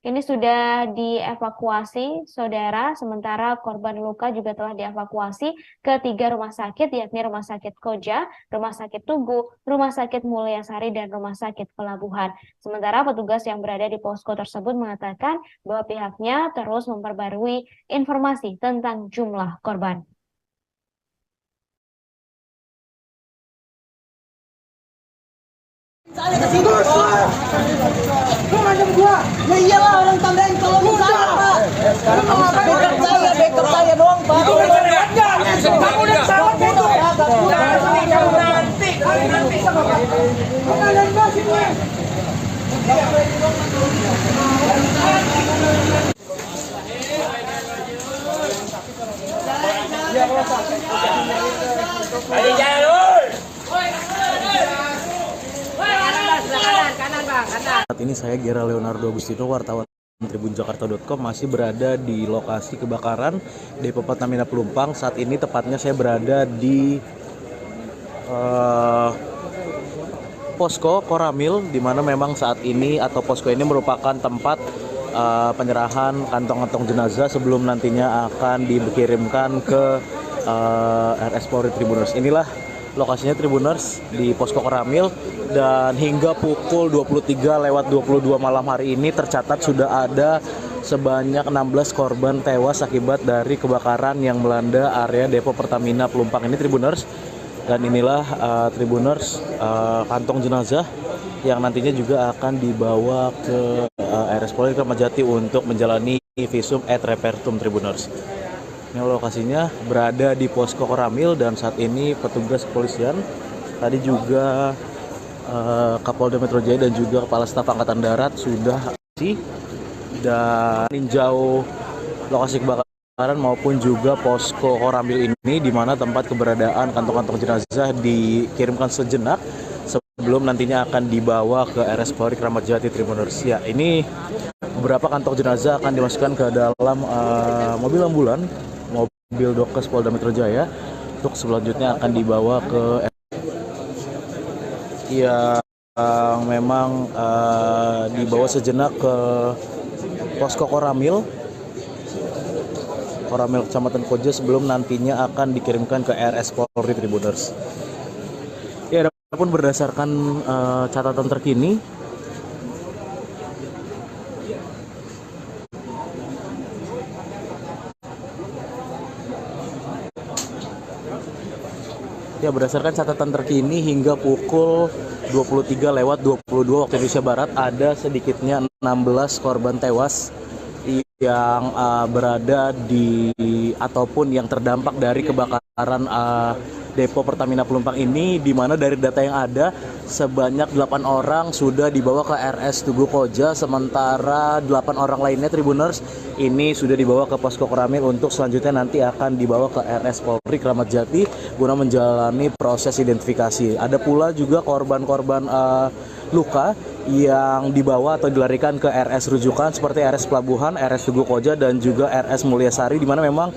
Ini sudah dievakuasi, saudara. Sementara korban luka juga telah dievakuasi ke 3 rumah sakit, yakni Rumah Sakit Koja, Rumah Sakit Tugu, Rumah Sakit Mulyasari, dan Rumah Sakit Pelabuhan. Sementara petugas yang berada di posko tersebut mengatakan bahwa pihaknya terus memperbarui informasi tentang jumlah korban. Saya ke sini, lu ngajak gua. Ya iyalah orang tandain kalau saya, Pak. Lu mau ngapain? Backup saya doang, Pak. Itu udah lewatnya. Kamu udah pesawat itu. Nanti sama Pak. Kalian masih gue. Ayo jalan. Saat ini saya Gera Leonardo Agustino, wartawan tribunjakarta.com, masih berada di lokasi kebakaran Depo Pertamina Pelumpang. Saat ini tepatnya saya berada di posko Koramil, di mana memang saat ini atau posko ini merupakan tempat penyerahan kantong-kantong jenazah sebelum nantinya akan dikirimkan ke RS Polri Tribuners. Inilah lokasinya Tribuners di posko Koramil, dan hingga pukul 23:22 malam hari ini tercatat sudah ada sebanyak 16 korban tewas akibat dari kebakaran yang melanda area Depo Pertamina Pelumpang ini, Tribuners. Dan inilah Tribuners kantong jenazah yang nantinya juga akan dibawa ke RS Polri Kramat Jati untuk menjalani visum et repertum, Tribuners. Ini lokasinya berada di posko Koramil, dan saat ini petugas kepolisian, tadi juga Kapolda Metro Jaya dan juga Kepala Staf Angkatan Darat sudah dan meninjau lokasi kebakaran maupun juga posko Koramil ini, di mana tempat keberadaan kantong-kantong jenazah dikirimkan sejenak sebelum nantinya akan dibawa ke RS Polri Kramat Jati, Tribuners. Ya, ini beberapa kantong jenazah akan dimasukkan ke dalam mobil ambulan, mobil Dokes Polda Metro Jaya, untuk selanjutnya akan dibawa ke yang memang dibawa sejenak ke posko Koramil Kecamatan Koja sebelum nantinya akan dikirimkan ke RS Polri, Tribuners. Ya, adapun berdasarkan catatan terkini, hingga pukul 23:22 waktu Indonesia Barat ada sedikitnya 16 korban tewas yang berada di ataupun yang terdampak dari kebakaran Depo Pertamina Pelumpang ini, di mana dari data yang ada sebanyak 8 orang sudah dibawa ke RS Tugu Koja, sementara 8 orang lainnya, Tribuners, ini sudah dibawa ke posko Koramil untuk selanjutnya nanti akan dibawa ke RS Polri Kramat Jati guna menjalani proses identifikasi. Ada pula juga korban-korban luka yang dibawa atau dilarikan ke RS rujukan seperti RS Pelabuhan, RS Tugu Koja, dan juga RS Mulyasari, di mana memang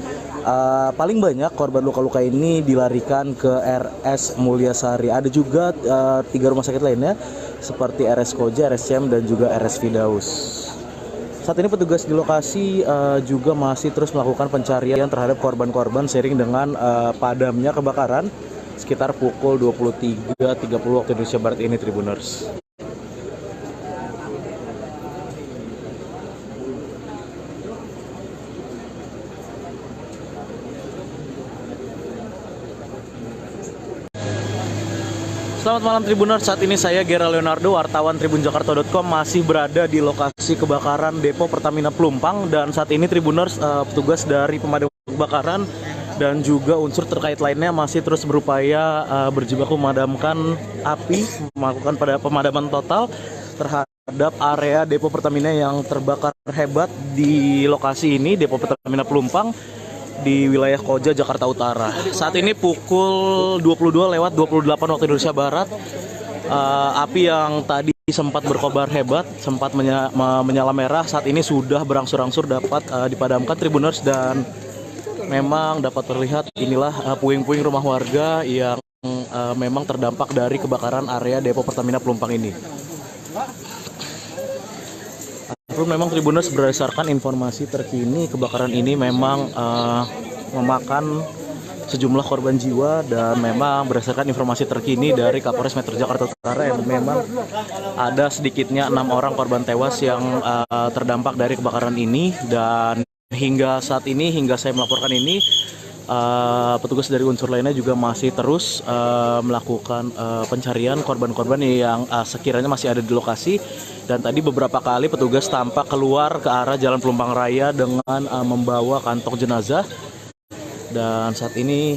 paling banyak korban luka-luka ini dilarikan ke RS Mulyasari. Ada juga 3 rumah sakit lainnya seperti RS Koja, RS CM, dan juga RS Fidaus. Saat ini petugas di lokasi juga masih terus melakukan pencarian terhadap korban-korban seiring dengan padamnya kebakaran sekitar pukul 23:30 waktu Indonesia Barat ini, Tribuners. Selamat malam, Tribuners. Saat ini saya Gera Leonardo, wartawan tribunjakarta.com, masih berada di lokasi kebakaran Depo Pertamina Pelumpang, dan saat ini, Tribuners, petugas dari pemadam kebakaran dan juga unsur terkait lainnya masih terus berupaya berjibaku memadamkan api, melakukan pemadaman total terhadap area Depo Pertamina yang terbakar hebat di lokasi ini, Depo Pertamina Pelumpang di wilayah Koja, Jakarta Utara. Saat ini pukul 22:28 waktu Indonesia Barat, api yang tadi sempat berkobar hebat, sempat menyala merah, saat ini sudah berangsur-angsur dapat dipadamkan, Tribuners, dan memang dapat terlihat inilah puing-puing rumah warga yang memang terdampak dari kebakaran area Depo Pertamina Pelumpang ini. Memang Tribuners, berdasarkan informasi terkini, kebakaran ini memang memakan sejumlah korban jiwa, dan memang berdasarkan informasi terkini dari Kapolres Metro Jakarta Utara yang memang ada sedikitnya 6 orang korban tewas yang terdampak dari kebakaran ini. Dan hingga saat ini, hingga saya melaporkan ini, petugas dari unsur lainnya juga masih terus melakukan pencarian korban-korban yang sekiranya masih ada di lokasi. Dan tadi beberapa kali petugas tampak keluar ke arah Jalan Pelumpang Raya dengan membawa kantong jenazah. Dan saat ini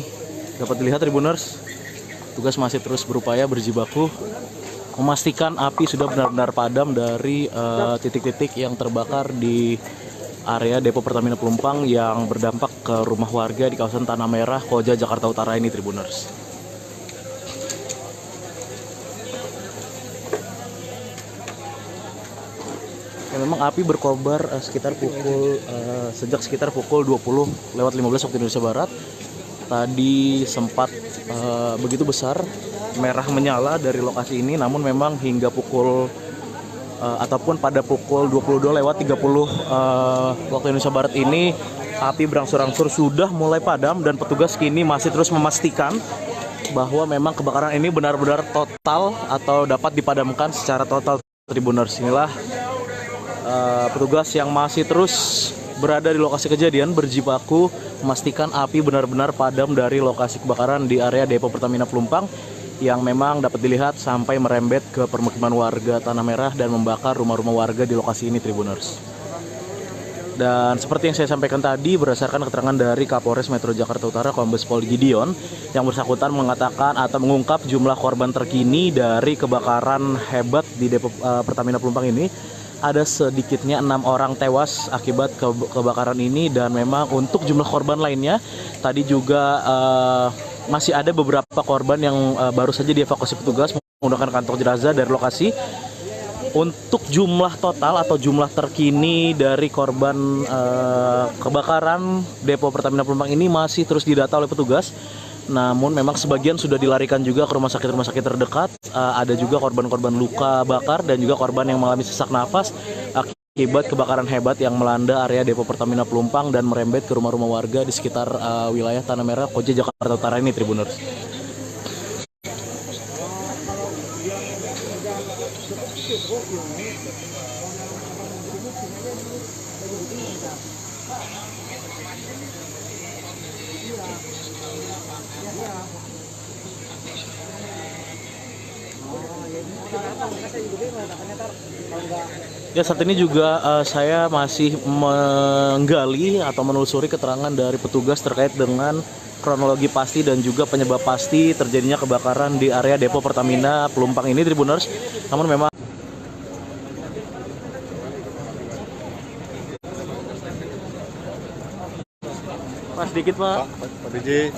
dapat dilihat Tribuners, petugas masih terus berupaya berjibaku memastikan api sudah benar-benar padam dari titik-titik yang terbakar di area depo Pertamina Pelumpang yang berdampak ke rumah warga di kawasan Tanah Merah, Koja, Jakarta Utara ini, Tribuners. Ya, memang api berkobar sejak sekitar pukul 20:15 waktu Indonesia Barat. Tadi sempat begitu besar merah menyala dari lokasi ini, namun memang hingga ataupun pada pukul 22:30 waktu Indonesia Barat ini api berangsur-angsur sudah mulai padam, dan petugas kini masih terus memastikan bahwa memang kebakaran ini benar-benar total atau dapat dipadamkan secara total, Tribuners. Inilah petugas yang masih terus berada di lokasi kejadian berjibaku memastikan api benar-benar padam dari lokasi kebakaran di area depo Pertamina Pelumpang yang memang dapat dilihat sampai merembet ke permukiman warga Tanah Merah dan membakar rumah-rumah warga di lokasi ini, Tribuners. Dan seperti yang saya sampaikan tadi, berdasarkan keterangan dari Kapolres Metro Jakarta Utara Kombes Pol Gideon, yang bersangkutan mengatakan atau mengungkap jumlah korban terkini dari kebakaran hebat di depo Pertamina Pelumpang ini. Ada sedikitnya 6 orang tewas akibat kebakaran ini, dan memang untuk jumlah korban lainnya tadi juga masih ada beberapa korban yang baru saja dievakuasi petugas menggunakan kantong jenazah dari lokasi. Untuk jumlah total atau jumlah terkini dari korban kebakaran depo Pertamina Pelumpang ini masih terus didata oleh petugas. Namun memang sebagian sudah dilarikan juga ke rumah sakit terdekat. Ada juga korban-korban luka bakar dan juga korban yang mengalami sesak nafas akibat kebakaran hebat yang melanda area depo Pertamina Pelumpang dan merembet ke rumah-rumah warga di sekitar wilayah Tanah Merah, Koja, Jakarta Utara ini, Tribuners. Ya, saat ini juga saya masih menggali atau menelusuri keterangan dari petugas terkait dengan kronologi pasti dan juga penyebab pasti terjadinya kebakaran di area depo Pertamina Pelumpang ini, Tribuners. Namun memang Pak, sedikit Pak. Pak DJ.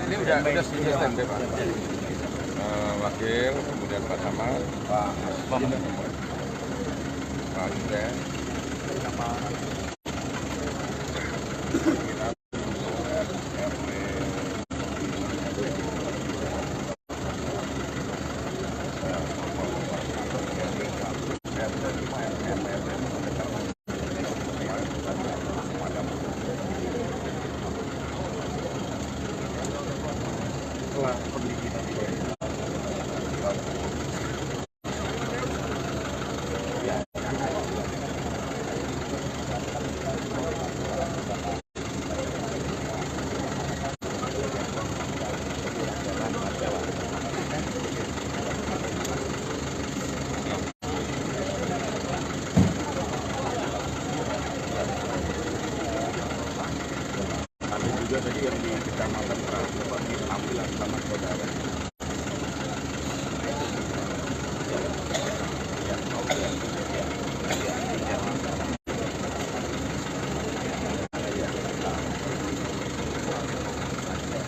Ini udah standby Pak. Wakil, kemudian Pak Samad, Pak Yuden. Juga tadi yang di Kecamatan Prabu diambil sama saudara.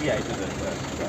Iya itu sudah.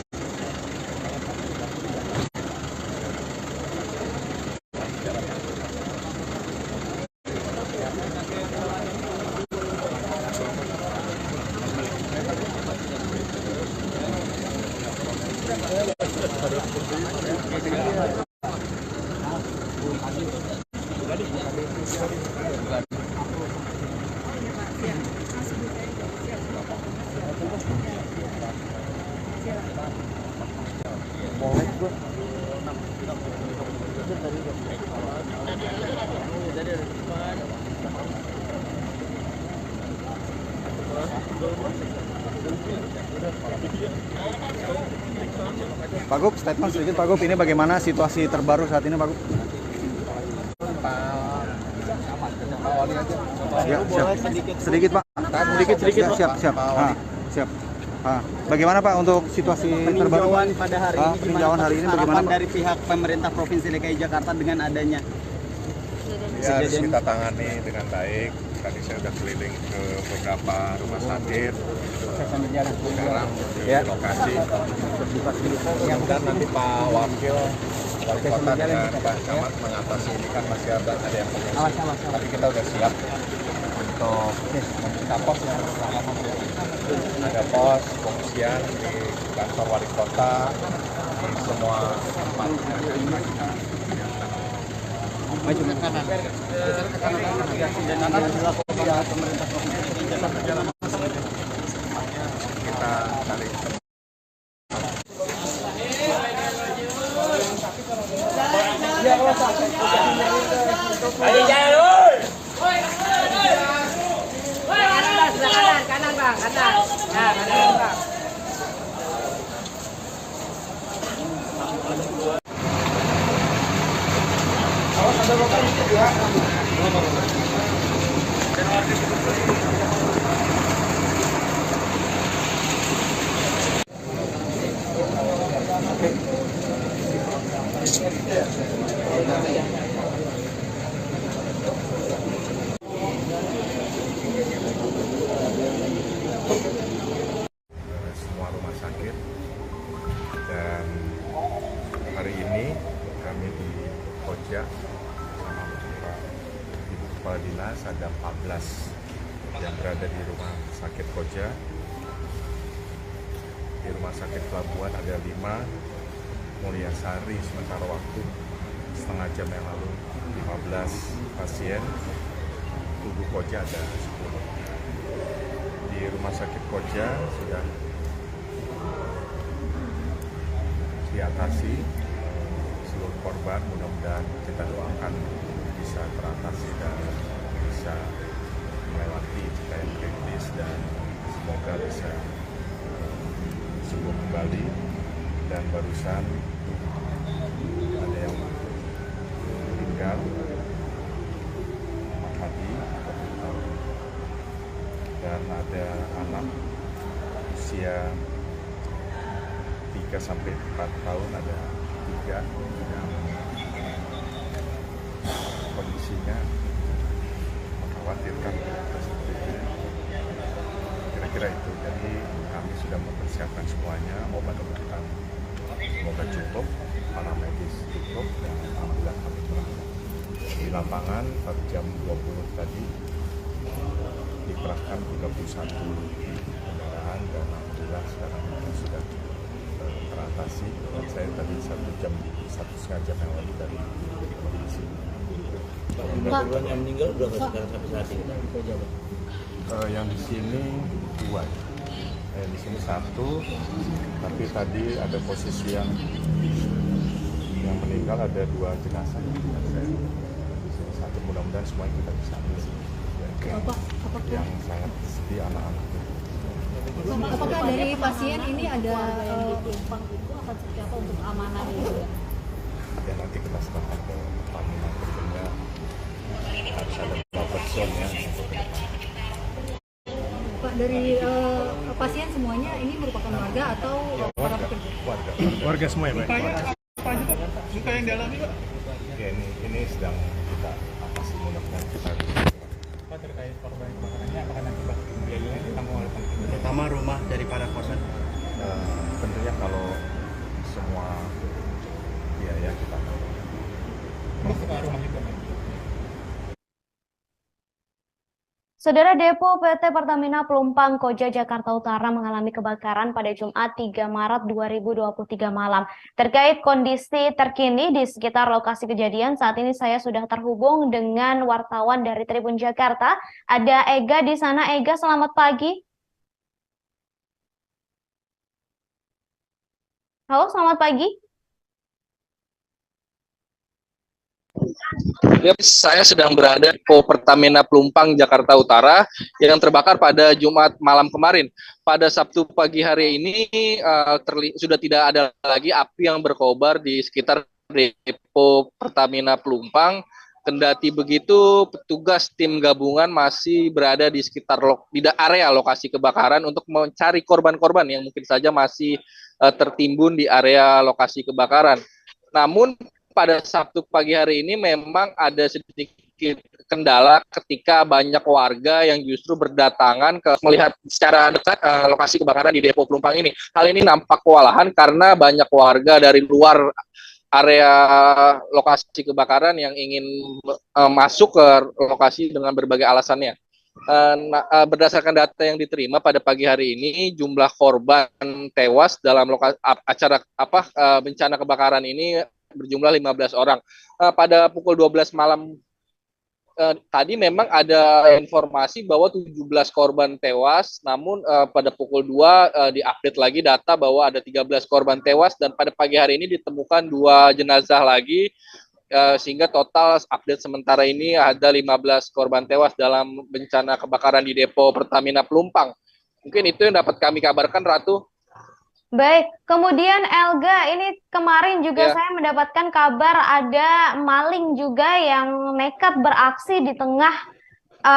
Pak Gub, statement sedikit Pak Gub, ini bagaimana situasi terbaru saat ini Pak Gub? Ya, siap. Sedikit Pak. Sedikit ya, siap. Siap. Bagaimana Pak untuk situasi terbaru? Peninjauan pada hari ini peninjauan hari ini bagaimana Pak? Dari pihak pemerintah Provinsi DKI Jakarta dengan adanya Ya, harus kita tangani dengan baik. Tadi saya sudah keliling ke beberapa rumah sakit. Sekarang di lokasi. Dan nanti Pak Wakil Wali Kota dengan Pak Camat mengatasi ini kan masih ada yang pengungsi. Tapi kita sudah siap untuk membuka pos yang ada pos pengungsian di kantor Wali Kota di semua tempat. maju ke kanan. Dan nanti dilakukan pemerintah provinsi dalam Kita cari Ayo jalan, woi. Kanan bang, kanan. Nah, kanan bang. semua rumah sakit, dan hari ini kami di Koja sama Pak Ibu Kepala Dinas ada 14 yang berada di rumah sakit Koja. Di rumah sakit Pelabuhan ada 5, Mulyasari sementara waktu setengah jam yang lalu 15 pasien, Tugu Koja ada 10. Di rumah sakit Koja sudah diatasi seluruh korban, mudah-mudahan kita doakan bisa teratasi dan bisa melewati cita yang kritis dan semoga bisa sembuh kembali. Dan barusan ada yang meninggal Hadi dan ada anak usia 3 sampai 4 tahun, ada 3 yang kondisinya mengkhawatirkan. Kira-kira itu. Jadi kami sudah mempersiapkan semuanya, obat-obatan semoga cukup, para medis cukup, dan alhamdulillah kami berangkat. Di lapangan pada jam 20 tadi dikerahkan 31 kendaraan dan alhamdulillah sekarang sudah teratasi. Dan saya tadi 1,5 jam yang lalu dari kondisi. Korban yang meninggal berapa sekarang sampai saat ini? Yang di sini 2. Di sini 1, tapi tadi ada posisi yang meninggal ada 2 jenazah. Di sini 1, mudah-mudahan semuanya kita bisa ambil. Yang sangat sedih anak-anak. Apakah dari pasien ini ada penumpang itu akan seperti apa untuk keamanan ini? Ya nanti kita serahkan ke Pertamina, tentunya harus ada buffer zone ya. Pak, dari pasien semuanya ini merupakan warga atau para pekerja? Warga semua ya Pak? Luka yang dialami Pak? Ya ini sedang kita atasi, mudah-mudahan kita Pak, terkait korban kebakarannya apakah nanti biayanya ditanggung oleh Pertama rumah dari para korban? ya kalau semua biaya kita tanggung. Saudara, Depo PT Pertamina Pelumpang Koja Jakarta Utara mengalami kebakaran pada Jumat 3 Maret 2023 malam. Terkait kondisi terkini di sekitar lokasi kejadian, saat ini saya sudah terhubung dengan wartawan dari Tribun Jakarta. Ada Ega di sana. Ega, selamat pagi. Halo, selamat pagi. Saya sedang berada di Depo Pertamina Pelumpang Jakarta Utara yang terbakar pada Jumat malam kemarin. Pada Sabtu pagi hari ini sudah tidak ada lagi api yang berkobar di sekitar Depo Pertamina Pelumpang. Kendati begitu, petugas tim gabungan masih berada di sekitar area lokasi kebakaran untuk mencari korban-korban yang mungkin saja masih tertimbun di area lokasi kebakaran. Namun pada Sabtu pagi hari ini memang ada sedikit kendala ketika banyak warga yang justru berdatangan melihat secara dekat lokasi kebakaran di Depo Pelumpang ini. Hal ini nampak kewalahan karena banyak warga dari luar area lokasi kebakaran yang ingin masuk ke lokasi dengan berbagai alasannya. Berdasarkan data yang diterima pada pagi hari ini, jumlah korban tewas dalam bencana kebakaran ini berjumlah 15 orang. Pada pukul 12 malam tadi memang ada informasi bahwa 17 korban tewas, namun pada pukul 2 diupdate lagi data bahwa ada 13 korban tewas dan pada pagi hari ini ditemukan 2 jenazah lagi, sehingga total update sementara ini ada 15 korban tewas dalam bencana kebakaran di Depo Pertamina Pelumpang. Mungkin itu yang dapat kami kabarkan, Ratu. Baik, kemudian Elga, ini kemarin juga saya mendapatkan kabar ada maling juga yang nekat beraksi di tengah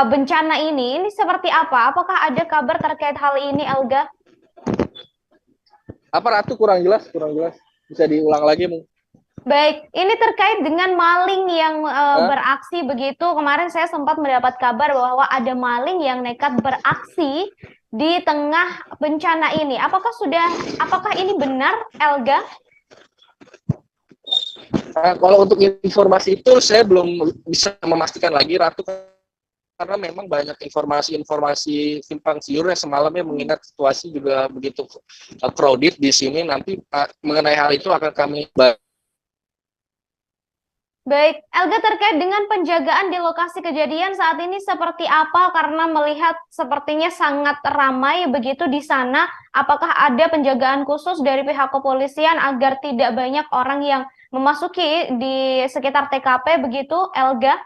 bencana ini. Ini seperti apa? Apakah ada kabar terkait hal ini, Elga? Apa, Ratu? Kurang jelas. Bisa diulang lagi, mungkin. Baik, ini terkait dengan maling yang beraksi begitu. Kemarin saya sempat mendapat kabar bahwa ada maling yang nekat beraksi di tengah bencana ini. Apakah ini benar, Elga? Kalau untuk informasi itu saya belum bisa memastikan lagi, Ratu, karena memang banyak informasi simpang siur yang semalamnya mengingat situasi juga begitu crowded di sini. Nanti mengenai hal itu akan kami bahas. Baik, Elga, terkait dengan penjagaan di lokasi kejadian saat ini seperti apa? Karena melihat sepertinya sangat ramai begitu di sana. Apakah ada penjagaan khusus dari pihak kepolisian agar tidak banyak orang yang memasuki di sekitar TKP begitu, Elga?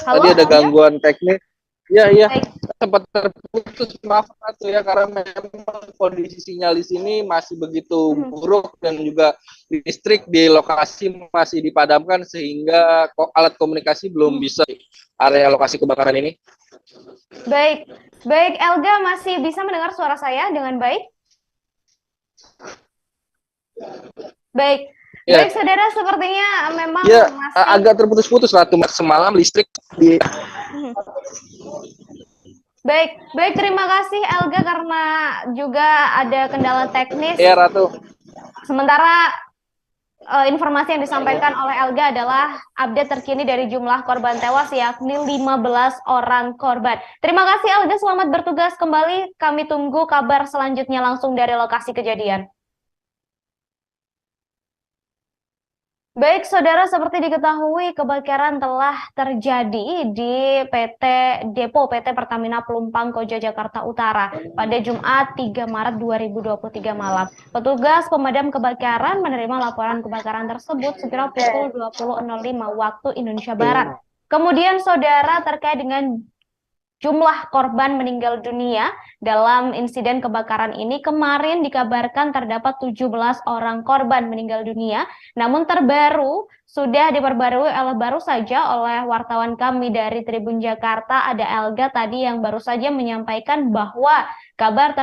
Halo, tadi ada Elga? gangguan teknis. Iya. Baik. Sempat terputus, maaf Ratu ya, karena memang kondisi sinyal di sini masih begitu buruk dan juga listrik di lokasi masih dipadamkan sehingga alat komunikasi belum bisa di area lokasi kebakaran ini. Baik, Elga, masih bisa mendengar suara saya dengan baik? Baik, saudara, sepertinya memang masih agak terputus-putus Ratu. Semalam listrik di Baik, terima kasih Elga karena juga ada kendala teknis. Iya, Ratu. Sementara informasi yang disampaikan oleh Elga adalah update terkini dari jumlah korban tewas, yakni 15 orang korban. Terima kasih Elga, selamat bertugas kembali. Kami tunggu kabar selanjutnya langsung dari lokasi kejadian. Baik, saudara, seperti diketahui kebakaran telah terjadi di Depo PT Pertamina Pelumpang Koja Jakarta Utara pada Jumat 3 Maret 2023 malam. Petugas pemadam kebakaran menerima laporan kebakaran tersebut sekira pukul 20.05 waktu Indonesia Barat. Kemudian, saudara, terkait dengan jumlah korban meninggal dunia dalam insiden kebakaran ini, kemarin dikabarkan terdapat 17 orang korban meninggal dunia, namun terbaru sudah diperbarui baru saja oleh wartawan kami dari Tribun Jakarta. Ada Elga tadi yang baru saja menyampaikan bahwa kabar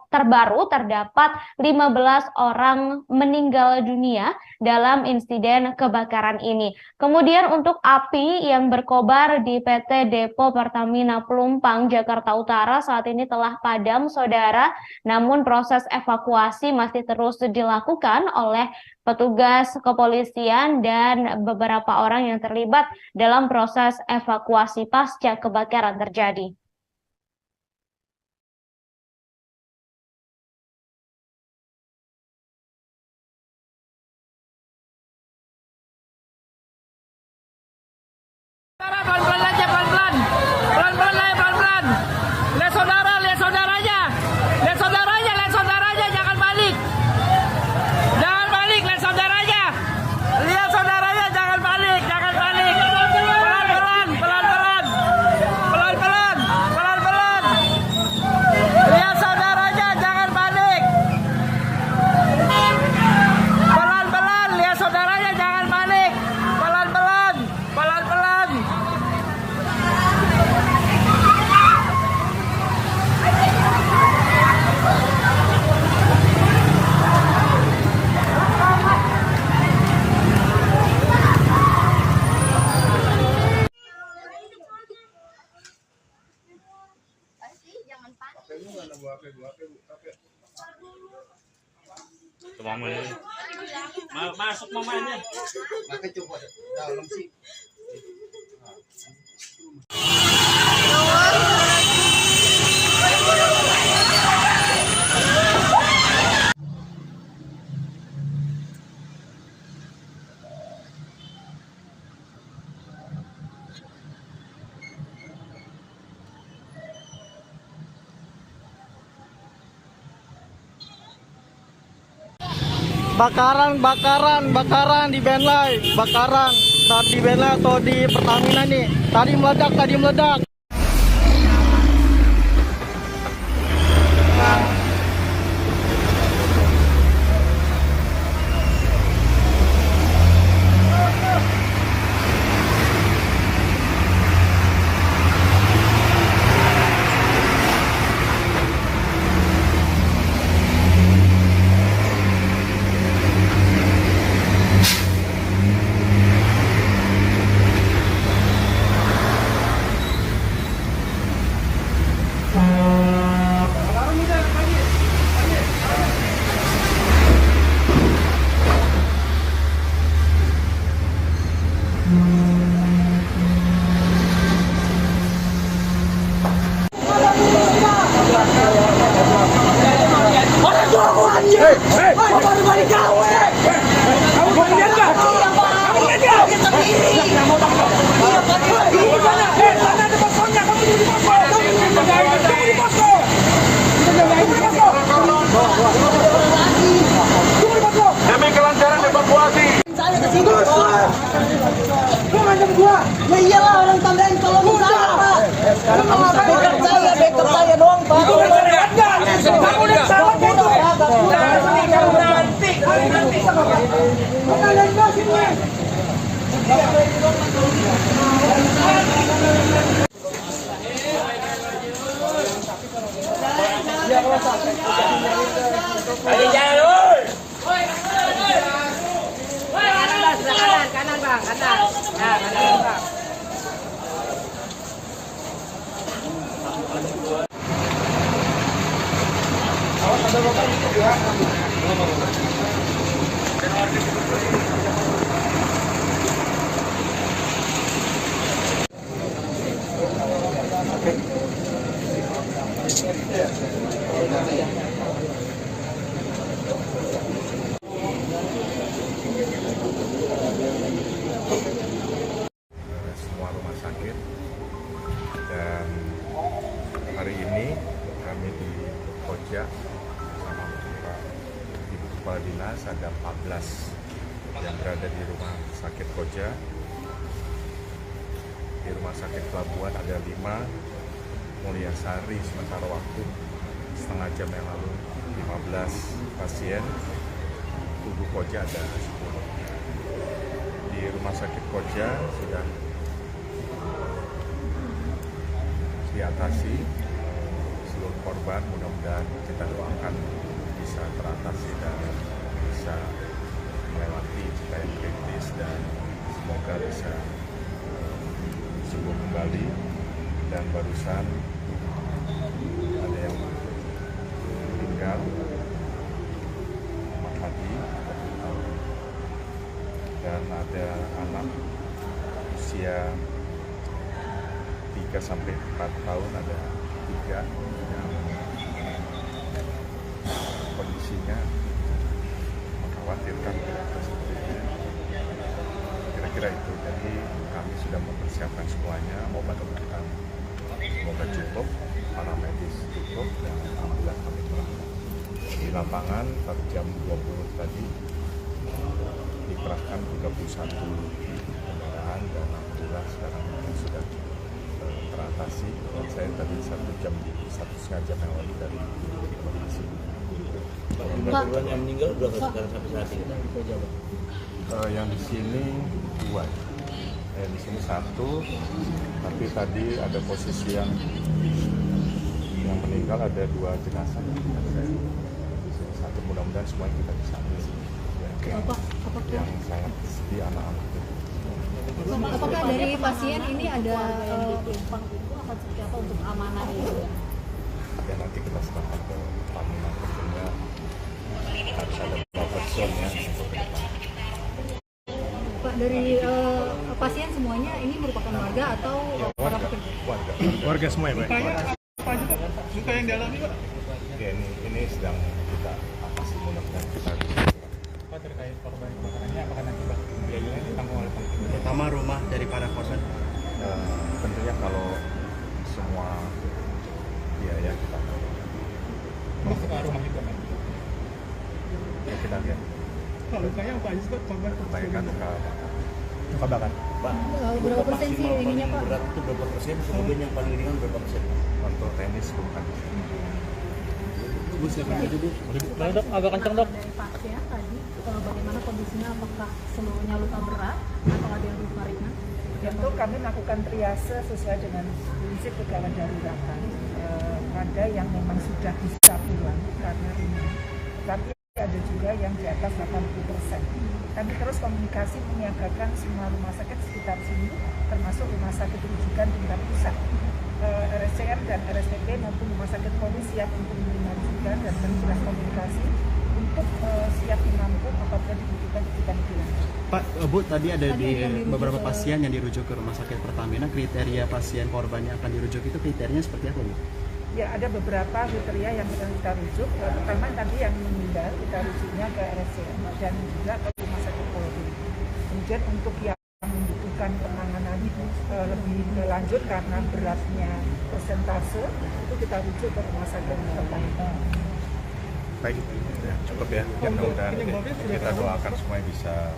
terbaru terdapat 15 orang meninggal dunia dalam insiden kebakaran ini. Kemudian untuk api yang berkobar di PT Depo Pertamina Pelumpang Jakarta Utara saat ini telah padam, saudara. Namun proses evakuasi masih terus dilakukan oleh petugas kepolisian dan beberapa orang yang terlibat dalam proses evakuasi pasca kebakaran terjadi. Pelan-pelan aja, pelan-pelan. Pelan-pelan aja, pelan-pelan. Lihat saudaranya. Lihat saudaranya, jangan balik. Jangan balik, lihat saudaranya. Lihat saudaranya, jangan balik. Pelan-pelan. Lihat saudaranya, jangan balik. Pelan-pelan, lihat saudaranya, jangan balik. Pelan-pelan. Masuk mamanya. Bakaran di Benlai, di Benlai atau di Pertamina nih. Tadi meledak. Demi kelancaran evakuasi. Lu ngancam gua. Ya iyalah, orang tandain tolong saya, Pak. Backup saya doang, Pak. Itu kamu udah salah itu. Ayo jalan, woi. Kanan, Bang. Kanan. Nah, kanan, Bang. Semua rumah sakit, dan hari ini kami di Koja sama Pak Ibu Kepala Dinas ada 14 yang berada di rumah sakit Koja. Di rumah sakit Pelabuhan ada 5, Mulyasari sementara waktu setengah jam yang lalu 15 pasien, Tugu Koja ada 10. Di di Rumah Sakit Koja sudah diatasi seluruh korban, mudah-mudahan kita doakan bisa teratasi dan bisa melewati cita yang kritis dan semoga bisa sembuh kembali. Dan barusan ada yang meninggal, Muhammad Hadi, 40 tahun, dan ada anak usia 3-4 tahun, ada 3 yang kondisinya mengkhawatirkan. Kira-kira itu, jadi kami sudah mempersiapkan semuanya, obat-obatan semoga cukup, para medis cukup, dan alhamdulillah kami telah di lapangan pada jam 20 tadi dikerahkan 31 kendaraan dan alhamdulillah sekarang sudah teratasi. Dan saya tadi 1,5 jam yang lalu dari lokasi. Korban yang meninggal berapa sekarang sampai saat ini? Yang di sini 2. Di sini 1, tapi tadi ada posisi yang meninggal, ada 2 jenazah. Di sini 1, mudah-mudahan semuanya kita bisa ambil. Yang sangat sedih anak-anak. Apakah dari pasien ini ada akan seperti apa untuk amanah itu? Ya nanti kita serahkan ke Pertamina, tentunya harus ada buffer zone ya untuk ke depan. Pak, dari pasien semuanya ini merupakan warga atau para pekerja? Warga semua ya, Pak? Luka yang dialami, Pak? Ya, ini sedang kita atasi, mudah-mudahan kita bisa. Pak, terkait korban kebakarannya, apakah nanti biayanya ditanggung oleh Pertamina? Pertama rumah dari para korban. Tentunya kalau semua biaya kita tahu. Masuk ke rumah juga, Pak? Ya kita lihat. Pak, lukanya apa aja, Pak? Korban Baikkan luka bakar. Pak, Berapa persen sih ininya, Pak? berat itu berapa persen? Kemudian yang paling ringan berapa persen? Untuk tenis bukan. Bu, silakan aja, Bu. Dok, agak kencang, Dok. Dari pasien tadi, bagaimana kondisinya? Apakah seluruhnya luka berat atau ada yang luka ringan? Tentu kami melakukan triase sesuai dengan prinsip pegawai daruratan. Ada yang memang sudah bisa pulang karena ringan, tapi ada juga yang di atas 80%. Kami terus komunikasi menyiagakan semua rumah sakit sekitar sini, termasuk rumah sakit rujukan tingkat pusat. RSCM dan RSTP maupun rumah sakit polisi siap untuk menerima rujukan, dan kami sudah komunikasi untuk siap menampung apabila dibutuhkan rujukan lebih lanjut. Pak, Bu, tadi ada di beberapa pasien yang dirujuk ke rumah sakit Pertamina. Kriteria pasien korban yang akan dirujuk itu kriterianya seperti apa, Bu? Ya, ada beberapa kriteria yang kita rujuk. Pertama tadi yang meninggal kita rujuknya ke RSCM dan juga ke rumah sakit Polri. Kemudian untuk yang membutuhkan penanganan lebih lanjut karena beratnya persentase, itu kita rujuk ke rumah sakit Pertamina. Baik, ya, cukup ya. Mudah-mudahan kita doakan semuanya bisa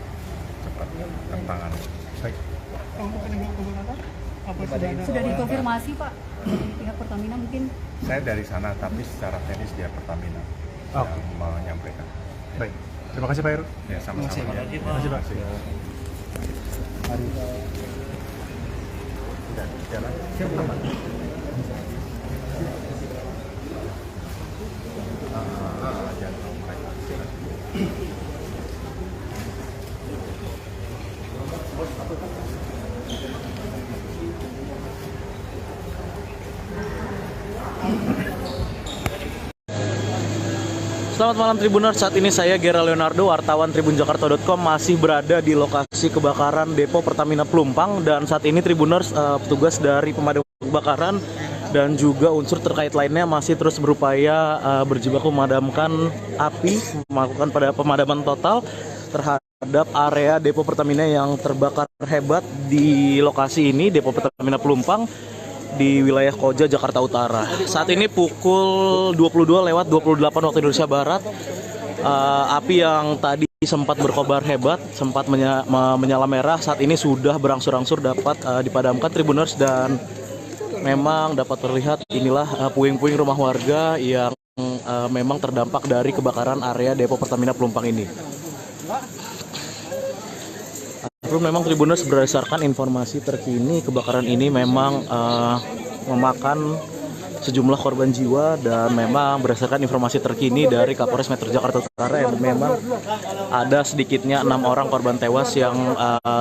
cepat tertangani. Baik. Untuk penyebab kebakaran, apa Sudah dikonfirmasi, Pak, dari pihak Pertamina mungkin? Saya dari sana, tapi secara teknis dia Pertamina yang menyampaikan. Baik. Terima kasih Pak Heru. Ya, sama-sama. Terima kasih Pak. Sudah jalan. Jangan tahu mereka. Selamat malam Tribuners, saat ini saya Gera Leonardo, wartawan tribunjakarta.com masih berada di lokasi kebakaran Depo Pertamina Pelumpang. Dan saat ini Tribuners, petugas dari pemadam kebakaran dan juga unsur terkait lainnya masih terus berupaya berjibaku memadamkan api, melakukan pemadaman total terhadap area Depo Pertamina yang terbakar hebat di lokasi ini, Depo Pertamina Pelumpang di wilayah Koja, Jakarta Utara. Saat ini pukul 22:28 waktu Indonesia Barat. Api yang tadi sempat berkobar hebat, sempat menyala merah, saat ini sudah berangsur-angsur dapat dipadamkan Tribuners, dan memang dapat terlihat inilah puing-puing rumah warga yang memang terdampak dari kebakaran area Depo Pertamina Pelumpang ini. Memang Tribuners, berdasarkan informasi terkini, kebakaran ini memang memakan sejumlah korban jiwa, dan memang berdasarkan informasi terkini dari Kapolres Metro Jakarta Utara yang memang ada sedikitnya 6 orang korban tewas yang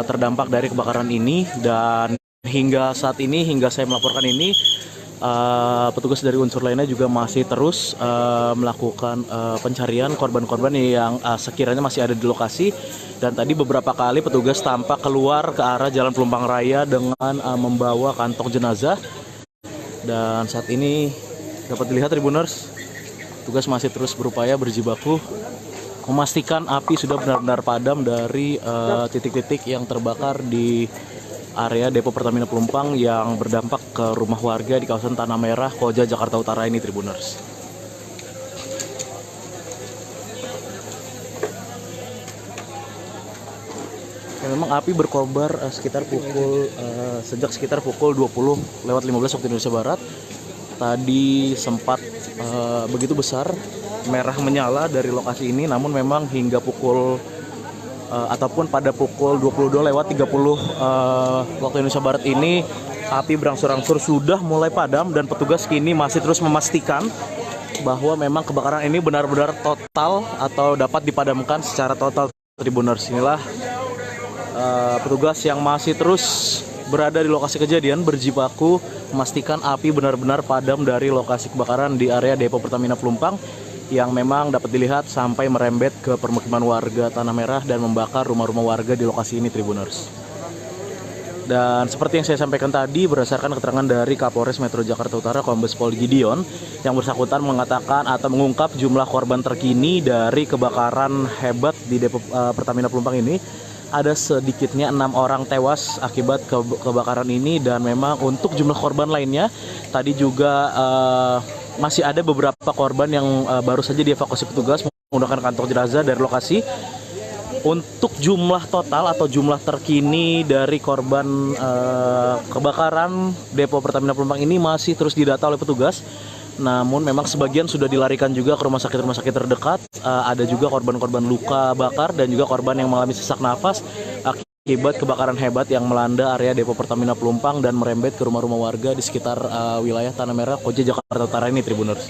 terdampak dari kebakaran ini. Dan hingga saat ini, hingga saya melaporkan ini, petugas dari unsur lainnya juga masih terus melakukan pencarian korban-korban yang sekiranya masih ada di lokasi. Dan tadi beberapa kali petugas tampak keluar ke arah Jalan Pelumpang Raya dengan membawa kantong jenazah. Dan saat ini dapat dilihat Tribuners, petugas masih terus berupaya berjibaku memastikan api sudah benar-benar padam dari titik-titik yang terbakar di area depo Pertamina Pelumpang yang berdampak ke rumah warga di kawasan Tanah Merah, Koja, Jakarta Utara ini, Tribuners. Memang api berkobar sejak sekitar pukul 20:15 waktu Indonesia Barat. Tadi sempat begitu besar merah menyala dari lokasi ini, namun memang hingga pukul ataupun pada pukul 22:30 waktu Indonesia Barat ini api berangsur-angsur sudah mulai padam, dan petugas kini masih terus memastikan bahwa memang kebakaran ini benar-benar total atau dapat dipadamkan secara total. Tribuners, inilah petugas yang masih terus berada di lokasi kejadian berjibaku memastikan api benar-benar padam dari lokasi kebakaran di area depo Pertamina Pelumpang yang memang dapat dilihat sampai merembet ke permukiman warga Tanah Merah dan membakar rumah-rumah warga di lokasi ini, Tribuners. Dan seperti yang saya sampaikan tadi, berdasarkan keterangan dari Kapolres Metro Jakarta Utara Kombes Pol Gideon, yang bersangkutan mengatakan atau mengungkap jumlah korban terkini dari kebakaran hebat di depo Pertamina Pelumpang ini. Ada sedikitnya 6 orang tewas akibat kebakaran ini, dan memang untuk jumlah korban lainnya tadi juga masih ada beberapa korban yang baru saja dievakuasi petugas menggunakan kantong jenazah dari lokasi. Untuk jumlah total atau jumlah terkini dari korban kebakaran depo Pertamina Pelumpang ini masih terus didata oleh petugas. Namun memang sebagian sudah dilarikan juga ke rumah sakit terdekat. Ada juga korban-korban luka bakar dan juga korban yang mengalami sesak nafas akibat kebakaran hebat yang melanda area depo Pertamina Pelumpang dan merembet ke rumah-rumah warga di sekitar wilayah Tanah Merah, Koja, Jakarta Utara ini, Tribuners.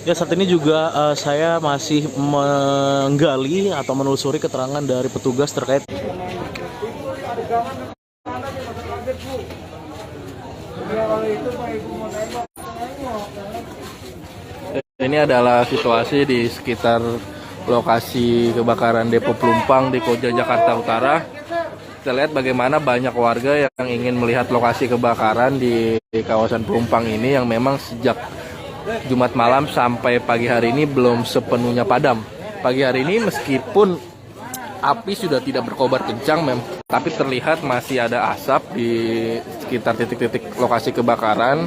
Ya, saat ini juga saya masih menggali atau menelusuri keterangan dari petugas terkait. Ini adalah situasi di sekitar lokasi kebakaran depo Pelumpang di Koja, Jakarta Utara. Kita lihat bagaimana banyak warga yang ingin melihat lokasi kebakaran di kawasan Pelumpang ini yang memang sejak Jumat malam sampai pagi hari ini belum sepenuhnya padam. Pagi hari ini meskipun api sudah tidak berkobar kencang, tapi terlihat masih ada asap di sekitar titik-titik lokasi kebakaran.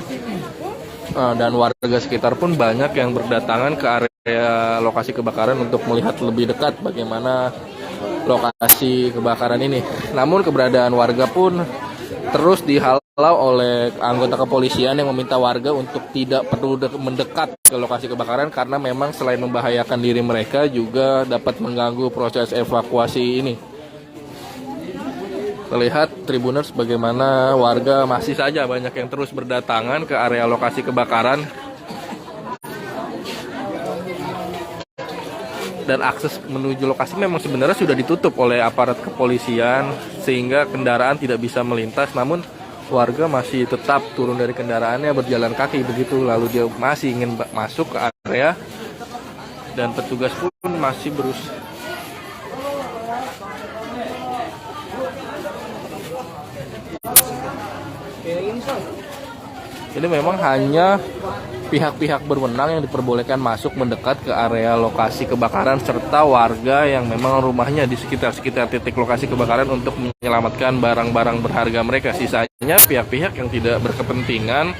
Dan warga sekitar pun banyak yang berdatangan ke area lokasi kebakaran untuk melihat lebih dekat bagaimana lokasi kebakaran ini. Namun keberadaan warga pun terus dihalau oleh anggota kepolisian yang meminta warga untuk tidak perlu mendekat ke lokasi kebakaran karena memang selain membahayakan diri mereka juga dapat mengganggu proses evakuasi ini. Terlihat Tribuners bagaimana warga masih saja banyak yang terus berdatangan ke area lokasi kebakaran. Dan akses menuju lokasi memang sebenarnya sudah ditutup oleh aparat kepolisian sehingga kendaraan tidak bisa melintas, namun warga masih tetap turun dari kendaraannya berjalan kaki begitu, lalu dia masih ingin masuk ke area dan petugas pun masih berusaha. Ini memang hanya pihak-pihak berwenang yang diperbolehkan masuk mendekat ke area lokasi kebakaran serta warga yang memang rumahnya di sekitar titik lokasi kebakaran untuk menyelamatkan barang-barang berharga mereka. Sisanya pihak-pihak yang tidak berkepentingan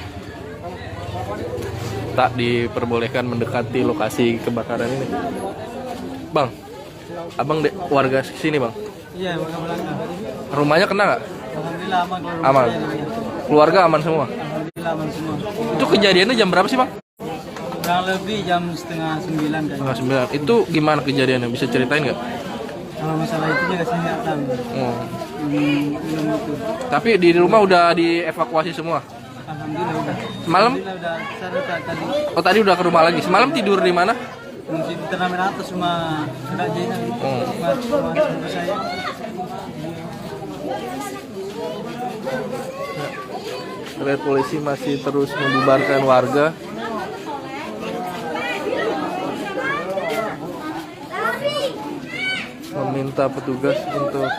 tak diperbolehkan mendekati lokasi kebakaran ini. Bang, abang warga sini bang? Iya, warga belakang. Rumahnya kena nggak? Alhamdulillah aman. Aman. Keluarga aman semua? Alhamdulillah aman semua. Itu kejadiannya jam berapa sih bang? Kurang lebih jam setengah 9 kayaknya. Setengah 9. Itu gimana kejadiannya? Bisa ceritain nggak? Kalau masalah itu juga saya nggak tahu. Oh. Belum itu. Tapi di rumah udah dievakuasi semua? Alhamdulillah udah. Semalam? Alhamdulillah udah. Saya udah tadi Oh tadi udah ke rumah lagi. Semalam tidur di mana? mungkin di turnamen atas rumah Kak Jena. Rumah saya. Terlihat polisi masih terus membubarkan warga. Meminta petugas untuk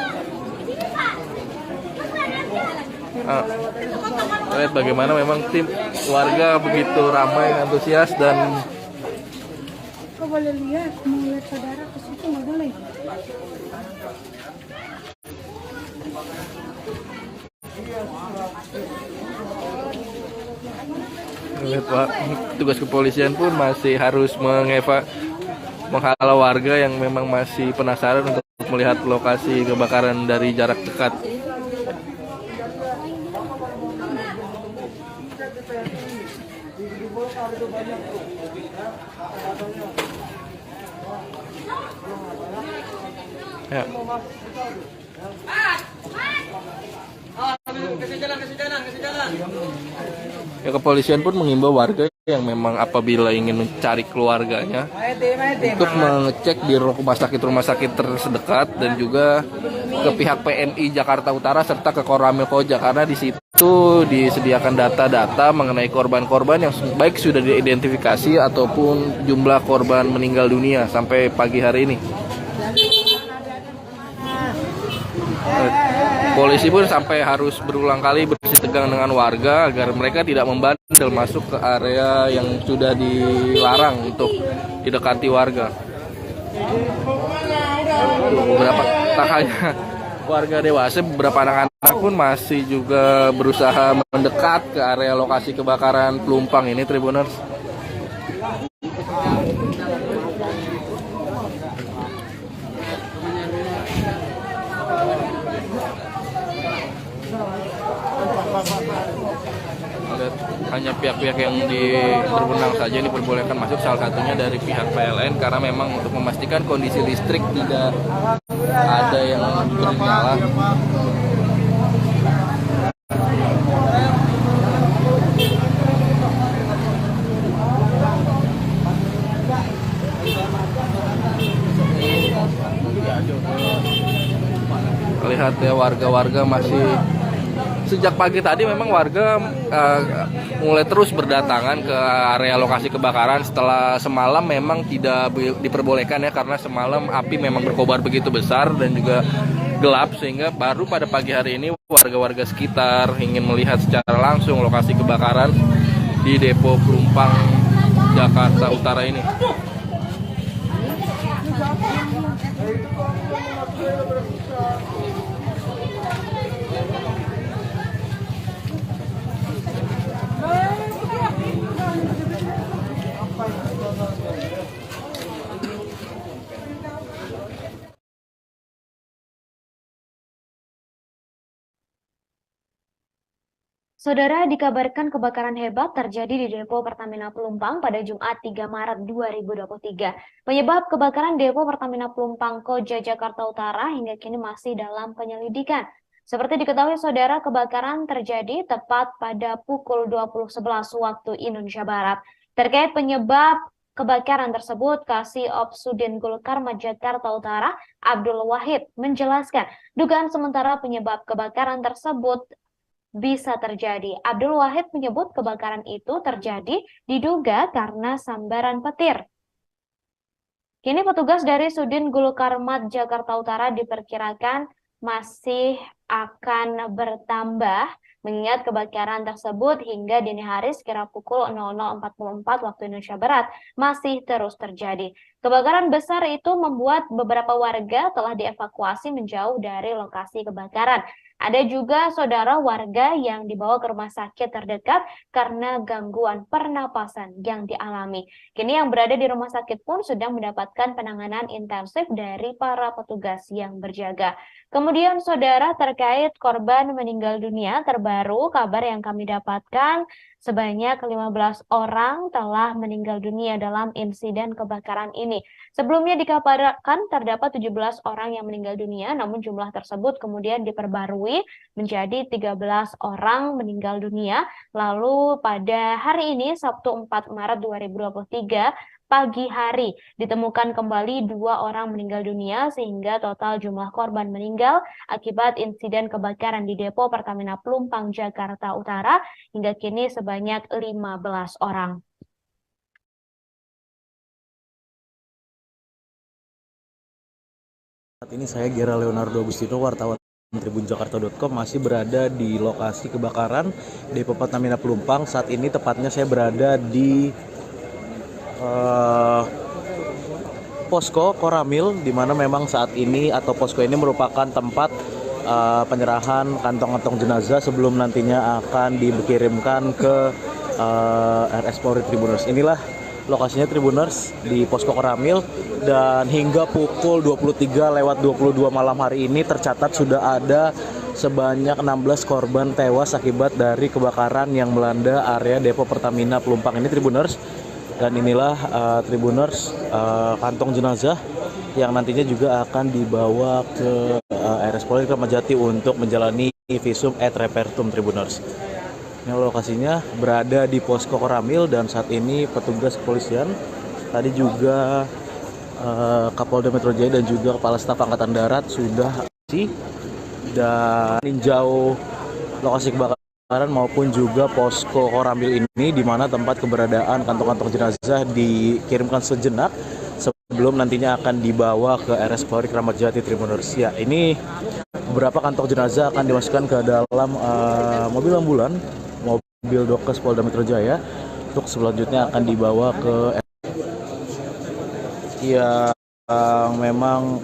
lihat bagaimana memang tim warga begitu ramai, antusias dan Kok boleh lihat, mau lihat saudara ke situ nggak boleh. lihat Pak, tugas kepolisian pun masih harus menghalau warga yang memang masih penasaran untuk melihat lokasi kebakaran dari jarak dekat. Ya. Ya, kepolisian pun mengimbau warga yang memang apabila ingin mencari keluarganya untuk mengecek di rumah sakit terdekat dan juga ke pihak PMI Jakarta Utara serta ke Koramil Koja, karena di situ disediakan data-data mengenai korban-korban yang baik sudah diidentifikasi ataupun jumlah korban meninggal dunia sampai pagi hari ini. Polisi pun sampai harus berulang kali bersih tegang dengan warga agar mereka tidak membandel masuk ke area yang sudah dilarang untuk didekati warga. Beberapa tak hanya warga dewasa, beberapa anak-anak pun masih juga berusaha mendekat ke area lokasi kebakaran Pelumpang ini, Tribuners. Hanya pihak-pihak yang berwenang saja ini diperbolehkan masuk, salah satunya dari pihak PLN karena memang untuk memastikan kondisi listrik tidak ada yang bernyala. Lihat ya, warga-warga masih sejak pagi tadi memang warga mulai terus berdatangan ke area lokasi kebakaran setelah semalam memang tidak diperbolehkan ya, karena semalam api memang berkobar begitu besar dan juga gelap, sehingga baru pada pagi hari ini warga-warga sekitar ingin melihat secara langsung lokasi kebakaran di Depo Pelumpang Jakarta Utara ini. Saudara, dikabarkan kebakaran hebat terjadi di Depo Pertamina Pelumpang pada Jumat 3 Maret 2023. Penyebab kebakaran Depo Pertamina Pelumpang Koja Jakarta Utara hingga kini masih dalam penyelidikan. Seperti diketahui saudara, kebakaran terjadi tepat pada pukul 20.11 waktu Indonesia Barat. Terkait penyebab kebakaran tersebut, Kasih-Ops Sudin Gulkarmat Jakarta Utara, Abdul Wahid, menjelaskan dugaan sementara penyebab kebakaran tersebut bisa terjadi. Abdul Wahid menyebut kebakaran itu terjadi diduga karena sambaran petir. Kini petugas dari Sudin Gulkarmat Jakarta Utara diperkirakan masih akan bertambah mengingat kebakaran tersebut hingga dini hari sekira pukul 00.44 waktu Indonesia Barat masih terus terjadi. Kebakaran besar itu membuat beberapa warga telah dievakuasi menjauh dari lokasi kebakaran. Ada juga saudara warga yang dibawa ke rumah sakit terdekat karena gangguan pernapasan yang dialami. Kini yang berada di rumah sakit pun sudah mendapatkan penanganan intensif dari para petugas yang berjaga. Kemudian saudara, terkait korban meninggal dunia, terbaru kabar yang kami dapatkan sebanyak 15 orang telah meninggal dunia dalam insiden kebakaran ini. Sebelumnya dikabarkan terdapat 17 orang yang meninggal dunia, namun jumlah tersebut kemudian diperbarui menjadi 13 orang meninggal dunia. Lalu pada hari ini, Sabtu 4 Maret 2023, pagi hari ditemukan kembali 2 orang meninggal dunia sehingga total jumlah korban meninggal akibat insiden kebakaran di depo Pertamina Pelumpang Jakarta Utara hingga kini sebanyak 15 orang. Saat ini saya Gera Leonardo Agustino, wartawan tribunjakarta.com, masih berada di lokasi kebakaran depo Pertamina Pelumpang. Saat ini tepatnya saya berada di posko Koramil, di mana memang saat ini atau posko ini merupakan tempat penyerahan kantong-kantong jenazah sebelum nantinya akan dikirimkan ke RS Polri Tribuners. Inilah lokasinya Tribuners di posko Koramil, dan hingga pukul 23:22 malam hari ini tercatat sudah ada sebanyak 16 korban tewas akibat dari kebakaran yang melanda area depo Pertamina Pelumpang ini, Tribuners. Dan inilah Tribuners kantong jenazah yang nantinya juga akan dibawa ke RS Polri Kramat Jati untuk menjalani visum et repertum, Tribuners. Ini lokasinya berada di posko Koramil, dan saat ini petugas kepolisian, tadi juga Kapolda Metro Jaya dan juga Kepala Staf Angkatan Darat sudah dan meninjau lokasi kebakaran maupun juga posko Koramil ini, di mana tempat keberadaan kantong-kantong jenazah dikirimkan sejenak sebelum nantinya akan dibawa ke RS Polri Kramat Jati, Tribuners. Ya, ini beberapa kantong jenazah akan dimasukkan ke dalam mobil ambulan, mobil Dokes Polda Metro Jaya, untuk selanjutnya akan dibawa ke yang memang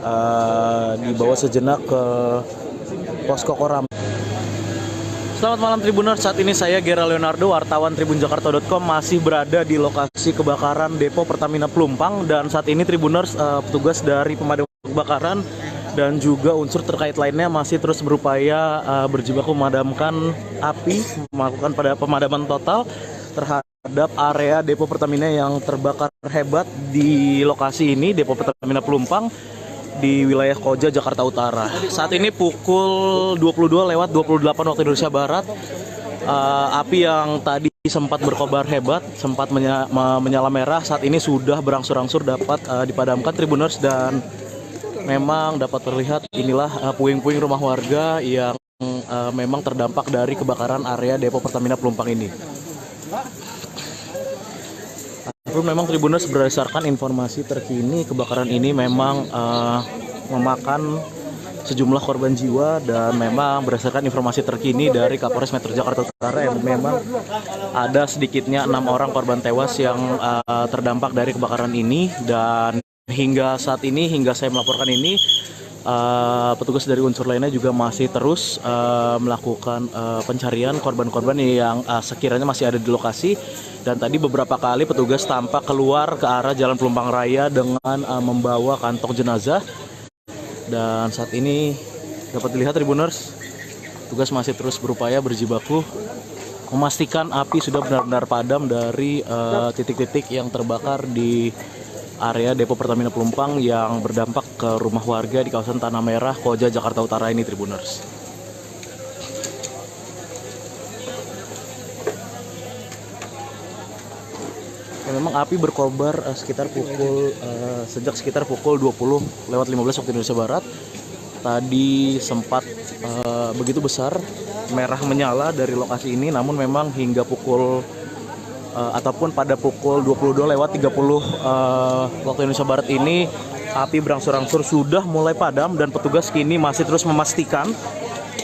dibawa sejenak ke posko Koramil. Selamat malam Tribuners, saat ini saya Gera Leonardo, wartawan tribunjakarta.com, masih berada di lokasi kebakaran depo Pertamina Pelumpang, dan saat ini Tribuners, petugas dari pemadam kebakaran dan juga unsur terkait lainnya masih terus berupaya berjibaku memadamkan api, melakukan pemadaman total terhadap area depo Pertamina yang terbakar hebat di lokasi ini, depo Pertamina Pelumpang di wilayah Koja, Jakarta Utara. Saat ini pukul 22:28 waktu Indonesia Barat, api yang tadi sempat berkobar hebat, sempat menyala merah, saat ini sudah berangsur-angsur dapat dipadamkan, Tribuners, dan memang dapat terlihat inilah puing-puing rumah warga yang memang terdampak dari kebakaran area depo Pertamina Pelumpang ini. Memang Tribuners, berdasarkan informasi terkini, kebakaran ini memang memakan sejumlah korban jiwa, dan memang berdasarkan informasi terkini dari Kapolres Metro Jakarta Utara, yang memang ada sedikitnya 6 orang korban tewas yang terdampak dari kebakaran ini. Dan hingga saat ini, hingga saya melaporkan ini, petugas dari unsur lainnya juga masih terus melakukan pencarian korban-korban yang sekiranya masih ada di lokasi. Dan tadi beberapa kali petugas tampak keluar ke arah Jalan Pelumpang Raya dengan membawa kantong jenazah. Dan saat ini dapat dilihat Tribuners, petugas masih terus berupaya berjibaku memastikan api sudah benar-benar padam dari titik-titik yang terbakar di area depo Pertamina Pelumpang yang berdampak ke rumah warga di kawasan Tanah Merah, Koja, Jakarta Utara ini, Tribuners. Memang api berkobar sejak sekitar pukul 20:15 waktu Indonesia Barat. Tadi sempat begitu besar merah menyala dari lokasi ini, namun memang hingga pukul ataupun pada pukul 22:30 waktu Indonesia Barat ini, api berangsur-angsur sudah mulai padam, dan petugas kini masih terus memastikan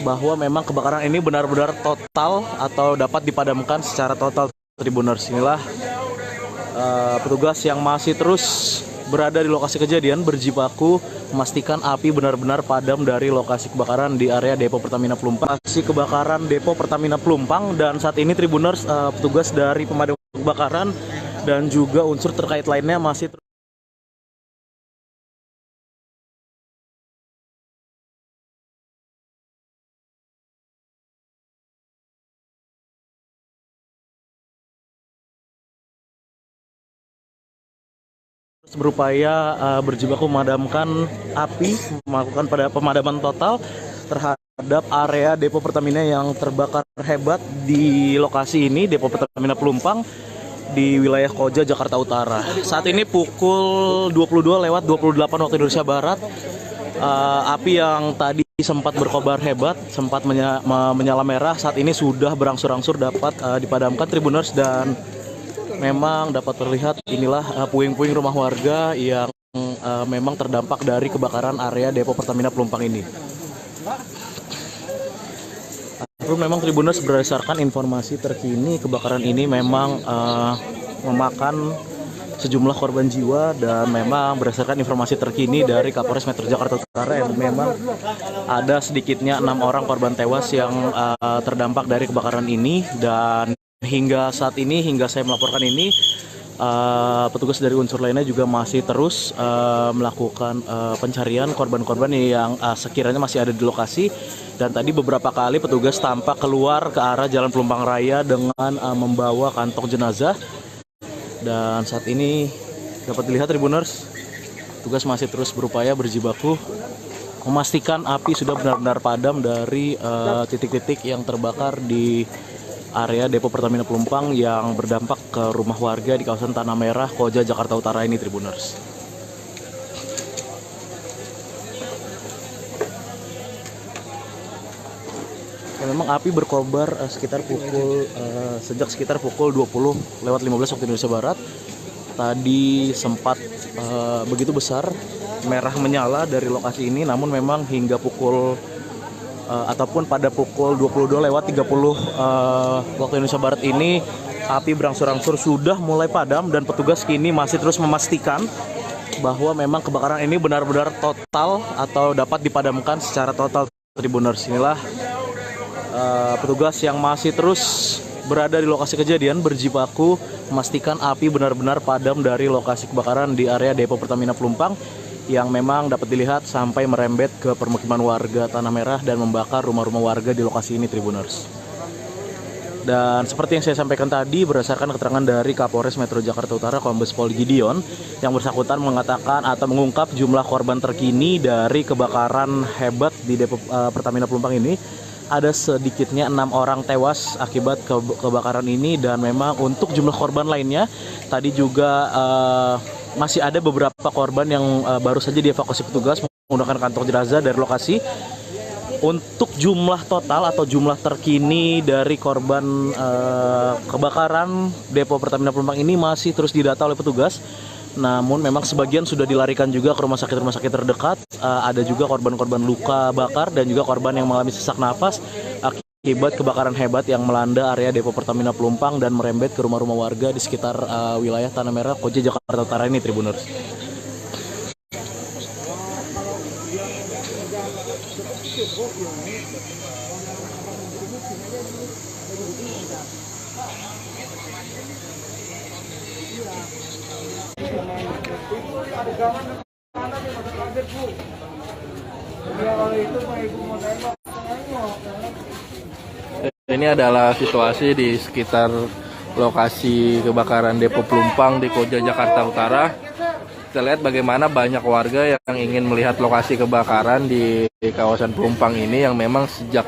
bahwa memang kebakaran ini benar-benar total atau dapat dipadamkan secara total, Tribuners. Inilah petugas yang masih terus berada di lokasi kejadian berjibaku memastikan api benar-benar padam dari lokasi kebakaran di area Depo Pertamina Pelumpang. Lokasi kebakaran Depo Pertamina Pelumpang, dan saat ini Tribuners, petugas dari pemadam kebakaran dan juga unsur terkait lainnya masih berupaya berjibaku memadamkan api, melakukan pemadaman total terhadap area Depo Pertamina yang terbakar hebat di lokasi ini, Depo Pertamina Pelumpang di wilayah Koja, Jakarta Utara. Saat ini pukul 22:28 waktu Indonesia Barat. Api yang tadi sempat berkobar hebat, sempat menyala merah, saat ini sudah berangsur-angsur dapat dipadamkan Tribuners, dan memang dapat terlihat inilah puing-puing rumah warga yang memang terdampak dari kebakaran area Depo Pertamina Pelumpang ini. Memang Tribuners, berdasarkan informasi terkini, kebakaran ini memang memakan sejumlah korban jiwa, dan memang berdasarkan informasi terkini dari Kapolres Metro Jakarta Utara yang memang ada sedikitnya 6 orang korban tewas yang terdampak dari kebakaran ini. Dan hingga saat ini, hingga saya melaporkan ini, petugas dari unsur lainnya juga masih terus melakukan pencarian korban-korban yang sekiranya masih ada di lokasi. Dan tadi beberapa kali petugas tampak keluar ke arah Jalan Pelumpang Raya dengan membawa kantong jenazah. Dan saat ini dapat dilihat Tribuners, petugas masih terus berupaya berjibaku memastikan api sudah benar-benar padam dari titik-titik yang terbakar di area Depo Pertamina Pelumpang yang berdampak ke rumah warga di kawasan Tanah Merah, Koja, Jakarta Utara ini, Tribuners. Ya, memang api berkobar sejak sekitar pukul 20:15 waktu Indonesia Barat. Tadi sempat begitu besar merah menyala dari lokasi ini, namun memang hingga pukul ataupun pada pukul 22:30 waktu Indonesia Barat ini api berangsur-angsur sudah mulai padam, dan petugas kini masih terus memastikan bahwa memang kebakaran ini benar-benar total atau dapat dipadamkan secara total. Tribuners, inilah petugas yang masih terus berada di lokasi kejadian berjibaku memastikan api benar-benar padam dari lokasi kebakaran di area Depo Pertamina Pelumpang yang memang dapat dilihat sampai merembet ke permukiman warga Tanah Merah dan membakar rumah-rumah warga di lokasi ini, Tribuners. Dan seperti yang saya sampaikan tadi, berdasarkan keterangan dari Kapolres Metro Jakarta Utara Kombes Pol Gideon, yang bersangkutan mengatakan atau mengungkap jumlah korban terkini dari kebakaran hebat di Depo Pertamina Pelumpang ini. Ada sedikitnya 6 orang tewas akibat kebakaran ini, dan memang untuk jumlah korban lainnya tadi juga masih ada beberapa korban yang baru saja dievakuasi petugas menggunakan kantong jenazah dari lokasi. Untuk jumlah total atau jumlah terkini dari korban kebakaran Depo Pertamina Pelumpang ini masih terus didata oleh petugas. Namun memang sebagian sudah dilarikan juga ke rumah sakit terdekat. Ada juga korban-korban luka bakar dan juga korban yang mengalami sesak nafas akibat kebakaran hebat yang melanda area Depo Pertamina Pelumpang dan merembet ke rumah-rumah warga di sekitar wilayah Tanah Merah, Koja, Jakarta Utara ini, Tribuners. Ini adalah situasi di sekitar lokasi kebakaran Depo Pelumpang di Koja, Jakarta Utara. Kita lihat bagaimana banyak warga yang ingin melihat lokasi kebakaran di kawasan Pelumpang ini yang memang sejak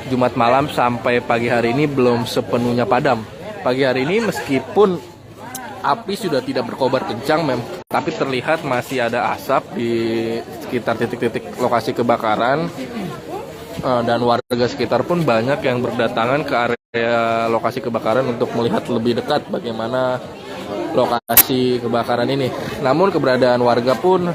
Jumat malam sampai pagi hari ini belum sepenuhnya padam. Pagi hari ini meskipun api sudah tidak berkobar kencang, tapi terlihat masih ada asap di sekitar titik-titik lokasi kebakaran, dan warga sekitar pun banyak yang berdatangan ke area lokasi kebakaran untuk melihat lebih dekat bagaimana lokasi kebakaran ini. Namun keberadaan warga pun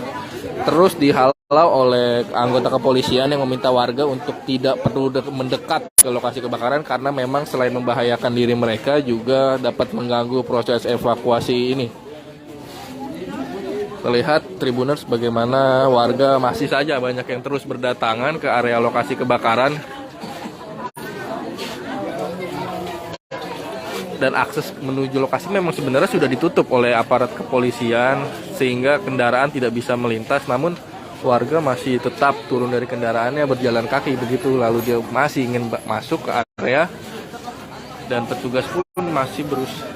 terus dihalau oleh anggota kepolisian yang meminta warga untuk tidak perlu mendekat ke lokasi kebakaran karena memang selain membahayakan diri mereka juga dapat mengganggu proses evakuasi ini. Terlihat Tribuners bagaimana warga masih saja banyak yang terus berdatangan ke area lokasi kebakaran. Dan akses menuju lokasi memang sebenarnya sudah ditutup oleh aparat kepolisian sehingga kendaraan tidak bisa melintas, namun warga masih tetap turun dari kendaraannya berjalan kaki begitu, lalu dia masih ingin masuk ke area dan petugas pun masih berusaha.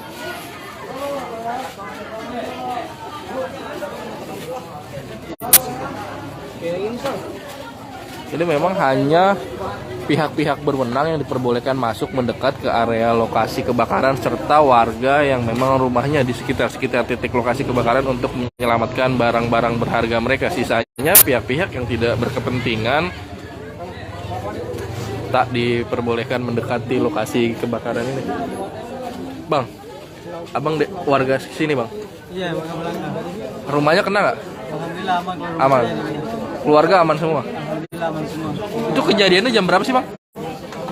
Ini memang hanya pihak-pihak berwenang yang diperbolehkan masuk mendekat ke area lokasi kebakaran serta warga yang memang rumahnya di sekitar titik lokasi kebakaran untuk menyelamatkan barang-barang berharga mereka. Sisanya pihak-pihak yang tidak berkepentingan tak diperbolehkan mendekati lokasi kebakaran ini. Bang, abang warga sini bang? Iya, warga Belanda. Rumahnya kena nggak? Alhamdulillah aman. Aman. Keluarga aman semua? Alhamdulillah aman semua. Itu kejadiannya jam berapa sih bang?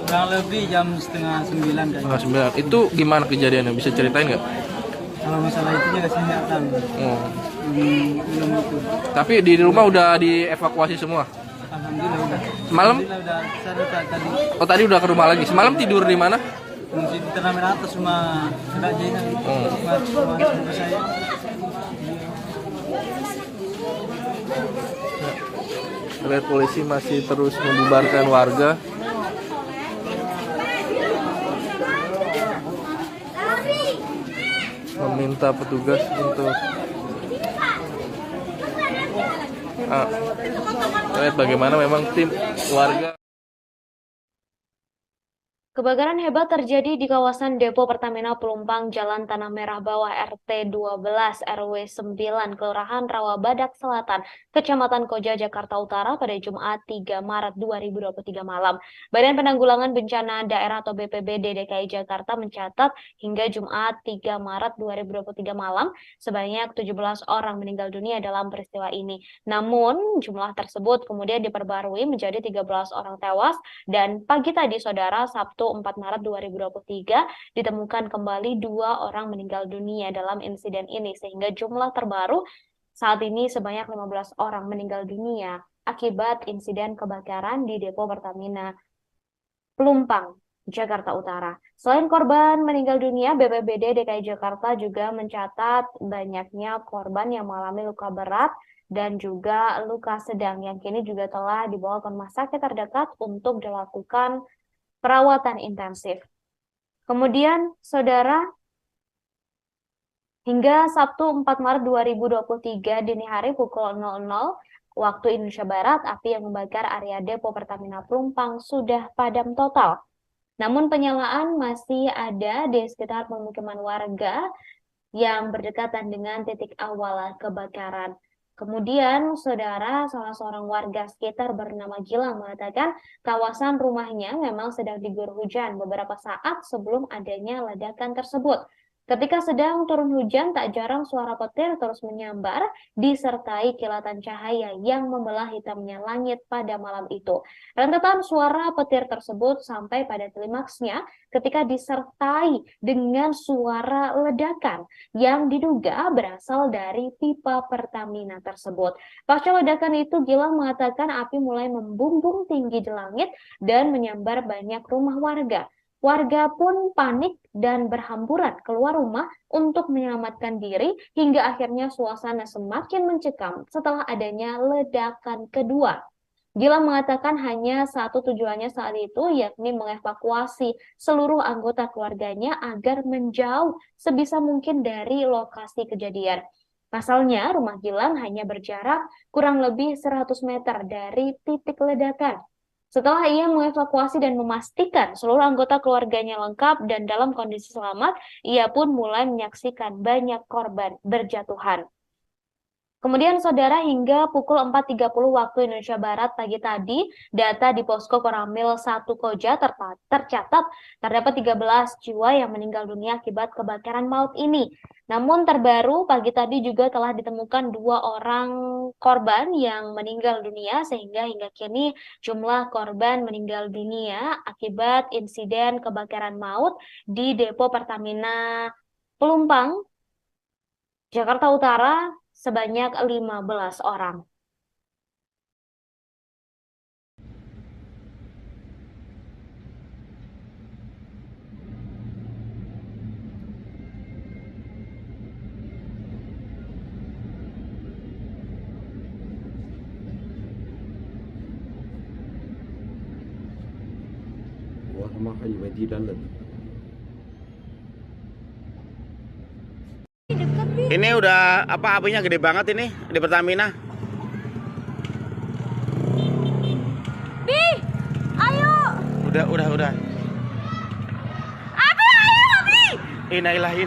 Kurang lebih jam setengah 9 kan. Setengah 9. Itu gimana kejadiannya? Bisa ceritain nggak? Kalau masalah itu juga saya nggak tahu. Oh. Belum itu. Tapi di rumah udah dievakuasi semua? Alhamdulillah udah. Semalam? Alhamdulillah udah. Saya udah tadi. Oh tadi udah ke rumah lagi. Semalam tidur di mana? Mungkin di turnamen atas rumah Mbak Jaina. Rumah saudara saya. Lihat polisi masih terus membubarkan warga. Meminta petugas untuk lihat bagaimana memang tim warga. Kebakaran hebat terjadi di kawasan Depo Pertamina Pelumpang Jalan Tanah Merah Bawah RT 12 RW 9 Kelurahan Rawabadak Selatan, Kecamatan Koja, Jakarta Utara pada Jumat 3 Maret 2023 malam. Badan Penanggulangan Bencana Daerah atau BPBD DKI Jakarta mencatat hingga Jumat 3 Maret 2023 malam sebanyak 17 orang meninggal dunia dalam peristiwa ini. Namun jumlah tersebut kemudian diperbarui menjadi 13 orang tewas dan pagi tadi saudara Sabtu 4 Maret 2023 ditemukan kembali 2 orang meninggal dunia dalam insiden ini sehingga jumlah terbaru saat ini sebanyak 15 orang meninggal dunia akibat insiden kebakaran di Depo Pertamina Pelumpang, Jakarta Utara. Selain korban meninggal dunia, BPBD DKI Jakarta juga mencatat banyaknya korban yang mengalami luka berat dan juga luka sedang yang kini juga telah dibawa ke rumah sakit terdekat untuk dilakukan perawatan intensif. Kemudian, saudara, hingga Sabtu 4 Maret 2023 dini hari pukul 00 waktu Indonesia Barat, api yang membakar area Depo Pertamina Pelumpang sudah padam total. Namun penyalaan masih ada di sekitar pemukiman warga yang berdekatan dengan titik awal kebakaran. Kemudian, saudara, salah seorang warga sekitar bernama Gilang mengatakan kawasan rumahnya memang sedang diguyur hujan beberapa saat sebelum adanya ledakan tersebut. Ketika sedang turun hujan, tak jarang suara petir terus menyambar, disertai kilatan cahaya yang membelah hitamnya langit pada malam itu. Rentetan suara petir tersebut sampai pada klimaksnya ketika disertai dengan suara ledakan yang diduga berasal dari pipa Pertamina tersebut. Pasca ledakan itu, Gilang mengatakan api mulai membumbung tinggi di langit dan menyambar banyak rumah warga. Warga pun panik dan berhamburan keluar rumah untuk menyelamatkan diri hingga akhirnya suasana semakin mencekam setelah adanya ledakan kedua. Gilang mengatakan hanya satu tujuannya saat itu, yakni mengevakuasi seluruh anggota keluarganya agar menjauh sebisa mungkin dari lokasi kejadian. Pasalnya, rumah Gilang hanya berjarak kurang lebih 100 meter dari titik ledakan. Setelah ia mengevakuasi dan memastikan seluruh anggota keluarganya lengkap dan dalam kondisi selamat, ia pun mulai menyaksikan banyak korban berjatuhan. Kemudian saudara, hingga pukul 4.30 waktu Indonesia Barat pagi tadi, data di Posko Koramil 1 Koja tercatat terdapat 13 jiwa yang meninggal dunia akibat kebakaran maut ini. Namun terbaru pagi tadi juga telah ditemukan 2 orang korban yang meninggal dunia sehingga hingga kini jumlah korban meninggal dunia akibat insiden kebakaran maut di Depo Pertamina Pelumpang, Jakarta Utara sebanyak 15 orang. Ini udah apa apinya gede banget ini di Pertamina. Bi, ayo. Udah. Abi, ayo, Bi. Innalillahi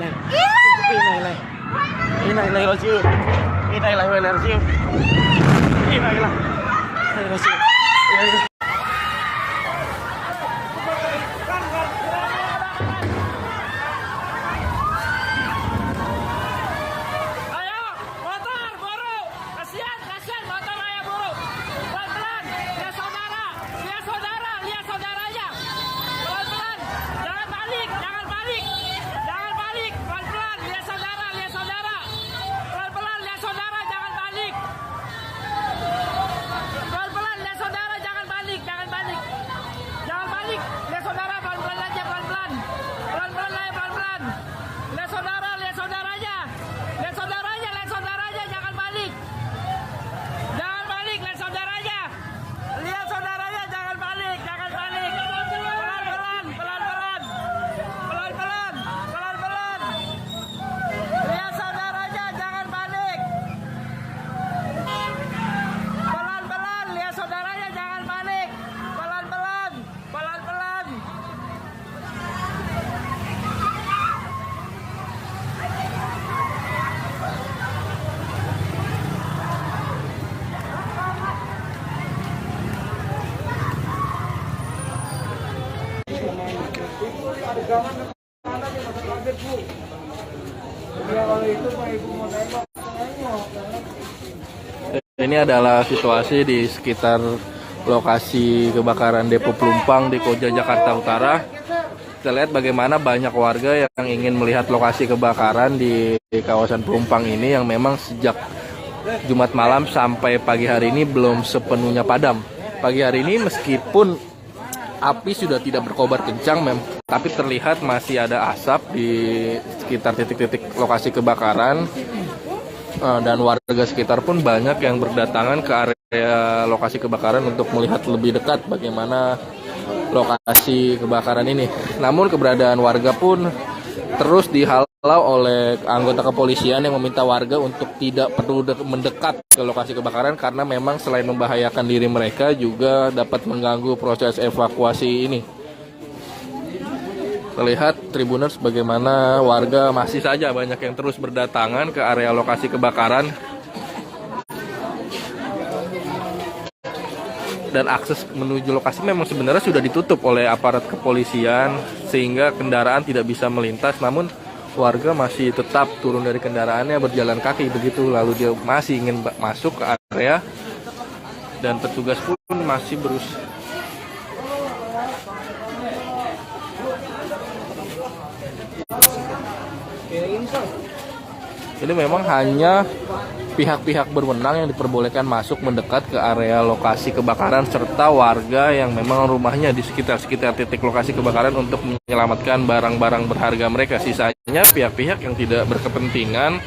Ini adalah situasi di sekitar lokasi kebakaran Depo Pelumpang di Koja, Jakarta Utara. Kita lihat bagaimana banyak warga yang ingin melihat lokasi kebakaran di kawasan Pelumpang ini yang memang sejak Jumat malam sampai pagi hari ini belum sepenuhnya padam. Pagi hari ini meskipun api sudah tidak berkobar kencang, tapi terlihat masih ada asap di sekitar titik-titik lokasi kebakaran. Dan warga sekitar pun banyak yang berdatangan ke area lokasi kebakaran untuk melihat lebih dekat bagaimana lokasi kebakaran ini. Namun keberadaan warga pun terus dihalau oleh anggota kepolisian yang meminta warga untuk tidak perlu mendekat ke lokasi kebakaran karena memang selain membahayakan diri mereka juga dapat mengganggu proses evakuasi ini. Terlihat Tribuners bagaimana warga masih saja banyak yang terus berdatangan ke area lokasi kebakaran dan akses menuju lokasi memang sebenarnya sudah ditutup oleh aparat kepolisian sehingga kendaraan tidak bisa melintas, namun warga masih tetap turun dari kendaraannya berjalan kaki begitu, lalu dia masih ingin masuk ke area dan petugas pun masih berusaha. Ini memang hanya pihak-pihak berwenang yang diperbolehkan masuk mendekat ke area lokasi kebakaran serta warga yang memang rumahnya di sekitar titik lokasi kebakaran untuk menyelamatkan barang-barang berharga mereka. Sisanya pihak-pihak yang tidak berkepentingan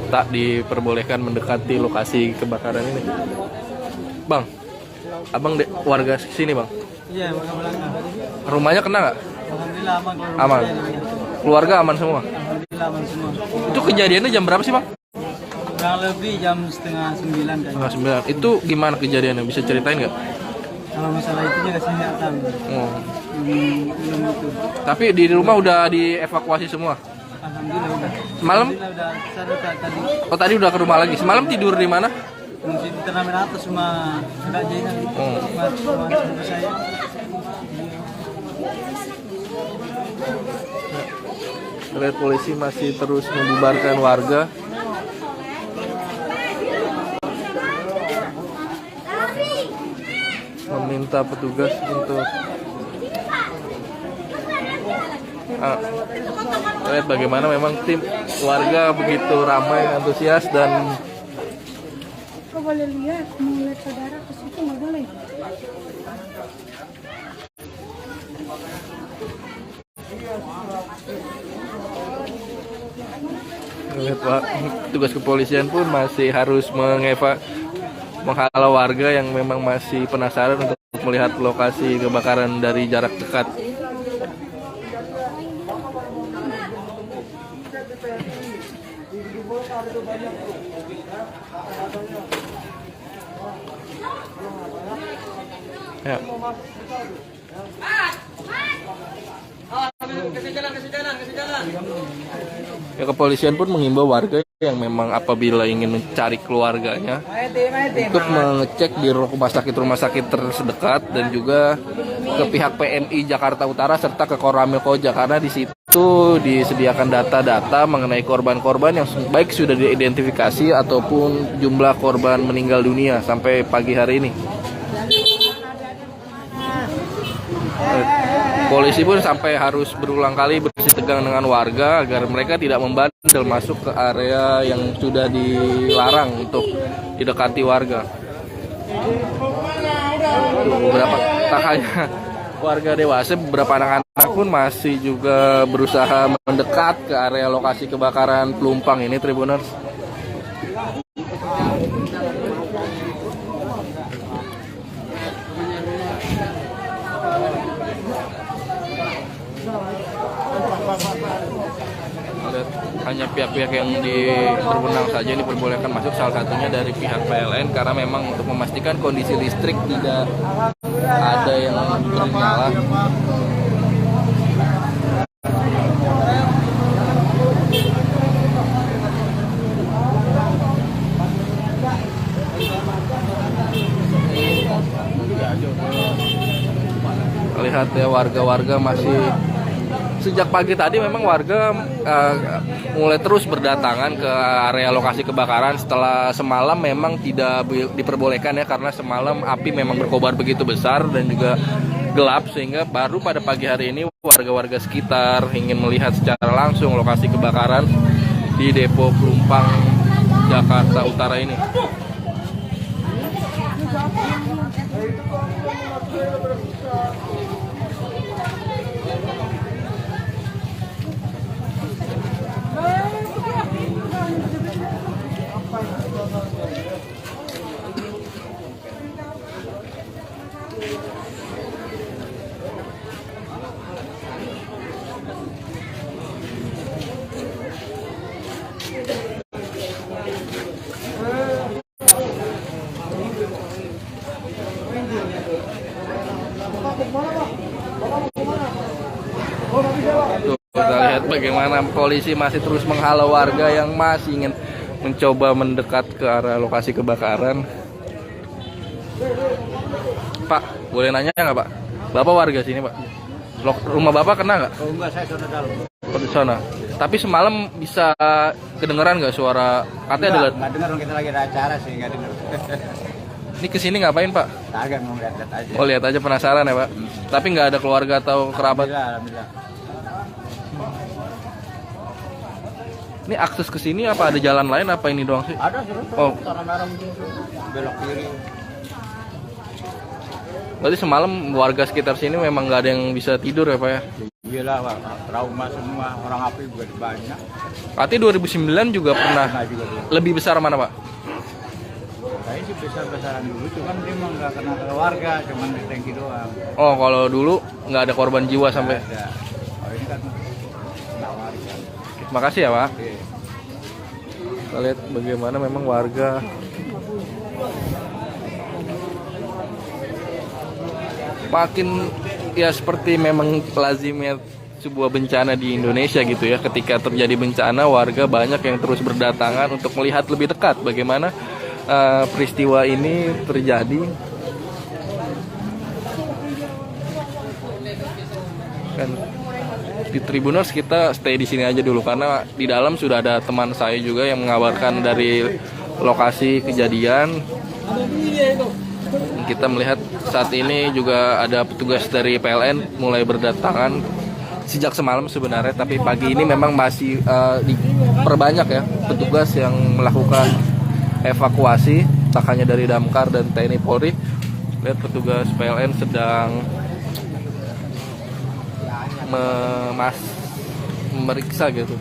tak diperbolehkan mendekati lokasi kebakaran ini. Bang, abang warga sini bang? Iya, warga belakang. Rumahnya kena nggak? Alhamdulillah aman. Aman. Keluarga aman semua? Alhamdulillah aman semua. Itu kejadiannya jam berapa sih bang? Kurang lebih jam 8:30 kayaknya. 9. Itu gimana kejadiannya? Bisa ceritain nggak? Kalau masalah itu juga saya nggak tahu. Belum itu. Tapi di rumah udah dievakuasi semua? Alhamdulillah udah. Semalam? Alhamdulillah udah. Saya udah tadi. Oh tadi udah ke rumah lagi. Semalam tidur di mana? Mungkin di turnamen atas cuma nggak jalan. Cuma saya. Lihat polisi masih terus membubarkan warga. Meminta petugas untuk Lihat bagaimana memang tim warga begitu ramai, antusias dan Kok boleh lihat, mau lihat saudara ke situ nggak boleh. lihat Pak, tugas kepolisian pun masih harus menghalau warga yang memang masih penasaran untuk melihat lokasi kebakaran dari jarak dekat. Ya. Ya, kepolisian pun menghimbau warga yang memang apabila ingin mencari keluarganya untuk mengecek di rumah sakit terdekat dan juga ke pihak PMI Jakarta Utara serta ke Koramil Koja, karena di situ disediakan data-data mengenai korban-korban yang baik sudah diidentifikasi ataupun jumlah korban meninggal dunia sampai pagi hari ini. Polisi pun sampai harus berulang kali bersitegang dengan warga agar mereka tidak membandel masuk ke area yang sudah dilarang untuk didekati warga. Beberapa tak hanya warga dewasa, beberapa anak-anak pun masih juga berusaha mendekat ke area lokasi kebakaran Pelumpang ini, Tribuners. Hanya pihak-pihak yang berwenang saja ini diperbolehkan masuk, salah satunya dari pihak PLN, karena memang untuk memastikan kondisi listrik tidak ada yang bernyala. Lihat ya, warga-warga masih sejak pagi tadi memang warga mulai terus berdatangan ke area lokasi kebakaran setelah semalam memang tidak diperbolehkan ya, karena semalam api memang berkobar begitu besar dan juga gelap, sehingga baru pada pagi hari ini warga-warga sekitar ingin melihat secara langsung lokasi kebakaran di Depo Pelumpang Jakarta Utara ini. Kita lihat bagaimana polisi masih terus menghalau warga yang masih ingin mencoba mendekat ke arah lokasi kebakaran. Pak, boleh nanya nggak Pak? Bapak warga sini Pak? Rumah Bapak kena nggak? Oh enggak, saya sudah dalam. Di sana. Tapi semalam bisa kedengeran nggak suara? Katanya Nggak dengar, kita lagi ada acara sih, nggak dengar. Ini kesini ngapain Pak? Agak mau lihat aja. Oh, lihat aja, penasaran ya Pak? Tapi nggak ada keluarga atau kerabat? Alhamdulillah. Ini akses ke sini apa ada jalan lain apa ini doang sih? Ada suruh. Oh. Tanah merah belok kiri. Berarti semalam warga sekitar sini memang nggak ada yang bisa tidur ya Pak ya? Iyalah, trauma semua, orang api juga banyak. Berarti 2009 juga pernah juga. Lebih besar mana Pak? Kayaknya sih besar-besaran dulu, cuman dia emang nggak kena keluarga, cuman di tangki doang. Oh, kalau dulu nggak ada korban jiwa sampai? Ada. Oh, ini kan kena warga. Terima kasih ya Pak. Oke. Kita lihat bagaimana memang warga makin ya seperti memang lazimnya sebuah bencana di Indonesia gitu ya. Ketika terjadi bencana, warga banyak yang terus berdatangan untuk melihat lebih dekat bagaimana peristiwa ini terjadi. Dan di Tribuners kita stay di sini aja dulu karena di dalam sudah ada teman saya juga yang mengabarkan dari lokasi kejadian. Kita melihat saat ini juga ada petugas dari PLN mulai berdatangan sejak semalam sebenarnya, tapi pagi ini memang masih diperbanyak ya petugas yang melakukan evakuasi, tak hanya dari Damkar dan TNI Polri. Lihat petugas PLN sedang memeriksa gitu.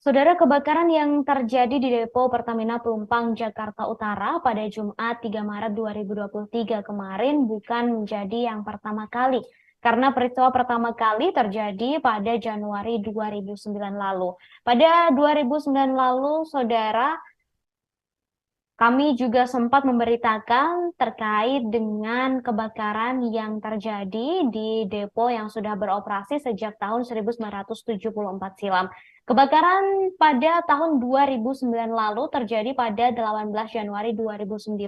Saudara, kebakaran yang terjadi di depo Pertamina Pelumpang, Jakarta Utara pada Jumat 3 Maret 2023 kemarin bukan menjadi yang pertama kali. Karena peristiwa pertama kali terjadi pada Januari 2009 lalu. Pada 2009 lalu, saudara, kami juga sempat memberitakan terkait dengan kebakaran yang terjadi di depo yang sudah beroperasi sejak tahun 1974 silam. Kebakaran pada tahun 2009 lalu terjadi pada 18 Januari 2009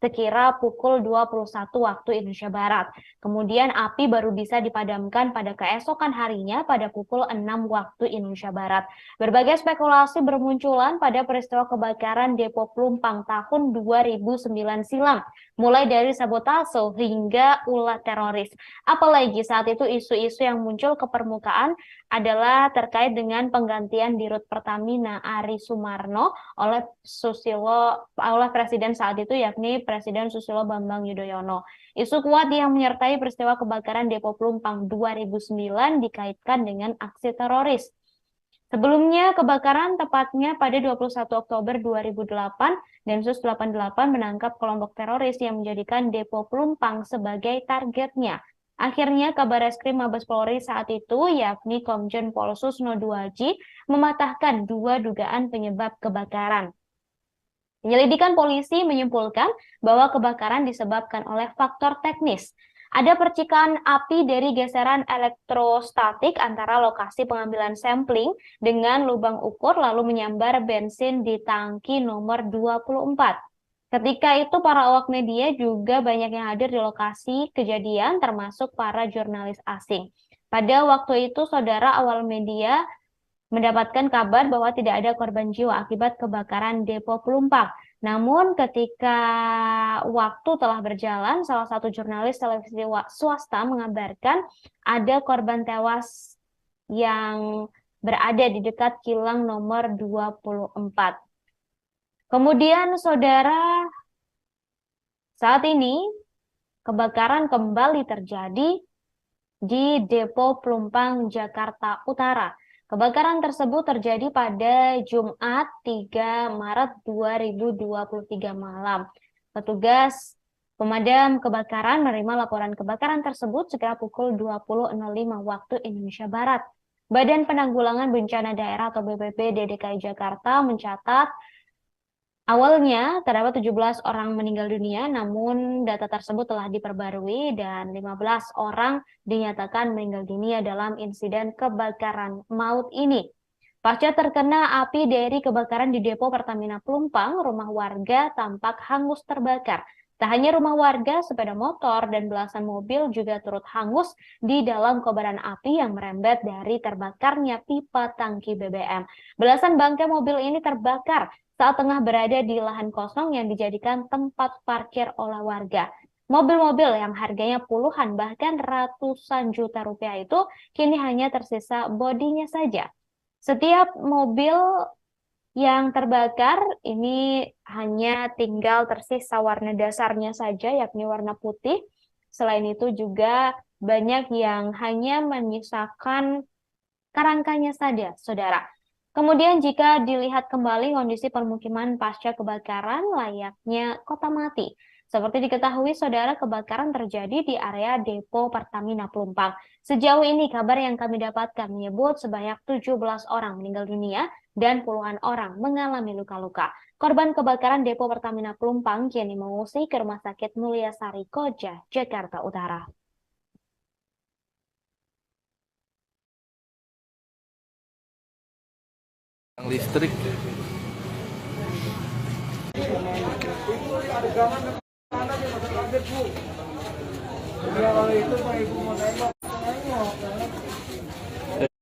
sekira pukul 21 waktu Indonesia Barat. Kemudian api baru bisa dipadamkan pada keesokan harinya pada pukul 6 waktu Indonesia Barat. Berbagai spekulasi bermunculan pada peristiwa kebakaran depo Pelumpang tahun 2009 silam, mulai dari sabotase hingga ulah teroris. Apalagi saat itu isu-isu yang muncul ke permukaan adalah terkait dengan penggantian Dirut Pertamina Ari Sumarno oleh Presiden saat itu, yakni Presiden Susilo Bambang Yudhoyono. Isu kuat yang menyertai peristiwa kebakaran depo Pelumpang 2009 dikaitkan dengan aksi teroris. Sebelumnya, kebakaran tepatnya pada 21 Oktober 2008, Densus 88 menangkap kelompok teroris yang menjadikan depo Pelumpang sebagai targetnya. Akhirnya, Kabareskrim Mabes Polri saat itu, yakni Komjen Pol Susno Duaji, mematahkan 2 dugaan penyebab kebakaran. Penyelidikan polisi menyimpulkan bahwa kebakaran disebabkan oleh faktor teknis. Ada percikan api dari geseran elektrostatik antara lokasi pengambilan sampling dengan lubang ukur lalu menyambar bensin di tangki nomor 24. Ketika itu para awak media juga banyak yang hadir di lokasi kejadian termasuk para jurnalis asing. Pada waktu itu saudara, awal media mendapatkan kabar bahwa tidak ada korban jiwa akibat kebakaran depo Pelumpang. Namun ketika waktu telah berjalan, salah satu jurnalis televisi swasta mengabarkan ada korban tewas yang berada di dekat kilang nomor 24. Kemudian saudara, saat ini kebakaran kembali terjadi di depo Pelumpang, Jakarta Utara. Kebakaran tersebut terjadi pada Jumat 3 Maret 2023 malam. Petugas pemadam kebakaran menerima laporan kebakaran tersebut sekitar pukul 20.05 waktu Indonesia Barat. Badan Penanggulangan Bencana Daerah atau BPBD DKI Jakarta mencatat awalnya terdapat 17 orang meninggal dunia, namun data tersebut telah diperbarui dan 15 orang dinyatakan meninggal dunia dalam insiden kebakaran maut ini. Pasca terkena api dari kebakaran di depo Pertamina Pelumpang, rumah warga tampak hangus terbakar. Tak hanya rumah warga, sepeda motor, dan belasan mobil juga turut hangus di dalam kobaran api yang merembet dari terbakarnya pipa tangki BBM. Belasan bangkai mobil ini terbakar saat tengah berada di lahan kosong yang dijadikan tempat parkir oleh warga. Mobil-mobil yang harganya puluhan bahkan ratusan juta rupiah itu kini hanya tersisa bodinya saja. Setiap mobil yang terbakar ini hanya tinggal tersisa warna dasarnya saja, yakni warna putih. Selain itu juga banyak yang hanya menyisakan kerangkanya saja, saudara. Kemudian jika dilihat kembali kondisi permukiman pasca kebakaran layaknya kota mati. Seperti diketahui, saudara, kebakaran terjadi di area depo Pertamina Pelumpang. Sejauh ini, kabar yang kami dapatkan menyebut sebanyak 17 orang meninggal dunia dan puluhan orang mengalami luka-luka. Korban kebakaran depo Pertamina Pelumpang kini mengungsi ke Rumah Sakit Mulyasari Koja, Jakarta Utara. Listrik.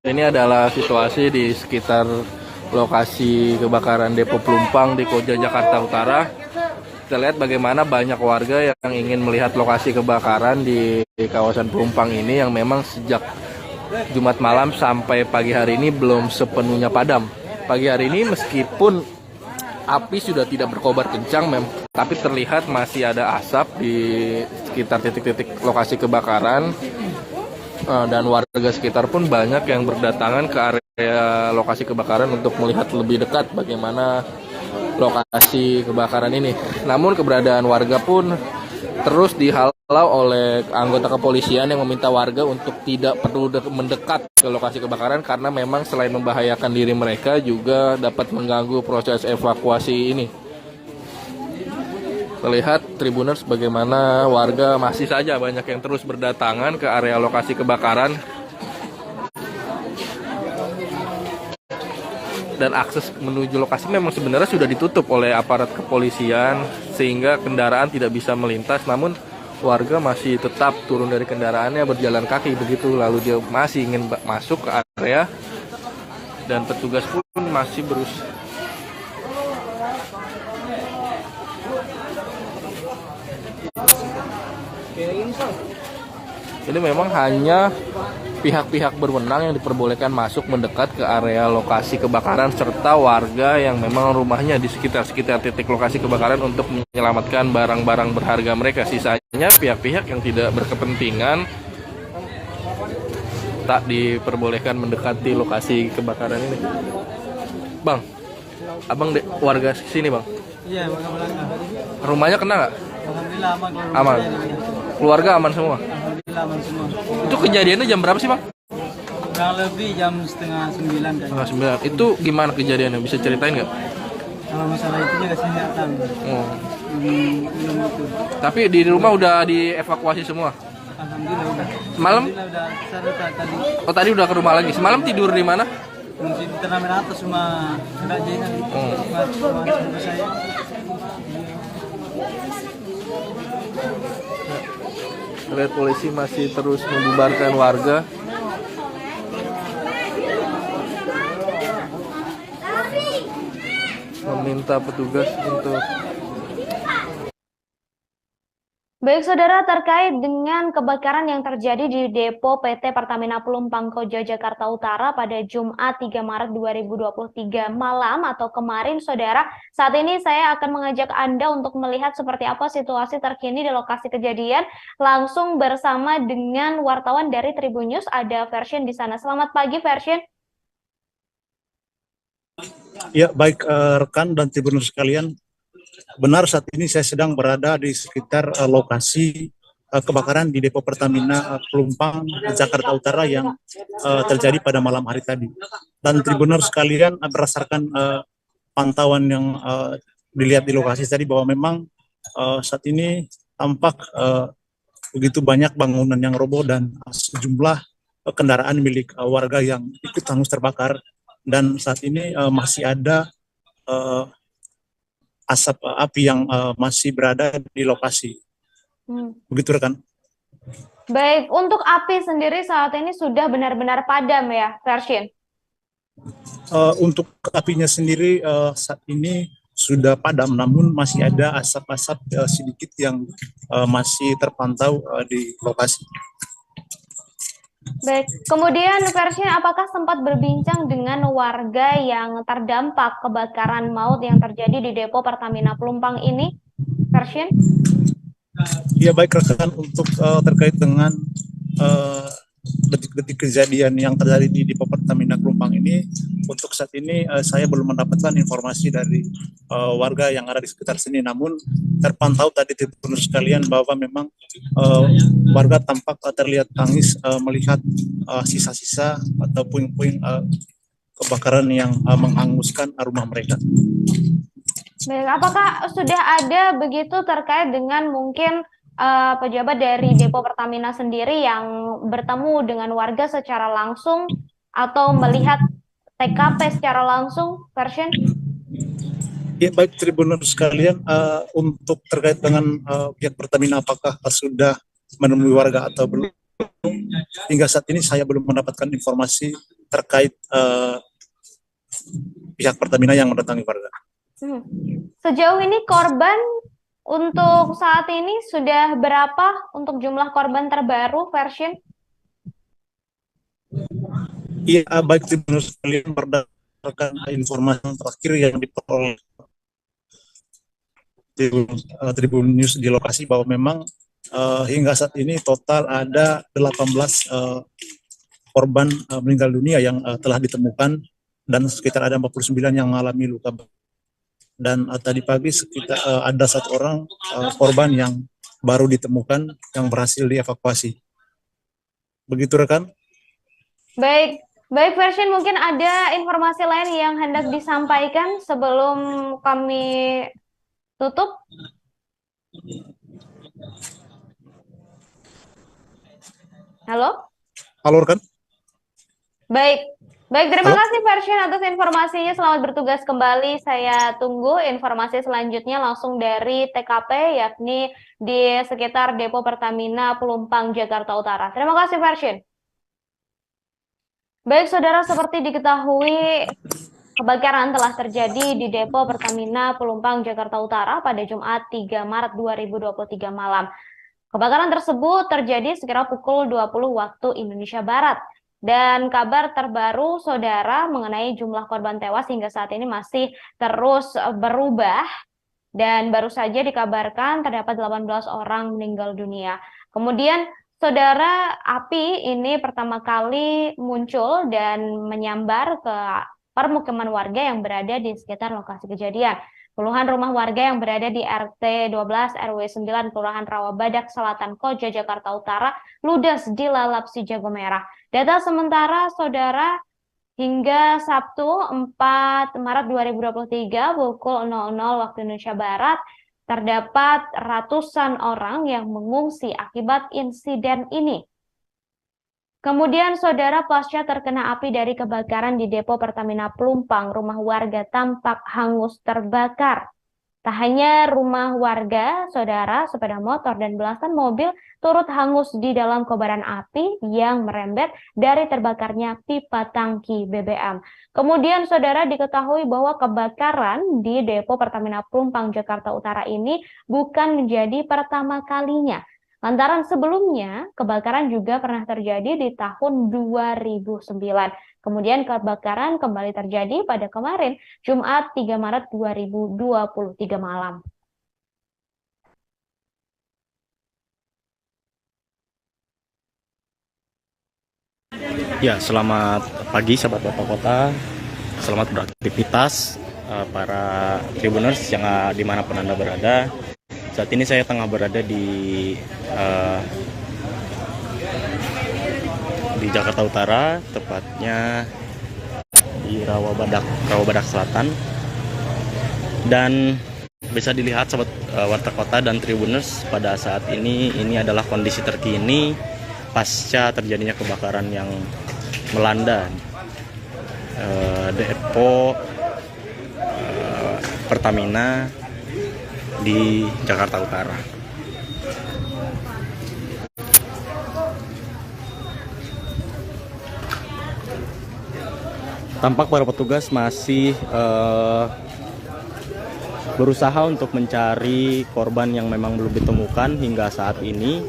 Ini adalah situasi di sekitar lokasi kebakaran depo Pelumpang di Koja, Jakarta Utara. Kita lihat bagaimana banyak warga yang ingin melihat lokasi kebakaran di kawasan Pelumpang ini yang memang sejak Jumat malam sampai pagi hari ini belum sepenuhnya padam. Pagi hari ini meskipun api sudah tidak berkobar kencang, tapi terlihat masih ada asap di sekitar titik-titik lokasi kebakaran. Dan warga sekitar pun banyak yang berdatangan ke area lokasi kebakaran untuk melihat lebih dekat bagaimana lokasi kebakaran ini. Namun keberadaan warga pun terus dihalau oleh anggota kepolisian yang meminta warga untuk tidak perlu mendekat ke lokasi kebakaran karena memang selain membahayakan diri mereka juga dapat mengganggu proses evakuasi ini. Terlihat Tribuners bagaimana warga masih saja banyak yang terus berdatangan ke area lokasi kebakaran. Dan akses menuju lokasi memang sebenarnya sudah ditutup oleh aparat kepolisian sehingga kendaraan tidak bisa melintas, namun warga masih tetap turun dari kendaraannya berjalan kaki begitu, lalu dia masih ingin masuk ke area dan petugas pun masih berusaha. Ini memang hanya pihak-pihak berwenang yang diperbolehkan masuk mendekat ke area lokasi kebakaran serta warga yang memang rumahnya di sekitar titik lokasi kebakaran untuk menyelamatkan barang-barang berharga mereka. Sisanya pihak-pihak yang tidak berkepentingan tak diperbolehkan mendekati lokasi kebakaran ini. Bang, abang warga sini bang? Iya, warga Belanda. Rumahnya kena nggak? Alhamdulillah aman. Aman. Keluarga aman semua? Alhamdulillah aman semua. Itu kejadiannya jam berapa sih bang? Kurang lebih jam 8:30 kan. 9. Itu gimana kejadiannya? Bisa ceritain nggak? Kalau masalah itu juga saya nggak tahu. Oh. Belum itu. Tapi di rumah udah dievakuasi semua? Alhamdulillah udah. Semalam? Alhamdulillah udah. Saya tadi. Oh tadi udah ke rumah lagi. Semalam tidur di mana? Mungkin di turnamen atas cuma nggak jalan. Cuma saya. Lihat polisi masih terus membubarkan warga. Meminta petugas untuk. Baik saudara, terkait dengan kebakaran yang terjadi di depo PT Pertamina Pelumpang Koja, Jakarta Utara pada Jumat 3 Maret 2023 malam atau kemarin saudara, saat ini saya akan mengajak Anda untuk melihat seperti apa situasi terkini di lokasi kejadian langsung bersama dengan wartawan dari Tribun News, ada Version di sana. Selamat pagi Version. Ya, baik rekan dan Tribuners sekalian. Benar saat ini saya sedang berada di sekitar lokasi kebakaran di depo Pertamina Pelumpang, Jakarta Utara yang terjadi pada malam hari tadi. Dan Tribuners sekalian, berdasarkan pantauan yang dilihat di lokasi tadi bahwa memang saat ini tampak begitu banyak bangunan yang roboh dan sejumlah kendaraan milik warga yang ikut hangus terbakar. Dan saat ini masih ada asap api yang masih berada di lokasi. Begitu rekan. Baik, untuk api sendiri saat ini sudah benar-benar padam ya, Version? Untuk apinya sendiri saat ini sudah padam, namun masih ada asap-asap sedikit yang masih terpantau di lokasi. Baik, kemudian Version, apakah sempat berbincang dengan warga yang terdampak kebakaran maut yang terjadi di depo Pertamina Pelumpang ini, Version? Ya baik rekan, untuk terkait dengan detik-detik kejadian yang terjadi di depo Pertamina Pelumpang ini, untuk saat ini saya belum mendapatkan informasi dari warga yang ada di sekitar sini. Namun terpantau tadi teman-teman sekalian bahwa memang warga tampak terlihat tangis melihat sisa-sisa atau puing-puing kebakaran yang menghanguskan rumah mereka. Baik, apakah sudah ada begitu terkait dengan mungkin pejabat dari Depo Pertamina sendiri yang bertemu dengan warga secara langsung atau melihat TKP secara langsung, Version? Ya, baik Tribunner sekalian, untuk terkait dengan pihak Pertamina apakah sudah menemui warga atau belum, hingga saat ini saya belum mendapatkan informasi terkait pihak Pertamina yang mendatangi warga. Sejauh ini korban untuk saat ini sudah berapa untuk jumlah korban terbaru, Version? Iya, baik Tribunner sekalian, berdasarkan informasi yang terakhir yang diperoleh Tribun News di lokasi bahwa memang hingga saat ini total ada 18 korban meninggal dunia yang telah ditemukan dan sekitar ada 49 yang mengalami luka. Dan tadi pagi sekitar ada 1 orang korban yang baru ditemukan yang berhasil dievakuasi. Begitu rekan? Baik, Version, mungkin ada informasi lain yang hendak disampaikan sebelum kami tutup? Halo? Halo rekan? Baik, terima kasih Version atas informasinya. Selamat bertugas kembali. Saya tunggu informasi selanjutnya langsung dari TKP, yakni di sekitar Depo Pertamina Pelumpang, Jakarta Utara. Terima kasih Version. Baik saudara, seperti diketahui kebakaran telah terjadi di Depo Pertamina Pelumpang, Jakarta Utara pada Jumat 3 Maret 2023 malam. Kebakaran tersebut terjadi sekira pukul 20 waktu Indonesia Barat. Dan kabar terbaru saudara mengenai jumlah korban tewas hingga saat ini masih terus berubah. Dan baru saja dikabarkan terdapat 18 orang meninggal dunia. Kemudian saudara, api ini pertama kali muncul dan menyambar ke permukiman warga yang berada di sekitar lokasi kejadian. Puluhan rumah warga yang berada di RT 12 RW 9 Kelurahan Rawabadak Selatan Koja, Jakarta Utara ludes dilalap si jago merah. Data sementara saudara, hingga Sabtu 4 Maret 2023 pukul 00 waktu Indonesia Barat terdapat ratusan orang yang mengungsi akibat insiden ini. Kemudian saudara, pasca terkena api dari kebakaran di Depo Pertamina Pelumpang, rumah warga tampak hangus terbakar. Tak hanya rumah warga, saudara, sepeda motor dan belasan mobil turut hangus di dalam kobaran api yang merembet dari terbakarnya pipa tangki BBM. Kemudian saudara, diketahui bahwa kebakaran di Depo Pertamina Pelumpang, Jakarta Utara ini bukan menjadi pertama kalinya. Lantaran sebelumnya, kebakaran juga pernah terjadi di tahun 2009. Kemudian kebakaran kembali terjadi pada kemarin, Jumat 3 Maret 2023 malam. Ya, selamat pagi sahabat Bapak Kota. Selamat beraktivitas para Tribuners yang dimanapun Anda berada. Saat ini saya tengah berada di Jakarta Utara, tepatnya di Rawabadak Selatan. Dan bisa dilihat sahabat Warta Kota dan Tribuners, pada saat ini adalah kondisi terkini pasca terjadinya kebakaran yang melanda Depo Pertamina di Jakarta Utara. Tampak para petugas masih berusaha untuk mencari korban yang memang belum ditemukan hingga saat ini.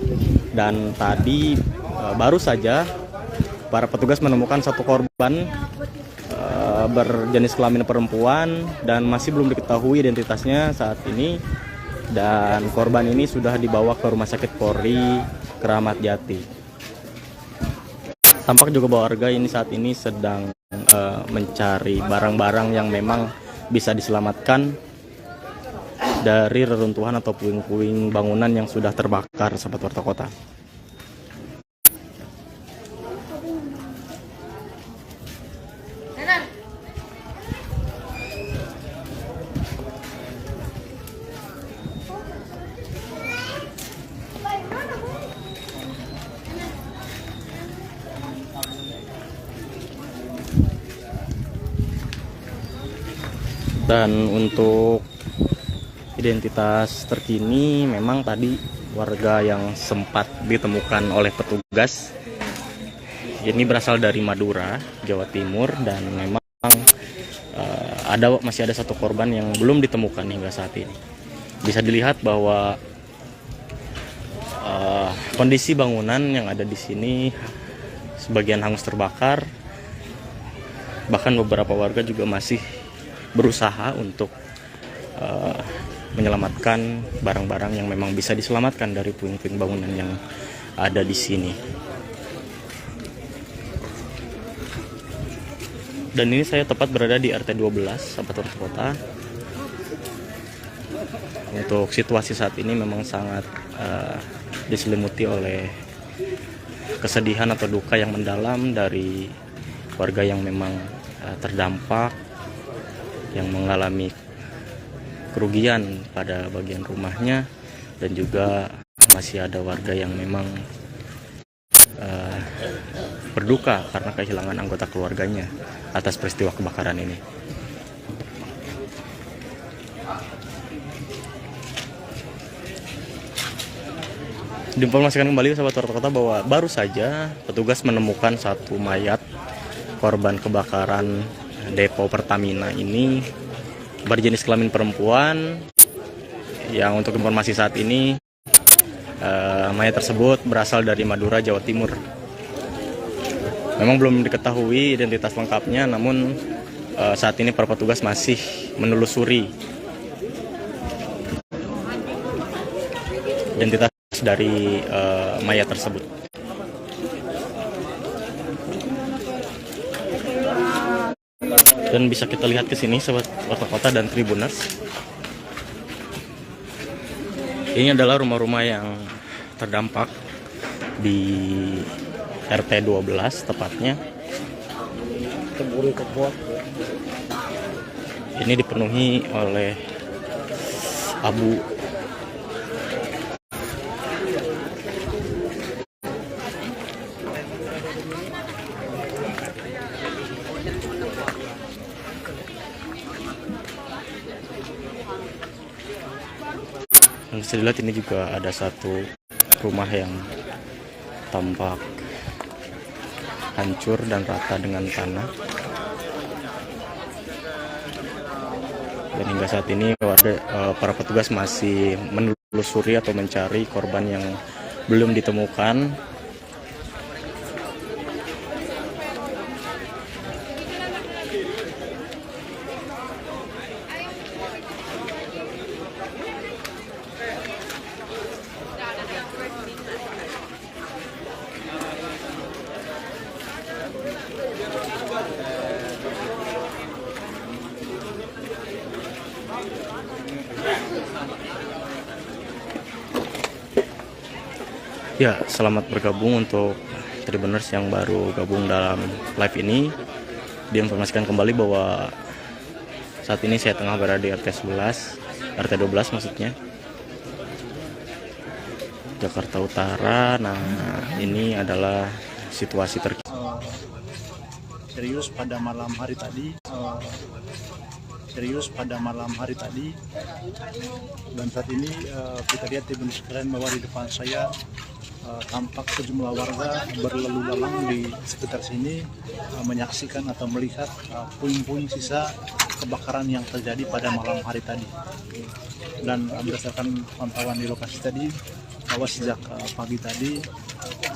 Dan tadi baru saja para petugas menemukan 1 korban berjenis kelamin perempuan dan masih belum diketahui identitasnya saat ini, dan korban ini sudah dibawa ke Rumah Sakit Polri Kramat Jati. Tampak juga bahwa warga ini saat ini sedang mencari barang-barang yang memang bisa diselamatkan dari reruntuhan atau puing-puing bangunan yang sudah terbakar, sahabat Warta Kota. Dan untuk identitas terkini, memang tadi warga yang sempat ditemukan oleh petugas ini berasal dari Madura, Jawa Timur, dan memang masih ada satu korban yang belum ditemukan hingga saat ini. Bisa dilihat bahwa kondisi bangunan yang ada di sini sebagian hangus terbakar, bahkan beberapa warga juga masih berusaha untuk menyelamatkan barang-barang yang memang bisa diselamatkan dari puing-puing bangunan yang ada di sini. Dan ini saya tepat berada di RT 12, sahabat Warta Kota. Untuk situasi saat ini memang sangat diselimuti oleh kesedihan atau duka yang mendalam dari warga yang memang terdampak, yang mengalami kerugian pada bagian rumahnya, dan juga masih ada warga yang memang berduka karena kehilangan anggota keluarganya atas peristiwa kebakaran ini. Diinformasikan kembali sahabat Warta Kota bahwa baru saja petugas menemukan satu mayat korban kebakaran depo Pertamina ini berjenis kelamin perempuan, yang untuk informasi saat ini mayat tersebut berasal dari Madura, Jawa Timur. Memang belum diketahui identitas lengkapnya, namun saat ini para petugas masih menelusuri identitas dari mayat tersebut. Dan bisa kita lihat ke sini sahabat Warta Kota dan Tribuners. Ini adalah rumah-rumah yang terdampak di RT 12 tepatnya. Ini dipenuhi oleh abu. Dan bisa dilihat ini juga ada satu rumah yang tampak hancur dan rata dengan tanah. Dan hingga saat ini para petugas masih menelusuri atau mencari korban yang belum ditemukan. Ya, selamat bergabung untuk Tribuners yang baru gabung dalam live ini. Diinformasikan kembali bahwa saat ini saya tengah berada di RT 12 maksudnya, Jakarta Utara. Nah, ini adalah situasi terkini. Serius pada malam hari tadi, dan saat ini kita lihat di sekalian bahwa di depan saya tampak sejumlah warga berlalu lalang di sekitar sini menyaksikan atau melihat puing-puing sisa kebakaran yang terjadi pada malam hari tadi. Dan berdasarkan pantauan di lokasi tadi, bahwa sejak pagi tadi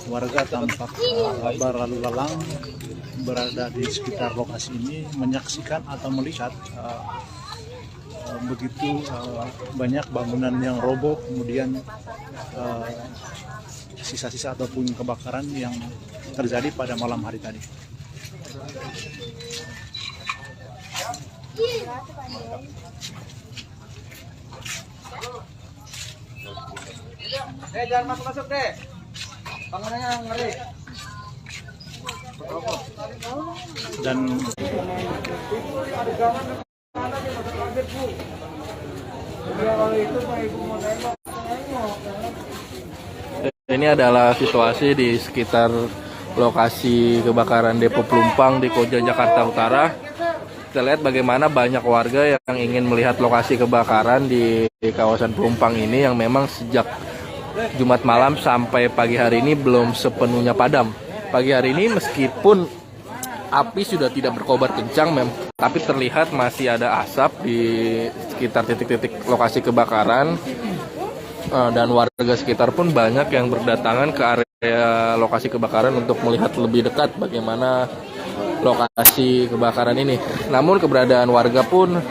warga tampak berlalu lalang berada di sekitar lokasi ini menyaksikan atau melihat begitu banyak bangunan yang roboh, kemudian sisa-sisa atau puing kebakaran yang terjadi pada malam hari tadi. jangan masuk deh. Bangunannya ngeri. Dan ini adalah situasi di sekitar lokasi kebakaran Depo Pelumpang di Koja, Jakarta Utara. Kita lihat bagaimana banyak warga yang ingin melihat lokasi kebakaran di kawasan Pelumpang ini yang memang sejak Jumat malam sampai pagi hari ini belum sepenuhnya padam. Pagi hari ini meskipun api sudah tidak berkobar kencang, tapi terlihat masih ada asap di sekitar titik-titik lokasi kebakaran. Dan warga sekitar pun banyak yang berdatangan ke area lokasi kebakaran untuk melihat lebih dekat bagaimana lokasi kebakaran ini. Namun keberadaan warga pun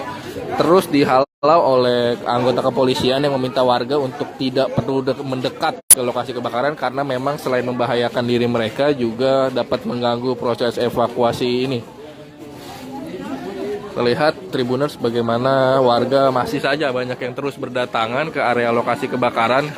terus dihalau oleh anggota kepolisian yang meminta warga untuk tidak perlu mendekat ke lokasi kebakaran karena memang selain membahayakan diri mereka juga dapat mengganggu proses evakuasi ini. Terlihat Tribuners bagaimana warga masih saja banyak yang terus berdatangan ke area lokasi kebakaran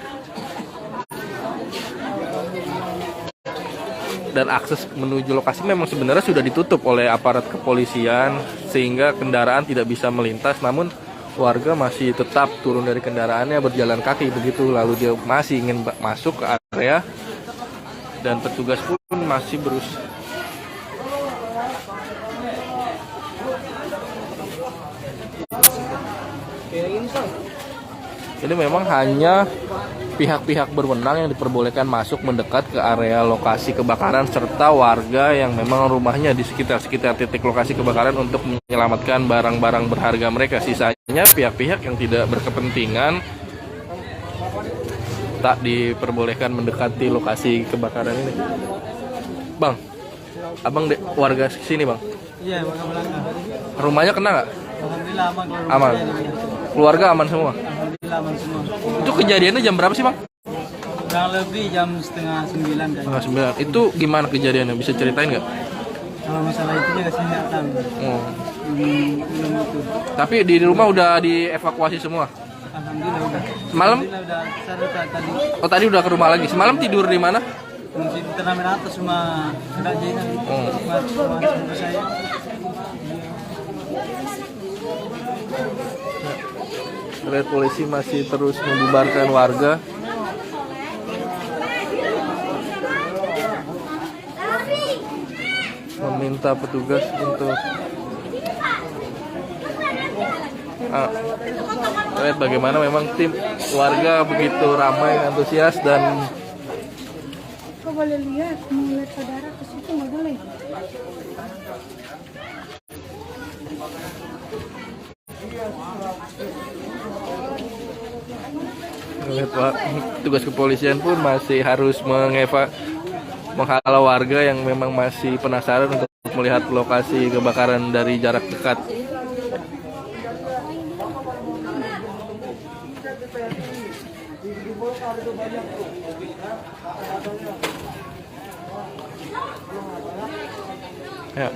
dan akses menuju lokasi memang sebenarnya sudah ditutup oleh aparat kepolisian sehingga kendaraan tidak bisa melintas, namun warga masih tetap turun dari kendaraannya berjalan kaki begitu, lalu dia masih ingin masuk ke area dan petugas pun masih berusaha. Ini memang hanya pihak-pihak berwenang yang diperbolehkan masuk mendekat ke area lokasi kebakaran serta warga yang memang rumahnya di sekitar titik lokasi kebakaran untuk menyelamatkan barang-barang berharga mereka. Sisanya pihak-pihak yang tidak berkepentingan tak diperbolehkan mendekati lokasi kebakaran ini. Bang, abang warga sini bang? Iya, warga Belanda. Rumahnya kena nggak? Alhamdulillah aman. Aman. Keluarga aman semua? Alhamdulillah aman semua. Itu kejadiannya jam berapa sih bang? Kurang lebih jam setengah 9 kan. Setengah 9. Itu gimana kejadiannya? Bisa ceritain nggak? Kalau masalah itu ya saya nggak tahu. Belum itu. Tapi di rumah udah dievakuasi semua? Alhamdulillah udah. Semalam? Alhamdulillah udah. Saya udah tadi. Oh tadi udah ke rumah lagi. Semalam tidur di mana? Di turnamen atas rumah Kak Jaina. Rumah saya. Terlihat polisi masih terus membubarkan warga. Meminta petugas untuk lihat bagaimana memang tim warga begitu ramai, antusias dan kok boleh lihat, mau lihat saudara ke situ nggak boleh. Lihat Pak, tugas kepolisian pun masih harus menghalau warga yang memang masih penasaran untuk melihat lokasi kebakaran dari jarak dekat. Ya.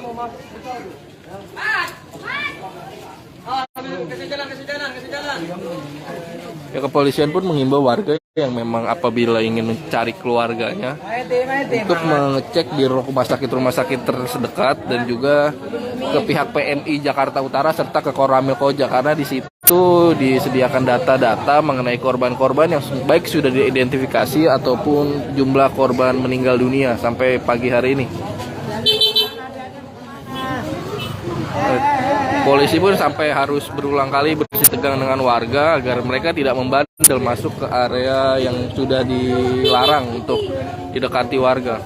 Ya, kepolisian pun menghimbau warga yang memang apabila ingin mencari keluarganya untuk mengecek di rumah sakit terdekat dan juga ke pihak PMI Jakarta Utara serta ke Koramil Koja karena di situ disediakan data-data mengenai korban-korban yang baik sudah diidentifikasi ataupun jumlah korban meninggal dunia sampai pagi hari ini. Polisi pun sampai harus berulang kali bersitegang dengan warga agar mereka tidak membandel masuk ke area yang sudah dilarang untuk didekati warga.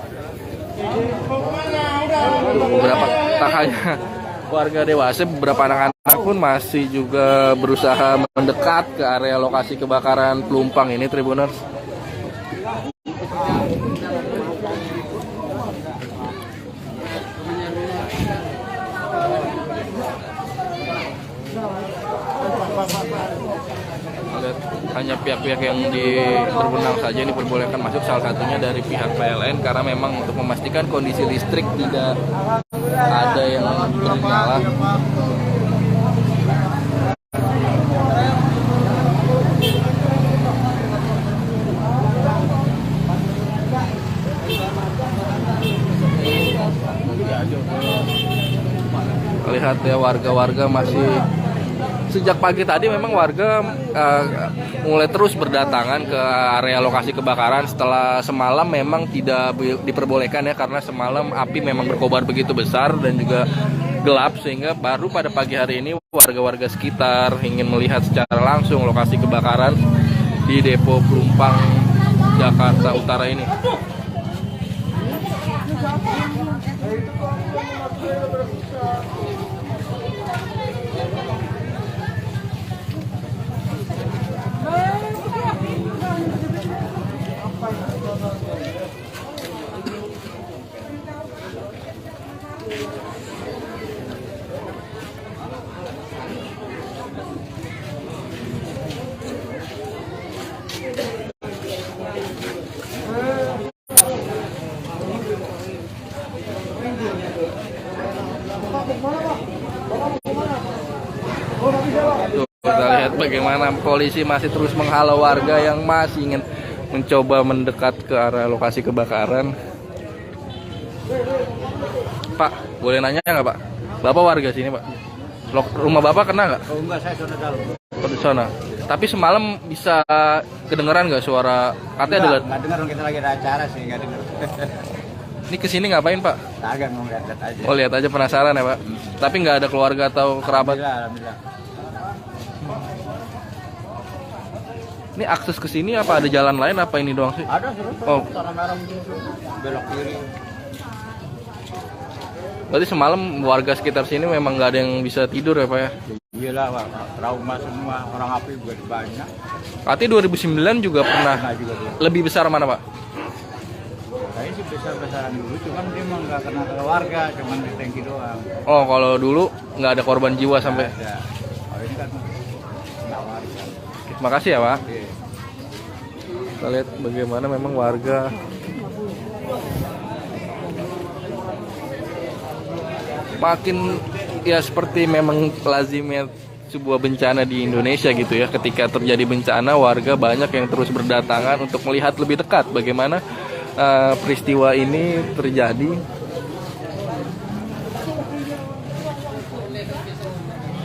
Beberapa tak hanya warga dewasa, beberapa anak-anak pun masih juga berusaha mendekat ke area lokasi kebakaran Pelumpang ini, Tribuners. Hanya pihak-pihak yang berwenang saja ini diperbolehkan masuk, salah satunya dari pihak PLN karena memang untuk memastikan kondisi listrik tidak ada yang bernyala. ya, warga-warga masih sejak pagi tadi memang warga mulai terus berdatangan ke area lokasi kebakaran setelah semalam memang tidak diperbolehkan ya, karena semalam api memang berkobar begitu besar dan juga gelap, sehingga baru pada pagi hari ini warga-warga sekitar ingin melihat secara langsung lokasi kebakaran di Depo Pelumpang Jakarta Utara ini. Kita lihat bagaimana polisi masih terus menghalau warga yang masih ingin mencoba mendekat ke arah lokasi kebakaran. Pak, boleh nanya nggak Pak? Bapak warga sini Pak? Rumah Bapak kena nggak? Oh enggak, saya sudah dalam. Di sana. Tapi semalam bisa kedengeran nggak suara? Katanya Nggak dengar, kita lagi ada acara sih, nggak dengar. Ini kesini ngapain Pak? Agak mau lihat aja. Oh lihat aja, penasaran ya Pak? Tapi nggak ada keluarga atau kerabat? Alhamdulillah. Ini akses ke sini apa ada jalan lain apa ini doang sih? Ada terus. Oh. Tanah merah belok kiri. Berarti semalam warga sekitar sini memang nggak ada yang bisa tidur ya Pak ya? Iyalah Pak, trauma semua, orang api juga banyak. Katanya 2009 juga pernah. Juga lebih besar mana Pak? Saya sih besar-besaran dulu, cuman dia emang nggak kena keluarga, cuman di tangki doang. Oh kalau dulu nggak ada korban jiwa sampai? Ada. Oh ini kan nggak warga. Terima kasih ya Pak. Oke. Kita lihat bagaimana memang warga makin ya seperti memang lazimnya sebuah bencana di Indonesia gitu ya. Ketika terjadi bencana, warga banyak yang terus berdatangan untuk melihat lebih dekat bagaimana peristiwa ini terjadi.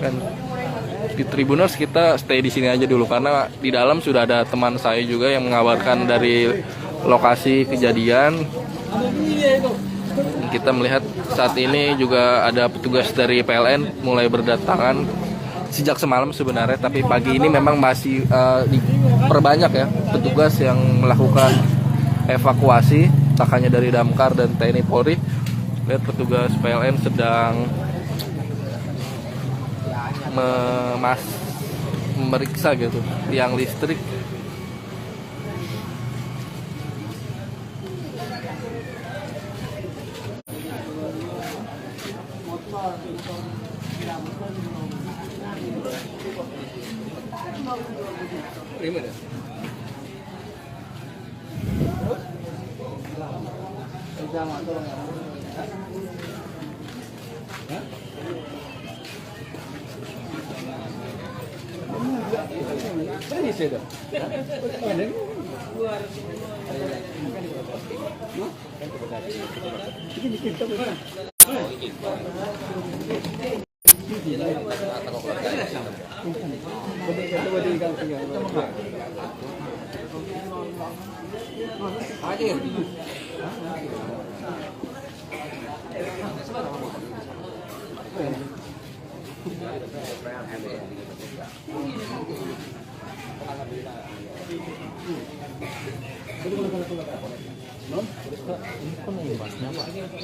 Kan di Tribuners kita stay di sini aja dulu karena di dalam sudah ada teman saya juga yang mengabarkan dari lokasi kejadian. Kita melihat saat ini juga ada petugas dari PLN mulai berdatangan sejak semalam sebenarnya, tapi pagi ini memang masih diperbanyak ya petugas yang melakukan evakuasi, tak hanya dari Damkar dan TNI Polri. Lihat petugas PLN sedang memeriksa gitu tiang listrik.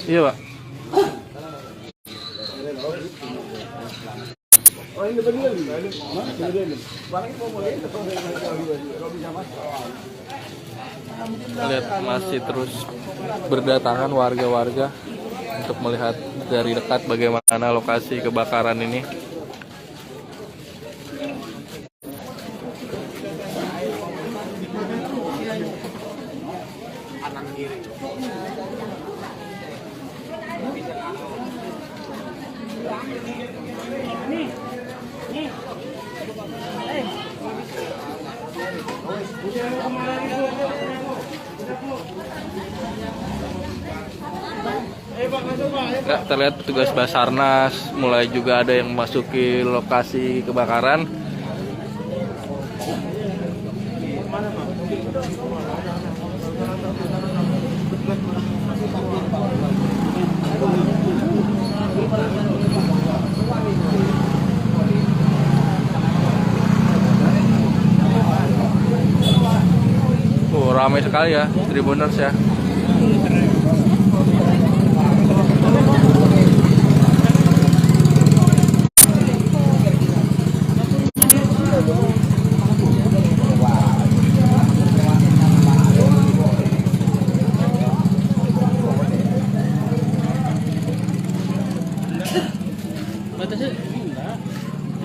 Iya Pak. Lihat masih terus berdatangan warga-warga untuk melihat dari dekat bagaimana lokasi kebakaran ini. Nggak, terlihat petugas Basarnas mulai juga ada yang memasuki lokasi kebakaran. Ramai sekali ya Tribuners ya.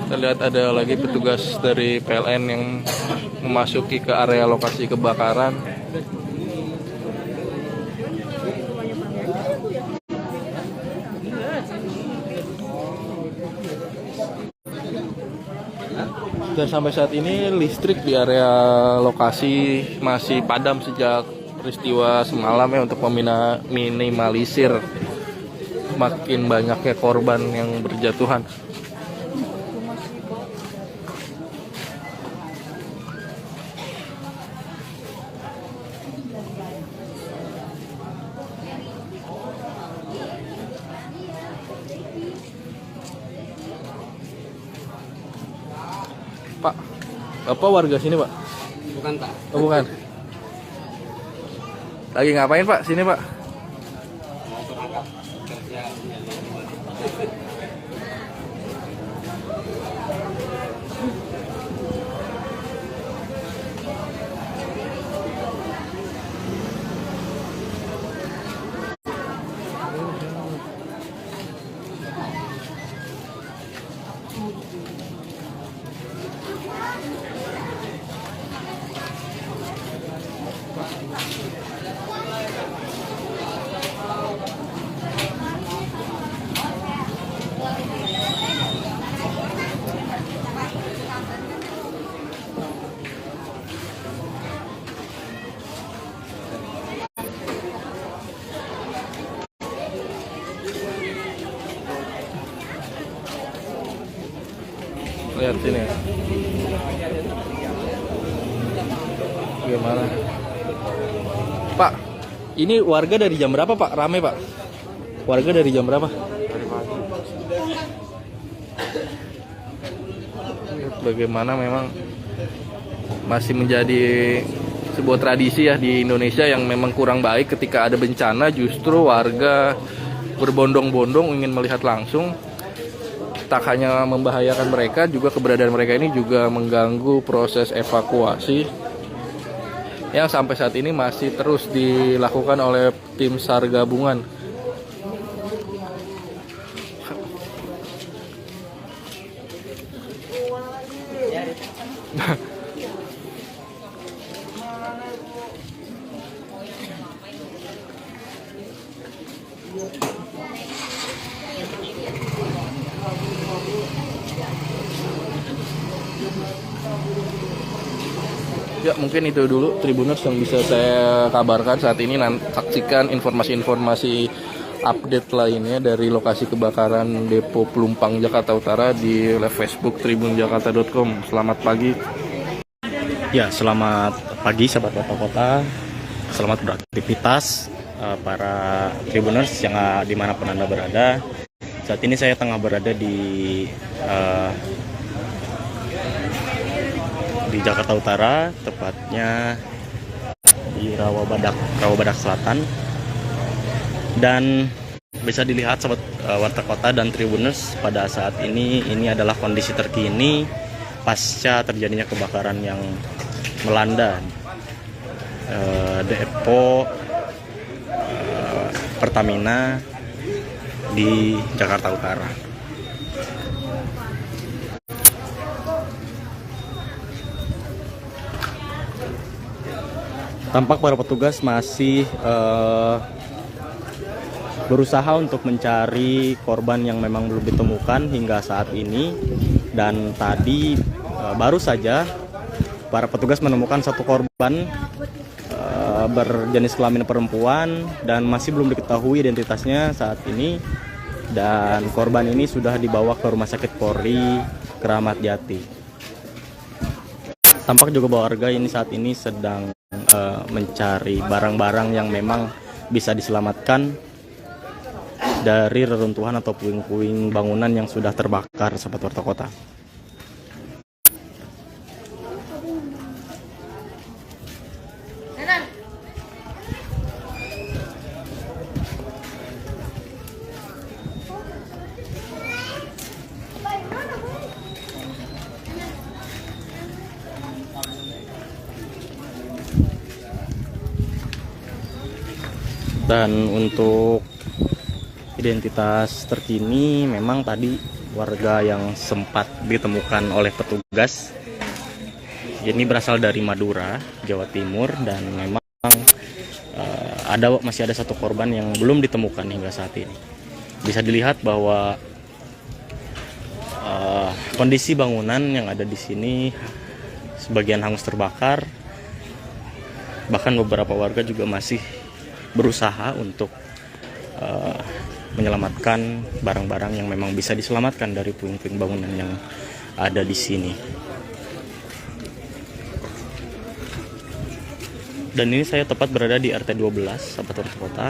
Kita lihat ada lagi petugas dari PLN yang memasuki ke area lokasi kebakaran. Dan sampai saat ini listrik di area lokasi masih padam sejak peristiwa semalam ya, untuk meminimalisir makin banyaknya korban yang berjatuhan. Pak, Bapak warga sini, Pak? Bukan, Pak. Oh, bukan. Lagi ngapain, Pak? Sini, Pak. Mau berangkat kerja. Lihat sini ya. Gimana? Pak, ini warga dari jam berapa, Pak? Rame, Pak? Warga dari jam berapa? Bagaimana memang masih menjadi sebuah tradisi ya di Indonesia yang memang kurang baik. Ketika ada bencana justru warga berbondong-bondong ingin melihat langsung. Tak hanya membahayakan mereka, juga keberadaan mereka ini juga mengganggu proses evakuasi yang sampai saat ini masih terus dilakukan oleh tim SAR gabungan. Ya, mungkin itu dulu Tribuners yang bisa saya kabarkan saat ini. Saksikan informasi-informasi update lainnya dari lokasi kebakaran Depo Pelumpang Jakarta Utara di live Facebook tribunjakarta.com. Selamat pagi. Ya, selamat pagi sahabat kota. Selamat beraktivitas para Tribuners yang dimanapun Anda berada. Saat ini saya tengah berada di Jakarta Utara, tepatnya di Rawabadak Selatan. Dan bisa dilihat sahabat warta kota dan Tribuners, pada saat ini adalah kondisi terkini pasca terjadinya kebakaran yang melanda depo Pertamina di Jakarta Utara. Tampak para petugas masih berusaha untuk mencari korban yang memang belum ditemukan hingga saat ini. Dan tadi baru saja para petugas menemukan satu korban berjenis kelamin perempuan dan masih belum diketahui identitasnya saat ini, dan korban ini sudah dibawa ke Rumah Sakit Polri Kramat Jati. Tampak juga bahwa warga ini saat ini sedang mencari barang-barang yang memang bisa diselamatkan dari reruntuhan atau puing-puing bangunan yang sudah terbakar, sahabat Warta Kota. Dan untuk identitas terkini, memang tadi warga yang sempat ditemukan oleh petugas ini berasal dari Madura, Jawa Timur, dan memang masih ada satu korban yang belum ditemukan hingga saat ini. Bisa dilihat bahwa kondisi bangunan yang ada di sini sebagian hangus terbakar, bahkan beberapa warga juga masih berusaha untuk menyelamatkan barang-barang yang memang bisa diselamatkan dari puing-puing bangunan yang ada di sini. Dan ini saya tepat berada di RT 12, sahabat Warta Kota.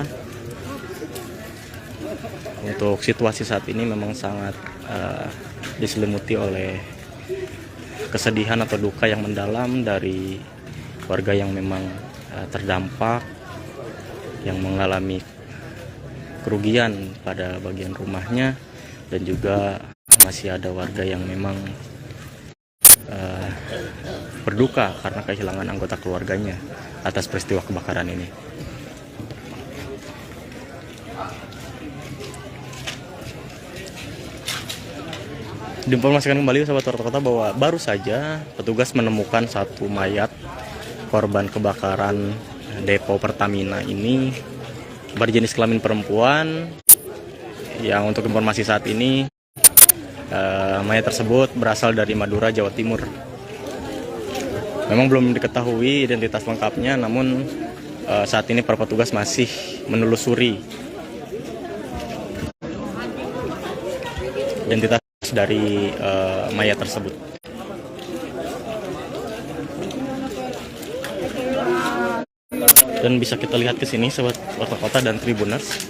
Untuk situasi saat ini memang sangat diselimuti oleh kesedihan atau duka yang mendalam dari warga yang memang terdampak, yang mengalami kerugian pada bagian rumahnya, dan juga masih ada warga yang memang berduka karena kehilangan anggota keluarganya atas peristiwa kebakaran ini. Diinformasikan kembali sahabat Warta Kota bahwa baru saja petugas menemukan satu mayat korban kebakaran depo Pertamina ini berjenis kelamin perempuan, yang untuk informasi saat ini mayat tersebut berasal dari Madura, Jawa Timur. Memang belum diketahui identitas lengkapnya, namun saat ini para petugas masih menelusuri identitas dari mayat tersebut. Dan bisa kita lihat ke sini sahabat Warta Kota dan Tribuners.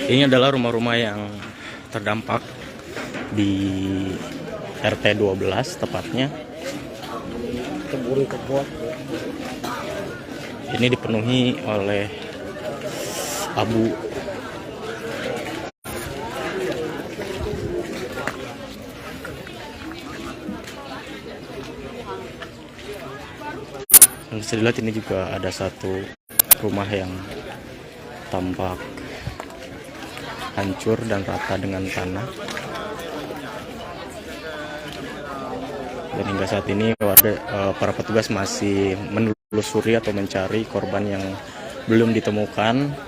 Ini adalah rumah-rumah yang terdampak di RT 12 tepatnya. Ini dipenuhi oleh abu. Dan bisa dilihat ini juga ada satu rumah yang tampak hancur dan rata dengan tanah. Dan hingga saat ini para petugas masih menelusuri atau mencari korban yang belum ditemukan.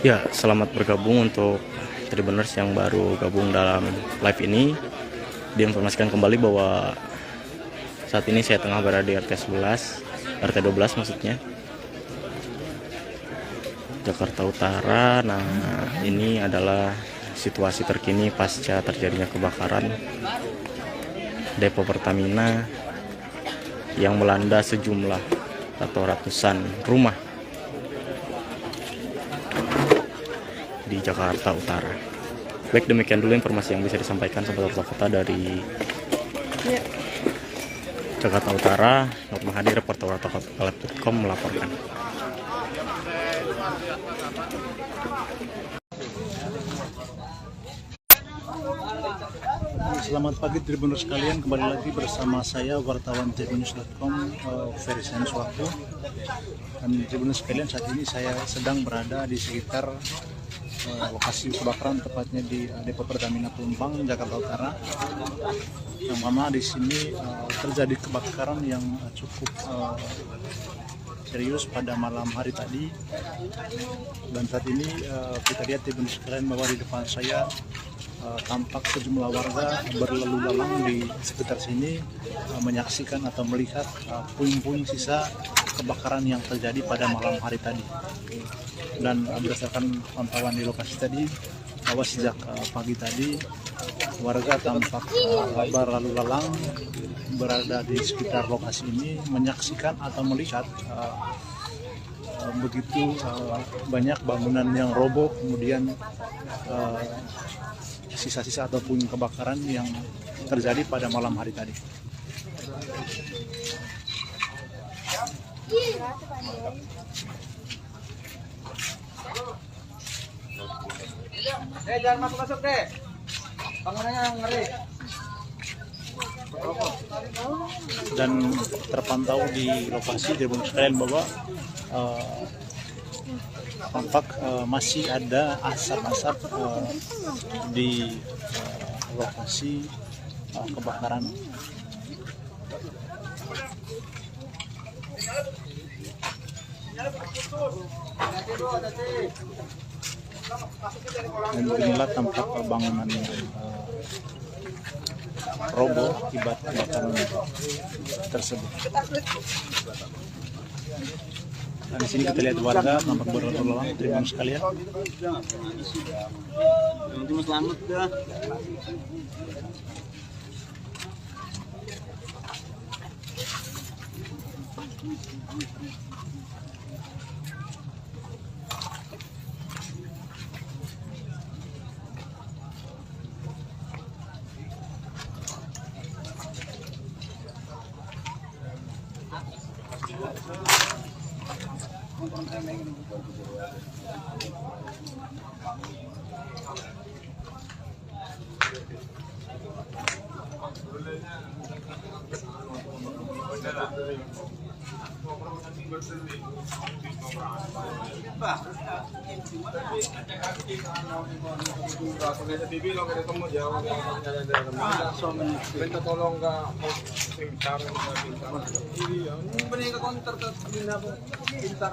Ya, selamat bergabung untuk Tribuners yang baru gabung dalam live ini. Diinformasikan kembali bahwa saat ini saya tengah berada di RT 12 maksudnya, Jakarta Utara. Nah, ini adalah situasi terkini pasca terjadinya kebakaran depo Pertamina yang melanda sejumlah atau ratusan rumah di Jakarta Utara. Baik, demikian dulu informasi yang bisa disampaikan sahabat Warta Kota dari Jakarta Utara. Nur Mahadi, reporter wartakota.com melaporkan. Selamat pagi Tribuners sekalian, kembali lagi bersama saya wartawan tribunnews.com Ferry Saniswako. Dan Tribuners sekalian, saat ini saya sedang berada di sekitar lokasi kebakaran, tepatnya di Depo Pertamina Pelumpang, Jakarta Utara. Yang mana di sini terjadi kebakaran yang cukup serius pada malam hari tadi. Dan saat ini kita lihat Tribuners sekalian bahwa di depan saya tampak sejumlah warga berlalu lalang di sekitar sini menyaksikan atau melihat puing-puing sisa kebakaran yang terjadi pada malam hari tadi. Dan berdasarkan pantauan di lokasi tadi, bahwa sejak pagi tadi warga tampak berlalu lalang berada di sekitar lokasi ini menyaksikan atau melihat begitu banyak bangunan yang roboh, kemudian sisa-sisa atau puing kebakaran yang terjadi pada malam hari tadi. Jangan masuk deh. Bangunannya ngeri. Dan terpantau di lokasi Tribuners sekalian bahwa tampak masih ada asap-asap di lokasi kebakaran. Dan inilah tampak bangunan yang roboh akibat kebakaran tersebut. Dan di sini kita lihat warga tampak berlalu lalang, Tribuners sekalian. Cuma selamat dah. Minta tolong nggak pintar Benih ke konter ke pintar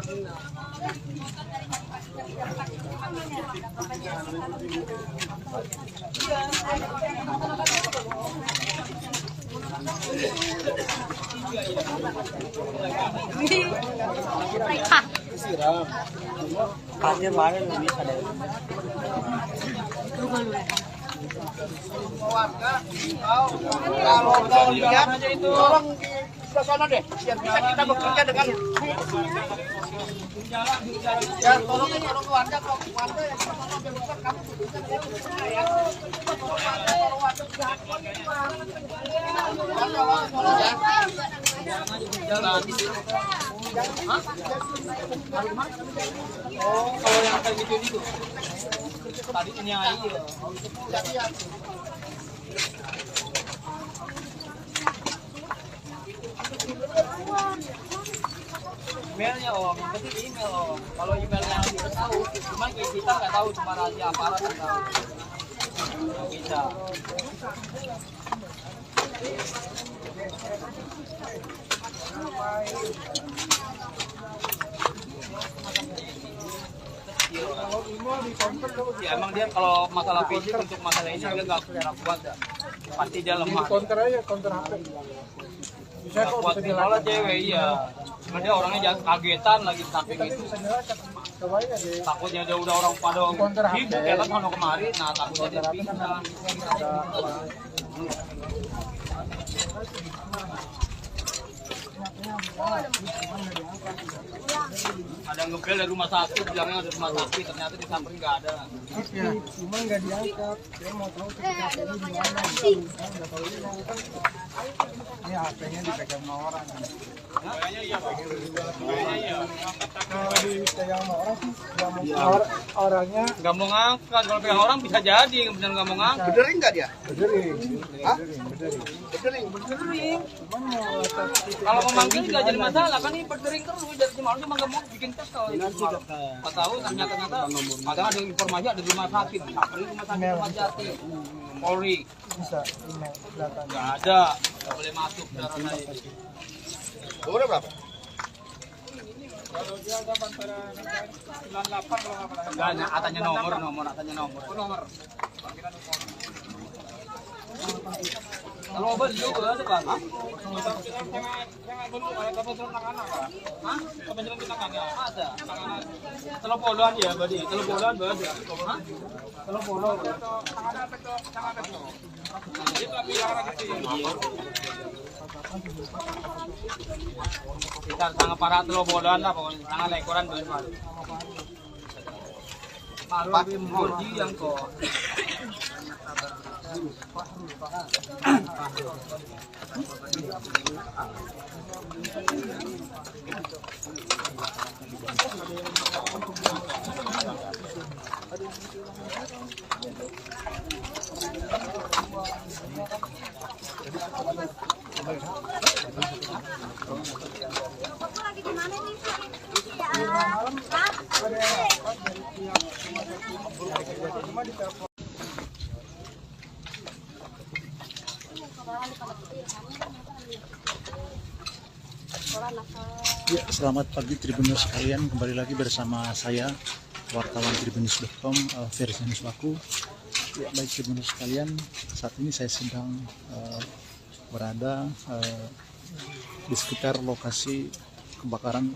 siram. Pasir mana lebih ada. Warga, kalau kau lihat itu orang di sana deh, biar bisa kita bekerja dengan ya tolong warga kalau warga yang pertama biar bisa kamu bekerja dengan ya. Oh, kalau yang kayak gitu itu tadi nyai ya. Emailnya om, yang penting email om. Kalau emailnya kita tahu, cuman kita nggak tahu, cuma rahasia aparat yang tahu. Nggak bisa. Ya emang dia kalau masalah fisik untuk masalah ini dia nggak kuat ya. Pasti dia lemah. Counter aja, counter HP. Bisa kok Kuat malah cewek iya. Cuma dia orangnya jangan kagetan lagi samping itu. Takutnya dia udah orang pada hibur ya kan kalau kemarin, nah takutnya dia pingsan. Ada ngebel dari rumah sakit, bilangnya ada rumah sakit, ternyata di samping nggak ada. Ya, cuma nggak diangkat. Saya mau tahu TKP ini di mana. Nggak tahu ini. Ya Ini HP-nya dipegang sama orang. Kayaknya iya, Pak. Kayaknya iya. Kalau dipegang sama orang sih nggak mau orangnya Nggak mau ngangkat. Kalau pegang orang bisa jadi, benar nggak mau ngangkat. bedering nggak dia? Bedering. Hah? Bedering. Kalau mau manggil nggak jadi masalah, kan ini berdering terus dari Cimalu cuma nggak mau bikin tes kalau di Cimalu. Nggak tahu ternyata ada informasi ada di rumah sakit, di rumah sakit Fatjati, Polri. Bisa email datanya. Nggak ada, nggak boleh masuk darah saya. Udah berapa? Kalau dia ada antara 98 kalau nggak salah. Nggak, katanya nomor. Nomor. Kalau obat juga ada Pak. Yang dulu ada kebetulan tangan apa? Hah? Kebetulan tangan ada. Telepon ya, berarti. Telepon berarti. Hah? Telepon. Tangan apa itu? Tangan apa itu? Itu tapi yang kecil. Kita sangat para telobolan lah pokoknya sangat lekoran berapa. Pak Moji yang kok. Ya, selamat pagi Tribuners sekalian, kembali lagi bersama saya wartawan tribunnews.com versi Nuswaku. Ya, baik Tribuners sekalian, saat ini saya sedang berada di sekitar lokasi kebakaran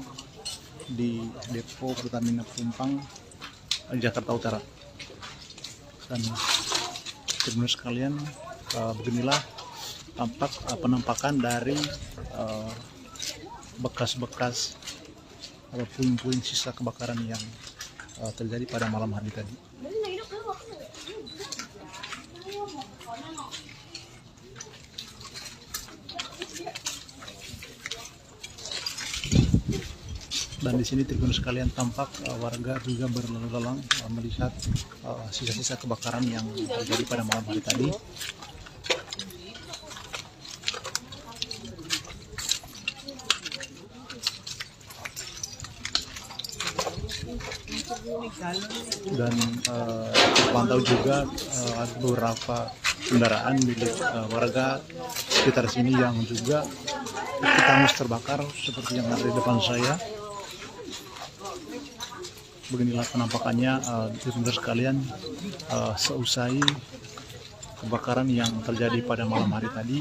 di depo Pertamina Pelumpang, Jakarta Utara. Dan Tribuners sekalian, beginilah tampak penampakan dari bekas-bekas atau puing-puing sisa kebakaran yang terjadi pada malam hari tadi. Dan di sini Tribuners sekalian tampak warga juga berlalu lalang melihat sisa-sisa kebakaran yang terjadi pada malam hari tadi. Dan terpantau juga ada beberapa kendaraan milik warga sekitar sini yang juga ikut hangus terbakar seperti yang ada di depan saya. Beginilah penampakannya Tribuners sekalian seusai kebakaran yang terjadi pada malam hari tadi.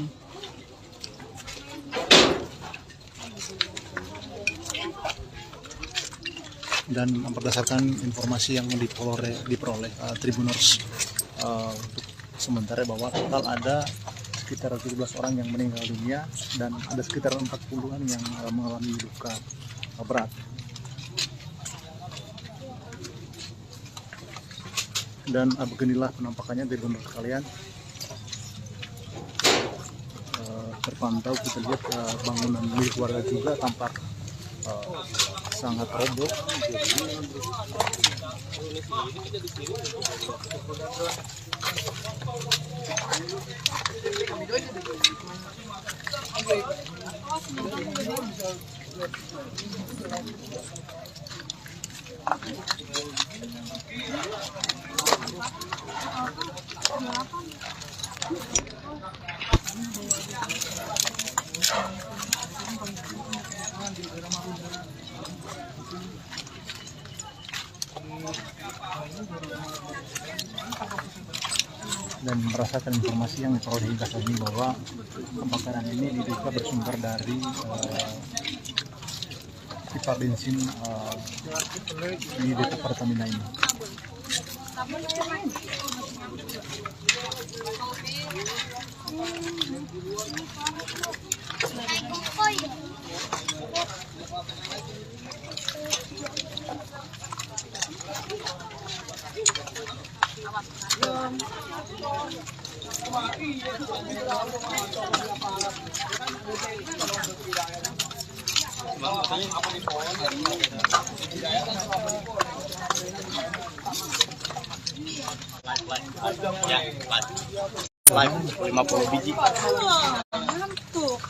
Dan berdasarkan informasi yang diperoleh Tribuners untuk sementara bahwa total ada sekitar 17 orang yang meninggal dunia dan ada sekitar 40-an yang mengalami luka berat. Dan beginilah penampakannya Tribuners sekalian. Terpantau kita lihat bangunan milik warga juga tampak sangat roboh. Dan berdasarkan informasi yang diperoleh hingga saat ini bahwa kebakaran ini diduga bersumber dari pipa bensin di depo Pertamina ini. Live 50 biji. Ngantuk.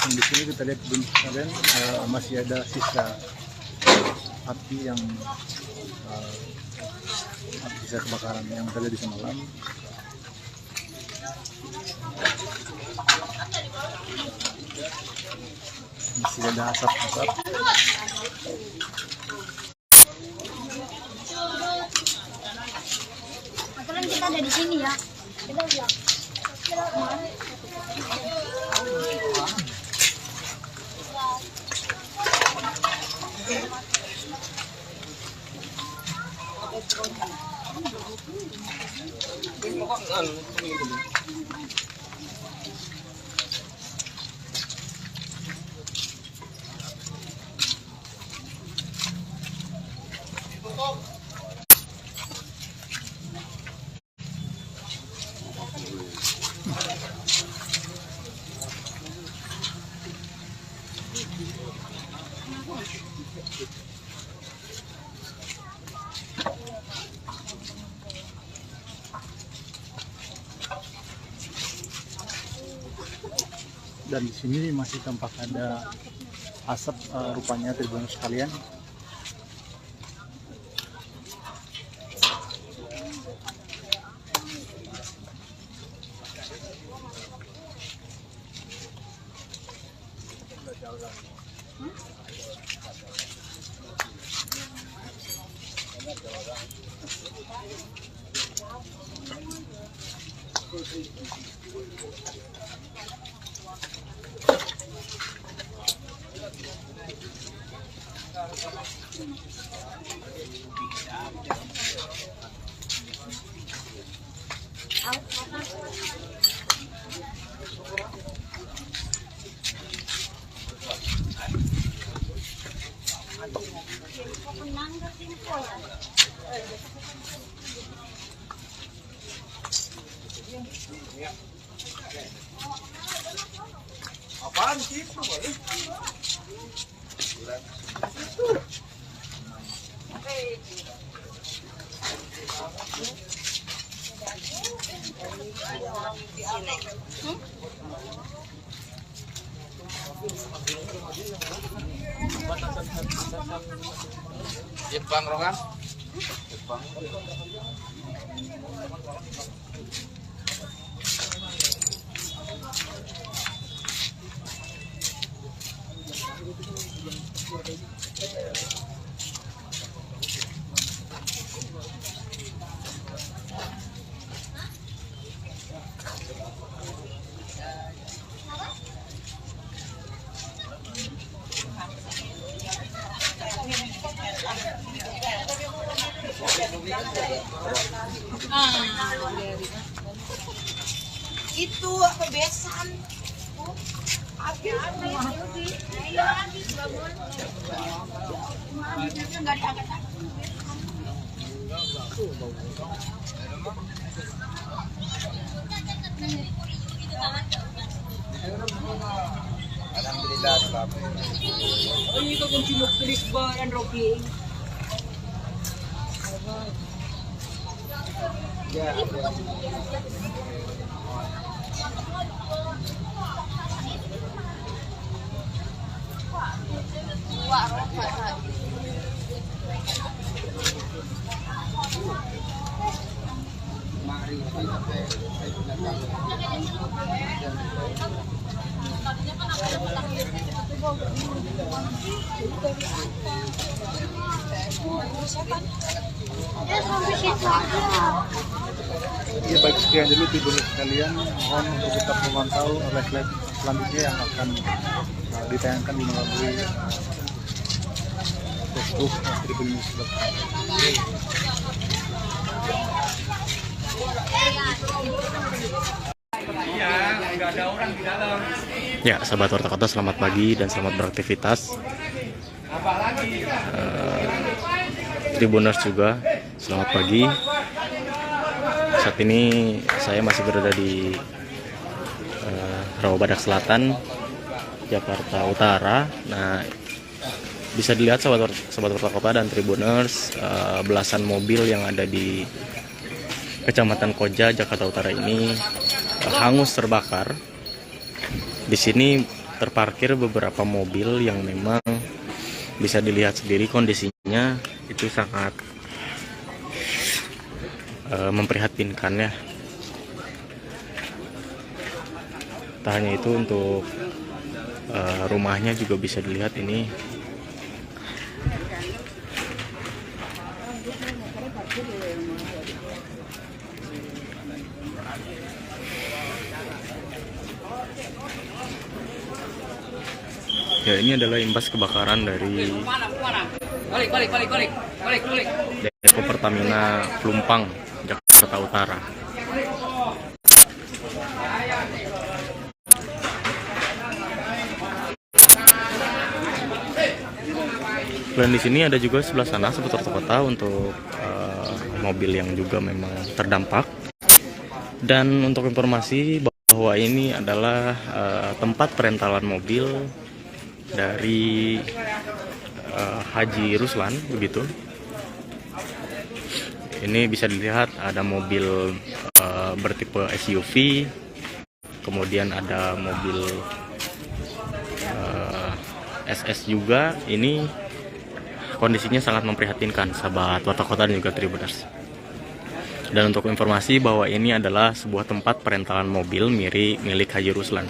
Di sini kita lihat kalian masih ada sisa api yang sisa kebakaran yang terjadi semalam. Masih ada asap-asap. Aturan kita ada di sini ya. Kita bilang. Dan di sini masih tampak ada asap rupanya Tribuners sekalian. Apaan gitu boleh? Jepang Rokan. Jepang. Itu kebiasaan. Habis nggak diangkat. Alhamdulillah. Oh, ini kok kunci klik ba yan Rocky. Ya. Ya, baik, sekian dulu Tribuners sekalian. Mohon untuk tetap memantau live selanjutnya yang akan ditayangkan melalui Facebook Tribuners. Ya, sahabat Warta Kota, selamat pagi dan selamat beraktivitas. Tribuners juga, selamat pagi. Saat ini saya masih berada di Rawabadak Selatan, Jakarta Utara. Nah, bisa dilihat sahabat Warta Kota dan Tribuners, belasan mobil yang ada di Kecamatan Koja, Jakarta Utara ini hangus terbakar. Di sini terparkir beberapa mobil yang memang bisa dilihat sendiri kondisinya itu sangat memprihatinkan ya. Tak hanya itu, untuk rumahnya juga bisa dilihat ini ya. Ini adalah imbas kebakaran dari Depo Pertamina Pelumpang, Jakarta Utara. Dan di sini ada juga sebelah sana seputar kota untuk mobil yang juga memang terdampak. Dan untuk informasi bahwa ini adalah tempat perentalan mobil dari Haji Ruslan, begitu. Ini bisa dilihat ada mobil bertipe SUV, kemudian ada mobil SS juga. Ini kondisinya sangat memprihatinkan sahabat Warta Kota dan juga Tribuners. Dan untuk informasi bahwa ini adalah sebuah tempat perentalan mobil milik Haji Ruslan.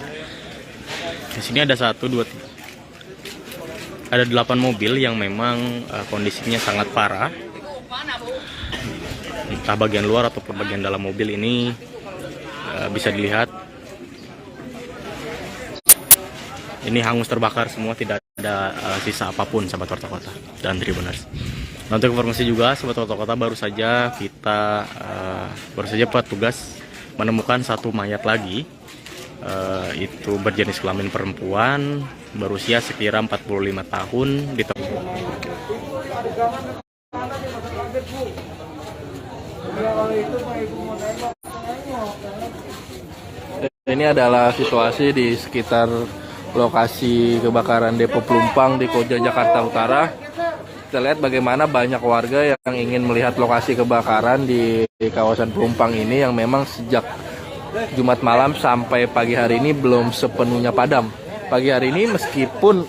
Di sini ada 8 mobil yang memang kondisinya sangat parah. Entah bagian luar ataupun bagian dalam mobil ini bisa dilihat ini hangus terbakar semua, tidak ada sisa apapun sahabat Warta Kota dan Tribuners. Nah, untuk informasi juga sahabat Warta Kota, baru saja petugas menemukan satu mayat lagi. Itu berjenis kelamin perempuan, berusia sekira 45 tahun. Ini adalah situasi di sekitar lokasi kebakaran Depo Pelumpang di Koja, Jakarta Utara. Kita lihat bagaimana banyak warga yang ingin melihat lokasi kebakaran di kawasan Pelumpang ini yang memang sejak Jumat malam sampai pagi hari ini belum sepenuhnya padam. Pagi hari ini meskipun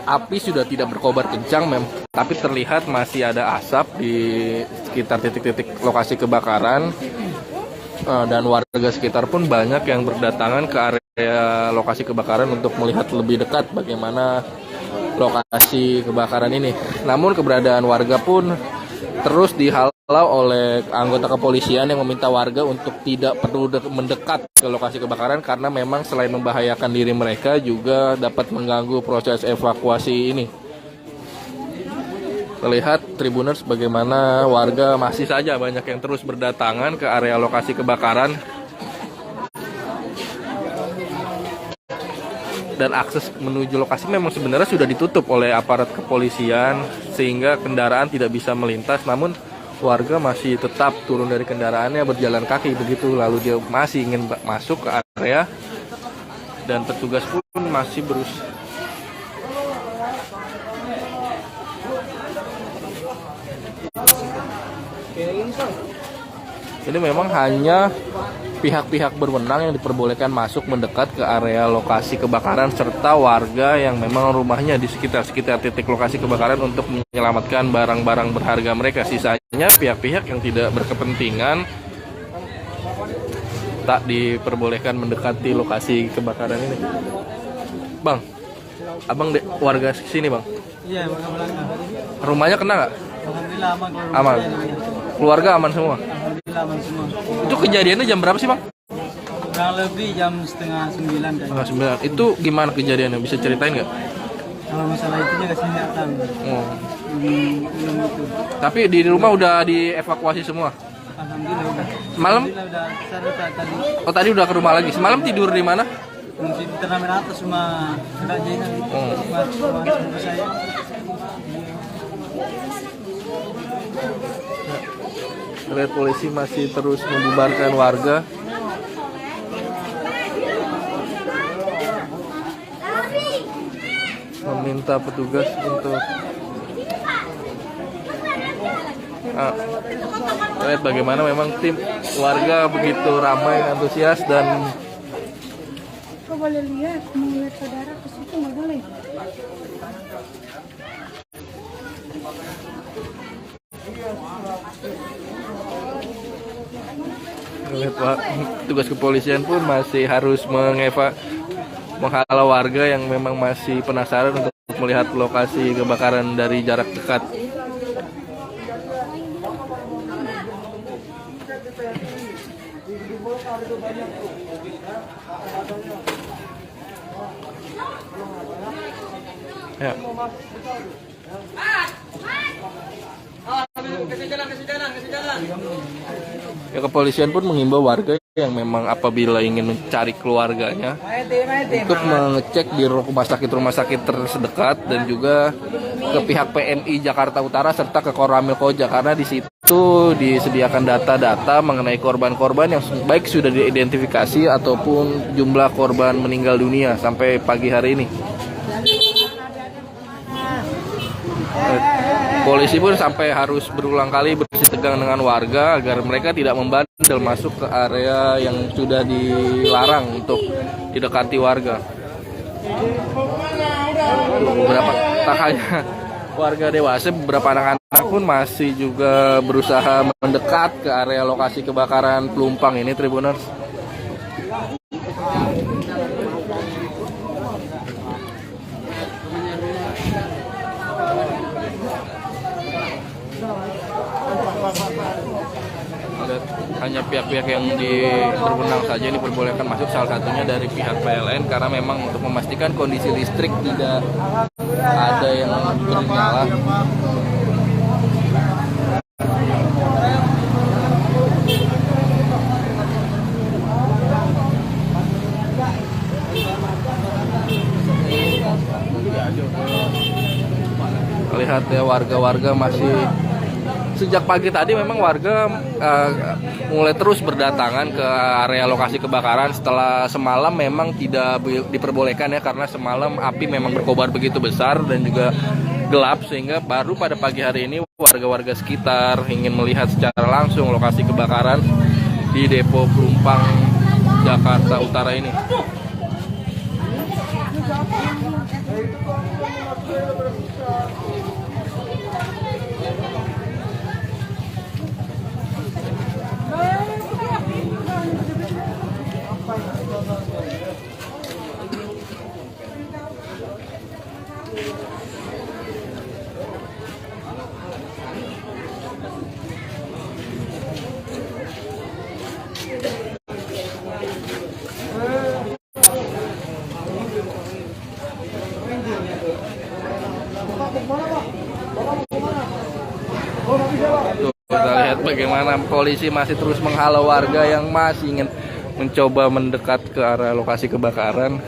api sudah tidak berkobar kencang, tapi terlihat masih ada asap di sekitar titik-titik lokasi kebakaran. Dan warga sekitar pun banyak yang berdatangan ke area lokasi kebakaran untuk melihat lebih dekat bagaimana lokasi kebakaran ini. Namun keberadaan warga pun terus dihalau oleh anggota kepolisian yang meminta warga untuk tidak perlu mendekat ke lokasi kebakaran karena memang selain membahayakan diri mereka juga dapat mengganggu proses evakuasi ini. Terlihat Tribuners bagaimana warga masih saja banyak yang terus berdatangan ke area lokasi kebakaran. Dan akses menuju lokasi memang sebenarnya sudah ditutup oleh aparat kepolisian sehingga kendaraan tidak bisa melintas, namun warga masih tetap turun dari kendaraannya berjalan kaki begitu, lalu dia masih ingin masuk ke area dan petugas pun masih berusaha. Ini memang hanya pihak-pihak berwenang yang diperbolehkan masuk mendekat ke area lokasi kebakaran serta warga yang memang rumahnya di sekitar titik lokasi kebakaran untuk menyelamatkan barang-barang berharga mereka. Sisanya pihak-pihak yang tidak berkepentingan tak diperbolehkan mendekati lokasi kebakaran ini. Bang, abang warga sini bang? Iya, rumahnya kena nggak? Alhamdulillah aman. Keluarga aman semua? Alhamdulillah aman semua. Itu kejadiannya jam berapa sih bang? Kurang lebih jam 8:30 kan. 9. Itu gimana kejadiannya? Bisa ceritain nggak? Kalau masalah itu dia kasih nggak tahu. Oh. Belum itu. Tapi di rumah udah dievakuasi semua? Alhamdulillah udah. Malam? Alhamdulillah udah. Saya tadi. Oh tadi udah ke rumah lagi. Semalam tidur di mana? Mungkin di turnamen atas cuma sudah jalan cuma saya. Lihat polisi masih terus membubarkan warga. Meminta petugas untuk lihat bagaimana memang tim warga begitu ramai, antusias dan Kok boleh lihat, mau lihat saudara ke situ nggak boleh. lihat Pak, tugas kepolisian pun masih harus menghalau warga yang memang masih penasaran untuk melihat lokasi kebakaran dari jarak dekat. Ya. Ya, kepolisian pun menghimbau warga yang memang apabila ingin mencari keluarganya untuk mengecek di rumah sakit terdekat dan juga ke pihak PMI Jakarta Utara serta ke Koramil Koja, karena di situ disediakan data-data mengenai korban-korban yang baik sudah diidentifikasi ataupun jumlah korban meninggal dunia sampai pagi hari ini. Polisi pun sampai harus berulang kali bersih tegang dengan warga agar mereka tidak membandel masuk ke area yang sudah dilarang untuk didekati warga. Beberapa tak hanya warga dewasa, beberapa anak-anak pun masih juga berusaha mendekat ke area lokasi kebakaran Pelumpang ini, Tribuners. Hanya pihak-pihak yang berwenang saja ini diperbolehkan masuk, salah satunya dari pihak PLN, karena memang untuk memastikan kondisi listrik tidak ada yang bernyala. Lihat ya, warga-warga masih sejak pagi tadi memang warga mulai terus berdatangan ke area lokasi kebakaran setelah semalam memang tidak diperbolehkan ya, karena semalam api memang berkobar begitu besar dan juga gelap, sehingga baru pada pagi hari ini warga-warga sekitar ingin melihat secara langsung lokasi kebakaran di Depo Pelumpang Jakarta Utara ini. Kita lihat bagaimana polisi masih terus menghalau warga yang masih ingin mencoba mendekat ke area lokasi kebakaran.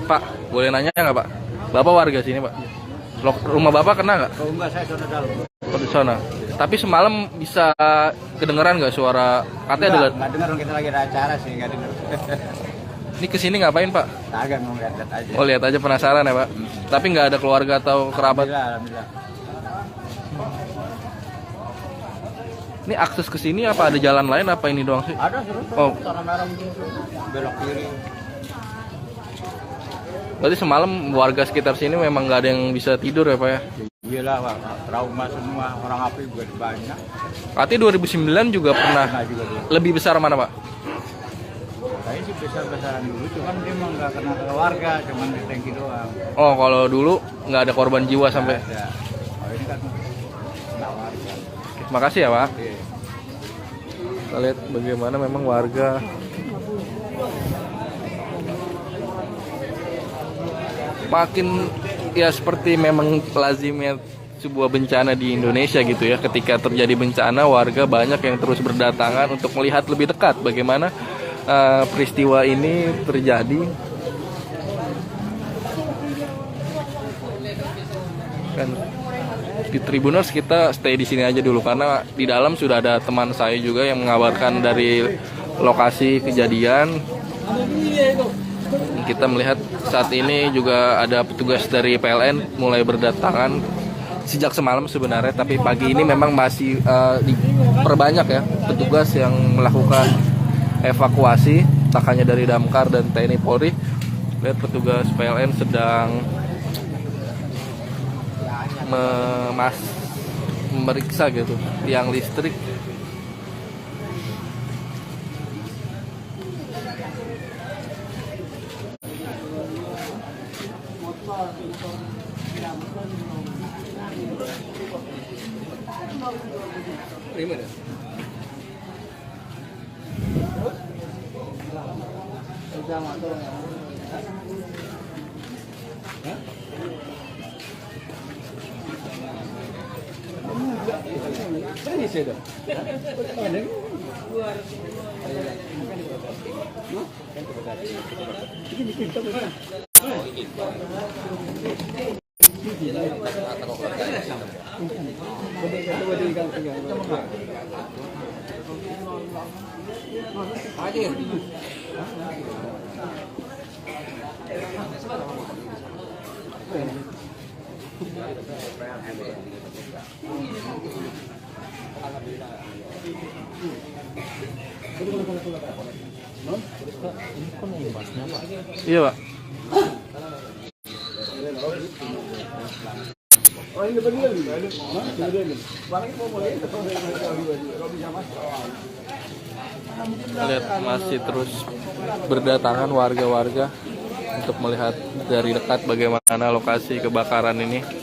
Pak, boleh nanya nggak Pak? Bapak warga sini Pak? Rumah Bapak kena nggak? Oh enggak, saya sudah dalam. Oh, di sana. Tapi semalam bisa kedengeran nggak suara? Katanya nggak dengar, kita lagi ada acara sih, nggak dengar. Ini kesini ngapain Pak? Agak mau lihat aja. Oh, lihat aja, penasaran ya Pak? Tapi nggak ada keluarga atau kerabat? Alhamdulillah. Ini akses ke sini apa ada jalan lain, apa ini doang sih? Ada terus. Oh. Tanah merah belok kiri. Berarti semalam warga sekitar sini memang nggak ada yang bisa tidur ya Pak ya? Iyalah Pak, trauma semua, orang api juga banyak. Katanya 2009 juga pernah juga. Lebih besar mana Pak? Kayaknya sih besar-besaran dulu, cuman dia emang nggak kena ke warga, cuman di tangki doang. Oh, kalau dulu nggak ada korban jiwa sampai? Ada. Oh, ini kan kena warga. Terima kasih ya Pak. Oke. Kita lihat bagaimana memang warga makin ya seperti memang lazimnya sebuah bencana di Indonesia gitu ya. Ketika terjadi bencana, warga banyak yang terus berdatangan untuk melihat lebih dekat bagaimana peristiwa ini terjadi. Kan di Tribuners kita stay di sini aja dulu karena di dalam sudah ada teman saya juga yang mengabarkan dari lokasi kejadian. Kita melihat saat ini juga ada petugas dari PLN mulai berdatangan sejak semalam sebenarnya, tapi pagi ini memang masih diperbanyak ya petugas yang melakukan evakuasi, tak hanya dari Damkar dan TNI Polri. Lihat petugas PLN sedang memeriksa gitu tiang listrik. Iya, Pak. Lihat masih terus berdatangan warga-warga untuk melihat dari dekat bagaimana lokasi kebakaran ini.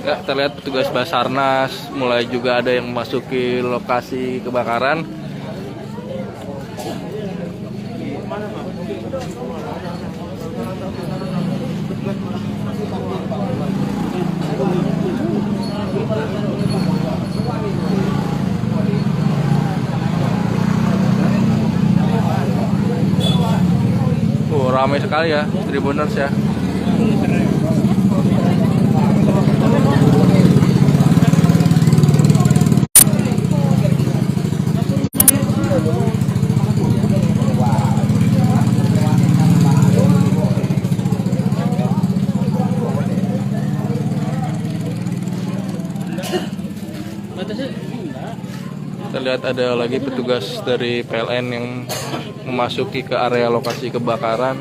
Ya, terlihat petugas Basarnas mulai juga ada yang memasuki lokasi kebakaran. Ramai sekali ya Tribuners ya. Terlihat ada lagi petugas dari PLN yang memasuki ke area lokasi kebakaran.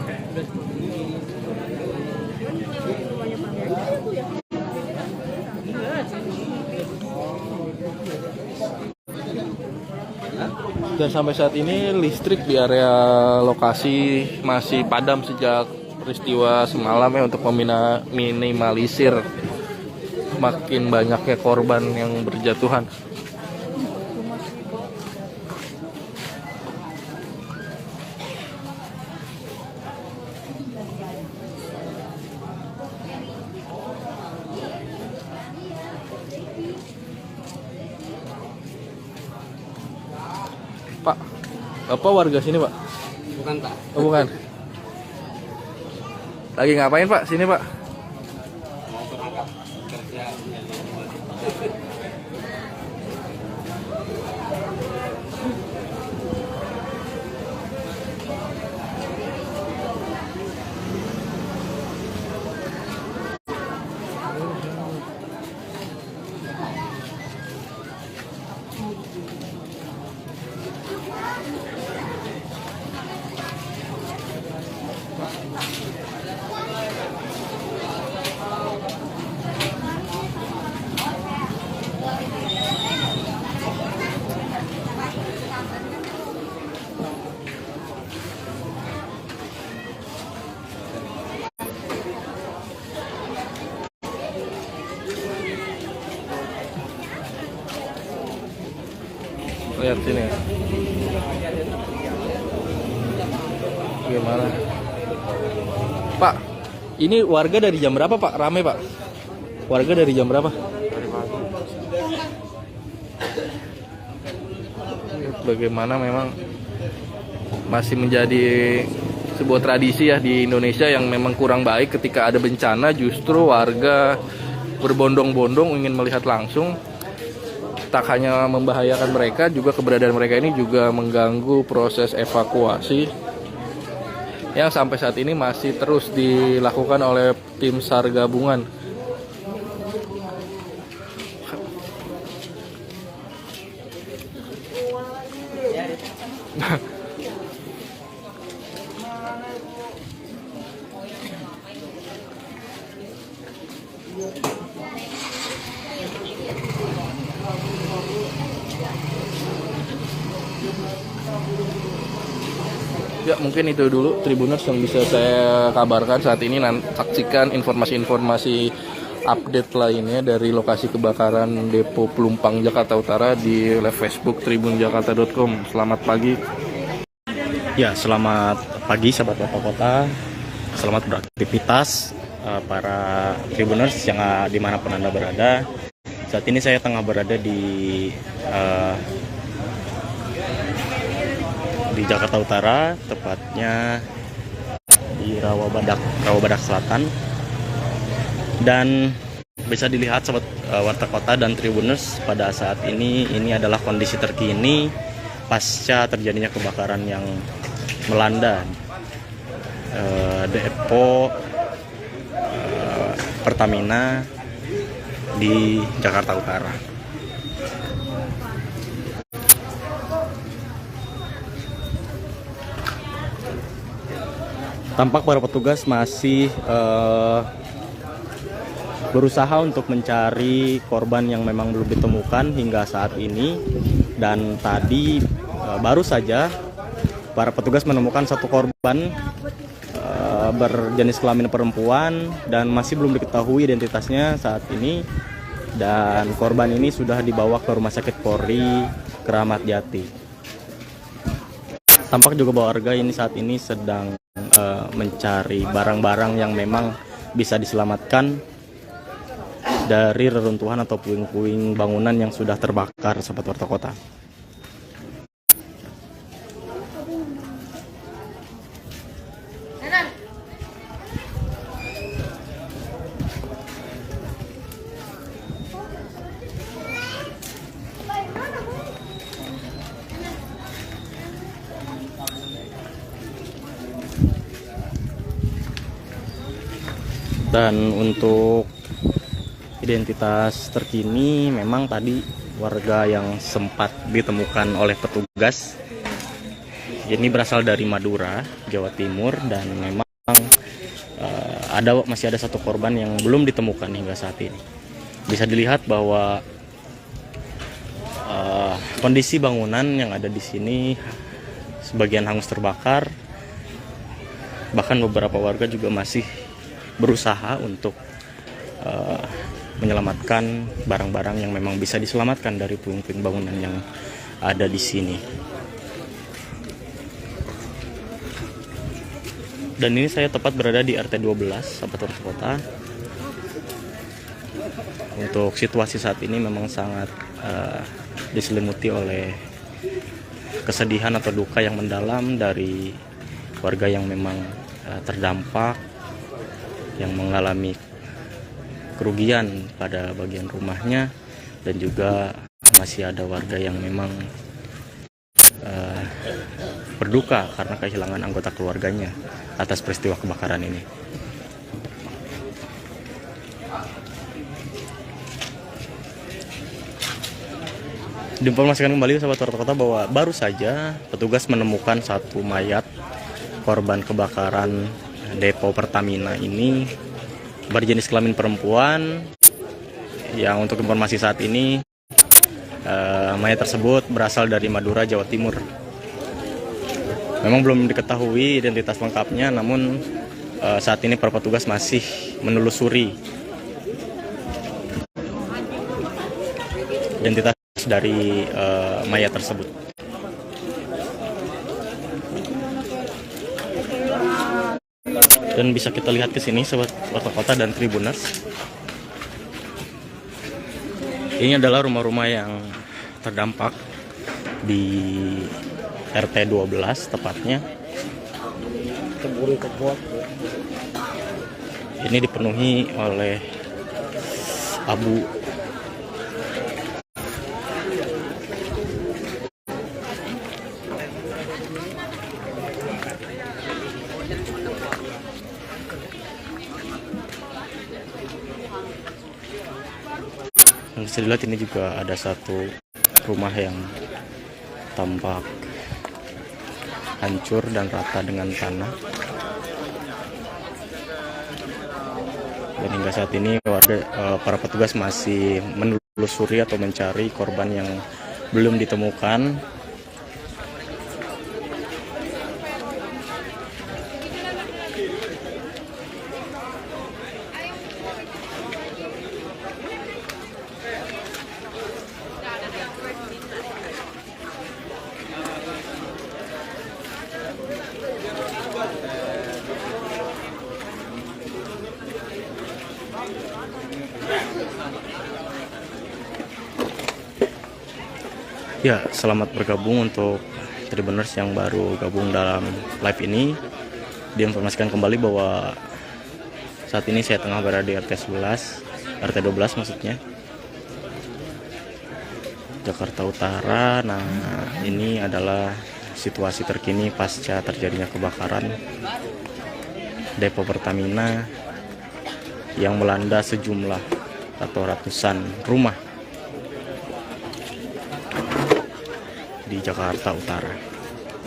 Dan sampai saat ini listrik di area lokasi masih padam sejak peristiwa semalam ya, untuk meminimalisir makin banyaknya korban yang berjatuhan. Pak, Bapak warga sini, Pak? Bukan, Pak. Oh, bukan. Lagi ngapain, Pak? Sini, Pak. Mau berangkat kerja. Lihat sini. Gimana? Pak, ini warga dari jam berapa Pak? Rame Pak? Warga dari jam berapa? Bagaimana memang masih menjadi sebuah tradisi ya di Indonesia yang memang kurang baik ketika ada bencana justru warga berbondong-bondong ingin melihat langsung. Tak hanya membahayakan mereka, juga keberadaan mereka ini juga mengganggu proses evakuasi yang sampai saat ini masih terus dilakukan oleh tim SAR gabungan. Ya, mungkin itu dulu Tribuners yang bisa saya kabarkan saat ini. Saksikan informasi-informasi update lainnya dari lokasi kebakaran Depo Pelumpang Jakarta Utara di live Facebook tribunjakarta.com. Selamat pagi. Ya, selamat pagi sahabat Bapak Kota. Selamat beraktivitas para Tribuners yang dimanapun Anda berada. Saat ini saya tengah berada di Jakarta Utara, tepatnya di Rawabadak Selatan. Dan bisa dilihat sahabat Warta Kota dan Tribuners, pada saat ini adalah kondisi terkini pasca terjadinya kebakaran yang melanda depo Pertamina di Jakarta Utara. Tampak para petugas masih berusaha untuk mencari korban yang memang belum ditemukan hingga saat ini. Dan tadi baru saja para petugas menemukan satu korban berjenis kelamin perempuan dan masih belum diketahui identitasnya saat ini. Dan korban ini sudah dibawa ke Rumah Sakit Polri Kramat Jati. Tampak juga bahwa warga ini saat ini sedang mencari barang-barang yang memang bisa diselamatkan dari reruntuhan atau puing-puing bangunan yang sudah terbakar sahabat Warta Kota. Dan untuk identitas terkini, memang tadi warga yang sempat ditemukan oleh petugas ini berasal dari Madura, Jawa Timur, dan memang masih ada satu korban yang belum ditemukan hingga saat ini. Bisa dilihat bahwa kondisi bangunan yang ada di sini sebagian hangus terbakar, bahkan beberapa warga juga masih berusaha untuk menyelamatkan barang-barang yang memang bisa diselamatkan dari puing-puing bangunan yang ada di sini. Dan ini saya tepat berada di RT 12 sahabat Warta Kota. Untuk situasi saat ini memang sangat diselimuti oleh kesedihan atau duka yang mendalam dari warga yang memang terdampak, yang mengalami kerugian pada bagian rumahnya, dan juga masih ada warga yang memang berduka karena kehilangan anggota keluarganya atas peristiwa kebakaran ini. Diinformasikan kembali sahabat Warta Kota bahwa baru saja petugas menemukan satu mayat korban kebakaran Depo Pertamina ini berjenis kelamin perempuan, yang untuk informasi saat ini mayat tersebut berasal dari Madura, Jawa Timur. Memang belum diketahui identitas lengkapnya, namun saat ini para petugas masih menelusuri identitas dari mayat tersebut. Dan bisa kita lihat ke sini sobat Warta Kota dan Tribuners. Ini adalah rumah-rumah yang terdampak di RT 12 tepatnya. Ini dipenuhi oleh abu. Yang bisa dilihat ini juga ada satu rumah yang tampak hancur dan rata dengan tanah. Dan hingga saat ini para petugas masih menelusuri atau mencari korban yang belum ditemukan. Ya, selamat bergabung untuk Tribuners yang baru gabung dalam live ini. Diinformasikan kembali bahwa saat ini saya tengah berada di RT 12 maksudnya, Jakarta Utara. Nah, ini adalah situasi terkini pasca terjadinya kebakaran depo Pertamina yang melanda sejumlah atau ratusan rumah di Jakarta Utara.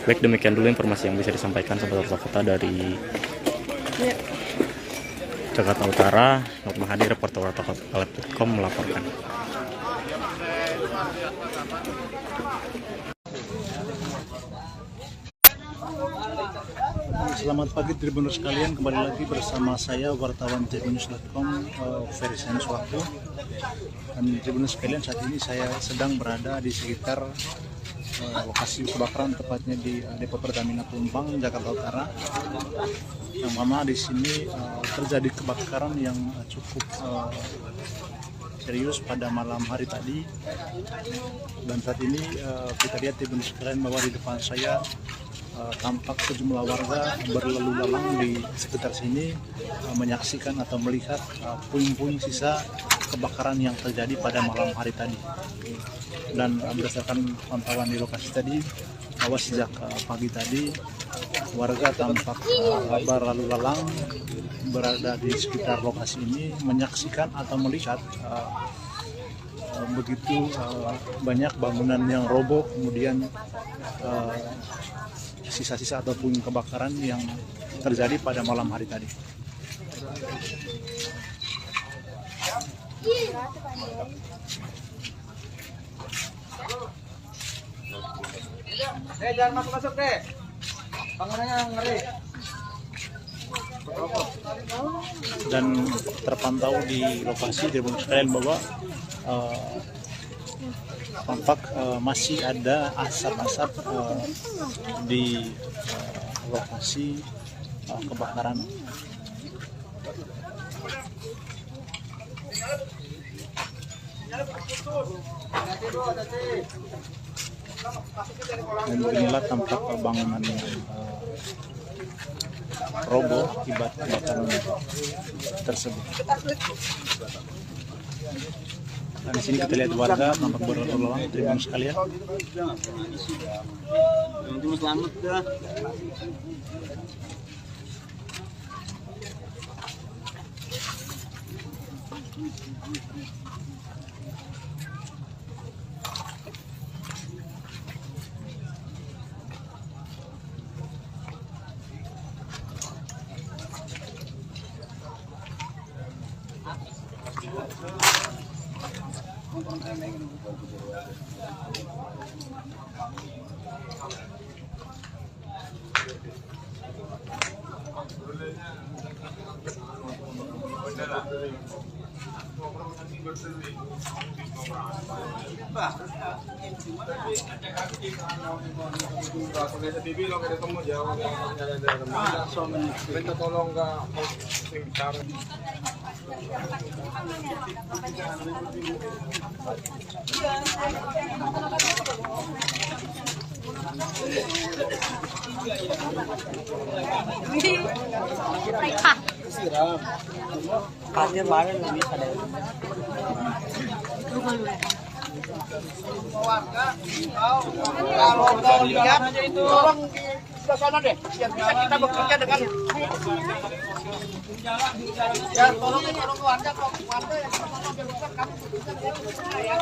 Baik, demikian dulu informasi yang bisa disampaikan sahabat Warta Kota dari Jakarta Utara. Nur Mahadi, reporter wartakota.com melaporkan. Selamat pagi Tribuners sekalian, kembali lagi bersama saya wartawan tribunnews.com Ferry Sanswaku. Dan Tribuners sekalian, saat ini saya sedang berada di sekitar lokasi kebakaran, tepatnya di depo Pertamina Pelumpang, Jakarta Utara. Yang mana di sini terjadi kebakaran yang cukup serius pada malam hari tadi. Dan saat ini kita lihat Tribuners sekalian bahwa di depan saya tampak sejumlah warga berlalu lalang di sekitar sini menyaksikan atau melihat puing-puing sisa kebakaran yang terjadi pada malam hari tadi. Dan berdasarkan pantauan di lokasi tadi, bahwa sejak pagi tadi warga tampak berlalu lalang berada di sekitar lokasi ini menyaksikan atau melihat begitu banyak bangunan yang roboh, kemudian sisa-sisa atau puing kebakaran yang terjadi pada malam hari tadi. Jangan masuk deh. Bangunannya ngeri. Dan terpantau di lokasi Tribuners sekalian bahwa tampak masih ada asap-asap di lokasi kebakaran. Dan inilah tampak bangunan yang roboh akibat kebakaran tersebut. Nah, di sini kita lihat warga tampak berlalu lalang, Tribuners sekalian. Cuma selamat dah. Minta tolong nggak kalau lihat aja itu orang ke sana deh, biar bisa kita bekerja dengan ya tolong warga yang biar bisa kamu bekerja ya.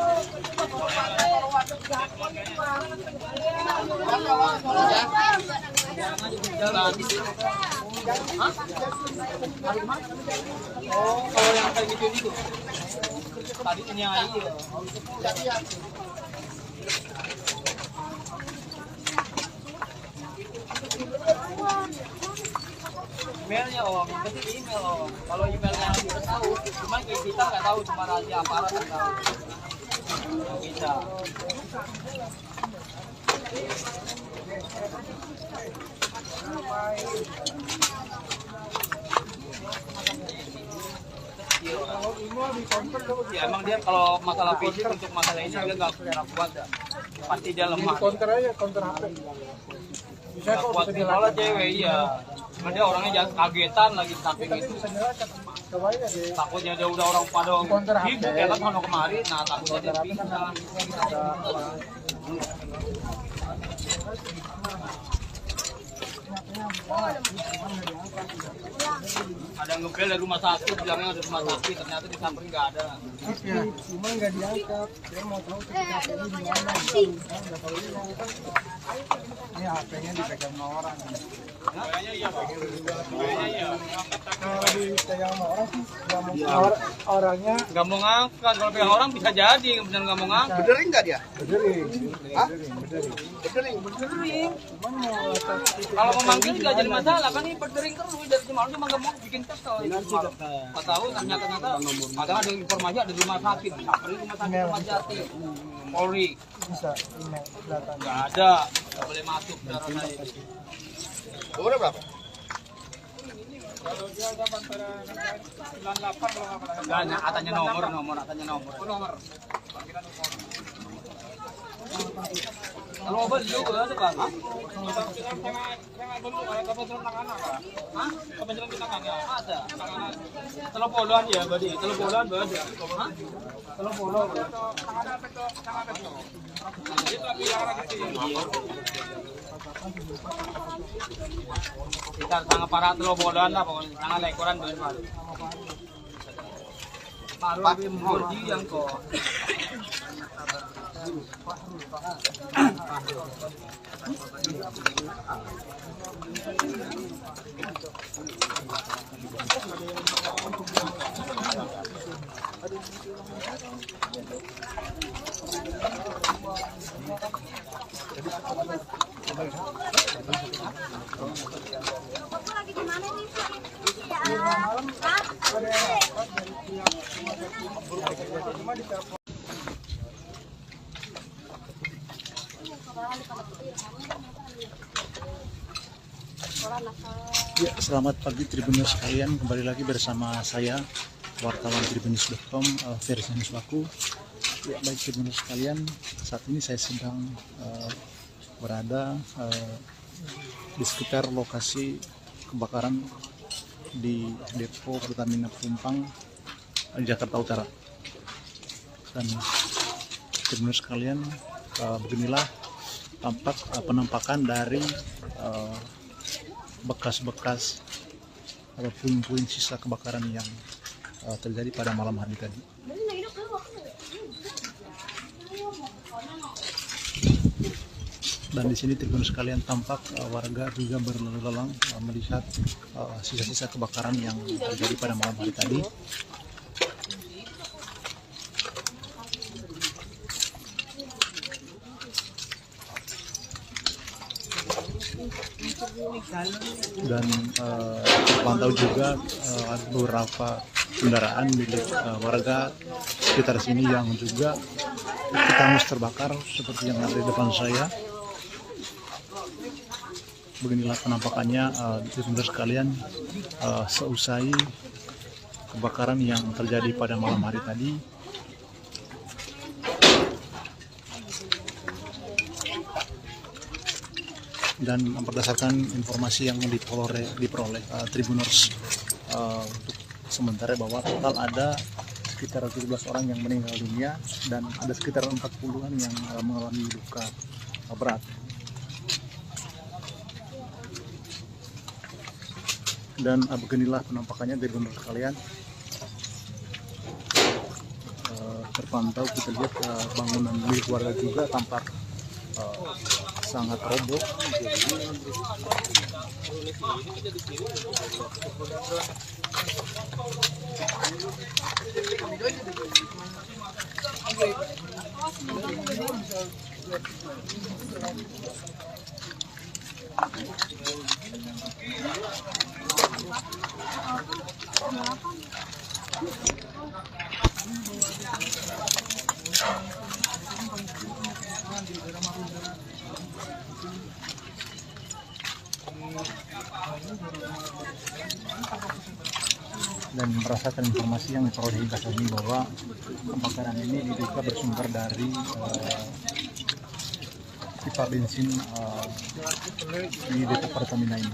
Oh, kalau yang kayak gitu itu tadi nyai ya. Emailnya om, berarti di email om. Kalau emailnya kita tahu, cuman kayak kita nggak tahu, cuma rahasia aparat yang tahu. Bisa. Ya emang dia kalau masalah fisik untuk masalah ini dia nggak kuat ya. Pasti dia lemah. Counter aja, counter HP. Bisa kok Kuat malah cewek iya. Cuma dia orangnya jangan kagetan lagi samping itu. Takutnya dia udah orang pada sibuk ya kan sono kemari, nah takutnya dia pingsan. Ada ngebel dari rumah sakit, bilangnya ada rumah sakit, ternyata di samping nggak ada. Ya, cuma nggak diangkat. Dia mau tahu HP-nya di mana. Nggak tahu ini HP-nya dipegang sama orang. Kayaknya iya, Pak. Kayaknya iya. Kalau dipegang sama orang sih, orangnya nggak mau ngangkat. Kalau pegang orang bisa jadi, benar nggak mau ngangkat. bedering nggak dia? bedering. Bedering. Kalau memanggil nggak jadi masalah, kan ini berdering terus dari semalam cuma nggak mau bikin kesel. Nggak tahu ternyata padahal ada informasi ada di rumah sakit, sampai rumah sakit Rumah Jati, Polri. Bisa email datang. Nggak ada, nggak boleh masuk darah saya. Umurnya berapa? Kalau dia ada antara 98 kalau nggak salah. Nggak, katanya nomor, katanya nomor. Nomor. Kalau obat juga ada Bang. Kebencian kita kagak ada. Telepon ya, berarti. Telepon berarti. Hah? Telepon. Kita sangat para telobolan lah pokoknya, sangat lekoran benar. Malu memurji yang kok. Ya, selamat pagi Tribunnews sekalian, kembali lagi bersama saya wartawan Tribunnews.com versi Nuswaku. Ya, baik Tribunnews sekalian, saat ini saya sedang berada di sekitar lokasi kebakaran di depo Pertamina Pelumpang, Jakarta Utara. Dan Tribunnews sekalian, beginilah tampak penampakan dari bekas-bekas atau puing-puing sisa kebakaran yang terjadi pada malam hari tadi. Dan di sini Tribunnews sekalian tampak warga juga berlalu lalang melihat sisa-sisa kebakaran yang terjadi pada malam hari tadi. Dan terpantau juga ada beberapa kendaraan milik warga sekitar sini yang juga ikut hangus terbakar seperti yang ada di depan saya. Beginilah penampakannya teman-teman sekalian seusai kebakaran yang terjadi pada malam hari tadi. Dan berdasarkan informasi yang diperoleh Tribuners untuk sementara bahwa total ada sekitar 17 orang yang meninggal dunia dan ada sekitar 40-an yang mengalami luka berat. Dan beginilah penampakannya Tribuners sekalian. Terpantau kita lihat bangunan milik warga juga tampak sangat roboh. Dan berdasarkan informasi yang diperoleh hingga saat ini bahwa kebakaran ini diduga bersumber dari pipa bensin di depo Pertamina ini.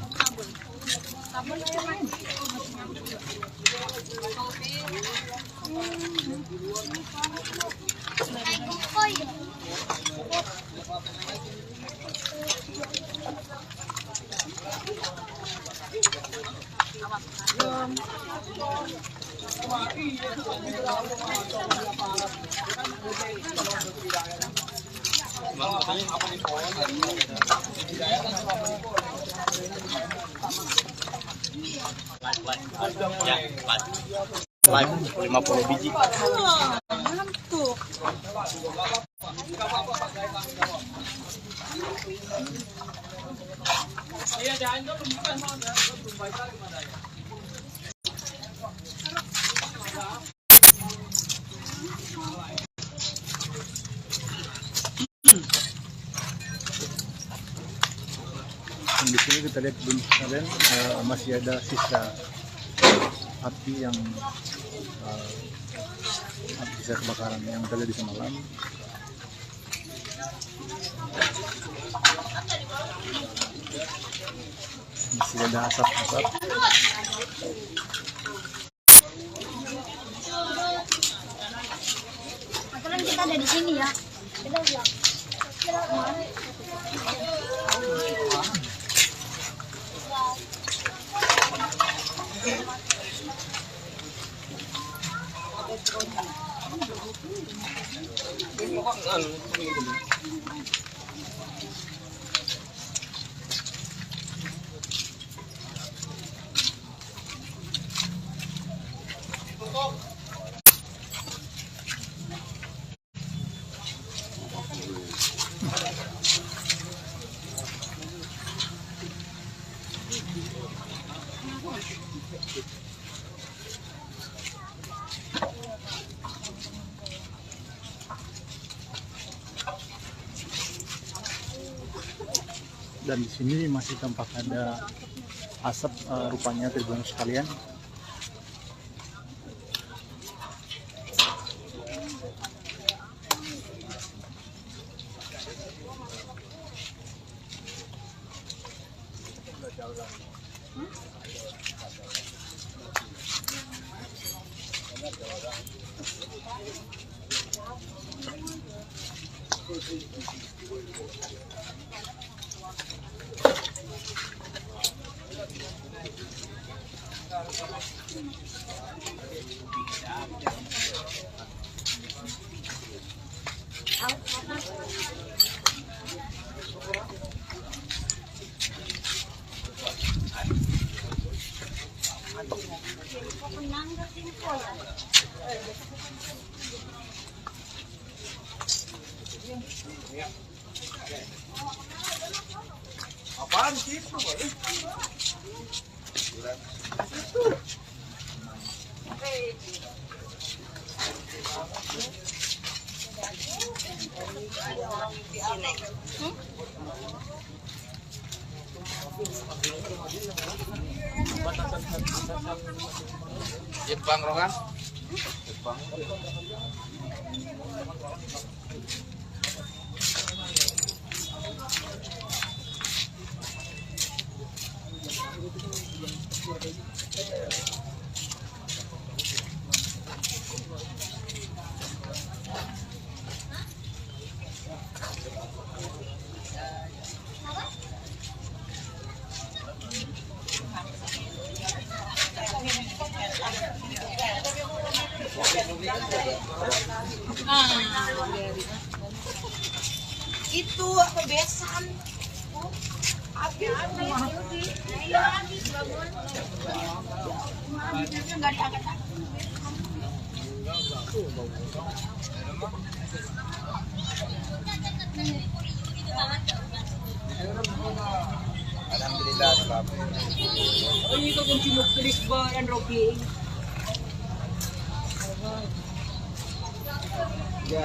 Live 50 biji. Di sini kita lihat kalian masih ada sisa api yang sisa kebakaran yang terjadi semalam. Masih ada asap-asap. Sekarang kita ada di sini ya. Kita bilang. Dan di sini masih tampak ada asap rupanya Tribuners sekalian. Apaan gitu, boleh? Jepang Rokan. Itu kebiasaan. Nggak diangkat. Alhamdulillah. Ini kau kunci muklis dan Rocky. Ya.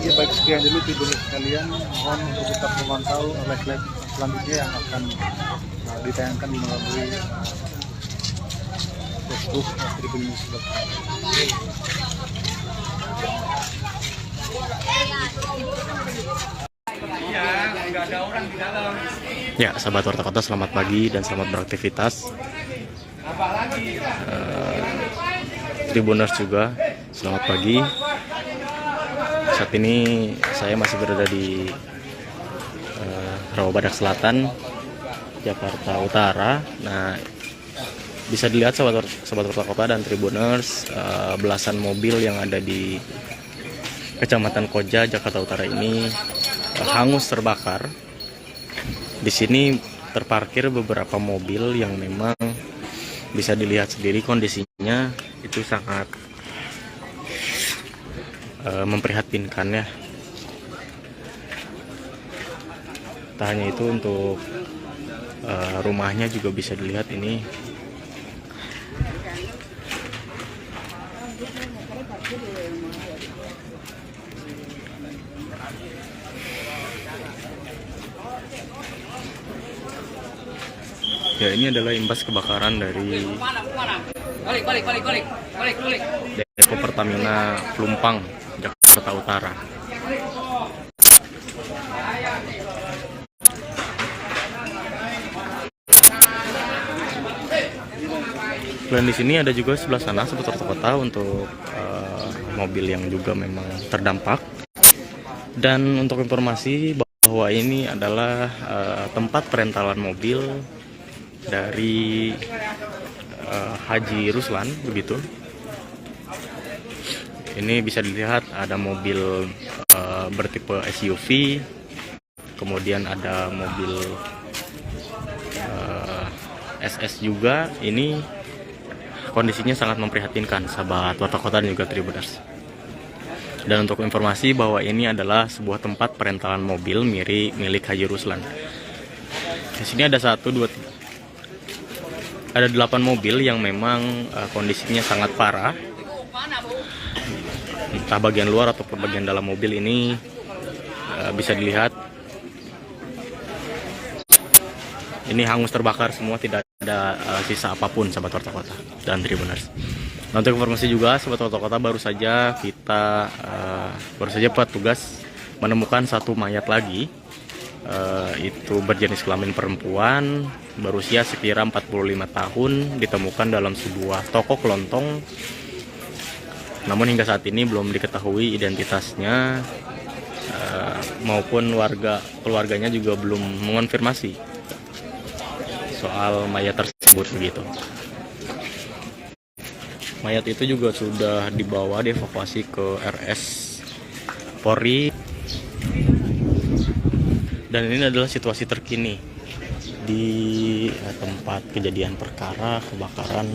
Ya, baik, sekian dulu Tribuners sekalian. Mohon untuk tetap memantau live-live selanjutnya yang akan ditayangkan melalui Facebook Tribuners. Ya, sahabat Warta Kota, selamat pagi dan selamat beraktivitas. Tribuners juga, selamat pagi. Saat ini saya masih berada di Rawabadak Selatan, Jakarta Utara. Nah, bisa dilihat sahabat Warta Kota dan Tribuners, belasan mobil yang ada di Kecamatan Koja, Jakarta Utara ini hangus terbakar. Di sini terparkir beberapa mobil yang memang bisa dilihat sendiri kondisinya itu sangat memprihatinkan ya. Tak hanya itu, untuk rumahnya juga bisa dilihat ini ya. Ini adalah imbas kebakaran dari Depo Pertamina Pelumpang, Jakarta Utara. Selain di sini ada juga sebelah sana seputar kota untuk mobil yang juga memang terdampak. Dan untuk informasi bahwa ini adalah tempat perentalan mobil dari Haji Ruslan, begitu. Ini bisa dilihat ada mobil bertipe SUV, kemudian ada mobil SS juga. Ini kondisinya sangat memprihatinkan sahabat Warta Kota dan juga Tribuners. Dan untuk informasi bahwa ini adalah sebuah tempat perentalan mobil milik Haji Ruslan. Di sini ada 8 mobil yang memang kondisinya sangat parah. Entah bagian luar ataupun bagian dalam mobil ini bisa dilihat ini hangus terbakar semua, tidak ada sisa apapun sahabat Warta Kota dan Tribuners. Nah, untuk informasi juga sahabat Warta Kota, baru saja petugas menemukan satu mayat lagi, itu berjenis kelamin perempuan, berusia sekira 45 tahun, ditemukan dalam sebuah toko kelontong. Namun hingga saat ini belum diketahui identitasnya, maupun keluarganya juga belum mengonfirmasi soal mayat tersebut begitu. Mayat itu juga sudah dievakuasi ke RS Polri. Dan ini adalah situasi terkini di tempat kejadian perkara kebakaran.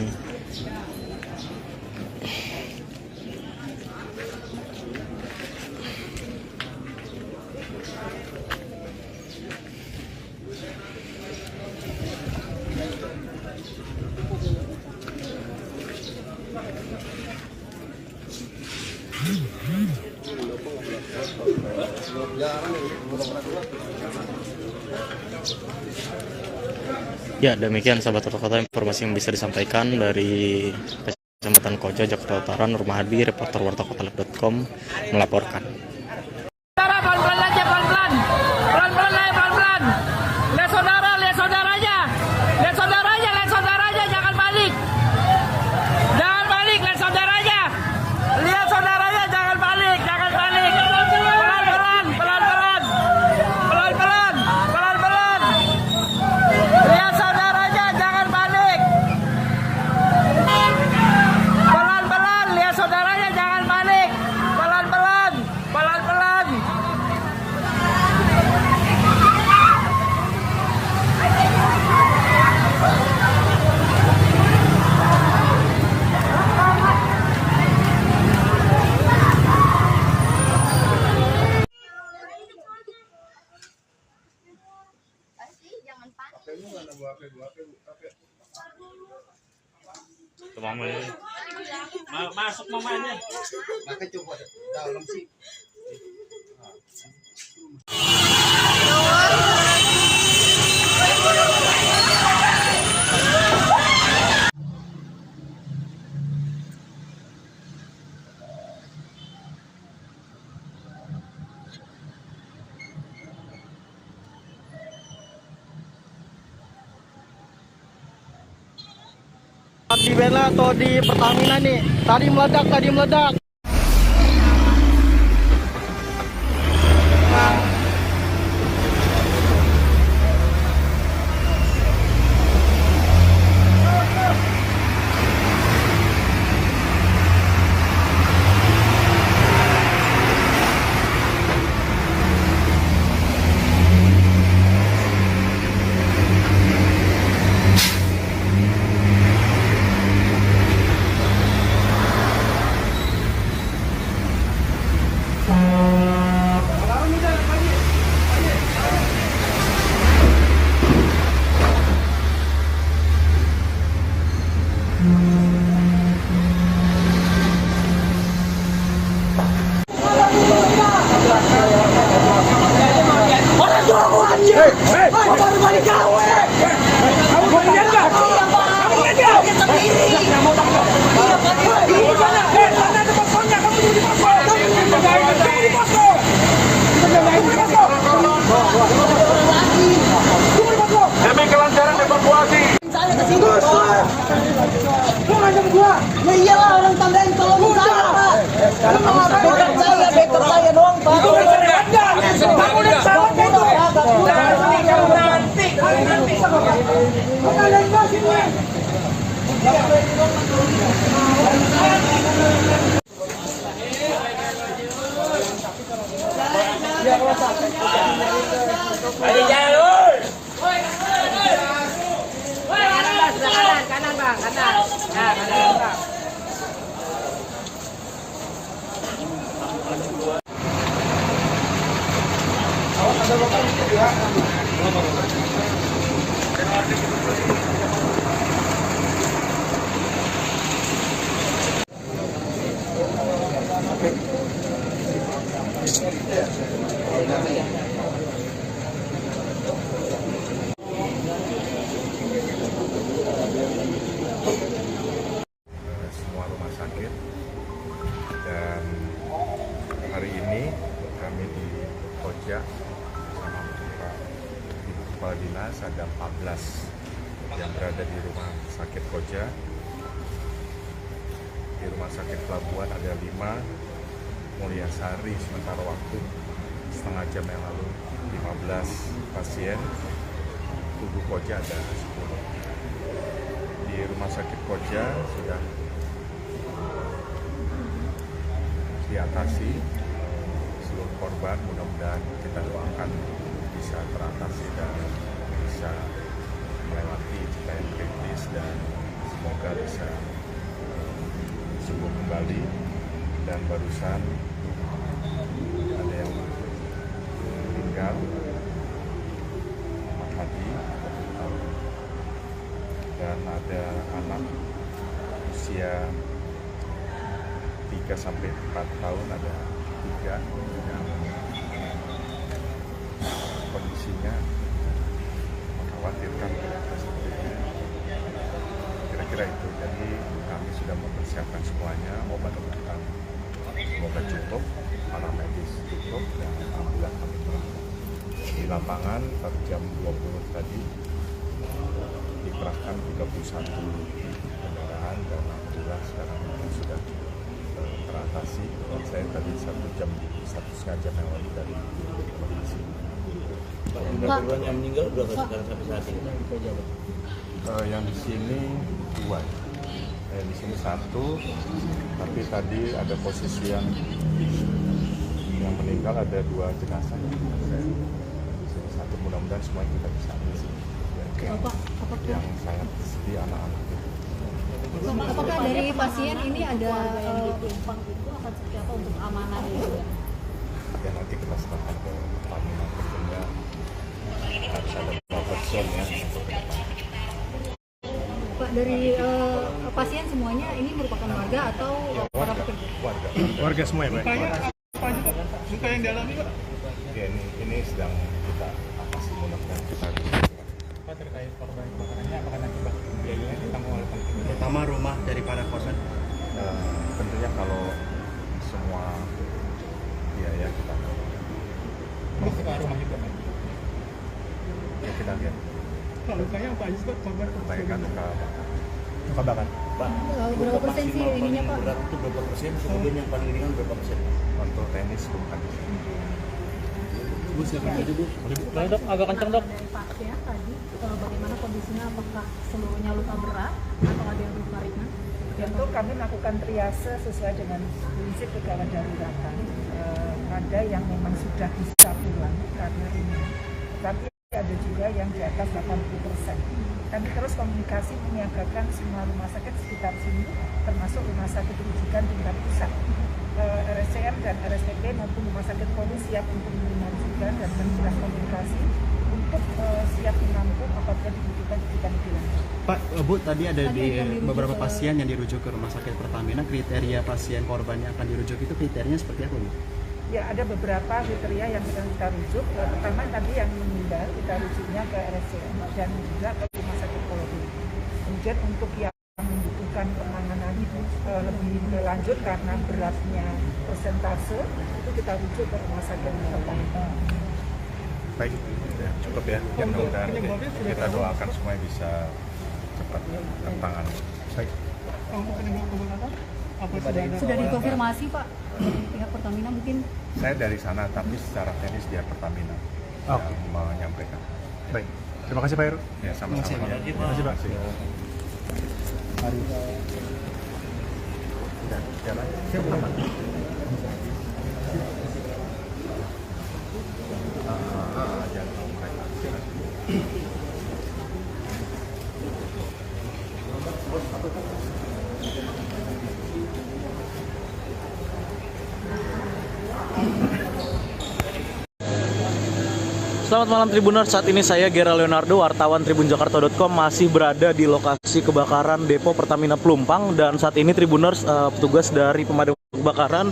Ya, demikian sahabat kota informasi yang bisa disampaikan dari Kecamatan Koja, Jakarta Utara. Nur Mahadi, reporter wartakota.com melaporkan. Pelan-pelan aja, pelan-pelan. Pelan-pelan aja, pelan-pelan. Lihat saudara, lihat saudaranya. Lihat saudaranya, lihat saudaranya, jangan balik. Jangan balik, lihat saudaranya. Lihat saudaranya, jangan balik, jangan balik. Pelan-pelan, pelan-pelan. Pelan-pelan, pelan-pelan. Lihat saudaranya, jangan balik. Pelan-pelan, lihat saudaranya, jangan balik. Pelan-pelan, pelan-pelan. Masuk mamanya. Maka coba dalam sih. Di Bella atau di Pertamina nih, tadi meledak. Demi kelancaran evakuasi. Saya ke sini. Lu ngajak gua. Ya iyalah orang tandain tolong saya, Pak. Bukan saya, backup saya doang, Pak. Itu udah ada. Kamu udah salah itu. Nanti. Ada yang masih gue. Ayo jalur. Kanan, Bang. Kanan. Nah, kanan, Bang. Semua rumah sakit, dan hari ini kami di Koja bersama Pak Ibu Kepala Dinas ada 14 yang berada di rumah sakit Koja. Di rumah sakit Pelabuhan ada 5, Mulyasari sementara waktu setengah jam yang lalu 15 pasien, Tugu Koja ada 10. Di rumah sakit Koja sudah diatasi seluruh korban, mudah-mudahan kita doakan bisa teratasi dan bisa melewati Citayam kritis dan semoga bisa sembuh kembali. Dan barusan ada yang meninggal, Muhammad Hadi, dan ada anak usia 3-4 tahun, ada 3 yang kondisinya mengkhawatirkan. Kira-kira itu. Jadi kami sudah mempersiapkan semuanya, obat-obatan semoga cukup, para medis cukup, dan alhamdulillah kami di lapangan pada jam 20 tadi dikerahkan 31 kendaraan, dan alhamdulillah sekarang itu sudah teratasi. Dan saya tadi 1,5 jam yang lalu dari lokasi. Korban yang meninggal berapa sekarang sampai saat ini? Yang di sini 2. Di sini 1, tapi tadi ada posisi yang meninggal ada 2 jenazah. Di sini 1, mudah-mudahan semua kita bisa ambil sini. Yang sangat sedih anak-anak. Apakah dari pasien ini ada penumpang itu akan seperti apa untuk keamanan juga? Ya nanti kita serahkan ke Pertamina tentunya harus ada buffer zone ya untuk ke depan. Pak, dari pasien semuanya ini merupakan warga atau para pekerja? Warga semua ya, Pak. Luka yang dialami, Pak? Ya, ini sedang kita atasi, mudah-mudahan kita bisa. Pak, terkait korban kebakarannya, apakah nanti biayanya ditanggung oleh Pertamina? Terutama rumah dari para korban. Tentunya kalau semua biaya kita Masuk ke rumah juga, Pak? ya kita lihat. Kalau lukanya apa aja, Pak? Korban Baikkan luka bakar. Pak, Berapa persen sih ininya, Pak? berat itu berapa persen, kemudian yang paling ringan berapa persen? untuk tenis bukan. Bu, silakan aja, Bu. Boleh, Dok, agak kencang, Dok. Dari pasien tadi, bagaimana kondisinya? Apakah seluruhnya luka berat atau ada yang luka ringan? Tentu kami melakukan triase sesuai dengan prinsip kegawat daruratan. Ada yang memang sudah bisa pulang karena ini, tapi ada juga yang di atas 80%. Kami terus komunikasi menyiagakan semua rumah sakit sekitar sini, termasuk rumah sakit rujukan tingkat pusat. RSCM dan RSTP maupun rumah sakit polisi siap untuk menerima rujukan, dan kami sudah komunikasi untuk siap menampung apabila dibutuhkan rujukan lebih lanjut. Pak, Bu, tadi ada di beberapa pasien yang dirujuk ke rumah sakit Pertamina. Kriteria pasien korban yang akan dirujuk itu kriterianya seperti apa, Bu? Ya, ada beberapa kriteria yang kita rujuk. Pertama tadi yang meninggal kita rujuknya ke RSCM dan juga ke rumah sakit Polri. Kemudian untuk yang membutuhkan penanganan lebih lanjut karena beratnya persentase, itu kita rujuk ke rumah sakit Pertamina. Baik, ya, cukup ya. Mudah-mudahan kita doakan semua bisa cepat tertangani. Baik. Sudah dikonfirmasi, Pak, dari pihak Pertamina mungkin? Saya dari sana, tapi secara teknis dia Pertamina yang menyampaikan. Baik, terima kasih Pak Heru. Ya, sama-sama. Terima kasih Pak. Mari. Jalan. Selamat malam Tribuners, saat ini saya Gera Leonardo, wartawan tribunjakarta.com masih berada di lokasi kebakaran Depo Pertamina Pelumpang. Dan saat ini Tribuners, petugas dari pemadam kebakaran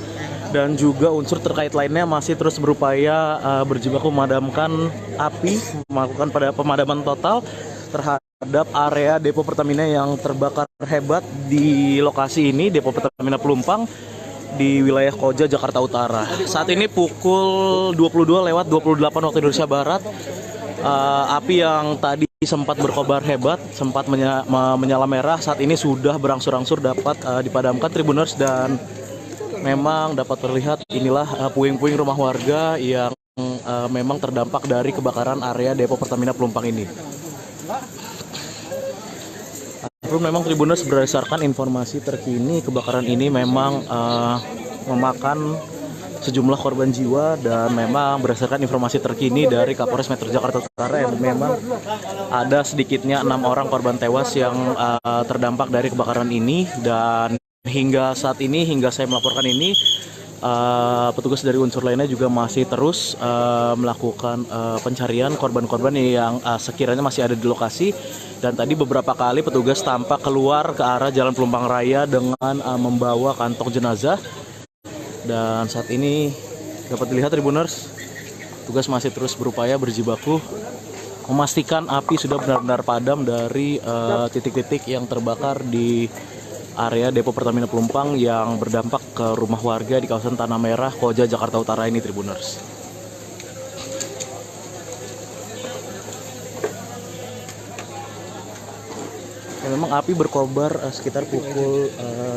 dan juga unsur terkait lainnya masih terus berupaya berjibaku memadamkan api, melakukan pemadaman total terhadap area Depo Pertamina yang terbakar hebat di lokasi ini, Depo Pertamina Pelumpang di wilayah Koja, Jakarta Utara. Saat ini pukul 22:28 waktu Indonesia Barat. Api yang tadi sempat berkobar hebat, sempat menyala merah, saat ini sudah berangsur-angsur dapat dipadamkan Tribuners, dan memang dapat terlihat inilah puing-puing rumah warga yang memang terdampak dari kebakaran area Depo Pertamina Pelumpang ini. Memang Tribuners, berdasarkan informasi terkini, kebakaran ini memang memakan sejumlah korban jiwa, dan memang berdasarkan informasi terkini dari Kapolres Metro Jakarta Utara yang memang ada sedikitnya 6 orang korban tewas yang terdampak dari kebakaran ini. Dan hingga saat ini, hingga saya melaporkan ini, petugas dari unsur lainnya juga masih terus melakukan pencarian korban-korban yang sekiranya masih ada di lokasi. Dan tadi beberapa kali petugas tampak keluar ke arah Jalan Pelumpang Raya dengan membawa kantong jenazah. Dan saat ini dapat dilihat Tribuners, petugas masih terus berupaya berjibaku memastikan api sudah benar-benar padam dari titik-titik yang terbakar di area depo Pertamina Pelumpang yang berdampak ke rumah warga di kawasan Tanah Merah, Koja, Jakarta Utara ini, Tribuners. Ya, memang api berkobar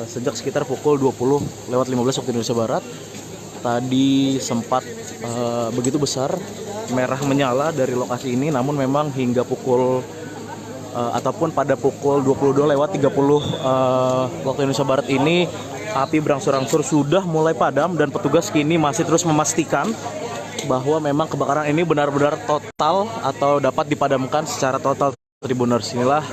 sejak sekitar pukul 20:15 waktu Indonesia Barat. Tadi sempat begitu besar merah menyala dari lokasi ini, namun memang hingga pukul ataupun pada pukul 22:30 waktu Indonesia Barat ini api berangsur-angsur sudah mulai padam, dan petugas kini masih terus memastikan bahwa memang kebakaran ini benar-benar total atau dapat dipadamkan secara total, Tribuners. Inilah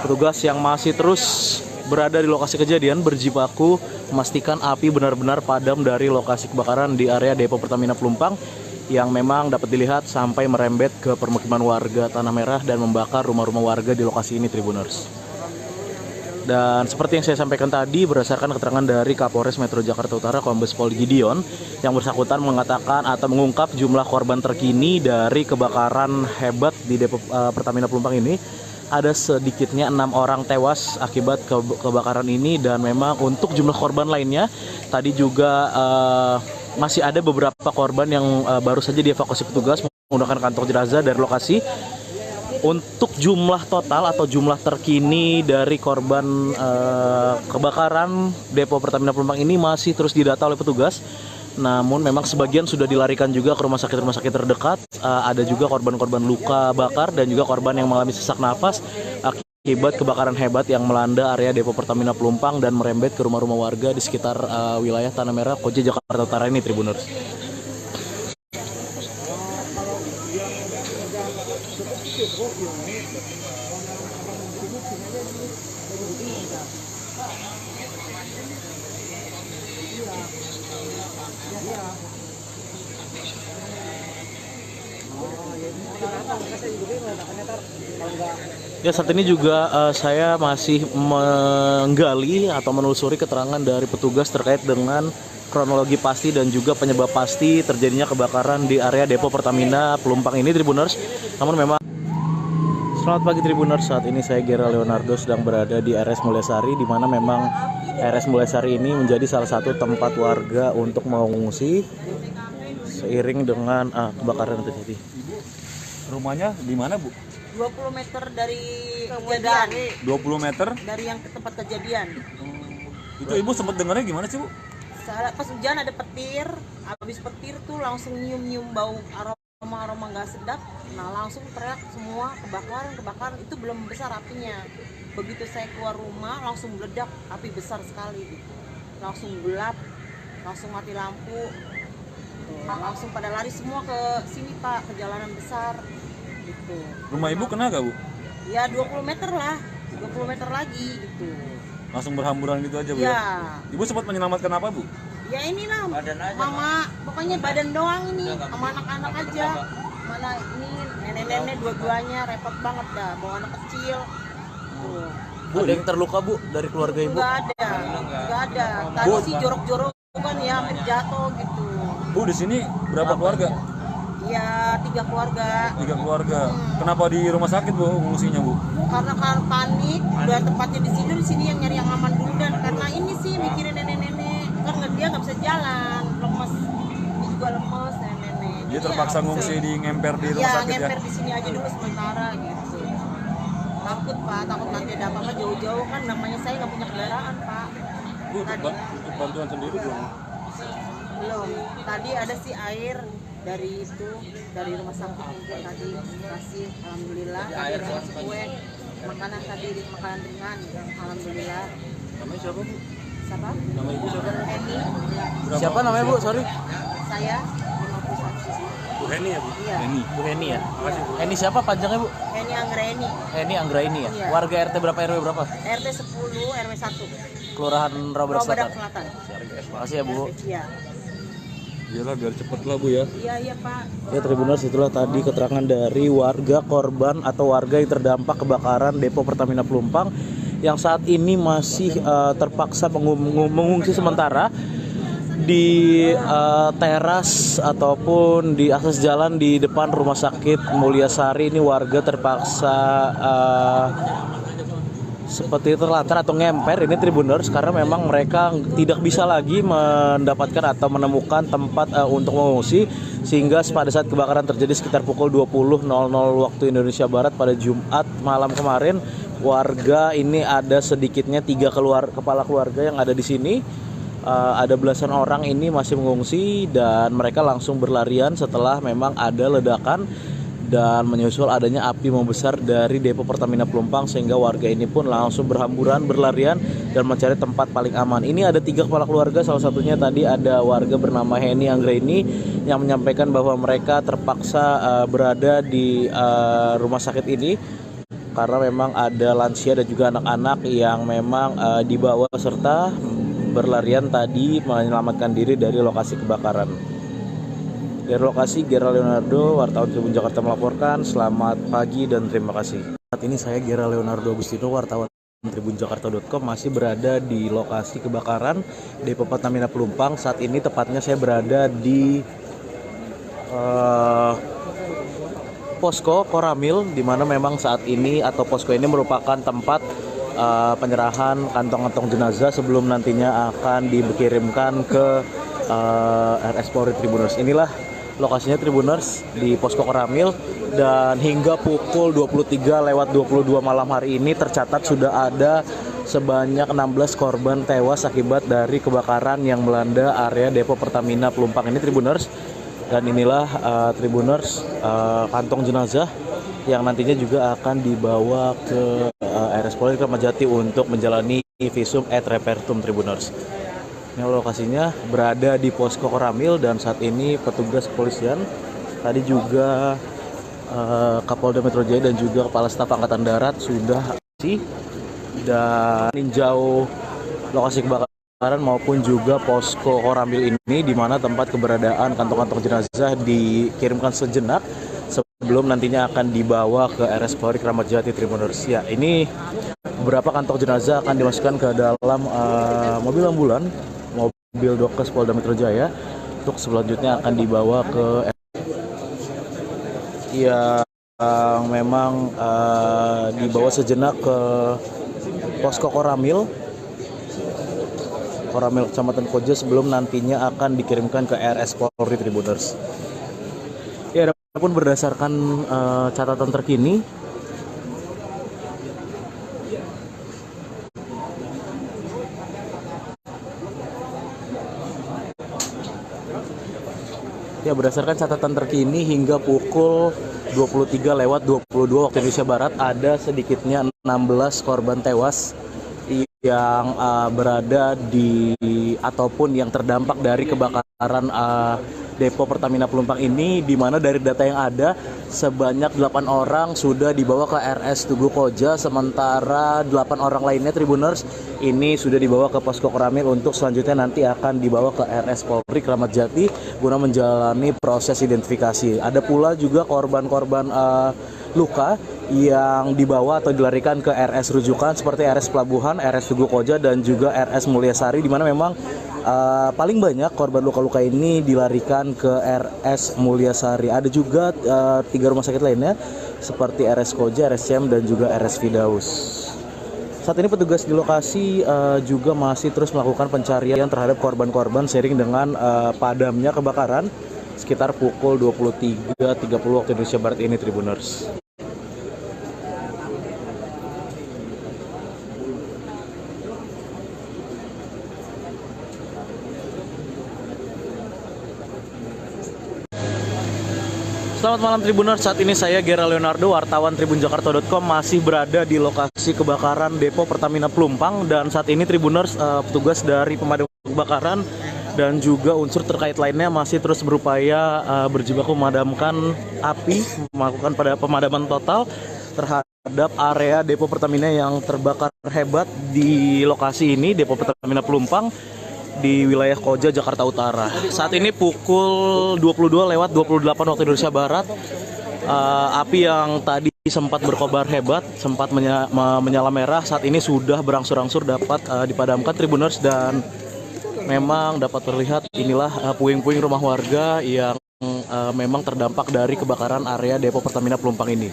petugas yang masih terus berada di lokasi kejadian berjibaku memastikan api benar-benar padam dari lokasi kebakaran di area depo Pertamina Pelumpang yang memang dapat dilihat sampai merembet ke permukiman warga Tanah Merah dan membakar rumah-rumah warga di lokasi ini, Tribuners. Dan seperti yang saya sampaikan tadi, berdasarkan keterangan dari Kapolres Metro Jakarta Utara Kombes Pol Gideon, yang bersangkutan mengatakan atau mengungkap jumlah korban terkini dari kebakaran hebat di depo Pertamina Pelumpang ini. Ada sedikitnya 6 orang tewas akibat kebakaran ini, dan memang untuk jumlah korban lainnya tadi juga masih ada beberapa korban yang baru saja dievakuasi petugas menggunakan kantong jenazah dari lokasi. Untuk jumlah total atau jumlah terkini dari korban kebakaran depo Pertamina Pelumpang ini masih terus didata oleh petugas. Namun memang sebagian sudah dilarikan juga ke rumah sakit terdekat. Ada juga korban-korban luka bakar dan juga korban yang mengalami sesak nafas akibat kebakaran hebat yang melanda area depo Pertamina Pelumpang dan merembet ke rumah-rumah warga di sekitar wilayah Tanah Merah, Koja, Jakarta Utara ini, Tribuners. Ya, saat ini juga saya masih menggali atau menelusuri keterangan dari petugas terkait dengan kronologi pasti dan juga penyebab pasti terjadinya kebakaran di area depo Pertamina Pelumpang ini, Tribuners. Namun memang selamat pagi, Tribuners. Saat ini saya Gera Leonardo sedang berada di RS Mulyasari, di mana memang RS Mulyasari ini menjadi salah satu tempat warga untuk mengungsi seiring dengan kebakaran yang terjadi. Rumahnya di mana, Bu? 20 meter dari kejadian. 20 meter? Dari yang ke tempat kejadian. Itu Ibu sempat dengarnya gimana sih, Bu? Pas hujan ada petir, habis petir tuh langsung nyium-nyium bau aroma nggak sedap. Nah, langsung teriak semua kebakaran. Itu belum besar apinya. Begitu saya keluar rumah langsung meledak, api besar sekali gitu. Langsung gelap, langsung mati lampu. Langsung pada lari semua ke sini, Pak, ke jalanan besar gitu. Rumah Ibu kena gak, Bu? Ya 20 meter lah, 20 meter lagi gitu. Langsung berhamburan gitu aja, Bu? Ya. Ibu sempat menyelamatkan apa, Bu? Ya inilah, mama, pokoknya badan doang ini, sama anak-anak aja. Mana ini nenek-nenek dua-duanya repot banget dah, bawa anak kecil. Tuh. Bu, ada yang terluka, Bu, dari keluarga Ibu? Nggak ada. Tadi sih jorok-jorok kan ya, hampir jatuh gitu. Bu, di sini berapa keluarga? Ya 3 keluarga. 3 keluarga. Kenapa di rumah sakit, Bu, mengungsinya, Bu? Karena panik, udah tempatnya di sini yang nyari yang aman dulu, dan karena ini sih mikirin nenek-nenek, kan dia nggak bisa jalan, lemes, dia juga lemes nenek-nenek. Dia terpaksa ngungsi di ngemper di rumah sakit ya? Iya, ngemper di sini aja dulu sementara gitu. Takut, Pak, takut nanti ada apa-apa jauh-jauh, kan namanya saya nggak punya kendaraan, Pak. Bu, untuk bantuan sendiri belum? Belum. Tadi ada sih air dari rumah sakit mungkin tadi kasih, alhamdulillah. Tadi kue, makanan ringan, alhamdulillah. Namanya siapa, Bu? Siapa? Nama ibu siapa? Eni. Siapa namanya bu? Sorry. Saya 51. Bu Heni ya bu? Iya. Bu Heni ya? Heni siapa panjangnya bu? Heni Anggraeni. Heni Anggraeni ya? Iya. Warga RT berapa RW berapa? RT 10 RW 1. Kelurahan Rawabadak Selatan. Selatan. Terima kasih ya bu. Iya. Iyalah biar cepet lah bu ya. Iya Pak. Ya Tribuners, itulah tadi keterangan dari warga korban atau warga yang terdampak kebakaran Depo Pertamina Pelumpang yang saat ini masih terpaksa mengungsi sementara di teras ataupun di akses jalan di depan Rumah Sakit Mulyasari. Ini warga terpaksa seperti terlantar atau ngemper ini Tribuners, karena memang mereka tidak bisa lagi mendapatkan atau menemukan tempat untuk mengungsi, sehingga pada saat kebakaran terjadi sekitar pukul 20.00 waktu Indonesia Barat pada Jumat malam kemarin, warga ini ada sedikitnya 3 kepala keluarga yang ada di sini. Ada belasan orang ini masih mengungsi dan mereka langsung berlarian setelah memang ada ledakan dan menyusul adanya api membesar dari Depo Pertamina Pelumpang, sehingga warga ini pun langsung berhamburan berlarian dan mencari tempat paling aman. Ini ada 3 kepala keluarga, salah satunya tadi ada warga bernama Heni Anggraeni yang menyampaikan bahwa mereka terpaksa berada di rumah sakit ini karena memang ada lansia dan juga anak-anak yang memang dibawa serta berlarian tadi menyelamatkan diri dari lokasi kebakaran. Dari lokasi, Gera Leonardo, wartawan Tribun Jakarta melaporkan. Selamat pagi dan terima kasih. Saat ini saya Gera Leonardo Agustino, wartawan tribunjakarta.com, masih berada di lokasi kebakaran Depo Pertamina Pelumpang. Saat ini tepatnya saya berada di posko Koramil, di mana memang saat ini atau posko ini merupakan tempat penyerahan kantong-kantong jenazah sebelum nantinya akan dikirimkan ke RS Polri Tribuners. Inilah lokasinya Tribuners di posko Koramil, dan hingga pukul 23:22 malam hari ini tercatat sudah ada sebanyak 16 korban tewas akibat dari kebakaran yang melanda area Depo Pertamina Pelumpang ini Tribuners. Dan inilah Tribuners kantong jenazah yang nantinya juga akan dibawa ke RS Polri Kramat Jati untuk menjalani visum et repertum Tribuners. Ini lokasinya berada di posko Koramil, dan saat ini petugas kepolisian tadi juga Kapolda Metro Jaya dan juga Kepala Staf Angkatan Darat sudah dan meninjau lokasi kebakaran maupun juga posko Koramil ini, di mana tempat keberadaan kantong-kantong jenazah dikirimkan sejenak sebelum nantinya akan dibawa ke RS Polri Kramat Jati Tribuners. Ya, ini beberapa kantong jenazah akan dimasukkan ke dalam mobil ambulan, mobil Dokes Polda Metro Jaya, untuk selanjutnya akan dibawa ke yang memang dibawa sejenak ke posko Koramil Kecamatan Koja sebelum nantinya akan dikirimkan ke RS Polri Tribuners. Ya, adapun berdasarkan catatan terkini, hingga pukul 23:22 waktu Indonesia Barat ada sedikitnya 16 korban tewas yang berada di ataupun yang terdampak dari kebakaran Depo Pertamina Pelumpang ini, di mana dari data yang ada sebanyak 8 orang sudah dibawa ke RS Tugu Koja, sementara 8 orang lainnya Tribuners ini sudah dibawa ke posko Koramil untuk selanjutnya nanti akan dibawa ke RS Polri Kramat Jati guna menjalani proses identifikasi. Ada pula juga korban-korban luka yang dibawa atau dilarikan ke RS rujukan seperti RS Pelabuhan, RS Tugu Koja dan juga RS Mulyasari, di mana memang paling banyak korban luka-luka ini dilarikan ke RS Mulyasari. Ada juga 3 rumah sakit lainnya seperti RS Koja, RS CM dan juga RS Firdaus. Saat ini petugas di lokasi juga masih terus melakukan pencarian terhadap korban-korban seiring dengan padamnya kebakaran sekitar pukul 23.30 waktu Indonesia Barat ini Tribuners. Selamat malam Tribuners, saat ini saya Gera Leonardo, wartawan tribunjakarta.com masih berada di lokasi kebakaran Depo Pertamina Pelumpang. Dan saat ini Tribuners, petugas dari pemadam kebakaran dan juga unsur terkait lainnya masih terus berupaya berjibaku memadamkan api, melakukan pemadaman total terhadap area Depo Pertamina yang terbakar hebat di lokasi ini, Depo Pertamina Pelumpang di wilayah Koja, Jakarta Utara. Saat ini pukul 22:28 waktu Indonesia Barat. Api yang tadi sempat berkobar hebat, sempat menyala merah, saat ini sudah berangsur-angsur dapat dipadamkan Tribuners, dan memang dapat terlihat inilah puing-puing rumah warga yang memang terdampak dari kebakaran area Depo Pertamina Pelumpang ini.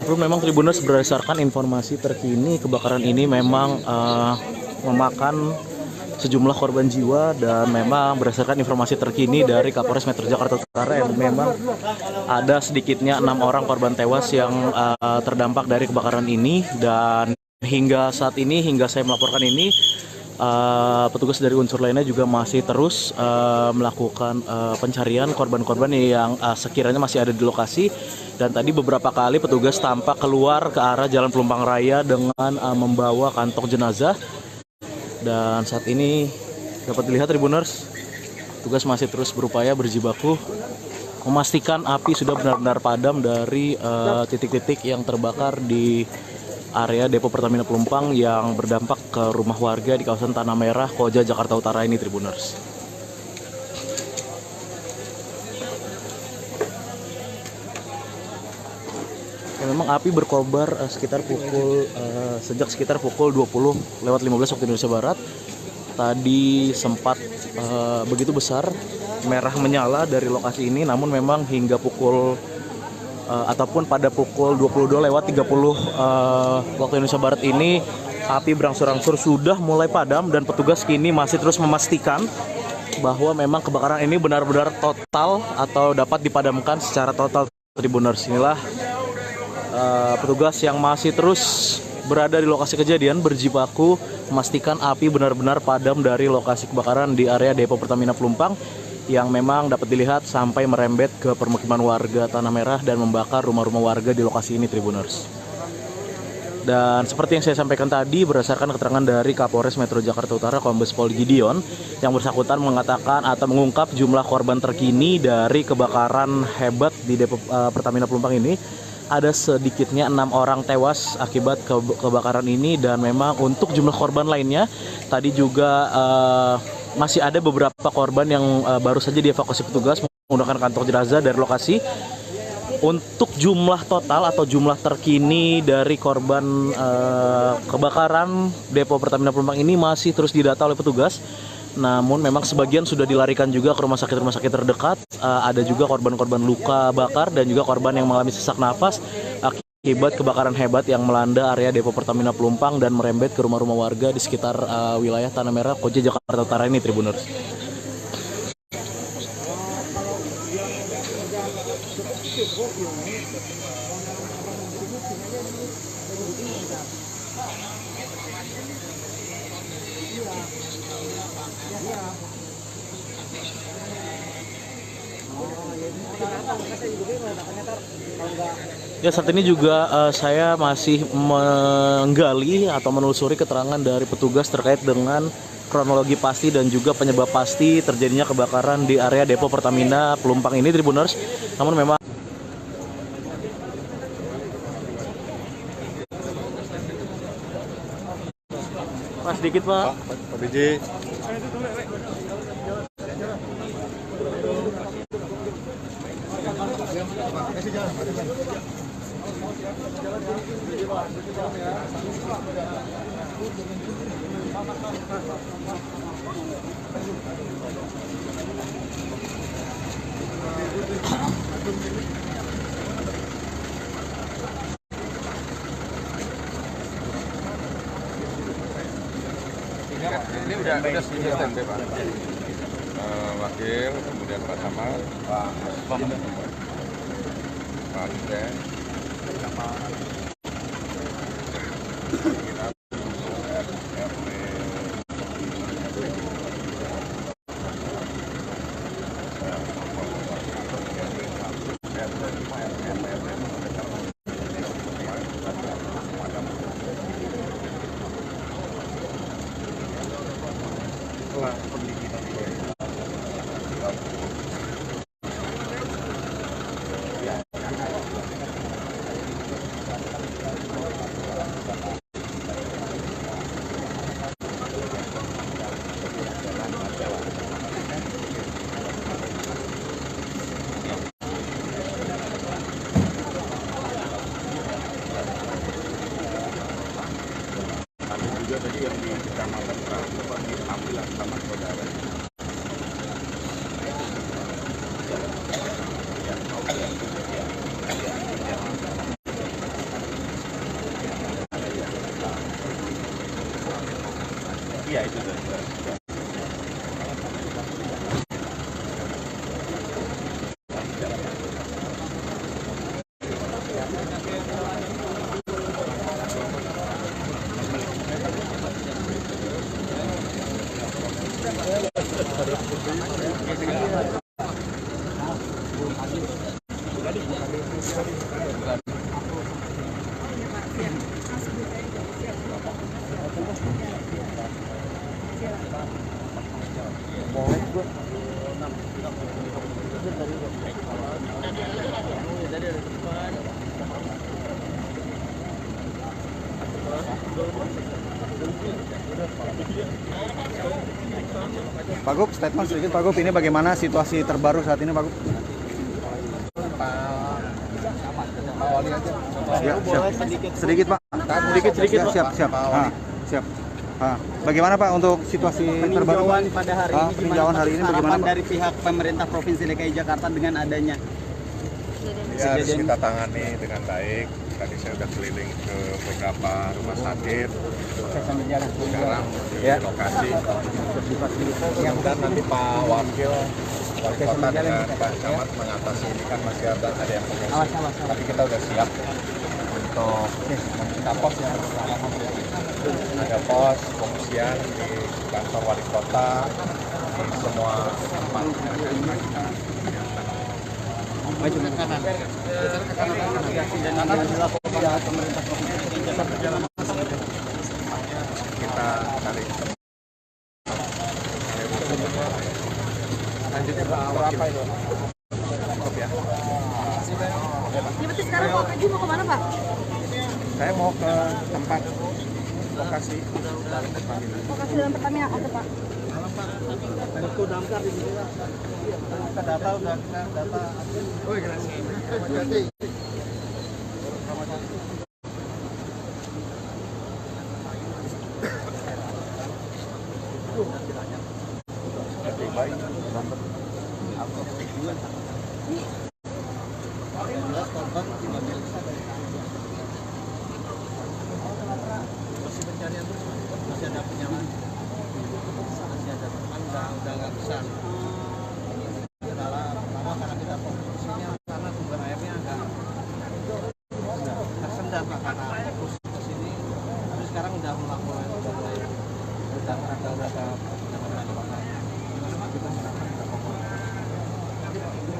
Memang Tribuners, berdasarkan informasi terkini, kebakaran ini memang memakan sejumlah korban jiwa, dan memang berdasarkan informasi terkini dari Kapolres Metro Jakarta Utara yang memang ada sedikitnya 6 orang korban tewas yang terdampak dari kebakaran ini. Dan hingga saat ini, hingga saya melaporkan ini, petugas dari unsur lainnya juga masih terus melakukan pencarian korban-korban yang sekiranya masih ada di lokasi. Dan tadi beberapa kali petugas tampak keluar ke arah Jalan Pelumpang Raya dengan membawa kantong jenazah. Dan saat ini dapat dilihat Tribuners, petugas masih terus berupaya berjibaku memastikan api sudah benar-benar padam dari titik-titik yang terbakar di area Depo Pertamina Pelumpang yang berdampak ke rumah warga di kawasan Tanah Merah, Koja, Jakarta Utara ini Tribuners. Ya, memang api berkobar sejak sekitar pukul 20:15 waktu Indonesia Barat. Tadi sempat begitu besar merah menyala dari lokasi ini, namun memang hingga pukul ataupun pada pukul 22:30 waktu Indonesia Barat ini api berangsur-angsur sudah mulai padam, dan petugas kini masih terus memastikan bahwa memang kebakaran ini benar-benar total atau dapat dipadamkan secara total. Tribuners, inilah petugas yang masih terus berada di lokasi kejadian berjibaku memastikan api benar-benar padam dari lokasi kebakaran di area Depo Pertamina Pelumpang yang memang dapat dilihat sampai merembet ke permukiman warga Tanah Merah dan membakar rumah-rumah warga di lokasi ini Tribuners. Dan seperti yang saya sampaikan tadi, berdasarkan keterangan dari Kapolres Metro Jakarta Utara Kombes Pol Gideon, yang bersangkutan mengatakan atau mengungkap jumlah korban terkini dari kebakaran hebat di Depo Pertamina Pelumpang ini. Ada sedikitnya 6 orang tewas akibat kebakaran ini, dan memang untuk jumlah korban lainnya tadi juga masih ada beberapa korban yang baru saja dievakuasi petugas menggunakan kantong jenazah dari lokasi. Untuk jumlah total atau jumlah terkini dari korban kebakaran Depo Pertamina Pelumpang ini masih terus didata oleh petugas. Namun memang sebagian sudah dilarikan juga ke rumah sakit terdekat. Ada juga korban-korban luka bakar dan juga korban yang mengalami sesak nafas akibat kebakaran hebat yang melanda area Depo Pertamina Pelumpang dan merembet ke rumah-rumah warga di sekitar wilayah Tanah Merah, Koja, Jakarta Utara ini Tribuners. Ya, saat ini juga saya masih menggali atau menelusuri keterangan dari petugas terkait dengan kronologi pasti dan juga penyebab pasti terjadinya kebakaran di area Depo Pertamina Pelumpang ini Tribuners. Namun memang sedikit Pak. Pak Biji. Ini udah standby Pak. Wakil, kemudian Pak Samad, Pak Dirjen. juga tadi yang di Kecamatan Pramuka diambil sama saudara. Iya itu tadi. Pak Gub, statement sedikit Pak Gub, ini bagaimana situasi terbaru saat ini Pak Gub? Ya, siap. Sedikit Pak. Sedikit Pak. Siap. Siap. Bagaimana Pak untuk situasi terbaru pada hari ini peninjauan hari ini bagaimana Pak? Dari pihak pemerintah Provinsi DKI Jakarta dengan adanya Ya, harus kita tangani dengan baik. Tadi saya sudah keliling ke beberapa rumah sakit. Sekarang di lokasi. Dan nanti Pak Wakil Wali Kota dengan Pak Camat mengatasi ini kan masih ada yang pengungsi. Tapi kita sudah siap untuk membuka pos yang ada pos pengungsian di kantor Wali Kota di semua tempat. maju ke kanan. Dan dilakukan pemerintah provinsi Jakarta. Kita cari lanjutnya berapa itu? Cukup ya. Ya berarti sekarang mau pergi mau kemana Pak? Saya mau ke tempat lokasi. Lokasi dalam Pertamina apa Pak? Betul damkar di sini. Kita data udah kita data. Oh iya. Masih pencarian terus, masih ada penyalaan, masih ada teman udah nggak besar. Pertama karena kita fokusnya karena sumber airnya agak tersendat Pak, karena fokus ke sini. Tapi sekarang udah melakukan udah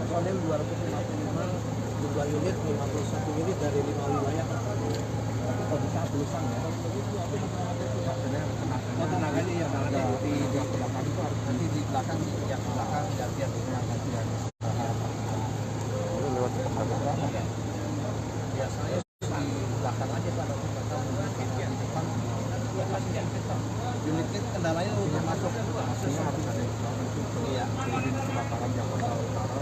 personil 255 2 unit 51 unit dari 5 wilayah. Tapi kalau bisa tulisan ya. Tenaganya yang ada di belakang itu harus nanti di belakang yang belakang gantian tenaganya. Lewat belakang. Biasanya di belakang aja Pak, gantian depan. Unitnya kendalanya untuk masuk harus ada. Iya, di kebakaran Jakarta Utara.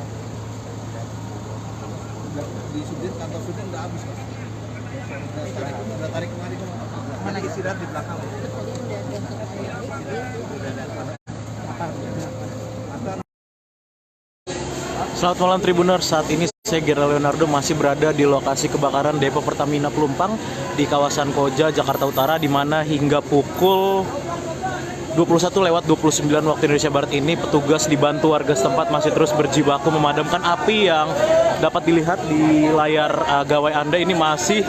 Di Sudin, kantor Sudin udah habis Pak. Udah tarik kemarin mana istirahat di belakang. Selamat malam Tribuners, saat ini saya Gera Leonardo masih berada di lokasi kebakaran Depo Pertamina Pelumpang di kawasan Koja, Jakarta Utara, di mana hingga pukul 21:29 waktu Indonesia Barat ini petugas dibantu warga setempat masih terus berjibaku memadamkan api yang dapat dilihat di layar gawai Anda. Ini masih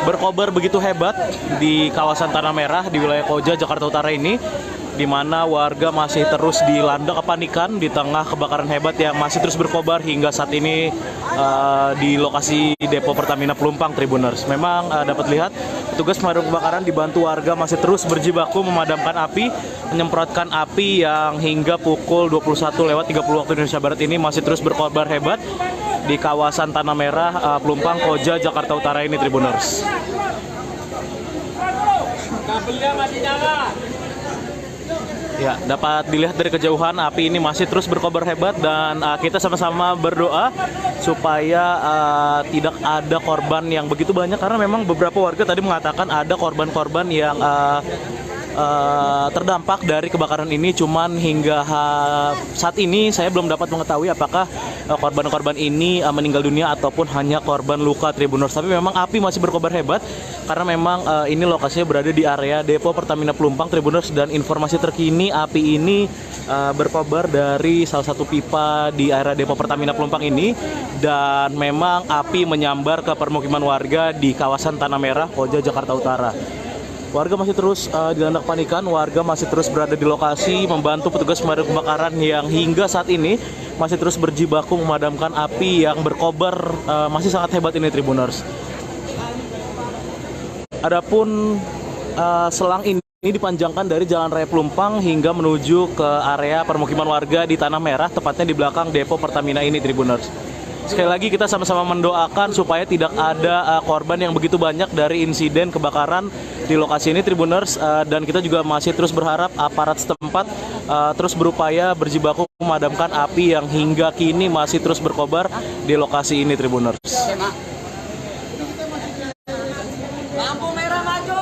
berkobar begitu hebat di kawasan Tanah Merah di wilayah Koja, Jakarta Utara ini, di mana warga masih terus dilanda kepanikan di tengah kebakaran hebat yang masih terus berkobar hingga saat ini di lokasi Depo Pertamina Pelumpang, Tribuners. Memang dapat lihat petugas pemadam kebakaran dibantu warga masih terus berjibaku memadamkan api, menyemprotkan api yang hingga pukul 21:30 waktu Indonesia Barat ini masih terus berkobar hebat di kawasan Tanah Merah, Pelumpang, Koja, Jakarta Utara ini, Tribuners. Kabelnya masih nyala. Ya, dapat dilihat dari kejauhan api ini masih terus berkobar hebat dan kita sama-sama berdoa supaya tidak ada korban yang begitu banyak, karena memang beberapa warga tadi mengatakan ada korban-korban yang terdampak dari kebakaran ini. Cuman hingga saat ini saya belum dapat mengetahui apakah korban-korban ini meninggal dunia ataupun hanya korban luka, Tribuners. Tapi memang api masih berkobar hebat karena memang ini lokasinya berada di area depo Pertamina Pelumpang, Tribuners, dan informasi terkini api ini berkobar dari salah satu pipa di area depo Pertamina Pelumpang ini, dan memang api menyambar ke permukiman warga di kawasan Tanah Merah, Koja, Jakarta Utara. Warga masih terus dilanda kepanikan, warga masih terus berada di lokasi membantu petugas pemadam kebakaran yang hingga saat ini masih terus berjibaku memadamkan api yang berkobar masih sangat hebat ini, Tribuners. Adapun selang ini dipanjangkan dari Jalan Raya Pelumpang hingga menuju ke area permukiman warga di Tanah Merah, tepatnya di belakang depo Pertamina ini, Tribuners. Sekali lagi kita sama-sama mendoakan supaya tidak ada korban yang begitu banyak dari insiden kebakaran di lokasi ini, Tribuners, dan kita juga masih terus berharap aparat setempat terus berupaya berjibaku memadamkan api yang hingga kini masih terus berkobar di lokasi ini, Tribuners. Lampu merah maju.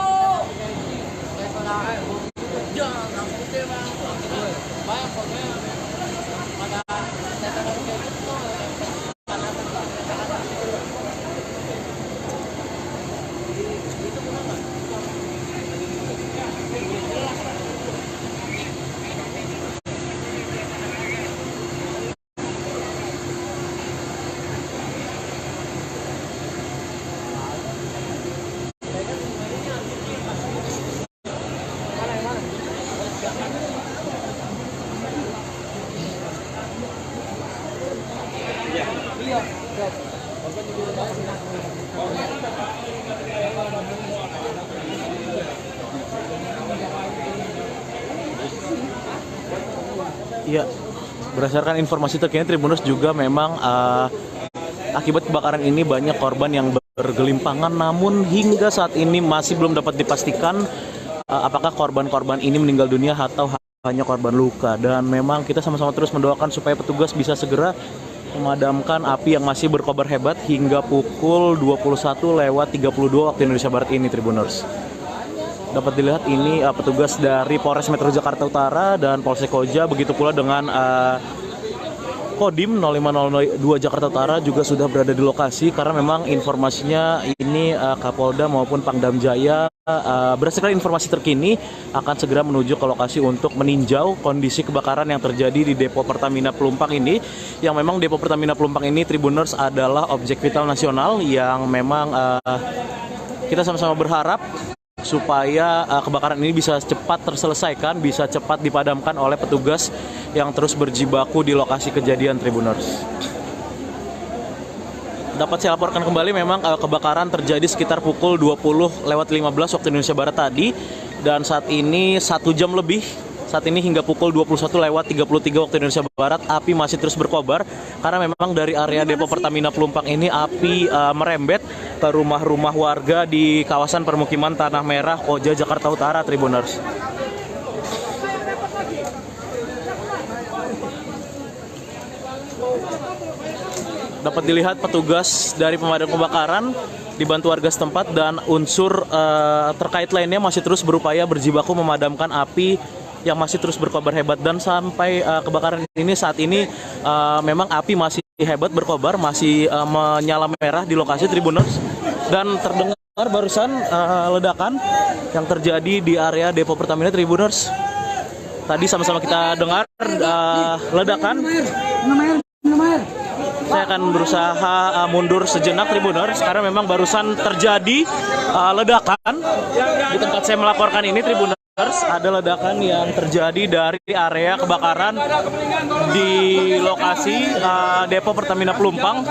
Iya, berdasarkan informasi terkini, Tribuners, juga memang akibat kebakaran ini banyak korban yang bergelimpangan, namun hingga saat ini masih belum dapat dipastikan apakah korban-korban ini meninggal dunia atau hanya korban luka. Dan memang kita sama-sama terus mendoakan supaya petugas bisa segera memadamkan api yang masih berkobar hebat hingga pukul 21.32 waktu Indonesia Barat ini, Tribuners. Dapat dilihat ini petugas dari Polres Metro Jakarta Utara dan Polsek Koja, begitu pula dengan Kodim 0502 Jakarta Utara juga sudah berada di lokasi, karena memang informasinya ini Kapolda maupun Pangdam Jaya berdasarkan informasi terkini akan segera menuju ke lokasi untuk meninjau kondisi kebakaran yang terjadi di depo Pertamina Pelumpang ini, yang memang depo Pertamina Pelumpang ini, Tribuners, adalah objek vital nasional yang memang kita sama-sama berharap supaya kebakaran ini bisa cepat terselesaikan, bisa cepat dipadamkan oleh petugas yang terus berjibaku di lokasi kejadian, Tribuners. Dapat saya laporkan kembali, memang kebakaran terjadi sekitar pukul 20.15 waktu Indonesia Barat tadi, dan saat ini 1 jam lebih. Saat ini hingga pukul 21.33 waktu Indonesia Barat, api masih terus berkobar karena memang dari area depo Pertamina Pelumpang ini api merembet ke rumah-rumah warga di kawasan permukiman Tanah Merah, Koja, Jakarta Utara, Tribuners. Dapat dilihat petugas dari pemadam kebakaran dibantu warga setempat dan unsur terkait lainnya masih terus berupaya berjibaku memadamkan api yang masih terus berkobar hebat. Dan sampai kebakaran ini saat ini memang api masih hebat berkobar, masih menyala merah di lokasi, Tribuners, dan terdengar barusan ledakan yang terjadi di area depo Pertamina, Tribuners. Tadi sama-sama kita dengar ledakan. Saya akan berusaha mundur sejenak, Tribuners, karena memang barusan terjadi ledakan di tempat saya melaporkan ini, Tribuners. Ada ledakan yang terjadi dari area kebakaran di lokasi depo Pertamina Pelumpang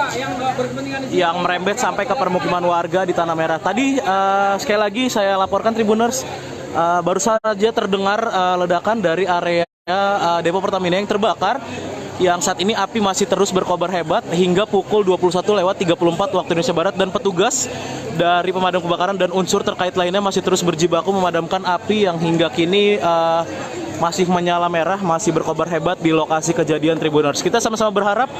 yang merembet sampai ke permukiman warga di Tanah Merah. Tadi sekali lagi saya laporkan, Tribuners, baru saja terdengar ledakan dari area depo Pertamina yang terbakar, yang saat ini api masih terus berkobar hebat hingga pukul 21.34 waktu Indonesia Barat, dan petugas dari pemadam kebakaran dan unsur terkait lainnya masih terus berjibaku memadamkan api yang hingga kini masih menyala merah, masih berkobar hebat di lokasi kejadian Tribuners. Kita sama-sama berharap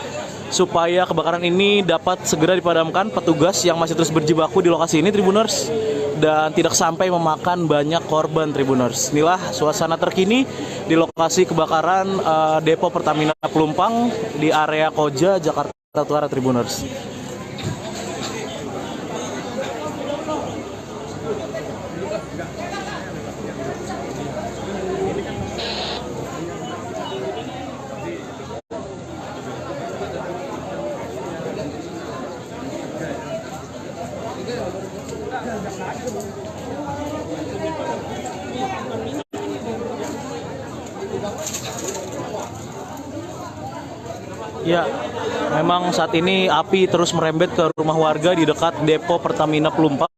supaya kebakaran ini dapat segera dipadamkan petugas yang masih terus berjibaku di lokasi ini Tribuners, dan tidak sampai memakan banyak korban Tribuners. Inilah suasana terkini di lokasi kebakaran Depo Pertamina Pelumpang di area Koja, Jakarta Utara Tribuners. Ya, memang saat ini api terus merembet ke rumah warga di dekat Depo Pertamina Pelumpang.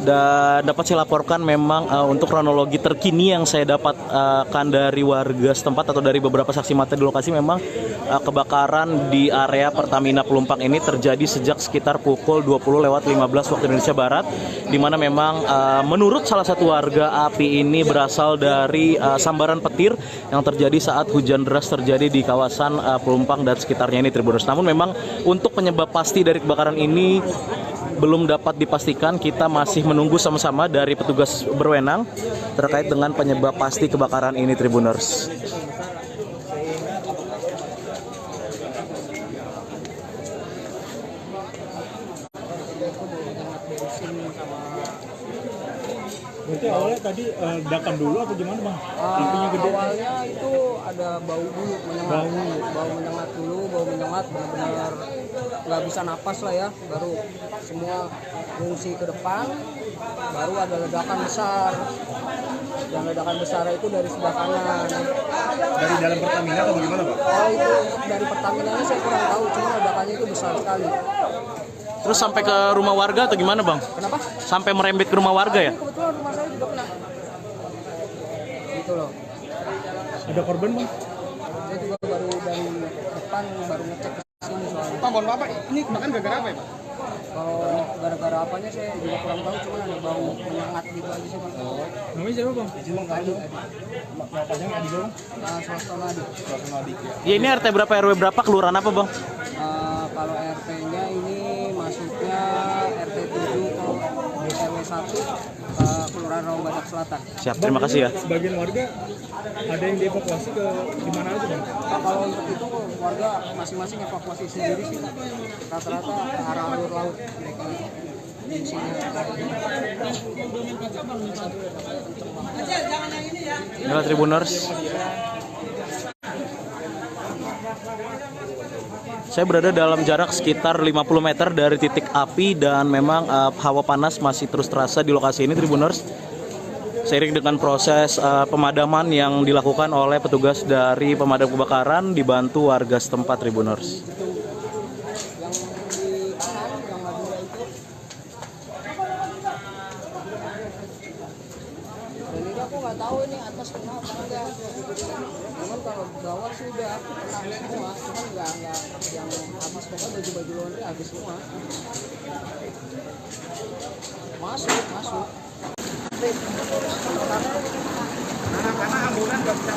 Dan dapat saya laporkan memang untuk kronologi terkini yang saya dapatkan dari warga setempat atau dari beberapa saksi mata di lokasi, memang kebakaran di area Pertamina Pelumpang ini terjadi sejak sekitar pukul 20.15 waktu Indonesia Barat, di mana memang menurut salah satu warga api ini berasal dari sambaran petir yang terjadi saat hujan deras terjadi di kawasan Pelumpang dan sekitarnya ini Tribuners. Namun memang untuk penyebab pasti dari kebakaran ini belum dapat dipastikan. Kita masih menunggu sama-sama dari petugas berwenang terkait dengan penyebab pasti kebakaran ini Tribuners. Berarti awalnya tadi ledakan dulu atau gimana bang? Apinya gede? Awalnya itu ada bau dulu, menyengat. Bau menyengat dulu, bau menyengat benar-benar nggak bisa napas lah ya. Baru semua fungsi ke depan, baru ada ledakan besar. Dan ledakan besar itu dari sebelah kanan. Dari dalam Pertamina atau bagaimana Pak? Oh itu dari Pertamina saya kurang tahu, cuma ledakannya itu besar sekali. Terus sampai ke rumah warga atau gimana bang? Kenapa? Sampai merembet ke rumah warga ya? Kebetulan rumah saya juga kena. Gitu loh. Ada korban bang? Saya juga baru dari depan baru ngecek ke sini soalnya. Pak, mohon maaf Pak, ini kebakaran gara-gara apa ya Pak? Kalau gara-gara apanya saya juga kurang tahu, cuma ada bau menyengat gitu aja sih Pak. Namanya siapa bang? Adi. Nama panjangnya Adi dong? Swaston Adi. Ya, ini RT berapa RW berapa, kelurahan apa bang? Kalau RT-nya ini masuknya RT 7 RW 1 Kelurahan Rawabadak Selatan. Siap, terima kasih ya. Sebagian warga ada yang dievakuasi ke di mana aja bang? Kalau untuk itu warga masing-masing evakuasi sendiri sih. Rata-rata ke arah alur laut mereka fungsinya. Inilah Tribuners. Saya berada dalam jarak sekitar 50 meter dari titik api dan memang hawa panas masih terus terasa di lokasi ini Tribuners. Seiring dengan proses pemadaman yang dilakukan oleh petugas dari pemadam kebakaran dibantu warga setempat Tribuners. Dan ini aku nggak tahu ini atas kenapa enggak. Namun kalau bawah sudah kena semua, cuman nggak yang habis, pokoknya baju-baju laundry habis semua. Masuk. Karena ambulan nggak bisa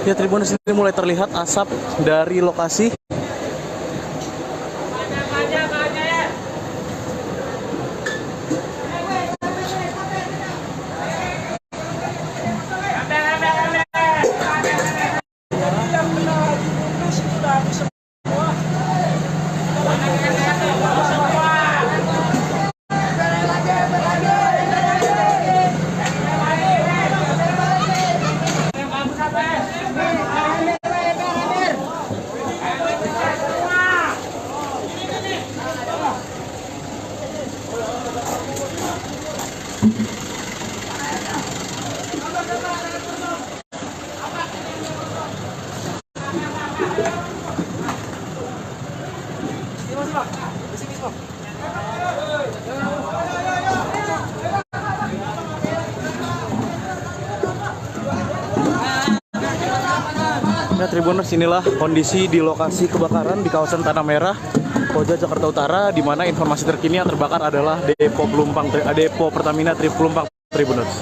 Ya, Tribuners, ini mulai terlihat asap dari lokasi. Ya, Tribuners, inilah kondisi di lokasi kebakaran di kawasan Tanah Merah, Koja, Jakarta Utara, di mana informasi terkini yang terbakar adalah depo Pertamina Pelumpang, Tribuners.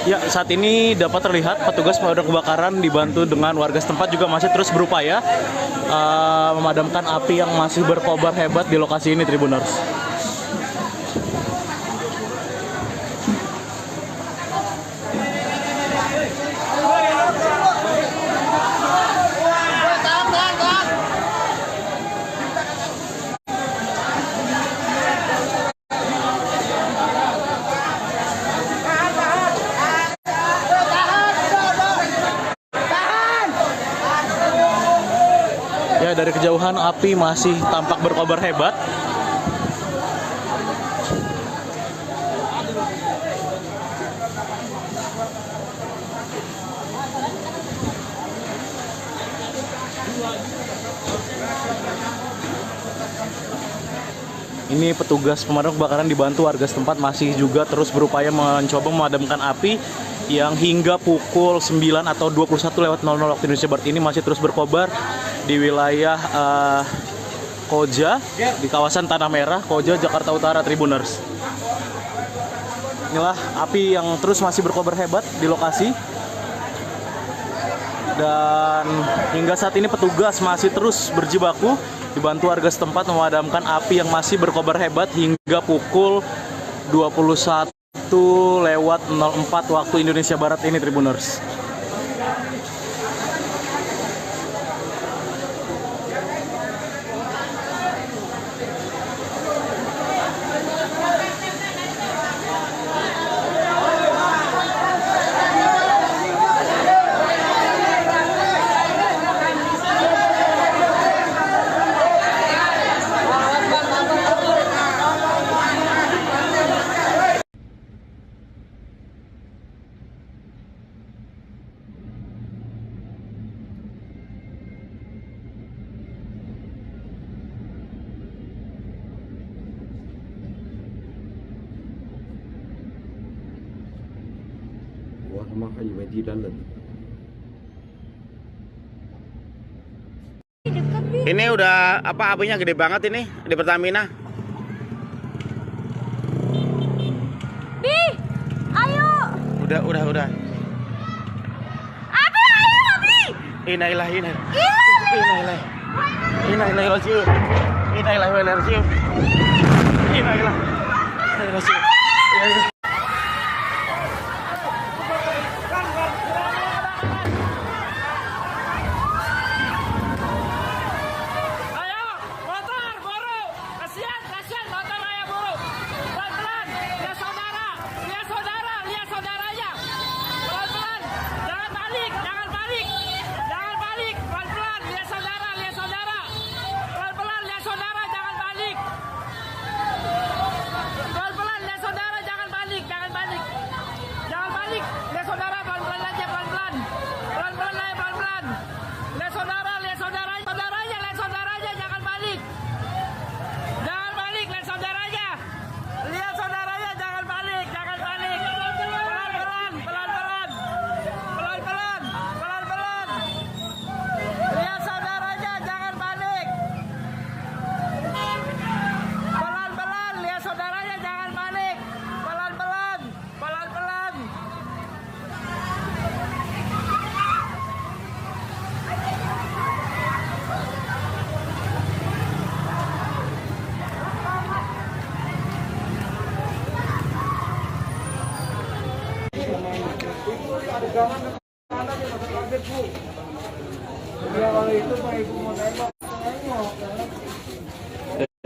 Ya, saat ini dapat terlihat petugas pemadam kebakaran dibantu dengan warga setempat juga masih terus berupaya memadamkan api yang masih berkobar hebat di lokasi ini, Tribuners. Ya, dari kejauhan api masih tampak berkobar hebat. Ini petugas pemadam kebakaran dibantu warga setempat masih juga terus berupaya mencoba memadamkan api yang hingga pukul 9 atau 21.00 waktu Indonesia Barat ini masih terus berkobar di wilayah Koja, di kawasan Tanah Merah, Koja, Jakarta Utara, Tribuners. Inilah api yang terus masih berkobar hebat di lokasi. Dan hingga saat ini petugas masih terus berjibaku dibantu warga setempat memadamkan api yang masih berkobar hebat hingga pukul 21.04 waktu Indonesia Barat ini, Tribuners. Ini udah apa, apinya gede banget ini di Pertamina. Bi, ayo. Udah. Abi, ayo, Bi. Innalillahi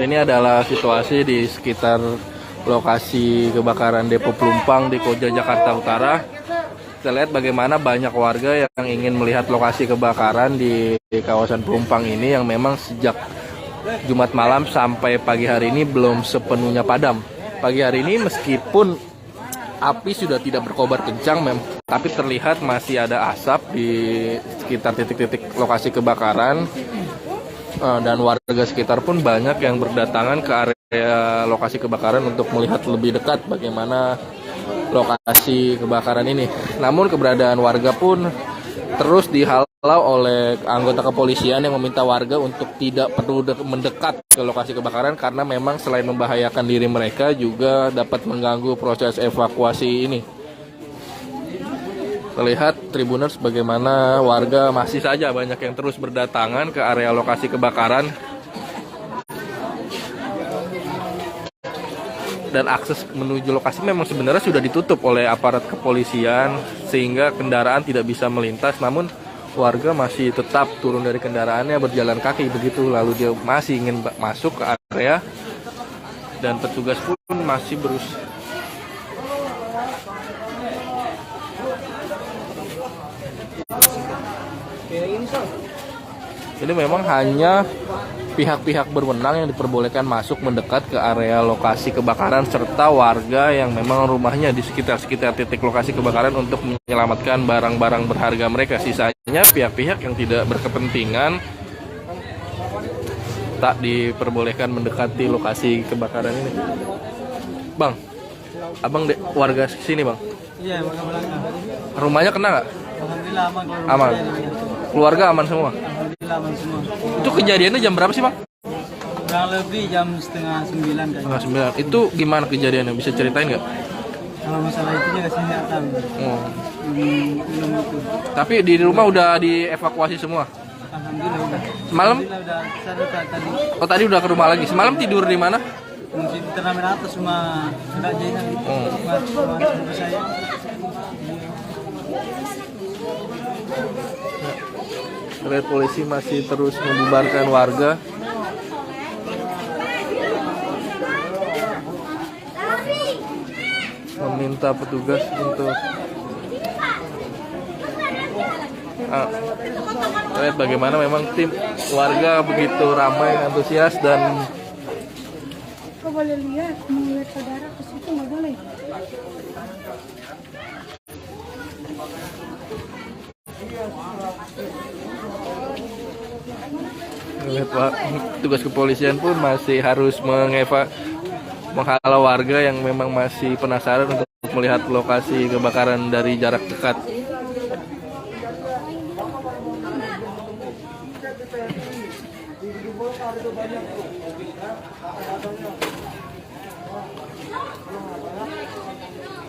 Ini adalah situasi di sekitar lokasi kebakaran Depo Pelumpang di Koja, Jakarta Utara. Kita lihat bagaimana banyak warga yang ingin melihat lokasi kebakaran di kawasan Pelumpang ini yang memang sejak Jumat malam sampai pagi hari ini belum sepenuhnya padam. Pagi hari ini meskipun api sudah tidak berkobar kencang, tapi terlihat masih ada asap di sekitar titik-titik lokasi kebakaran. Dan warga sekitar pun banyak yang berdatangan ke area lokasi kebakaran untuk melihat lebih dekat bagaimana lokasi kebakaran ini. Namun keberadaan warga pun terus dihalau oleh anggota kepolisian yang meminta warga untuk tidak perlu mendekat ke lokasi kebakaran karena memang selain membahayakan diri mereka juga dapat mengganggu proses evakuasi ini. Terlihat Tribuners bagaimana warga masih saja banyak yang terus berdatangan ke area lokasi kebakaran. Dan akses menuju lokasi memang sebenarnya sudah ditutup oleh aparat kepolisian sehingga kendaraan tidak bisa melintas, namun warga masih tetap turun dari kendaraannya berjalan kaki begitu, lalu dia masih ingin masuk ke area dan petugas pun masih berusaha. Ini memang hanya pihak-pihak berwenang yang diperbolehkan masuk mendekat ke area lokasi kebakaran serta warga yang memang rumahnya di sekitar titik lokasi kebakaran untuk menyelamatkan barang-barang berharga mereka. Sisanya pihak-pihak yang tidak berkepentingan tak diperbolehkan mendekati lokasi kebakaran ini. Bang, abang warga sini bang? Iya, warga belakang. Rumahnya kena nggak? Alhamdulillah aman. Aman. Keluarga aman semua? Alhamdulillah aman semua. Itu kejadiannya jam berapa sih bang? Kurang lebih jam 8:30 kayaknya. 9. Itu gimana kejadiannya? Bisa ceritain nggak? Kalau masalah itu ya saya nggak tahu. Belum itu. Tapi di rumah udah dievakuasi semua? Alhamdulillah udah. Semalam? Alhamdulillah udah. Saya tadi. Oh tadi udah ke rumah lagi. Semalam tidur di mana? Mungkin di turnamen atas rumah Kak Jaina gitu. Rumah sepupu saya. Terlihat polisi masih terus membubarkan warga. Meminta petugas untuk lihat bagaimana memang tim warga begitu ramai, antusias dan Kau boleh lihat, mau lihat saudara ke situ nggak boleh. lihat tugas kepolisian pun masih harus menghalau warga yang memang masih penasaran untuk melihat lokasi kebakaran dari jarak dekat.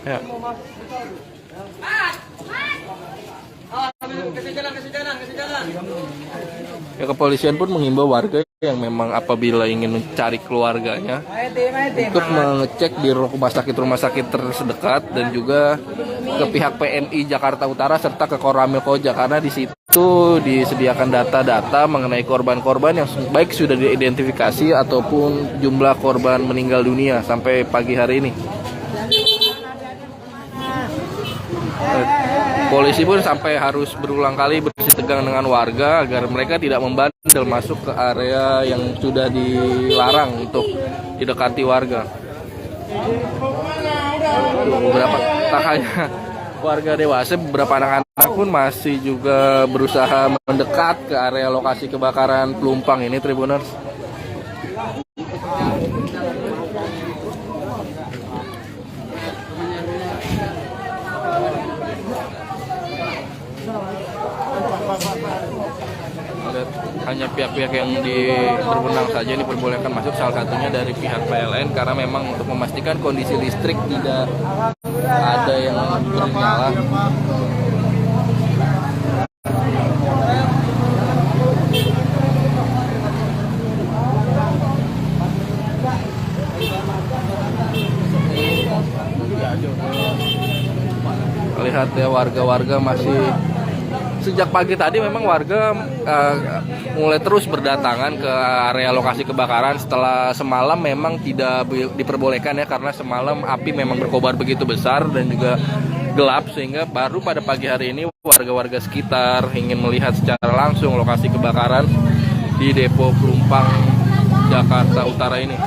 Ya. Ya, kepolisian pun menghimbau warga yang memang apabila ingin mencari keluarganya untuk mengecek di rumah sakit terdekat dan juga ke pihak PMI Jakarta Utara serta ke Koramil Koja karena di situ disediakan data-data mengenai korban-korban yang baik sudah diidentifikasi ataupun jumlah korban meninggal dunia sampai pagi hari ini. Polisi pun sampai harus berulang kali bersitegang dengan warga agar mereka tidak membandel masuk ke area yang sudah dilarang untuk didekati warga. Beberapa tak hanya warga dewasa, beberapa anak-anak pun masih juga berusaha mendekat ke area lokasi kebakaran Pelumpang ini, Tribuners. Hanya pihak-pihak yang berwenang saja ini diperbolehkan masuk, salah satunya dari pihak PLN karena memang untuk memastikan kondisi listrik tidak ada yang bernyala. Lihat ya, warga-warga masih sejak pagi tadi memang warga mulai terus berdatangan ke area lokasi kebakaran setelah semalam memang tidak diperbolehkan ya, karena semalam api memang berkobar begitu besar dan juga gelap, sehingga baru pada pagi hari ini warga-warga sekitar ingin melihat secara langsung lokasi kebakaran di Depo Pelumpang Jakarta Utara ini.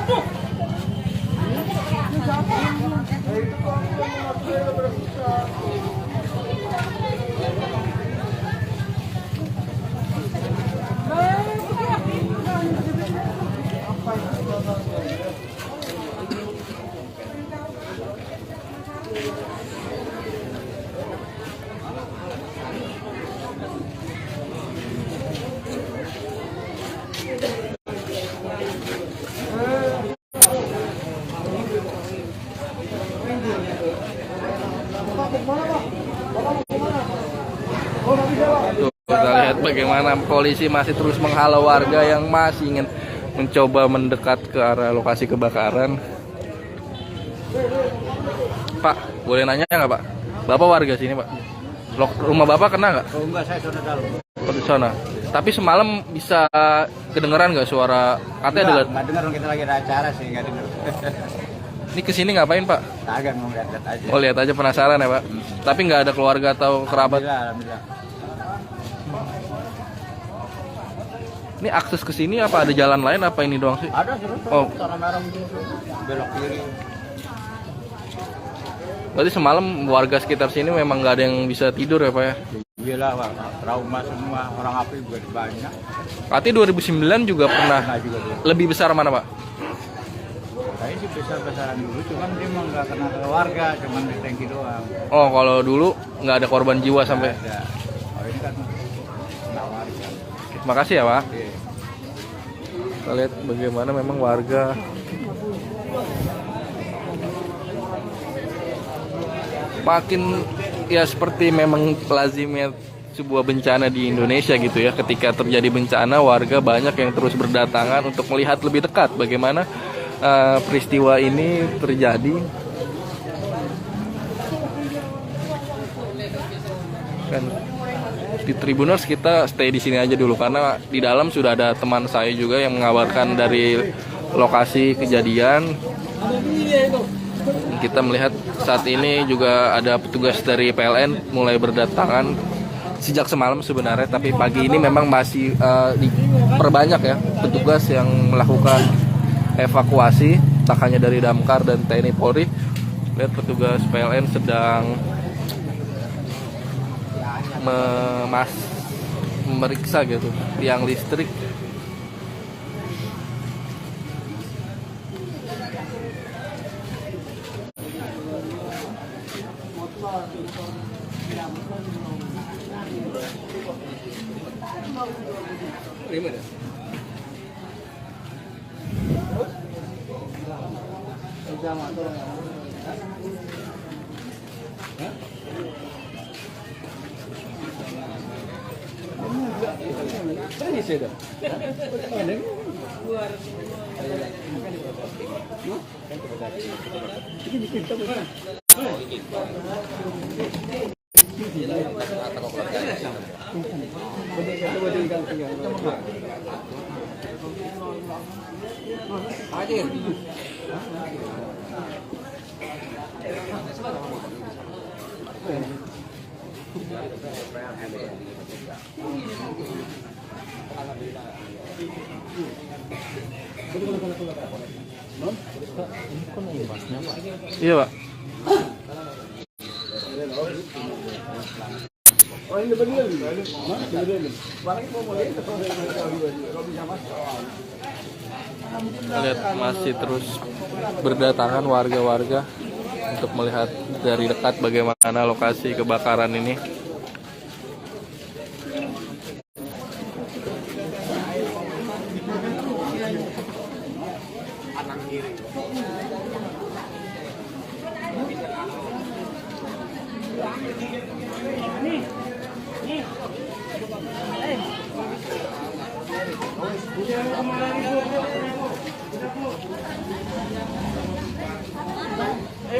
Kita lihat bagaimana polisi masih terus menghalau warga yang masih ingin mencoba mendekat ke arah lokasi kebakaran. Pak, boleh nanya nggak Pak? Bapak warga sini Pak? Rumah Bapak kena nggak? Oh enggak, saya sudah dalam. Oh, di sana. Tapi semalam bisa kedengeran nggak suara? Katanya Nggak dengar, kita lagi ada acara sih, nggak dengar. Ini kesini ngapain Pak? Kagak, mau lihat aja. Oh, lihat aja, penasaran ya Pak? Tapi nggak ada keluarga atau kerabat? Alhamdulillah. Ini akses ke sini apa ada jalan lain, apa ini doang sih? Ada terus. Oh. Merah belok kiri. Berarti semalam warga sekitar sini memang nggak ada yang bisa tidur ya Pak ya? Iyalah Pak, trauma semua, orang api juga banyak. Katanya 2009 juga pernah juga. Lebih besar mana Pak? Kayaknya sih besar-besaran dulu, cuman dia emang nggak kena ke warga, cuman di tangki doang. Oh, kalau dulu nggak ada korban jiwa sampai? Ada. Oh ini kan kena warga. Terima kasih ya Pak. Kita lihat bagaimana memang warga makin ya seperti memang lazimnya sebuah bencana di Indonesia gitu ya. Ketika terjadi bencana, warga banyak yang terus berdatangan untuk melihat lebih dekat bagaimana peristiwa ini terjadi. Kan di Tribuners kita stay di sini aja dulu karena di dalam sudah ada teman saya juga yang mengabarkan dari lokasi kejadian. Kita melihat saat ini juga ada petugas dari PLN mulai berdatangan sejak semalam sebenarnya, tapi pagi ini memang masih diperbanyak ya petugas yang melakukan evakuasi, tak hanya dari Damkar dan TNI Polri. Lihat petugas PLN sedang memeriksa gitu tiang listrik. Iya Pak. Lihat masih terus berdatangan warga-warga untuk melihat dari dekat bagaimana lokasi kebakaran ini.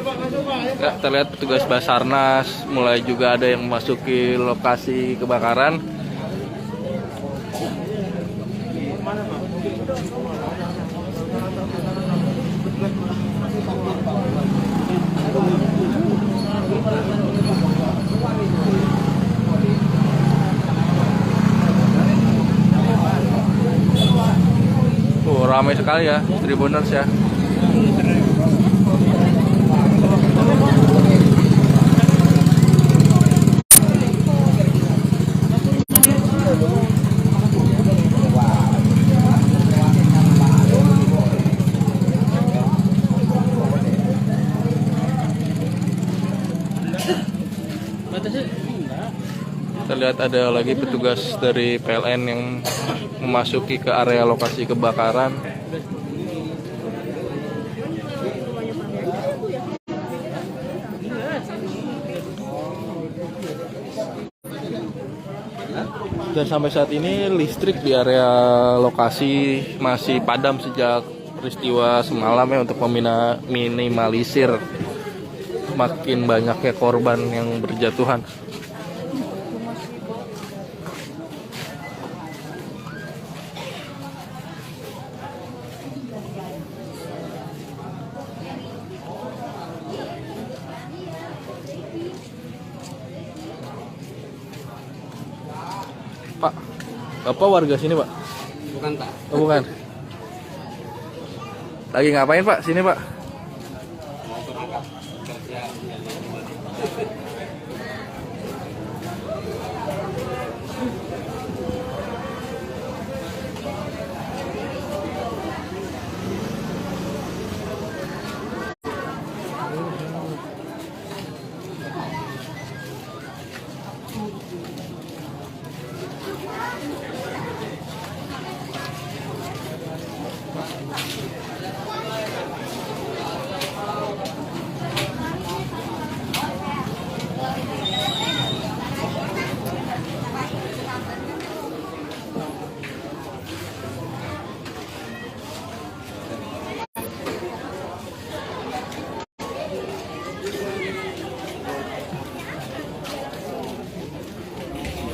Pak, masuk Pak, Ya, terlihat petugas Basarnas mulai juga ada yang memasuki lokasi kebakaran. Ramai sekali ya Tribuners ya. Terlihat ada lagi petugas dari PLN yang memasuki ke area lokasi kebakaran. Dan sampai saat ini listrik di area lokasi masih padam sejak peristiwa semalam ya, untuk meminimalisir makin banyaknya korban yang berjatuhan. Pak, Bapak warga sini, Pak? Bukan, Pak. Oh, bukan. Lagi ngapain, Pak? Sini, Pak. Mau berangkat kerja.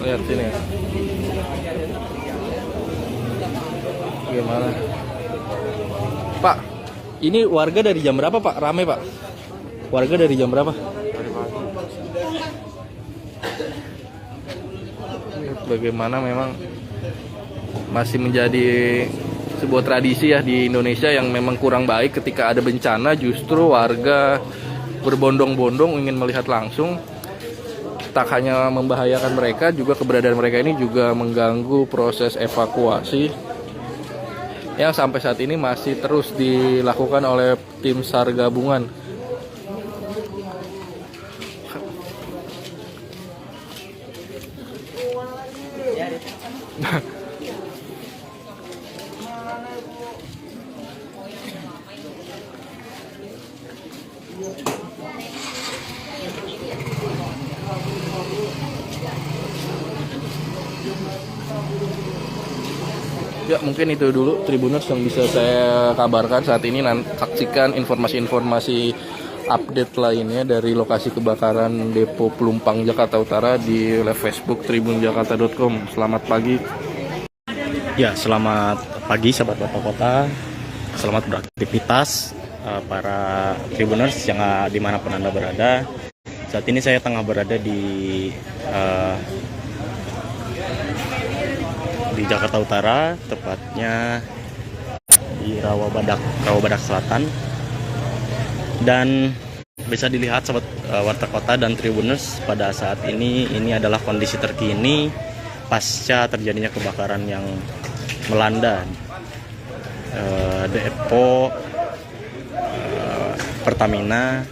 Lihat sini ya. Gimana? Pak, ini warga dari jam berapa, Pak? Rame, Pak? Warga dari jam berapa? Bagaimana memang masih menjadi sebuah tradisi ya di Indonesia yang memang kurang baik ketika ada bencana justru warga berbondong-bondong ingin melihat langsung. Tak hanya membahayakan mereka, juga keberadaan mereka ini juga mengganggu proses evakuasi yang sampai saat ini masih terus dilakukan oleh tim SAR gabungan. Ya, mungkin itu dulu Tribuners yang bisa saya kabarkan saat ini. Saksikan informasi-informasi update lainnya dari lokasi kebakaran Depo Pelumpang Jakarta Utara di live Facebook tribunjakarta.com. Selamat pagi. Ya, selamat pagi sahabat Bapak Kota. Selamat beraktivitas para Tribuners yang dimanapun Anda berada. Saat ini saya tengah berada di Jakarta Utara, tepatnya di Rawabadak Selatan. Dan bisa dilihat sahabat Warta Kota dan Tribuners, pada saat ini adalah kondisi terkini pasca terjadinya kebakaran yang melanda depo Pertamina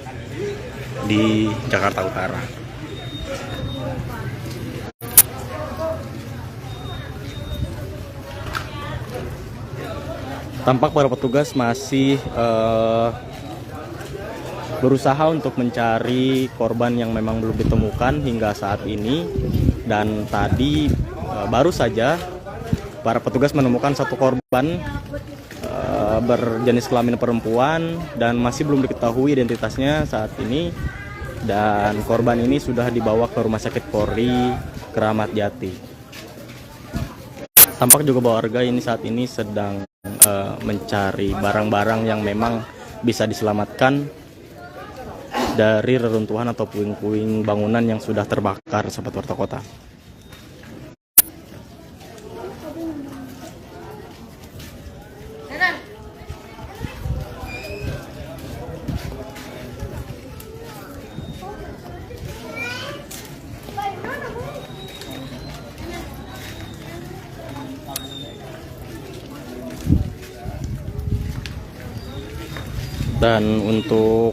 di Jakarta Utara. Tampak para petugas masih berusaha untuk mencari korban yang memang belum ditemukan hingga saat ini. Dan tadi baru saja para petugas menemukan satu korban berjenis kelamin perempuan dan masih belum diketahui identitasnya saat ini. dan korban ini sudah dibawa ke Rumah Sakit Polri Kramat Jati. Tampak juga bahwa warga ini saat ini sedang mencari barang-barang yang memang bisa diselamatkan dari reruntuhan atau puing-puing bangunan yang sudah terbakar, sahabat Warta Kota. Dan untuk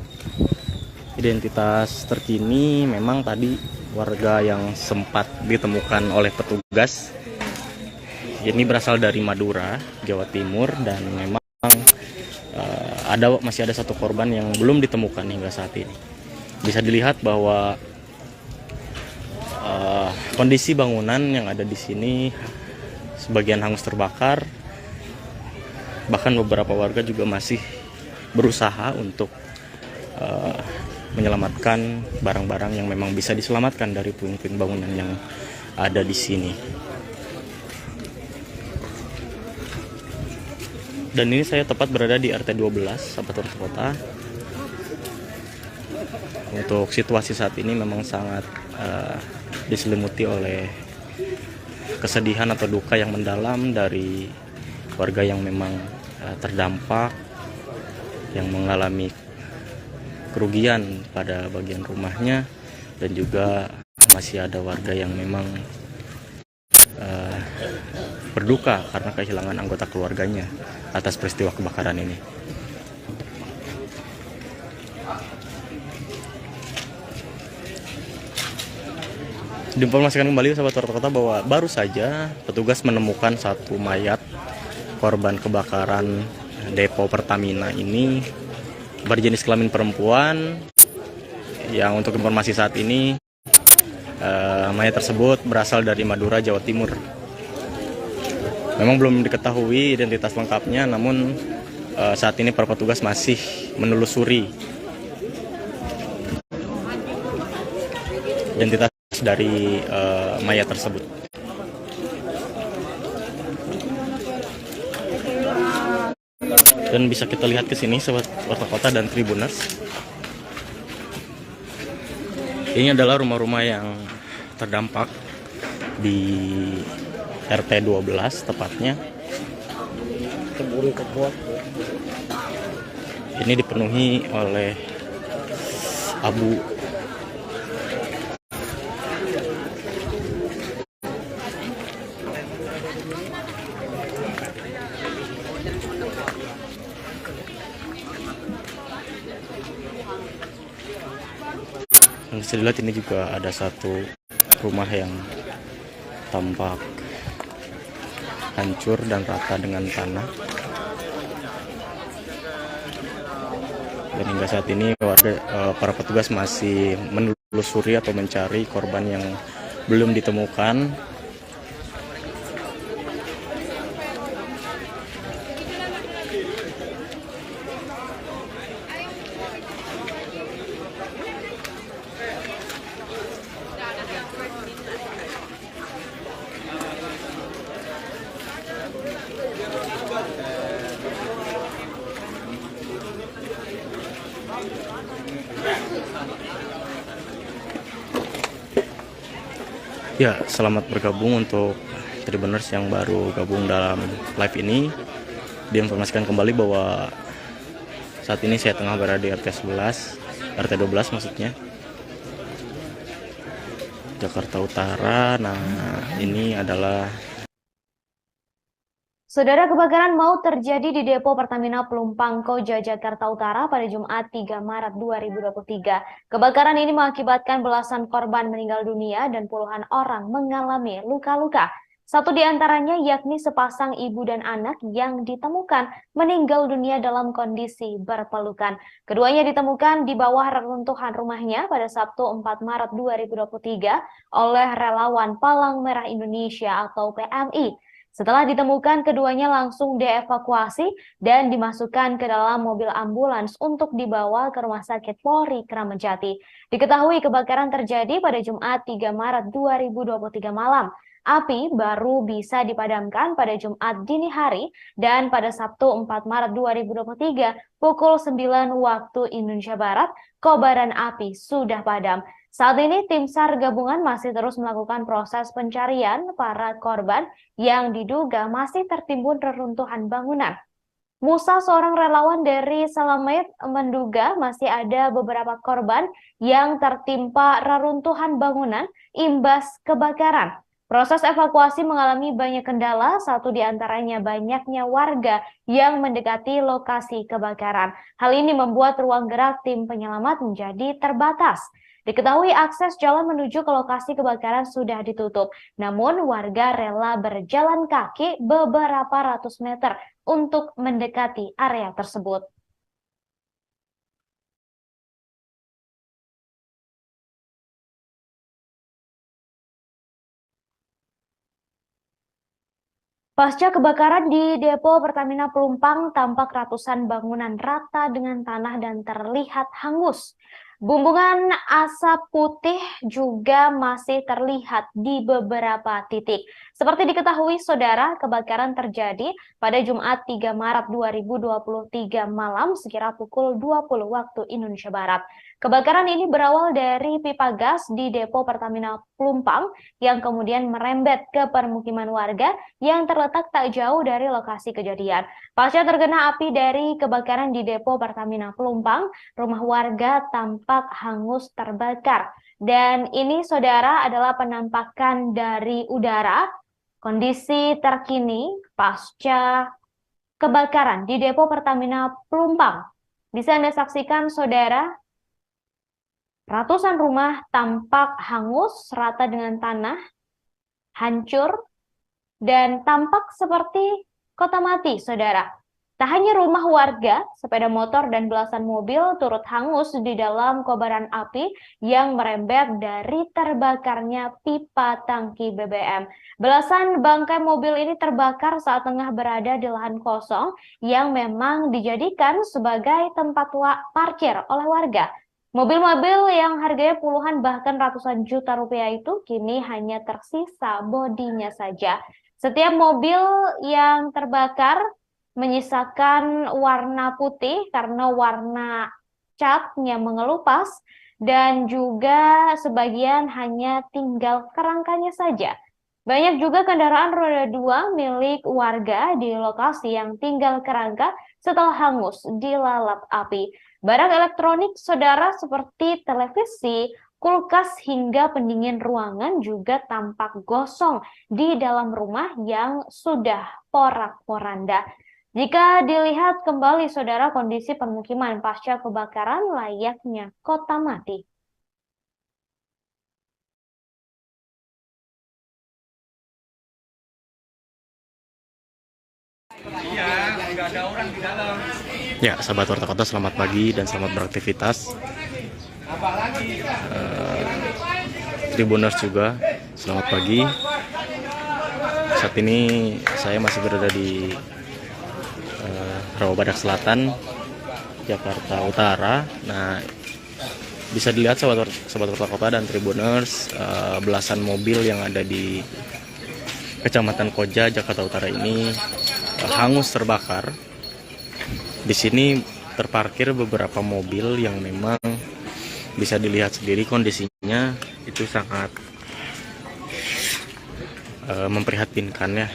identitas terkini, memang tadi warga yang sempat ditemukan oleh petugas ini berasal dari Madura, Jawa Timur, dan memang masih ada satu korban yang belum ditemukan hingga saat ini. Bisa dilihat bahwa kondisi bangunan yang ada di sini sebagian hangus terbakar, bahkan beberapa warga juga masih berusaha untuk menyelamatkan barang-barang yang memang bisa diselamatkan dari puing-puing bangunan yang ada di sini. Dan ini saya tepat berada di RT 12, sahabat Warta Kota. Untuk situasi saat ini memang sangat diselimuti oleh kesedihan atau duka yang mendalam dari warga yang memang terdampak, yang mengalami kerugian pada bagian rumahnya, dan juga masih ada warga yang memang berduka karena kehilangan anggota keluarganya atas peristiwa kebakaran ini. Diinformasikan kembali sahabat Warta Kota bahwa baru saja petugas menemukan satu mayat korban kebakaran depo Pertamina ini berjenis kelamin perempuan, yang untuk informasi saat ini mayat tersebut berasal dari Madura, Jawa Timur. Memang belum diketahui identitas lengkapnya, namun saat ini para petugas masih menelusuri identitas dari mayat tersebut. Dan bisa kita lihat ke sini sahabat Warta Kota dan Tribuners. Ini adalah rumah-rumah yang terdampak di RT 12 tepatnya. Ini dipenuhi oleh abu. Dan bisa dilihat ini juga ada satu rumah yang tampak hancur dan rata dengan tanah. Dan hingga saat ini para petugas masih menelusuri atau mencari korban yang belum ditemukan. Ya, selamat bergabung untuk Tribuners yang baru gabung dalam live ini. Diinformasikan kembali bahwa saat ini saya tengah berada di RT 12 maksudnya, Jakarta Utara. Nah, ini adalah Saudara, kebakaran maut terjadi di depo Pertamina Pelumpang Koja, Jakarta Utara pada Jumat 3 Maret 2023. Kebakaran ini mengakibatkan belasan korban meninggal dunia dan puluhan orang mengalami luka-luka. Satu di antaranya yakni sepasang ibu dan anak yang ditemukan meninggal dunia dalam kondisi berpelukan. Keduanya ditemukan di bawah reruntuhan rumahnya pada Sabtu 4 Maret 2023 oleh relawan Palang Merah Indonesia atau PMI. Setelah ditemukan, keduanya langsung dievakuasi dan dimasukkan ke dalam mobil ambulans untuk dibawa ke Rumah Sakit Polri Kramat Jati. Diketahui kebakaran terjadi pada Jumat 3 Maret 2023 malam. Api baru bisa dipadamkan pada Jumat dini hari dan pada Sabtu 4 Maret 2023 pukul 9 waktu Indonesia Barat, kobaran api sudah padam. Saat ini tim SAR gabungan masih terus melakukan proses pencarian para korban yang diduga masih tertimbun reruntuhan bangunan. Musa, seorang relawan dari Salamet, menduga masih ada beberapa korban yang tertimpa reruntuhan bangunan imbas kebakaran. Proses evakuasi mengalami banyak kendala, satu di antaranya banyaknya warga yang mendekati lokasi kebakaran. Hal ini membuat ruang gerak tim penyelamat menjadi terbatas. Diketahui akses jalan menuju ke lokasi kebakaran sudah ditutup, namun warga rela berjalan kaki beberapa ratus meter untuk mendekati area tersebut. Pasca kebakaran di depo Pertamina Pelumpang, tampak ratusan bangunan rata dengan tanah dan terlihat hangus. Bumbungan asap putih juga masih terlihat di beberapa titik. Seperti diketahui, saudara, kebakaran terjadi pada Jumat 3 Maret 2023 malam sekira pukul 20 waktu Indonesia Barat. Kebakaran ini berawal dari pipa gas di depo Pertamina Pelumpang yang kemudian merembet ke permukiman warga yang terletak tak jauh dari lokasi kejadian. Pasca terkena api dari kebakaran di depo Pertamina Pelumpang, rumah warga tampak hangus terbakar. Dan ini, saudara, adalah penampakan dari udara kondisi terkini pasca kebakaran di depo Pertamina Pelumpang. Bisa Anda saksikan, saudara, ratusan rumah tampak hangus rata dengan tanah, hancur, dan tampak seperti kota mati, saudara. Tak hanya rumah warga, sepeda motor dan belasan mobil turut hangus di dalam kobaran api yang merembet dari terbakarnya pipa tangki BBM. Belasan bangkai mobil ini terbakar saat tengah berada di lahan kosong yang memang dijadikan sebagai tempat parkir oleh warga. Mobil-mobil yang harganya puluhan bahkan ratusan juta rupiah itu kini hanya tersisa bodinya saja. Setiap mobil yang terbakar menyisakan warna putih karena warna catnya mengelupas dan juga sebagian hanya tinggal kerangkanya saja. Banyak juga kendaraan roda 2 milik warga di lokasi yang tinggal kerangka setelah hangus dilalap api. Barang elektronik, saudara, seperti televisi, kulkas hingga pendingin ruangan juga tampak gosong di dalam rumah yang sudah porak-poranda. Jika dilihat kembali, saudara, kondisi permukiman pasca kebakaran layaknya kota mati. Ya, sahabat Warta Kota, selamat pagi dan selamat beraktivitas. Tribuners juga, selamat pagi. Saat ini saya masih berada di Rawabadak Selatan, Jakarta Utara. Nah, bisa dilihat sahabat Warta Kota dan Tribuners, belasan mobil yang ada di Kecamatan Koja, Jakarta Utara ini hangus terbakar. Di sini terparkir beberapa mobil yang memang bisa dilihat sendiri kondisinya itu sangat memprihatinkan ya.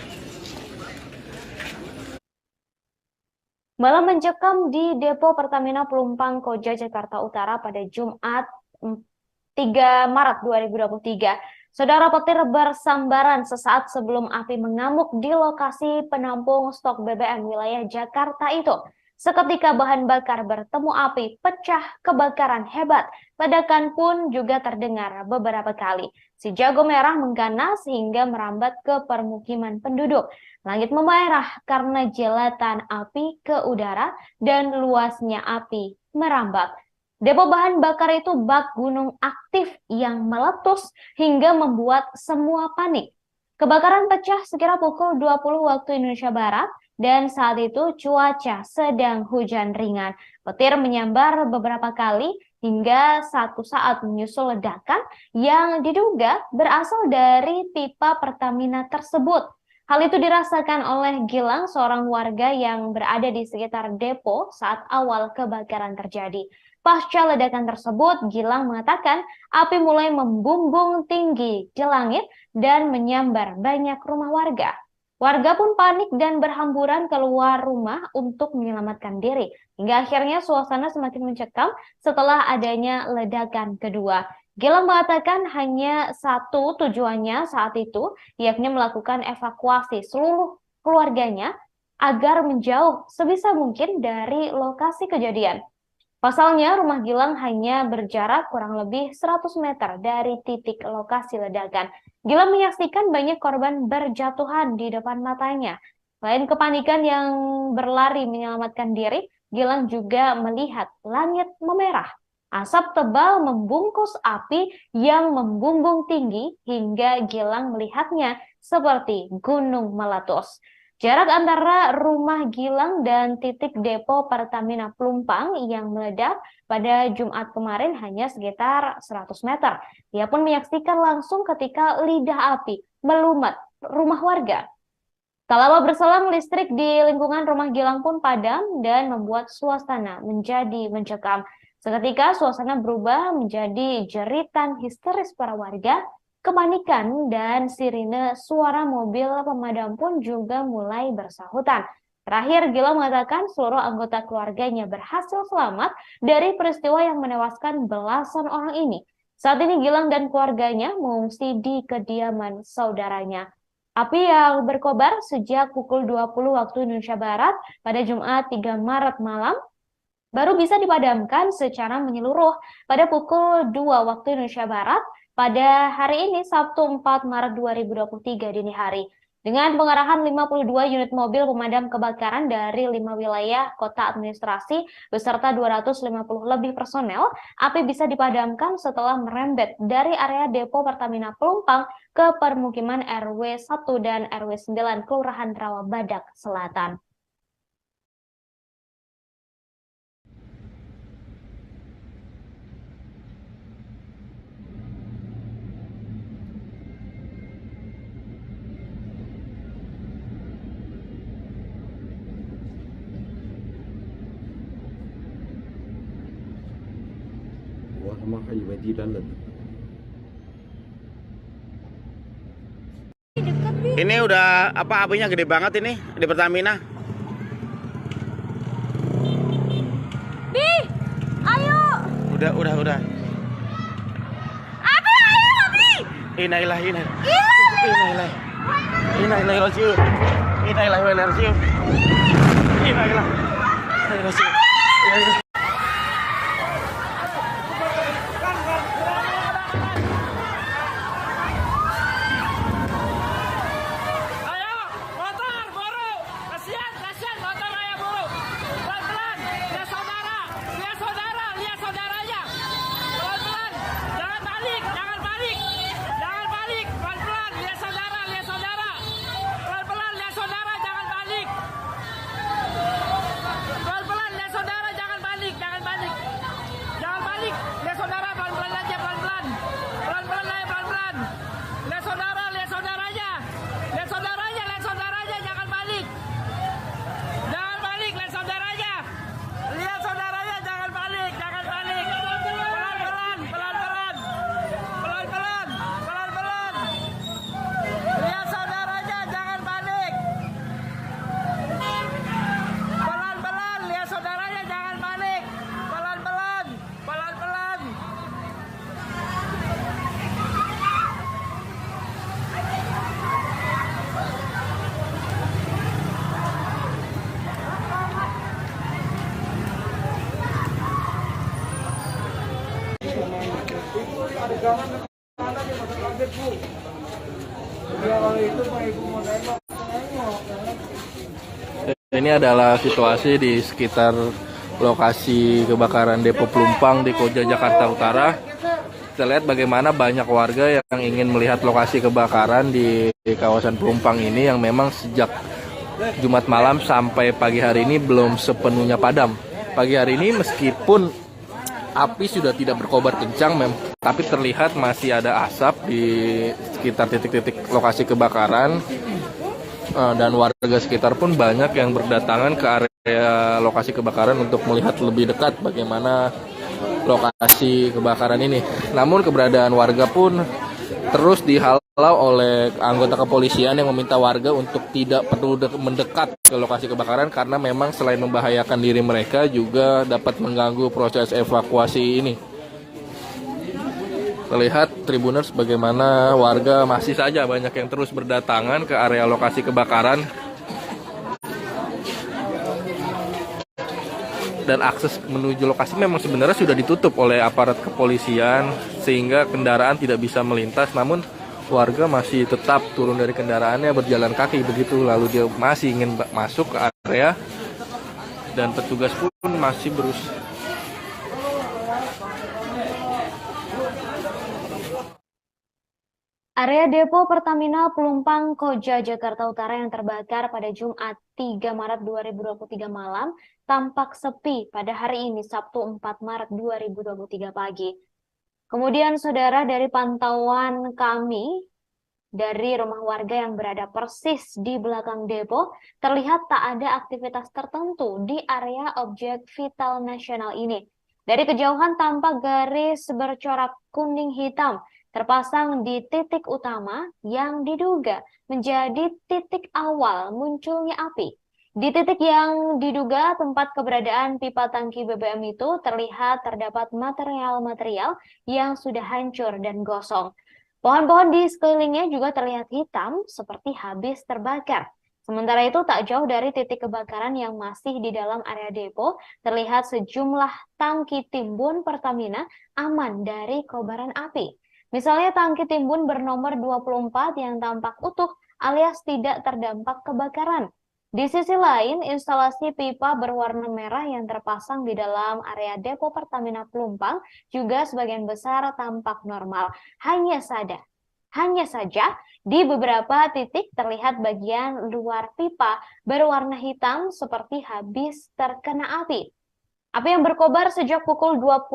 Malam mencekam di depo Pertamina Pelumpang Koja, Jakarta Utara pada Jumat 3 Maret 2023. Saudara, petir bersambaran sesaat sebelum api mengamuk di lokasi penampung stok BBM wilayah Jakarta itu. Seketika bahan bakar bertemu api, pecah, kebakaran hebat. Ledakan pun juga terdengar beberapa kali. Si jago merah mengganas hingga merambat ke permukiman penduduk. Langit memerah karena jelatan api ke udara dan luasnya api merambat. Depo bahan bakar itu bak gunung aktif yang meletus hingga membuat semua panik. Kebakaran pecah sekira pukul 20 waktu Indonesia Barat dan saat itu cuaca sedang hujan ringan. Petir menyambar beberapa kali hingga satu saat menyusul ledakan yang diduga berasal dari pipa Pertamina tersebut. Hal itu dirasakan oleh Gilang, seorang warga yang berada di sekitar depo saat awal kebakaran terjadi. Pasca ledakan tersebut, Gilang mengatakan api mulai membumbung tinggi di langit dan menyambar banyak rumah warga. Warga pun panik dan berhamburan keluar rumah untuk menyelamatkan diri. Hingga akhirnya suasana semakin mencekam setelah adanya ledakan kedua. Gilang mengatakan hanya satu tujuannya saat itu, yakni melakukan evakuasi seluruh keluarganya agar menjauh sebisa mungkin dari lokasi kejadian. Pasalnya, rumah Gilang hanya berjarak kurang lebih 100 meter dari titik lokasi ledakan. Gilang menyaksikan banyak korban berjatuhan di depan matanya. Selain kepanikan yang berlari menyelamatkan diri, Gilang juga melihat langit memerah. Asap tebal membungkus api yang membumbung tinggi hingga Gilang melihatnya seperti gunung meletus. Jarak antara rumah Gilang dan titik depo Pertamina Pelumpang yang meledak pada Jumat kemarin hanya sekitar 100 meter. Dia pun menyaksikan langsung ketika lidah api melumat rumah warga. Tak lama berselang, listrik di lingkungan rumah Gilang pun padam dan membuat suasana menjadi mencekam. Seketika suasana berubah menjadi jeritan histeris para warga. Kepanikan dan sirine suara mobil pemadam pun juga mulai bersahutan. Terakhir, Gilang mengatakan seluruh anggota keluarganya berhasil selamat dari peristiwa yang menewaskan belasan orang ini. Saat ini Gilang dan keluarganya mengungsi di kediaman saudaranya. Api yang berkobar sejak pukul 20 waktu Indonesia Barat pada Jumat 3 Maret malam baru bisa dipadamkan secara menyeluruh pada pukul 2 waktu Indonesia Barat pada hari ini, Sabtu 4 Maret 2023 dini hari. Dengan pengerahan 52 unit mobil pemadam kebakaran dari 5 wilayah kota administrasi beserta 250 lebih personel, api bisa dipadamkan setelah merembet dari area depo Pertamina Pelumpang ke permukiman RW 1 dan RW 9 Kelurahan Rawabadak Selatan. Ini udah apa apinya gede banget ini di Pertamina. Bi, ayo. Udah. Abi, ayo, Abi. Innalillahi. Ini adalah situasi di sekitar lokasi kebakaran depo Pelumpang di Koja, Jakarta Utara. Kita lihat bagaimana banyak warga yang ingin melihat lokasi kebakaran di kawasan Pelumpang ini yang memang sejak Jumat malam sampai pagi hari ini belum sepenuhnya padam. Pagi hari ini meskipun api sudah tidak berkobar kencang, tapi terlihat masih ada asap di sekitar titik-titik lokasi kebakaran. Dan warga sekitar pun banyak yang berdatangan ke area lokasi kebakaran untuk melihat lebih dekat bagaimana lokasi kebakaran ini. Namun keberadaan warga pun terus dihalau oleh anggota kepolisian yang meminta warga untuk tidak perlu mendekat ke lokasi kebakaran karena memang selain membahayakan diri mereka juga dapat mengganggu proses evakuasi ini. Terlihat Tribuners bagaimana warga masih saja banyak yang terus berdatangan ke area lokasi kebakaran. Dan akses menuju lokasi memang sebenarnya sudah ditutup oleh aparat kepolisian sehingga kendaraan tidak bisa melintas, namun warga masih tetap turun dari kendaraannya berjalan kaki begitu, lalu dia masih ingin masuk ke area dan petugas pun masih berusaha. Area depo Pertamina Pelumpang Koja Jakarta Utara yang terbakar pada Jumat 3 Maret 2023 malam tampak sepi pada hari ini Sabtu 4 Maret 2023 pagi. Kemudian saudara, dari pantauan kami dari rumah warga yang berada persis di belakang depo, terlihat tak ada aktivitas tertentu di area objek vital nasional ini. Dari kejauhan tampak garis bercorak kuning hitam terpasang di titik utama yang diduga menjadi titik awal munculnya api. Di titik yang diduga tempat keberadaan pipa tangki BBM itu terlihat terdapat material-material yang sudah hancur dan gosong. Pohon-pohon di sekelilingnya juga terlihat hitam seperti habis terbakar. Sementara itu tak jauh dari titik kebakaran yang masih di dalam area depo, terlihat sejumlah tangki timbun Pertamina aman dari kobaran api. Misalnya tangki timbun bernomor 24 yang tampak utuh alias tidak terdampak kebakaran. Di sisi lain, instalasi pipa berwarna merah yang terpasang di dalam area depo Pertamina Pelumpang juga sebagian besar tampak normal. Hanya saja di beberapa titik terlihat bagian luar pipa berwarna hitam seperti habis terkena api. Api yang berkobar sejak pukul 20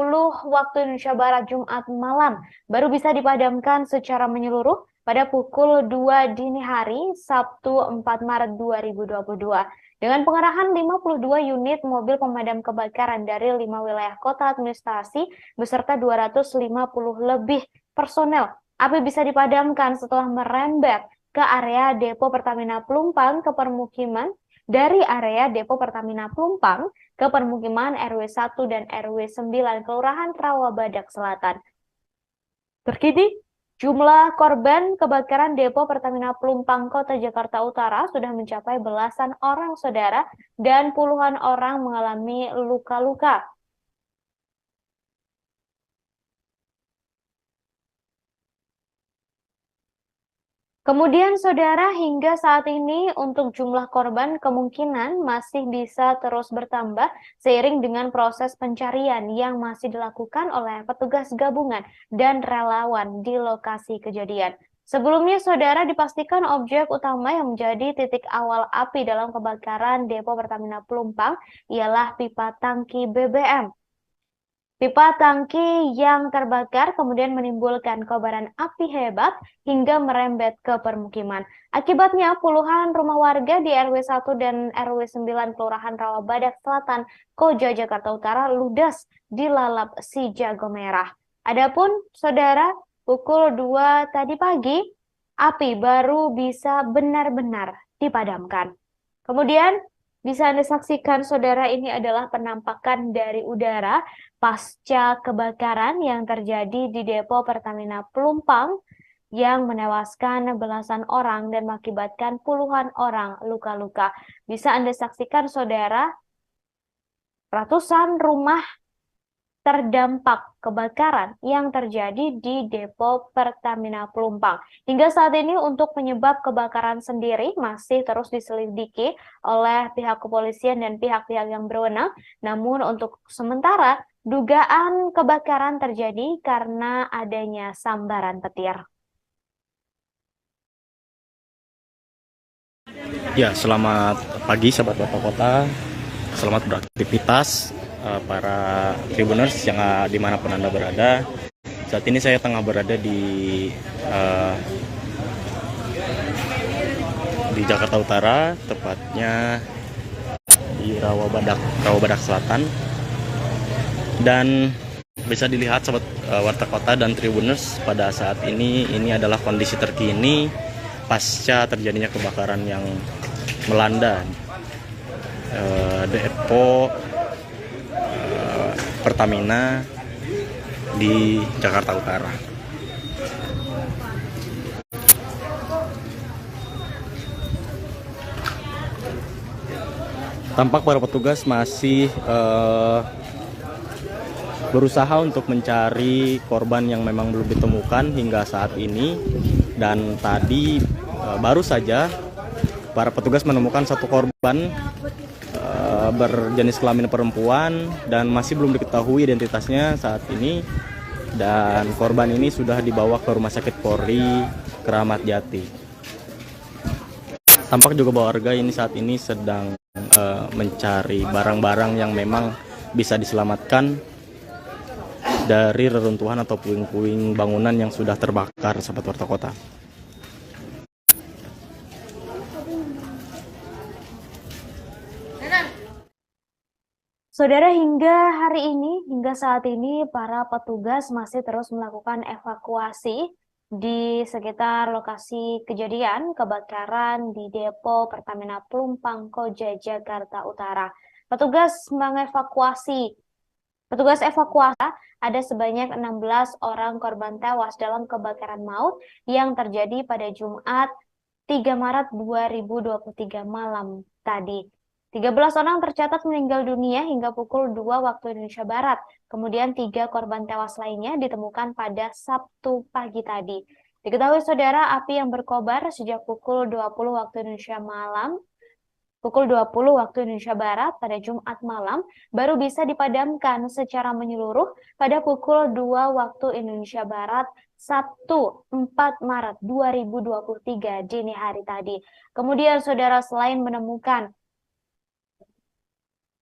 waktu Indonesia Barat Jumat malam baru bisa dipadamkan secara menyeluruh pada pukul 2 dini hari Sabtu 4 Maret 2022 dengan pengerahan 52 unit mobil pemadam kebakaran dari 5 wilayah kota administrasi beserta 250 lebih personel. Api bisa dipadamkan setelah merembet ke area depo Pertamina Pelumpang ke permukiman. Dari area depo Pertamina Pelumpang ke permukiman RW 1 dan RW 9 Kelurahan Rawabadak Selatan. Terkini, jumlah korban kebakaran depo Pertamina Pelumpang Kota Jakarta Utara sudah mencapai belasan orang saudara dan puluhan orang mengalami luka-luka. Kemudian saudara, hingga saat ini untuk jumlah korban kemungkinan masih bisa terus bertambah seiring dengan proses pencarian yang masih dilakukan oleh petugas gabungan dan relawan di lokasi kejadian. Sebelumnya saudara, dipastikan objek utama yang menjadi titik awal api dalam kebakaran depo Pertamina Pelumpang ialah pipa tangki BBM. Pipa tangki yang terbakar kemudian menimbulkan kobaran api hebat hingga merembet ke permukiman. Akibatnya puluhan rumah warga di RW 1 dan RW 9 Kelurahan Rawabadak Selatan, Koja Jakarta Utara ludes dilalap si jago merah. Adapun saudara, pukul 2 tadi pagi, api baru bisa benar-benar dipadamkan. Kemudian bisa Anda saksikan saudara, ini adalah penampakan dari udara pasca kebakaran yang terjadi di depo Pertamina Pelumpang yang menewaskan belasan orang dan mengakibatkan puluhan orang luka-luka. Bisa Anda saksikan saudara, ratusan rumah terdampak kebakaran yang terjadi di depo Pertamina Pelumpang. Hingga saat ini untuk penyebab kebakaran sendiri masih terus diselidiki oleh pihak kepolisian dan pihak-pihak yang berwenang. Namun untuk sementara Dugaan kebakaran terjadi karena adanya sambaran petir. Ya, selamat pagi sahabat Bapak Kota. Selamat beraktivitas para Tribuners yang dimanapun Anda berada. Saat ini saya tengah berada di Jakarta Utara, tepatnya di Rawabadak Selatan. Dan bisa dilihat sahabat Warta Kota dan Tribuners, pada saat ini adalah kondisi terkini pasca terjadinya kebakaran yang melanda depo Pertamina di Jakarta Utara. Tampak para petugas masih berusaha untuk mencari korban yang memang belum ditemukan hingga saat ini. Dan tadi baru saja para petugas menemukan satu korban berjenis kelamin perempuan dan masih belum diketahui identitasnya saat ini. Dan korban ini sudah dibawa ke Rumah Sakit Polri Kramat Jati. Tampak juga bahwa warga ini saat ini sedang mencari barang-barang yang memang bisa diselamatkan dari reruntuhan atau puing-puing bangunan yang sudah terbakar, sahabat Warta Kota. Saudara, hingga saat ini para petugas masih terus melakukan evakuasi di sekitar lokasi kejadian kebakaran di depo Pertamina Pelumpang Koja, Jakarta Utara. Petugas evakuasi ada sebanyak 16 orang korban tewas dalam kebakaran maut yang terjadi pada Jumat 3 Maret 2023 malam tadi. 13 orang tercatat meninggal dunia hingga pukul 2 waktu Indonesia Barat. Kemudian 3 korban tewas lainnya ditemukan pada Sabtu pagi tadi. Diketahui saudara, api yang berkobar sejak pukul 20 waktu Indonesia Barat pada Jumat malam baru bisa dipadamkan secara menyeluruh pada pukul 2 waktu Indonesia Barat Sabtu 4 Maret 2023 dini hari tadi. Kemudian saudara, selain menemukan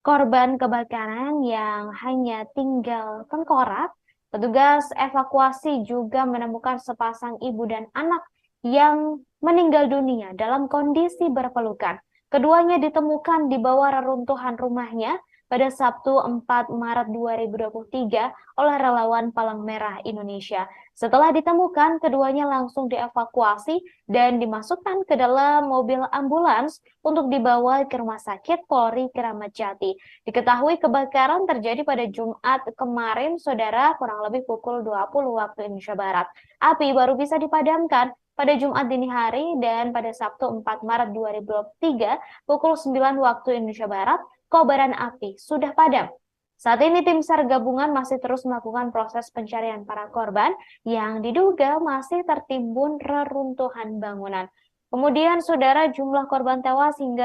korban kebakaran yang hanya tinggal tengkorak, petugas evakuasi juga menemukan sepasang ibu dan anak yang meninggal dunia dalam kondisi berpelukan. Keduanya ditemukan di bawah reruntuhan rumahnya pada Sabtu 4 Maret 2023 oleh relawan Palang Merah Indonesia. Setelah ditemukan, keduanya langsung dievakuasi dan dimasukkan ke dalam mobil ambulans untuk dibawa ke Rumah Sakit Polri Kramat Jati. Diketahui kebakaran terjadi pada Jumat kemarin, saudara, kurang lebih pukul 20 waktu Indonesia Barat. Api baru bisa dipadamkan pada Jumat dini hari, dan pada Sabtu 4 Maret 2023 pukul 9 waktu Indonesia Barat, kobaran api sudah padam. Saat ini tim SAR gabungan masih terus melakukan proses pencarian para korban yang diduga masih tertimbun reruntuhan bangunan. Kemudian saudara, jumlah korban tewas dan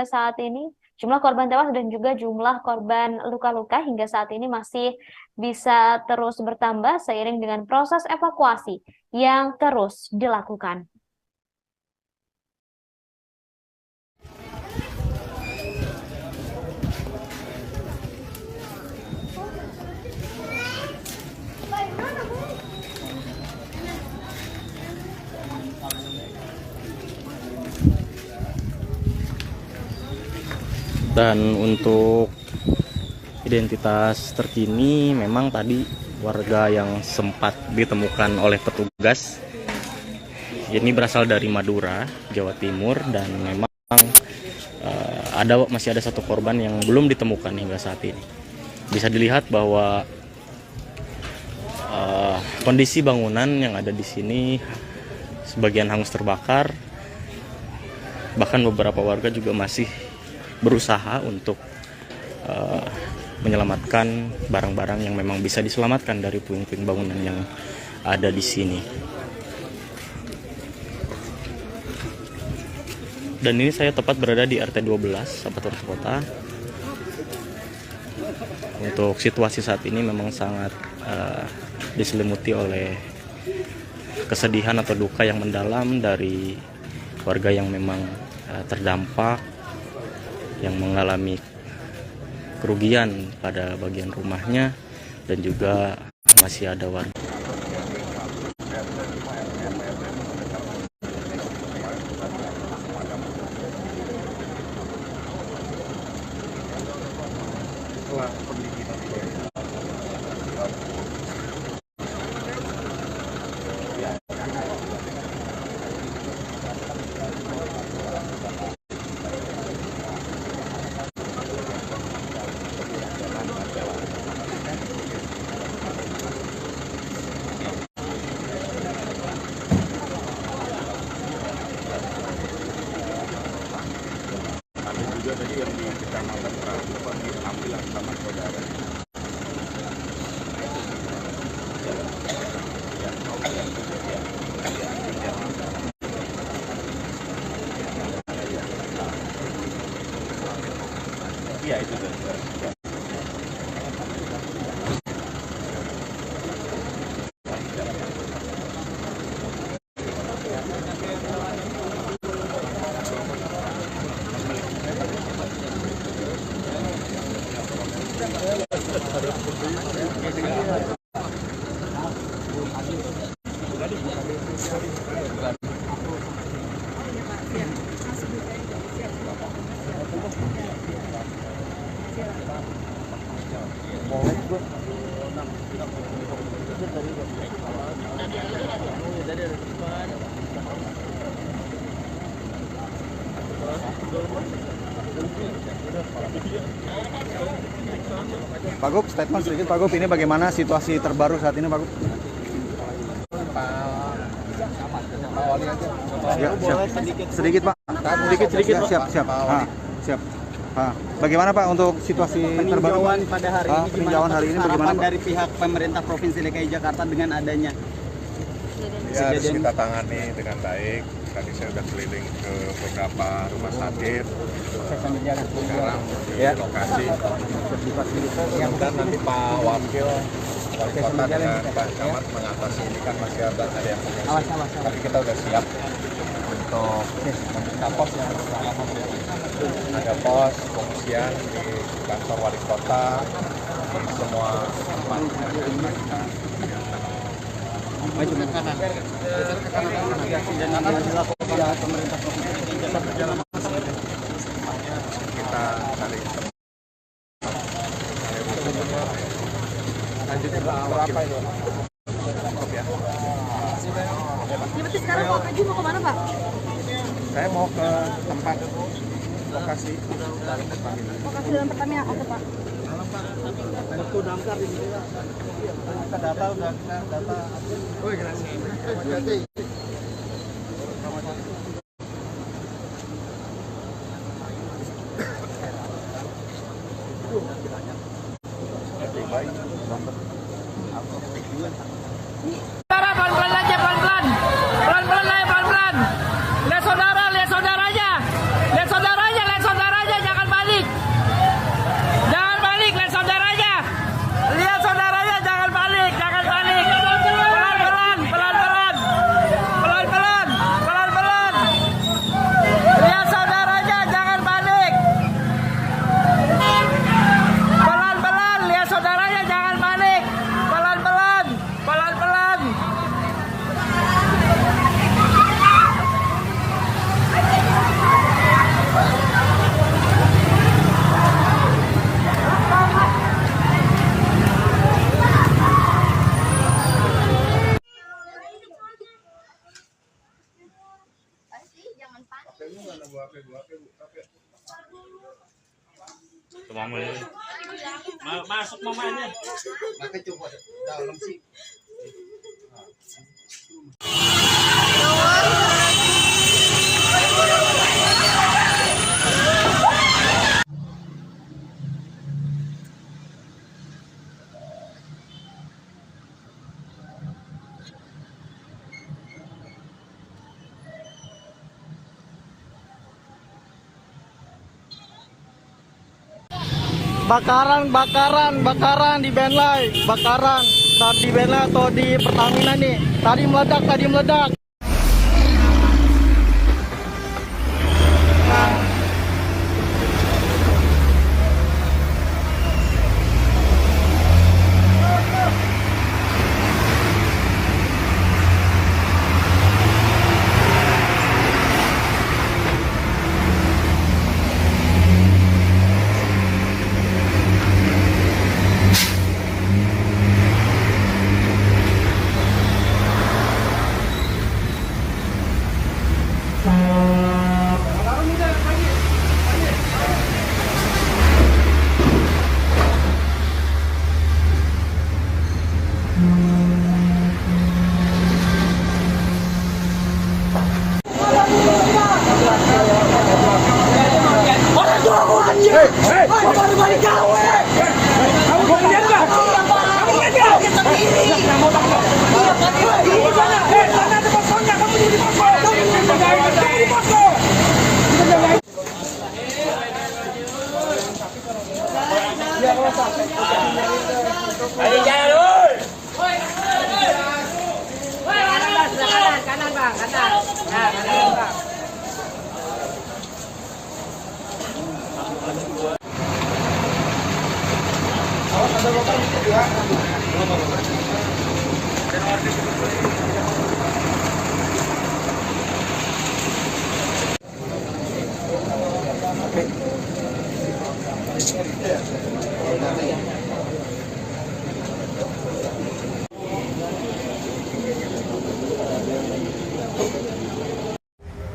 juga jumlah korban luka-luka hingga saat ini masih bisa terus bertambah seiring dengan proses evakuasi yang terus dilakukan. Dan untuk identitas terkini, memang tadi warga yang sempat ditemukan oleh petugas ini berasal dari Madura, Jawa Timur, dan memang masih ada satu korban yang belum ditemukan hingga saat ini. Bisa dilihat bahwa kondisi bangunan yang ada di sini sebagian hangus terbakar, bahkan beberapa warga juga masih berusaha untuk menyelamatkan barang-barang yang memang bisa diselamatkan dari puing-puing bangunan yang ada di sini. Dan ini saya tepat berada di RT 12, sahabat Warta Kota. untuk situasi saat ini memang sangat diselimuti oleh kesedihan atau duka yang mendalam dari warga yang memang terdampak, yang mengalami kerugian pada bagian rumahnya, dan juga masih ada warga. Juga tadi yang di Kecamatan Pramuka diambil sama saudara. Iya itu tuh. Pak Gup, statement sedikit Pak Gup, ini bagaimana situasi terbaru saat ini Pak Gup? Ya, sedikit Pak. Sedikit Pak. Siap. Bagaimana Pak untuk situasi terbaru? Peninjauan pada hari ini peninjauan hari ini bagaimana Pak? Dari pihak pemerintah Provinsi DKI Jakarta dengan adanya Ya, harus kita tangani dengan baik. Tadi saya sudah keliling ke beberapa rumah sakit. Sekarang di lokasi. Mudah-mudahan nanti Pak Wakil Wali Kota dengan Pak Camat mengatasi ini, kan masih ada yang mengungsi. Tapi kita sudah siap untuk membuka pos yang beralamat. Ada pos pengungsian di kantor Wali Kota, di semua tempat. maju ke kanan, geser ke kanan, dan akan dilakukan pemerintah provinsi DKI Jakarta berjalan kita cari lanjutnya berapa itu? Ya. Berarti sekarang Pak Haji mau kemana Pak? Saya mau ke tempat lokasi dalam Pertamina apa Pak? Waktu damkar di sini kita data udah kita data. Oh iya. Pelan-pelan aja, pelan-pelan. Pelan-pelan aja, pelan-pelan. Lihat saudara, lihat saudaranya. Lihat saudaranya, lihat saudaranya, jangan balik. Jangan balik, lihat saudaranya. Lihat saudaranya, jangan balik, jangan balik. Pelan-pelan, pelan-pelan. Pelan-pelan, pelan-pelan. Lihat saudaranya, jangan balik. Pelan-pelan, lihat saudaranya, jangan balik. Pelan-pelan, pelan-pelan. Masuk mamanya. Maka coba dalam sih. Bakaran di Benlai, bakaran. Di Benlai atau di Pertamina nih. Tadi meledak. Kanan bang, kanan. Nah, kanan bang.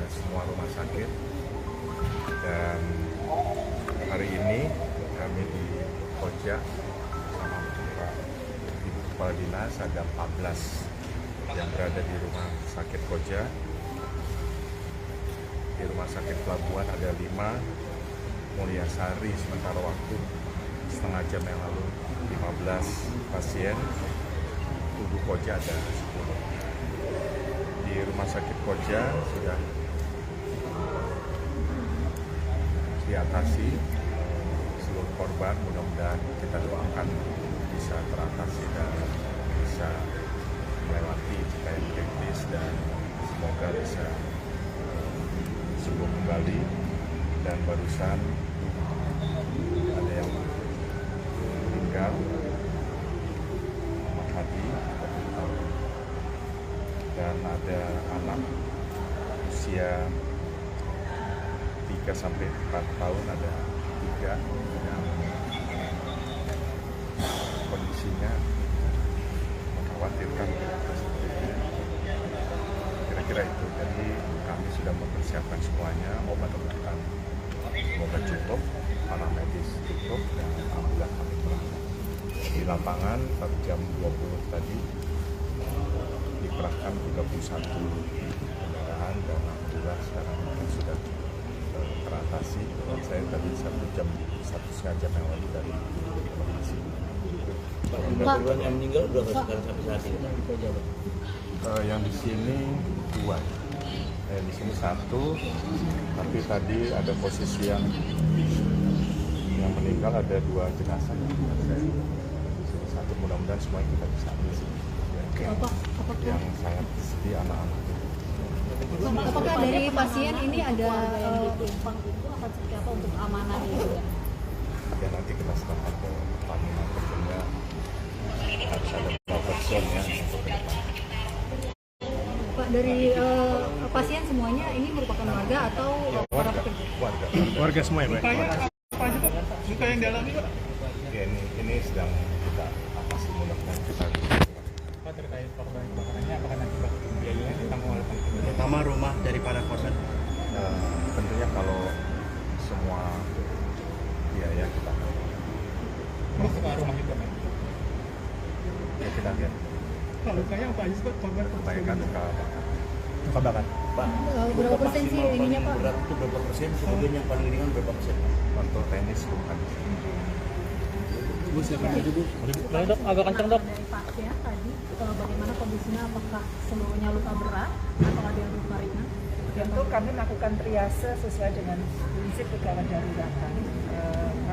Semua rumah sakit, dan hari ini kami di Koja sama Pak Ibu Kepala Dinas ada 14 yang berada di rumah sakit Koja. Di rumah sakit Pelabuhan ada 5, Mulyasari sementara waktu setengah jam yang lalu 15 pasien, Tugu Koja ada 10. Di rumah sakit Koja sudah diatasi seluruh korban, mudah-mudahan kita doakan bisa teratasi dan bisa melewati jika yang kritis, dan semoga bisa sembuh kembali. Dan barusan ada yang meninggal, Muhammad Hadi, 40 tahun, dan ada anak usia 3 sampai 4 tahun, ada 3 yang kondisinya mengkhawatirkan. Kira-kira itu. Jadi kami sudah mempersiapkan semuanya, obat-obatan semoga cukup, para medis cukup, dan alhamdulillah kami berangkat di lapangan 4 jam 20 tadi dikerahkan 31 kendaraan, dan alhamdulillah sekarang sudah teratasi. Dan saya tadi 1,5 jam yang lalu dari lokasi. Korban yang meninggal berapa sekarang sampai saat ini? Yang di sini 2, di sini 1, tapi tadi ada posisi yang meninggal ada 2 jenazah. Saya di sini 1, mudah-mudahan semuanya kita bisa ambil sini. Yang sangat sedih anak-anak. Apakah dari pasien ini ada tumpang itu akan seperti apa untuk keamanan juga? Ya nanti kita serahkan ke Pertamina, tentunya harus ada buffer zone ya untuk ke depan. Pak, dari pasien semuanya ini merupakan warga atau para pekerja? Warga semua ya, Pak. Apa aja Pak? Luka yang dialami Pak? Ya, ini sedang kita atasi, mudah-mudahan kita. Pak, terkait korban kebakarannya, apakah nanti biayanya ditanggung oleh pemerintah, terutama rumah dari para korban? Tentunya kalau semua biaya kita Masuk ke rumah juga Pak? ya kita lihat. Pak, lukanya apa aja Pak? Korban Kebaikan luka bakar. Pak, berapa persen sih ininya Pak? berat itu berapa persen, kemudian yang paling ringan berapa persen? untuk teknis bukan. Bu, silakan aja Bu. Dok, agak kencang dok. Dari pasien tadi, bagaimana kondisinya? Apakah seluruhnya luka berat atau ada yang luka ringan? Tentu kami melakukan triase sesuai dengan prinsip kegawat daruratan.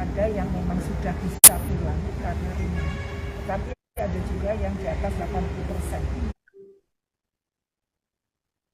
ada yang memang sudah bisa pulang karena ringan, tetapi ada juga yang di atas 80%.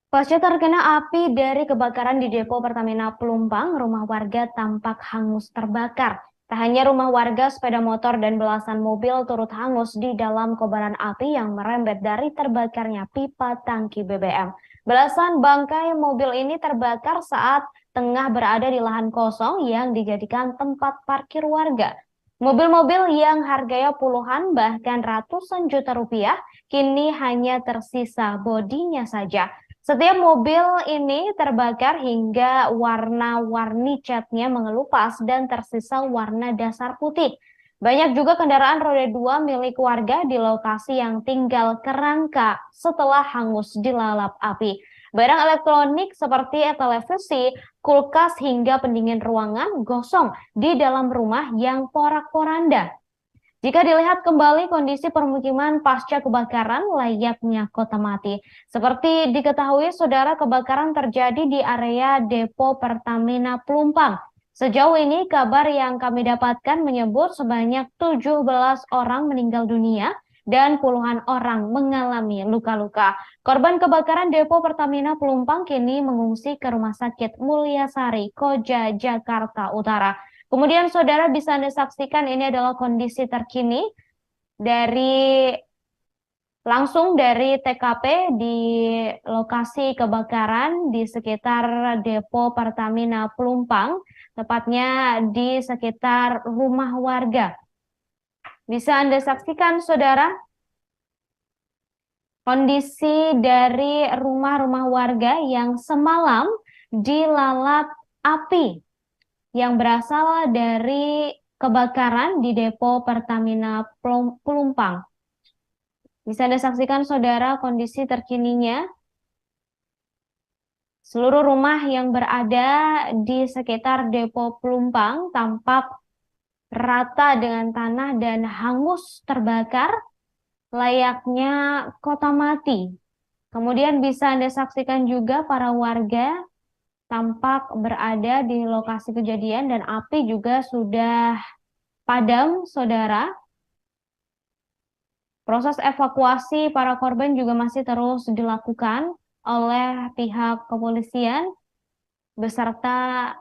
Pasca terkena api dari kebakaran di depo Pertamina Pelumpang, rumah warga tampak hangus terbakar. Tak hanya rumah warga, sepeda motor dan belasan mobil turut hangus di dalam kobaran api yang merembet dari terbakarnya pipa tangki BBM. Belasan bangkai mobil ini terbakar saat tengah berada di lahan kosong yang dijadikan tempat parkir warga. Mobil-mobil yang harganya puluhan bahkan ratusan juta rupiah kini hanya tersisa bodinya saja. Setiap mobil ini terbakar hingga warna-warni catnya mengelupas dan tersisa warna dasar putih. Banyak juga kendaraan roda 2 milik warga di lokasi yang tinggal kerangka setelah hangus dilalap api. Barang elektronik seperti televisi, kulkas hingga pendingin ruangan gosong di dalam rumah yang porak-poranda. Jika dilihat kembali kondisi permukiman pasca kebakaran layaknya kota mati. Seperti diketahui, saudara, kebakaran terjadi di area depo Pertamina Pelumpang. Sejauh ini kabar yang kami dapatkan menyebut sebanyak 17 orang meninggal dunia dan puluhan orang mengalami luka-luka. Korban kebakaran depo Pertamina Pelumpang kini mengungsi ke Rumah Sakit Mulyasari, Koja, Jakarta Utara. Kemudian saudara bisa Anda saksikan ini adalah kondisi terkini langsung dari TKP di lokasi kebakaran di sekitar depo Pertamina Pelumpang, tepatnya di sekitar rumah warga. Bisa Anda saksikan saudara kondisi dari rumah-rumah warga yang semalam dilalap api yang berasal dari kebakaran di depo Pertamina Pelumpang. Bisa Anda saksikan saudara kondisi terkininya. Seluruh rumah yang berada di sekitar depo Pelumpang tampak rata dengan tanah dan hangus terbakar layaknya kota mati. Kemudian bisa Anda saksikan juga para warga tampak berada di lokasi kejadian dan api juga sudah padam, saudara. Proses evakuasi para korban juga masih terus dilakukan oleh pihak kepolisian beserta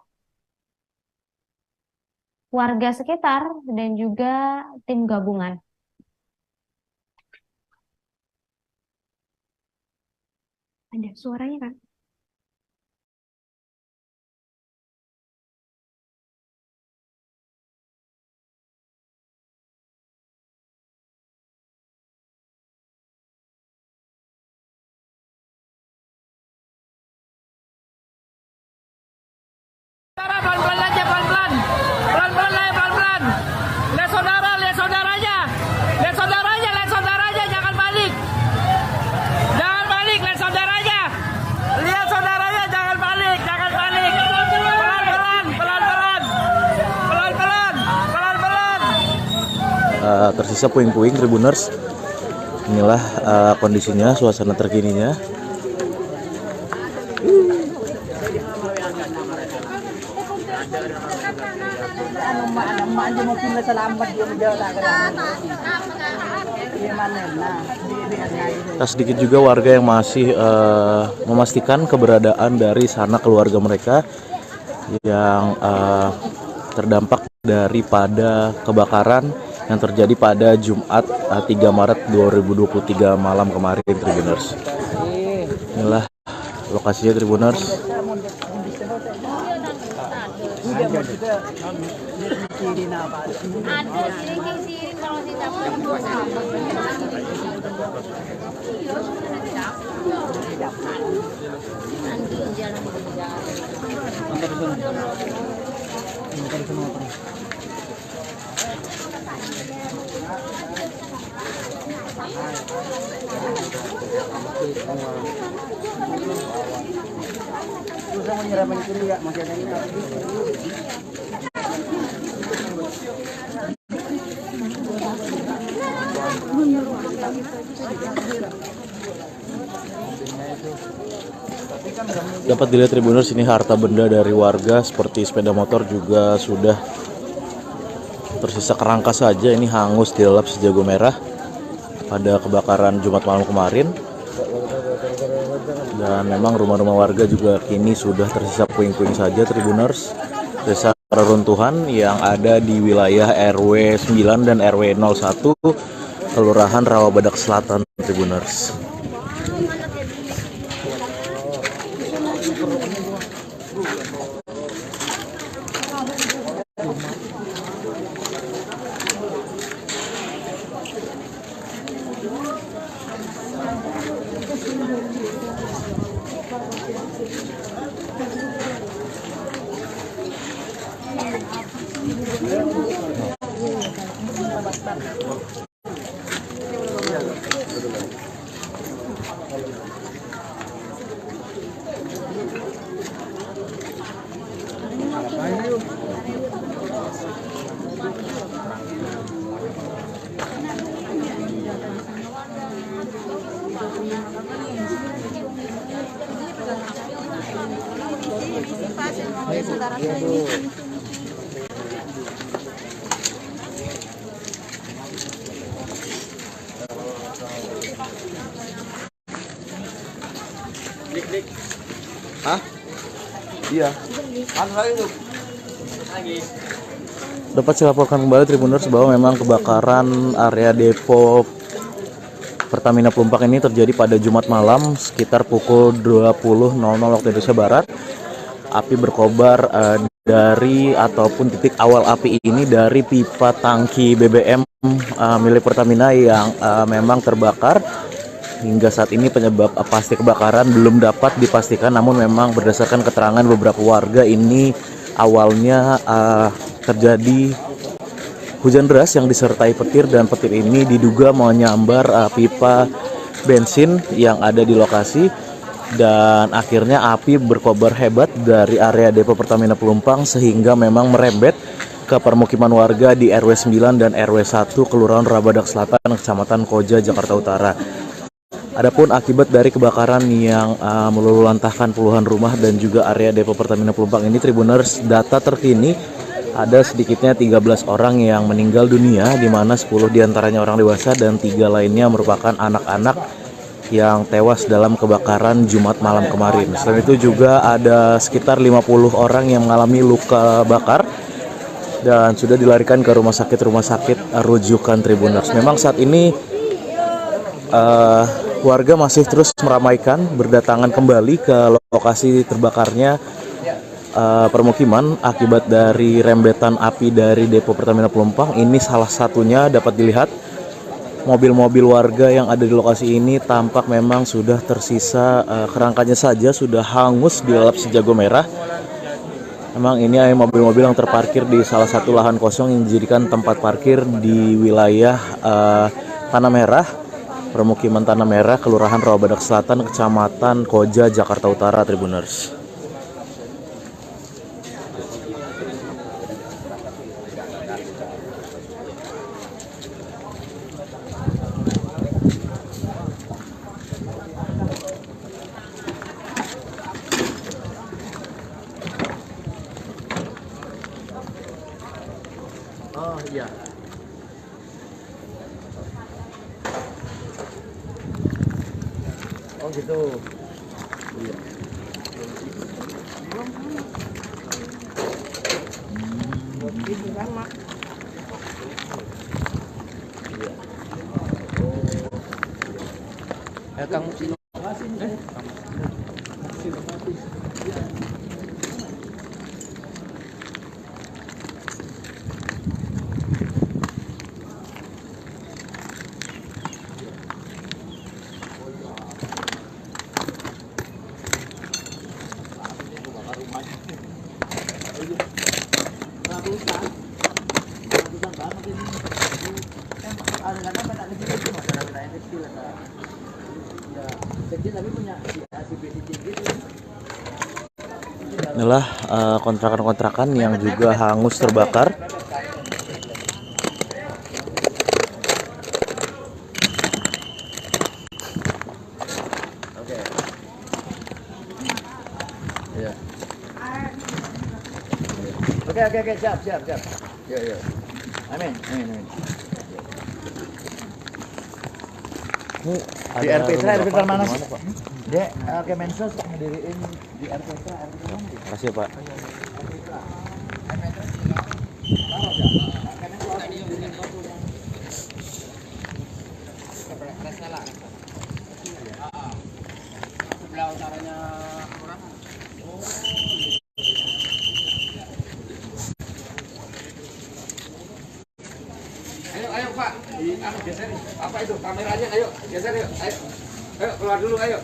warga sekitar dan juga tim gabungan. Ada suaranya kan? Pelan-pelan aja, pelan-pelan. Pelan-pelan aja, pelan-pelan. Lihat saudara, lihat saudaranya. Lihat saudaranya, lihat saudaranya, jangan balik. Jangan balik, lihat saudaranya. Lihat saudaranya, jangan balik, jangan balik. Pelan-pelan, pelan-pelan. Pelan-pelan, pelan-pelan. Tersisa puing-puing Tribuners. Inilah kondisinya, suasana terkininya. Tak sedikit juga warga yang masih memastikan keberadaan dari sanak keluarga mereka yang terdampak daripada kebakaran yang terjadi pada Jumat 3 Maret 2023 malam kemarin, Tribuners. Inilah lokasinya, Tribuners. Dapat dilihat Tribuners, ini harta benda dari warga seperti sepeda motor juga sudah tersisa kerangka saja ini hangus dilalap si jago merah pada kebakaran Jumat malam kemarin. Dan memang rumah-rumah warga juga kini sudah tersisa puing-puing saja, Tribuners. Desa reruntuhan yang ada di wilayah RW 9 dan RW 01 Kelurahan Rawabadak Selatan, Tribuners. Hah? Iya. Dapat saya laporkan kembali Tribuners bahwa memang kebakaran area depo Pertamina Pelumpang ini terjadi pada Jumat malam sekitar pukul 20.00 waktu Indonesia Barat. Api berkobar dari ataupun titik awal api ini dari pipa tangki BBM milik Pertamina yang memang terbakar. Hingga saat ini penyebab pasti kebakaran belum dapat dipastikan, namun memang berdasarkan keterangan beberapa warga ini awalnya terjadi hujan deras yang disertai petir, dan petir ini diduga menyambar pipa bensin yang ada di lokasi, dan akhirnya api berkobar hebat dari area depo Pertamina Pelumpang sehingga memang merembet ke permukiman warga di RW 9 dan RW 1 Kelurahan Rawabadak Selatan, Kecamatan Koja, Jakarta Utara. Adapun akibat dari kebakaran yang meluluhlantahkan puluhan rumah dan juga area depo Pertamina Pelumpang ini, Tribuners, data terkini ada sedikitnya 13 orang yang meninggal dunia, di mana 10 diantaranya orang dewasa dan 3 lainnya merupakan anak-anak yang tewas dalam kebakaran Jumat malam kemarin. Selain itu juga ada sekitar 50 orang yang mengalami luka bakar dan sudah dilarikan ke rumah sakit rujukan, Tribuners. Memang saat ini warga masih terus meramaikan berdatangan kembali ke lokasi terbakarnya permukiman akibat dari rembetan api dari depo Pertamina Pelumpang. Ini salah satunya dapat dilihat mobil-mobil warga yang ada di lokasi ini tampak memang sudah tersisa kerangkanya saja sudah hangus dilalap si jago merah. Memang ini mobil-mobil yang terparkir di salah satu lahan kosong yang dijadikan tempat parkir di wilayah Tanah Merah, permukiman Tanah Merah, Kelurahan Rawabadak Selatan, Kecamatan Koja, Jakarta Utara, Tribuners. Oh iya. Oh gitu. Iya. Kamu sih. Inilah kontrakan-kontrakan yang juga hangus terbakar. Oke, siap. Ya. Amin. Amin. Ini Di RPTRA, RPTRA mana sih? Pak? Dia Kemensos ngediriin di RPTRA. Kasih Pak. Sebelah utaranya kurang. Ayo Pak, geser. Apa itu kameranya? Ayo geser yuk. Ayo keluar dulu ayo.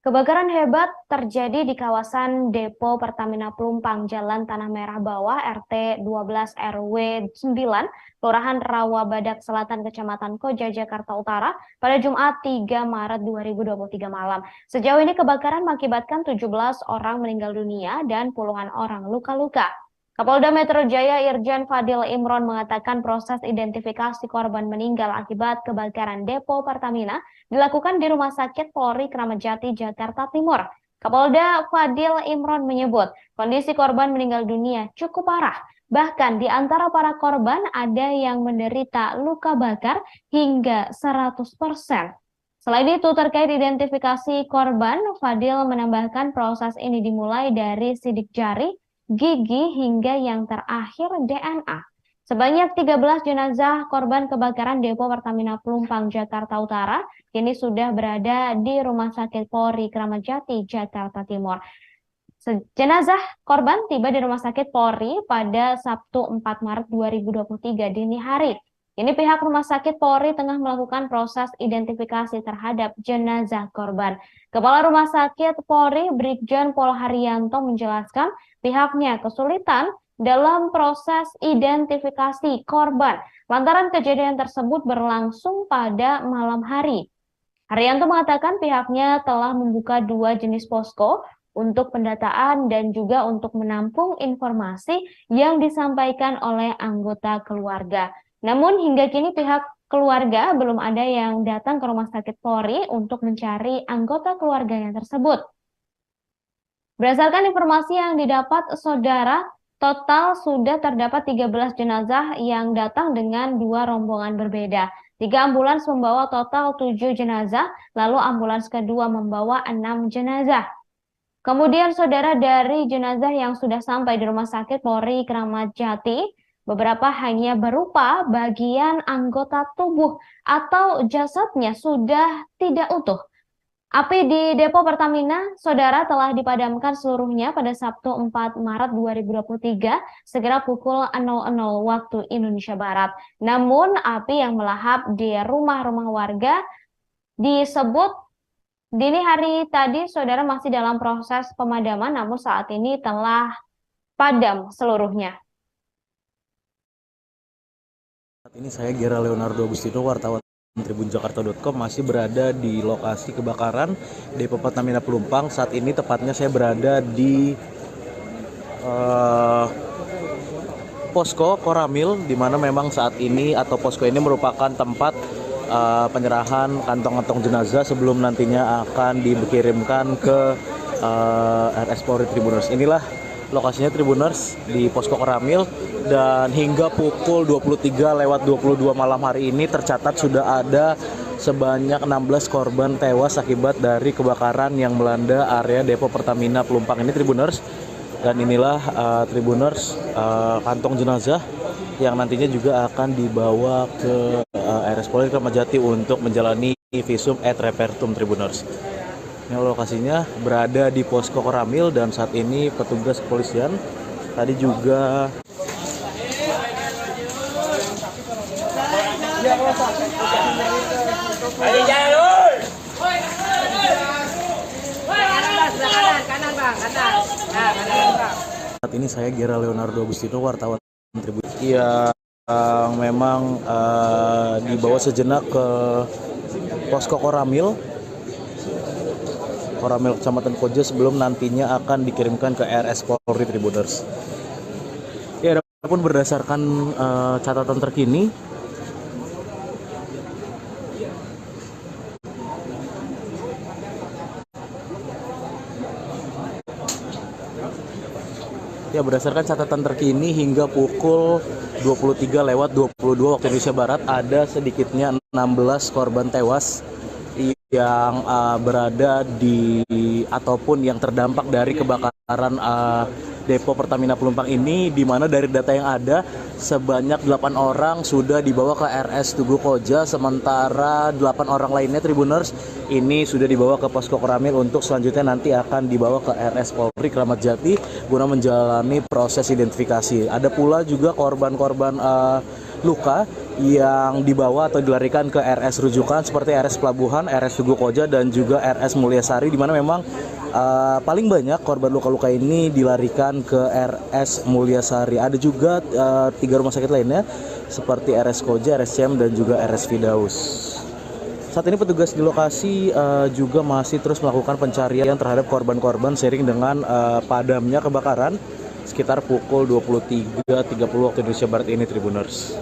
Kebakaran hebat terjadi di kawasan Depo Pertamina Pelumpang, Jalan Tanah Merah Bawah, RT 12 RW 9, Kelurahan Rawabadak Selatan, Kecamatan Koja, Jakarta Utara, pada Jumat 3 Maret 2023 malam. Sejauh ini kebakaran mengakibatkan 17 orang meninggal dunia dan puluhan orang luka-luka. Kapolda Metro Jaya Irjen Fadil Imron mengatakan proses identifikasi korban meninggal akibat kebakaran Depo Pertamina dilakukan di Rumah Sakit Polri Kramat Jati, Jakarta Timur. Kapolda Fadil Imron menyebut kondisi korban meninggal dunia cukup parah. Bahkan di antara para korban ada yang menderita luka bakar hingga 100%. Selain itu, terkait identifikasi korban, Fadil menambahkan proses ini dimulai dari sidik jari, gigi, hingga yang terakhir DNA. Sebanyak 13 jenazah korban kebakaran Depo Pertamina Pelumpang, Jakarta Utara, kini sudah berada di Rumah Sakit Polri Kramat Jati, Jakarta Timur. Jenazah korban tiba di Rumah Sakit Polri pada Sabtu 4 Maret 2023 dini hari. Ini pihak Rumah Sakit Polri tengah melakukan proses identifikasi terhadap jenazah korban. Kepala Rumah Sakit Polri Brigjen Pol Haryanto menjelaskan pihaknya kesulitan dalam proses identifikasi korban lantaran kejadian tersebut berlangsung pada malam hari. Haryanto mengatakan pihaknya telah membuka 2 jenis posko untuk pendataan dan juga untuk menampung informasi yang disampaikan oleh anggota keluarga. Namun hingga kini pihak keluarga belum ada yang datang ke Rumah Sakit Polri untuk mencari anggota keluarganya tersebut. Berdasarkan informasi yang didapat saudara, total sudah terdapat 13 jenazah yang datang dengan 2 rombongan berbeda. 3 ambulans membawa total 7 jenazah, lalu ambulans kedua membawa 6 jenazah. Kemudian saudara, dari jenazah yang sudah sampai di Rumah Sakit Polri Kramat Jati, beberapa hanya berupa bagian anggota tubuh atau jasadnya sudah tidak utuh. Api di Depo Pertamina, saudara, telah dipadamkan seluruhnya pada Sabtu 4 Maret 2023, segera pukul 00 waktu Indonesia Barat. Namun, api yang melahap di rumah-rumah warga disebut dini hari tadi, saudara, masih dalam proses pemadaman, namun saat ini telah padam seluruhnya. Saat ini saya Gera Leonardo Agustino, wartawan tribunjakarta.com, masih berada di lokasi kebakaran Depo Pertamina Pelumpang. Saat ini tepatnya saya berada di posko Koramil, di mana memang saat ini atau posko ini merupakan tempat penyerahan kantong-kantong jenazah sebelum nantinya akan dikirimkan ke RS Polri Tribuners. Inilah lokasinya Tribuners di posko Koramil, dan hingga pukul 23:22 malam hari ini tercatat sudah ada sebanyak 16 korban tewas akibat dari kebakaran yang melanda area Depo Pertamina Pelumpang ini, Tribuners. Dan inilah Tribuners kantong jenazah yang nantinya juga akan dibawa ke RS Polri Kramat Jati untuk menjalani visum et repertum, Tribuners. Ini lokasinya berada di posko Koramil, dan saat ini petugas kepolisian tadi juga saat ini saya Gera Leonardo Agustino, wartawan Tribun, yang memang dibawa sejenak ke posko Koramil Koramil Kecamatan Koja sebelum nantinya akan dikirimkan ke RS Polri Tribuners. Ya, adapun berdasarkan catatan terkini, hingga pukul 23:22 waktu Indonesia Barat ada sedikitnya 16 korban tewas yang berada di ataupun yang terdampak dari kebakaran depo Pertamina Pelumpang ini, di mana dari data yang ada sebanyak 8 orang sudah dibawa ke RS Tugu Koja, sementara 8 orang lainnya Tribuners ini sudah dibawa ke Posko Koramil untuk selanjutnya nanti akan dibawa ke RS Polri Kramat Jati guna menjalani proses identifikasi. Ada pula juga korban-korban luka yang dibawa atau dilarikan ke RS rujukan seperti RS Pelabuhan, RS Tugu Koja dan juga RS Mulyasari, di mana memang paling banyak korban luka-luka ini dilarikan ke RS Mulyasari. Ada juga 3 rumah sakit lainnya seperti RS Koja, RS CM dan juga RS Firdaus. Saat ini petugas di lokasi juga masih terus melakukan pencarian terhadap korban-korban seiring dengan padamnya kebakaran sekitar pukul 23.30 waktu Indonesia Barat ini, Tribuners.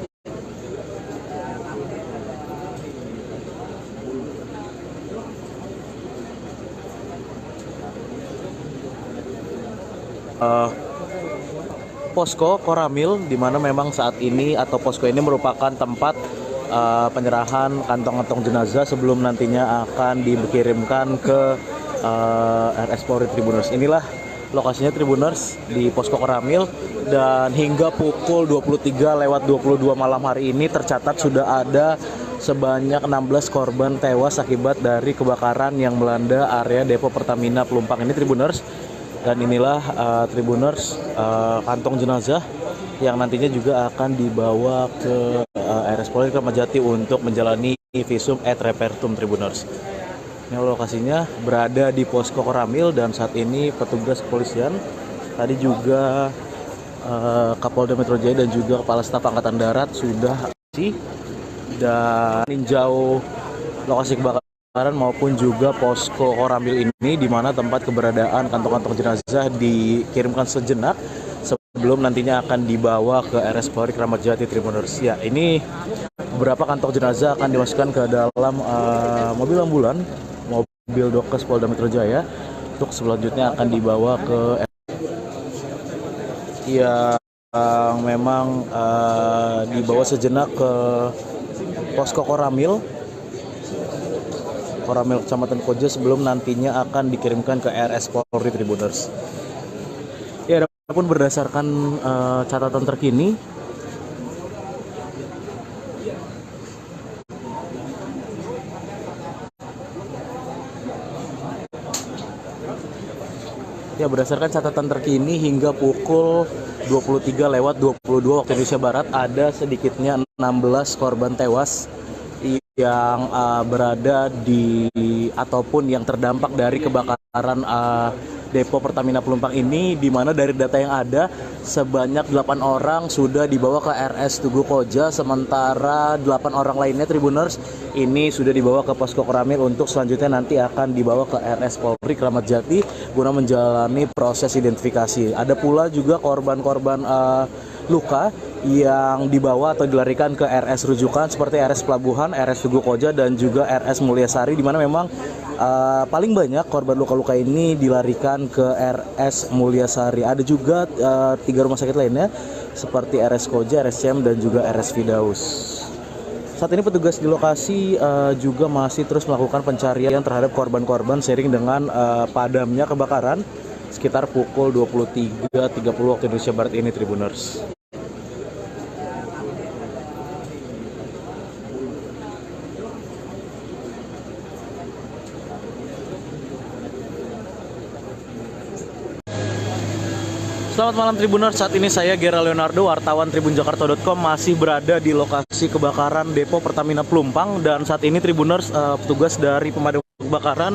Posko Koramil, di mana memang saat ini atau posko ini merupakan tempat penyerahan kantong-kantong jenazah sebelum nantinya akan dikirimkan ke RS Polri Tribuners. Inilah lokasinya Tribuners di Posko Koramil, dan hingga pukul 23:22 malam hari ini tercatat sudah ada sebanyak 16 korban tewas akibat dari kebakaran yang melanda area depo Pertamina Pelumpang ini, Tribuners. Dan inilah Tribuners kantong jenazah yang nantinya juga akan dibawa ke RS Polri Kramat Jati untuk menjalani visum et repertum, Tribuners. Ini lokasinya berada di Posko Koramil, dan saat ini petugas kepolisian tadi juga Kapolda Metro Jaya dan juga Kepala Staf Angkatan Darat sudah dan meninjau lokasi kebakaran maupun juga Posko Koramil ini, di mana tempat keberadaan kantong-kantong jenazah dikirimkan sejenak sebelum nantinya akan dibawa ke RS Polri Kramat Jati, Tribuners. Ya, ini beberapa kantong jenazah akan dimasukkan ke dalam mobil ambulan, mobil Dokes Polda Metro Jaya untuk selanjutnya akan dibawa ke yang memang dibawa sejenak ke Posko Koramil Kecamatan Koja sebelum nantinya akan dikirimkan ke RS Polri, Tribuners. Ya, adapun berdasarkan catatan terkini, hingga pukul 23:22 waktu Indonesia Barat ada sedikitnya 16 korban tewas yang berada di ataupun yang terdampak dari kebakaran depo Pertamina Pelumpang ini, di mana dari data yang ada sebanyak 8 orang sudah dibawa ke RS Tugu Koja, sementara 8 orang lainnya Tribuners ini sudah dibawa ke Posko Koramil untuk selanjutnya nanti akan dibawa ke RS Polri Kramat Jati guna menjalani proses identifikasi. Ada pula juga korban-korban luka yang dibawa atau dilarikan ke RS rujukan seperti RS Pelabuhan, RS Tugu Koja dan juga RS Mulyasari, di mana memang paling banyak korban luka-luka ini dilarikan ke RS Mulyasari. Ada juga 3 rumah sakit lainnya seperti RS Koja, RS CM dan juga RS Firdaus. Saat ini petugas di lokasi juga masih terus melakukan pencarian terhadap korban-korban seiring dengan padamnya kebakaran sekitar pukul 23.30 waktu Indonesia Barat ini, Tribuners. Selamat malam Tribuners, saat ini saya Gera Leonardo, wartawan tribunjakarta.com masih berada di lokasi kebakaran depo Pertamina Pelumpang, dan saat ini Tribuners petugas dari pemadam kebakaran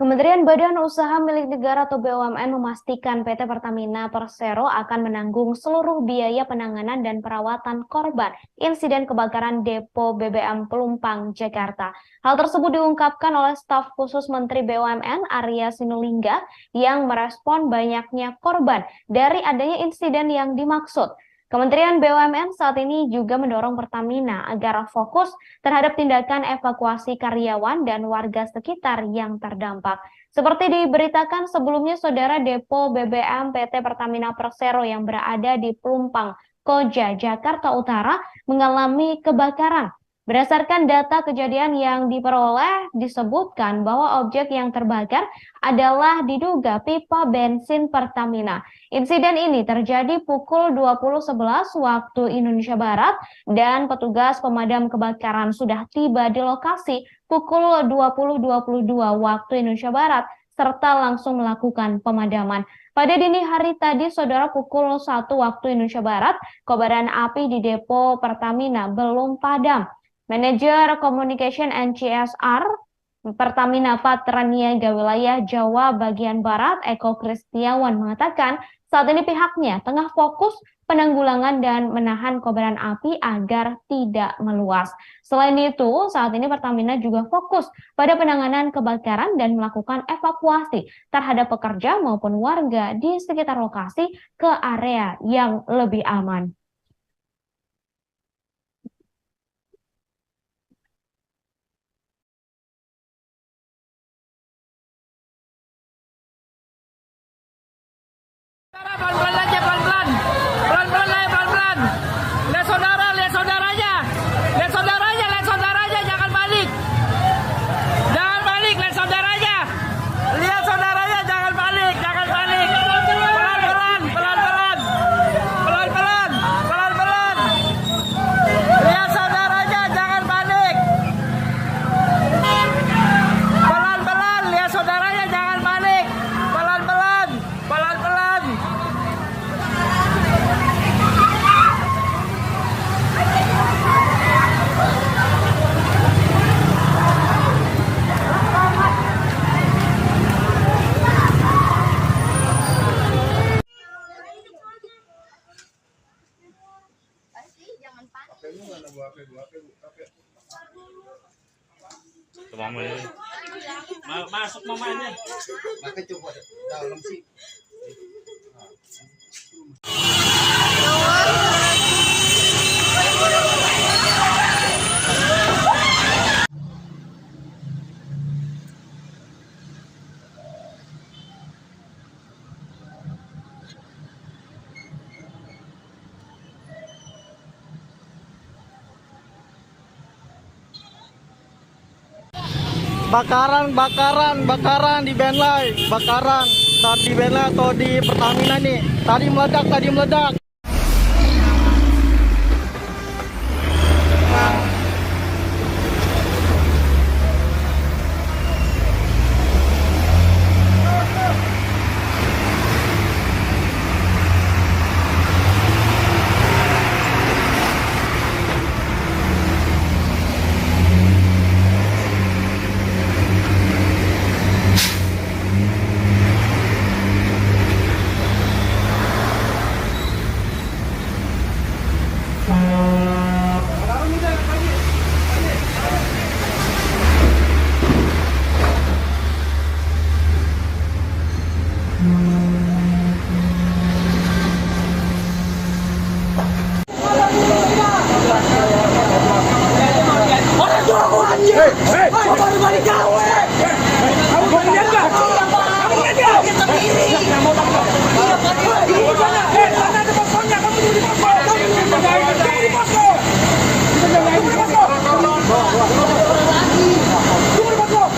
Kementerian Badan Usaha Milik Negara atau BUMN memastikan PT Pertamina Persero akan menanggung seluruh biaya penanganan dan perawatan korban insiden kebakaran depo BBM Pelumpang, Jakarta. Hal tersebut diungkapkan oleh staf khusus Menteri BUMN Arya Sinulinga yang merespon banyaknya korban dari adanya insiden yang dimaksud. Kementerian BUMN saat ini juga mendorong Pertamina agar fokus terhadap tindakan evakuasi karyawan dan warga sekitar yang terdampak. Seperti diberitakan sebelumnya, Saudara, depo BBM PT Pertamina Persero yang berada di Pelumpang, Koja, Jakarta Utara mengalami kebakaran. Berdasarkan data kejadian yang diperoleh, disebutkan bahwa objek yang terbakar adalah diduga pipa bensin Pertamina. Insiden ini terjadi pukul 20.11 waktu Indonesia Barat dan petugas pemadam kebakaran sudah tiba di lokasi pukul 20.22 waktu Indonesia Barat serta langsung melakukan pemadaman. Pada dini hari tadi, Saudara, pukul 1 waktu Indonesia Barat, kobaran api di depo Pertamina belum padam. Manajer Communication and CSR Pertamina Patraniaga Wilayah Jawa bagian Barat, Eko Kristiawan, mengatakan saat ini pihaknya tengah fokus penanggulangan dan menahan kobaran api agar tidak meluas. Selain itu, saat ini Pertamina juga fokus pada penanganan kebakaran dan melakukan evakuasi terhadap pekerja maupun warga di sekitar lokasi ke area yang lebih aman. Pelan-pelan aja, pelan-pelan. Pelan-pelan aja, pelan-pelan. Lihat saudaranya. Lihat saudaranya, jangan balik. Jangan balik, lihat saudaranya. Lihat saudaranya, jangan balik. Pelan-pelan, pelan-pelan. Pelan-pelan, pelan-pelan. Lihat saudaranya, jangan balik. Pelan-pelan, lihat saudaranya, jangan balik. Pelan-pelan, pelan-pelan. Masuk mamanya. Maka coba dalam sih. Bakaran di Benlai, bakaran di Benlai atau di Pertamina nih. Tadi meledak.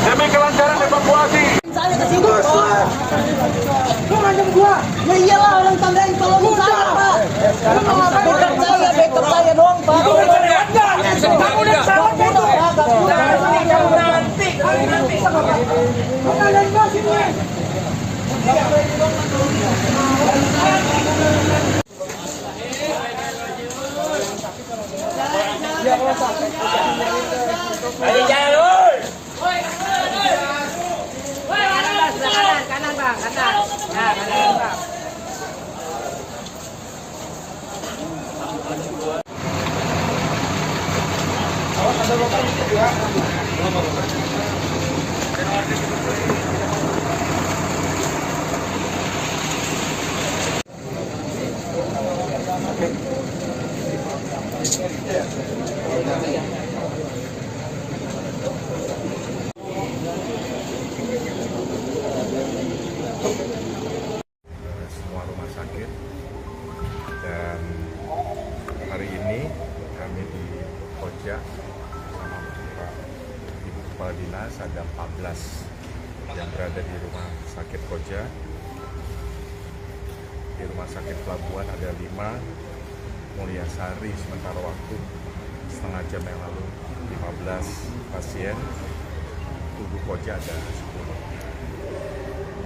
Demi kelancaran evakuasi. Lu ngancam gua? Ya iyalah, orang tandain tolong saya, Pak. Lu mau backup saya doang, Pak. Kamu udah salah, nanti. Tandain gua sini. Ayo jalan, bang, kanan. Nah, kanan bang. Ada lokal dikit ya. Semua rumah sakit, dan hari ini kami di Koja sama Pak Ibu Kepala Dinas ada 14 yang berada di rumah sakit Koja. Di rumah sakit Pelabuhan ada 5, Mulyasari sementara waktu setengah jam yang lalu 15 pasien, Tugu Koja ada 10.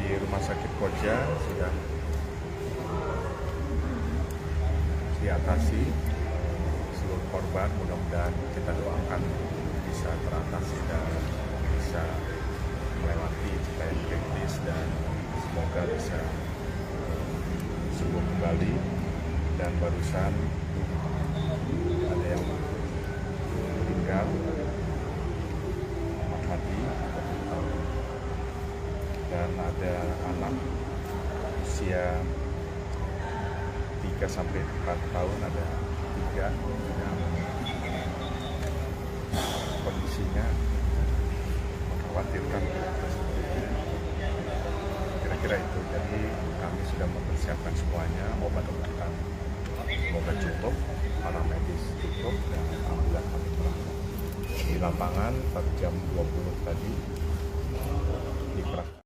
Di rumah sakit Koja sudah diatasi seluruh korban, mudah-mudahan kita doakan bisa teratasi dan bisa melewati yang kritis dan semoga bisa sembuh kembali. Dan barusan ada yang meninggal, Ahmad Hadi, dan ada anak usia 3 sampai 4 tahun, ada 3 yang kondisinya mengkhawatirkan. Kira-kira itu, jadi kami sudah mempersiapkan semuanya, obat-obatan semoga cukup, para medis cukup, dan alhamdulillah kami berangkat di lapangan 4 jam 20 tadi dikerahkan.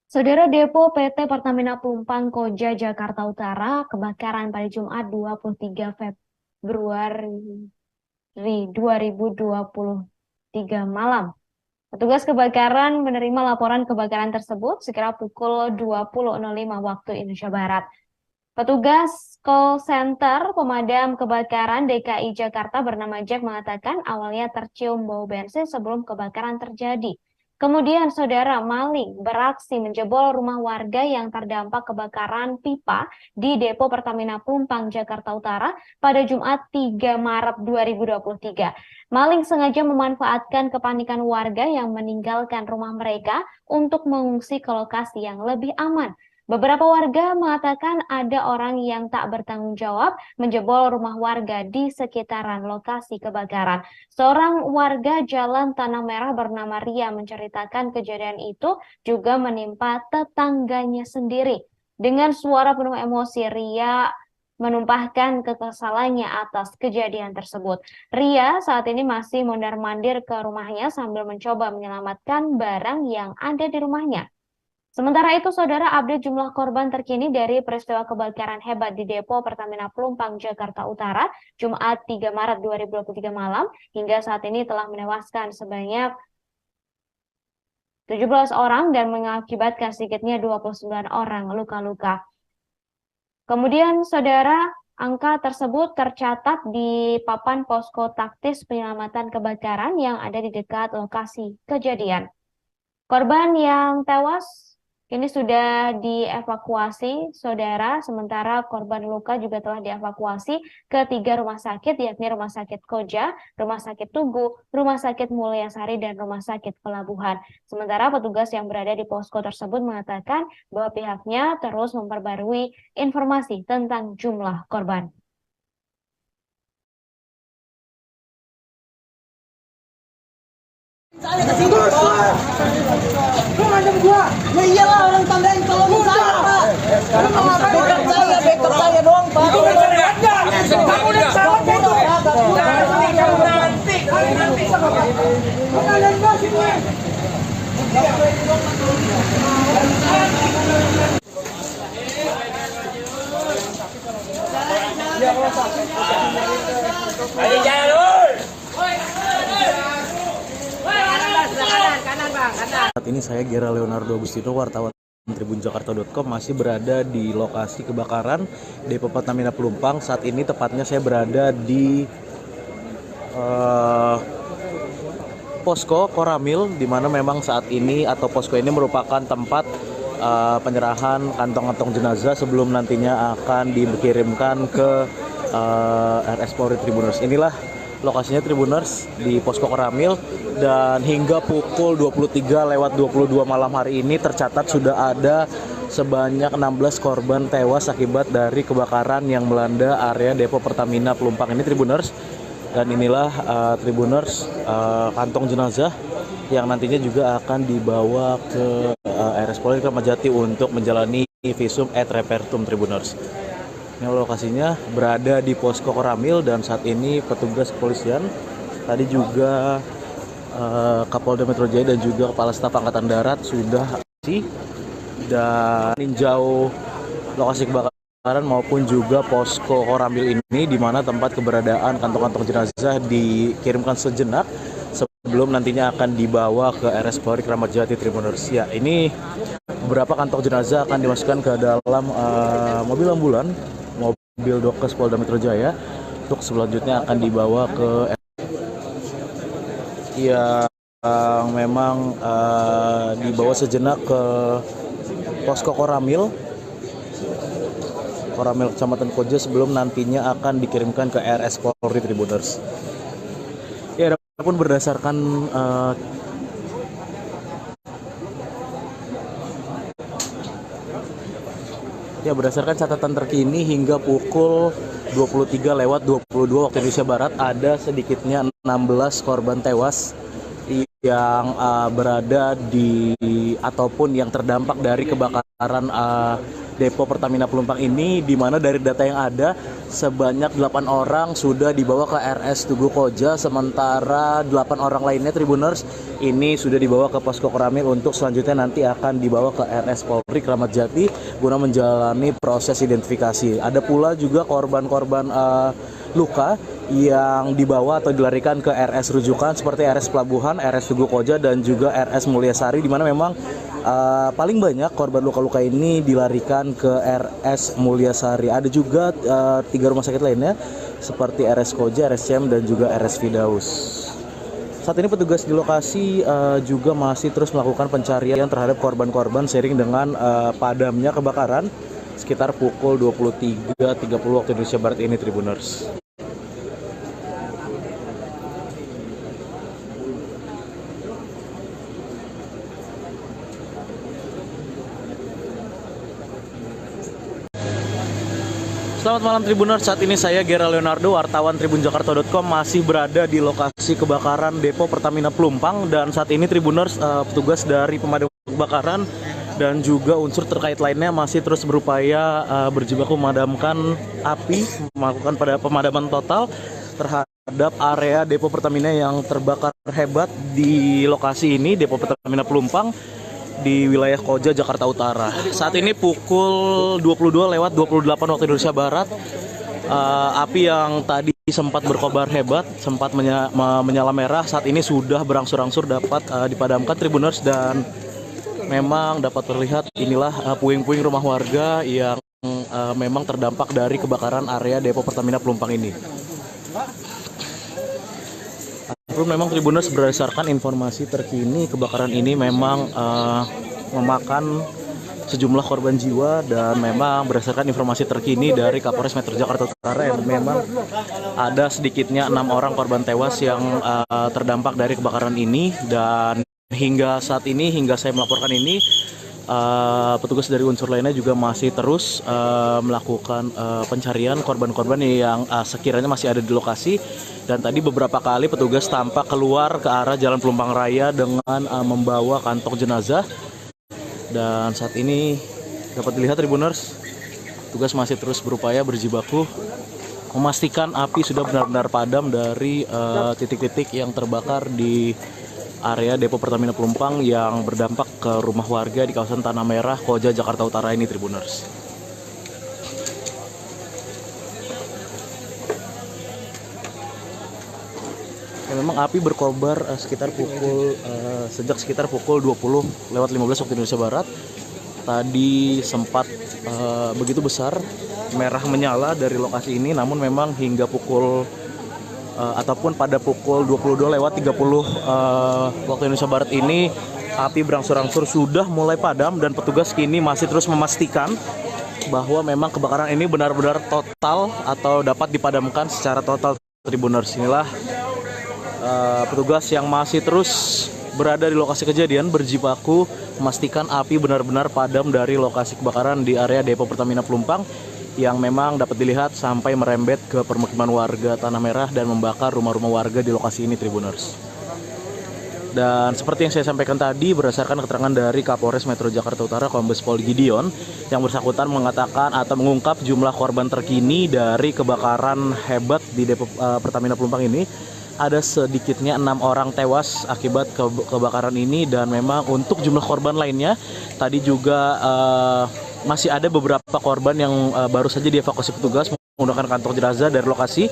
Saudara, Depo PT Pertamina Pelumpang Koja Jakarta Utara kebakaran pada Jumat 23 Februari 2023 malam. Petugas kebakaran menerima laporan kebakaran tersebut sekira pukul 20.05 waktu Indonesia Barat. Petugas call center pemadam kebakaran DKI Jakarta bernama Jack mengatakan awalnya tercium bau bensin sebelum kebakaran terjadi. Kemudian saudara, maling beraksi menjebol rumah warga yang terdampak kebakaran pipa di Depo Pertamina Pelumpang Jakarta Utara pada Jumat 3 Maret 2023. Maling sengaja memanfaatkan kepanikan warga yang meninggalkan rumah mereka untuk mengungsi ke lokasi yang lebih aman. Beberapa warga mengatakan ada orang yang tak bertanggung jawab menjebol rumah warga di sekitaran lokasi kebakaran. Seorang warga Jalan Tanah Merah bernama Ria menceritakan kejadian itu juga menimpa tetangganya sendiri. Dengan suara penuh emosi, Ria menumpahkan kekesalannya atas kejadian tersebut. Ria saat ini masih mondar-mandir ke rumahnya sambil mencoba menyelamatkan barang yang ada di rumahnya. Sementara itu, saudara, update jumlah korban terkini dari peristiwa kebakaran hebat di Depo Pertamina Pelumpang Jakarta Utara, Jumat 3 Maret 2023 malam, hingga saat ini telah menewaskan sebanyak 17 orang dan mengakibatkan sedikitnya 29 orang luka-luka. Kemudian, saudara, angka tersebut tercatat di papan posko taktis penyelamatan kebakaran yang ada di dekat lokasi kejadian. Korban yang tewas ini sudah dievakuasi, saudara, sementara korban luka juga telah dievakuasi ke 3 rumah sakit, yakni Rumah Sakit Koja, Rumah Sakit Tugu, Rumah Sakit Mulyasari, dan Rumah Sakit Pelabuhan. Sementara petugas yang berada di posko tersebut mengatakan bahwa pihaknya terus memperbarui informasi tentang jumlah korban. Saya ke situ. Lu ngancam gua. Ya iyalah, orang tandain tolongin saya, Pak. Lu mau ngapain? Backup saya doang, Pak. Itu udah aja. Kamu udah salah itu. Nanti sama Pak. Kalian gua sini. Ayo jalan. Saat ini saya Gera Leonardo Agustino, wartawan tribunjakarta.com, masih berada di lokasi kebakaran Depo Pertamina Pelumpang. Saat ini tepatnya saya berada di posko Koramil, di mana memang saat ini atau posko ini merupakan tempat penyerahan kantong-kantong jenazah sebelum nantinya akan dikirimkan ke RS Polri Tribuners. Inilah lokasinya Tribuners di posko Koramil, dan hingga pukul 23:22 malam hari ini tercatat sudah ada sebanyak 16 korban tewas akibat dari kebakaran yang melanda area depo Pertamina Pelumpang ini Tribuners. Dan inilah Tribuners kantong jenazah yang nantinya juga akan dibawa ke RS Polri Kramat Jati untuk menjalani visum et repertum Tribuners. Ini lokasinya berada di posko Koramil, dan saat ini petugas kepolisian tadi juga Kapolda Metro Jaya dan juga Kepala Staf Angkatan Darat sudah dan meninjau lokasi kebakaran maupun juga posko Koramil ini, di mana tempat keberadaan kantong-kantong jenazah dikirimkan sejenak sebelum nantinya akan dibawa ke RS Polri Kramat Jati Tribuners. Ya, ini beberapa kantong jenazah akan dimasukkan ke dalam mobil ambulan, mobil Dokes Polda Metro Jaya, untuk selanjutnya akan dibawa ke yang memang dibawa sejenak ke posko Koramil Kecamatan Koja sebelum nantinya akan dikirimkan ke RS Polri Tribuners. Ya, adapun berdasarkan catatan terkini hingga pukul 23:22 waktu Indonesia Barat, ada sedikitnya 16 korban tewas yang berada di ataupun yang terdampak dari kebakaran depo Pertamina Pelumpang ini, di mana dari data yang ada sebanyak 8 orang sudah dibawa ke RS Tugu Koja, sementara 8 orang lainnya Tribuners ini sudah dibawa ke posko Koramil untuk selanjutnya nanti akan dibawa ke RS Polri Kramat Jati guna menjalani proses identifikasi. Ada pula juga korban-korban luka yang dibawa atau dilarikan ke RS rujukan seperti RS Pelabuhan, RS Tugu Koja, dan juga RS Mulyasari, di mana memang paling banyak korban luka-luka ini dilarikan ke RS Mulyasari. Ada juga 3 rumah sakit lainnya seperti RS Koja, RS CM, dan juga RS Fidaus. Saat ini petugas di lokasi juga masih terus melakukan pencarian terhadap korban-korban seiring dengan padamnya kebakaran sekitar pukul 23:30 waktu Indonesia Barat ini Tribuners. Selamat malam Tribuners, saat ini saya Gera Leonardo, wartawan tribunjakarta.com, masih berada di lokasi kebakaran depo Pertamina Pelumpang, dan saat ini Tribuners petugas dari pemadam kebakaran dan juga unsur terkait lainnya masih terus berupaya berjibaku memadamkan api, melakukan pemadaman total terhadap area depo Pertamina yang terbakar hebat di lokasi ini, depo Pertamina Pelumpang di wilayah Koja, Jakarta Utara. Saat ini pukul 22:28 waktu Indonesia Barat, api yang tadi sempat berkobar hebat, sempat menyala merah, saat ini sudah berangsur-angsur dapat dipadamkan Tribuners, dan memang dapat terlihat inilah puing-puing rumah warga yang memang terdampak dari kebakaran area depo Pertamina Pelumpang ini. Memang Tribuners berdasarkan informasi terkini, kebakaran ini memang memakan sejumlah korban jiwa, dan memang berdasarkan informasi terkini dari Kapolres Metro Jakarta Utara yang memang ada sedikitnya 6 orang korban tewas yang terdampak dari kebakaran ini, dan hingga saat ini, hingga saya melaporkan ini, petugas dari unsur lainnya juga masih terus melakukan pencarian korban-korban yang sekiranya masih ada di lokasi. Dan tadi beberapa kali petugas tampak keluar ke arah Jalan Pelumpang Raya dengan membawa kantong jenazah. Dan saat ini dapat dilihat Tribuners, petugas masih terus berupaya berjibaku memastikan api sudah benar-benar padam dari titik-titik yang terbakar di area depo Pertamina Pelumpang yang berdampak ke rumah warga di kawasan Tanah Merah, Koja, Jakarta Utara ini Tribuners. Ya, memang api berkobar sejak sekitar pukul 20:15 waktu Indonesia Barat. Tadi sempat begitu besar merah menyala dari lokasi ini, namun memang hingga pukul ataupun pada pukul 22:30 waktu Indonesia Barat ini api berangsur-angsur sudah mulai padam dan petugas kini masih terus memastikan bahwa memang kebakaran ini benar-benar total atau dapat dipadamkan secara total. Tribuners, inilah petugas yang masih terus berada di lokasi kejadian berjibaku memastikan api benar-benar padam dari lokasi kebakaran di area Depo Pertamina Pelumpang yang memang dapat dilihat sampai merembet ke permukiman warga Tanah Merah dan membakar rumah-rumah warga di lokasi ini, Tribuners. Dan seperti yang saya sampaikan tadi, berdasarkan keterangan dari Kapolres Metro Jakarta Utara Kombes Pol Gideon, yang bersangkutan mengatakan atau mengungkap jumlah korban terkini dari kebakaran hebat di Depo Pertamina Pelumpang ini. Ada sedikitnya 6 orang tewas akibat kebakaran ini, dan memang untuk jumlah korban lainnya tadi juga masih ada beberapa korban yang baru saja dievakuasi petugas menggunakan kantong jenazah dari lokasi.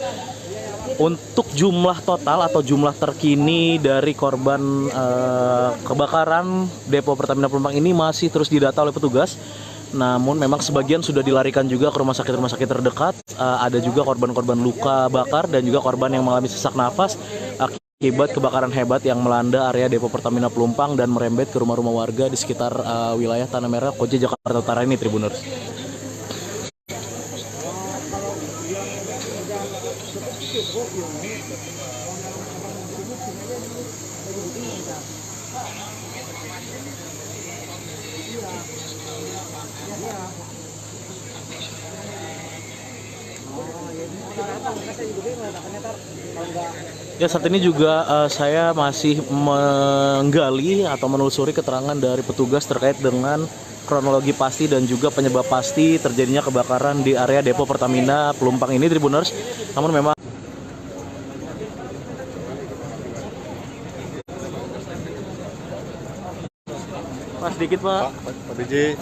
Untuk jumlah total atau jumlah terkini dari korban kebakaran Depo Pertamina Pelumpang ini masih terus didata oleh petugas. Namun memang sebagian sudah dilarikan juga ke rumah sakit terdekat. Ada juga korban-korban luka bakar dan juga korban yang mengalami sesak nafas akibat kebakaran hebat yang melanda area Depo Pertamina Pelumpang dan merembet ke rumah-rumah warga di sekitar wilayah Tanah Merah, Koja, Jakarta Utara ini, Tribuners. Ya, saat ini juga saya masih menggali atau menelusuri keterangan dari petugas terkait dengan kronologi pasti dan juga penyebab pasti terjadinya kebakaran di area Depo Pertamina Pelumpang ini, Tribuners. Namun memang Pak, sedikit Pak. Pak DJ.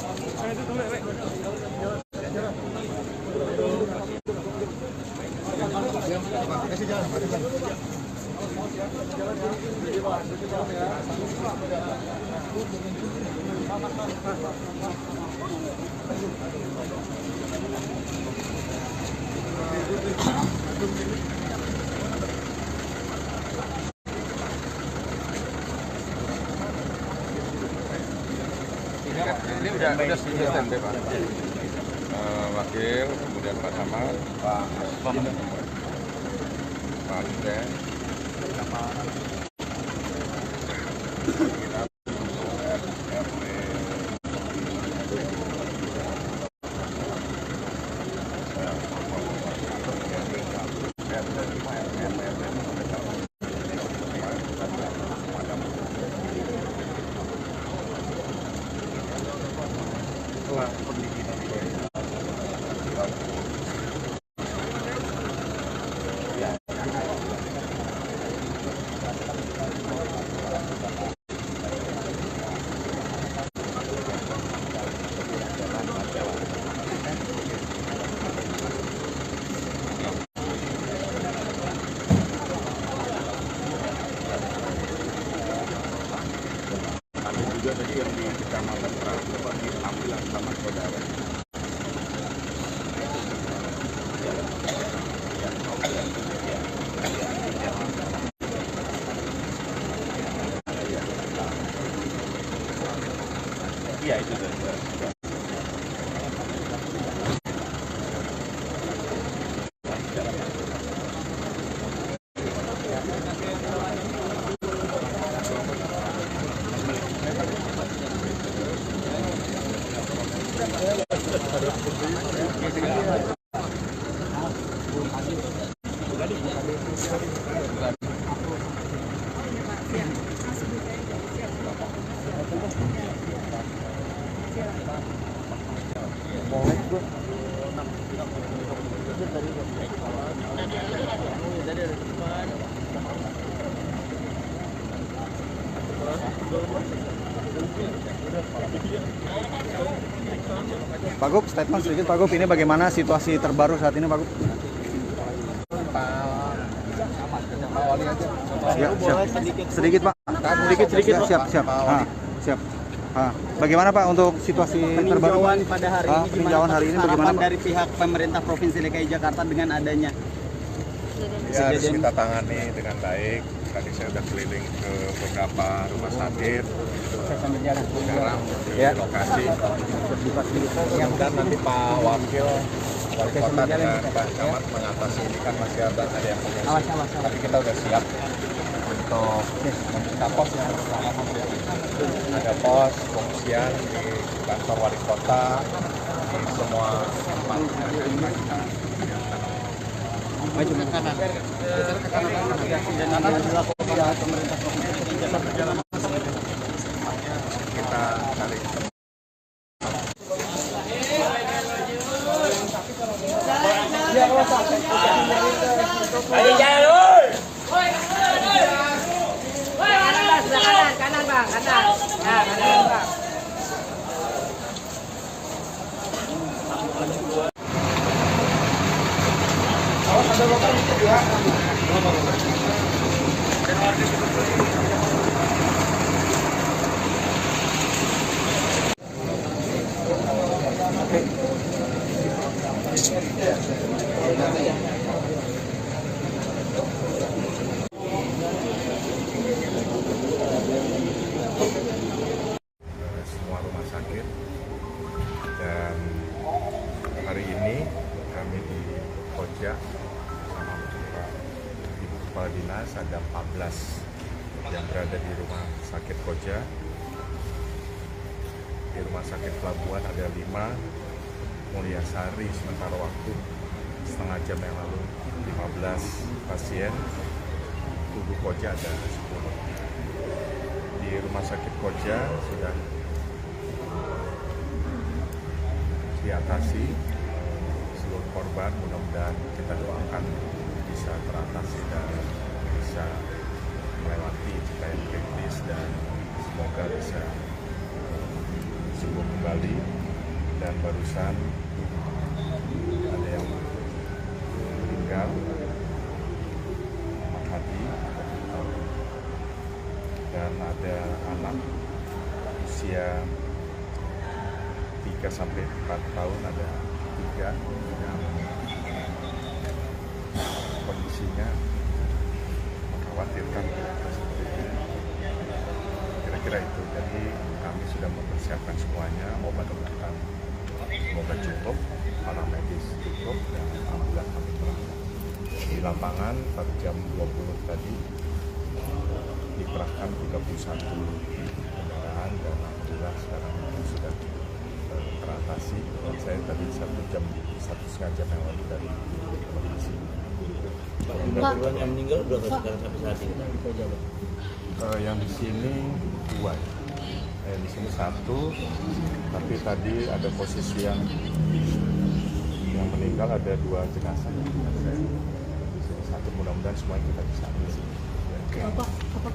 Ini udah standby Pak. Wakil, kemudian Pak Samad, Pak Asisten. Juga tadi yang di Kecamatan Perang, coba diambil sama saudara. Iya, itu tadi. Pak Gub, statement sedikit Pak Gub, ini bagaimana situasi terbaru saat ini Pak Gub? Ya, siap. Sedikit Pak. Sedikit. Siap. Siap. Bagaimana Pak untuk situasi terbaru? Pada hari ini peninjauan hari ini bagaimana Pak? Dari pihak pemerintah Provinsi DKI Jakarta dengan adanya Ya, harus kita tangani dengan baik. Tadi saya sudah keliling ke beberapa rumah sakit. Sekarang di lokasi. Mudah-mudahan nanti Pak Wakil Wali Kota dengan Pak Camat mengatasi ini kan masih ada yang pengungsi. Tapi kita sudah siap untuk membuka pos yang pertama. Ada pos pengungsian di kantor Wali Kota, di semua tempat maju ke kanan. Kita cari Ayo jalan, kanan bang, kanan. Nah, kanan bang. semua rumah sakit, dan hari ini kami di Koja sama Pak Ibu Kepala Dinas ada 14 yang berada di rumah sakit Koja. Di rumah sakit Pelabuhan ada 5, Mulyasari sementara waktu setengah jam yang lalu 15 pasien, Tugu Koja ada 10. Di rumah sakit Koja sudah diatasi seluruh korban, mudah-mudahan kita doakan bisa teratasi dan bisa melewati cita-cita yang kritis dan semoga bisa sembuh kembali. Dan barusan ada yang meninggal, Ahmad Hadi, dan ada anak usia 3 sampai 4 tahun, ada 3 yang kondisinya mengkhawatirkan. Kira-kira itu. Jadi kami sudah mempersiapkan semuanya, obat-obatan semoga cukup, alat medis cukup, dan ambulan kami kerahkan. Di lapangan pada jam 20 tadi dikerahkan 31 kendaraan, dan alhamdulillah sekarang itu sudah teratasi. Dan saya tadi 1,5 jam yang lalu dari lokasi. Korban yang meninggal berapa sekarang sampai saat ini? Yang di sini 2, di sini 1, tapi tadi ada posisi yang meninggal ada 2 jenazah. Di sini 1, mudah-mudahan semuanya kita bisa ambil.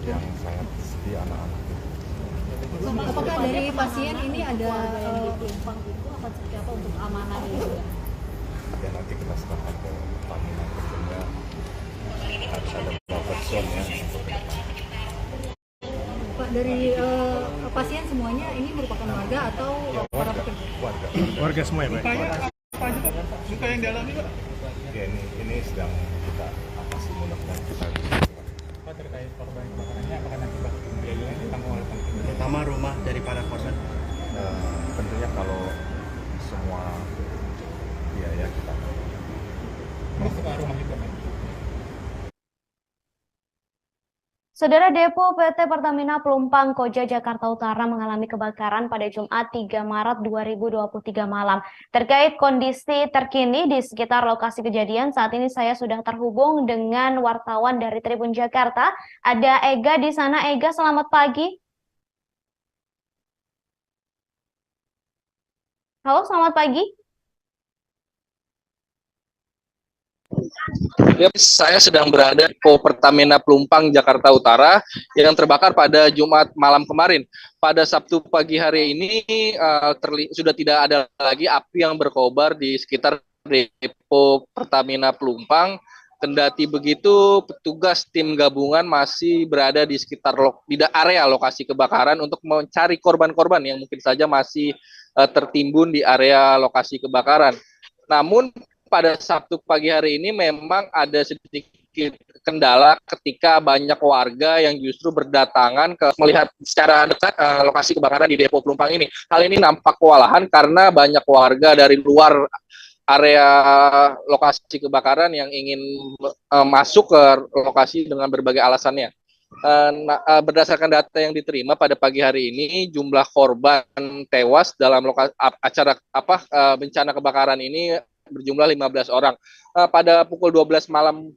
Yang sangat sedih anak-anak. Apakah dari pasien ini ada pelumpang itu seperti apa untuk keamanan ini? Ya nanti kita serahkan ke Pertamina, tentunya harus ada buffer zone ya untuk ke depan. Pak, dari pasien semuanya ini merupakan warga atau para pekerja? Warga semua ya, Pak. Luka yang dialami, Pak? Ya, ini sedang kita atasi, mudah-mudahan kita bisa. Pak, terkait korban kebakarannya, apakah nanti biayanya ditanggung oleh pemerintah? Terutama rumah dari para korban. Tentunya kalau semua biaya kita. Ini suka rumah juga, Pak? Saudara, Depo PT Pertamina Pelumpang Koja Jakarta Utara mengalami kebakaran pada Jumat 3 Maret 2023 malam. Terkait kondisi terkini di sekitar lokasi kejadian, saat ini saya sudah terhubung dengan wartawan dari Tribun Jakarta. Ada Ega di sana. Ega, selamat pagi. Halo, selamat pagi. Saya sedang berada di Depo Pertamina Pelumpang Jakarta Utara yang terbakar pada Jumat malam kemarin. Pada Sabtu pagi hari ini sudah tidak ada lagi api yang berkobar di sekitar Depo Pertamina Pelumpang. Kendati begitu, petugas tim gabungan masih berada di sekitar area lokasi kebakaran untuk mencari korban-korban yang mungkin saja masih tertimbun di area lokasi kebakaran. Namun pada Sabtu pagi hari ini memang ada sedikit sedikit kendala ketika banyak warga yang justru berdatangan ke melihat secara dekat lokasi kebakaran di Depo Pelumpang ini. Hal ini nampak kewalahan karena banyak warga dari luar area lokasi kebakaran yang ingin masuk ke lokasi dengan berbagai alasannya. Berdasarkan data yang diterima pada pagi hari ini, jumlah korban tewas dalam bencana kebakaran ini berjumlah 15 orang. Pada pukul 12 malam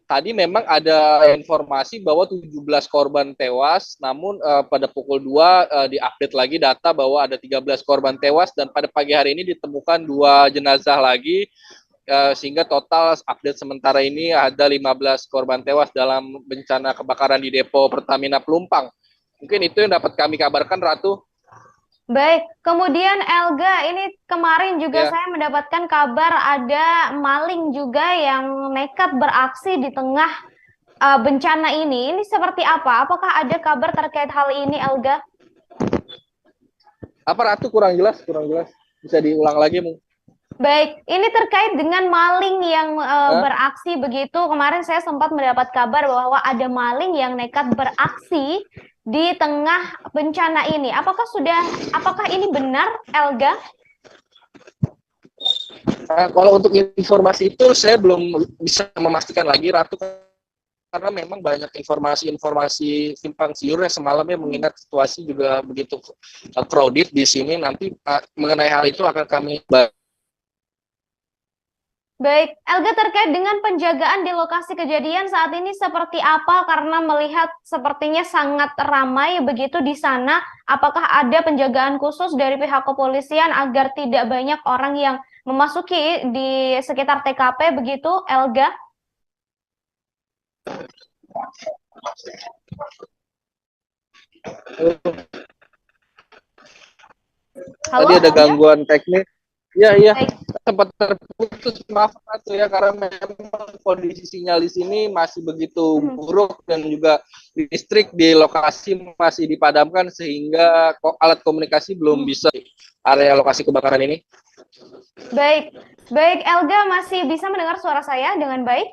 tadi memang ada informasi bahwa 17 korban tewas, namun pada pukul 2 diupdate lagi data bahwa ada 13 korban tewas dan pada pagi hari ini ditemukan 2 jenazah lagi, sehingga total update sementara ini ada 15 korban tewas dalam bencana kebakaran di Depo Pertamina Pelumpang. Mungkin itu yang dapat kami kabarkan, Ratu. Baik, kemudian Elga, ini kemarin juga saya mendapatkan kabar ada maling juga yang nekat beraksi di tengah bencana ini. Ini seperti apa? Apakah ada kabar terkait hal ini, Elga? Apa, Ratu? Kurang jelas. Bisa diulang lagi, mungkin. Baik, ini terkait dengan maling yang beraksi begitu. Kemarin saya sempat mendapat kabar bahwa ada maling yang nekat beraksi di tengah bencana ini. Apakah ini benar, Elga? Kalau untuk informasi itu saya belum bisa memastikan lagi, Ratu, karena memang banyak informasi simpang siur yang semalamnya mengingat situasi juga begitu crowded di sini. Nanti mengenai hal itu akan kami bahas. Baik, Elga, terkait dengan penjagaan di lokasi kejadian saat ini seperti apa? Karena melihat sepertinya sangat ramai begitu di sana. Apakah ada penjagaan khusus dari pihak kepolisian agar tidak banyak orang yang memasuki di sekitar TKP begitu, Elga? Tadi ada gangguan teknis. Iya. Sempat terputus, maaf Ratu ya, karena memang kondisi sinyal di sini masih begitu buruk dan juga listrik di lokasi masih dipadamkan sehingga alat komunikasi belum bisa area lokasi kebakaran ini. Baik, Elga, masih bisa mendengar suara saya dengan baik?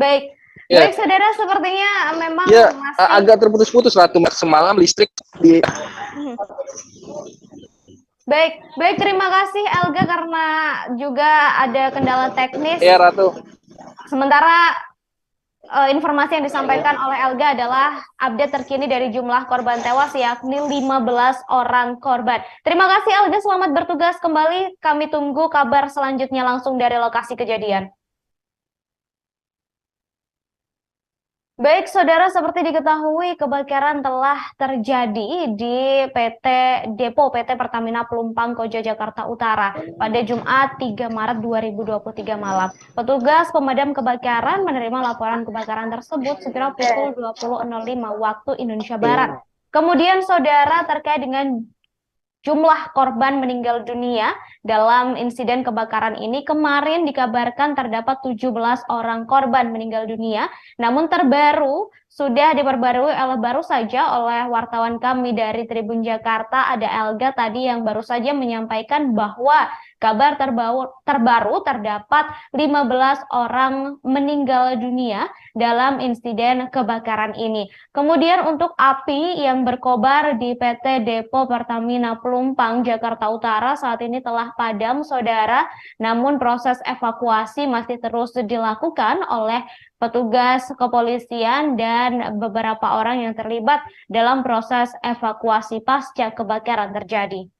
Baik, saudara, sepertinya memang masih agak terputus-putus Ratu. Semalam listrik di Baik, terima kasih Elga karena juga ada kendala teknis. Iya, Ratu. Sementara informasi yang disampaikan oleh Elga adalah update terkini dari jumlah korban tewas, yakni 15 orang korban. Terima kasih Elga, selamat bertugas kembali. Kami tunggu kabar selanjutnya langsung dari lokasi kejadian. Baik, saudara, seperti diketahui kebakaran telah terjadi di Depo PT Pertamina Pelumpang Koja Jakarta Utara pada Jumat 3 Maret 2023 malam. Petugas pemadam kebakaran menerima laporan kebakaran tersebut sekira pukul 20.05 waktu Indonesia Barat. Kemudian, saudara, terkait dengan jumlah korban meninggal dunia dalam insiden kebakaran ini, kemarin dikabarkan terdapat 17 orang korban meninggal dunia, namun terbaru sudah diperbarui baru saja oleh wartawan kami dari Tribun Jakarta, ada Elga tadi yang baru saja menyampaikan bahwa kabar terbaru terdapat 15 orang meninggal dunia dalam insiden kebakaran ini. Kemudian untuk api yang berkobar di PT Depo Pertamina Pelumpang Jakarta Utara saat ini telah padam, saudara. Namun proses evakuasi masih terus dilakukan oleh petugas kepolisian dan beberapa orang yang terlibat dalam proses evakuasi pasca kebakaran terjadi.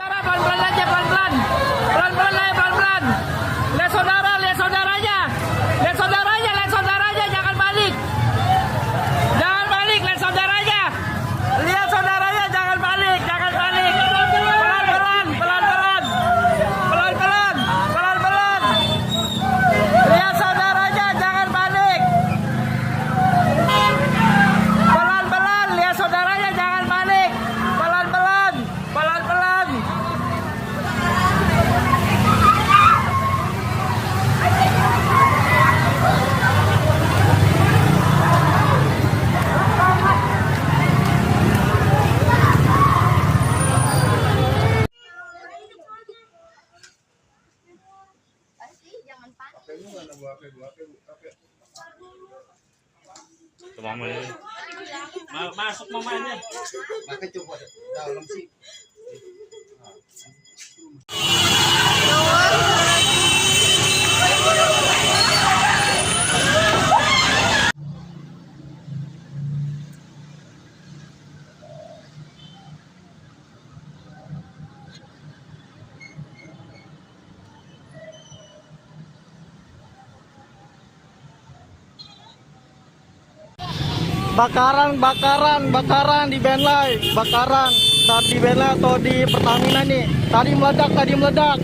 Pelan-pelan aja, pelan-pelan. Pelan-pelan. Lihat saudaranya. Lihat saudaranya, jangan balik. Jangan balik, lihat saudaranya. Lihat saudaranya, jangan balik. Pelan-pelan. Masuk mamanya. Maka coba dalam sih. Bakaran di Benlai, bakaran. Tadi di Benlai atau di Pertamina nih. Tadi meledak.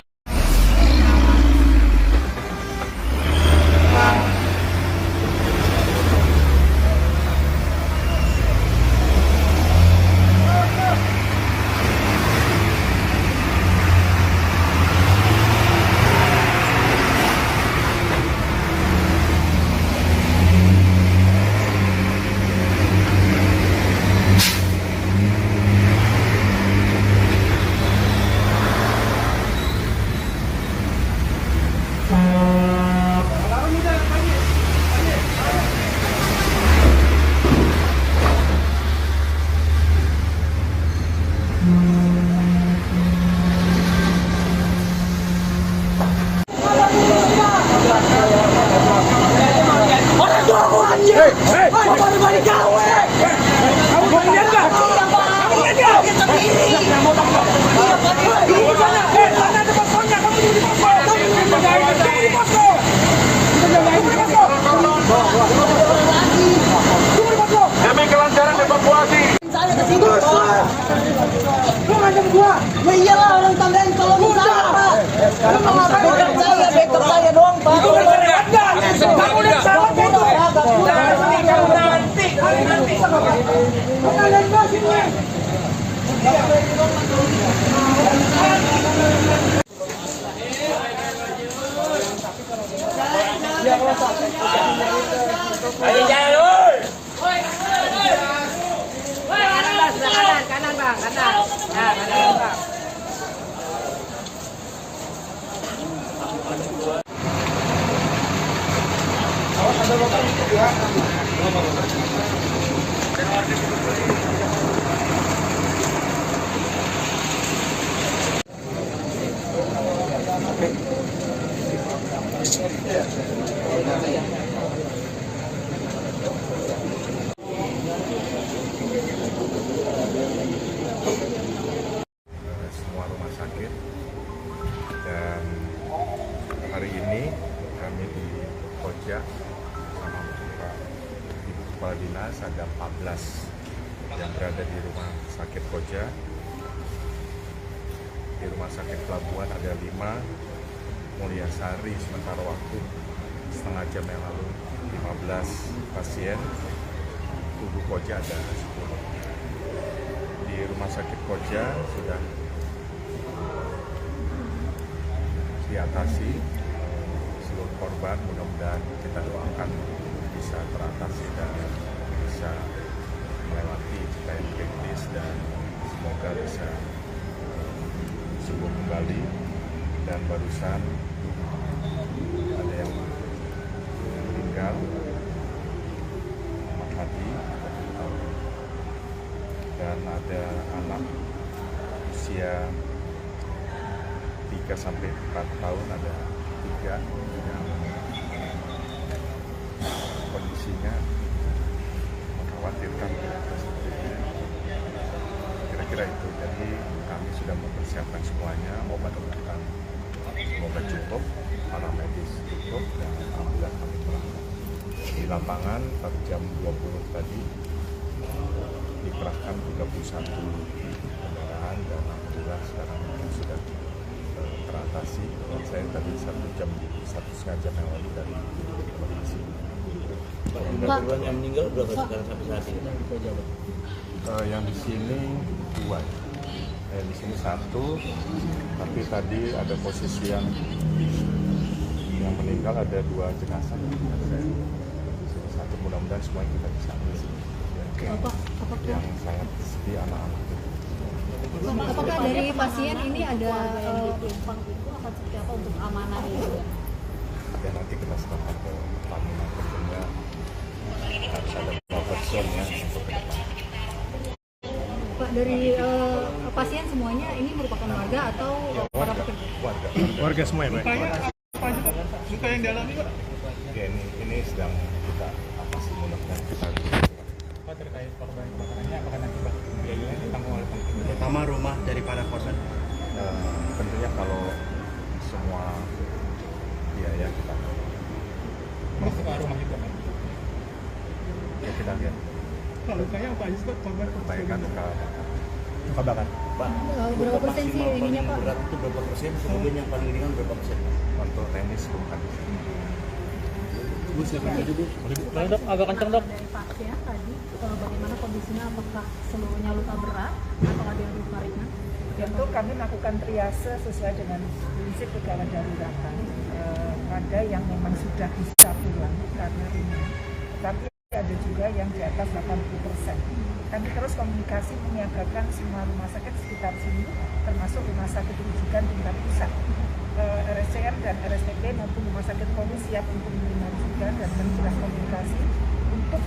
Demi kelancaran evakuasi. Saya ke situ. Lu ngancam gua. Ya iyalah orang tandain tolongin saya, Pak. Lu mau ngapain saya? Backup saya doang, Pak. Kamu udah salah itu. Nanti. Kalian masih gue. Ayo jalan, oi. Kanan, Bang. Kanan. Nah, kanan, Bang. Semua rumah sakit, dan hari ini kami di Koja sama Pak Ibu Kepala Dinas ada 14 yang berada di rumah sakit Koja. Di rumah sakit Pelabuhan ada 5, Mulyasari sementara waktu setengah jam yang lalu 15 pasien, Tugu Koja ada 10. Di rumah sakit Koja sudah diatasi seluruh korban, mudah-mudahan kita doakan bisa teratasi dan bisa melewati yang kritis dan semoga bisa sembuh kembali. Dan barusan ada yang meninggal, Muhammad Hadi, dan ada anak usia 3-4 tahun, ada 3 yang kondisinya mengkhawatirkan. Kira-kira itu. Jadi kami sudah mempersiapkan semuanya, obat-obatan semoga cukup, para medis cukup, dan alhamdulillah kami berangkat. Di lapangan pada jam 20 tadi dikerahkan 31 kendaraan, dan alhamdulillah sekarang sudah teratasi. Dan saya tadi 1,5 jam yang lalu dari lokasi. Korban yang meninggal berapa sekarang sampai saat ini? Yang di sini 2. Di sini 1, tapi tadi ada posisi yang meninggal ada 2 jenazah. Satu, mudah-mudahan semuanya kita bisa ambil. Yang sangat sedih anak-anak. Apakah dari pasien ini ada akan seperti apa untuk amanah ini? ya nanti kita serahkan ke Pertamina, tentunya harus ada buffer zone ya untuk ke depan. Pak, dari pasien semuanya ini merupakan warga atau para pekerja? Warga semua ya, Pak. Luka yang dialami, Pak? Ya, ini sedang kita atasi, mudah-mudahan kita bisa. Pak, terkait korban kebakarannya, apakah nanti biayanya ditanggung oleh pemerintah, terutama rumah dari para korban? Tentunya kalau semua biaya kita Masuk ke rumah juga, Pak? ya kita lihat. Pak, lukanya apa aja sih, Pak? Korban Baikkan luka bakar. Pak, berapa persen sih ininya, Pak? Berat itu berapa persen, kemudian yang paling ringan berapa persen? untuk teknis bukan. Bu, silakan aja, Bu. Dok, agak kencang, Dok. Dari pasien tadi, bagaimana kondisinya? Apakah seluruhnya luka berat atau ada yang luka ringan? Tentu kami melakukan triase sesuai dengan prinsip kegawat daruratan. Ada yang memang sudah bisa pulang karena ringan, tapi ada juga yang di atas 80%. Kami terus komunikasi menyiagakan semua rumah sakit sekitar sini, termasuk rumah sakit rujukan tingkat pusat. RSCM dan RSTP maupun rumah sakit polri siap untuk menerima rujukan dan menjelas komunikasi untuk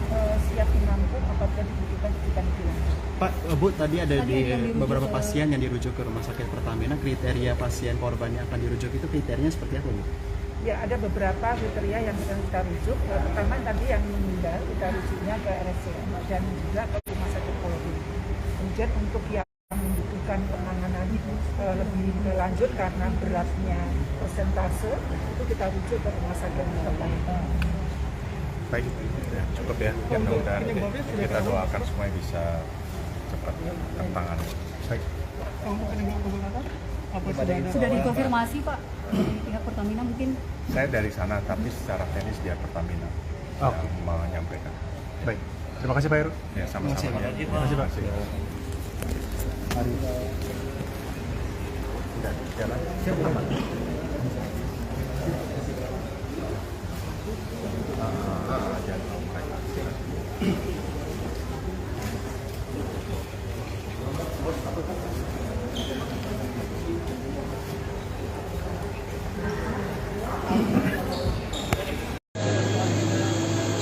siap menampung apabila dibutuhkan rujukan lebih lanjut. Pak, Bu, tadi ada di beberapa pasien yang dirujuk ke rumah sakit Pertamina. Kriteria pasien korban yang akan dirujuk itu kriterianya seperti apa, Bu? Ya, ada beberapa kriteria yang kita rujuk. Pertama tadi yang meninggal kita rujuknya ke RSCM dan juga ke rumah sakit polri. Kemudian untuk yang membutuhkan penanganan lebih lanjut karena beratnya persentase itu kita rujuk ke rumah sakit terkait. Baik, ya, cukup ya. Mudah-mudahan kita doakan semuanya bisa cepat tertangani. Baik. Sudah dikonfirmasi, Pak, dari pihak Pertamina mungkin? Saya dari sana, tapi secara teknis dia Pertamina yang menyampaikan. Baik, terima kasih Pak Heru. Ya, sama-sama. Terima kasih Pak. Mari. Sudah jalan. Siap, Pak.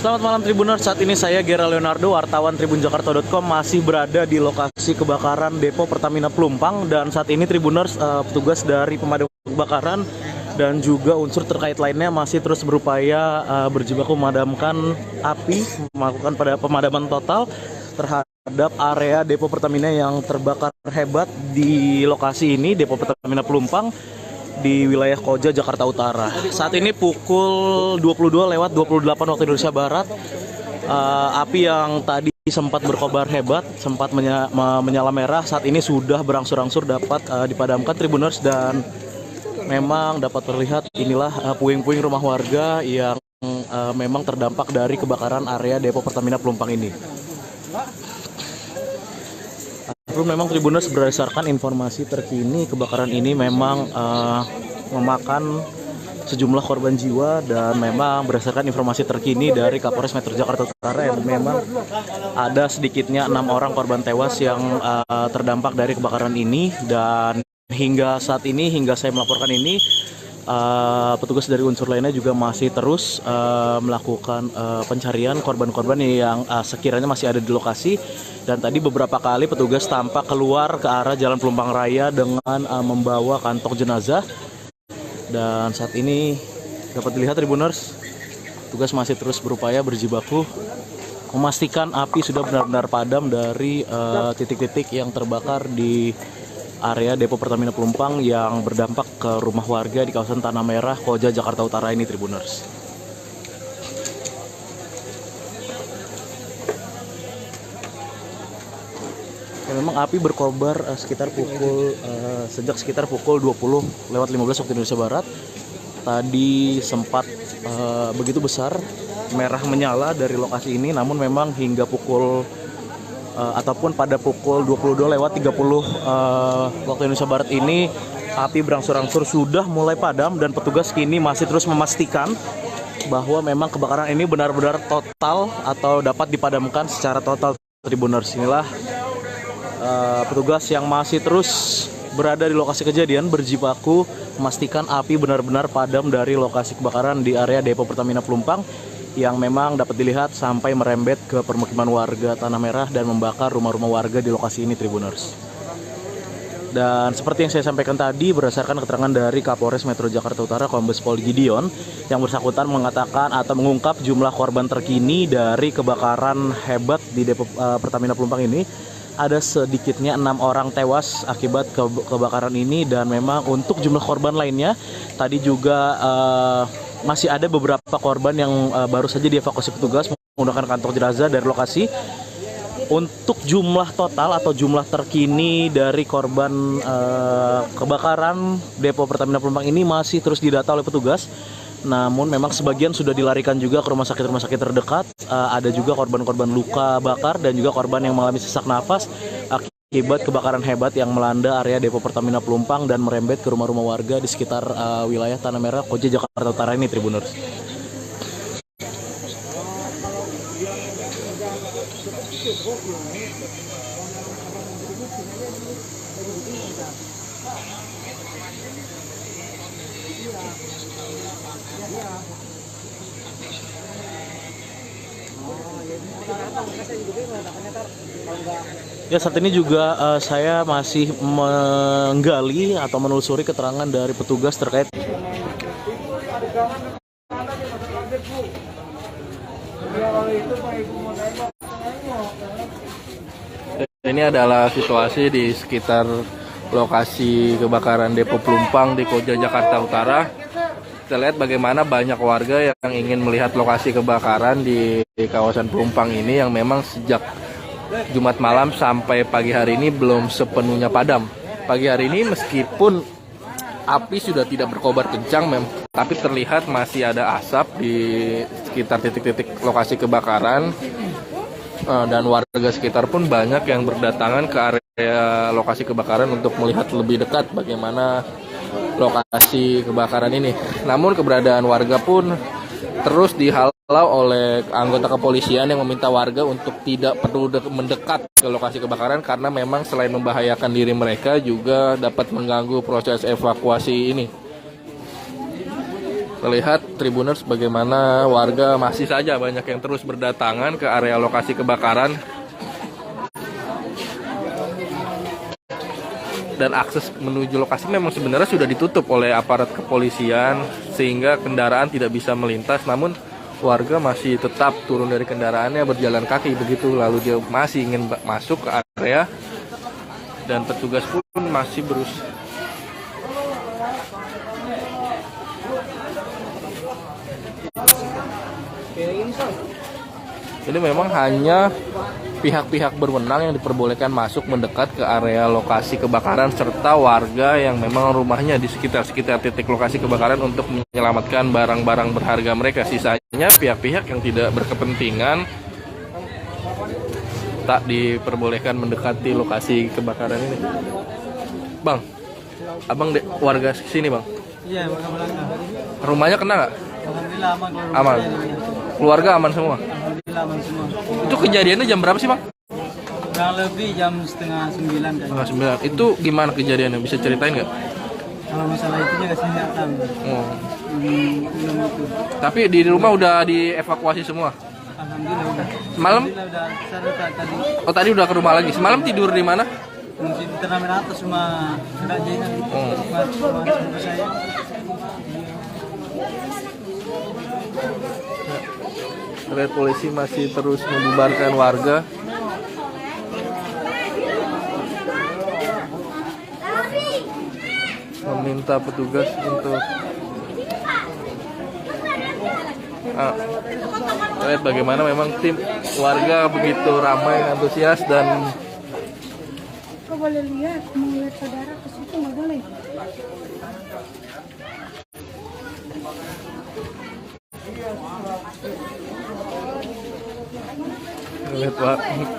Selamat malam Tribuners, saat ini saya Gera Leonardo, wartawan tribunjakarta.com masih berada di lokasi kebakaran Depo Pertamina Pelumpang. Dan saat ini Tribuners, petugas dari pemadam kebakaran dan juga unsur terkait lainnya masih terus berupaya berjibaku memadamkan api, melakukan pemadaman total terhadap area Depo Pertamina yang terbakar hebat di lokasi ini, Depo Pertamina Pelumpang di wilayah Koja, Jakarta Utara. Saat ini pukul 22:28 waktu Indonesia Barat. Api yang tadi sempat berkobar hebat, sempat menyala merah, saat ini sudah berangsur-angsur dapat dipadamkan Tribuners, dan memang dapat terlihat inilah puing-puing rumah warga yang memang terdampak dari kebakaran area Depo Pertamina Pelumpang ini. Memang Tribuners, berdasarkan informasi terkini, kebakaran ini memang memakan sejumlah korban jiwa, dan memang berdasarkan informasi terkini dari Kapolres Metro Jakarta Utara yang memang ada sedikitnya 6 orang korban tewas yang terdampak dari kebakaran ini. Dan hingga saat ini, hingga saya melaporkan ini, petugas dari unsur lainnya juga masih terus melakukan pencarian korban-korban yang sekiranya masih ada di lokasi. Dan tadi beberapa kali petugas tampak keluar ke arah Jalan Pelumpang Raya dengan membawa kantong jenazah. Dan saat ini dapat dilihat Tribuners, petugas masih terus berupaya berjibaku memastikan api sudah benar-benar padam dari titik-titik yang terbakar di area Depo Pertamina Pelumpang yang berdampak ke rumah warga di kawasan Tanah Merah, Koja, Jakarta Utara ini Tribuners. Ya, memang api berkobar sejak sekitar pukul 20:15 waktu Indonesia Barat. Tadi sempat begitu besar merah menyala dari lokasi ini, namun memang hingga pukul ataupun pada pukul 22:30 waktu Indonesia Barat ini api berangsur-angsur sudah mulai padam, dan petugas kini masih terus memastikan bahwa memang kebakaran ini benar-benar total atau dapat dipadamkan secara total. Tribuners, inilah petugas yang masih terus berada di lokasi kejadian berjibaku memastikan api benar-benar padam dari lokasi kebakaran di area depo Pertamina Pelumpang yang memang dapat dilihat sampai merembet ke permukiman warga Tanah Merah dan membakar rumah-rumah warga di lokasi ini, Tribuners. Dan seperti yang saya sampaikan tadi, berdasarkan keterangan dari Kapolres Metro Jakarta Utara Kombes Pol Gideon, yang bersangkutan mengatakan atau mengungkap jumlah korban terkini dari kebakaran hebat di depo Pertamina Pelumpang ini. Ada sedikitnya 6 orang tewas akibat kebakaran ini, dan memang untuk jumlah korban lainnya tadi juga masih ada beberapa korban yang baru saja dievakuasi petugas menggunakan kantong jenazah dari lokasi. Untuk jumlah total atau jumlah terkini dari korban kebakaran depo Pertamina Pelumpang ini masih terus didata oleh petugas. Namun memang sebagian sudah dilarikan juga ke rumah sakit terdekat. Ada juga korban-korban luka bakar dan juga korban yang mengalami sesak nafas akibat kebakaran hebat yang melanda area depo Pertamina Pelumpang dan merembet ke rumah-rumah warga di sekitar wilayah Tanah Merah, Koja, Jakarta Utara ini, Tribuners. Ya, saat ini juga saya masih menggali atau menelusuri keterangan dari petugas terkait. Ini adalah situasi di sekitar lokasi kebakaran depo Pelumpang di Koja, Jakarta Utara. Kita lihat bagaimana banyak warga yang ingin melihat lokasi kebakaran di kawasan Pelumpang ini yang memang sejak Jumat malam sampai pagi hari ini belum sepenuhnya padam. Pagi hari ini meskipun api sudah tidak berkobar kencang, tapi terlihat masih ada asap di sekitar titik-titik lokasi kebakaran. Dan warga sekitar pun banyak yang berdatangan ke area lokasi kebakaran untuk melihat lebih dekat bagaimana lokasi kebakaran ini. Namun keberadaan warga pun terus dihalau oleh anggota kepolisian yang meminta warga untuk tidak perlu mendekat ke lokasi kebakaran karena memang selain membahayakan diri mereka juga dapat mengganggu proses evakuasi ini. Terlihat Tribuners bagaimana warga masih saja banyak yang terus berdatangan ke area lokasi kebakaran. Dan akses menuju lokasi memang sebenarnya sudah ditutup oleh aparat kepolisian sehingga kendaraan tidak bisa melintas, namun warga masih tetap turun dari kendaraannya berjalan kaki begitu, lalu dia masih ingin masuk ke area dan petugas pun masih berusaha. Ini memang hanya pihak-pihak berwenang yang diperbolehkan masuk mendekat ke area lokasi kebakaran serta warga yang memang rumahnya di sekitar titik lokasi kebakaran untuk menyelamatkan barang-barang berharga mereka. Sisanya pihak-pihak yang tidak berkepentingan tak diperbolehkan mendekati lokasi kebakaran ini. Bang, abang warga sini bang? Iya, warga. Rumahnya kena nggak? Alhamdulillah aman. Aman. Keluarga aman semua? Alhamdulillah aman semua. Itu kejadiannya jam berapa sih bang? Kurang lebih jam 8:30 kan. 9. Itu gimana kejadiannya? Bisa ceritain nggak? Kalau masalah itu juga saya nggak tahu. Oh. Belum itu. Tapi di rumah udah dievakuasi semua? Alhamdulillah udah. Semalam? Alhamdulillah udah. Saya tadi. Oh tadi udah ke rumah lagi. Semalam tidur di mana? Mungkin di Tanah Merah atas rumah Rajinan. Rumah saya. Terlihat polisi masih terus membubarkan warga. Meminta petugas untuk lihat bagaimana memang tim warga begitu ramai, antusias dan kok boleh lihat, mau lihat saudara ke situ nggak boleh. Lihat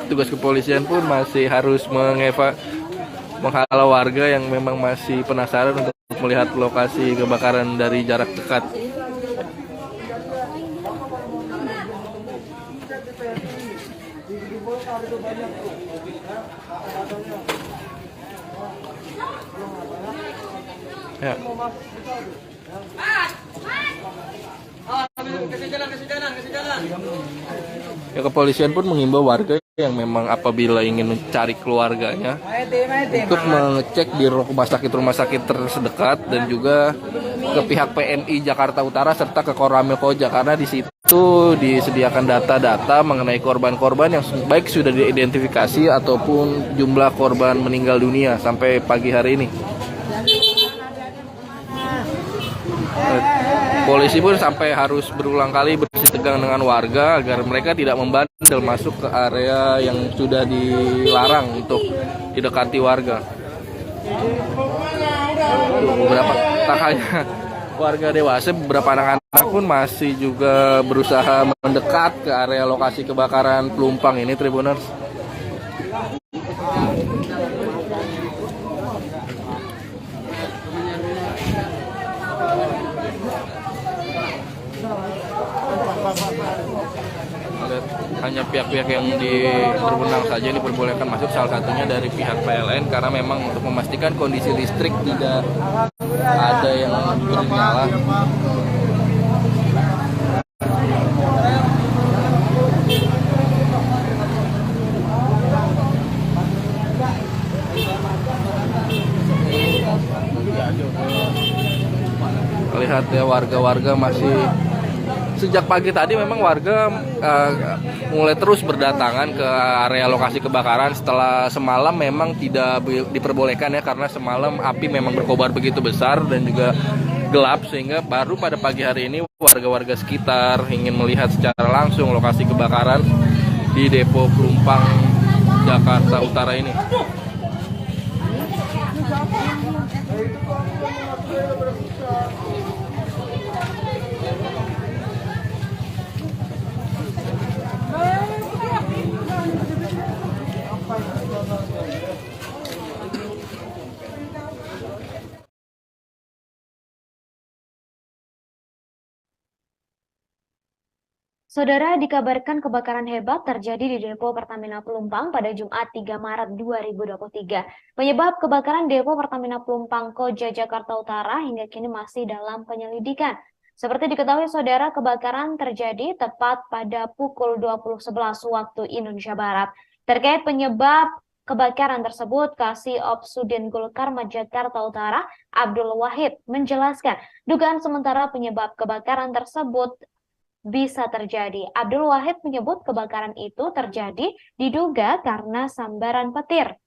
petugas kepolisian pun masih harus menghalau warga yang memang masih penasaran untuk melihat lokasi kebakaran dari jarak dekat. Ya. Ya, kepolisian pun mengimbau warga yang memang apabila ingin mencari keluarganya untuk mengecek di rumah sakit terdekat dan juga ke pihak PMI Jakarta Utara serta ke Koramil Koja, karena di situ disediakan data-data mengenai korban-korban yang baik sudah diidentifikasi ataupun jumlah korban meninggal dunia sampai pagi hari ini. Polisi pun sampai harus berulang kali bersih tegang dengan warga agar mereka tidak membandel masuk ke area yang sudah dilarang untuk didekati warga. Beberapa tak hanya warga dewasa, beberapa anak-anak pun masih juga berusaha mendekat ke area lokasi kebakaran Pelumpang ini, Tribuners. Hanya pihak-pihak yang berwenang saja ini diperbolehkan masuk, salah satunya dari pihak PLN, karena memang untuk memastikan kondisi listrik tidak ada yang bernyala. Lihat ya, warga-warga masih sejak pagi tadi memang warga mulai terus berdatangan ke area lokasi kebakaran setelah semalam memang tidak diperbolehkan ya, karena semalam api memang berkobar begitu besar dan juga gelap, sehingga baru pada pagi hari ini warga-warga sekitar ingin melihat secara langsung lokasi kebakaran di Depo Pelumpang Jakarta Utara ini. Saudara, dikabarkan kebakaran hebat terjadi di Depo Pertamina Pelumpang pada Jumat 3 Maret 2023. Penyebab kebakaran Depo Pertamina Pelumpang Koja Jakarta Utara hingga kini masih dalam penyelidikan. Seperti diketahui saudara, kebakaran terjadi tepat pada pukul 20.11 waktu Indonesia Barat. Terkait penyebab kebakaran tersebut, Kasih-Ops Sudin Gulkarmat Jakarta Utara, Abdul Wahid, menjelaskan dugaan sementara penyebab kebakaran tersebut bisa terjadi. Abdul Wahid menyebut kebakaran itu terjadi diduga karena sambaran petir.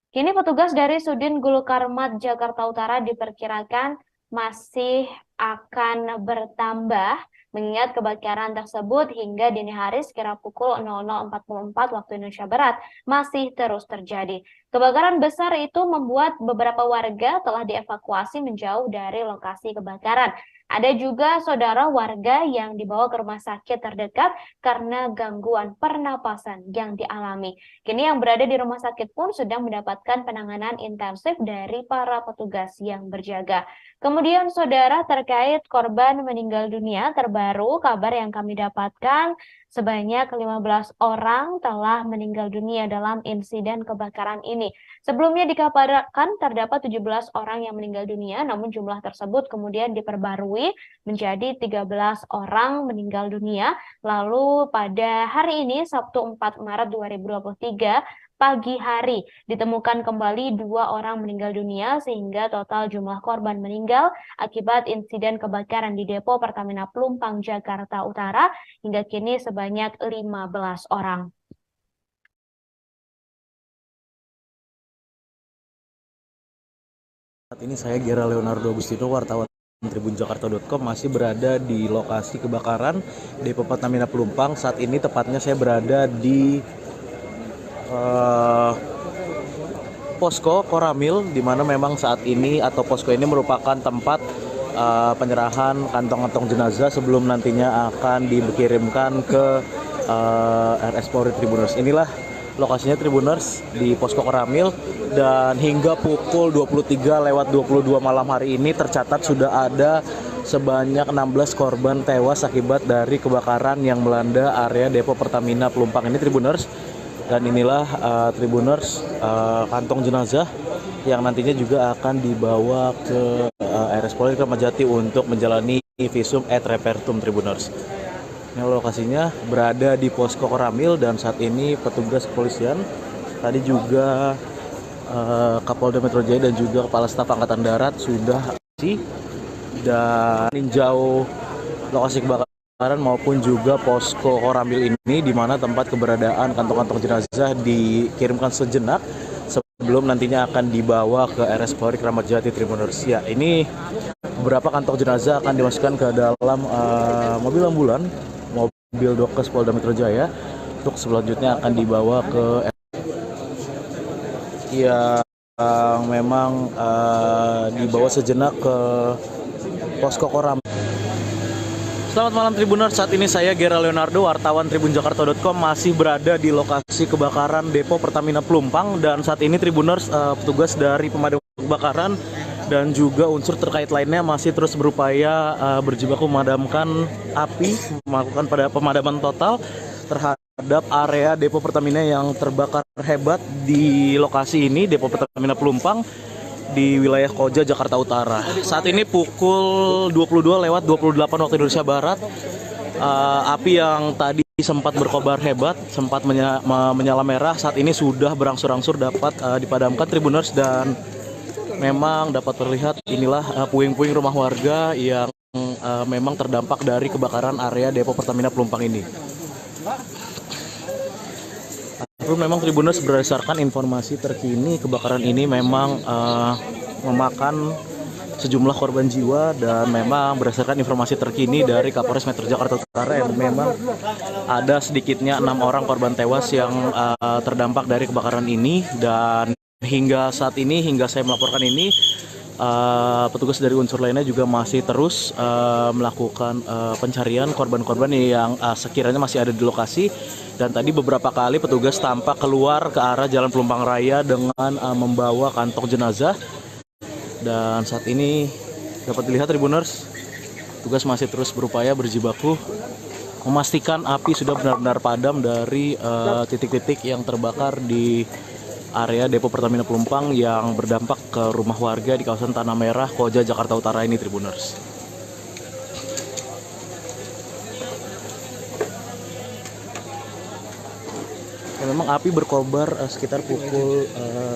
Kini petugas dari Sudin Gulkarmat Jakarta Utara diperkirakan masih akan bertambah mengingat kebakaran tersebut hingga dini hari sekira pukul 00.44 waktu Indonesia Barat masih terus terjadi. Kebakaran besar itu membuat beberapa warga telah dievakuasi menjauh dari lokasi kebakaran. Ada juga saudara warga yang dibawa ke rumah sakit terdekat karena gangguan pernapasan yang dialami. Kini yang berada di rumah sakit pun sedang mendapatkan penanganan intensif dari para petugas yang berjaga. Kemudian saudara, terkait korban meninggal dunia terbaru, kabar yang kami dapatkan sebanyak 15 orang telah meninggal dunia dalam insiden kebakaran ini. Sebelumnya dikabarkan terdapat 17 orang yang meninggal dunia, namun jumlah tersebut kemudian diperbarui menjadi 13 orang meninggal dunia. Lalu pada hari ini, Sabtu 4 Maret 2023, pagi hari ditemukan kembali 2 orang meninggal dunia sehingga total jumlah korban meninggal akibat insiden kebakaran di Depo Pertamina Pelumpang Jakarta Utara hingga kini sebanyak 15 orang. Saat ini saya Gera Leonardo Agustino, wartawan tribunjakarta.com, masih berada di lokasi kebakaran Depo Pertamina Pelumpang. Saat ini tepatnya saya berada di posko Koramil, di mana memang saat ini atau posko ini merupakan tempat penyerahan kantong-kantong jenazah sebelum nantinya akan dikirimkan ke RS Polri Tribuners. Inilah lokasinya Tribuners di posko Koramil, dan hingga pukul 23:22 malam hari ini tercatat sudah ada sebanyak 16 korban tewas akibat dari kebakaran yang melanda area Depo Pertamina Pelumpang ini, Tribuners. Dan inilah Tribuners kantong jenazah yang nantinya juga akan dibawa ke RS Polri Kramat Jati untuk menjalani visum et repertum Tribuners. Ini lokasinya berada di Posko Koramil dan saat ini petugas kepolisian tadi juga Kapolda Metro Jaya dan juga Kepala Staf Angkatan Darat sudah dan meninjau lokasi kebakaran maupun juga Posko Koramil ini di mana tempat keberadaan kantong-kantong jenazah dikirimkan sejenak sebelum nantinya akan dibawa ke RS Polri Kramat Jati Tribuners. Ya, ini beberapa kantong jenazah akan dimasukkan ke dalam mobil ambulan, mobil Dokes Polda Metro Jaya untuk selanjutnya akan dibawa ke yang memang dibawa sejenak ke Posko Koramil. Selamat malam Tribuners, saat ini saya Gera Leonardo, wartawan tribunjakarta.com masih berada di lokasi kebakaran Depo Pertamina Pelumpang dan saat ini Tribuners petugas dari pemadam kebakaran dan juga unsur terkait lainnya masih terus berupaya berjibaku memadamkan api, melakukan pada pemadaman total terhadap area Depo Pertamina yang terbakar hebat di lokasi ini, Depo Pertamina Pelumpang di wilayah Koja, Jakarta Utara. Saat ini pukul 22:28 waktu Indonesia Barat, api yang tadi sempat berkobar hebat, sempat menyala merah, saat ini sudah berangsur-angsur dapat dipadamkan Tribuners dan memang dapat terlihat inilah puing-puing rumah warga yang memang terdampak dari kebakaran area Depo Pertamina Pelumpang ini. Memang Tribuners berdasarkan informasi terkini kebakaran ini memang memakan sejumlah korban jiwa dan memang berdasarkan informasi terkini dari Kapolres Metro Jakarta Utara yang memang ada sedikitnya 6 orang korban tewas yang terdampak dari kebakaran ini dan hingga saat ini, hingga saya melaporkan ini petugas dari unsur lainnya juga masih terus melakukan pencarian korban-korban yang sekiranya masih ada di lokasi. Dan tadi beberapa kali petugas tampak keluar ke arah Jalan Pelumpang Raya dengan membawa kantong jenazah. Dan saat ini dapat dilihat Tribuners, petugas masih terus berupaya berjibaku memastikan api sudah benar-benar padam dari titik-titik yang terbakar di area Depo Pertamina Pelumpang yang berdampak ke rumah warga di kawasan Tanah Merah, Koja, Jakarta Utara ini Tribuners. Memang api berkobar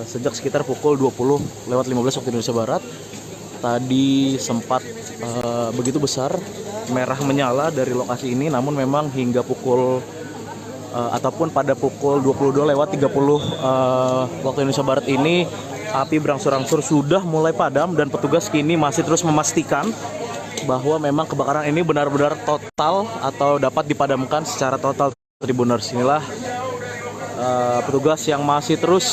sejak sekitar pukul 20:15 waktu Indonesia Barat. Tadi sempat begitu besar merah menyala dari lokasi ini, namun memang hingga pukul ataupun pada pukul 22:30 waktu Indonesia Barat ini api berangsur-angsur sudah mulai padam dan petugas kini masih terus memastikan bahwa memang kebakaran ini benar-benar total atau dapat dipadamkan secara total. Tribuners, inilah petugas yang masih terus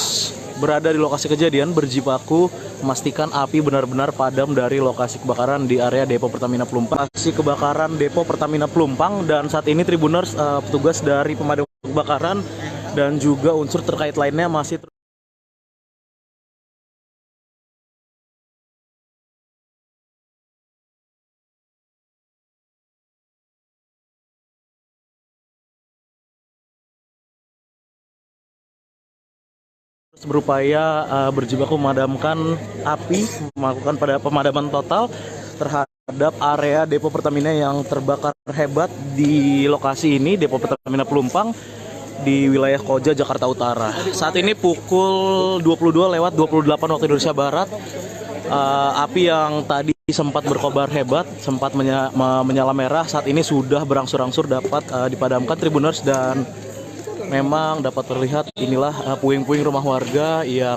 berada di lokasi kejadian berjibaku memastikan api benar-benar padam dari lokasi kebakaran di area Depo Pertamina Pelumpang. Lokasi kebakaran Depo Pertamina Pelumpang dan saat ini Tribuners petugas dari pemadam kebakaran dan juga unsur terkait lainnya masih berupaya berjibaku memadamkan api, melakukan pada pemadaman total terhadap area Depo Pertamina yang terbakar hebat di lokasi ini, Depo Pertamina Pelumpang di wilayah Koja, Jakarta Utara. Saat ini pukul 22:28 waktu Indonesia Barat, api yang tadi sempat berkobar hebat, sempat menyala merah, saat ini sudah berangsur-angsur dapat dipadamkan Tribuners dan memang dapat terlihat inilah puing-puing rumah warga yang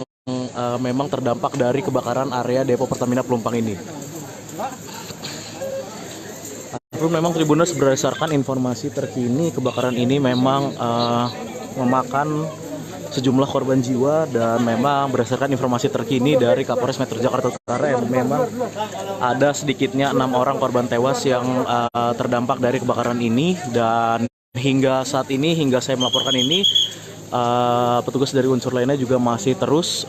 memang terdampak dari kebakaran area Depo Pertamina Pelumpang ini. Memang Tribuners berdasarkan informasi terkini kebakaran ini memang memakan sejumlah korban jiwa dan memang berdasarkan informasi terkini dari Kapolres Metro Jakarta Utara yang memang ada sedikitnya 6 orang korban tewas yang terdampak dari kebakaran ini dan hingga saat ini, hingga saya melaporkan ini, petugas dari unsur lainnya juga masih terus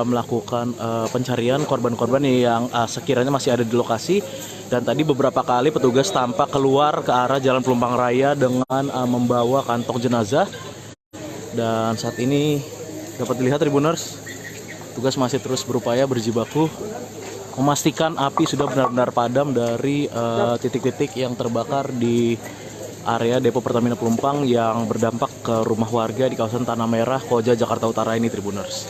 melakukan pencarian korban-korban yang sekiranya masih ada di lokasi. Dan tadi beberapa kali petugas tampak keluar ke arah Jalan Pelumpang Raya dengan membawa kantong jenazah. Dan saat ini dapat dilihat Tribuners, Tugas masih terus berupaya berjibaku memastikan api sudah benar-benar padam dari titik-titik yang terbakar di area depo Pertamina Pelumpang yang berdampak ke rumah warga di kawasan Tanah Merah, Koja, Jakarta Utara ini, Tribuners.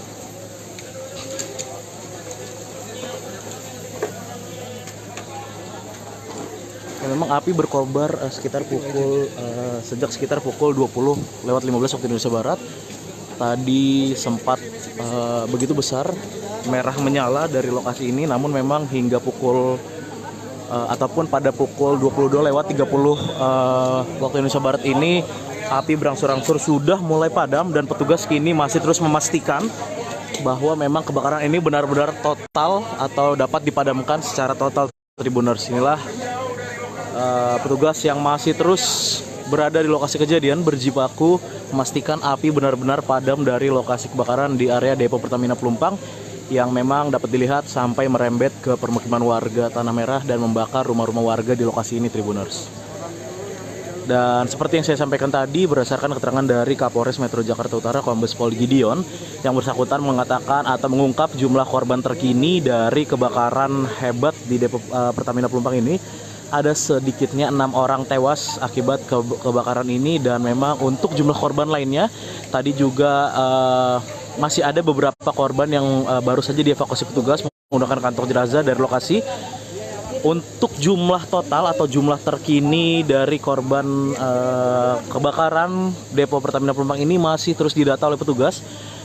Memang api berkobar sejak sekitar pukul 20:15 waktu Indonesia Barat. Tadi sempat begitu besar merah menyala dari lokasi ini, namun memang hingga pukul ataupun pada pukul 22:30 waktu Indonesia Barat ini api berangsur-angsur sudah mulai padam dan petugas kini masih terus memastikan bahwa memang kebakaran ini benar-benar total atau dapat dipadamkan secara total. Tribuners, inilah petugas yang masih terus berada di lokasi kejadian berjibaku memastikan api benar-benar padam dari lokasi kebakaran di area depo Pertamina Pelumpang yang memang dapat dilihat sampai merembet ke permukiman warga Tanah Merah dan membakar rumah-rumah warga di lokasi ini, Tribuners. Dan seperti yang saya sampaikan tadi, berdasarkan keterangan dari Kapolres Metro Jakarta Utara Kombes Pol Gideon, yang bersangkutan mengatakan atau mengungkap jumlah korban terkini dari kebakaran hebat di depo Pertamina Pelumpang ini. Ada sedikitnya 6 orang tewas akibat kebakaran ini, dan memang untuk jumlah korban lainnya tadi juga masih ada beberapa korban yang baru saja dievakuasi petugas menggunakan kantong jenazah dari lokasi. Untuk jumlah total atau jumlah terkini dari korban kebakaran depo Pertamina Pelumpang ini masih terus didata oleh petugas.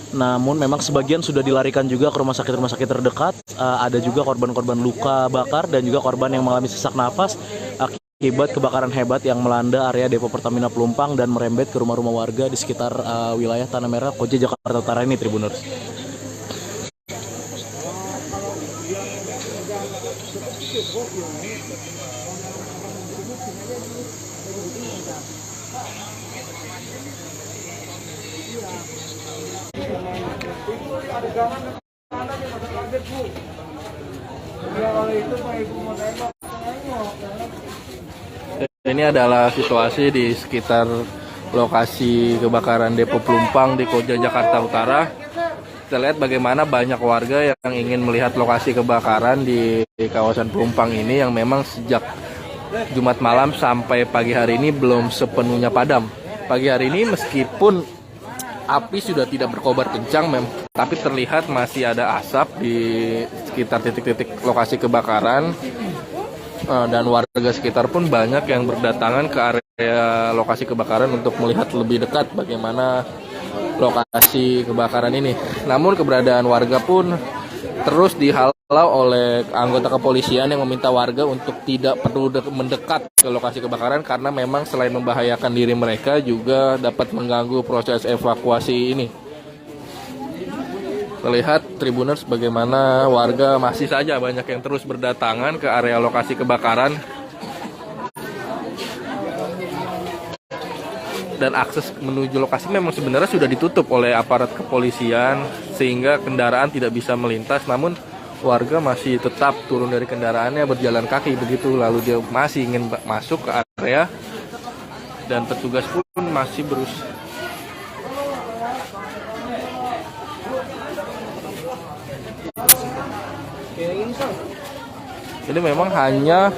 Namun memang sebagian sudah dilarikan juga ke rumah sakit terdekat. Ada juga korban-korban luka bakar dan juga korban yang mengalami sesak nafas akibat kebakaran hebat yang melanda area depo Pertamina Pelumpang dan merembet ke rumah-rumah warga di sekitar wilayah Tanah Merah, Koja, Jakarta Utara ini, Tribuners. Ini adalah situasi di sekitar lokasi kebakaran depo Pelumpang di Koja, Jakarta Utara. Kita lihat bagaimana banyak warga yang ingin melihat lokasi kebakaran di kawasan Pelumpang ini yang memang sejak Jumat malam sampai pagi hari ini belum sepenuhnya padam. Pagi hari ini meskipun api sudah tidak berkobar kencang, tapi terlihat masih ada asap di sekitar titik-titik lokasi kebakaran, dan warga sekitar pun banyak yang berdatangan ke area lokasi kebakaran untuk melihat lebih dekat bagaimana lokasi kebakaran ini. Namun keberadaan warga pun terus dihalau oleh anggota kepolisian yang meminta warga untuk tidak perlu mendekat ke lokasi kebakaran karena memang selain membahayakan diri mereka juga dapat mengganggu proses evakuasi ini. Terlihat, Tribuners, bagaimana warga masih saja banyak yang terus berdatangan ke area lokasi kebakaran dan akses menuju lokasi memang sebenarnya sudah ditutup oleh aparat kepolisian sehingga kendaraan tidak bisa melintas, namun warga masih tetap turun dari kendaraannya berjalan kaki begitu, lalu dia masih ingin masuk ke area dan petugas pun masih berusaha. Jadi memang hanya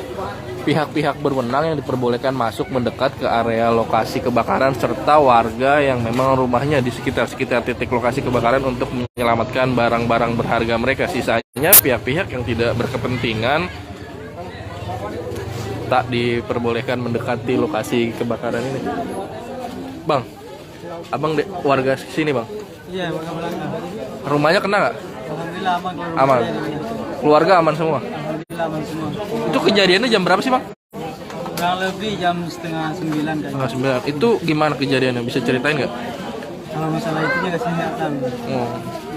pihak-pihak berwenang yang diperbolehkan masuk mendekat ke area lokasi kebakaran serta warga yang memang rumahnya di sekitar titik lokasi kebakaran untuk menyelamatkan barang-barang berharga mereka. Sisanya pihak-pihak yang tidak berkepentingan tak diperbolehkan mendekati lokasi kebakaran ini. Bang, abang warga sini, Bang? Iya, rumahnya kena nggak? Alhamdulillah aman. Aman. Keluarga aman semua? Alhamdulillah aman semua. Itu kejadiannya jam berapa sih, Bang? Kurang lebih jam 8:30 kayaknya. 9. Itu gimana kejadiannya? Bisa ceritain nggak? Kalau masalah itu nggak sih nggak tahu.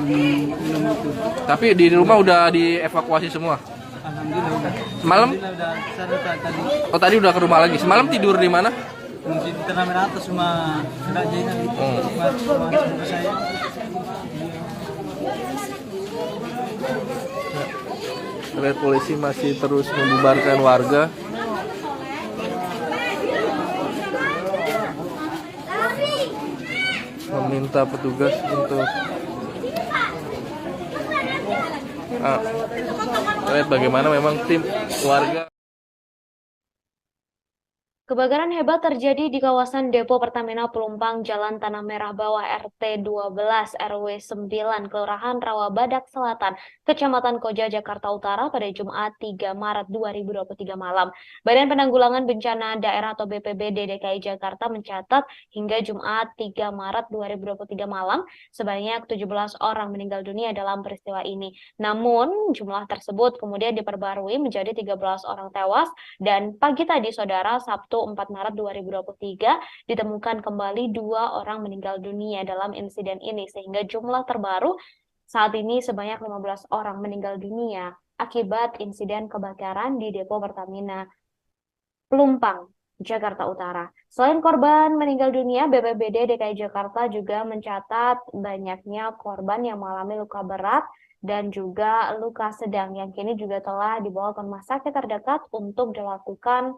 Belum itu. Tapi di rumah udah dievakuasi semua? Alhamdulillah udah. Semalam? Alhamdulillah udah tadi. Oh, tadi udah ke rumah lagi. Semalam tidur di mana? Mungkin di Tanah Merah atas rumah Kak Jaina gitu. Rumah sepupu saya. Terlihat polisi masih terus membubarkan warga. Meminta petugas untuk Lihat bagaimana memang tim warga. Kebakaran hebat terjadi di kawasan Depo Pertamina Pelumpang Jalan Tanah Merah Bawah RT 12 RW 9 Kelurahan Rawabadak Selatan, Kecamatan Koja, Jakarta Utara pada Jumat 3 Maret 2023 malam. Badan Penanggulangan Bencana Daerah atau BPBD DKI Jakarta mencatat hingga Jumat 3 Maret 2023 malam sebanyak 17 orang meninggal dunia dalam peristiwa ini. Namun jumlah tersebut kemudian diperbarui menjadi 13 orang tewas dan pagi tadi saudara Sabtu 4 Maret 2023 ditemukan kembali 2 orang meninggal dunia dalam insiden ini sehingga jumlah terbaru saat ini sebanyak 15 orang meninggal dunia akibat insiden kebakaran di Depo Pertamina Pelumpang, Jakarta Utara. Selain korban meninggal dunia, BPBD DKI Jakarta juga mencatat banyaknya korban yang mengalami luka berat dan juga luka sedang yang kini juga telah dibawa ke rumah sakit terdekat untuk dilakukan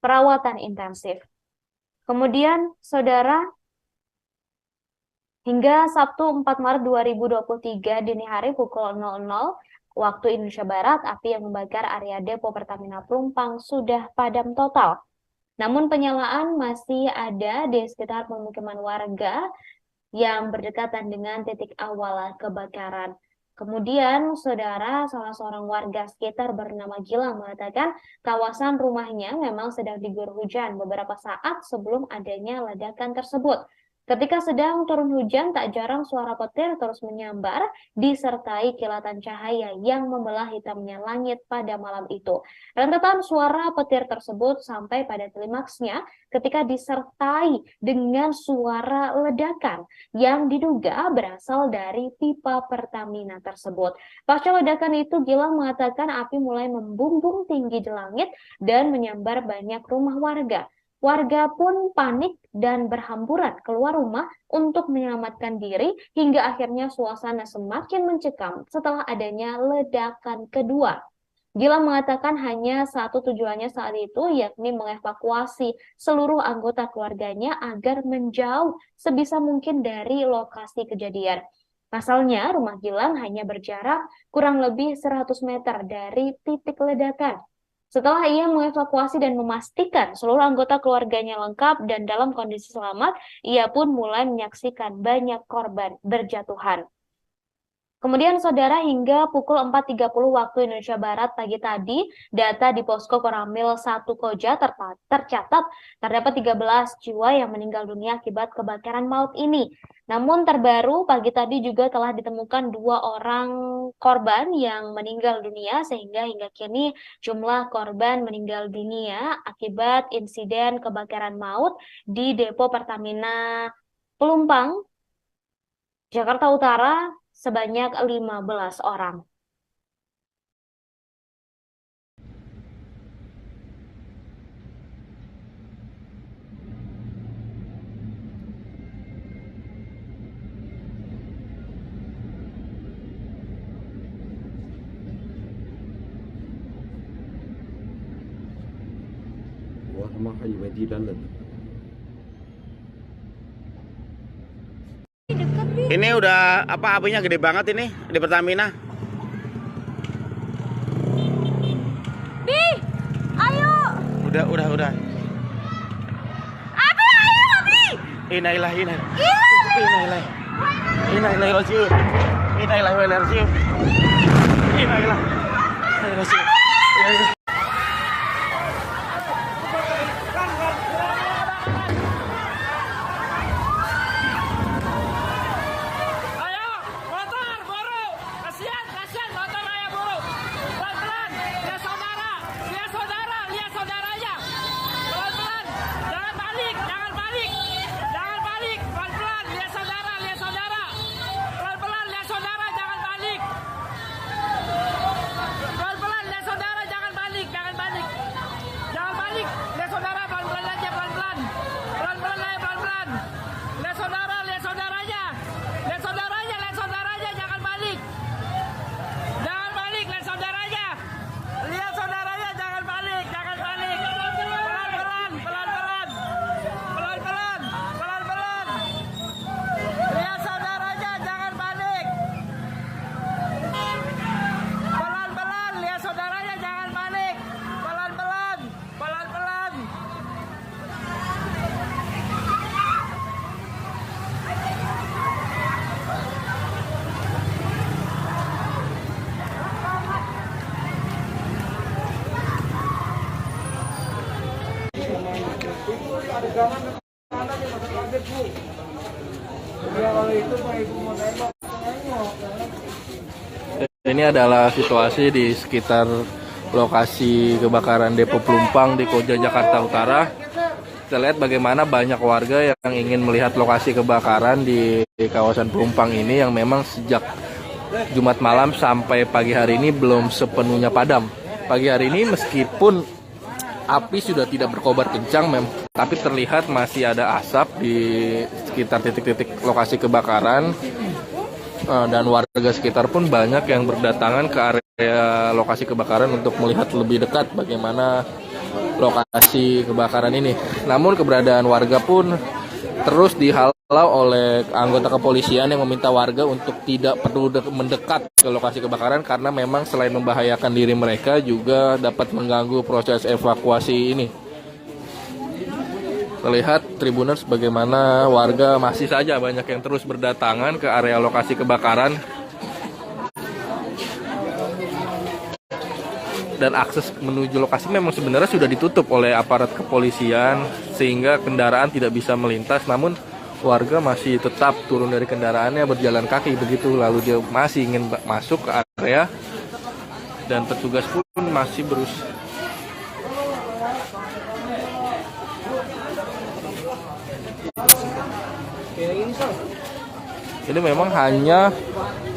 perawatan intensif. Kemudian, saudara, hingga Sabtu 4 Maret 2023 dini hari pukul 00 waktu Indonesia Barat, api yang membakar area Depo Pertamina Pelumpang sudah padam total. Namun penyalaan masih ada di sekitar pemukiman warga yang berdekatan dengan titik awal kebakaran. Kemudian, saudara, salah seorang warga sekitar bernama Gilang mengatakan kawasan rumahnya memang sedang diguyur hujan beberapa saat sebelum adanya ledakan tersebut. Ketika sedang turun hujan, tak jarang suara petir terus menyambar disertai kilatan cahaya yang membelah hitamnya langit pada malam itu. Rentetan suara petir tersebut sampai pada klimaksnya ketika disertai dengan suara ledakan yang diduga berasal dari pipa Pertamina tersebut. Pasca ledakan itu, Gilang mengatakan api mulai membumbung tinggi di langit dan menyambar banyak rumah warga. Warga pun panik dan berhamburan keluar rumah untuk menyelamatkan diri hingga akhirnya suasana semakin mencekam setelah adanya ledakan kedua. Gilang mengatakan hanya satu tujuannya saat itu, yakni mengevakuasi seluruh anggota keluarganya agar menjauh sebisa mungkin dari lokasi kejadian. Pasalnya, rumah Gilang hanya berjarak kurang lebih 100 meter dari titik ledakan. Setelah ia mengevakuasi dan memastikan seluruh anggota keluarganya lengkap dan dalam kondisi selamat, ia pun mulai menyaksikan banyak korban berjatuhan. Kemudian saudara, hingga pukul 4.30 waktu Indonesia Barat pagi tadi, data di Posko Koramil 1 Koja tercatat terdapat 13 jiwa yang meninggal dunia akibat kebakaran maut ini. Namun terbaru pagi tadi juga telah ditemukan 2 orang korban yang meninggal dunia sehingga hingga kini jumlah korban meninggal dunia akibat insiden kebakaran maut di Depo Pertamina Pelumpang, Jakarta Utara sebanyak 15 orang. Ini udah apa apinya gede banget ini di Pertamina. Bi, ayo. Udah. Abi, ayo, Bi. Innalillahi Ini adalah situasi di sekitar lokasi kebakaran Depo Pelumpang di Koja, Jakarta Utara. Kita lihat bagaimana banyak warga yang ingin melihat lokasi kebakaran di kawasan Pelumpang ini yang memang sejak Jumat malam sampai pagi hari ini belum sepenuhnya padam. Pagi hari ini meskipun api sudah tidak berkobar kencang, tapi terlihat masih ada asap di sekitar titik-titik lokasi kebakaran. Dan warga sekitar pun banyak yang berdatangan ke area lokasi kebakaran untuk melihat lebih dekat bagaimana lokasi kebakaran ini. Namun keberadaan warga pun terus dihalau oleh anggota kepolisian yang meminta warga untuk tidak perlu mendekat ke lokasi kebakaran karena memang selain membahayakan diri mereka juga dapat mengganggu proses evakuasi ini. Terlihat Tribuners bagaimana warga masih saja banyak yang terus berdatangan ke area lokasi kebakaran. Dan akses menuju lokasi memang sebenarnya sudah ditutup oleh aparat kepolisian sehingga kendaraan tidak bisa melintas, namun warga masih tetap turun dari kendaraannya berjalan kaki begitu, lalu dia masih ingin masuk ke area dan petugas pun masih berusaha. Ini memang hanya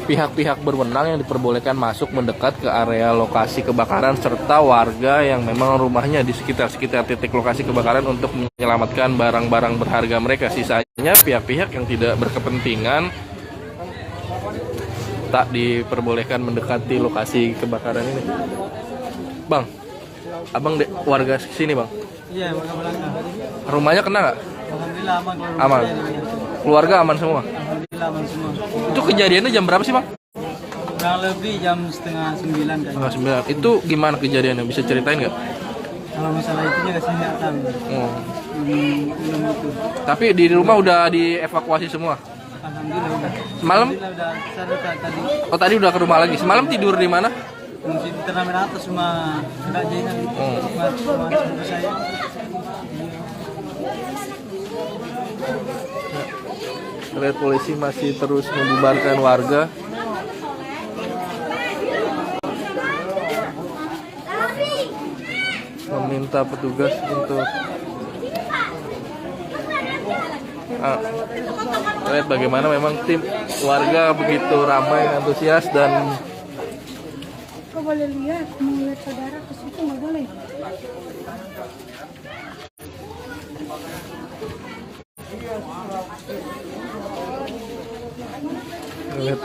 pihak-pihak berwenang yang diperbolehkan masuk mendekat ke area lokasi kebakaran serta warga yang memang rumahnya di sekitar titik lokasi kebakaran untuk menyelamatkan barang-barang berharga mereka. Sisanya pihak-pihak yang tidak berkepentingan tak diperbolehkan mendekati lokasi kebakaran ini. Bang, abang warga sini bang? Iya, warga belakang. Rumahnya kena nggak? Alhamdulillah aman. Aman. Keluarga aman semua? Alhamdulillah aman semua. Itu kejadiannya jam berapa sih bang? Kurang lebih jam 8:30 kan. 9. Itu gimana kejadiannya? Bisa ceritain nggak? Kalau masalah itu ya saya nggak tahu. Belum itu. Tapi di rumah udah dievakuasi semua? Alhamdulillah udah. Semalam? Alhamdulillah udah sadar tadi. Oh tadi udah ke rumah lagi. Semalam tidur di mana? Di turnamen atas rumah Mbak Jaina gitu. Rumah saya. Terlihat polisi masih terus membubarkan warga. Meminta petugas untuk lihat bagaimana memang tim warga begitu ramai, antusias dan Kau boleh lihat, mau lihat saudara ke situ nggak boleh. lihat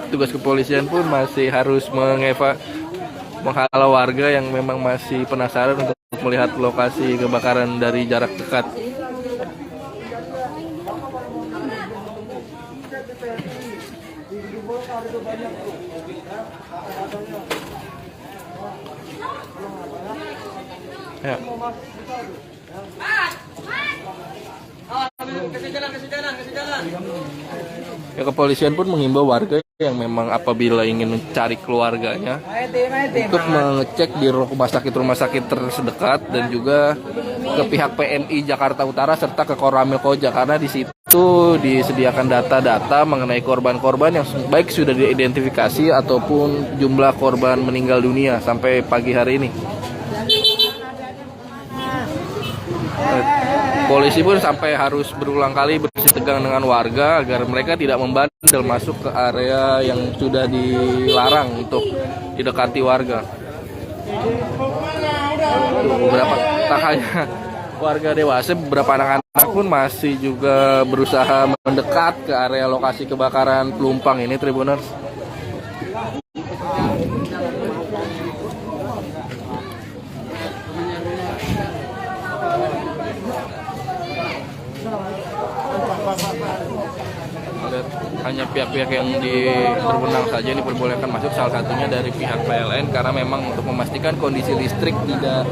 tugas kepolisian pun masih harus menghalau warga yang memang masih penasaran untuk melihat lokasi kebakaran dari jarak dekat. Ya. Ya, kepolisian pun menghimbau warga yang memang apabila ingin mencari keluarganya untuk mengecek di rumah sakit terdekat dan juga ke pihak PMI Jakarta Utara serta ke Koramil Koja karena di situ disediakan data-data mengenai korban-korban yang baik sudah diidentifikasi ataupun jumlah korban meninggal dunia sampai pagi hari ini. Polisi pun sampai harus berulang kali bersitegang dengan warga agar mereka tidak membandel masuk ke area yang sudah dilarang untuk didekati warga. Beberapa tak hanya warga dewasa, beberapa anak-anak pun masih juga berusaha mendekat ke area lokasi kebakaran Pelumpang ini, Tribuners. Hanya pihak-pihak yang berwenang saja ini diperbolehkan masuk, salah satunya dari pihak PLN karena memang untuk memastikan kondisi listrik tidak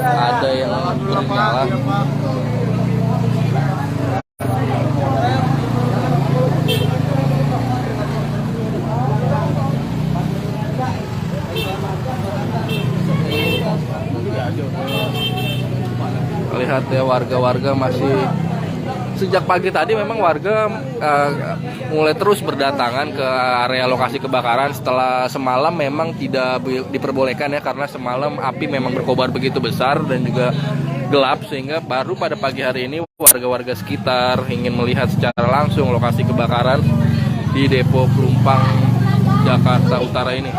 ada yang bernyala. Lihat ya, warga-warga masih sejak pagi tadi memang warga mulai terus berdatangan ke area lokasi kebakaran setelah semalam memang tidak diperbolehkan ya, karena semalam api memang berkobar begitu besar dan juga gelap, sehingga baru pada pagi hari ini warga-warga sekitar ingin melihat secara langsung lokasi kebakaran di Depo Pelumpang Jakarta Utara ini.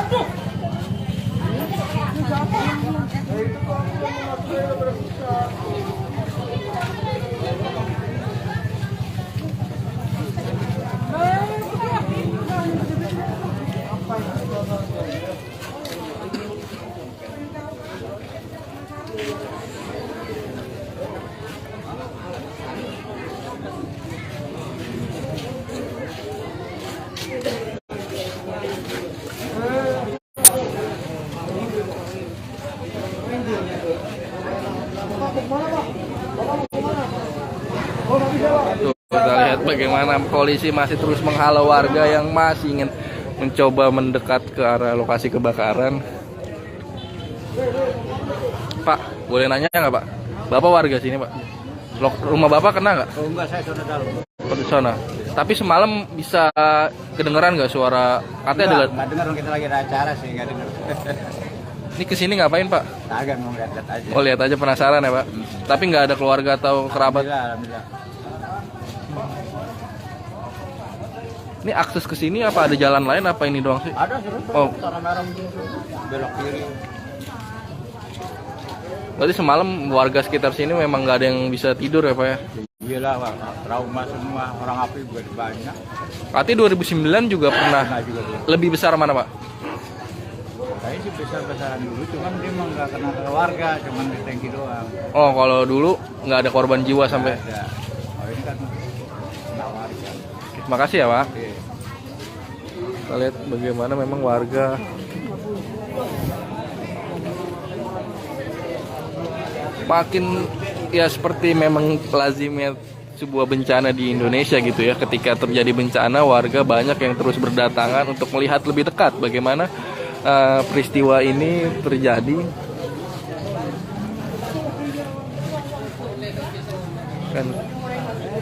Tuh, kita lihat bagaimana polisi masih terus menghalau warga yang masih ingin mencoba mendekat ke arah lokasi kebakaran. Pak, boleh nanya nggak Pak? Bapak warga sini Pak? Rumah Bapak kena nggak? Oh enggak, saya sudah dalam. Di sana. Tapi semalam bisa kedengeran nggak suara? Katanya Nggak dengar, kita lagi ada acara sih, nggak dengar. Ini kesini ngapain Pak? Agak mau lihat aja. Oh, lihat aja, penasaran ya Pak? Tapi nggak ada keluarga atau kerabat? Alhamdulillah. Ini akses ke sini apa ada jalan lain apa ini doang sih? Ada suruh Oh. tanah merah belok kiri. Berarti semalam warga sekitar sini memang nggak ada yang bisa tidur ya Pak ya? Iyalah, Pak. Trauma semua, orang api juga banyak. Berarti 2009 juga pernah juga. Lebih besar mana Pak? Kayaknya sih besar-besaran dulu, cuman dia emang nggak kena ke warga, cuman di tangki doang. Oh, kalau dulu nggak ada korban jiwa sampai? Ada. Oh, ini kan kena warga. Terima kasih ya Pak. Oke. Kita lihat bagaimana memang warga makin ya seperti memang lazimnya sebuah bencana di Indonesia gitu ya. Ketika terjadi bencana, warga banyak yang terus berdatangan untuk melihat lebih dekat bagaimana peristiwa ini terjadi. Kan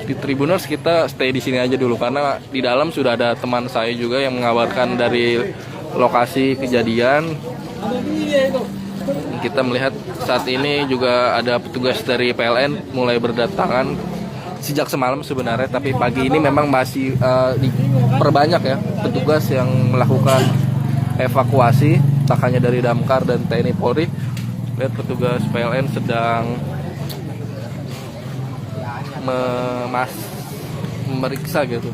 di Tribuners kita stay di sini aja dulu karena di dalam sudah ada teman saya juga yang mengabarkan dari lokasi kejadian. Kita melihat saat ini juga ada petugas dari PLN mulai berdatangan sejak semalam sebenarnya, tapi pagi ini memang masih diperbanyak ya petugas yang melakukan evakuasi, tak hanya dari Damkar dan TNI Polri. Lihat petugas PLN sedang memeriksa gitu.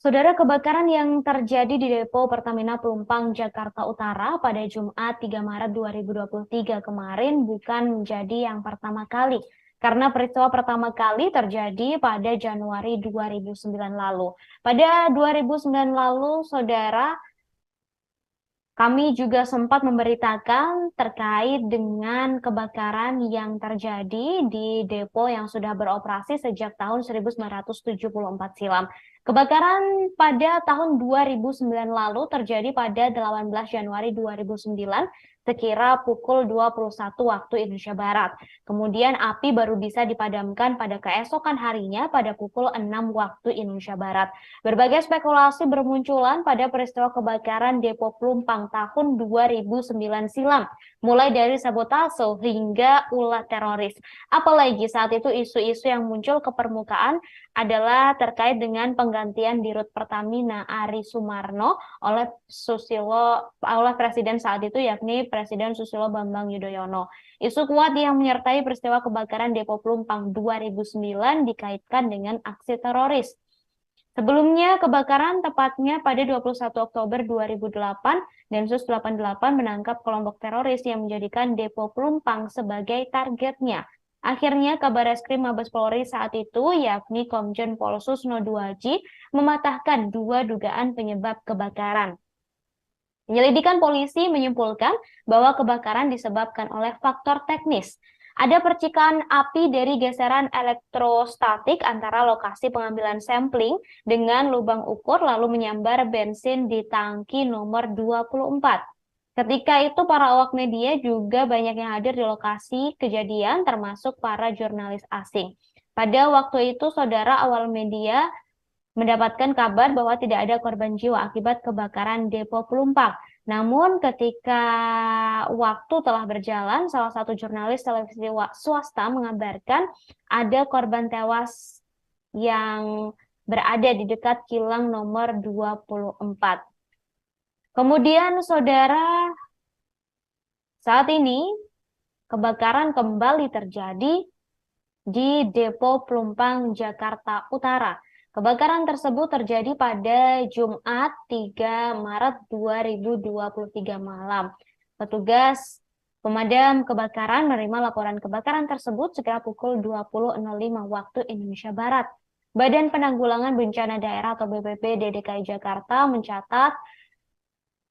Saudara, kebakaran yang terjadi di Depo Pertamina Pelumpang Jakarta Utara pada Jumat 3 Maret 2023 kemarin bukan menjadi yang pertama kali. Karena peristiwa pertama kali terjadi pada Januari 2009 lalu. Pada 2009 lalu, saudara, kami juga sempat memberitakan terkait dengan kebakaran yang terjadi di depo yang sudah beroperasi sejak tahun 1974 silam. Kebakaran pada tahun 2009 lalu terjadi pada 18 Januari 2009 sekira pukul 21 waktu Indonesia Barat. Kemudian api baru bisa dipadamkan pada keesokan harinya pada pukul 6 waktu Indonesia Barat. Berbagai spekulasi bermunculan pada peristiwa kebakaran Depo Pelumpang tahun 2009 silam, mulai dari sabotase hingga ulah teroris. Apalagi saat itu isu-isu yang muncul ke permukaan adalah terkait dengan penggantian Dirut Pertamina Ari Sumarno oleh Presiden saat itu, yakni Presiden Susilo Bambang Yudhoyono. Isu kuat yang menyertai peristiwa kebakaran Depo Pelumpang 2009 dikaitkan dengan aksi teroris. Sebelumnya, kebakaran tepatnya pada 21 Oktober 2008, Densus 88 menangkap kelompok teroris yang menjadikan Depo Pelumpang sebagai targetnya. Akhirnya, Kabar Eskrim Mabes Polri saat itu, yakni Komjen Pol Susno Duaji, mematahkan 2 dugaan penyebab kebakaran. Penyelidikan polisi menyimpulkan bahwa kebakaran disebabkan oleh faktor teknis. Ada percikan api dari geseran elektrostatik antara lokasi pengambilan sampling dengan lubang ukur lalu menyambar bensin di tangki nomor 24. Ketika itu para awak media juga banyak yang hadir di lokasi kejadian termasuk para jurnalis asing. Pada waktu itu saudara awal media mendapatkan kabar bahwa tidak ada korban jiwa akibat kebakaran Depo Pelumpang. Namun ketika waktu telah berjalan, salah satu jurnalis televisi swasta mengabarkan ada korban tewas yang berada di dekat kilang nomor 24. Kemudian saudara, saat ini kebakaran kembali terjadi di Depo Pelumpang, Jakarta Utara. Kebakaran tersebut terjadi pada Jumat 3 Maret 2023 malam. Petugas pemadam kebakaran menerima laporan kebakaran tersebut sekitar pukul 20.05 waktu Indonesia Barat. Badan Penanggulangan Bencana Daerah atau BPBD DKI Jakarta mencatat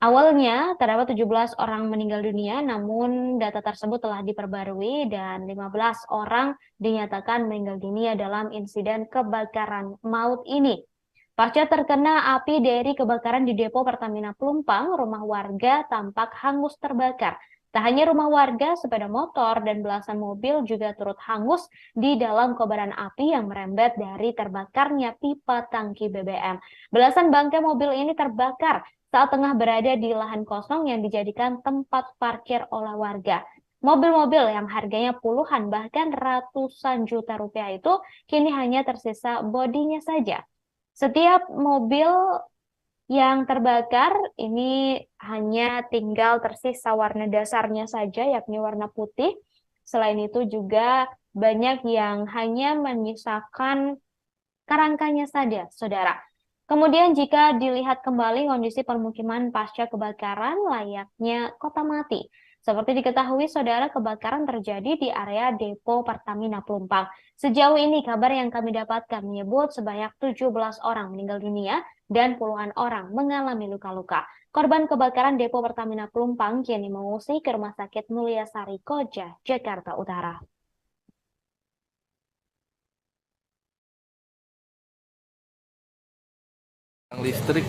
awalnya terdapat 17 orang meninggal dunia, namun data tersebut telah diperbarui dan 15 orang dinyatakan meninggal dunia dalam insiden kebakaran maut ini. Pasca terkena api dari kebakaran di Depo Pertamina Pelumpang, rumah warga tampak hangus terbakar. Tak hanya rumah warga, sepeda motor dan belasan mobil juga turut hangus di dalam kobaran api yang merembet dari terbakarnya pipa tangki BBM. Belasan bangkai mobil ini terbakar saat tengah berada di lahan kosong yang dijadikan tempat parkir oleh warga. Mobil-mobil yang harganya puluhan bahkan ratusan juta rupiah itu kini hanya tersisa bodinya saja. Setiap mobil yang terbakar ini hanya tinggal tersisa warna dasarnya saja, yakni warna putih. Selain itu juga banyak yang hanya menyisakan kerangkanya saja, saudara. Kemudian jika dilihat kembali kondisi permukiman pasca kebakaran layaknya kota mati. Seperti diketahui saudara, kebakaran terjadi di area Depo Pertamina Pelumpang. Sejauh ini kabar yang kami dapatkan menyebut sebanyak 17 orang meninggal dunia dan puluhan orang mengalami luka-luka. Korban kebakaran Depo Pertamina Pelumpang kini mengungsi ke Rumah Sakit Mulyasari Koja, Jakarta Utara. Listrik.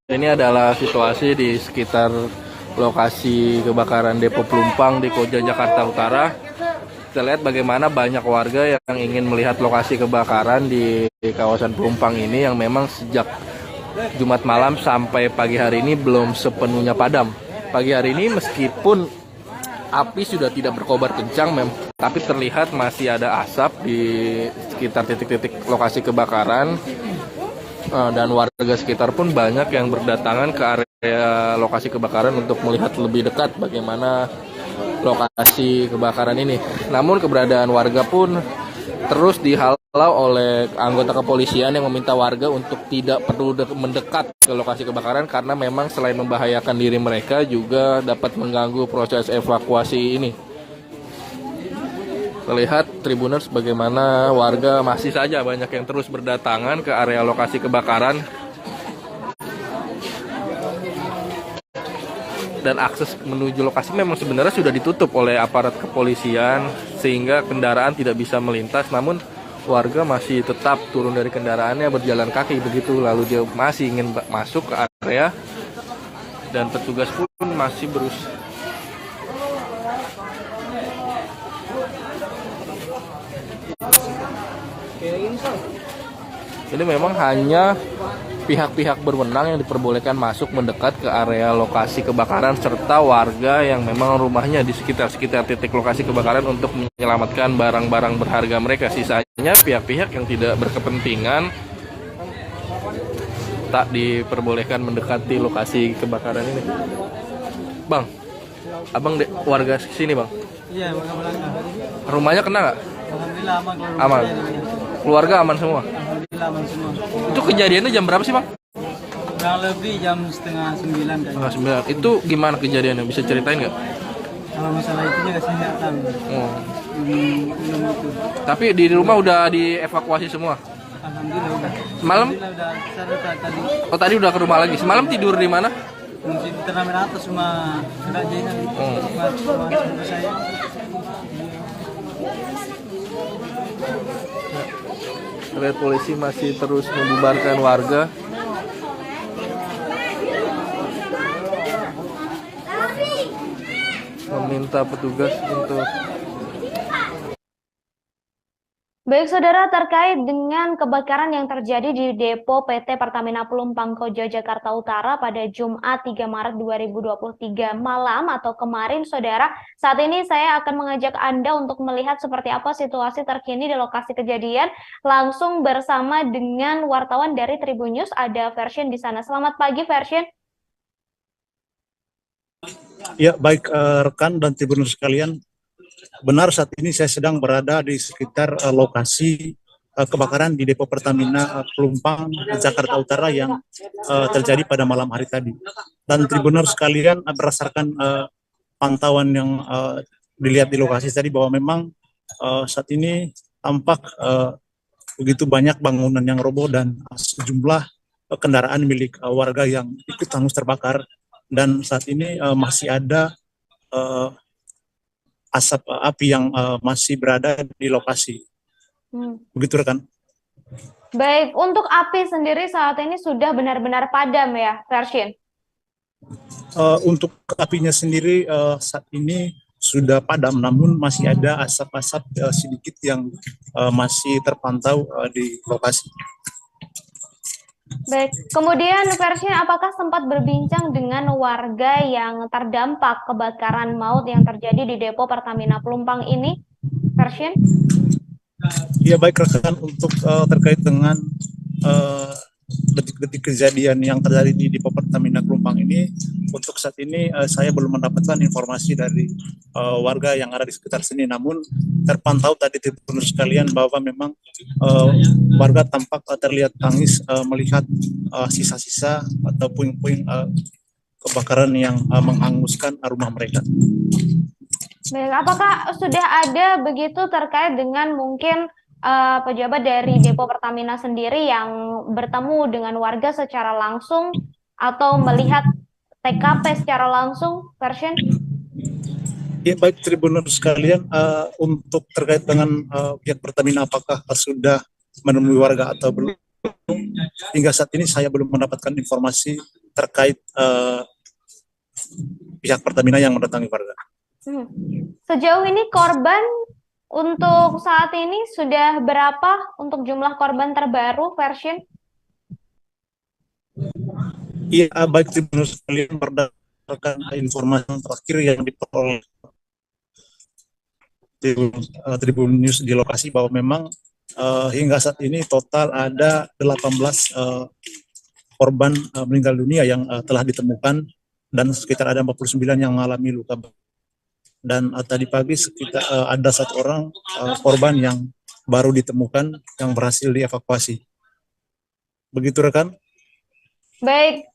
Ini adalah situasi di sekitar lokasi kebakaran Depo Pelumpang di Koja, Jakarta Utara. Kita lihat bagaimana banyak warga yang ingin melihat lokasi kebakaran di kawasan Pelumpang ini yang memang sejak Jumat malam sampai pagi hari ini belum sepenuhnya padam. Pagi hari ini meskipun api sudah tidak berkobar kencang, tapi terlihat masih ada asap di sekitar titik-titik lokasi kebakaran. Dan warga sekitar pun banyak yang berdatangan ke area lokasi kebakaran untuk melihat lebih dekat bagaimana lokasi kebakaran ini. Namun keberadaan warga pun terus dihalau oleh anggota kepolisian yang meminta warga untuk tidak perlu mendekat ke lokasi kebakaran karena memang selain membahayakan diri mereka juga dapat mengganggu proses evakuasi ini. Terlihat Tribuners bagaimana warga masih saja banyak yang terus berdatangan ke area lokasi kebakaran dan akses menuju lokasi memang sebenarnya sudah ditutup oleh aparat kepolisian sehingga kendaraan tidak bisa melintas, namun warga masih tetap turun dari kendaraannya berjalan kaki begitu, lalu dia masih ingin masuk ke area dan petugas pun masih berusaha. Ini memang hanya pihak-pihak berwenang yang diperbolehkan masuk mendekat ke area lokasi kebakaran serta warga yang memang rumahnya di sekitar titik lokasi kebakaran untuk menyelamatkan barang-barang berharga mereka. Sisanya pihak-pihak yang tidak berkepentingan tak diperbolehkan mendekati lokasi kebakaran ini. Bang, abang warga sini bang? Iya, warga Melaka. Rumahnya kena nggak? Alhamdulillah aman. Aman. Keluarga aman semua? Alhamdulillah aman semua. Itu kejadiannya jam berapa sih bang? Kurang lebih jam 8:30 kayaknya. 9. Itu gimana kejadiannya? Bisa ceritain nggak? Kalau masalah itu juga saya nggak tahu. Oh. Belum itu. Tapi di rumah udah dievakuasi semua? Alhamdulillah udah. Semalam? Alhamdulillah udah. Saya tadi. Oh tadi udah ke rumah lagi. Semalam tidur di mana? Mungkin di turnamen atas rumah Kak Jainal. Rumah saya. Terlihat polisi masih terus membubarkan warga. Meminta petugas untuk Baik saudara, terkait dengan kebakaran yang terjadi di depo PT Pertamina Pelumpang Koja Jakarta Utara pada Jumat 3 Maret 2023 malam atau kemarin saudara, saat ini saya akan mengajak Anda untuk melihat seperti apa situasi terkini di lokasi kejadian langsung bersama dengan wartawan dari Tribun News, ada Version di sana. Selamat pagi Version. Ya, baik rekan dan Tribuners sekalian. Benar saat ini saya sedang berada di sekitar lokasi kebakaran di depo Pertamina Pelumpang Jakarta Utara yang terjadi pada malam hari tadi. Dan Tribuners sekalian, berdasarkan pantauan yang dilihat di lokasi tadi bahwa memang saat ini tampak begitu banyak bangunan yang roboh dan sejumlah kendaraan milik warga yang ikut hangus terbakar. Dan saat ini masih ada asap api yang masih berada di lokasi. Begitu rekan. Baik, untuk api sendiri saat ini sudah benar-benar padam ya, Version? Untuk apinya sendiri saat ini sudah padam, namun masih ada asap-asap sedikit yang masih terpantau di lokasi. Baik, kemudian Version, apakah sempat berbincang dengan warga yang terdampak kebakaran maut yang terjadi di depo Pertamina Pelumpang ini, Version? Ya baik rekan, untuk terkait dengan detik-detik kejadian yang terjadi di depo Pertamina Pelumpang ini, untuk saat ini saya belum mendapatkan informasi dari warga yang ada di sekitar sini. Namun terpantau tadi Tribuners sekalian bahwa memang warga tampak terlihat tangis melihat sisa-sisa atau puing-puing kebakaran yang menghanguskan rumah mereka. Baik, apakah sudah ada begitu terkait dengan mungkin pejabat dari depo Pertamina sendiri yang bertemu dengan warga secara langsung atau melihat TKP secara langsung, Version? Ya baik Tribuners sekalian, untuk terkait dengan pihak Pertamina apakah sudah menemui warga atau belum, hingga saat ini saya belum mendapatkan informasi terkait pihak Pertamina yang mendatangi warga. Sejauh ini korban untuk saat ini sudah berapa untuk jumlah korban terbaru, Version? Iya, baik Tribuners sekalian, berdasarkan informasi terakhir yang diperoleh Tribun News di lokasi bahwa memang hingga saat ini total ada 18 korban meninggal dunia yang telah ditemukan dan sekitar ada 49 yang mengalami luka. Dan tadi pagi sekitar ada 1 orang korban yang baru ditemukan yang berhasil dievakuasi. Begitu rekan? Baik,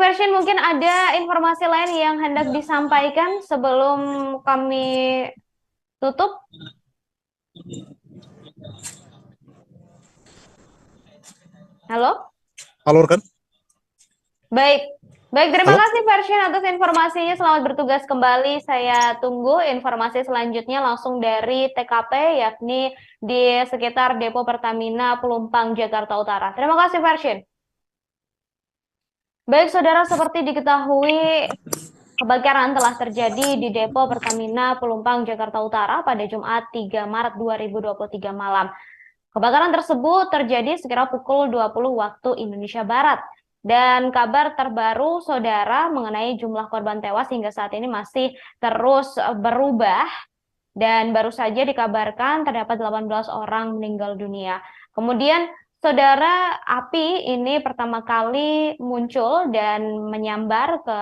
Version, mungkin ada informasi lain yang hendak disampaikan sebelum kami tutup? Halo? Halo rekan? Baik, terima kasih Version atas informasinya. Selamat bertugas kembali. Saya tunggu informasi selanjutnya langsung dari TKP, yakni di sekitar depo Pertamina Pelumpang Jakarta Utara. Terima kasih Version. Baik saudara, seperti diketahui kebakaran telah terjadi di depo Pertamina Pelumpang Jakarta Utara pada Jumat 3 Maret 2023 malam. Kebakaran tersebut terjadi sekira pukul 20 waktu Indonesia Barat. Dan kabar terbaru, saudara, mengenai jumlah korban tewas hingga saat ini masih terus berubah. Dan baru saja dikabarkan terdapat 18 orang meninggal dunia. Kemudian, saudara, api ini pertama kali muncul dan menyambar ke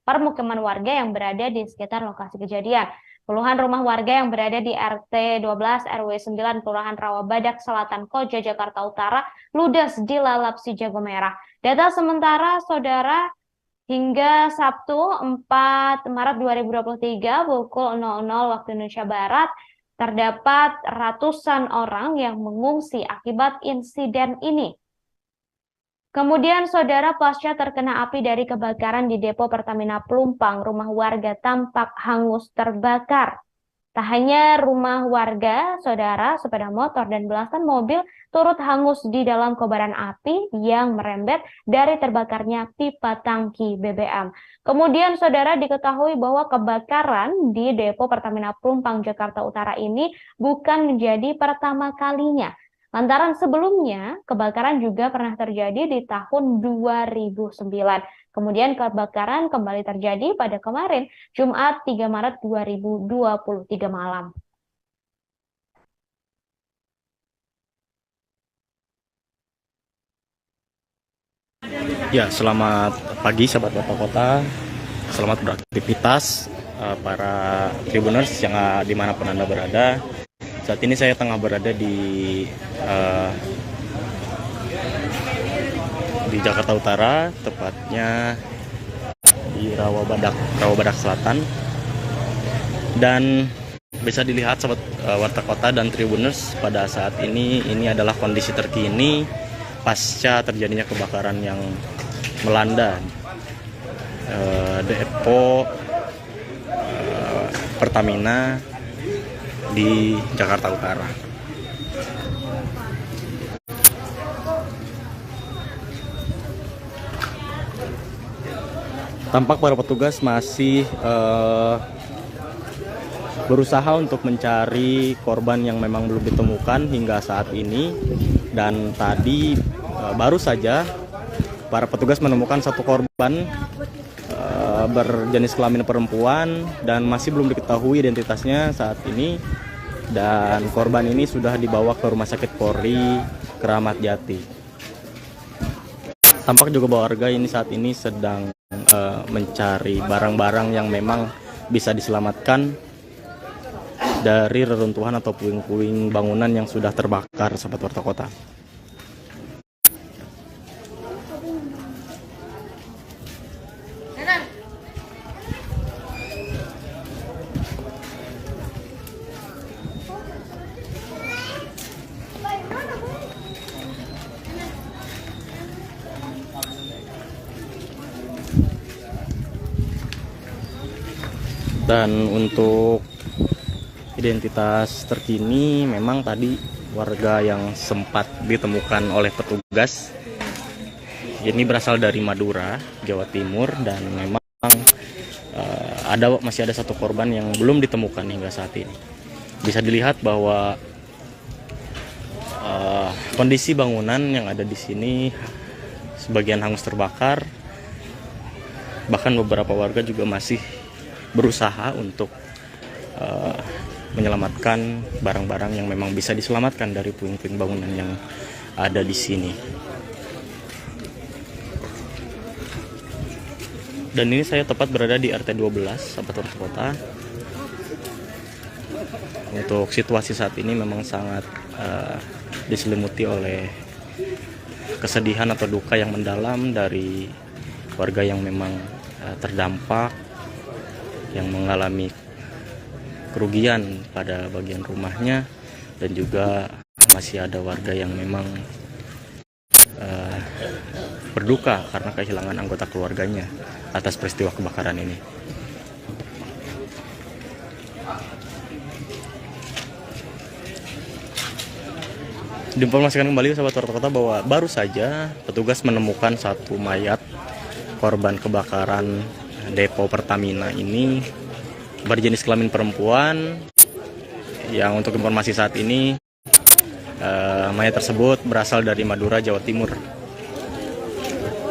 permukiman warga yang berada di sekitar lokasi kejadian. Puluhan rumah warga yang berada di RT 12 RW 9 Kelurahan Rawabadak Selatan Koja, Jakarta Utara ludes dilalap si jago merah. Data sementara, saudara, hingga Sabtu 4 Maret 2023 pukul 00 waktu Indonesia Barat, terdapat ratusan orang yang mengungsi akibat insiden ini. Kemudian, saudara, pasca terkena api dari kebakaran di depo Pertamina Pelumpang, rumah warga tampak hangus terbakar. Tak hanya rumah warga, saudara, sepeda motor dan belasan mobil turut hangus di dalam kobaran api yang merembet dari terbakarnya pipa tangki BBM. Kemudian, saudara, diketahui bahwa kebakaran di depo Pertamina Pelumpang, Jakarta Utara ini bukan menjadi pertama kalinya. Lantaran sebelumnya, kebakaran juga pernah terjadi di tahun 2009. Kemudian kebakaran kembali terjadi pada kemarin, Jumat 3 Maret 2023 malam. Ya, selamat pagi sahabat Bapak Kota. Selamat beraktivitas para Tribuners yang dimanapun Anda berada. Saat ini saya tengah berada di Jakarta Utara, tepatnya di Rawabadak Selatan. Dan bisa dilihat sahabat Warta Kota dan Tribuners, pada saat ini adalah kondisi terkini pasca terjadinya kebakaran yang melanda depo Pertamina di Jakarta Utara. Tampak para petugas masih berusaha untuk mencari korban yang memang belum ditemukan hingga saat ini. Dan tadi baru saja para petugas menemukan satu korban berjenis kelamin perempuan dan masih belum diketahui identitasnya saat ini. Dan korban ini sudah dibawa ke Rumah Sakit Polri Kramat Jati. Tampak juga bahwa warga ini saat ini sedang mencari barang-barang yang memang bisa diselamatkan dari reruntuhan atau puing-puing bangunan yang sudah terbakar, sahabat Warta Kota. Dan untuk identitas terkini, memang tadi warga yang sempat ditemukan oleh petugas ini berasal dari Madura, Jawa Timur, dan memang masih ada satu korban yang belum ditemukan hingga saat ini. Bisa dilihat bahwa kondisi bangunan yang ada di sini sebagian hangus terbakar, bahkan beberapa warga juga masih berusaha untuk menyelamatkan barang-barang yang memang bisa diselamatkan dari puing-puing bangunan yang ada di sini. Dan ini saya tepat berada di RT 12, sahabat Warta Kota. Untuk situasi saat ini memang sangat diselimuti oleh kesedihan atau duka yang mendalam dari warga yang memang terdampak, yang mengalami kerugian pada bagian rumahnya, dan juga masih ada warga yang memang berduka karena kehilangan anggota keluarganya atas peristiwa kebakaran ini. Diinformasikan kembali sahabat Warta Kota bahwa baru saja petugas menemukan satu mayat korban kebakaran depo Pertamina ini berjenis kelamin perempuan, yang untuk informasi saat ini Mayat tersebut berasal dari Madura, Jawa Timur.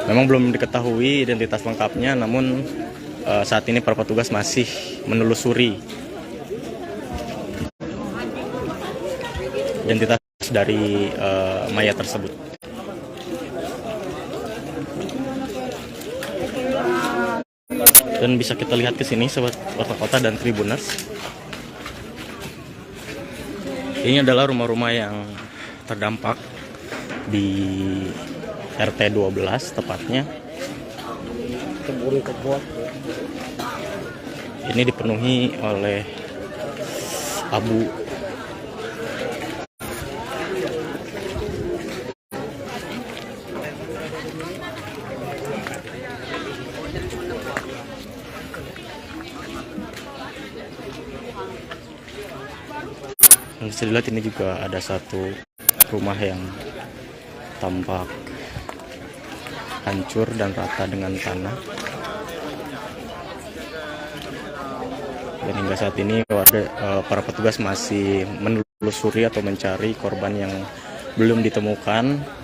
Memang belum diketahui identitas lengkapnya, namun saat ini para petugas masih menelusuri identitas dari mayat tersebut. Dan bisa kita lihat ke sini sobat Warta Kota dan Tribuners. Ini adalah rumah-rumah yang terdampak di RT 12 tepatnya. Ini dipenuhi oleh abu. Dan bisa dilihat ini juga ada satu rumah yang tampak hancur dan rata dengan tanah. Dan hingga saat ini para petugas masih menelusuri atau mencari korban yang belum ditemukan.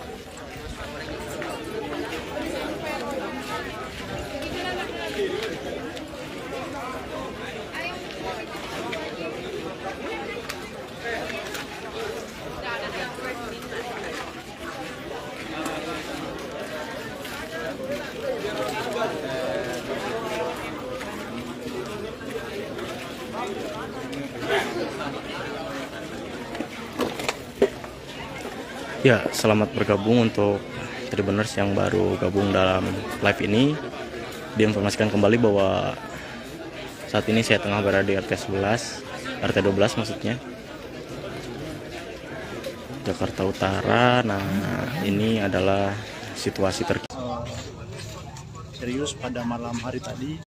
Ya, selamat bergabung untuk Tribuners yang baru gabung dalam live ini. Diinformasikan kembali bahwa saat ini saya tengah berada di RT 12 maksudnya, Jakarta Utara. Nah, ini adalah situasi terkini. Serius pada malam hari tadi,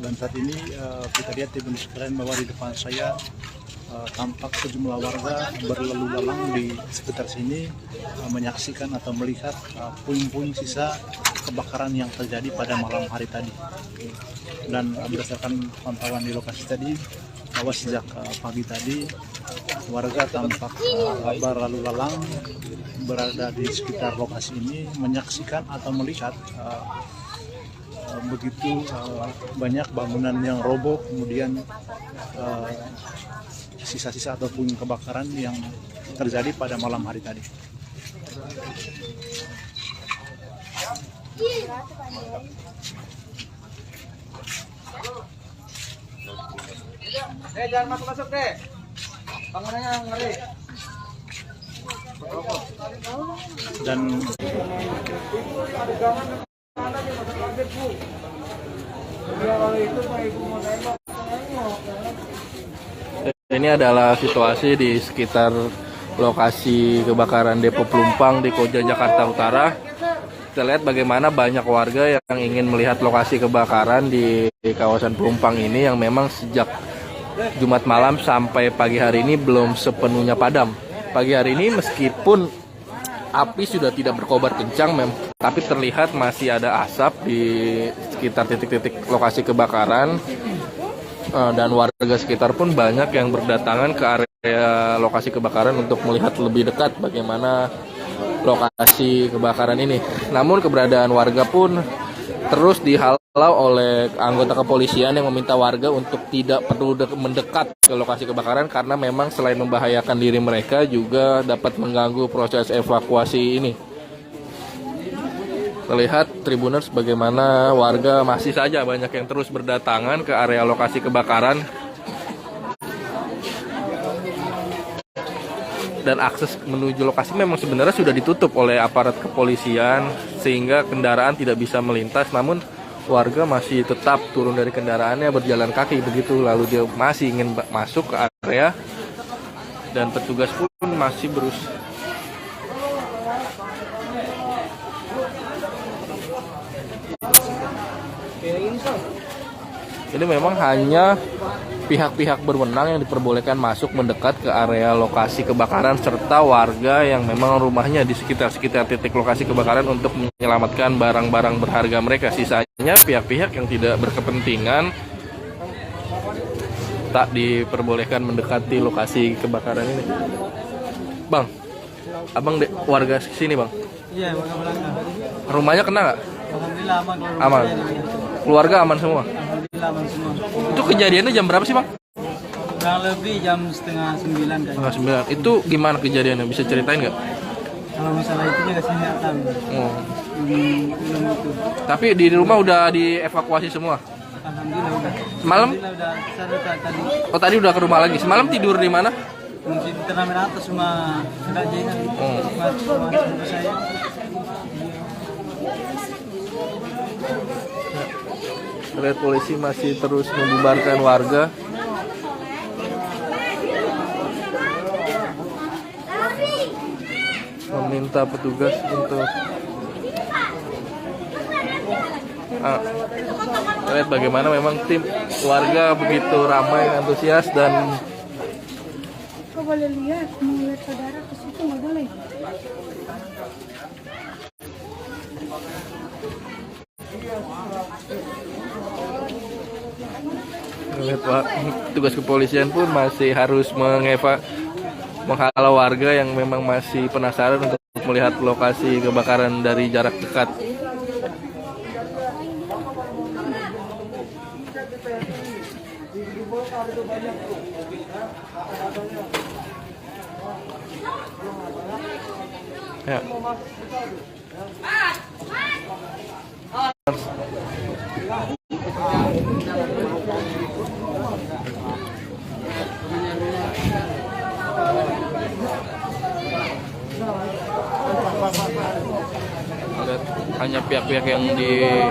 dan saat ini kita lihat di sekalian bahwa di depan saya tampak sejumlah warga berlalu lalang di sekitar sini menyaksikan atau melihat puing-puing sisa kebakaran yang terjadi pada malam hari tadi. Dan berdasarkan pantauan di lokasi tadi, bahwa sejak pagi tadi warga tampak berlalu lalang berada di sekitar lokasi ini menyaksikan atau melihat begitu banyak bangunan yang roboh, kemudian sisa-sisa ataupun kebakaran yang terjadi pada malam hari tadi. Jangan masuk-masuk deh. Bangunannya ngeri. Dan ini adalah situasi di sekitar lokasi kebakaran Depo Pelumpang di Koja, Jakarta Utara. Kita lihat bagaimana banyak warga yang ingin melihat lokasi kebakaran di kawasan Pelumpang ini yang memang sejak Jumat malam sampai pagi hari ini belum sepenuhnya padam. Pagi hari ini meskipun api sudah tidak berkobar kencang, tapi terlihat masih ada asap di sekitar titik-titik lokasi kebakaran. Dan warga sekitar pun banyak yang berdatangan ke area lokasi kebakaran untuk melihat lebih dekat bagaimana lokasi kebakaran ini. Namun keberadaan warga pun terus dihalau oleh anggota kepolisian yang meminta warga untuk tidak perlu mendekat ke lokasi kebakaran karena memang selain membahayakan diri mereka juga dapat mengganggu proses evakuasi ini. Terlihat Tribuners bagaimana warga masih saja banyak yang terus berdatangan ke area lokasi kebakaran. Dan akses menuju lokasi memang sebenarnya sudah ditutup oleh aparat kepolisian sehingga kendaraan tidak bisa melintas. Namun warga masih tetap turun dari kendaraannya berjalan kaki begitu. Lalu dia masih ingin masuk ke area dan petugas pun masih berusaha. Ini memang hanya pihak-pihak berwenang yang diperbolehkan masuk mendekat ke area lokasi kebakaran serta warga yang memang rumahnya di sekitar titik lokasi kebakaran untuk menyelamatkan barang-barang berharga mereka. Sisanya pihak-pihak yang tidak berkepentingan tak diperbolehkan mendekati lokasi kebakaran ini. Bang, abang warga sini bang? Iya, warga Belanda. Rumahnya kena nggak? Alhamdulillah aman. Aman. Keluarga aman semua? Alhamdulillah aman semua. Itu kejadiannya jam berapa sih bang? Kurang lebih jam 8:30 kayaknya. 9. Itu gimana kejadiannya? Bisa ceritain nggak? Kalau masalah itu juga saya nggak tahu. Oh. Belum itu. Tapi di rumah udah dievakuasi semua? Alhamdulillah udah. Semalam? Alhamdulillah udah. Saya tadi. Oh tadi udah ke rumah lagi. Semalam tidur di mana? Mungkin di turnamen atas cuma tidak jalan. Cuma saya. Lihat polisi masih terus membubarkan warga. Meminta petugas untuk lihat bagaimana memang tim warga begitu ramai, antusias dan Kau boleh lihat, mau lihat saudara ke situ nggak boleh. lihat tugas kepolisian pun masih harus menghalau warga yang memang masih penasaran untuk melihat lokasi kebakaran dari jarak dekat. Ya. Hanya pihak-pihak yang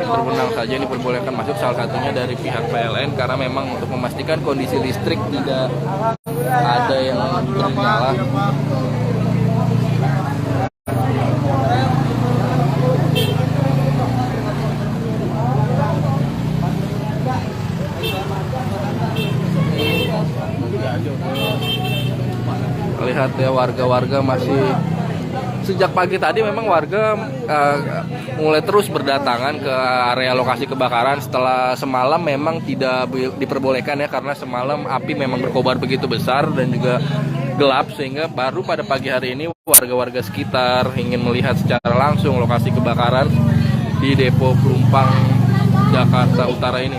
berwenang saja ini diperbolehkan masuk, salah satunya dari pihak PLN karena memang untuk memastikan kondisi listrik tidak ada yang bernyala. Lihat ya, warga-warga masih sejak pagi tadi memang warga mulai terus berdatangan ke area lokasi kebakaran setelah semalam memang tidak diperbolehkan ya, karena semalam api memang berkobar begitu besar dan juga gelap, sehingga baru pada pagi hari ini warga-warga sekitar ingin melihat secara langsung lokasi kebakaran di Depo Pelumpang Jakarta Utara ini.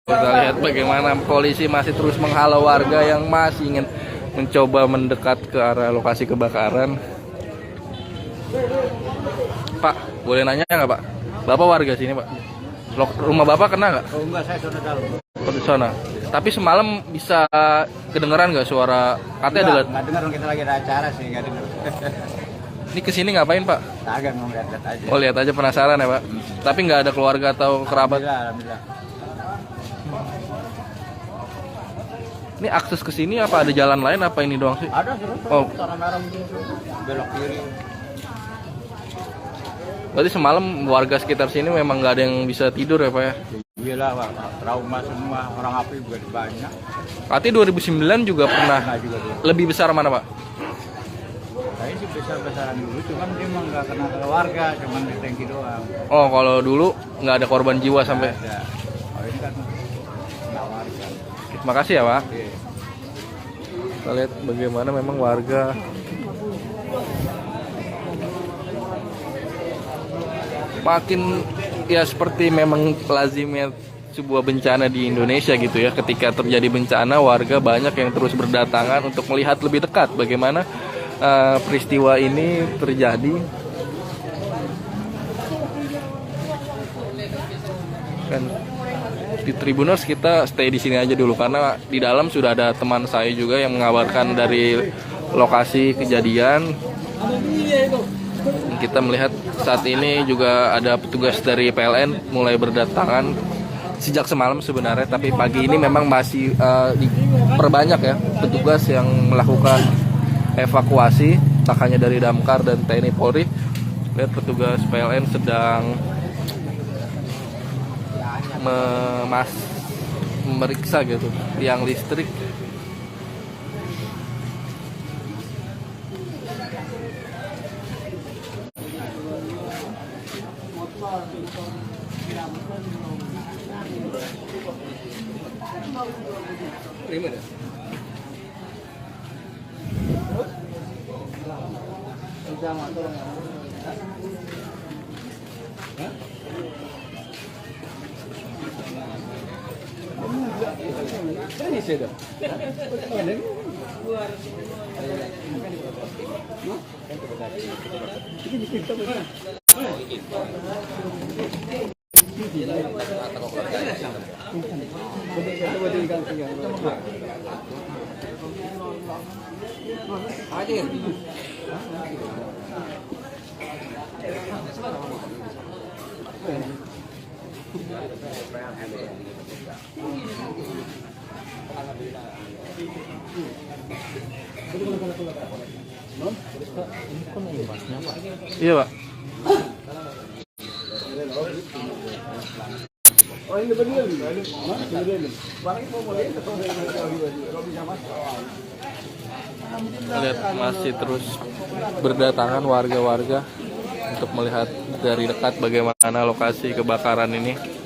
Kita lihat bagaimana polisi masih terus menghalau warga yang masih ingin mencoba mendekat ke arah lokasi kebakaran. Pak, boleh nanya nggak Pak? Bapak warga sini Pak? Rumah Bapak kena nggak? Oh enggak, saya sudah dalam. Di sana. Tapi semalam bisa kedengeran nggak suara? Katanya nggak dengar, kita lagi ada acara sih, nggak dengar. Ini kesini ngapain Pak? Agak mau lihat aja. Oh lihat aja, penasaran ya Pak? Tapi nggak ada keluarga atau kerabat? Alhamdulillah. Ini akses ke sini apa ada jalan lain, apa ini doang sih? Ada, oh. Belok kiri. Berarti semalam warga sekitar sini memang nggak ada yang bisa tidur ya Pak ya? Iyalah Pak, trauma semua, orang api juga banyak. Katanya 2009 juga pernah juga lebih besar mana Pak? Kayaknya sih besar-besaran dulu, cuman dia emang nggak kena ke warga, cuman di tangki doang. Oh, kalau dulu nggak ada korban jiwa sampai? Ada. Oh ini kan nggak warga. Terima kasih ya Pak. Oke. Kita lihat bagaimana memang warga makin ya seperti memang lazimnya sebuah bencana di Indonesia gitu ya. Ketika terjadi bencana, warga banyak yang terus berdatangan untuk melihat lebih dekat bagaimana peristiwa ini terjadi. Kan di Tribuners kita stay di sini aja dulu karena di dalam sudah ada teman saya juga yang mengabarkan dari lokasi kejadian. kita melihat saat ini juga ada petugas dari PLN mulai berdatangan sejak semalam sebenarnya, tapi pagi ini memang masih diperbanyak ya petugas yang melakukan evakuasi, tak hanya dari Damkar dan TNI Polri. Lihat petugas PLN sedang memeriksa gitu tiang listrik. Iya, Pak. Lihat masih terus berdatangan warga-warga untuk melihat dari dekat bagaimana lokasi kebakaran ini.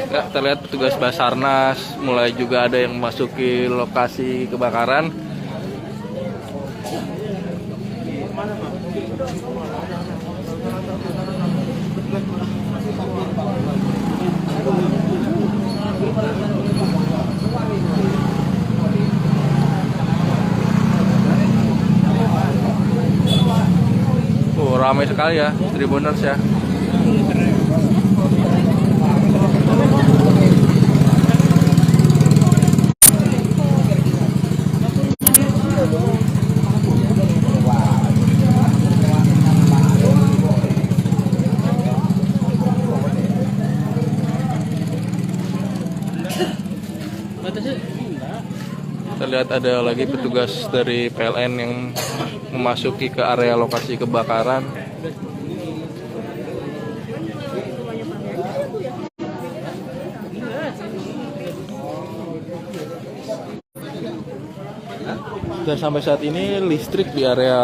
Ya, terlihat petugas Basarnas mulai juga ada yang memasuki lokasi kebakaran. Ramai sekali ya Tribuners ya. Terlihat ada lagi petugas dari PLN yang memasuki ke area lokasi kebakaran. Dan sampai saat ini listrik di area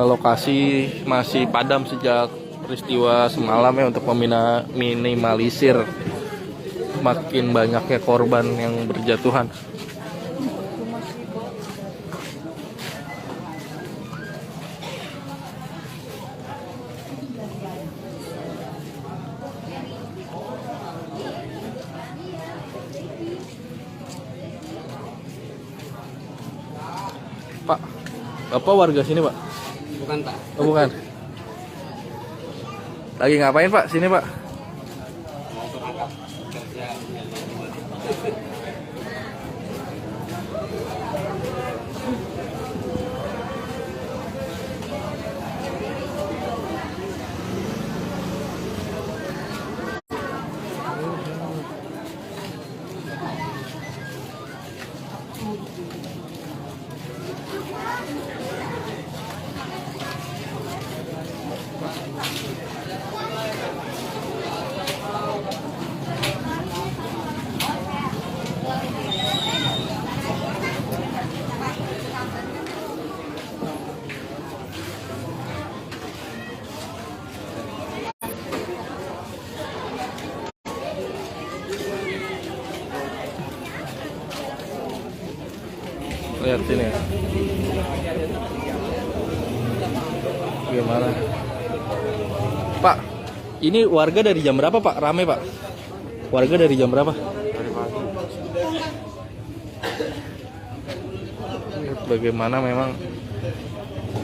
lokasi masih padam sejak peristiwa semalam ya, untuk meminimalisir makin banyaknya korban yang berjatuhan. Pak, Bapak warga sini, Pak? Bukan, Pak. Oh, bukan. Lagi ngapain, Pak? Sini, Pak. Mau berangkat kerja. Lihat sini. Gimana? Pak, ini warga dari jam berapa, Pak? Rame, Pak? Warga dari jam berapa? Bagaimana memang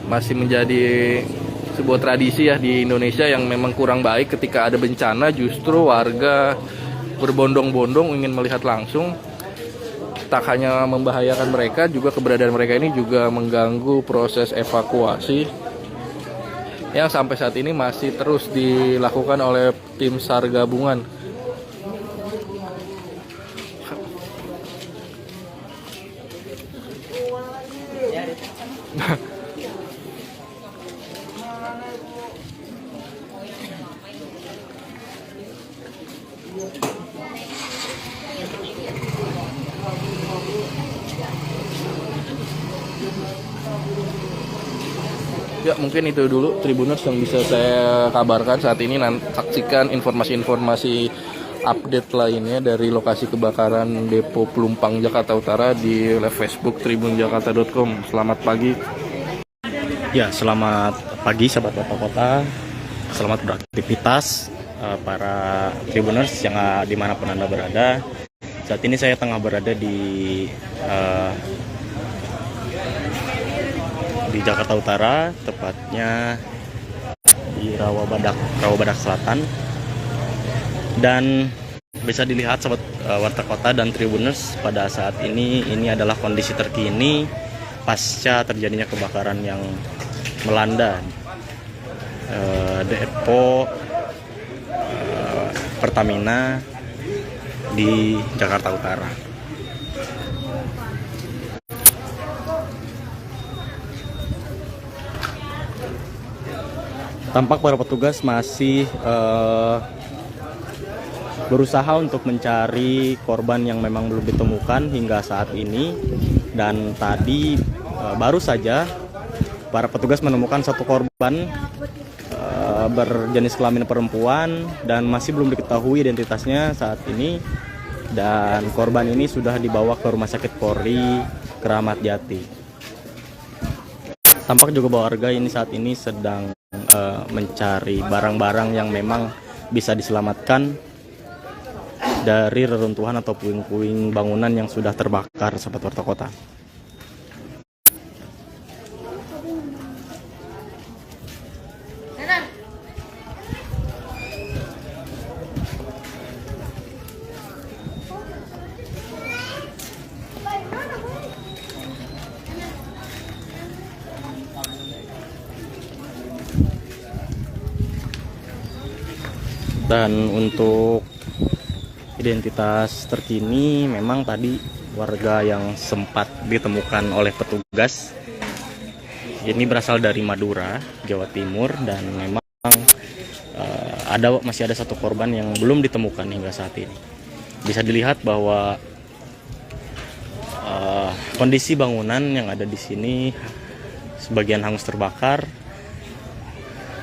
masih menjadi sebuah tradisi ya di Indonesia yang memang kurang baik ketika ada bencana justru warga berbondong-bondong ingin melihat langsung. Tak hanya membahayakan mereka, juga keberadaan mereka ini juga mengganggu proses evakuasi yang sampai saat ini masih terus dilakukan oleh tim SAR gabungan. Ya, mungkin itu dulu Tribuners yang bisa saya kabarkan saat ini. Saksikan informasi-informasi update lainnya dari lokasi kebakaran Depo Pelumpang Jakarta Utara di live Facebook tribunjakarta.com. Selamat pagi. Ya, selamat pagi sahabat Warta Kota. Selamat beraktivitas para Tribuners yang dimanapun Anda berada. Saat ini saya tengah berada di Jakarta Utara, tepatnya di Rawabadak Selatan. Dan bisa dilihat sahabat Warta Kota dan Tribuners, pada saat ini adalah kondisi terkini pasca terjadinya kebakaran yang melanda depo Pertamina di Jakarta Utara. Tampak para petugas masih berusaha untuk mencari korban yang memang belum ditemukan hingga saat ini. Dan tadi baru saja para petugas menemukan satu korban berjenis kelamin perempuan dan masih belum diketahui identitasnya saat ini. Dan korban ini sudah dibawa ke Rumah Sakit Polri Kramat Jati. Tampak juga bahwa warga ini saat ini sedang mencari barang-barang yang memang bisa diselamatkan dari reruntuhan atau puing-puing bangunan yang sudah terbakar, sahabat Warta Kota. Dan untuk identitas terkini, memang tadi warga yang sempat ditemukan oleh petugas ini berasal dari Madura, Jawa Timur, dan memang masih ada satu korban yang belum ditemukan hingga saat ini. Bisa dilihat bahwa kondisi bangunan yang ada di sini sebagian hangus terbakar,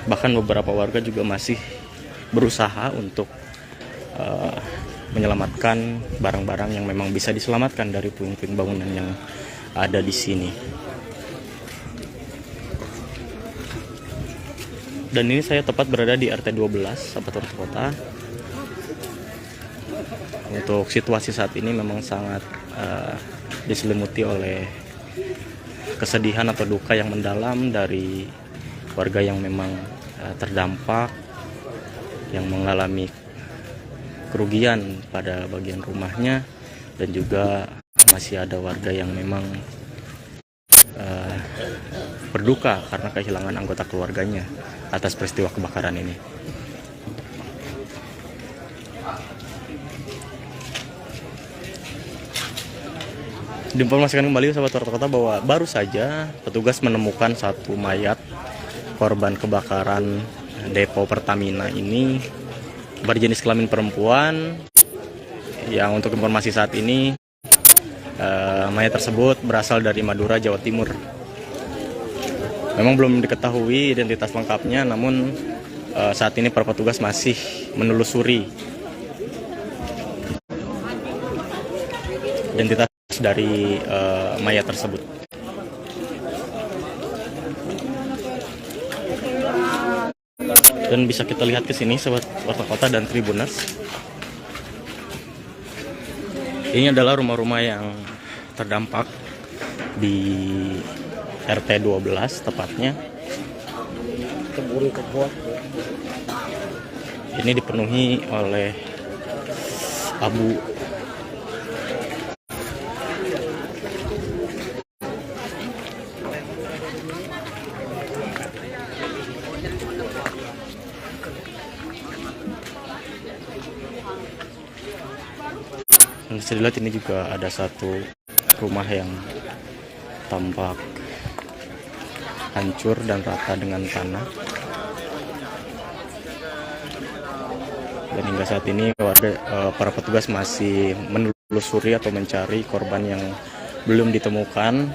bahkan beberapa warga juga masih berusaha untuk menyelamatkan barang-barang yang memang bisa diselamatkan dari puing-puing bangunan yang ada di sini. Dan ini saya tepat berada di RT 12, sahabat Warta Kota. Untuk situasi saat ini memang sangat diselimuti oleh kesedihan atau duka yang mendalam dari warga yang memang terdampak, yang mengalami kerugian pada bagian rumahnya, dan juga masih ada warga yang memang berduka karena kehilangan anggota keluarganya atas peristiwa kebakaran ini. Diinformasikan kembali sahabat Warta Kota bahwa baru saja petugas menemukan satu mayat korban kebakaran depo Pertamina ini berjenis kelamin perempuan, yang untuk informasi saat ini mayat tersebut berasal dari Madura, Jawa Timur. Memang belum diketahui identitas lengkapnya, namun saat ini para petugas masih menelusuri identitas dari mayat tersebut. Dan bisa kita lihat ke sini sahabat Warta Kota dan Tribuners, Ini adalah rumah-rumah yang terdampak di RT 12 tepatnya. Ini dipenuhi oleh abu. Bisa dilihat ini juga ada satu rumah yang tampak hancur dan rata dengan tanah. Dan hingga saat ini para petugas masih menelusuri atau mencari korban yang belum ditemukan.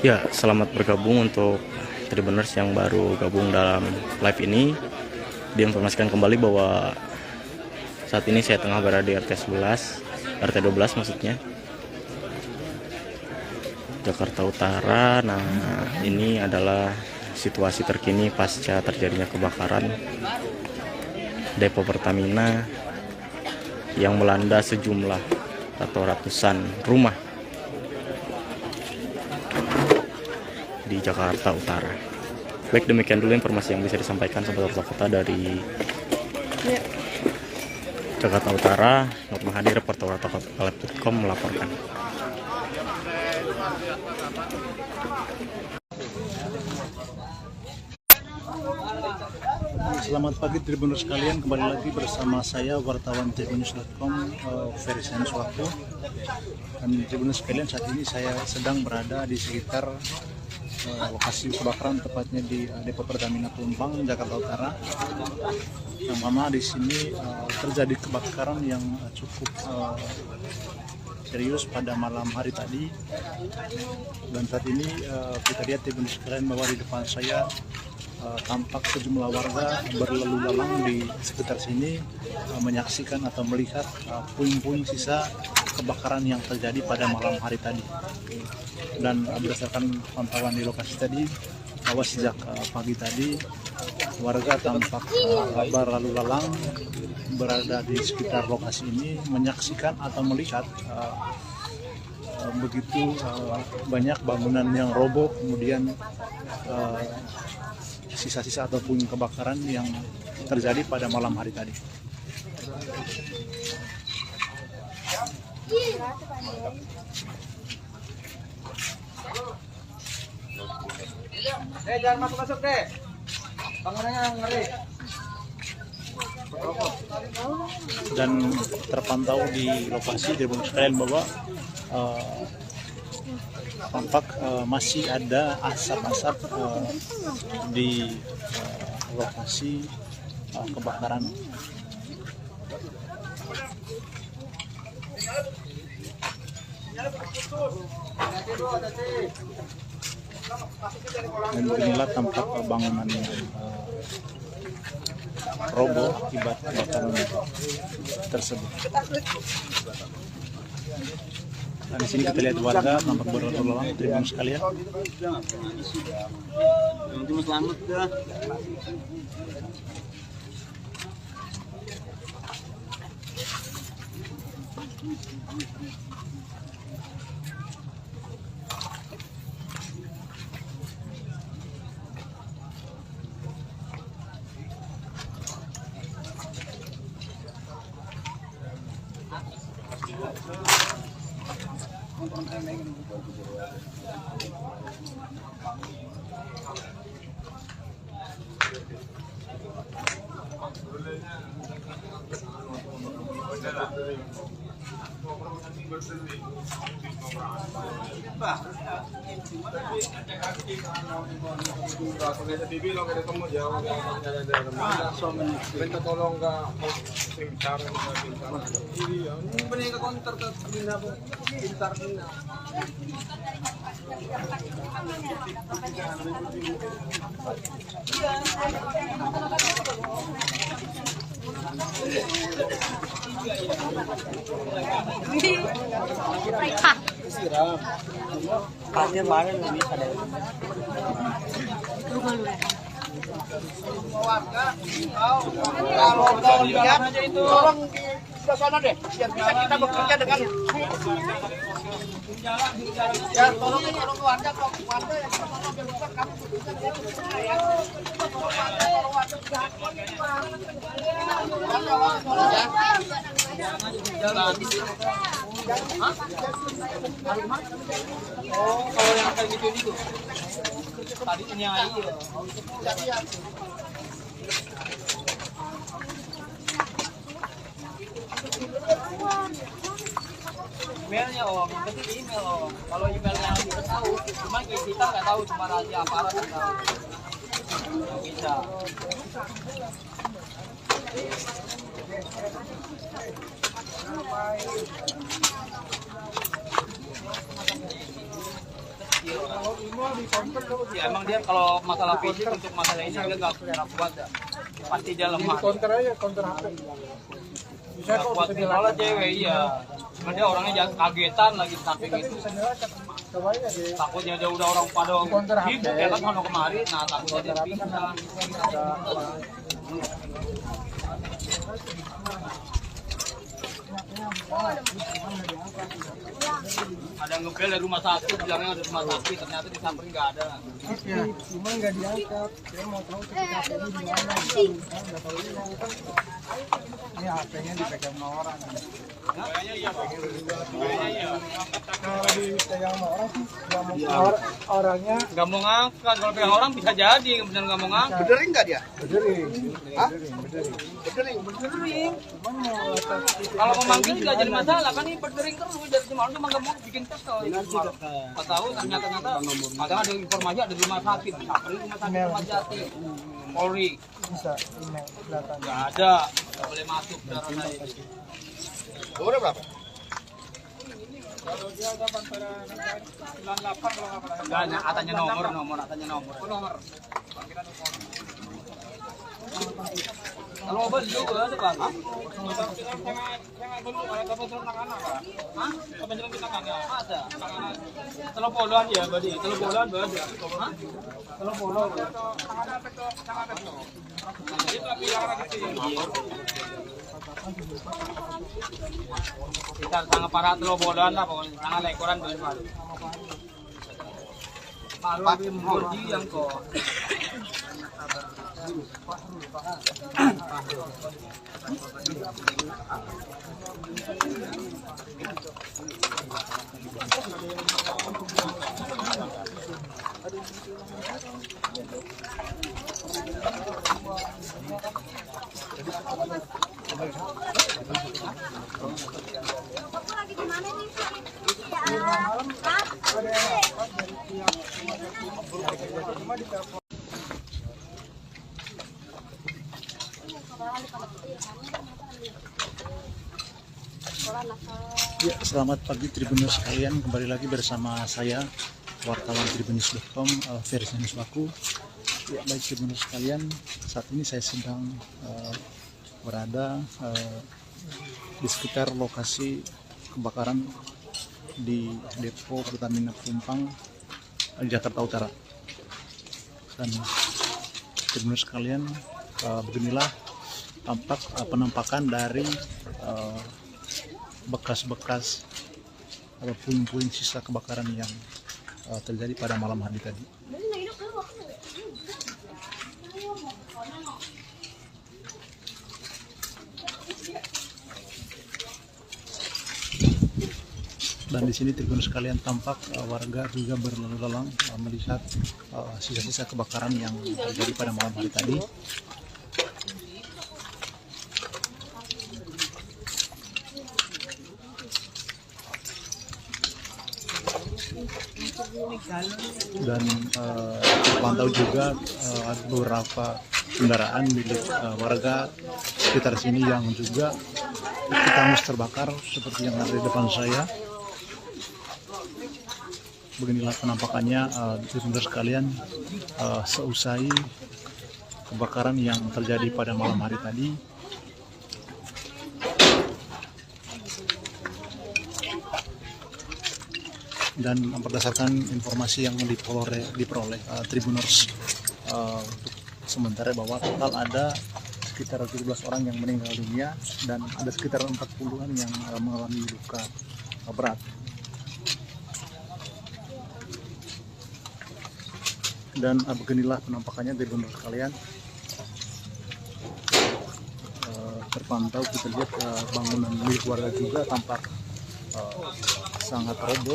Ya, selamat bergabung untuk Tribuners yang baru gabung dalam live ini. Diinformasikan kembali bahwa saat ini saya tengah berada di RT 12 maksudnya, Jakarta Utara. Nah, ini adalah situasi terkini pasca terjadinya kebakaran depo Pertamina yang melanda sejumlah atau ratusan rumah di Jakarta Utara. Baik, demikian dulu informasi yang bisa disampaikan sahabat kota dari Jakarta Utara. Nur Mahadi, reporter wartakaleb.com melaporkan. Selamat pagi Tribuners sekalian, kembali lagi bersama saya wartawan Tribunnews.com Ferry Waktu. Dan Tribuners sekalian, saat ini saya sedang berada di sekitar lokasi kebakaran, tepatnya di depo Pertamina Pelumpang, Jakarta Utara. Yang pertama di sini terjadi kebakaran yang cukup serius pada malam hari tadi. Dan saat ini kita lihat Tribuners sekalian bahwa di depan saya tampak sejumlah warga berlalu lalang di sekitar sini menyaksikan atau melihat puing-puing sisa kebakaran yang terjadi pada malam hari tadi. Dan berdasarkan pantauan di lokasi tadi, bahwa sejak pagi tadi warga tampak berlalu lalang berada di sekitar lokasi ini menyaksikan atau melihat begitu banyak bangunan yang roboh, kemudian sisa-sisa atau puing kebakaran yang terjadi pada malam hari tadi. Jangan masuk deh. Bangunannya ngeri. Dan terpantau di lokasi Tribuners sekalian bahwa tampak masih ada asap-asap di lokasi kebakaran. Dan inilah tampak bangunan yang roboh akibat kebakaran tersebut. Nah, di sini kita lihat warga tampak berlalu lalang, Tribuners sekalian. Cuma selamat dah. Kasir mana nih bisa deh. Kalau kau lihat, tolong ke sana deh, biar bisa kita bekerja dengan. Ya, tolong warga, warga yang sana biar bisa kami bekerja dengan ya. Oh, kalau yang kayak gitu itu tadi nyai ya. Emailnya om, nanti di email om. Kalau emailnya kita tahu, cuma kita nggak tahu, cuma rahasia aparat yang tahu. Nggak bisa. Ya emang dia kalau masalah fisik untuk masalah ini dia nggak kuat ya. Pasti dia lemah. Counter aja, counter HP. Bisa kuat malah cewek iya. Cuma dia orangnya jangan kagetan lagi samping itu. Takutnya dia udah orang pada sibuk ya kan sono kemari, nah takutnya dia pingsan. Ada ngebel dari rumah sakit, bilangnya ada rumah sakit, ternyata di samping nggak ada. Ya, cuma nggak diangkat. Saya mau tahu sekitar ini di mana. Nggak tahu ini. Ini HP-nya dipegang sama orang. Kayaknya iya, kayaknya iya. Kalau dipegang sama orang sih, orangnya nggak mau ngangkat. Kalau pegang orang bisa jadi, benar nggak mau ngangkat. Bedering nggak dia? bedering. Bedering. Kalau memanggil nggak jadi masalah kan, ini berdering terus dari cuma nggak mau bikin kesel. Nggak tahu ternyata padahal ada informasi ada di rumah sakit, di rumah sakit Ramat Jati, Polri. Bisa email kelihatan. Nggak ada, nggak boleh masuk darah saya. Umurnya berapa? Kalau dia ada antara 98 kalau nggak salah. Nggak, katanya nomor, katanya nomor. Nomor. Kalau mobil dulu ada bang? Jangan dulu ada kapal tangan apa? Hah? Kapal tangan ada. Telepon ya, berarti telepon berarti. Hah? Telepon. Itu lagi yang kecil. Kita sangat para telobolan lah pokoknya, sangat lekoran baru. Baru emoji yang kok. Ya, selamat pagi Tribuners sekalian, kembali lagi bersama saya wartawan Tribunnews.com, Ferdianus Waku. Ya, baik Tribuners sekalian, saat ini saya sedang berada di sekitar lokasi kebakaran di Depo Pertamina Pelumpang, Jakarta Utara. Dan Tribuners sekalian, beginilah tampak penampakan dari bekas-bekas atau puing-puing sisa kebakaran yang terjadi pada malam hari tadi. Dan di sini Tribuners sekalian tampak warga juga berlalu lalang melihat sisa-sisa kebakaran yang terjadi pada malam hari tadi. Dan terpantau juga ada beberapa kendaraan milik warga sekitar sini yang juga ikut hangus terbakar seperti yang ada di depan saya. Beginilah penampakannya saudara sekalian seusai kebakaran yang terjadi pada malam hari tadi. Dan berdasarkan informasi yang diperoleh Tribuners untuk sementara bahwa total ada sekitar 17 orang yang meninggal dunia dan ada sekitar 40-an yang mengalami luka berat. Dan beginilah penampakannya Tribuners sekalian. Terpantau kita lihat bangunan milik warga juga tampak sangat roboh.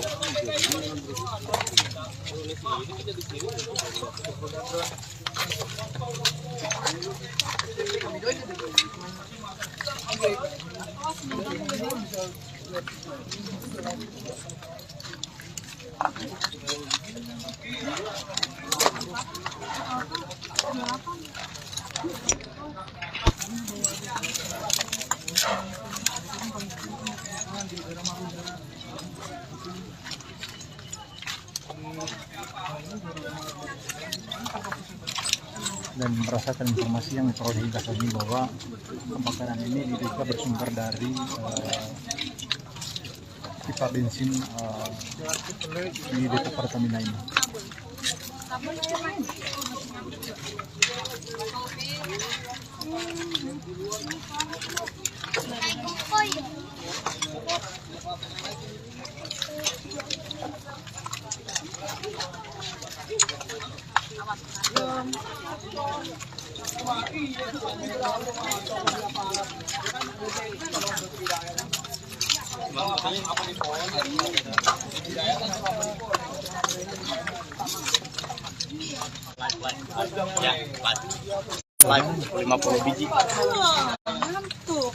Dan berdasarkan informasi yang diperoleh hingga saat ini bahwa kebakaran ini diduga bersumber dari pipa bensin di depo Pertamina ini. Live 50 biji. Tuh.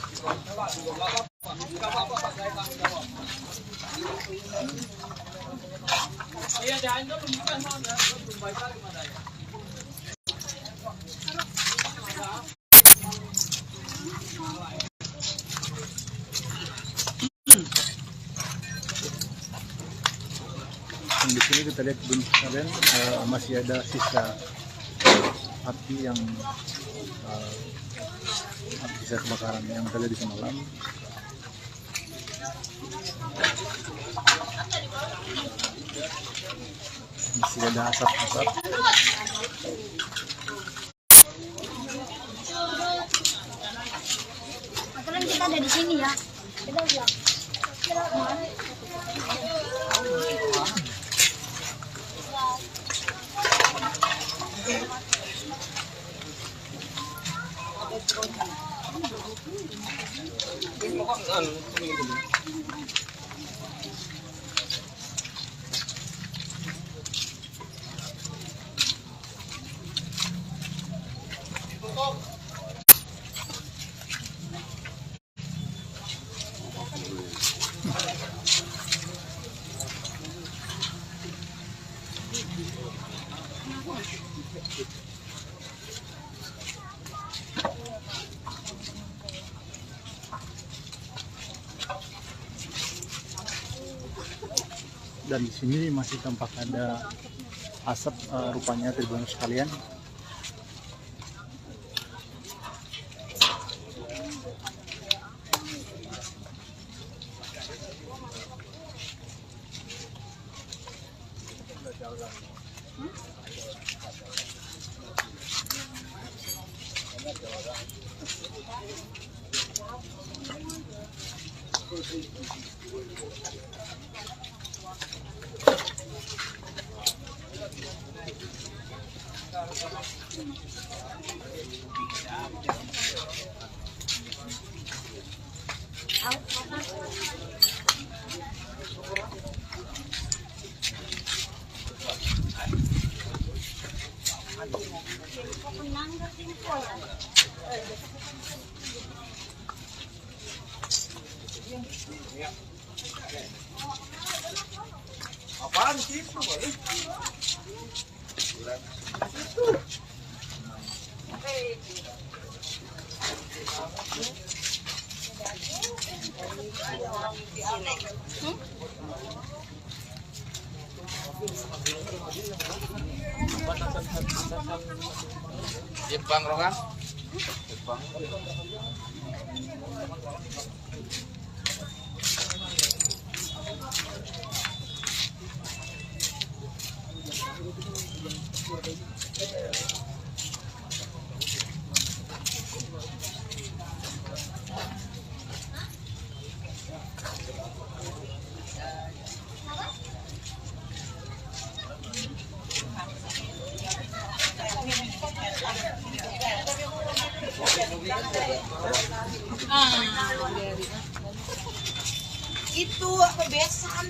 Iya, jangan dulu bukan mana. Baca gimana ya? Di sini kita lihat kalian masih ada sisa api yang sisa kebakaran yang terjadi semalam. Masih ada asap-asap. Sekarang kita ada di sini ya. Kita pulang. Dan di sini masih tampak ada asap rupanya Tribuners sekalian. Apaan sih? Jepang Rokan. Itu kebiasaan.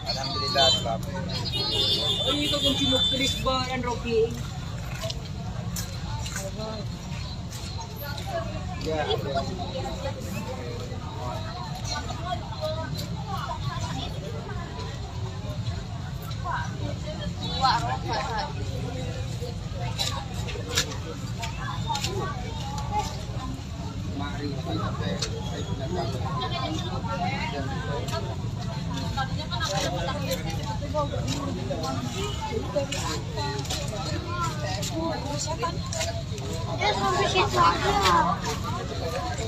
Alhamdulillah selamat. Ini kau kunci Chris Bar and Rocky. Ya.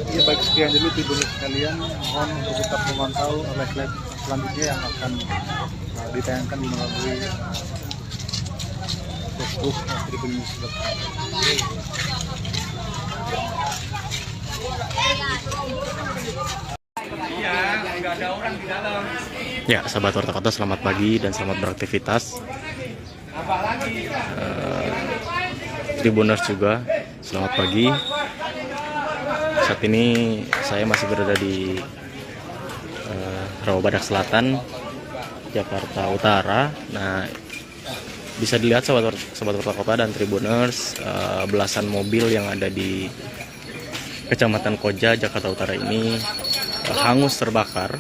Ya, baik sekian dulu Tribuners sekalian, mohon untuk tetap memantau live selanjutnya yang akan ditayangkan melalui Facebook Tribuners. Ya, sahabat Warta Kota, selamat pagi dan selamat beraktivitas. Tribuners juga, selamat pagi. Saat ini saya masih berada di Rawabadak Selatan, Jakarta Utara. Nah, bisa dilihat sahabat Warta Kota dan Tribuners, belasan mobil yang ada di Kecamatan Koja, Jakarta Utara ini hangus terbakar.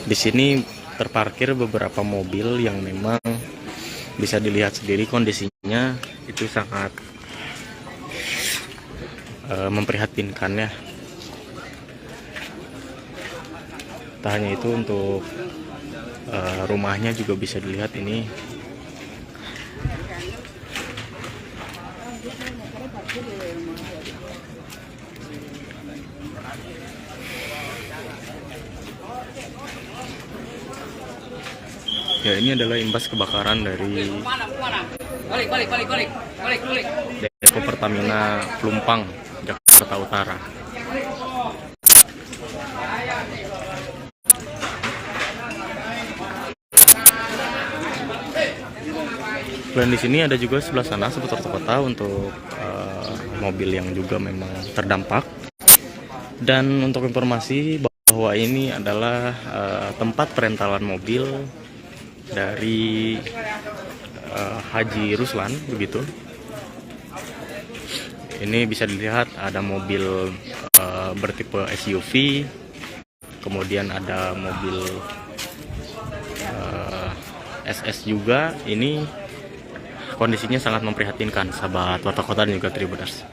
Di sini terparkir beberapa mobil yang memang bisa dilihat sendiri kondisinya itu sangat memprihatinkan ya. Tak hanya itu, untuk rumahnya juga bisa dilihat ini ya. Ini adalah imbas kebakaran dari Depo Pertamina Pelumpang, Jakarta Utara. Dan di sini ada juga sebelah sana seputar kota untuk mobil yang juga memang terdampak. Dan untuk informasi bahwa ini adalah tempat perentalan mobil dari Haji Ruslan, begitu. Ini bisa dilihat ada mobil bertipe SUV, kemudian ada mobil SS juga. Ini kondisinya sangat memprihatinkan sahabat Warta Kota dan juga Tribuners.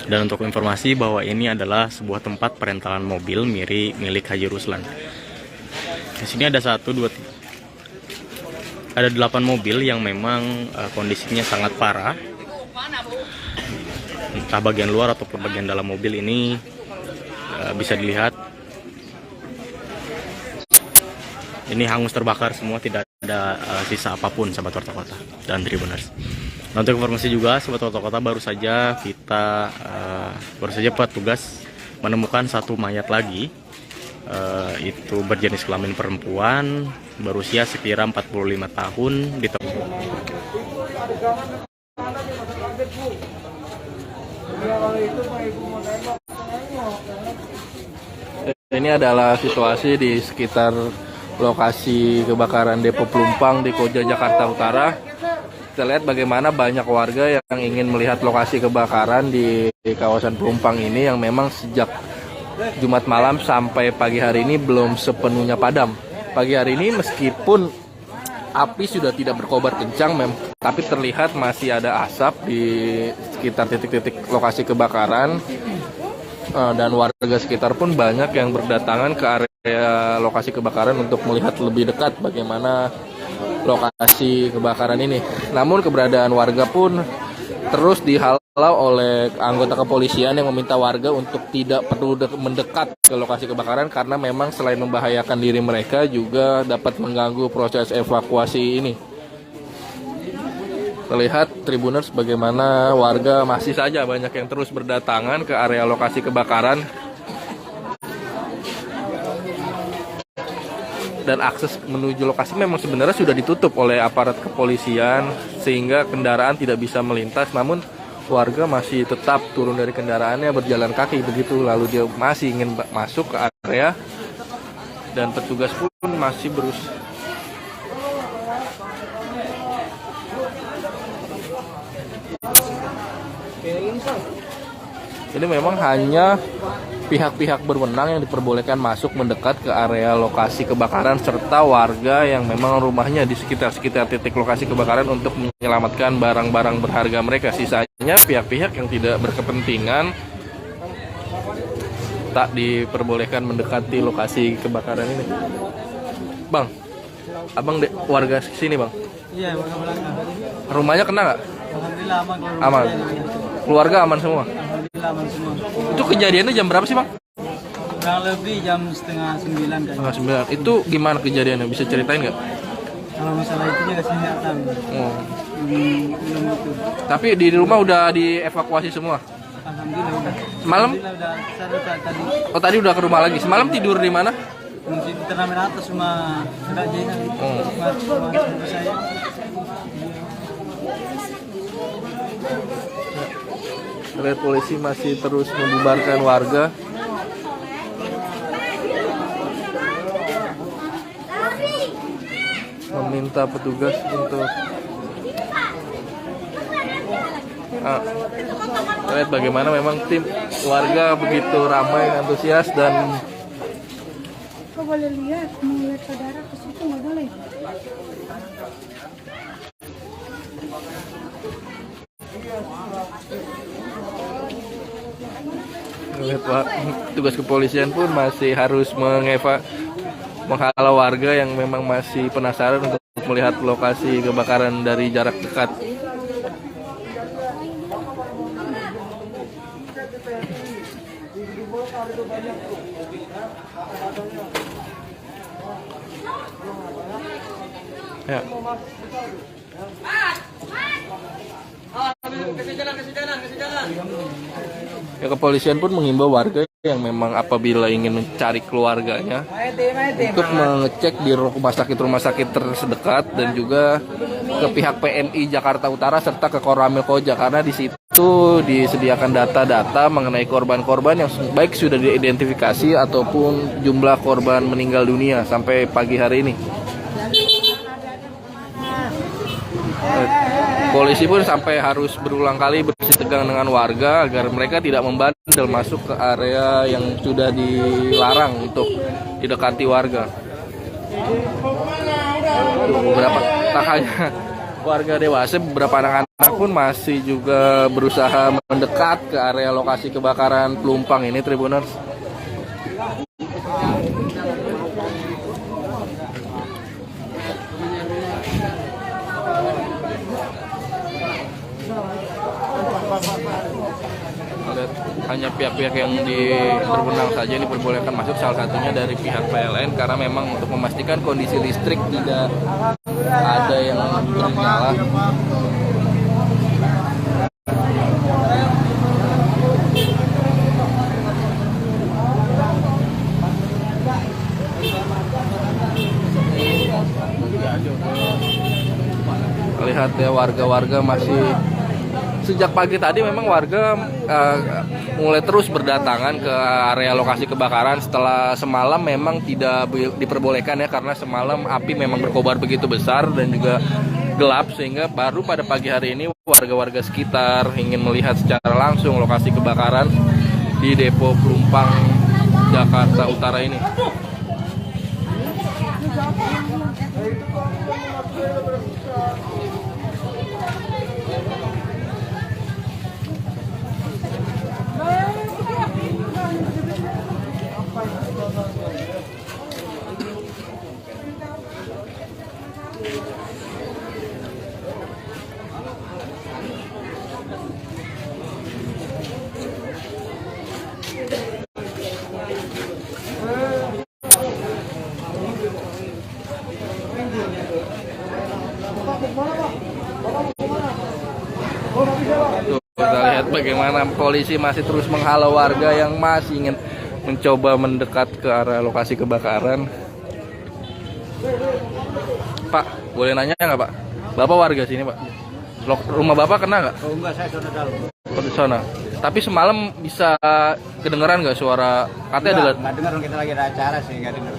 Dan untuk informasi bahwa ini adalah sebuah tempat perentalan mobil milik Haji Ruslan. Di sini ada 8 mobil yang memang kondisinya sangat parah. Entah bagian luar ataupun bagian dalam mobil ini bisa dilihat ini hangus terbakar semua, tidak ada sisa apapun sahabat Warta Kota dan Tribuners. Nah, untuk informasi juga sahabat Warta Kota, baru saja petugas menemukan satu mayat lagi. Itu berjenis kelamin perempuan, berusia sekira 45 tahun, Ini adalah situasi di sekitar lokasi kebakaran Depo Pelumpang di Koja, Jakarta Utara. Kita lihat bagaimana banyak warga yang ingin melihat lokasi kebakaran di kawasan Pelumpang ini yang memang sejak Jumat malam sampai pagi hari ini belum sepenuhnya padam. Pagi hari ini meskipun api sudah tidak berkobar kencang, tapi terlihat masih ada asap di sekitar titik-titik lokasi kebakaran. Dan warga sekitar pun banyak yang berdatangan ke area lokasi kebakaran untuk melihat lebih dekat bagaimana lokasi kebakaran ini. Namun keberadaan warga pun terus dihalau oleh anggota kepolisian yang meminta warga untuk tidak perlu mendekat ke lokasi kebakaran karena memang selain membahayakan diri mereka juga dapat mengganggu proses evakuasi ini. Terlihat Tribuners bagaimana warga masih saja banyak yang terus berdatangan ke area lokasi kebakaran. Dan akses menuju lokasi memang sebenarnya sudah ditutup oleh aparat kepolisian sehingga kendaraan tidak bisa melintas, namun warga masih tetap turun dari kendaraannya berjalan kaki begitu, lalu dia masih ingin masuk ke area dan petugas pun masih berusaha. Ini memang hanya pihak-pihak berwenang yang diperbolehkan masuk mendekat ke area lokasi kebakaran serta warga yang memang rumahnya di sekitar titik lokasi kebakaran untuk menyelamatkan barang-barang berharga mereka. Sisanya pihak-pihak yang tidak berkepentingan tak diperbolehkan mendekati lokasi kebakaran ini. Bang, abang warga sini bang? Iya, warga belakang. Rumahnya kena nggak? Alhamdulillah aman. Aman. Keluarga aman semua? Alhamdulillah aman semua. Itu kejadiannya jam berapa sih bang? Kurang lebih jam 8:30 kayaknya. 9. Itu gimana kejadiannya? Bisa ceritain nggak? Kalau masalah itu juga saya nggak tahu. Oh. Belum itu. Tapi di rumah udah dievakuasi semua? Alhamdulillah udah. Semalam? Alhamdulillah udah. Saya tadi. Oh tadi udah ke rumah lagi. Semalam tidur di mana? Mungkin di turnamen atas rumah Mbak Jena. Rumah saya. Terlihat polisi masih terus membubarkan warga. Meminta petugas untuk lihat bagaimana memang tim warga begitu ramai, antusias dan Kok boleh lihat, mau lihat saudara ke situ nggak boleh. lihat tugas kepolisian pun masih harus menghalau warga yang memang masih penasaran untuk melihat lokasi kebakaran dari jarak dekat. Ya. Ya, kepolisian pun menghimbau warga yang memang apabila ingin mencari keluarganya untuk mengecek di rumah sakit terdekat dan juga ke pihak PMI Jakarta Utara serta ke Koramil Koja karena di situ disediakan data-data mengenai korban-korban yang baik sudah diidentifikasi ataupun jumlah korban meninggal dunia sampai pagi hari ini. Polisi pun sampai harus berulang kali bersitegang dengan warga agar mereka tidak membandel masuk ke area yang sudah dilarang untuk didekati warga. Beberapa tak hanya warga dewasa, beberapa anak-anak pun masih juga berusaha mendekat ke area lokasi kebakaran Pelumpang ini, Tribuners. Hanya pihak-pihak yang berwenang saja ini diperbolehkan masuk, salah satunya dari pihak PLN karena memang untuk memastikan kondisi listrik tidak ada yang bernyala. Lihat ya, warga-warga masih sejak pagi tadi memang warga mulai terus berdatangan ke area lokasi kebakaran setelah semalam memang tidak diperbolehkan ya, karena semalam api memang berkobar begitu besar dan juga gelap, sehingga baru pada pagi hari ini warga-warga sekitar ingin melihat secara langsung lokasi kebakaran di Depo Pelumpang Jakarta Utara ini. Kita lihat bagaimana polisi masih terus menghalau warga yang masih ingin mencoba mendekat ke arah lokasi kebakaran. Pak, boleh nanya nggak Pak? Bapak warga sini Pak? Rumah Bapak kena nggak? Oh enggak, saya sudah dalam. Oh, di sana. Tapi semalam bisa kedengeran nggak suara? Katanya Nggak dengar, kita lagi ada acara sih, nggak dengar.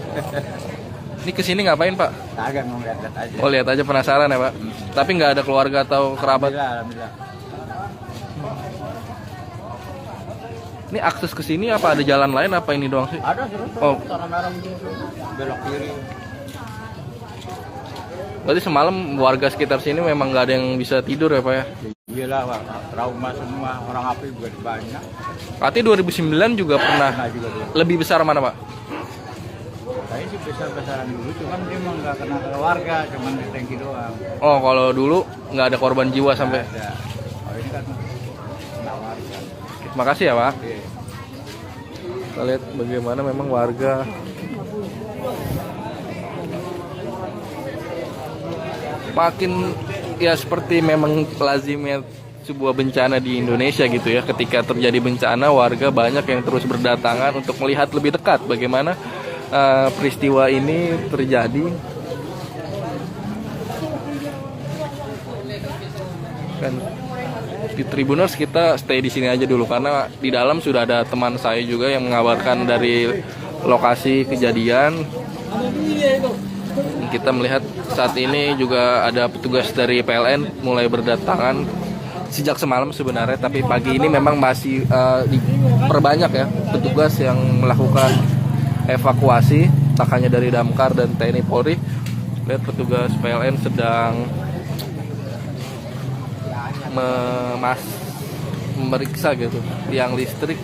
Ini kesini ngapain Pak? Agak mau lihat aja. Oh lihat aja, penasaran ya Pak? Tapi nggak ada keluarga atau kerabat? Alhamdulillah. Ini akses ke sini apa ada jalan lain apa ini doang sih? Ada terus. Oh. Sana merah belok kiri. Berarti semalam warga sekitar sini memang nggak ada yang bisa tidur ya Pak ya? Iyalah Pak, trauma semua, orang api juga banyak. Berarti 2009 juga pernah juga lebih besar mana Pak? Saya sih besar-besaran dulu, cuman dia emang nggak kena keluarga, cuman di tangki doang. Oh kalau dulu nggak ada korban jiwa sampai? Ada. Oh ini kan kena warga. Terima kasih ya Pak. Kita lihat bagaimana memang warga makin ya seperti memang lazimnya sebuah bencana di Indonesia gitu ya. Ketika terjadi bencana, warga banyak yang terus berdatangan untuk melihat lebih dekat bagaimana peristiwa ini terjadi. Kan di Tribuners kita stay di sini aja dulu karena di dalam sudah ada teman saya juga yang mengabarkan dari lokasi kejadian. Kita melihat saat ini juga ada petugas dari PLN mulai berdatangan sejak semalam sebenarnya, tapi pagi ini memang masih diperbanyak ya petugas yang melakukan evakuasi, tak hanya dari Damkar dan TNI Polri. Lihat petugas PLN sedang memeriksa gitu tiang listrik.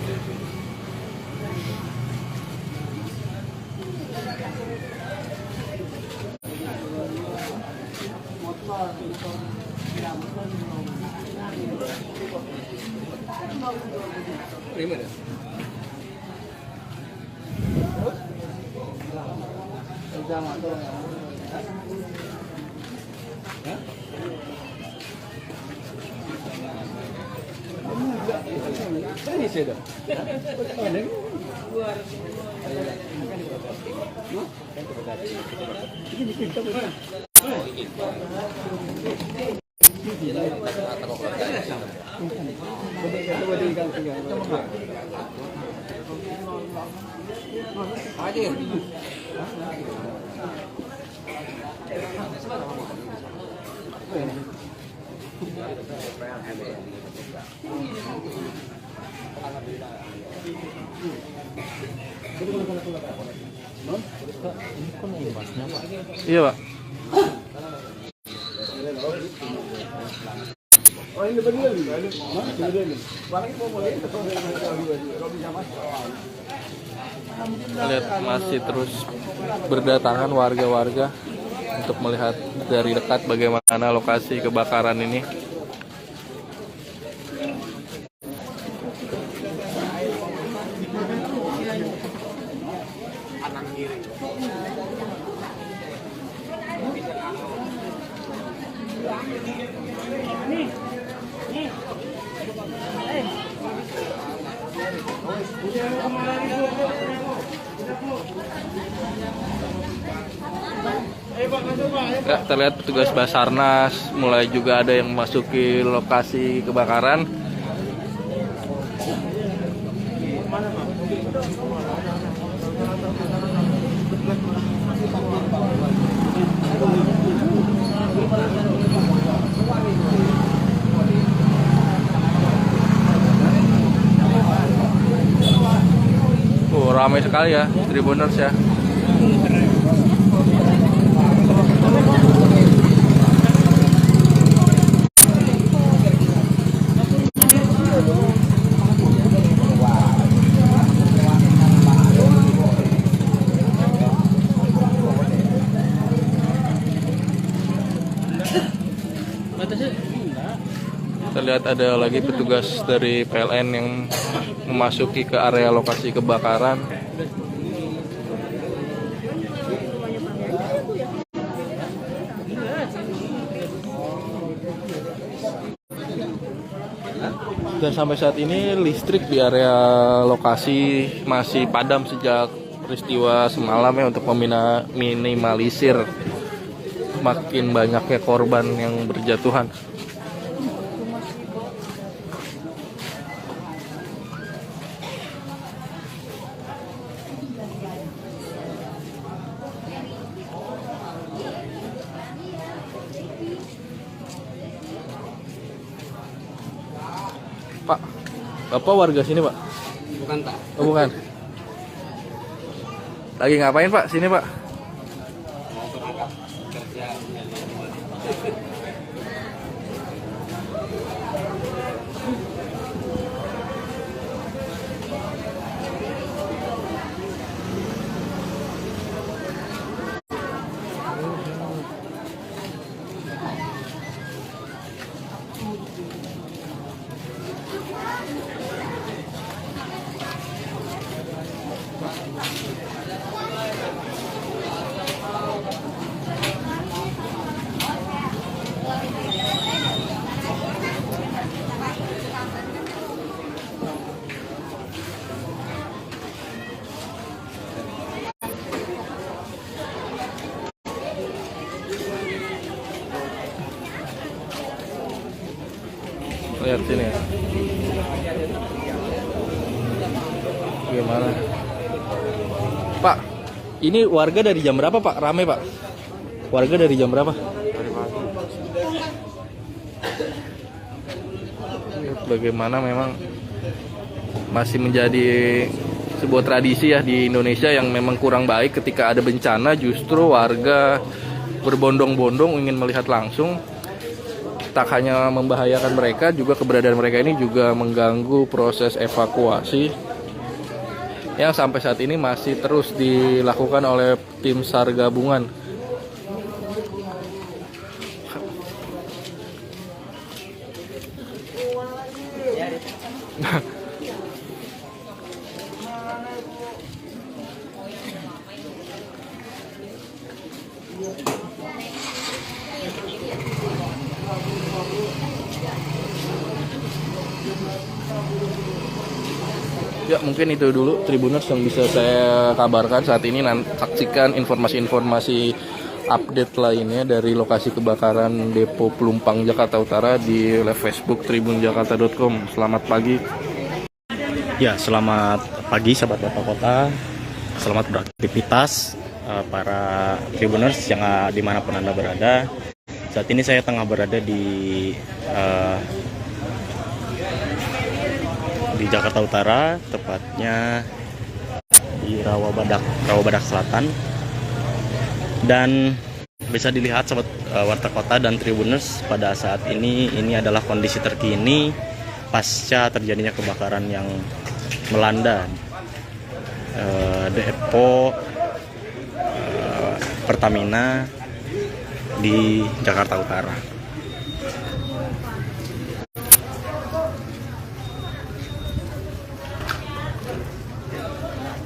Iya Pak. Lihat masih terus berdatangan warga-warga untuk melihat dari dekat bagaimana lokasi kebakaran ini. Ya, terlihat petugas Basarnas mulai juga ada yang memasuki lokasi kebakaran. Ramai sekali ya Tribuners ya. Terlihat ada lagi petugas dari PLN yang memasuki ke area lokasi kebakaran. Dan sampai saat ini listrik di area lokasi masih padam sejak peristiwa semalam ya, untuk meminimalisir makin banyaknya korban yang berjatuhan. Pak, Bapak warga sini Pak? Bukan Pak. Oh bukan. Lagi ngapain Pak sini Pak? Mau berangkat kerja. Lihat sini ya. Gimana? Pak, ini warga dari jam berapa Pak? Rame Pak? Warga dari jam berapa? Bagaimana memang masih menjadi sebuah tradisi ya di Indonesia yang memang kurang baik ketika ada bencana justru warga berbondong-bondong ingin melihat langsung. Tak hanya membahayakan mereka, juga keberadaan mereka ini juga mengganggu proses evakuasi yang sampai saat ini masih terus dilakukan oleh tim SAR gabungan. Ya mungkin itu dulu Tribuners yang bisa saya kabarkan saat ini. Saksikan informasi-informasi update lainnya dari lokasi kebakaran Depo Pelumpang Jakarta Utara di live Facebook tribunjakarta.com. Selamat pagi. Ya, selamat pagi sahabat Bapak Kota. Selamat beraktivitas para Tribuners yang dimanapun Anda berada. Saat ini saya tengah berada di Jakarta Utara, tepatnya di Rawabadak Selatan. Dan bisa dilihat sahabat Warta Kota dan Tribuners, pada saat ini adalah kondisi terkini pasca terjadinya kebakaran yang melanda depo Pertamina di Jakarta Utara.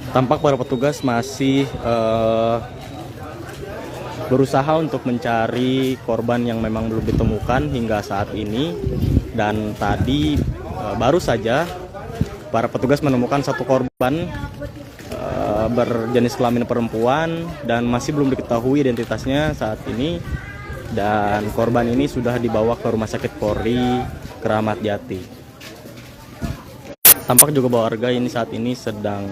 Tampak para petugas masih berusaha untuk mencari korban yang memang belum ditemukan hingga saat ini. Dan tadi baru saja para petugas menemukan satu korban berjenis kelamin perempuan dan masih belum diketahui identitasnya saat ini, dan korban ini sudah dibawa ke Rumah Sakit Polri Kramat Jati. Tampak juga bahwa warga ini saat ini sedang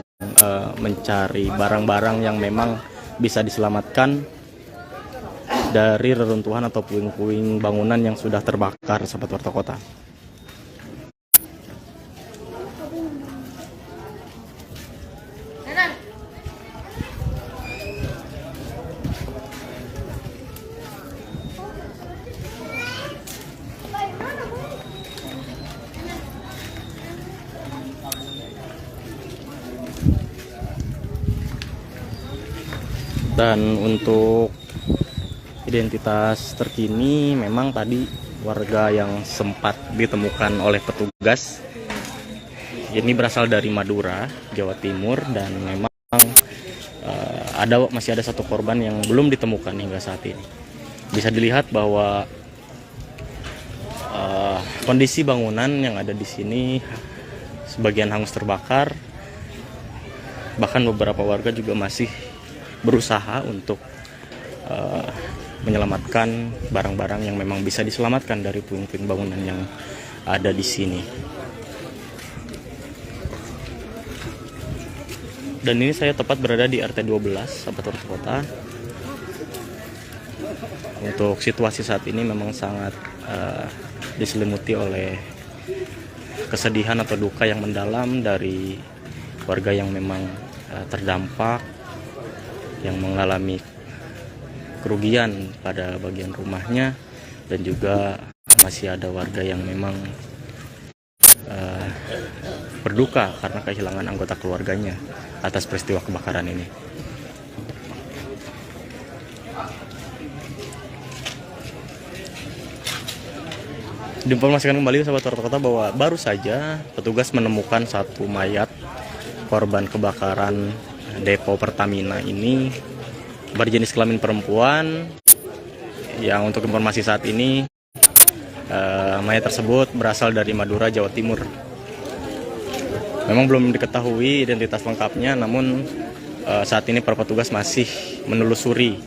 mencari barang-barang yang memang bisa diselamatkan dari reruntuhan atau puing-puing bangunan yang sudah terbakar, sahabat Warta Kota. Dan untuk identitas terkini, memang tadi warga yang sempat ditemukan oleh petugas ini berasal dari Madura, Jawa Timur, dan memang masih ada satu korban yang belum ditemukan hingga saat ini. Bisa dilihat bahwa kondisi bangunan yang ada di sini sebagian hangus terbakar, bahkan beberapa warga juga masih berusaha untuk menyelamatkan barang-barang yang memang bisa diselamatkan dari puing-puing bangunan yang ada di sini. Dan ini saya tepat berada di RT 12, sahabat Warta Kota. Untuk situasi saat ini memang sangat diselimuti oleh kesedihan atau duka yang mendalam dari warga yang memang terdampak, yang mengalami kerugian pada bagian rumahnya, dan juga masih ada warga yang memang berduka karena kehilangan anggota keluarganya atas peristiwa kebakaran ini. Diinformasikan kembali sahabat Warta Kota bahwa baru saja petugas menemukan satu mayat korban kebakaran depo Pertamina ini berjenis kelamin perempuan, yang untuk informasi saat ini mayat tersebut berasal dari Madura, Jawa Timur. Memang belum diketahui identitas lengkapnya, namun saat ini para petugas masih menelusuri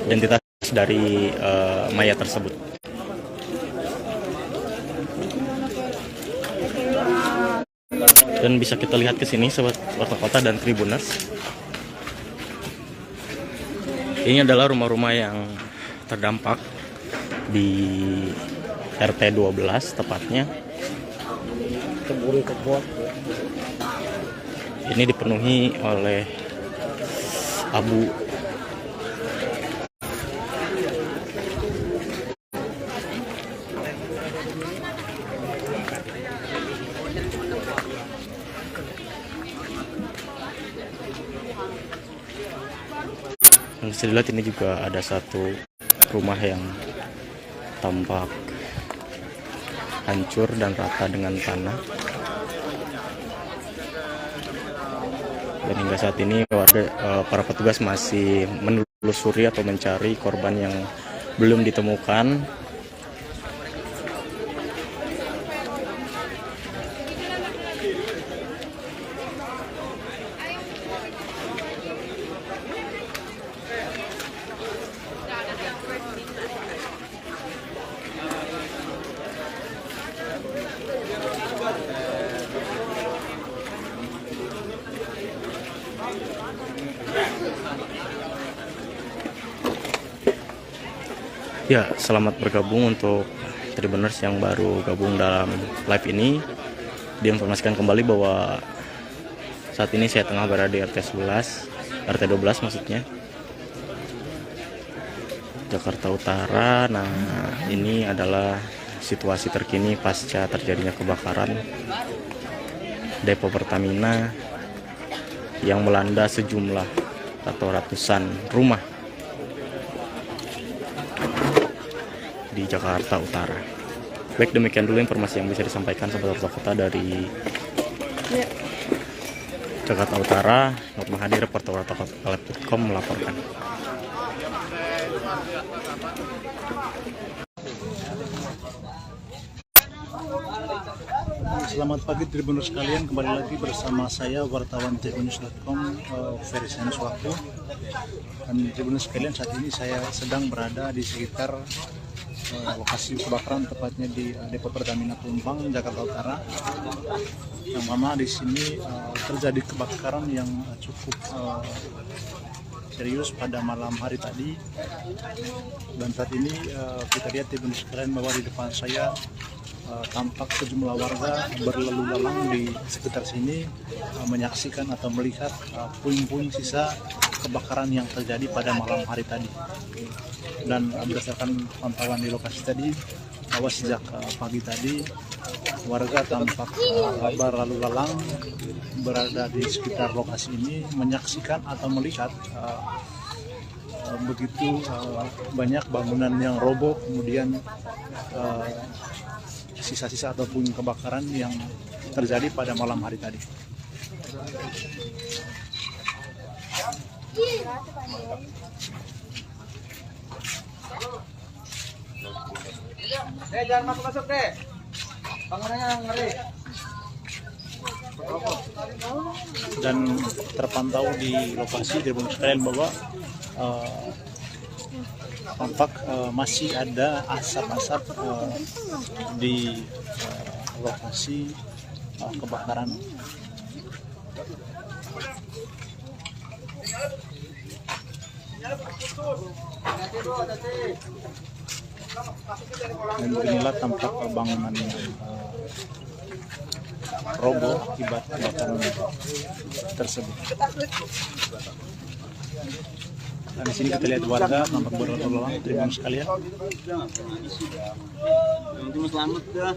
identitas dari mayat tersebut. Dan bisa kita lihat ke sini sahabat Warta Kota dan Tribuners. Ini adalah rumah-rumah yang terdampak di RT 12 tepatnya. Ini dipenuhi oleh abu. Bisa dilihat ini juga ada satu rumah yang tampak hancur dan rata dengan tanah. Dan hingga saat ini para petugas masih menelusuri atau mencari korban yang belum ditemukan. Ya, selamat bergabung untuk Tribuners yang baru gabung dalam live ini. Diinformasikan kembali bahwa saat ini saya tengah berada di RT 12 maksudnya, Jakarta Utara. Nah, ini adalah situasi terkini pasca terjadinya kebakaran depo Pertamina yang melanda sejumlah atau ratusan rumah di Jakarta Utara. Baik, demikian dulu informasi yang bisa disampaikan sahabat Warta Kota dari Jakarta Utara. Nur Mahadi, reporter wartakota.com melaporkan. Selamat pagi Tribuners sekalian, kembali lagi bersama saya wartawan tribunnews.com Ferry Waktu. Dan Tribuners sekalian, saat ini saya sedang berada di sekitar lokasi kebakaran, tepatnya di Depo Pertamina Pelumpang, Jakarta Utara. Yang mana di sini terjadi kebakaran yang cukup serius pada malam hari tadi. Dan saat ini kita lihat Tribuners sekalian bahwa di depan saya tampak sejumlah warga berlalu lalang di sekitar sini menyaksikan atau melihat puing-puing sisa kebakaran yang terjadi pada malam hari tadi. Dan berdasarkan pantauan di lokasi tadi, bahwa sejak pagi tadi warga tampak berlalu lalang berada di sekitar lokasi ini menyaksikan atau melihat begitu banyak bangunan yang roboh, kemudian sisa-sisa atau puing kebakaran yang terjadi pada malam hari tadi. Jangan masuk-masuk deh. Bangunannya ngeri. Dan terpantau di lokasi Tribuners sekalian bahwa tampak masih ada asap-asap di lokasi kebakaran. Dan inilah tampak bangunan yang roboh akibat kebakaran tersebut. Dan di sini kita lihat warga tampak berlalu lalang, Tribuners sekalian. Selamat dah.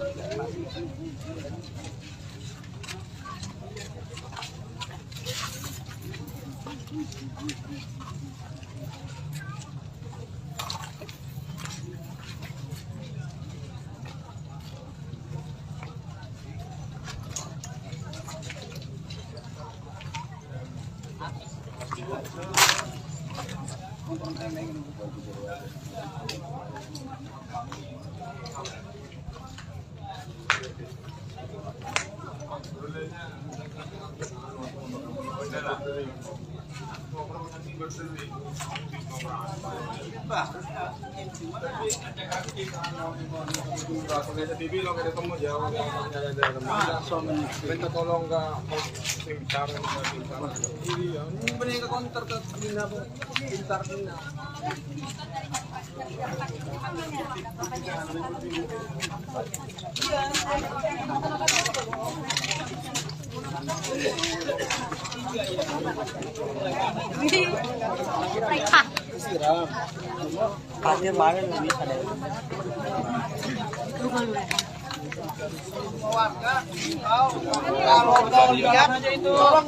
Kalau lihat tolong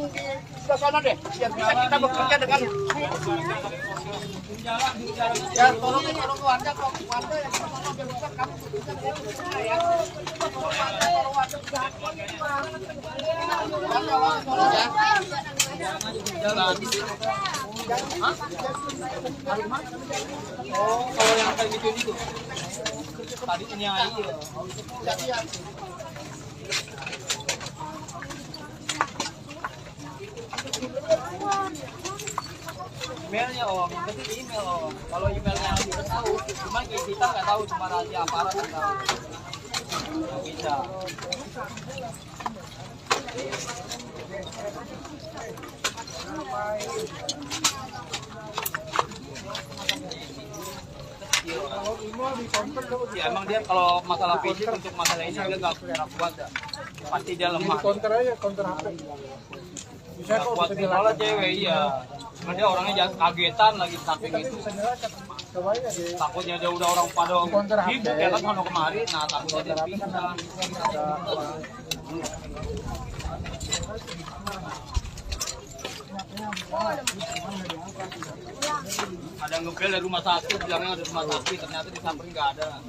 ke sana deh, biar bisa kita bekerja dengan ya, tolong warga yang biar bisa kami bekerja dengan ya. Oh, kalau yang kayak gitu itu tadi penyanyi ya. Emailnya om, berarti di email om. Kalau emailnya kita tahu, cuman kita nggak tahu, cuma rahasia aparat nggak tahu. Nggak bisa. Ya emang dia kalau masalah fisik untuk masalah ini dia nggak kuat ya. Pasti dia lemah. Counter aja, counter HP. Bisa kok Kuat malah cewek iya. Cuma dia orangnya jangan kagetan lagi saking itu. Takutnya dia udah orang pada sibuk ya kan sono kemari, nah takutnya dia pingsan. Ada ngebel dari rumah sakit, bilangnya ada rumah sakit, ternyata disamperin nggak ada.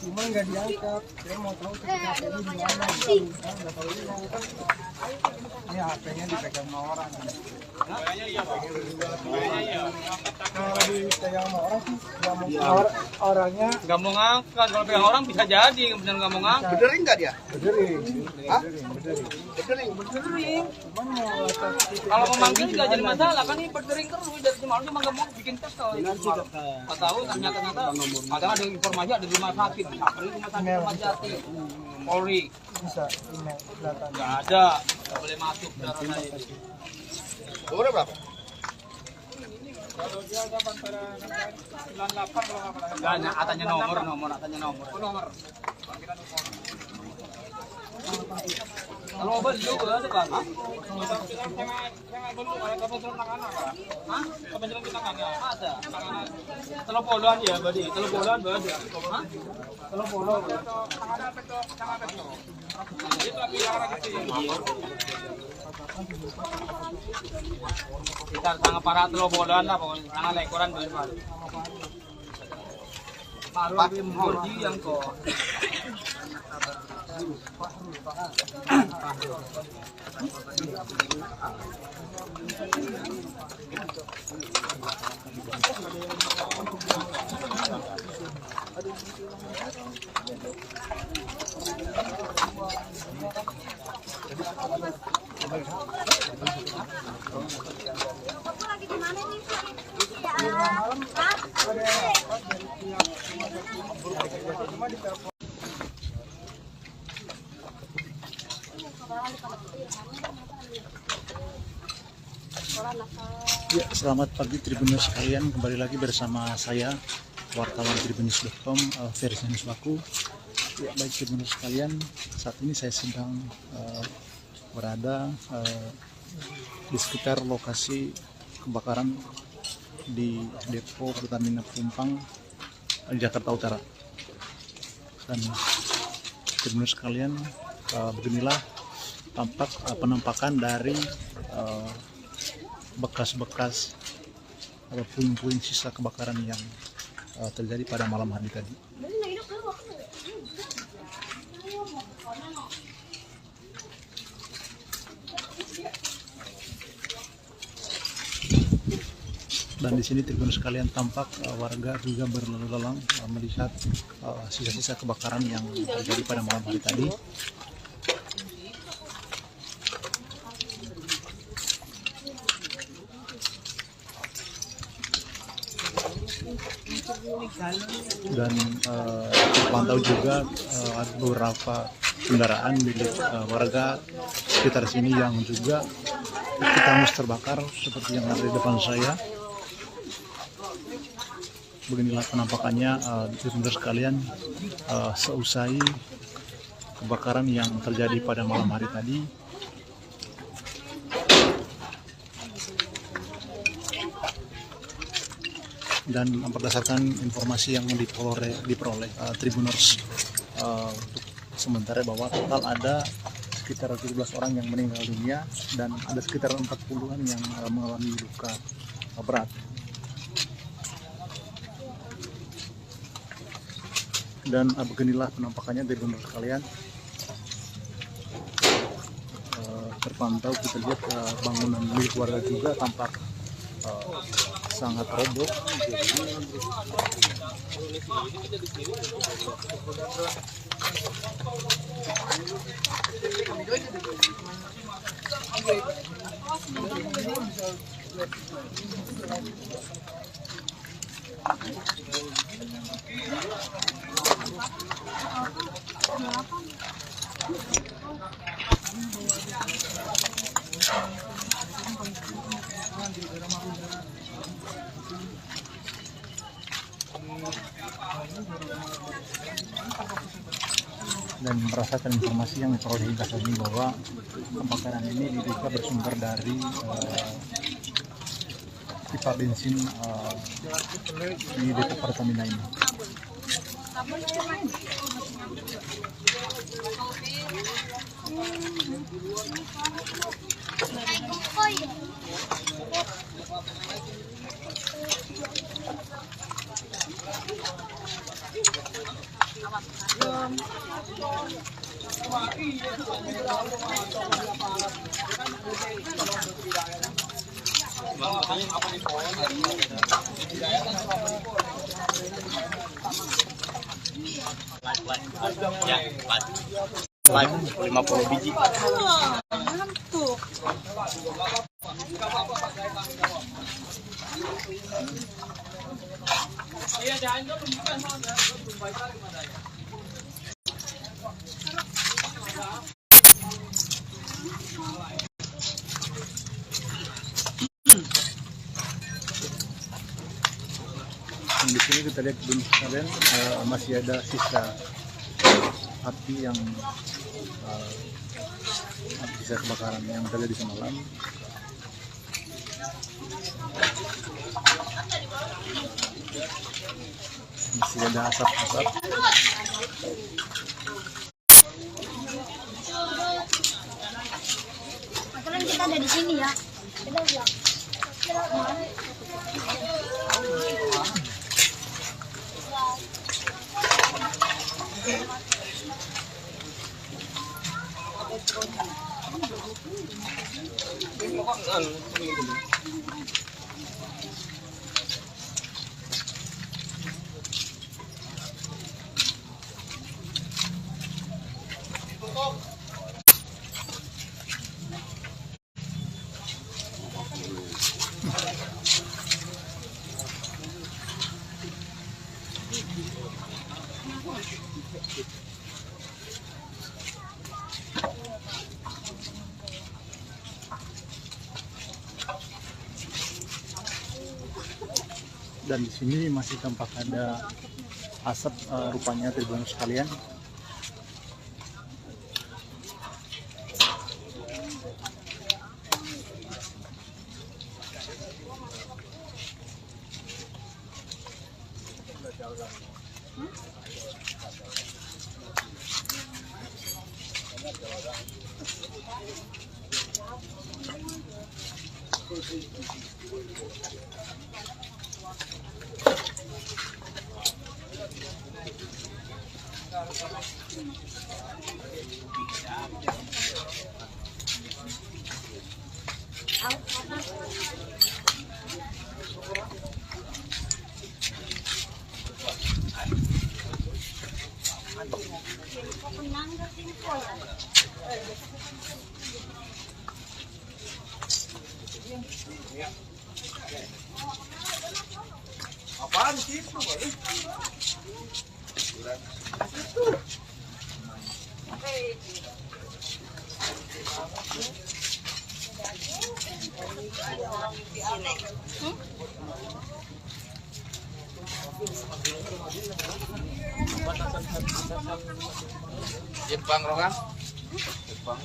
Cuma nggak diangkat. Saya mau tahu sertifikat ini di mana. Nggak tahu ini HP-nya dipegang sama orang. Kayaknya iya, Pak. Kayaknya iya. Kalau dipegang sama orang sih orangnya Nggak mau ngangkat, kalau pegang orang bisa jadi, bener nggak mau ngangkat. bedering nggak dia? Bedering. Kalau memanggil nggak jadi masalah, kan ini berdering terus dari semalam cuma nggak mau bikin kesel. Nggak tahu ternyata ada informasi ada di rumah sakit, sampai rumah sakit Ramat Jati, Polri. Bisa email kelihatan. Nggak ada, nggak boleh masuk darah saya. Umurnya berapa? Kalau dia ada antara 98 kalau nggak salah. Nggak, katanya nomor, katanya nomor. Nomor. Kalau mobil juga ada kan? Kebencian kita kan ada. Telepon ya, berarti telepon berarti. Telepon. Kita sangat para telobolan lah pokoknya, sangat lekoran benar. Baru memori yang kok. Lagi di mana nih? Ya, selamat pagi Tribunnews sekalian, kembali lagi bersama saya wartawan Tribunnews.com versi Nuswaku. Ya, baik Tribunnews sekalian, saat ini saya sedang berada di sekitar lokasi kebakaran di depo Pertamina Pelumpang, Jakarta Utara. Dan Tribunnews sekalian, beginilah tampak penampakan dari bekas-bekas atau puing-puing sisa kebakaran yang terjadi pada malam hari tadi. Dan di sini Tribunnews sekalian tampak warga juga berlalu lalang melihat sisa-sisa kebakaran yang terjadi pada malam hari tadi. Dan terpantau juga ada beberapa kendaraan milik warga sekitar sini yang juga ikut hangus terbakar seperti yang ada di depan saya. Beginilah penampakannya Tribunnews sekalian seusai kebakaran yang terjadi pada malam hari tadi. Dan berdasarkan informasi yang diperoleh Tribunnews untuk sementara bahwa total ada sekitar 17 orang yang meninggal dunia dan ada sekitar 40-an yang mengalami luka berat. Dan beginilah penampakannya Tribunnews sekalian. Terpantau kita lihat bangunan milik warga juga tampak sangat roboh. Dan berdasarkan informasi yang diperoleh hingga saat ini bahwa kebakaran ini diduga bersumber dari pipa bensin di depo Pertamina ini. Live 50 biji. Ngantuk. Iya, jangan dulu bukan mana. Belum bayar gimana ya? Di sini kita lihat belum sekalian masih ada sisa api yang sisa kebakaran yang terjadi semalam. Masih ada asap-asap. Sekarang kita ada di sini ya. Kita bilang. Dan di sini masih tampak ada asap rupanya Tribuners sekalian. Apaan sih itu? Jepang rokan? Jepang.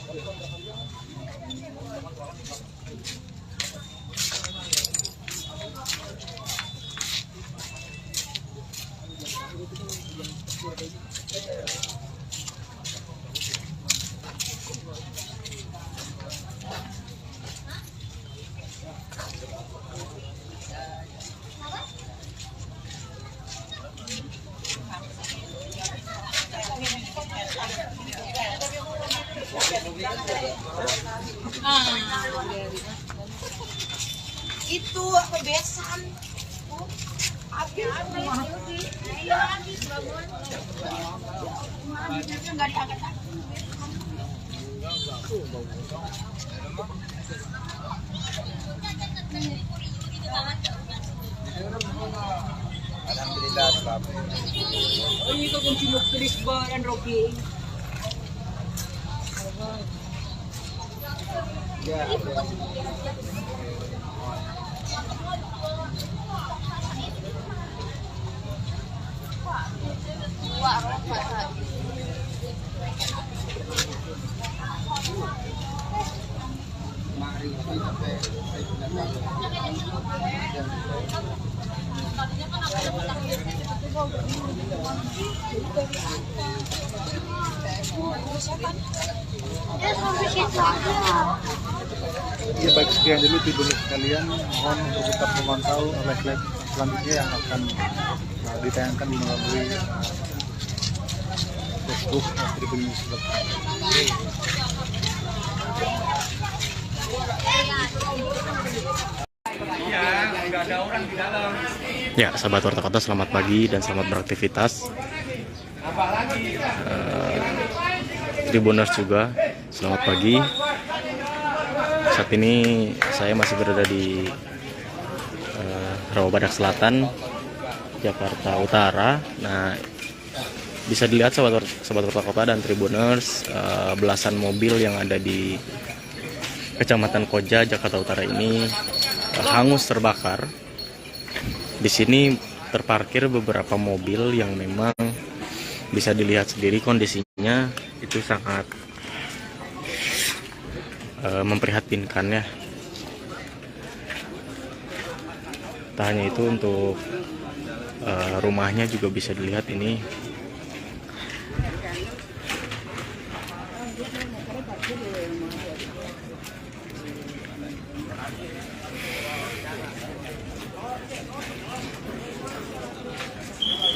Itu kebiasaan. Habis iya habis bangun. Enggak diangkat. Alhamdulillah. Ini kok kunci Chris Bar dan Rocky. Ya. Ya, baik, sekian dulu Tribuners sekalian, mohon untuk tetap memantau live selanjutnya yang akan ditayangkan melalui Ya, sahabat Warta Kota, selamat pagi dan selamat beraktivitas. Tribuners juga, selamat pagi. Saat ini saya masih berada di Rawabadak Selatan, Jakarta Utara. Nah, bisa dilihat sahabat Warta Kota dan Tribuners, belasan mobil yang ada di Kecamatan Koja, Jakarta Utara ini hangus terbakar. Di sini terparkir beberapa mobil yang memang bisa dilihat sendiri kondisinya itu sangat memprihatinkan ya. Tak hanya itu, untuk rumahnya juga bisa dilihat ini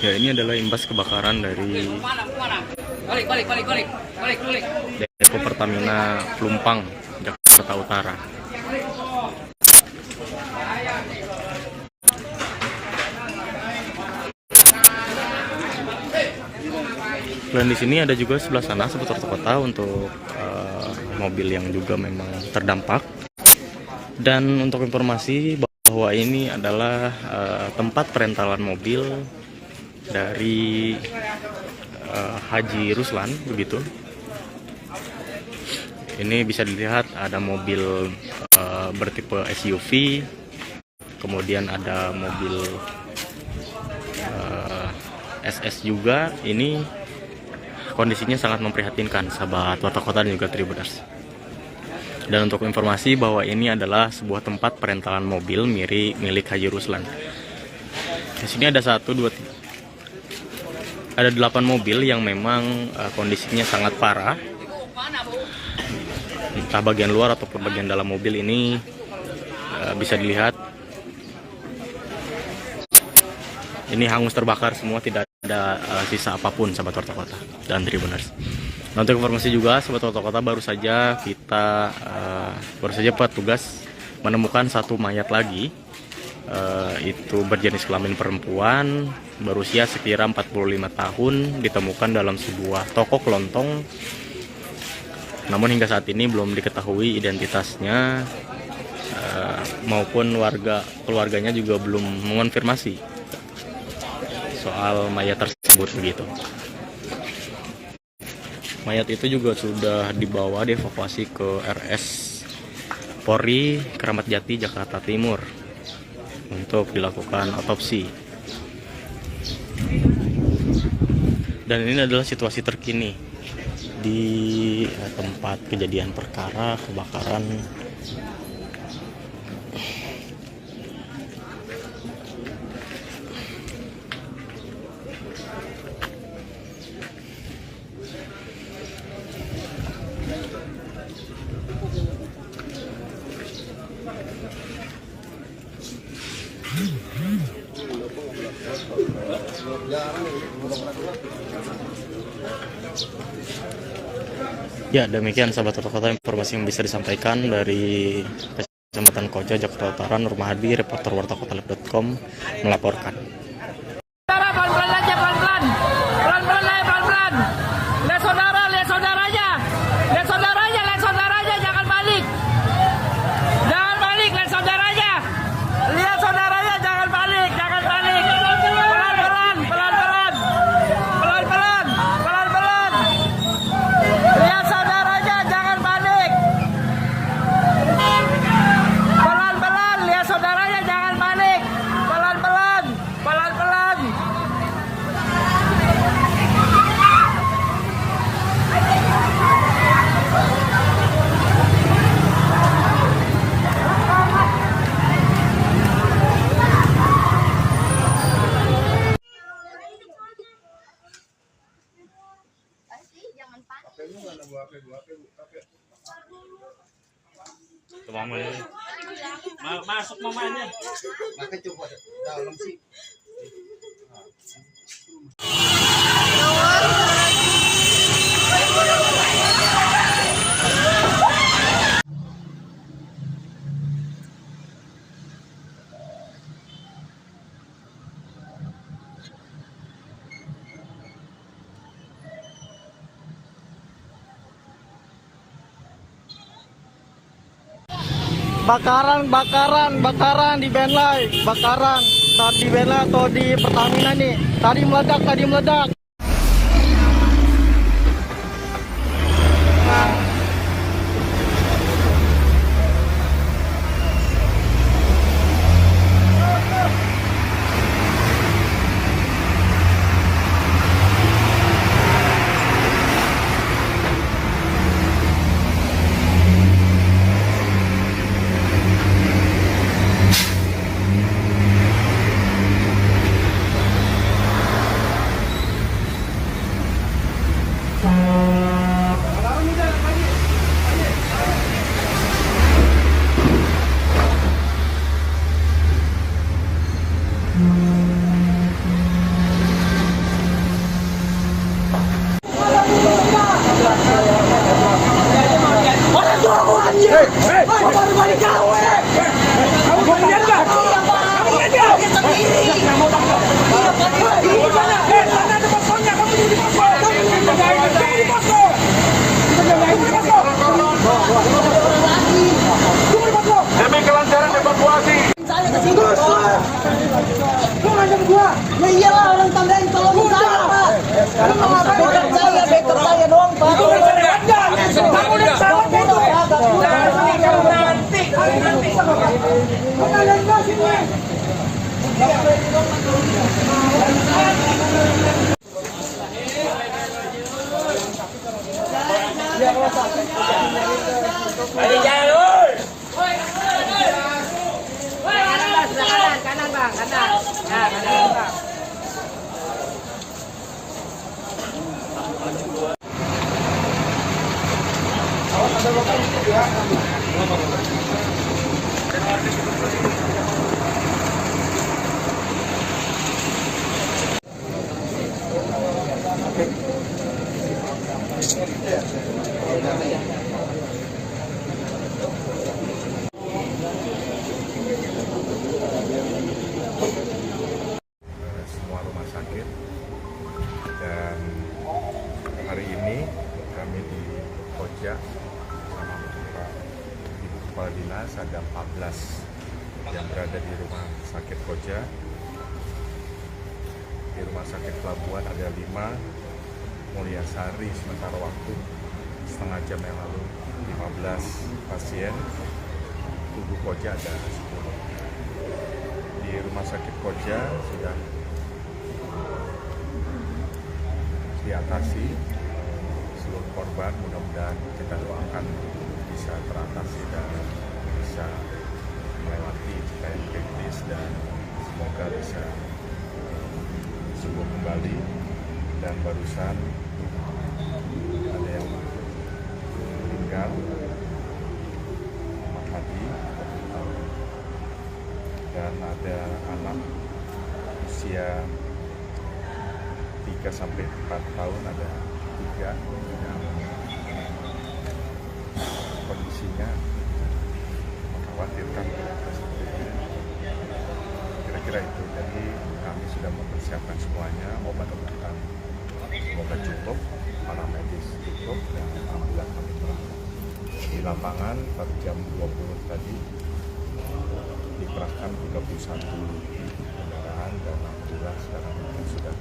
ya. Ini adalah imbas kebakaran dari Depo Pertamina Pelumpang, Jakarta Utara. Dan di sini ada juga sebelah sana seputar kota untuk mobil yang juga memang terdampak. Dan untuk informasi bahwa ini adalah tempat perentalan mobil dari Haji Ruslan, begitu. Ini bisa dilihat ada mobil bertipe SUV, kemudian ada mobil SS juga. Ini kondisinya sangat memprihatinkan sahabat Warta Kota dan juga Tribuners. Dan untuk informasi bahwa ini adalah sebuah tempat perentalan mobil milik Haji Ruslan. Di sini ada 8 mobil yang memang kondisinya sangat parah. Entah bagian luar ataupun bagian dalam mobil ini bisa dilihat ini hangus terbakar semua, tidak ada sisa apapun sahabat Warta Kota dan Tribuners. Nah, untuk informasi juga sahabat Warta Kota, baru saja petugas menemukan satu mayat lagi. Itu berjenis kelamin perempuan, berusia sekira 45 tahun, ditemukan dalam sebuah toko kelontong. Namun hingga saat ini belum diketahui identitasnya, maupun keluarganya juga belum mengonfirmasi soal mayat tersebut, begitu. Mayat itu juga sudah dievakuasi ke RS Polri Kramat Jati, Jakarta Timur untuk dilakukan otopsi. Dan ini adalah situasi terkini di tempat kejadian perkara kebakaran Ya, demikian sahabat Warta Kota informasi yang bisa disampaikan dari Kecamatan Koja, Jakarta Utara. Nur Mahadi, reporter wartakota.com melaporkan. Pelan-pelan aja, pelan-pelan. Pelan-pelan aja, pelan-pelan. Lihat saudaranya. Lihat saudaranya, jangan balik. Jangan balik, lihat saudaranya. Lihat saudaranya, jangan balik. Pelan-pelan. Lihat saudaranya, jangan balik. Pelan-pelan, lihat saudaranya, jangan balik. Pelan-pelan. Masuk mamanya. Maka coba dalam sih. Bakaran di Benlai, bakaran. Tadi di Benlai atau di Pertamina nih. Tadi meledak. Demi kelancaran evakuasi. Saya ke sini. Lu ngancam gua. Ya iyalah orang tandain tolong saya, Pak. Lu mau ngapain saya? Backup saya doang, Pak. Kamu udah salah itu. Nanti. Kalian enggak sini. Ayo jalur. Kanan bang, kanan. Nah, kanan bang. Semua rumah sakit, dan hari ini kami di Koja sama Pak Ibu Kepala Dinas ada 14 yang berada di rumah sakit Koja. Di rumah sakit Pelabuhan ada 5, Mulyasari sementara waktu setengah jam yang lalu 15 pasien, Tugu Koja ada 10. Di rumah sakit Koja sudah diatasi seluruh korban, mudah-mudahan kita doakan bisa teratasi dan bisa melewati jika yang kritis, dan semoga bisa sembuh kembali. Dan barusan ada yang meninggal, Muhammad Hadi, dan ada anak usia 3 sampai 4 tahun, ada 3 yang kondisinya mengkhawatirkan. Kira-kira itu. Jadi kami sudah mempersiapkan semuanya, obat-obatan semoga cukup, para medis cukup, dan alhamdulillah kami berangkat. Di lapangan pada jam 20 tadi dikerahkan 31 kendaraan, dan alhamdulillah sekarang sudah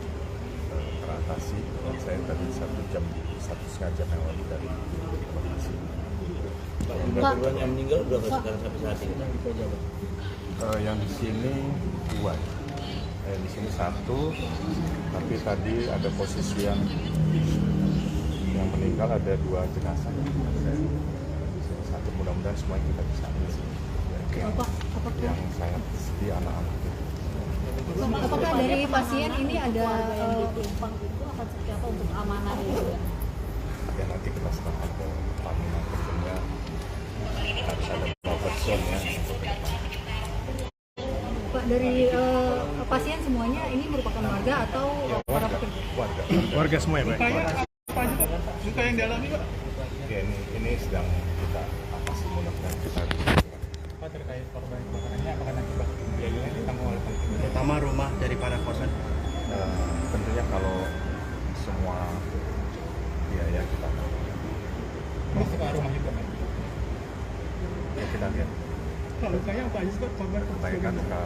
teratasi. Dan saya tadi 1,5 jam yang lalu dari lokasi. Jumlah korban yang meninggal berapa sekarang sampai saat ini? Yang di sini 2, di sini 1, tapi tadi ada posisi yang meninggal ada 2 jenazah. Sini 1, mudah-mudahan semuanya kita bisa ambil sini. Yang saya sedih anak-anak. Apakah dari pasien ini ada penumpang itu akan seperti apa untuk keamanan itu? Ya nanti kita serahkan ke Pertamina, tentunya harus ada buffer zone ya. Pak, dari pasien semuanya ini merupakan warga atau para pekerja? Warga semua ya, Pak. Luka yang dialami, Pak? Ya, ini sedang kita atasi, mudah-mudahan kita Pak, terkait korban kebakarannya, apakah nanti biayanya ditanggung oleh pemerintah, terutama rumah dari para korban? Tentunya kalau semua biaya kita masuk ke rumah juga, Pak? ya kita lihat lukanya apa aja Pak? Kebaikan luka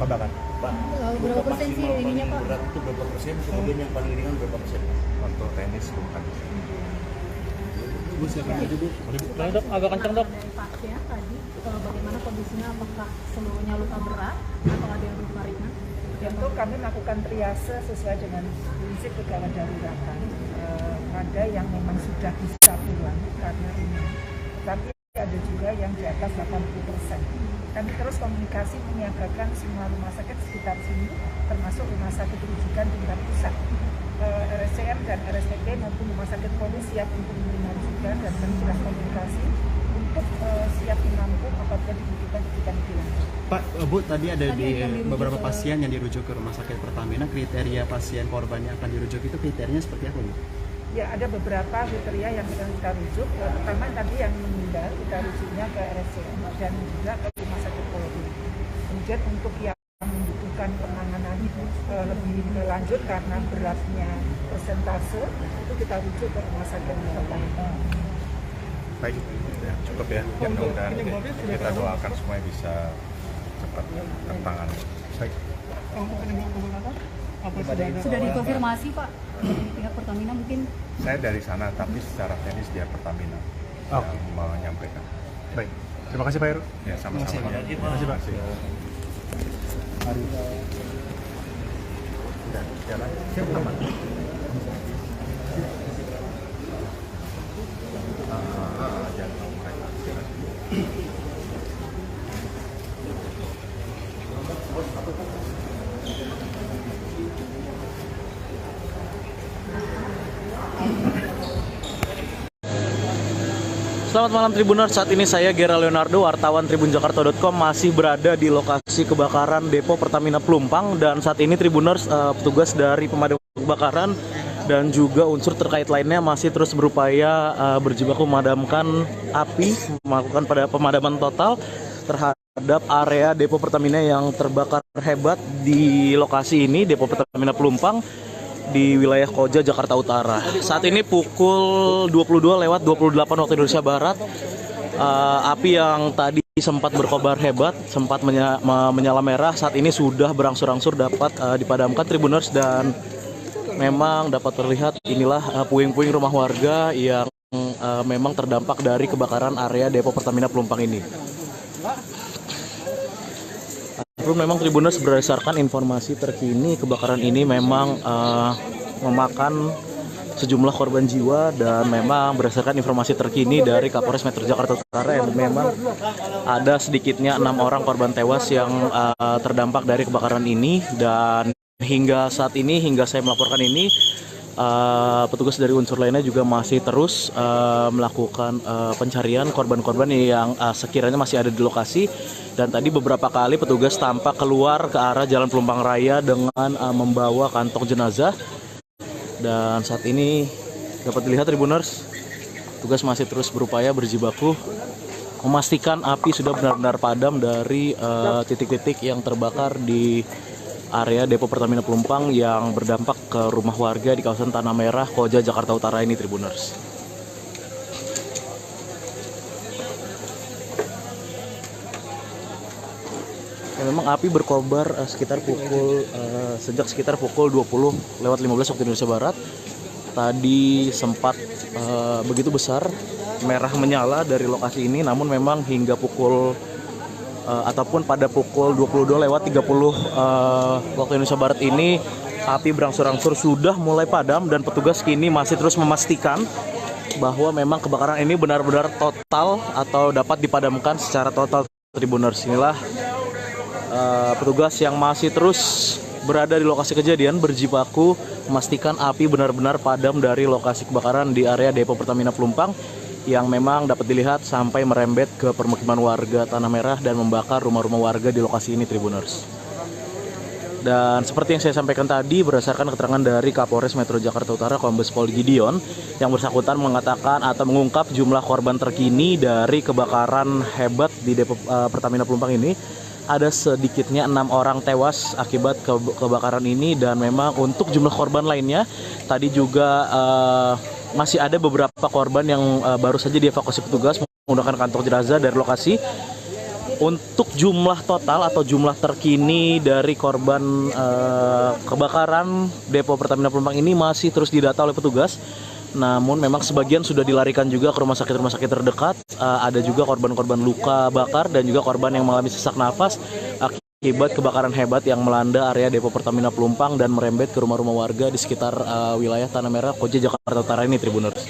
bakar. Pak, Berapa persen sih ininya Pak? berat itu berapa persen, kemudian yang paling ringan berapa persen? untuk tenis bukan. Bu, silakan aja Bu. Dok, agak kencang dok. Dari pasien tadi bagaimana kondisinya, apakah seluruhnya luka berat atau ada yang luka ringan? Tentu kami melakukan triase sesuai dengan prinsip kegawat daruratan. Ada yang memang sudah bisa pulang karena ini, tapi ada juga yang di atas 80%. Kami terus komunikasi menyiagakan semua rumah sakit sekitar sini, termasuk rumah sakit rujukan tingkat pusat. RSCM dan RSTP maupun rumah sakit polri siap untuk menerima rujukan dan kami sudah komunikasi untuk siap menampung apabila dibutuhkan ketika dilanjut. Pak, Bu, tadi ada di beberapa pasien yang dirujuk ke rumah sakit Pertamina, kriteria pasien korban yang akan dirujuk itu kriterianya seperti apa, Bu? Ya, ada beberapa kriteria yang kita rujuk. Pertama tadi yang meninggal kita rujuknya ke RSCM dan juga ke rumah sakit polri. Kemudian untuk yang membutuhkan penanganan lebih lanjut karena beratnya persentase itu kita rujuk ke rumah sakit Pertamina. Baik, ya, cukup ya. Mudah-mudahan kita doakan semuanya bisa cepat tertangani. Baik. Sudah dikonfirmasi Pak dari pihak Pertamina mungkin? Saya dari sana, tapi secara teknis dia Pertamina yang menyampaikan. Baik, terima kasih Pak Heru. Ya, sama-sama. Terima kasih Pak. Mari. Sudah jalan. Siap, Pak. Selamat malam Tribuners, saat ini saya Gera Leonardo, wartawan tribunjakarta.com masih berada di lokasi kebakaran Depo Pertamina Pelumpang. Dan saat ini Tribuners, petugas dari pemadam kebakaran dan juga unsur terkait lainnya masih terus berupaya berjibaku memadamkan api, melakukan pemadaman total terhadap area Depo Pertamina yang terbakar hebat di lokasi ini, Depo Pertamina Pelumpang di wilayah Koja, Jakarta Utara. Saat ini pukul 22:28 waktu Indonesia Barat. Api yang tadi sempat berkobar hebat, sempat menyala merah, saat ini sudah berangsur-angsur dapat dipadamkan Tribuners, dan memang dapat terlihat inilah puing-puing rumah warga yang memang terdampak dari kebakaran area Depo Pertamina Pelumpang ini. Memang Tribuners, berdasarkan informasi terkini, kebakaran ini memang memakan sejumlah korban jiwa, dan memang berdasarkan informasi terkini dari Kapolres Metro Jakarta Utara yang memang ada sedikitnya 6 orang korban tewas yang terdampak dari kebakaran ini. Dan hingga saat ini, hingga saya melaporkan ini, petugas dari unsur lainnya juga masih terus melakukan pencarian korban-korban yang sekiranya masih ada di lokasi. Dan tadi beberapa kali petugas tampak keluar ke arah Jalan Pelumpang Raya dengan membawa kantong jenazah. Dan saat ini dapat dilihat Tribuners, petugas masih terus berupaya berjibaku memastikan api sudah benar-benar padam dari titik-titik yang terbakar di area Depo Pertamina Pelumpang yang berdampak ke rumah warga di kawasan Tanah Merah, Koja, Jakarta Utara ini Tribuners. Ya, memang api berkobar sejak sekitar pukul 20:15 waktu Indonesia Barat. Tadi sempat begitu besar merah menyala dari lokasi ini, namun memang hingga pukul ataupun pada pukul 22:30 waktu Indonesia Barat ini api berangsur-angsur sudah mulai padam, dan petugas kini masih terus memastikan bahwa memang kebakaran ini benar-benar total atau dapat dipadamkan secara total. Tribuners, inilah petugas yang masih terus berada di lokasi kejadian berjibaku memastikan api benar-benar padam dari lokasi kebakaran di area Depo Pertamina Pelumpang yang memang dapat dilihat sampai merembet ke permukiman warga Tanah Merah dan membakar rumah-rumah warga di lokasi ini Tribuners. Dan seperti yang saya sampaikan tadi, berdasarkan keterangan dari Kapolres Metro Jakarta Utara Kombes Pol Gideon, yang bersangkutan mengatakan atau mengungkap jumlah korban terkini dari kebakaran hebat di Depo Pertamina Pelumpang ini. Ada sedikitnya 6 orang tewas akibat kebakaran ini, dan memang untuk jumlah korban lainnya tadi juga masih ada beberapa korban yang baru saja dievakuasi petugas menggunakan kantong jenazah dari lokasi. Untuk jumlah total atau jumlah terkini dari korban kebakaran depo Pertamina Pelumpang ini masih terus didata oleh petugas. Namun memang sebagian sudah dilarikan juga ke rumah sakit terdekat. Ada juga korban-korban luka bakar dan juga korban yang mengalami sesak nafas akibat kebakaran hebat yang melanda area depo Pertamina Pelumpang dan merembet ke rumah-rumah warga di sekitar wilayah Tanah Merah, Koja, Jakarta Utara ini, Tribuners.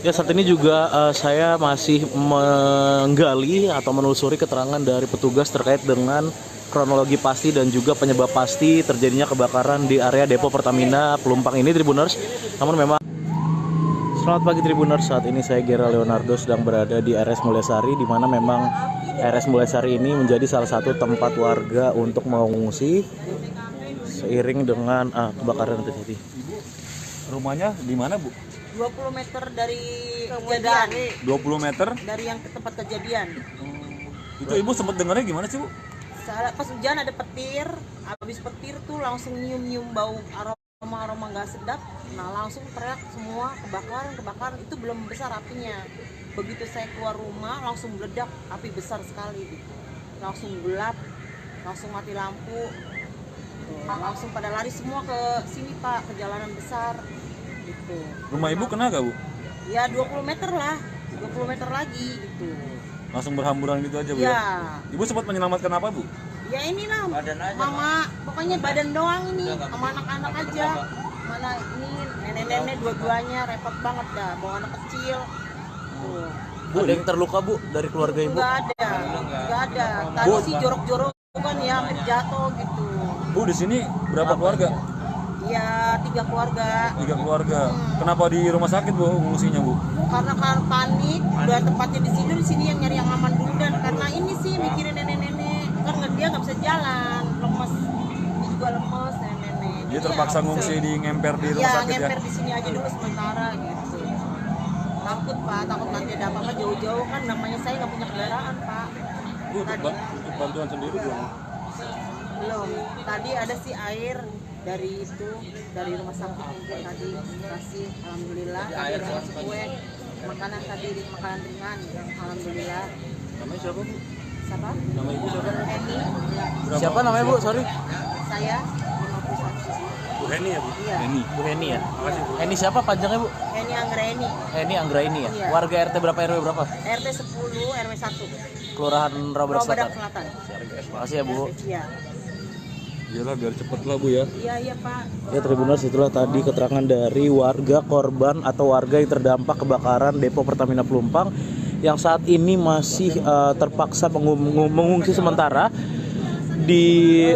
Ya, saat ini juga saya masih menggali atau menelusuri keterangan dari petugas terkait dengan kronologi pasti dan juga penyebab pasti terjadinya kebakaran di area depo Pertamina Pelumpang ini, Tribuners. Namun memang selamat pagi, Tribuners. Saat ini saya Gera Leonardo sedang berada di RS Mulyasari, di mana memang RS Mulyasari ini menjadi salah satu tempat warga untuk mengungsi seiring dengan kebakaran yang terjadi. Rumahnya di mana, Bu? 20 meter dari kejadian. 20 meter? Dari yang ke tempat kejadian. Itu Ibu sempat dengarnya gimana sih, Bu? Pas hujan ada petir, habis petir tuh langsung nyium-nyium bau aroma nggak sedap. Nah langsung teriak semua kebakaran, itu belum besar apinya. Begitu saya keluar rumah langsung meledak, api besar sekali gitu. Langsung gelap, langsung mati lampu. Langsung pada lari semua ke sini Pak, ke jalanan besar gitu. Rumah Ibu kena gak, Bu? Ya 20 meter lah, 20 meter lagi gitu. Langsung berhamburan gitu aja, Bu? Ya. Ibu sempat menyelamatkan apa, Bu? Ya inilah, mama, pokoknya badan doang ini, sama anak-anak aja. Mana ini nenek-nenek dua-duanya repot banget dah, bawa anak kecil. Tuh. Bu, ada yang terluka, Bu, dari keluarga Ibu? Nggak ada. Tadi sih jorok-jorok kan ya, hampir jatuh gitu. Bu, di sini berapa keluarga? Ya 3 keluarga. 3 keluarga. Kenapa di rumah sakit, Bu, ngungsinya, Bu? Karena panik, udah tempatnya di sini yang nyari yang aman dulu, dan karena ini sih mikirin nenek-nenek, karena dia nggak bisa jalan, lemes, dia juga lemes nenek-nenek. Dia terpaksa ngungsi di ngemper di rumah sakit ya? Ngemper di sini aja dulu sementara gitu. Takut Pak, takut nanti ada apa-apa jauh-jauh kan, namanya saya nggak punya kendaraan Pak. Bu, untuk bantuan sendiri belum? Belum. Tadi ada sih air dari rumah sakit mungkin tadi kasih, alhamdulillah. Tadi ada masuk kue, makanan tadi, makanan ringan, alhamdulillah. Namanya siapa, Bu? Siapa? Nama Ibu siapa? Heni. Siapa namanya, Bu? Sorry. Saya 51. Bu Heni ya, Bu? Iya. Bu Heni ya? Makasih, Bu. Heni siapa panjangnya, Bu? Heni Anggraini. Heni Anggraini ya? Iya. Warga RT berapa, RW berapa? RT 10, RW 1. Kelurahan Rawabadak Selatan. Selatan. Makasih ya, Bu. Iya. Iyalah, biar cepet lah, Bu ya. Iya Pak. Ya, Tribuners, itulah tadi keterangan dari warga korban atau warga yang terdampak kebakaran depo Pertamina Pelumpang yang saat ini masih terpaksa mengungsi sementara di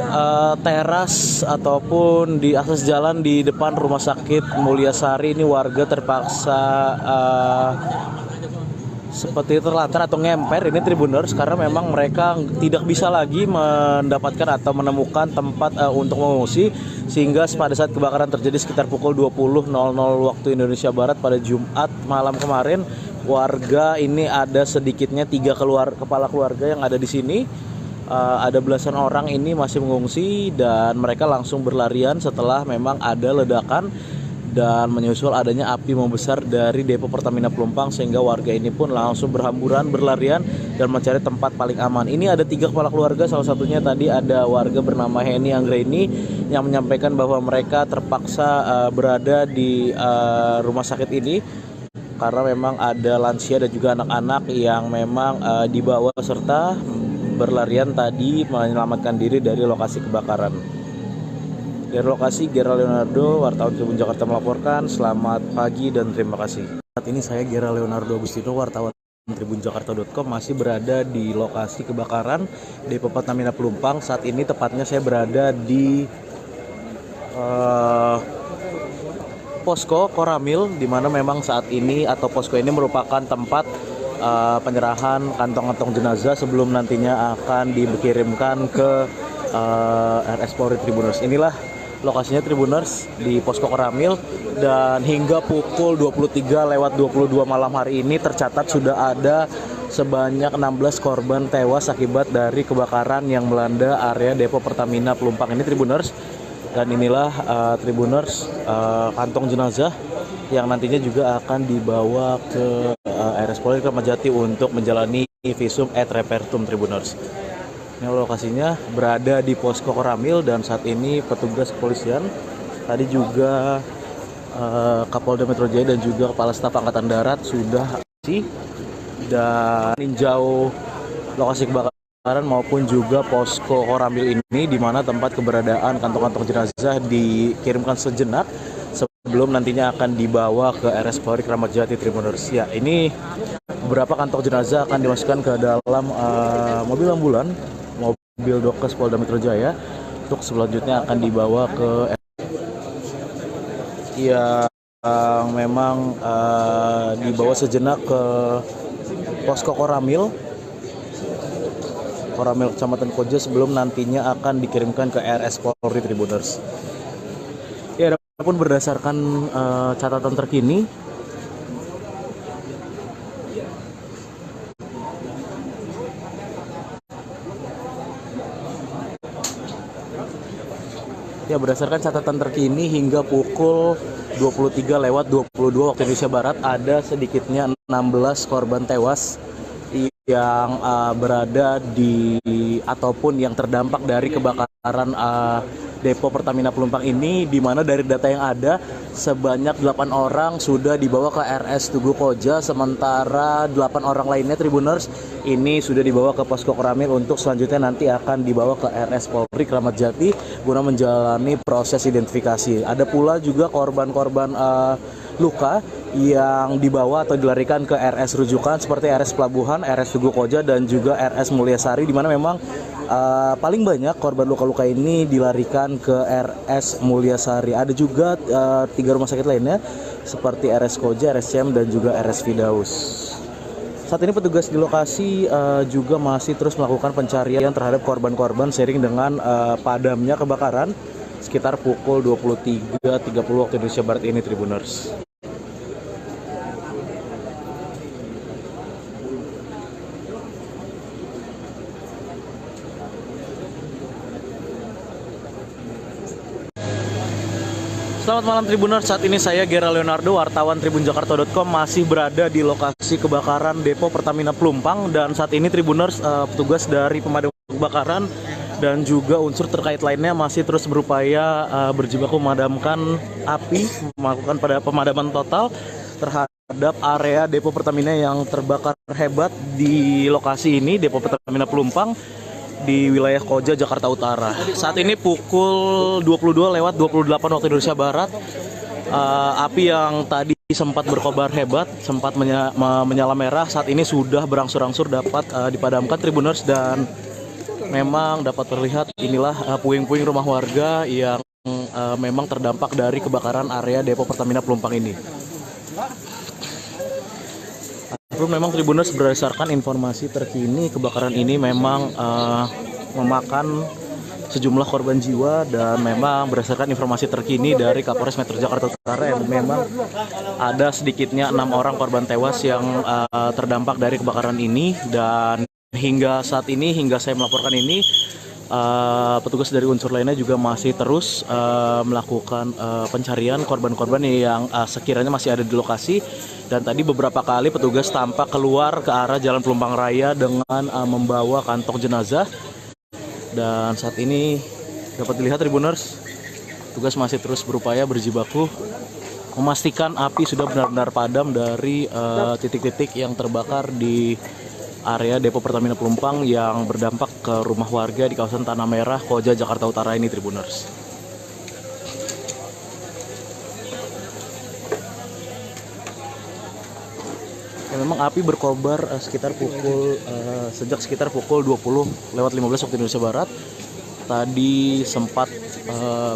teras ataupun di akses jalan di depan Rumah Sakit Mulyasari. Ini warga terpaksa seperti terlantar atau ngemper ini, Tribuners, karena memang mereka tidak bisa lagi mendapatkan atau menemukan tempat untuk mengungsi, sehingga pada saat kebakaran terjadi sekitar pukul 20.00 waktu Indonesia Barat pada Jumat malam kemarin, warga ini ada sedikitnya 3 kepala keluarga yang ada di sini. Ada belasan orang ini masih mengungsi dan mereka langsung berlarian setelah memang ada ledakan dan menyusul adanya api membesar dari depo Pertamina Pelumpang, sehingga warga ini pun langsung berhamburan, berlarian dan mencari tempat paling aman. Ini ada 3 kepala keluarga, salah satunya tadi ada warga bernama Heni Anggraini yang menyampaikan bahwa mereka terpaksa berada di rumah sakit ini karena memang ada lansia dan juga anak-anak yang memang dibawa serta berlarian tadi menyelamatkan diri dari lokasi kebakaran. Dari lokasi, Gera Leonardo, wartawan Tribun Jakarta melaporkan. Selamat pagi dan terima kasih. Saat ini saya Gera Leonardo Agustino, wartawan tribunjakarta.com, masih berada di lokasi kebakaran depo Pertamina Pelumpang. Saat ini tepatnya saya berada di posko Koramil, di mana memang saat ini atau posko ini merupakan tempat penyerahan kantong-kantong jenazah sebelum nantinya akan dikirimkan ke RS Polri, Tribuners. Inilah lokasinya Tribuners di Posko Koramil, dan hingga pukul 23:22 malam hari ini tercatat sudah ada sebanyak 16 korban tewas akibat dari kebakaran yang melanda area depo Pertamina Pelumpang ini Tribuners. Dan inilah Tribuners kantong jenazah yang nantinya juga akan dibawa ke RS Polri Kramat Jati untuk menjalani visum et repertum Tribuners. Ini lokasinya berada di Posko Koramil, dan saat ini petugas kepolisian tadi juga Kapolda Metro Jaya dan juga Kepala Staf Angkatan Darat sudah dan meninjau lokasi kebakaran maupun juga Posko Koramil ini, di mana tempat keberadaan kantong-kantong jenazah dikirimkan sejenak sebelum nantinya akan dibawa ke RS Polri Kramat Jati Tribuners. Ya, ini beberapa kantong jenazah akan dimasukkan ke dalam mobil ambulan, mobil Dokes Polda Metro Jaya, untuk selanjutnya akan dibawa ke yang memang dibawa sejenak ke Posko Koramil Kecamatan Koja sebelum nantinya akan dikirimkan ke RS Polri Tribuners. Ya, adapun berdasarkan catatan terkini, hingga pukul 23:22 waktu Indonesia Barat ada sedikitnya 16 korban tewas yang berada di ataupun yang terdampak dari kebakaran depo Pertamina Pelumpang ini, di mana dari data yang ada sebanyak 8 orang sudah dibawa ke RS Tugu Koja, sementara 8 orang lainnya Tribuners ini sudah dibawa ke Posko Koramil untuk selanjutnya nanti akan dibawa ke RS Polri Kramat Jati guna menjalani proses identifikasi. Ada pula juga korban-korban luka yang dibawa atau dilarikan ke RS rujukan seperti RS Pelabuhan, RS Tugu Koja, dan juga RS Mulyasari, di mana memang paling banyak korban luka-luka ini dilarikan ke RS Mulyasari. Ada juga 3 rumah sakit lainnya seperti RS Koja, RSCM, dan juga RS Firdaus. Saat ini petugas di lokasi juga masih terus melakukan pencarian terhadap korban-korban seiring dengan padamnya kebakaran sekitar pukul 23:30 waktu Indonesia Barat ini Tribuners. Selamat malam Tribuners, saat ini saya Gera Leonardo, wartawan tribunjakarta.com, masih berada di lokasi kebakaran depo Pertamina Pelumpang. Dan saat ini Tribuners, petugas dari pemadam kebakaran dan juga unsur terkait lainnya masih terus berupaya berjibaku memadamkan api, melakukan pemadaman total terhadap area depo Pertamina yang terbakar hebat di lokasi ini, depo Pertamina Pelumpang di wilayah Koja, Jakarta Utara. Saat ini pukul 22:28 waktu Indonesia Barat, api yang tadi sempat berkobar hebat, sempat menyala merah, saat ini sudah berangsur-angsur dapat dipadamkan Tribuners, dan memang dapat terlihat inilah puing-puing rumah warga yang memang terdampak dari kebakaran area depo Pertamina Pelumpang ini. Memang Tribuners, berdasarkan informasi terkini, kebakaran ini memang memakan sejumlah korban jiwa, dan memang berdasarkan informasi terkini dari Kapolres Metro Jakarta Utara yang memang ada sedikitnya 6 orang korban tewas yang terdampak dari kebakaran ini. Dan hingga saat ini, hingga saya melaporkan ini, petugas dari unsur lainnya juga masih terus melakukan pencarian korban-korban yang sekiranya masih ada di lokasi. Dan tadi beberapa kali petugas tampak keluar ke arah Jalan Pelumpang Raya dengan membawa kantong jenazah. Dan saat ini dapat dilihat Tribuners, petugas masih terus berupaya berjibaku memastikan api sudah benar-benar padam dari titik-titik yang terbakar di area depo Pertamina Pelumpang yang berdampak ke rumah warga di kawasan Tanah Merah, Koja, Jakarta Utara ini Tribuners. Ya, memang api berkobar sejak sekitar pukul 20:15 waktu Indonesia Barat. Tadi sempat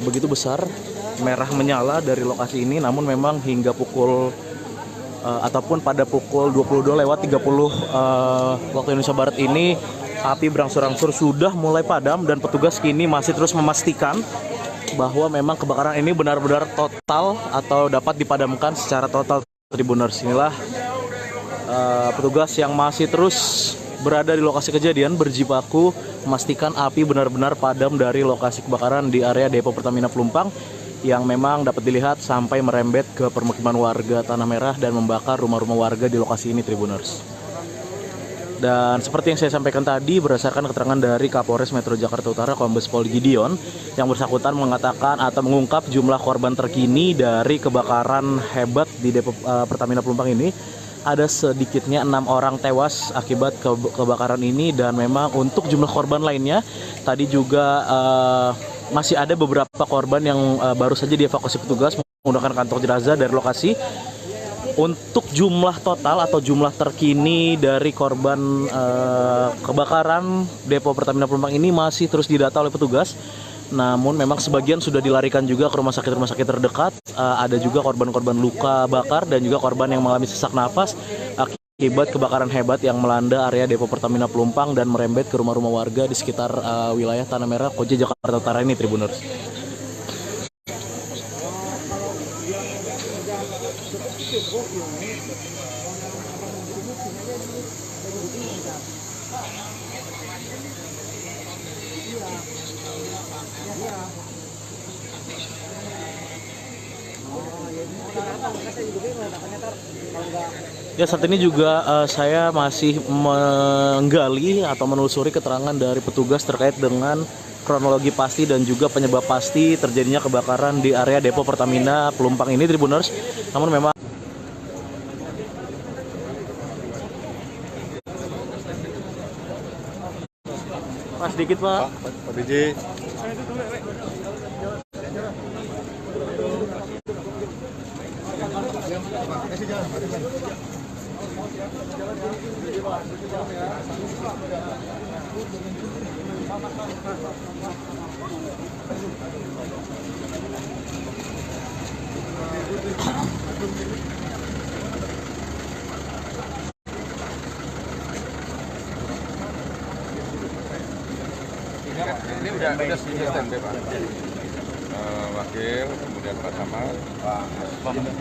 begitu besar merah menyala dari lokasi ini, namun memang hingga pukul ataupun pada pukul 22:30 waktu Indonesia Barat ini api berangsur-angsur sudah mulai padam, dan petugas kini masih terus memastikan bahwa memang kebakaran ini benar-benar total atau dapat dipadamkan secara total, Tribuners. Inilah petugas yang masih terus berada di lokasi kejadian berjibaku memastikan api benar-benar padam dari lokasi kebakaran di area Depo Pertamina Pelumpang yang memang dapat dilihat sampai merembet ke permukiman warga Tanah Merah dan membakar rumah-rumah warga di lokasi ini, Tribuners. Dan seperti yang saya sampaikan tadi, berdasarkan keterangan dari Kapolres Metro Jakarta Utara Kombes Pol Gideon, yang bersangkutan mengatakan atau mengungkap jumlah korban terkini dari kebakaran hebat di Depo Pertamina Pelumpang ini. Ada sedikitnya 6 orang tewas akibat kebakaran ini, dan memang untuk jumlah korban lainnya tadi juga masih ada beberapa korban yang baru saja dievakuasi petugas menggunakan kantong jenazah dari lokasi. Untuk jumlah total atau jumlah terkini dari korban kebakaran Depo Pertamina Pelumpang ini masih terus didata oleh petugas. Namun memang sebagian sudah dilarikan juga ke rumah sakit terdekat. Ada juga korban-korban luka bakar dan juga korban yang mengalami sesak nafas akibat kebakaran hebat yang melanda area Depo Pertamina Pelumpang dan merembet ke rumah-rumah warga di sekitar wilayah Tanah Merah, Koja, Jakarta Utara ini, Tribuners. Ya, saat ini juga saya masih menggali atau menelusuri keterangan dari petugas terkait dengan kronologi pasti dan juga penyebab pasti terjadinya kebakaran di area Depo Pertamina Pelumpang ini, Tribuners. Namun memang Pak, sedikit Pak. Pak DJ. Ini udah standby Pak. Wakil, kemudian Pak Samad, Pak Luten,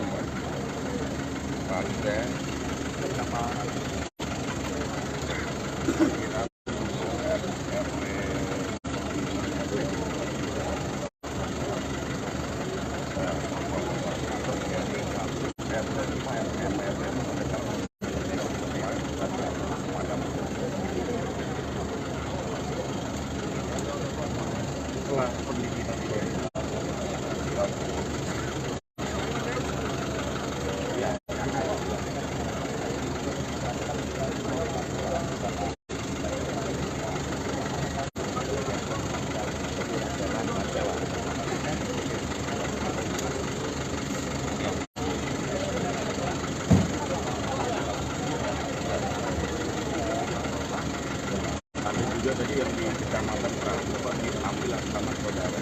juga tadi yang di Kecamatan Pramuka diambil sama saudara.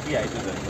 Iya itu tadi.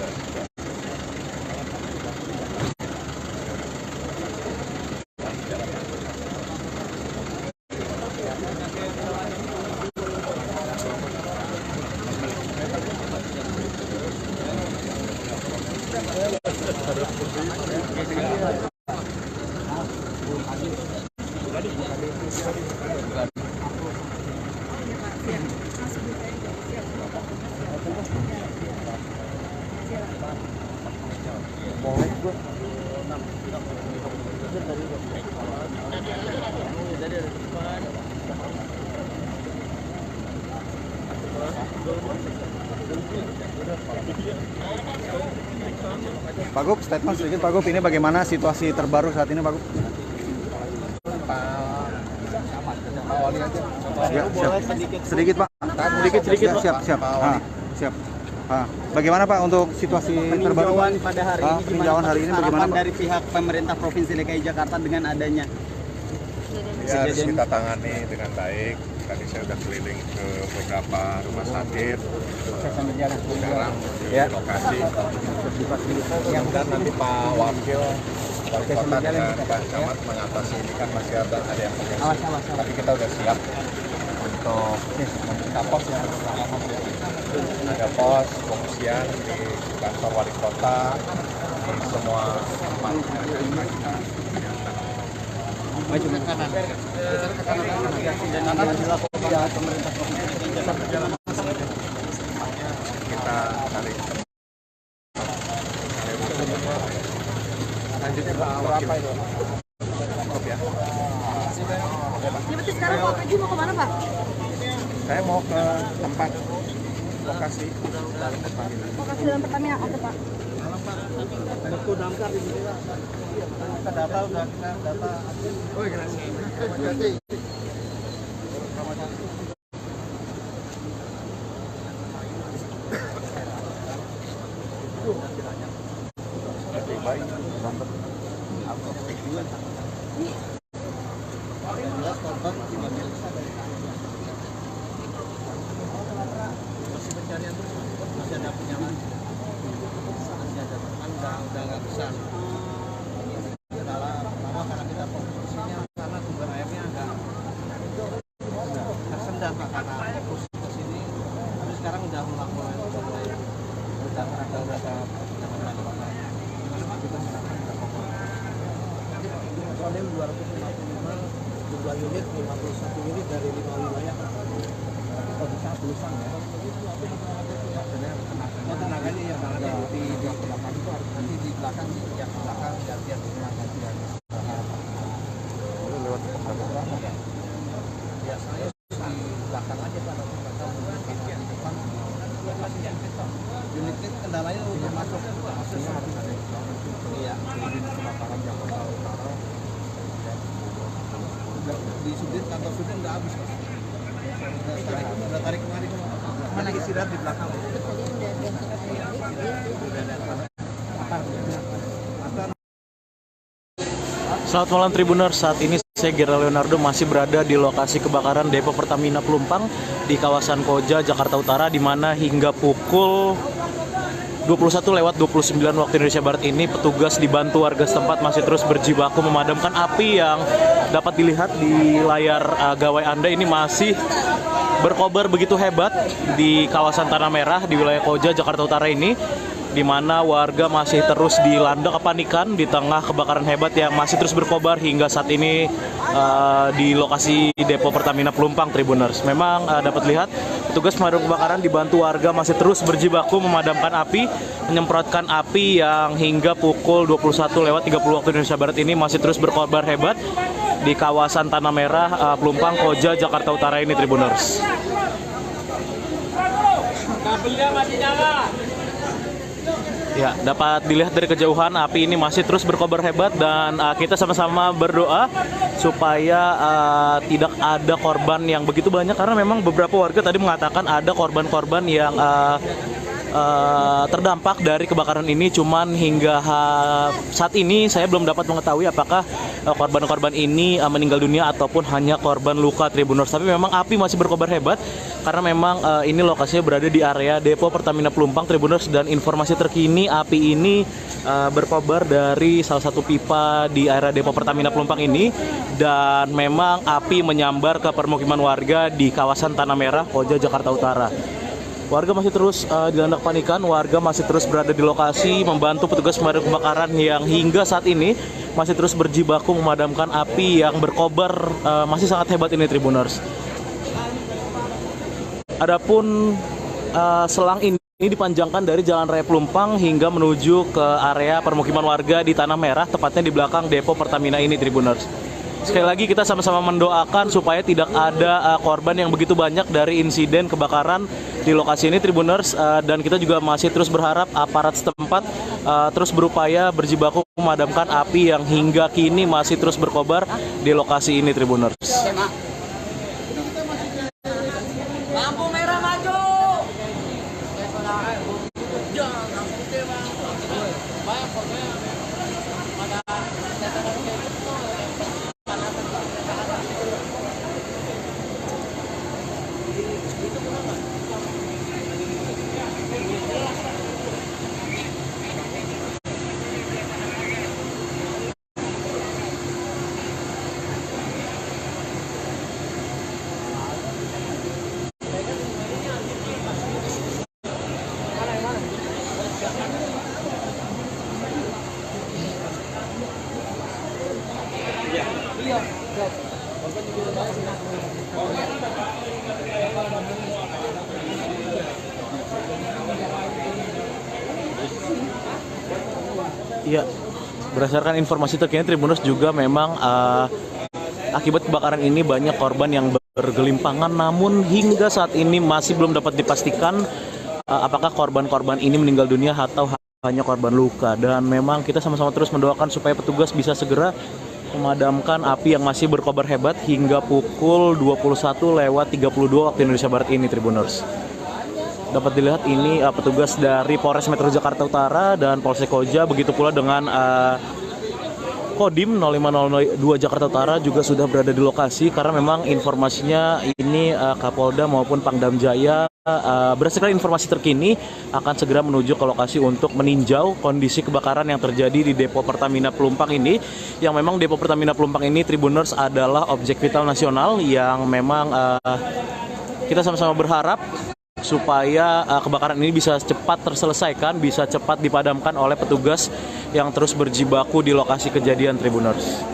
Pak Gub, statement sedikit Pak Gub, ini bagaimana situasi terbaru saat ini Pak Gub? Pak Wali aja. Ya, siap. Sedikit Pak. Sedikit Pak. Siap. Siap. Bagaimana Pak untuk situasi terbaru? Peninjauan pada hari ini peninjauan hari ini bagaimana Pak? Dari pihak pemerintah Provinsi DKI Jakarta dengan adanya ya harus kita tangani dengan baik. Tadi saya udah keliling ke beberapa rumah sakit, sekarang di lokasi. Mudah-mudahan nanti Pak Wakil Wali Kota dengan Pak Camat mengatasi ini kan masih ada yang mengungsi. Tapi kita udah siap untuk membuka pos yang ada pos pengungsian di kantor Wali Kota di semua tempat. Maju ke kanan. Dan dilakukan pemerintah provinsi. Kita cari. Lanjutnya berapa itu? Cukup ya. Ya berarti sekarang Pak Haji mau kemana Pak? Saya mau ke tempat lokasi dalam Pertamina apa Pak? Aku damkar di sini Pak. Kita data udah kita data. Oh iya. Masih ada penyalahan, masih ada teman udah nggak besar. Pertama karena kita posisinya karena sumber airnya agak tersendat Pak, karena fokus ke sini. Tapi sekarang udah mulai berada Soalnya 255 jumlah unit, 51 unit dari 5 wilayah. Kalau bisa tulisan ya. Tenaganya yang ada di belakang itu harus nanti di belakang yang belakang biar tenaga tidak boleh lewat belakang ya. Biasanya di belakang aja Pak, nanti belakang di depan unitnya kendalanya udah masuk iya di kebakaran Jakarta Utara di Sudin, kantor Sudin udah habis Pak. Udah tarik kemarin mana istirahat di belakang. Selamat malam Tribuners, saat ini saya Gerald Leonardo masih berada di lokasi kebakaran depo Pertamina Pelumpang di kawasan Koja, Jakarta Utara, di mana hingga pukul 21:29 waktu Indonesia Barat ini petugas dibantu warga setempat masih terus berjibaku memadamkan api yang dapat dilihat di layar gawai Anda. Ini masih berkobar begitu hebat di kawasan Tanah Merah di wilayah Koja, Jakarta Utara ini, di mana warga masih terus dilanda kepanikan di tengah kebakaran hebat yang masih terus berkobar hingga saat ini di lokasi depo Pertamina Pelumpang, Tribuners. Memang dapat lihat petugas pemadam kebakaran dibantu warga masih terus berjibaku memadamkan api, menyemprotkan api yang hingga pukul 21:30 waktu Indonesia Barat ini masih terus berkobar hebat di kawasan Tanah Merah, Pelumpang, Koja, Jakarta Utara ini, Tribuners. Kabelnya masih nyala. Ya, dapat dilihat dari kejauhan api ini masih terus berkobar hebat dan kita sama-sama berdoa supaya tidak ada korban yang begitu banyak, karena memang beberapa warga tadi mengatakan ada korban-korban yang terdampak dari kebakaran ini. Cuman hingga saat ini saya belum dapat mengetahui apakah korban-korban ini meninggal dunia ataupun hanya korban luka, Tribuners. Tapi memang api masih berkobar hebat karena memang ini lokasinya berada di area depo Pertamina Pelumpang, Tribuners, dan informasi terkini api ini berkobar dari salah satu pipa di area depo Pertamina Pelumpang ini, dan memang api menyambar ke permukiman warga di kawasan Tanah Merah, Koja, Jakarta Utara. Warga masih terus dilanda kepanikan, warga masih terus berada di lokasi membantu petugas pemadam kebakaran yang hingga saat ini masih terus berjibaku memadamkan api yang berkobar masih sangat hebat ini, Tribuners. Adapun selang ini dipanjangkan dari Jalan Raya Pelumpang hingga menuju ke area permukiman warga di Tanah Merah, tepatnya di belakang depo Pertamina ini, Tribuners. Sekali lagi kita sama-sama mendoakan supaya tidak ada korban yang begitu banyak dari insiden kebakaran di lokasi ini, Tribuners, dan kita juga masih terus berharap aparat setempat terus berupaya berjibaku memadamkan api yang hingga kini masih terus berkobar di lokasi ini, Tribuners. Lampu merah maju. Iya, berdasarkan informasi terkini Tribuners juga memang akibat kebakaran ini banyak korban yang bergelimpangan, namun hingga saat ini masih belum dapat dipastikan apakah korban-korban ini meninggal dunia atau hanya korban luka. Dan memang kita sama-sama terus mendoakan supaya petugas bisa segera memadamkan api yang masih berkobar hebat hingga pukul 21.32 waktu Indonesia Barat ini, Tribuners. Dapat dilihat ini petugas dari Polres Metro Jakarta Utara dan Polsek Koja, begitu pula dengan Kodim 05002 Jakarta Utara juga sudah berada di lokasi, karena memang informasinya ini Kapolda maupun Pangdam Jaya berdasarkan informasi terkini akan segera menuju ke lokasi untuk meninjau kondisi kebakaran yang terjadi di Depo Pertamina Pelumpang ini, yang memang Depo Pertamina Pelumpang ini, Tribuners, adalah objek vital nasional yang memang kita sama-sama berharap supaya kebakaran ini bisa cepat terselesaikan, bisa cepat dipadamkan oleh petugas yang terus berjibaku di lokasi kejadian, Tribuners.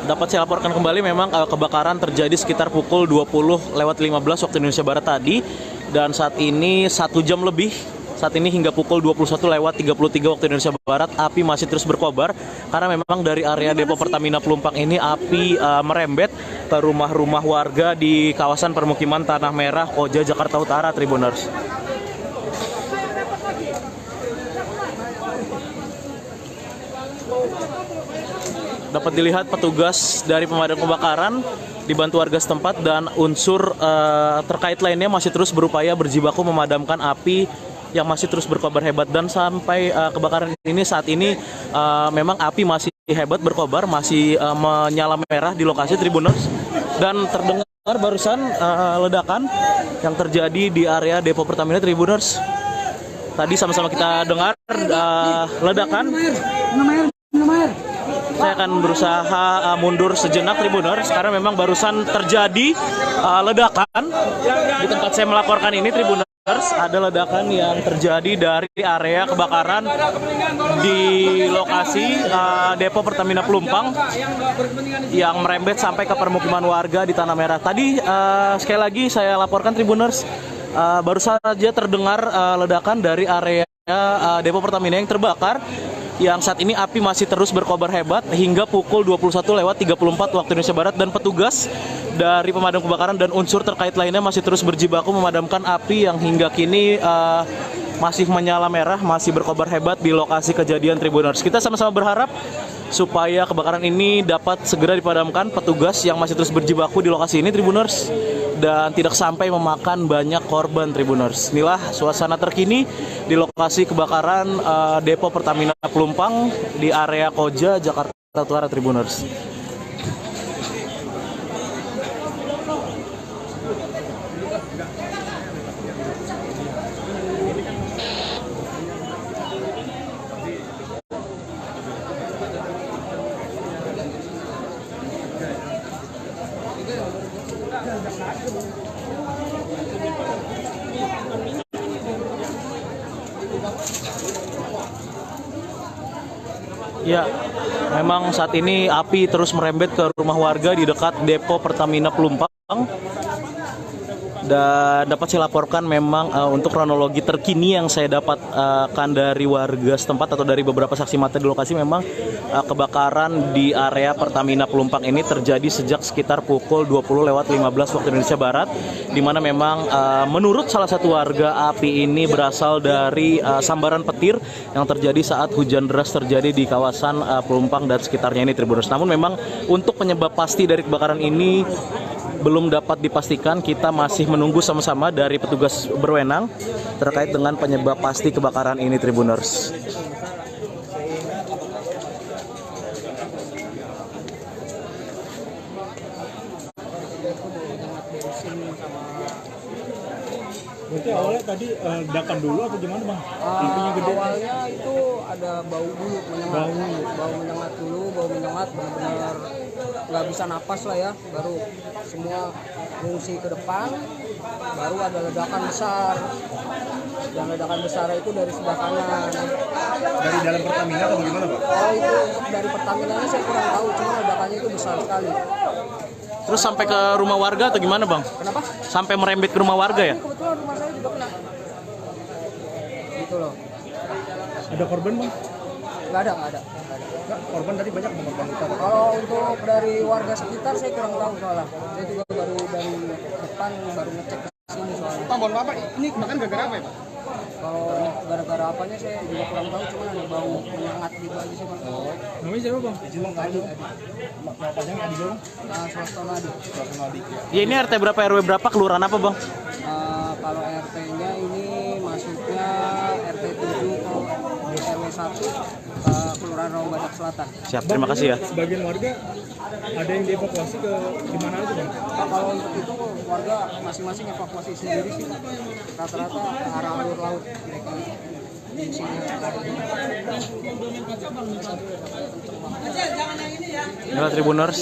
Dapat saya laporkan kembali, memang kebakaran terjadi sekitar pukul 20.15 waktu Indonesia Barat tadi, dan saat ini 1 jam lebih, saat ini hingga pukul 21.33 waktu Indonesia Barat, api masih terus berkobar, karena memang dari area Depo Pertamina Pelumpang ini api merembet ke rumah-rumah warga di kawasan permukiman Tanah Merah, Koja, Jakarta Utara, Tribuners. Dapat dilihat petugas dari pemadam kebakaran dibantu warga setempat dan unsur terkait lainnya masih terus berupaya berjibaku memadamkan api yang masih terus berkobar hebat, dan sampai kebakaran ini saat ini memang api masih hebat berkobar, masih menyala merah di lokasi, Tribuners, dan terdengar barusan ledakan yang terjadi di area Depo Pertamina, Tribuners. Tadi sama-sama kita dengar ledakan. Saya akan berusaha mundur sejenak, Tribuners, karena memang barusan terjadi ledakan di tempat saya melaporkan ini, Tribuners. Ada ledakan yang terjadi dari area kebakaran di lokasi Depo Pertamina Pelumpang yang merembet sampai ke permukiman warga di Tanah Merah. Tadi sekali lagi saya laporkan, Tribuners, baru saja terdengar ledakan dari area Depo Pertamina yang terbakar, yang saat ini api masih terus berkobar hebat hingga pukul 21.34 waktu Indonesia Barat, dan petugas dari pemadam kebakaran dan unsur terkait lainnya masih terus berjibaku memadamkan api yang hingga kini masih menyala merah, masih berkobar hebat di lokasi kejadian, Tribuners. Kita sama-sama berharap supaya kebakaran ini dapat segera dipadamkan petugas yang masih terus berjibaku di lokasi ini, Tribuners, dan tidak sampai memakan banyak korban, Tribuners. Inilah suasana terkini di lokasi kebakaran Depo Pertamina Pelumpang di area Koja, Jakarta Utara, Tribuners. Ya, memang saat ini api terus merembet ke rumah warga di dekat Depo Pertamina Pelumpang. Dan dapat saya laporkan memang untuk kronologi terkini yang saya dapatkan dari warga setempat atau dari beberapa saksi mata di lokasi, memang kebakaran di area Pertamina Pelumpang ini terjadi sejak sekitar pukul 20.15 waktu Indonesia Barat, di mana memang menurut salah satu warga api ini berasal dari sambaran petir yang terjadi saat hujan deras terjadi di kawasan Pelumpang dan sekitarnya ini, Tribuners. Namun memang untuk penyebab pasti dari kebakaran ini belum dapat dipastikan. Kita masih menunggu sama-sama dari petugas berwenang terkait dengan penyebab pasti kebakaran ini, Tribuners. Berarti awalnya tadi ledakan dulu atau gimana bang? Apinya gede? Awalnya itu ada bau dulu menyengat, bau menyengat dulu, bau menyengat benar-benar nggak bisa napas lah ya. Baru semua ngungsi ke depan, baru ada ledakan besar. Dan ledakan besar itu dari sebelah kanan. Dari dalam Pertamina atau bagaimana Pak? Oh itu dari Pertamina saya kurang tahu, cuma ledakannya itu besar sekali. Terus sampai ke rumah warga atau gimana bang? Kenapa? Sampai merembet ke rumah warga ya? Ini kebetulan rumah saya juga kena. Gitu loh. Ada korban bang? Nggak ada. Nggak, korban tadi banyak korban luka. Kalau untuk dari warga sekitar saya kurang tahu soalnya. Saya juga baru dari depan baru ngecek ke sini soalnya. Pak, mohon maaf Pak, ini bahkan gara-gara apa ya Pak? Kalau gara-gara apanya saya juga kurang tahu, cuma ada bau menyengat gitu aja sih Pak. Namanya siapa bang? Adi. Bapaknya Adi dong? Suasana Adi. Ya ini RT berapa RW berapa kelurahan apa bang? Kalau RT-nya ini masuknya RT 7 RW 1 Kelurahan Raung Badak Selatan. Siap, terima kasih ya. Sebagian warga ada yang dievakuasi ke gimana aja bang? Kalau untuk itu warga masing-masing evakuasi sendiri sih. Rata-rata ke arah alur laut mereka di sini. Inilah Tribuners.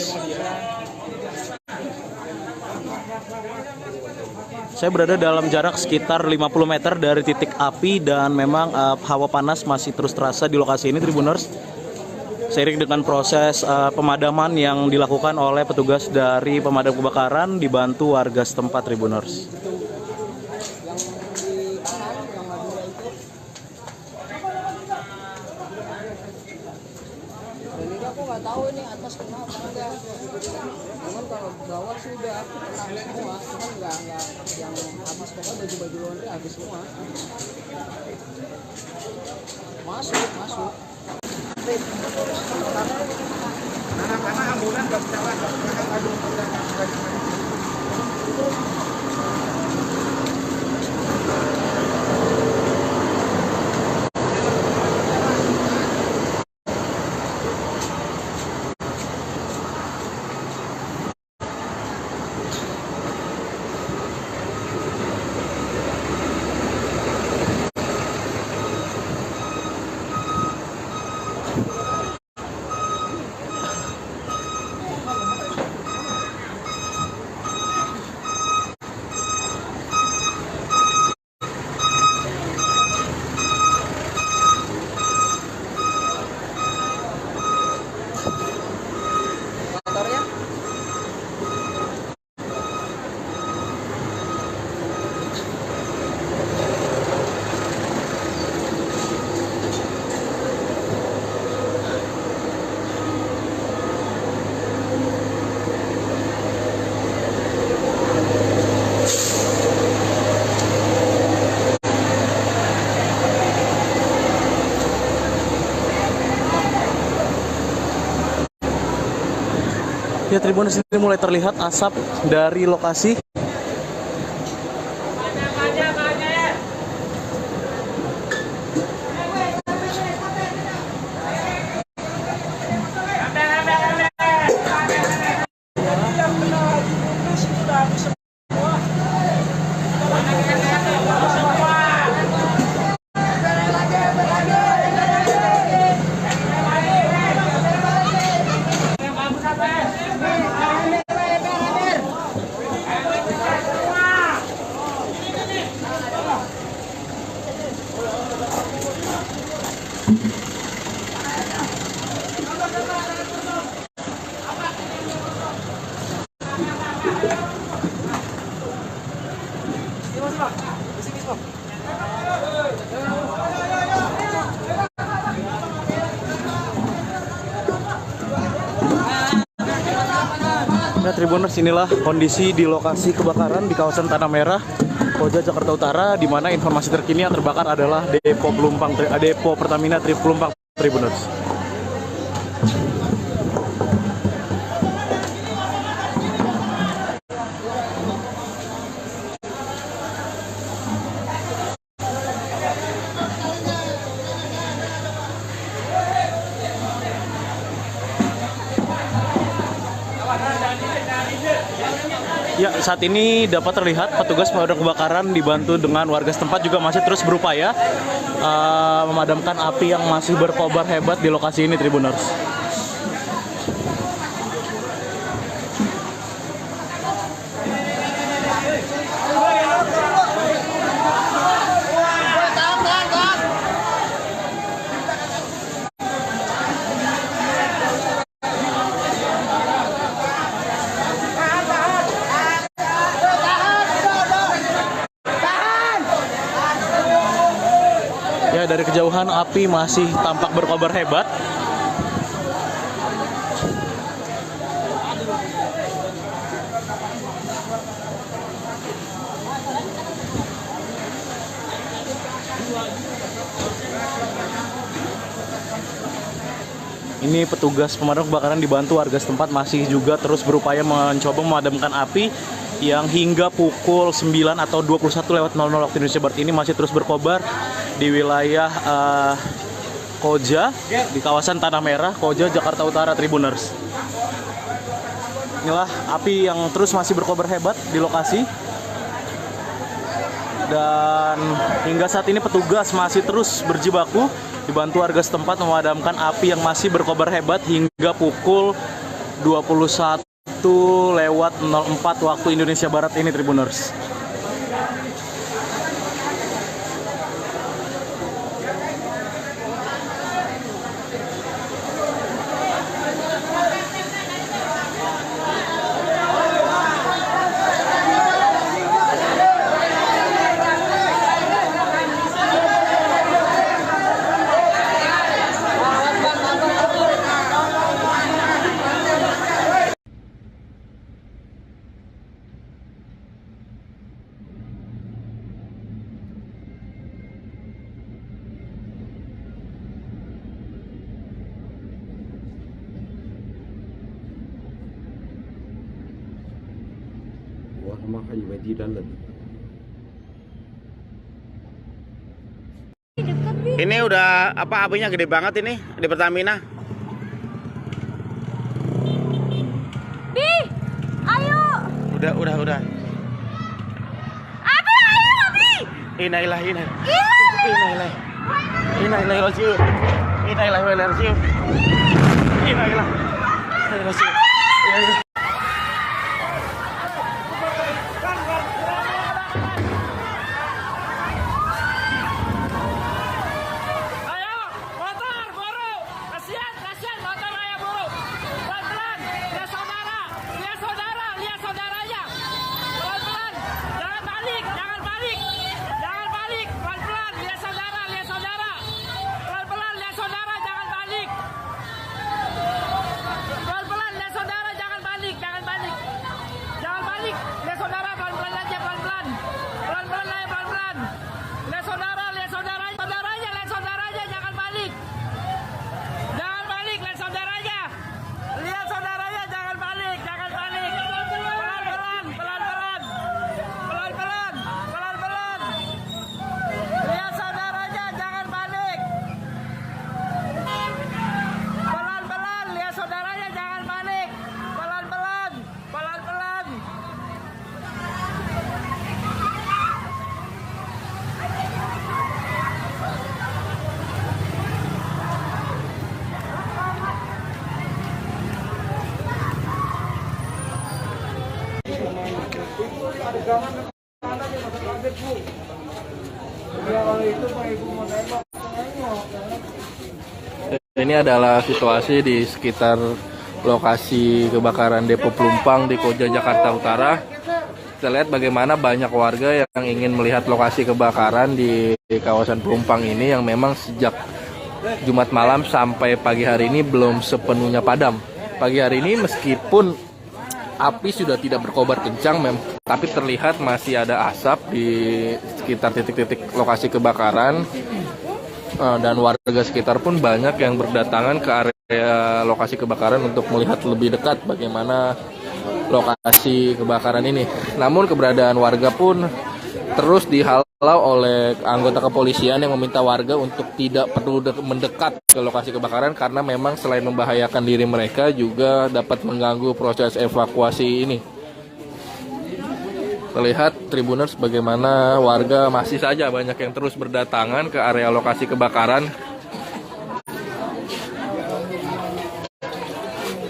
Saya berada dalam jarak sekitar 50 meter dari titik api dan memang hawa panas masih terus terasa di lokasi ini Tribuners. Seiring dengan proses pemadaman yang dilakukan oleh petugas dari pemadam kebakaran dibantu warga setempat Tribuners. Dan ini aku nggak tahu ini atas kenapa enggak. Cuman kalau bawah sih udah kena semua, cuman nggak yang habis, pokoknya baju-baju laundry habis semua. Masuk. Karena ambulan nggak bisa lagi. Ya Tribuners, ini mulai terlihat asap dari lokasi. Nah Tribuners, inilah kondisi di lokasi kebakaran di kawasan Tanah Merah, Koja, Jakarta Utara, di mana informasi terkini yang terbakar adalah depo Pertamina Pelumpang Tribuners. Dari Ya, saat ini dapat terlihat petugas pemadam kebakaran dibantu dengan warga setempat juga masih terus berupaya memadamkan api yang masih berkobar hebat di lokasi ini, Tribuners. Ya, dari kejauhan api masih tampak berkobar hebat. Ini petugas pemadam kebakaran dibantu warga setempat masih juga terus berupaya mencoba memadamkan api yang hingga pukul 9 atau 21:00 waktu Indonesia Barat ini masih terus berkobar di wilayah Koja, di kawasan Tanah Merah, Koja, Jakarta Utara, Tribuners. Inilah api yang terus masih berkobar hebat di lokasi. Dan hingga saat ini petugas masih terus berjibaku dibantu warga setempat memadamkan api yang masih berkobar hebat hingga pukul 21:04 waktu Indonesia Barat ini, Tribuners. Ini udah apa apinya gede banget ini di Pertamina. Bi, ayo. Udah. Abi, ayo, Abi. Innalillahi. Ini adalah situasi di sekitar lokasi kebakaran Depo Pelumpang di Koja, Jakarta Utara. Kita lihat bagaimana banyak warga yang ingin melihat lokasi kebakaran di kawasan Pelumpang ini yang memang sejak Jumat malam sampai pagi hari ini belum sepenuhnya padam. Pagi hari ini meskipun api sudah tidak berkobar kencang, tapi terlihat masih ada asap di sekitar titik-titik lokasi kebakaran. Dan warga sekitar pun banyak yang berdatangan ke area lokasi kebakaran untuk melihat lebih dekat bagaimana lokasi kebakaran ini. Namun keberadaan warga pun terus dihalau oleh anggota kepolisian yang meminta warga untuk tidak perlu mendekat ke lokasi kebakaran karena memang selain membahayakan diri mereka juga dapat mengganggu proses evakuasi ini. Terlihat Tribuners bagaimana warga masih saja banyak yang terus berdatangan ke area lokasi kebakaran.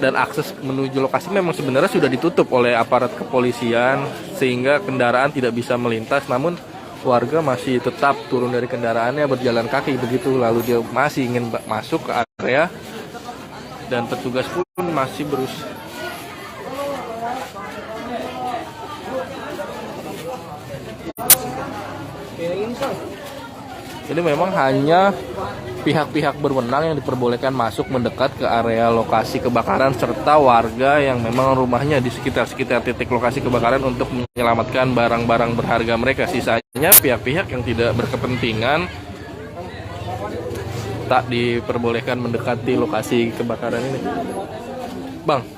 Dan akses menuju lokasi memang sebenarnya sudah ditutup oleh aparat kepolisian sehingga kendaraan tidak bisa melintas, namun warga masih tetap turun dari kendaraannya berjalan kaki begitu, lalu dia masih ingin masuk ke area dan petugas pun masih berusaha. Ini memang hanya pihak-pihak berwenang yang diperbolehkan masuk mendekat ke area lokasi kebakaran serta warga yang memang rumahnya di sekitar titik lokasi kebakaran untuk menyelamatkan barang-barang berharga mereka. Sisanya pihak-pihak yang tidak berkepentingan tak diperbolehkan mendekati lokasi kebakaran ini. Bang,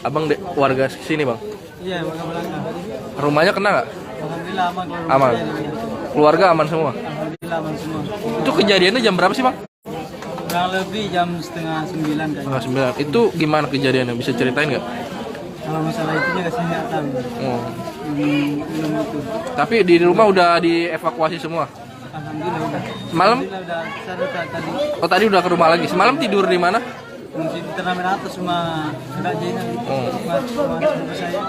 abang warga sini bang? Iya, warga belakang. Rumahnya kena nggak? Alhamdulillah aman. Aman. Keluarga aman semua? Alhamdulillah aman semua. Itu kejadiannya jam berapa sih bang? Kurang lebih jam 8:30 kayaknya. 9. Itu gimana kejadiannya? Bisa ceritain nggak? Kalau masalah itu juga saya nggak tahu. Oh. Belum itu. Tapi di rumah udah dievakuasi semua? Alhamdulillah udah. Semalam? Alhamdulillah udah. Saya tadi. Oh tadi udah ke rumah lagi. Semalam tidur di mana? Mungkin di turnamen atas rumah Mbak Jena. Oh. Rumah saya.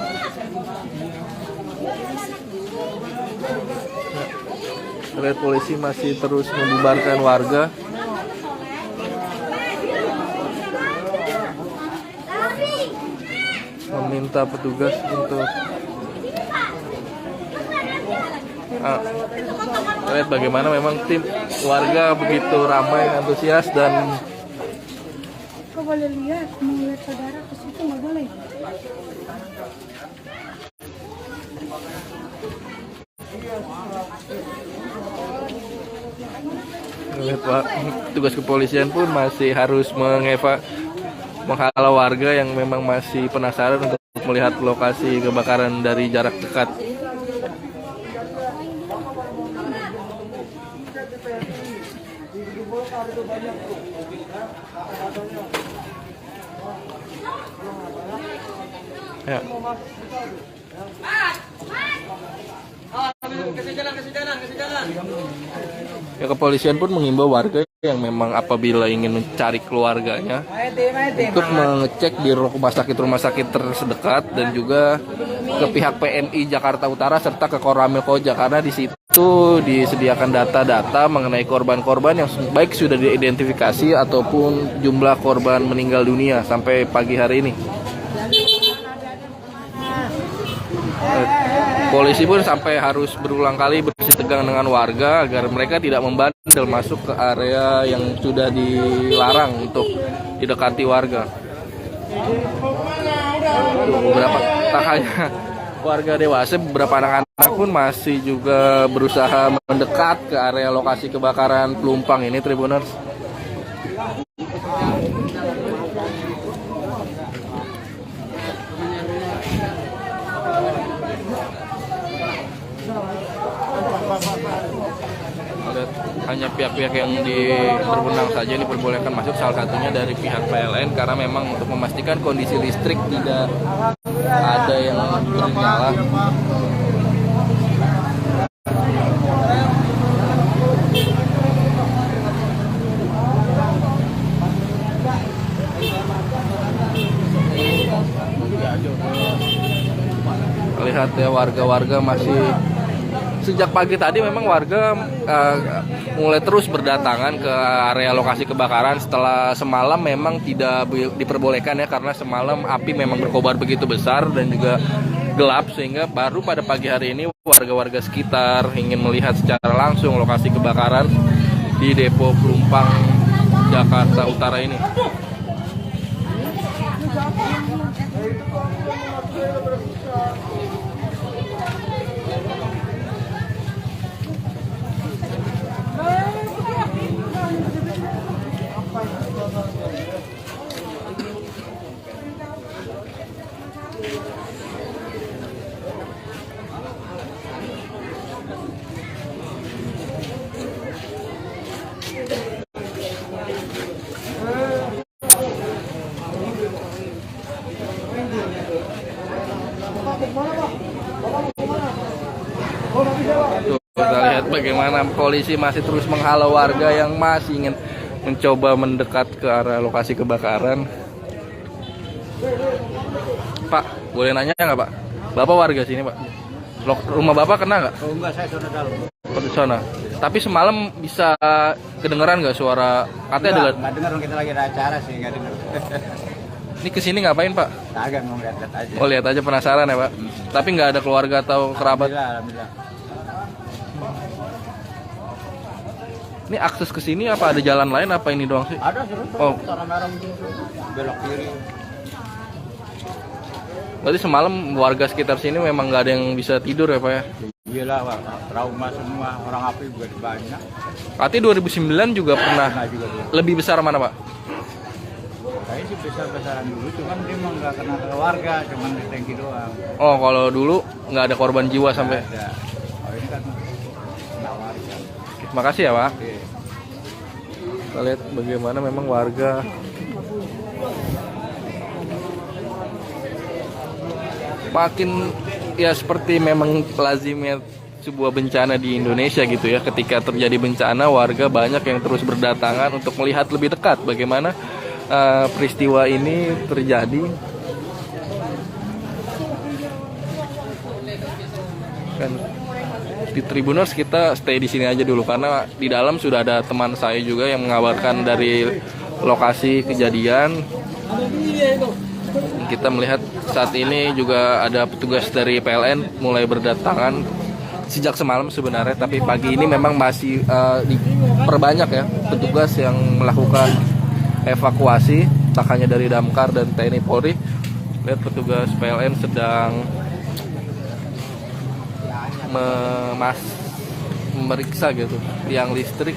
Terlihat polisi masih terus membubarkan warga. Meminta petugas untuk lihat bagaimana memang tim warga begitu ramai, antusias dan Kok boleh lihat, mau lihat saudara ke situ nggak boleh. Tugas kepolisian pun masih harus menghalau warga yang memang masih penasaran untuk melihat lokasi kebakaran dari jarak dekat. Ya. Ya, kepolisian pun menghimbau warga yang memang apabila ingin mencari keluarganya untuk mengecek di rumah sakit terdekat dan juga ke pihak PMI Jakarta Utara serta ke Koramil Koja, karena di situ disediakan data-data mengenai korban-korban yang baik sudah diidentifikasi ataupun jumlah korban meninggal dunia sampai pagi hari ini. Polisi pun sampai harus berulang kali bersitegang dengan warga agar mereka tidak membandel masuk ke area yang sudah dilarang untuk didekati warga. Beberapa tak hanya warga dewasa, beberapa anak-anak pun masih juga berusaha mendekat ke area lokasi kebakaran Pelumpang ini, Tribuners. Hanya pihak-pihak yang berwenang saja ini diperbolehkan masuk, salah satunya dari pihak PLN karena memang untuk memastikan kondisi listrik tidak ada yang bernyala. Lihat ya, warga-warga masih sejak pagi tadi memang warga mulai terus berdatangan ke area lokasi kebakaran setelah semalam memang tidak diperbolehkan ya, karena semalam api memang berkobar begitu besar dan juga gelap, sehingga baru pada pagi hari ini warga-warga sekitar ingin melihat secara langsung lokasi kebakaran di Depo Pelumpang Jakarta Utara ini. bagaimana polisi masih terus menghalau warga yang masih ingin mencoba mendekat ke arah lokasi kebakaran. Pak, boleh nanya nggak Pak? Bapak warga sini Pak? Rumah Bapak kena nggak? Oh enggak, saya sudah dalam. Oh, di sana. Tapi semalam bisa kedengeran nggak suara? Katanya Nggak dengar, kita lagi ada acara sih, nggak dengar. Ini kesini ngapain Pak? Agak mau lihat aja. Oh lihat aja, penasaran ya Pak? Tapi nggak ada keluarga atau kerabat? Alhamdulillah. Ini akses ke sini apa ada jalan lain apa ini doang sih? Ada suruh. Oh. Merah belok kiri. Berarti semalam warga sekitar sini memang nggak ada yang bisa tidur ya Pak ya? Iyalah, trauma semua, orang api juga banyak. Berarti 2009 juga pernah juga. Lebih besar mana Pak? Kayaknya sih besar-besaran dulu, cuman dia emang nggak kena ke warga, cuman di tangki doang. Oh kalau dulu nggak ada korban jiwa sampai? Ada. Oh ini kan kena warga. Terima kasih ya Pak. Oke. Kita lihat bagaimana memang warga makin ya seperti memang lazimnya sebuah bencana di Indonesia gitu ya. Ketika terjadi bencana, warga banyak yang terus berdatangan untuk melihat lebih dekat bagaimana peristiwa ini terjadi. Dan di Tribuners kita stay di sini aja dulu karena di dalam sudah ada teman saya juga yang mengabarkan dari lokasi kejadian. Kita melihat saat ini juga ada petugas dari PLN mulai berdatangan sejak semalam sebenarnya, tapi pagi ini memang masih diperbanyak ya petugas yang melakukan evakuasi, tak hanya dari Damkar dan TNI Polri. Lihat petugas PLN sedang memeriksa gitu tiang listrik.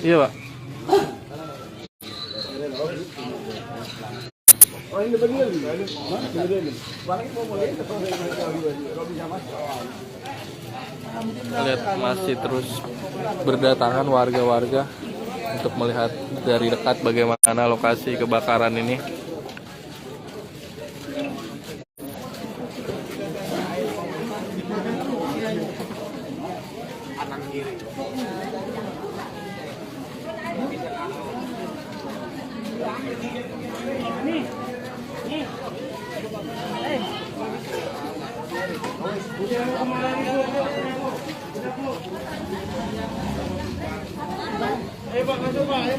Iya Pak. Lihat masih terus berdatangan warga-warga untuk melihat dari dekat bagaimana lokasi kebakaran ini.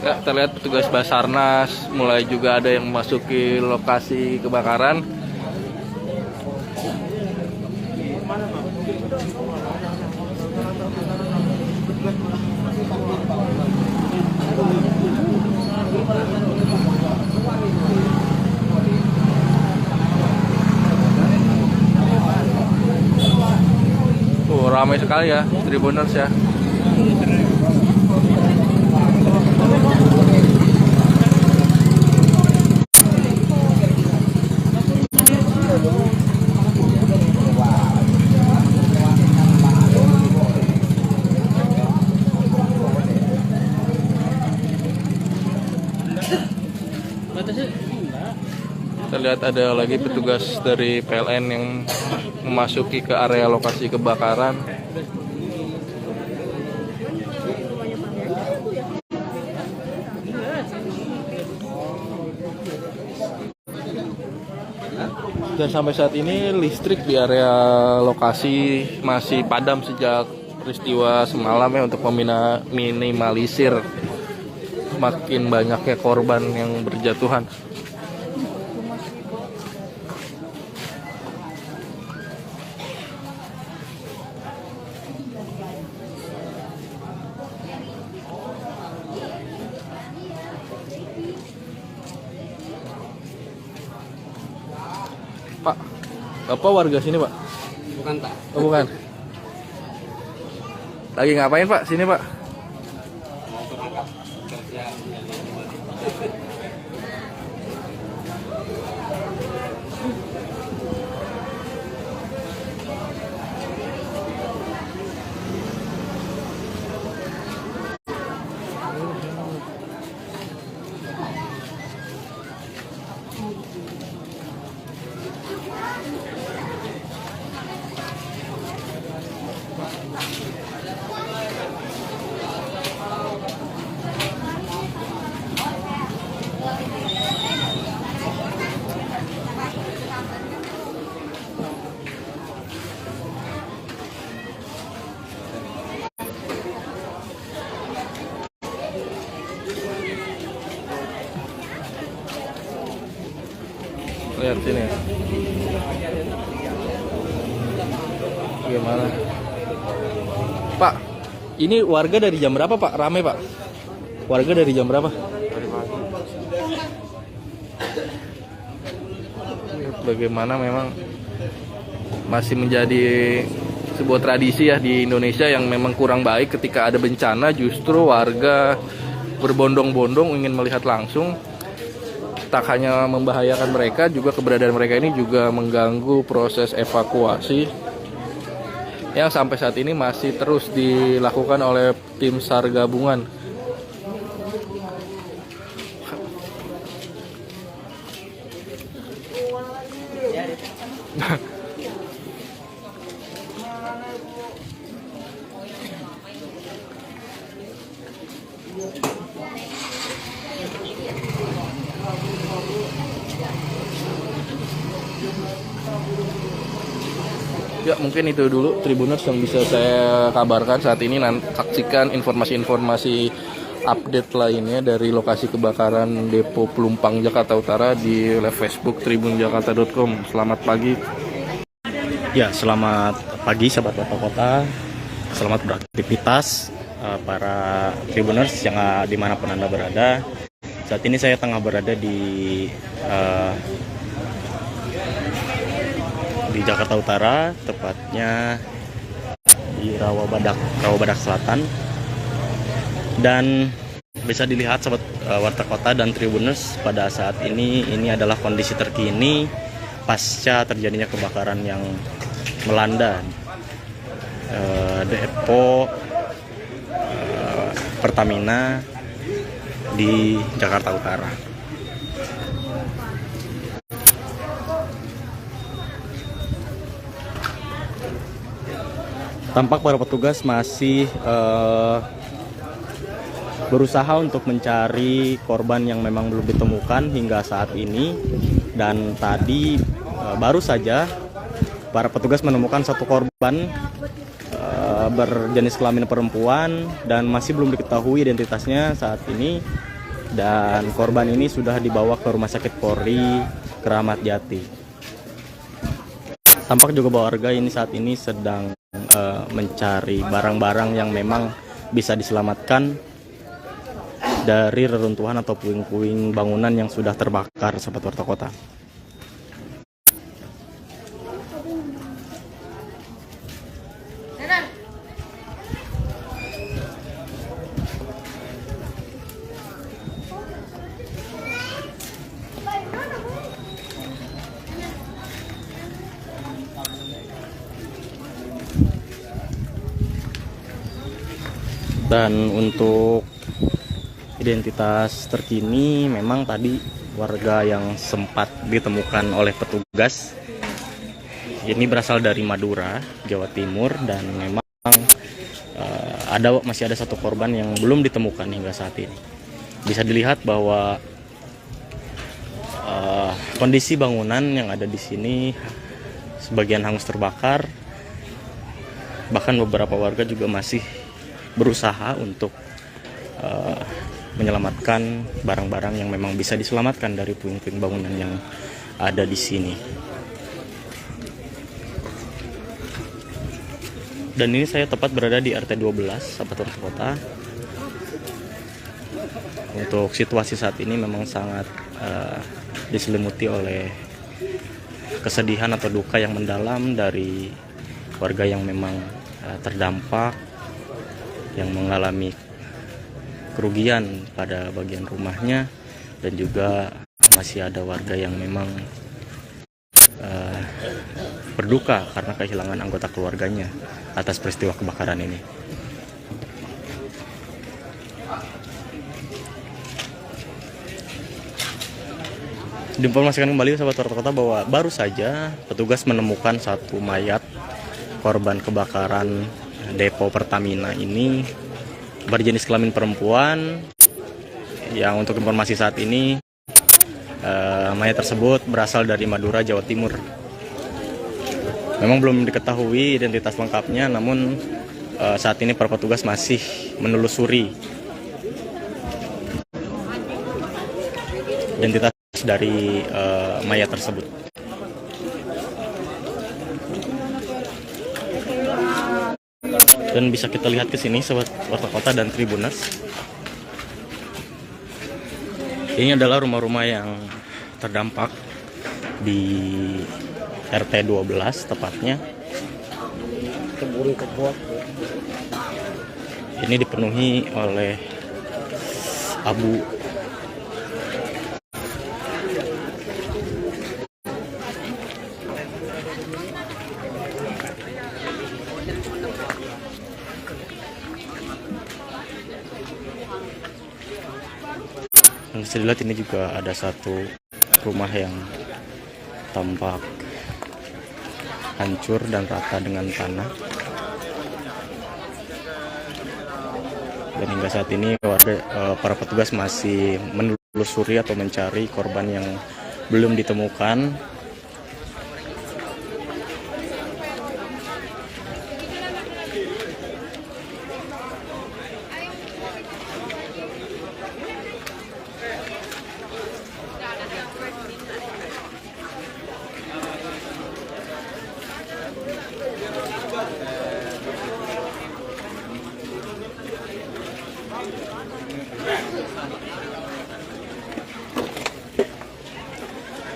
Ya, terlihat petugas Basarnas mulai juga ada yang memasuki lokasi kebakaran. Ramai sekali ya Tribuners ya. Terlihat ada lagi petugas dari PLN yang memasuki ke area lokasi kebakaran. Dan sampai saat ini listrik di area lokasi masih padam sejak peristiwa semalam ya, untuk meminimalisir makin banyaknya korban yang berjatuhan. Pak, Bapak warga sini, Pak? Bukan, Pak. Oh, bukan. Lagi ngapain, Pak? Sini, Pak. Mau berangkat kerja. Lihat sini. Gimana? Pak, ini warga dari jam berapa, Pak? Rame, Pak? Warga dari jam berapa? Bagaimana memang masih menjadi sebuah tradisi ya di Indonesia yang memang kurang baik ketika ada bencana justru warga berbondong-bondong ingin melihat langsung. Tak hanya membahayakan mereka, juga keberadaan mereka ini juga mengganggu proses evakuasi yang sampai saat ini masih terus dilakukan oleh tim SAR gabungan. Ya, mungkin itu dulu Tribuners yang bisa saya kabarkan saat ini. Saksikan informasi-informasi update lainnya dari lokasi kebakaran Depo Pelumpang Jakarta Utara di live Facebook tribunjakarta.com. Selamat pagi. Ya, selamat pagi sahabat Bapak Kota. Selamat beraktivitas para Tribuners yang dimanapun Anda berada. Saat ini saya tengah berada di Jakarta Utara, tepatnya di Rawabadak Selatan. Dan bisa dilihat sahabat Warta Kota dan Tribuners, pada saat ini adalah kondisi terkini pasca terjadinya kebakaran yang melanda depo Pertamina di Jakarta Utara. Tampak para petugas masih berusaha untuk mencari korban yang memang belum ditemukan hingga saat ini. Dan tadi baru saja para petugas menemukan satu korban berjenis kelamin perempuan dan masih belum diketahui identitasnya saat ini. Dan korban ini sudah dibawa ke Rumah Sakit Polri Kramat Jati. Tampak juga bahwa warga ini saat ini sedang mencari barang-barang yang memang bisa diselamatkan dari reruntuhan atau puing-puing bangunan yang sudah terbakar, sahabat Warta Kota. Dan untuk identitas terkini, memang tadi warga yang sempat ditemukan oleh petugas ini berasal dari Madura, Jawa Timur, dan memang masih ada satu korban yang belum ditemukan hingga saat ini. Bisa dilihat bahwa Kondisi bangunan yang ada di sini sebagian hangus terbakar, bahkan beberapa warga juga masih berusaha untuk menyelamatkan barang-barang yang memang bisa diselamatkan dari puing-puing bangunan yang ada di sini. Dan ini saya tepat berada di RT 12 Sahabat Warta Kota. Untuk situasi saat ini memang sangat diselimuti oleh kesedihan atau duka yang mendalam dari warga yang memang terdampak, yang mengalami kerugian pada bagian rumahnya, dan juga masih ada warga yang memang berduka karena kehilangan anggota keluarganya atas peristiwa kebakaran ini. Diinformasikan kembali Sahabat Warta Kota bahwa baru saja petugas menemukan satu mayat korban kebakaran depo Pertamina ini berjenis kelamin perempuan, yang untuk informasi saat ini mayat tersebut berasal dari Madura, Jawa Timur. Memang belum diketahui identitas lengkapnya, namun saat ini para petugas masih menelusuri identitas dari mayat tersebut. Dan bisa kita lihat ke sini Sahabat Warta Kota dan Tribuners. Ini adalah rumah-rumah yang terdampak di RT 12 tepatnya. Ini dipenuhi oleh abu. Dan bisa dilihat ini juga ada satu rumah yang tampak hancur dan rata dengan tanah. Dan hingga saat ini para petugas masih menelusuri atau mencari korban yang belum ditemukan.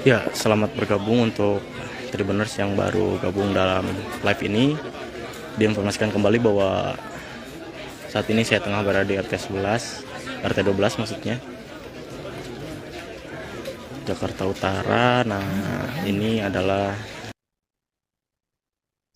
Ya, selamat bergabung untuk Tribuners yang baru gabung dalam live ini. Diinformasikan kembali bahwa saat ini saya tengah berada di RT 12 maksudnya, Jakarta Utara. Nah, ini adalah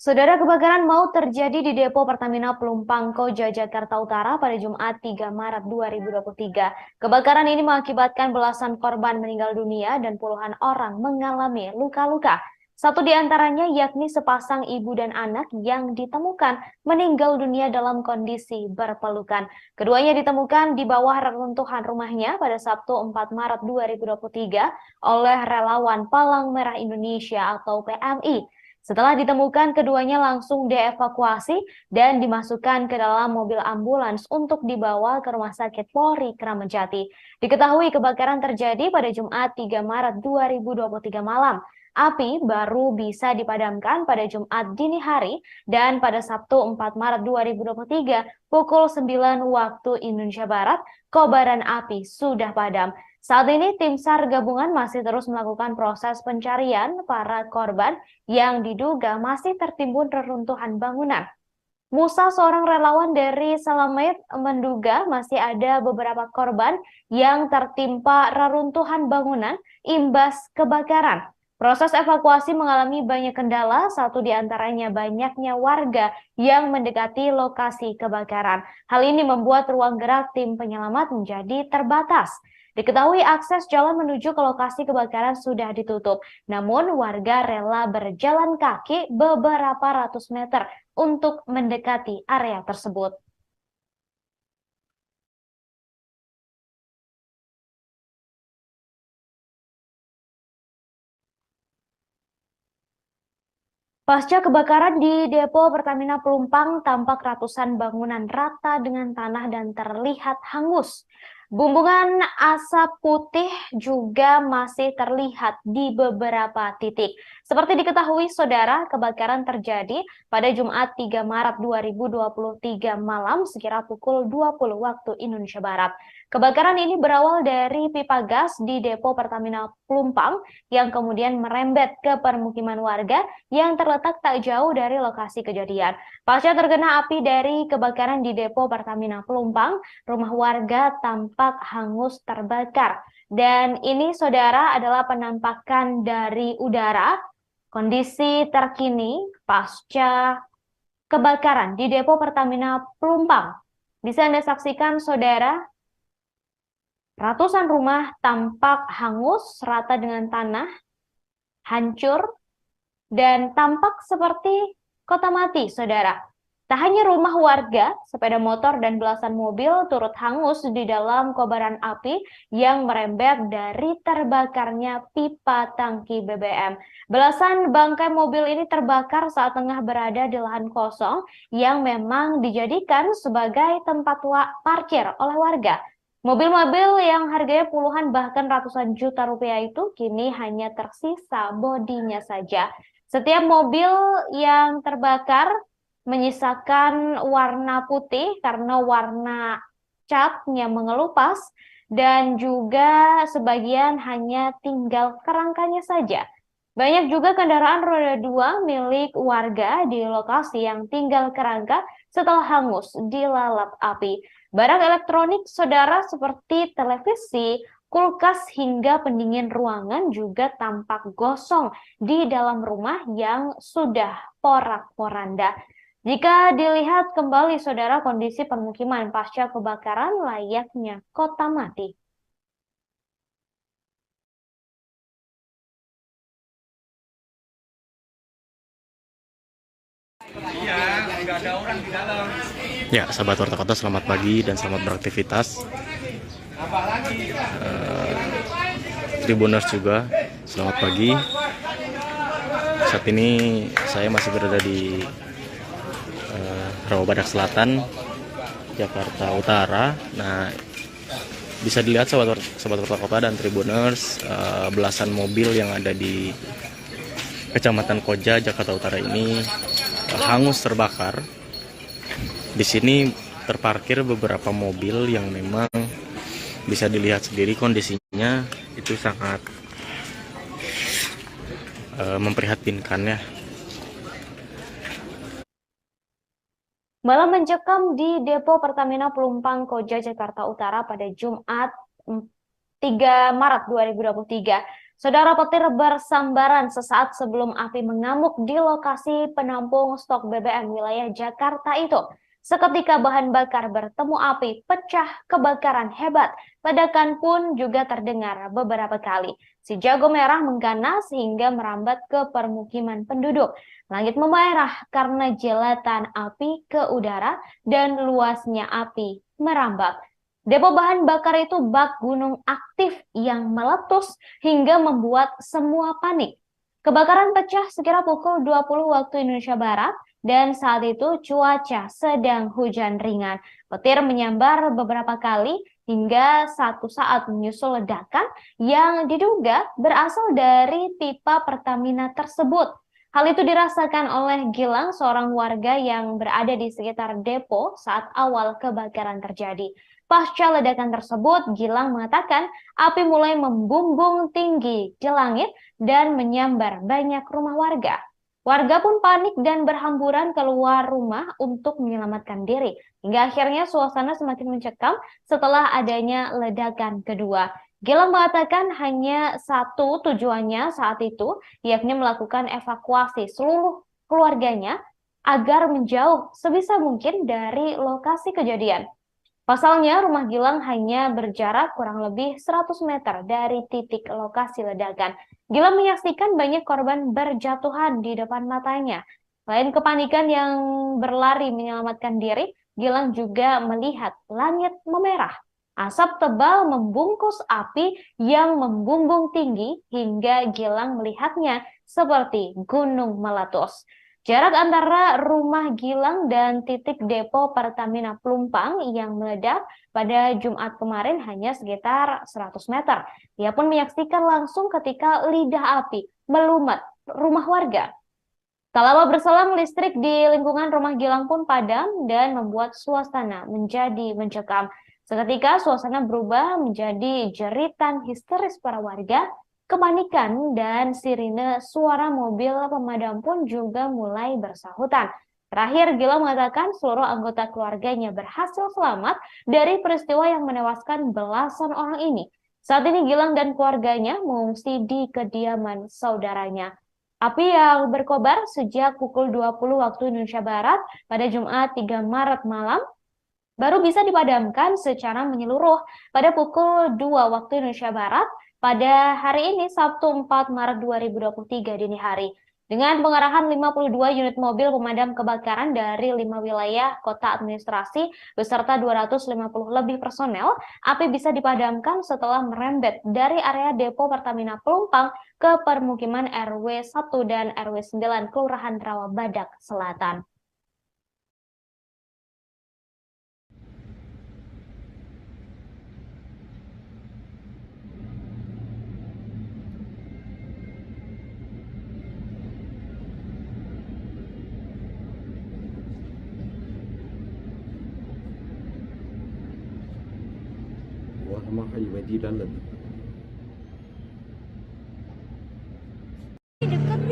Saudara, kebakaran maut terjadi di depo Pertamina Pelumpang Koja, Jakarta Utara pada Jumat 3 Maret 2023. Kebakaran ini mengakibatkan belasan korban meninggal dunia dan puluhan orang mengalami luka-luka. Satu di antaranya yakni sepasang ibu dan anak yang ditemukan meninggal dunia dalam kondisi berpelukan. Keduanya ditemukan di bawah reruntuhan rumahnya pada Sabtu 4 Maret 2023 oleh relawan Palang Merah Indonesia atau PMI. Setelah ditemukan, keduanya langsung dievakuasi dan dimasukkan ke dalam mobil ambulans untuk dibawa ke Rumah Sakit Polri Kramat Jati. Diketahui kebakaran terjadi pada Jumat 3 Maret 2023 malam. Api baru bisa dipadamkan pada Jumat dini hari dan pada Sabtu 4 Maret 2023 pukul 9 waktu Indonesia Barat, kobaran api sudah padam. Saat ini tim SAR gabungan masih terus melakukan proses pencarian para korban yang diduga masih tertimbun reruntuhan bangunan. Musa, seorang relawan dari Salamet, menduga masih ada beberapa korban yang tertimpa reruntuhan bangunan imbas kebakaran. Proses evakuasi mengalami banyak kendala, satu di antaranya banyaknya warga yang mendekati lokasi kebakaran. Hal ini membuat ruang gerak tim penyelamat menjadi terbatas. Diketahui akses jalan menuju ke lokasi kebakaran sudah ditutup, namun warga rela berjalan kaki beberapa ratus meter untuk mendekati area tersebut. Pasca kebakaran di depo Pertamina Pelumpang, tampak ratusan bangunan rata dengan tanah dan terlihat hangus. Bumbungan asap putih juga masih terlihat di beberapa titik. Seperti diketahui, saudara, kebakaran terjadi pada Jumat 3 Maret 2023 malam sekira pukul 20 waktu Indonesia Barat. Kebakaran ini berawal dari pipa gas di depo Pertamina Pelumpang yang kemudian merembet ke permukiman warga yang terletak tak jauh dari lokasi kejadian. Pasca terkena api dari kebakaran di depo Pertamina Pelumpang, rumah warga tampak hangus terbakar. Dan ini, saudara, adalah penampakan dari udara kondisi terkini pasca kebakaran di depo Pertamina Pelumpang. Bisa Anda saksikan, saudara, ratusan rumah tampak hangus rata dengan tanah, hancur, dan tampak seperti kota mati, saudara. Tak hanya rumah warga, sepeda motor dan belasan mobil turut hangus di dalam kobaran api yang merembet dari terbakarnya pipa tangki BBM. Belasan bangkai mobil ini terbakar saat tengah berada di lahan kosong yang memang dijadikan sebagai tempat parkir oleh warga. Mobil-mobil yang harganya puluhan bahkan ratusan juta rupiah itu kini hanya tersisa bodinya saja. Setiap mobil yang terbakar menyisakan warna putih karena warna catnya mengelupas dan juga sebagian hanya tinggal kerangkanya saja. Banyak juga kendaraan roda 2 milik warga di lokasi yang tinggal kerangka setelah hangus dilalap api. Barang elektronik, saudara, seperti televisi, kulkas hingga pendingin ruangan juga tampak gosong di dalam rumah yang sudah porak-poranda. Jika dilihat kembali, saudara, kondisi permukiman pasca kebakaran layaknya kota mati. Ya, sahabat Warta Kota, selamat pagi dan selamat beraktivitas. Tribuners juga, selamat pagi. Saat ini saya masih berada di Rawabadak Selatan, Jakarta Utara. Nah, bisa dilihat sahabat Warta Kota dan Tribuners, belasan mobil yang ada di Kecamatan Koja, Jakarta Utara ini hangus terbakar. Di sini terparkir beberapa mobil yang memang bisa dilihat sendiri kondisinya itu sangat memprihatinkan ya. Malam mencekam di depo Pertamina Pelumpang Koja, Jakarta Utara pada Jumat 3 Maret 2023. Saudara, petir bersambaran sesaat sebelum api mengamuk di lokasi penampung stok BBM wilayah Jakarta itu. Seketika bahan bakar bertemu api, pecah, kebakaran hebat. Ledakan pun juga terdengar beberapa kali. Si jago merah mengganas hingga merambat ke permukiman penduduk. Langit memerah karena jelatan api ke udara dan luasnya api merambat. Depo bahan bakar itu bak gunung aktif yang meletus hingga membuat semua panik. Kebakaran pecah sekira pukul 20 waktu Indonesia Barat dan saat itu cuaca sedang hujan ringan. Petir menyambar beberapa kali hingga satu saat menyusul ledakan yang diduga berasal dari pipa Pertamina tersebut. Hal itu dirasakan oleh Gilang, seorang warga yang berada di sekitar depo saat awal kebakaran terjadi. Pasca ledakan tersebut, Gilang mengatakan api mulai membumbung tinggi di langit dan menyambar banyak rumah warga. Warga pun panik dan berhamburan keluar rumah untuk menyelamatkan diri. Hingga akhirnya suasana semakin mencekam setelah adanya ledakan kedua. Gilang mengatakan hanya satu tujuannya saat itu, yakni melakukan evakuasi seluruh keluarganya agar menjauh sebisa mungkin dari lokasi kejadian. Pasalnya, rumah Gilang hanya berjarak kurang lebih 100 meter dari titik lokasi ledakan. Gilang menyaksikan banyak korban berjatuhan di depan matanya. Selain kepanikan yang berlari menyelamatkan diri, Gilang juga melihat langit memerah. Asap tebal membungkus api yang membumbung tinggi hingga Gilang melihatnya seperti gunung meletus. Jarak antara rumah Gilang dan titik depo Pertamina Pelumpang yang meledak pada Jumat kemarin hanya sekitar 100 meter. Ia pun menyaksikan langsung ketika lidah api melumat rumah warga. Tak lama berselang, listrik di lingkungan rumah Gilang pun padam dan membuat suasana menjadi mencekam. Seketika suasana berubah menjadi jeritan histeris para warga, kepanikan, dan sirine suara mobil pemadam pun juga mulai bersahutan. Terakhir, Gilang mengatakan seluruh anggota keluarganya berhasil selamat dari peristiwa yang menewaskan belasan orang ini. Saat ini Gilang dan keluarganya mengungsi di kediaman saudaranya. Api yang berkobar sejak pukul 20 waktu Indonesia Barat pada Jumat 3 Maret malam baru bisa dipadamkan secara menyeluruh pada pukul 2 waktu Indonesia Barat pada hari ini Sabtu 4 Maret 2023 dini hari. Dengan pengerahan 52 unit mobil pemadam kebakaran dari 5 wilayah kota administrasi beserta 250 lebih personel, api bisa dipadamkan setelah merembet dari area depo Pertamina Pelumpang ke permukiman RW 1 dan RW 9 Kelurahan Rawabadak Selatan.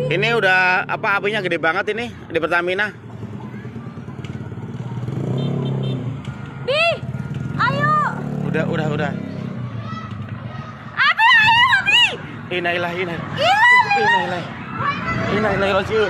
Ini udah apa apinya gede banget ini di Pertamina. Bi, ayo. Udah. Abi, ayo, Abi. Innalillahi wa inna ilaihi raji'un.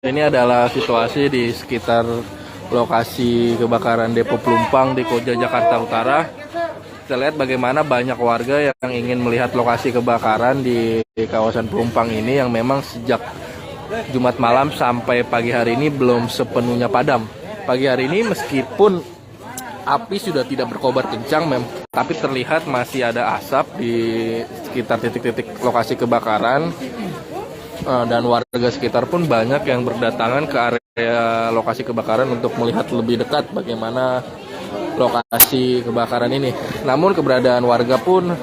Ini adalah situasi di sekitar lokasi kebakaran depo Pelumpang di Koja, Jakarta Utara. Kita lihat bagaimana banyak warga yang ingin melihat lokasi kebakaran di kawasan Pelumpang ini yang memang sejak Jumat malam sampai pagi hari ini belum sepenuhnya padam. Pagi hari ini meskipun api sudah tidak berkobar kencang, tapi terlihat masih ada asap di sekitar titik-titik lokasi kebakaran. Dan warga sekitar pun banyak yang berdatangan ke area lokasi kebakaran untuk melihat lebih dekat bagaimana lokasi kebakaran ini. Namun keberadaan warga pun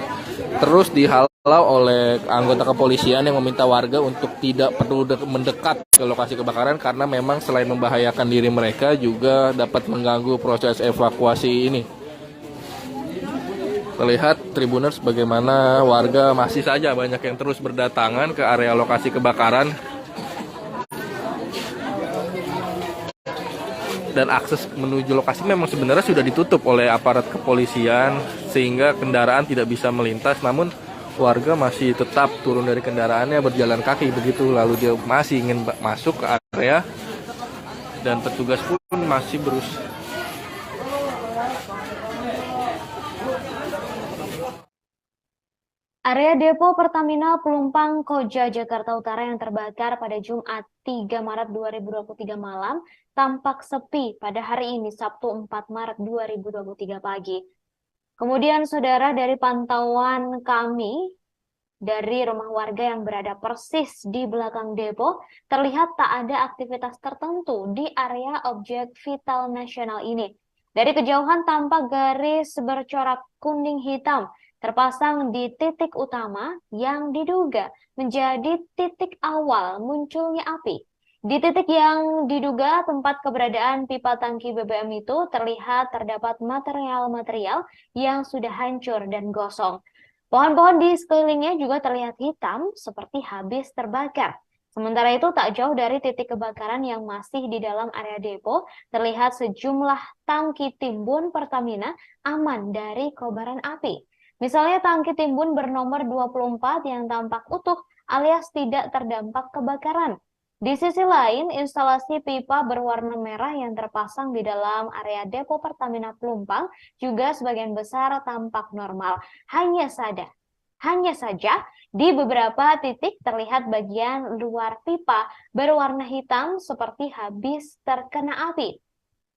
terus dihalau oleh anggota kepolisian yang meminta warga untuk tidak perlu mendekat ke lokasi kebakaran karena memang selain membahayakan diri mereka juga dapat mengganggu proses evakuasi ini. Terlihat Tribuners bagaimana warga masih saja banyak yang terus berdatangan ke area lokasi kebakaran dan akses menuju lokasi memang sebenarnya sudah ditutup oleh aparat kepolisian sehingga kendaraan tidak bisa melintas, namun warga masih tetap turun dari kendaraannya berjalan kaki begitu, lalu dia masih ingin masuk ke area dan petugas pun masih berusaha. Area depo Pertamina Pelumpang Koja Jakarta Utara yang terbakar pada Jumat 3 Maret 2023 malam tampak sepi pada hari ini Sabtu 4 Maret 2023 pagi. Kemudian saudara, dari pantauan kami dari rumah warga yang berada persis di belakang depo, terlihat tak ada aktivitas tertentu di area objek vital nasional ini. Dari kejauhan tampak garis bercorak kuning hitam terpasang di titik utama yang diduga menjadi titik awal munculnya api. Di titik yang diduga tempat keberadaan pipa tangki BBM itu terlihat terdapat material-material yang sudah hancur dan gosong. Pohon-pohon di sekelilingnya juga terlihat hitam seperti habis terbakar. Sementara itu tak jauh dari titik kebakaran yang masih di dalam area depo, terlihat sejumlah tangki timbun Pertamina aman dari kobaran api. Misalnya tangki timbun bernomor 24 yang tampak utuh alias tidak terdampak kebakaran. Di sisi lain, instalasi pipa berwarna merah yang terpasang di dalam area depo Pertamina Pelumpang juga sebagian besar tampak normal. Hanya saja di beberapa titik terlihat bagian luar pipa berwarna hitam seperti habis terkena api.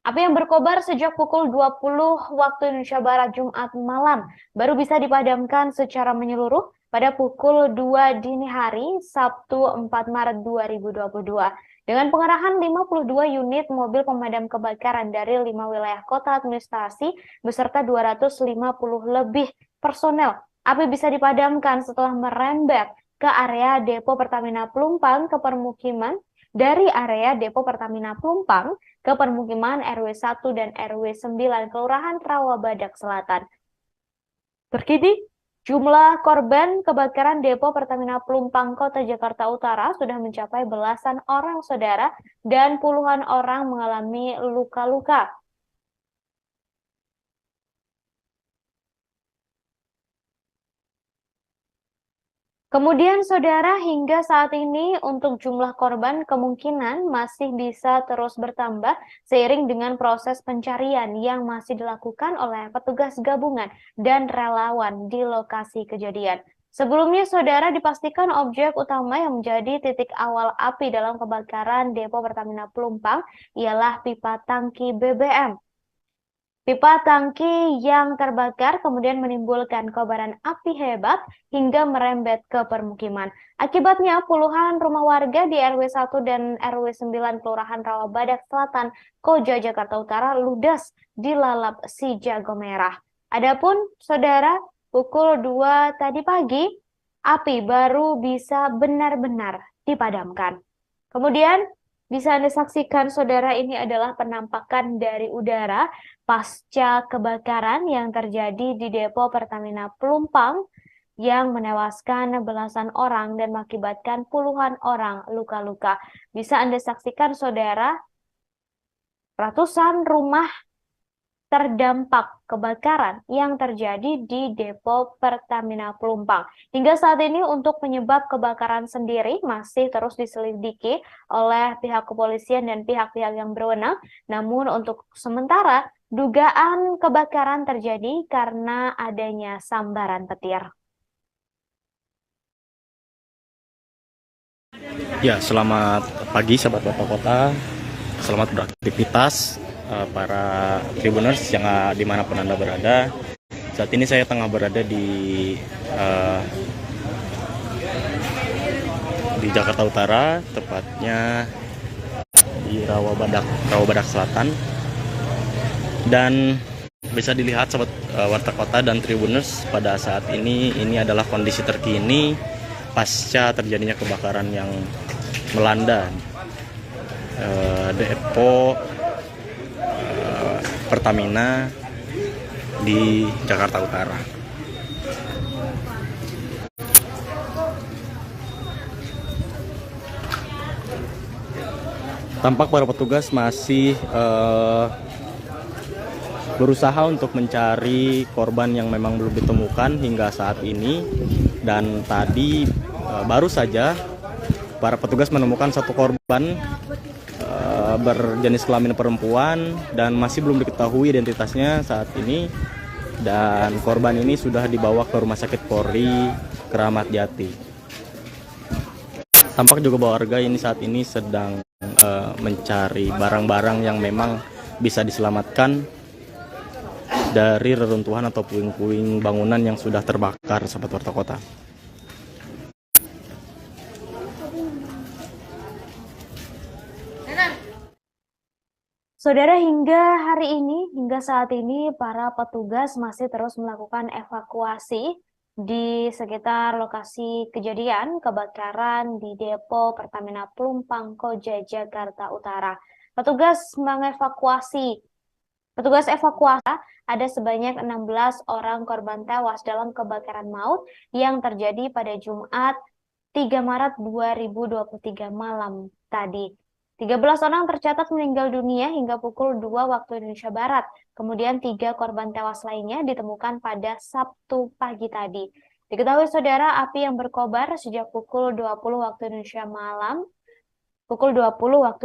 Api yang berkobar sejak pukul 20 waktu Indonesia Barat Jumat malam baru bisa dipadamkan secara menyeluruh pada pukul 2 dini hari Sabtu 4 Maret 2022 dengan pengerahan 52 unit mobil pemadam kebakaran dari 5 wilayah kota administrasi beserta 250 lebih personel. Api bisa dipadamkan setelah merembet ke area depo Pertamina Pelumpang ke permukiman. Dari area depo Pertamina Pelumpang ke permukiman RW 1 dan RW 9 Kelurahan Rawabadak Selatan. Terkini, jumlah korban kebakaran depo Pertamina Pelumpang Kota Jakarta Utara sudah mencapai belasan orang saudara dan puluhan orang mengalami luka-luka. Kemudian saudara, hingga saat ini untuk jumlah korban kemungkinan masih bisa terus bertambah seiring dengan proses pencarian yang masih dilakukan oleh petugas gabungan dan relawan di lokasi kejadian. Sebelumnya saudara, dipastikan objek utama yang menjadi titik awal api dalam kebakaran depo Pertamina Pelumpang ialah pipa tangki BBM. Pipa tangki yang terbakar kemudian menimbulkan kobaran api hebat hingga merembet ke permukiman. Akibatnya puluhan rumah warga di RW 1 dan RW 9 Kelurahan Rawabadak Selatan, Koja Jakarta Utara ludes dilalap si jago merah. Adapun saudara, pukul 2 tadi pagi, api baru bisa benar-benar dipadamkan. Kemudian bisa Anda saksikan saudara, ini adalah penampakan dari udara pasca kebakaran yang terjadi di depo Pertamina Pelumpang yang menewaskan belasan orang dan mengakibatkan puluhan orang luka-luka. Bisa Anda saksikan saudara, ratusan rumah terdampak kebakaran yang terjadi di depo Pertamina Pelumpang. Hingga saat ini untuk penyebab kebakaran sendiri masih terus diselidiki oleh pihak kepolisian dan pihak-pihak yang berwenang. Namun untuk sementara dugaan kebakaran terjadi karena adanya sambaran petir. Ya, selamat pagi sahabat Bapak Kota. Selamat beraktivitas para Tribuners yang dimanapun Anda berada. Saat ini saya tengah berada di Jakarta Utara, tepatnya di Rawabadak Selatan. Dan bisa dilihat sahabat Warta Kota dan Tribuners, pada saat ini adalah kondisi terkini pasca terjadinya kebakaran yang melanda depo Pertamina di Jakarta Utara. Tampak para petugas masih berusaha untuk mencari korban yang memang belum ditemukan hingga saat ini. Dan tadi baru saja para petugas menemukan satu korban berjenis kelamin perempuan dan masih belum diketahui identitasnya saat ini. dan korban ini sudah dibawa ke Rumah Sakit Polri Kramat Jati. Tampak juga bahwa warga ini saat ini sedang mencari barang-barang yang memang bisa diselamatkan dari reruntuhan atau puing-puing bangunan yang sudah terbakar, sahabat Warta Kota. Saudara, hingga saat ini para petugas masih terus melakukan evakuasi di sekitar lokasi kejadian kebakaran di Depo Pertamina Pelumpang Koja, Jakarta Utara. Petugas evakuasi ada sebanyak 16 orang korban tewas dalam kebakaran maut yang terjadi pada Jumat 3 Maret 2023 malam tadi. 13 orang tercatat meninggal dunia hingga pukul 2 waktu Indonesia Barat. Kemudian 3 korban tewas lainnya ditemukan pada Sabtu pagi tadi. Diketahui saudara, api yang berkobar sejak pukul 20 waktu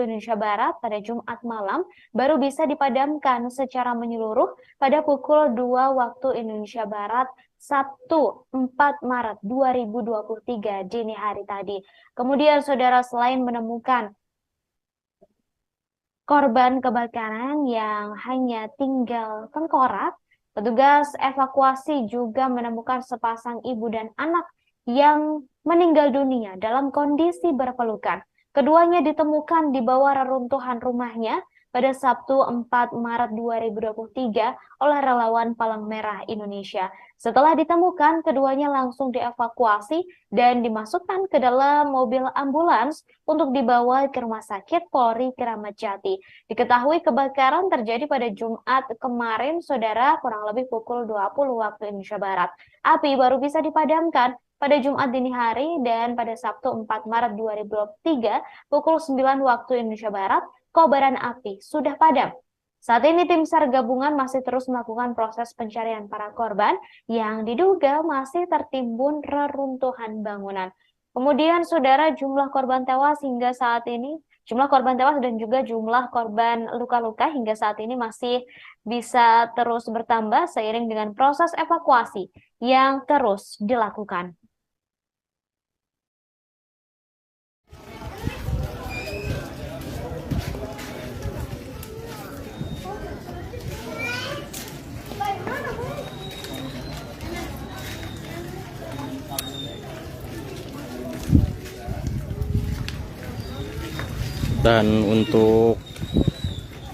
Indonesia Barat pada Jumat malam baru bisa dipadamkan secara menyeluruh pada pukul 2 waktu Indonesia Barat Sabtu 4 Maret 2023 dini hari tadi. Kemudian saudara, selain menemukan korban kebakaran yang hanya tinggal tengkorak, petugas evakuasi juga menemukan sepasang ibu dan anak yang meninggal dunia dalam kondisi berpelukan. Keduanya ditemukan di bawah reruntuhan rumahnya pada Sabtu 4 Maret 2023 oleh relawan Palang Merah Indonesia. Setelah ditemukan, keduanya langsung dievakuasi dan dimasukkan ke dalam mobil ambulans untuk dibawa ke Rumah Sakit Polri Kramat Jati. Diketahui kebakaran terjadi pada Jumat kemarin, saudara, kurang lebih pukul 20 waktu Indonesia Barat. Api baru bisa dipadamkan pada Jumat dini hari dan pada Sabtu 4 Maret 2023 pukul 9 waktu Indonesia Barat, kobaran api sudah padam. Saat ini tim SAR gabungan masih terus melakukan proses pencarian para korban yang diduga masih tertimbun reruntuhan bangunan. Kemudian saudara, jumlah korban tewas dan juga jumlah korban luka-luka hingga saat ini masih bisa terus bertambah seiring dengan proses evakuasi yang terus dilakukan. Dan untuk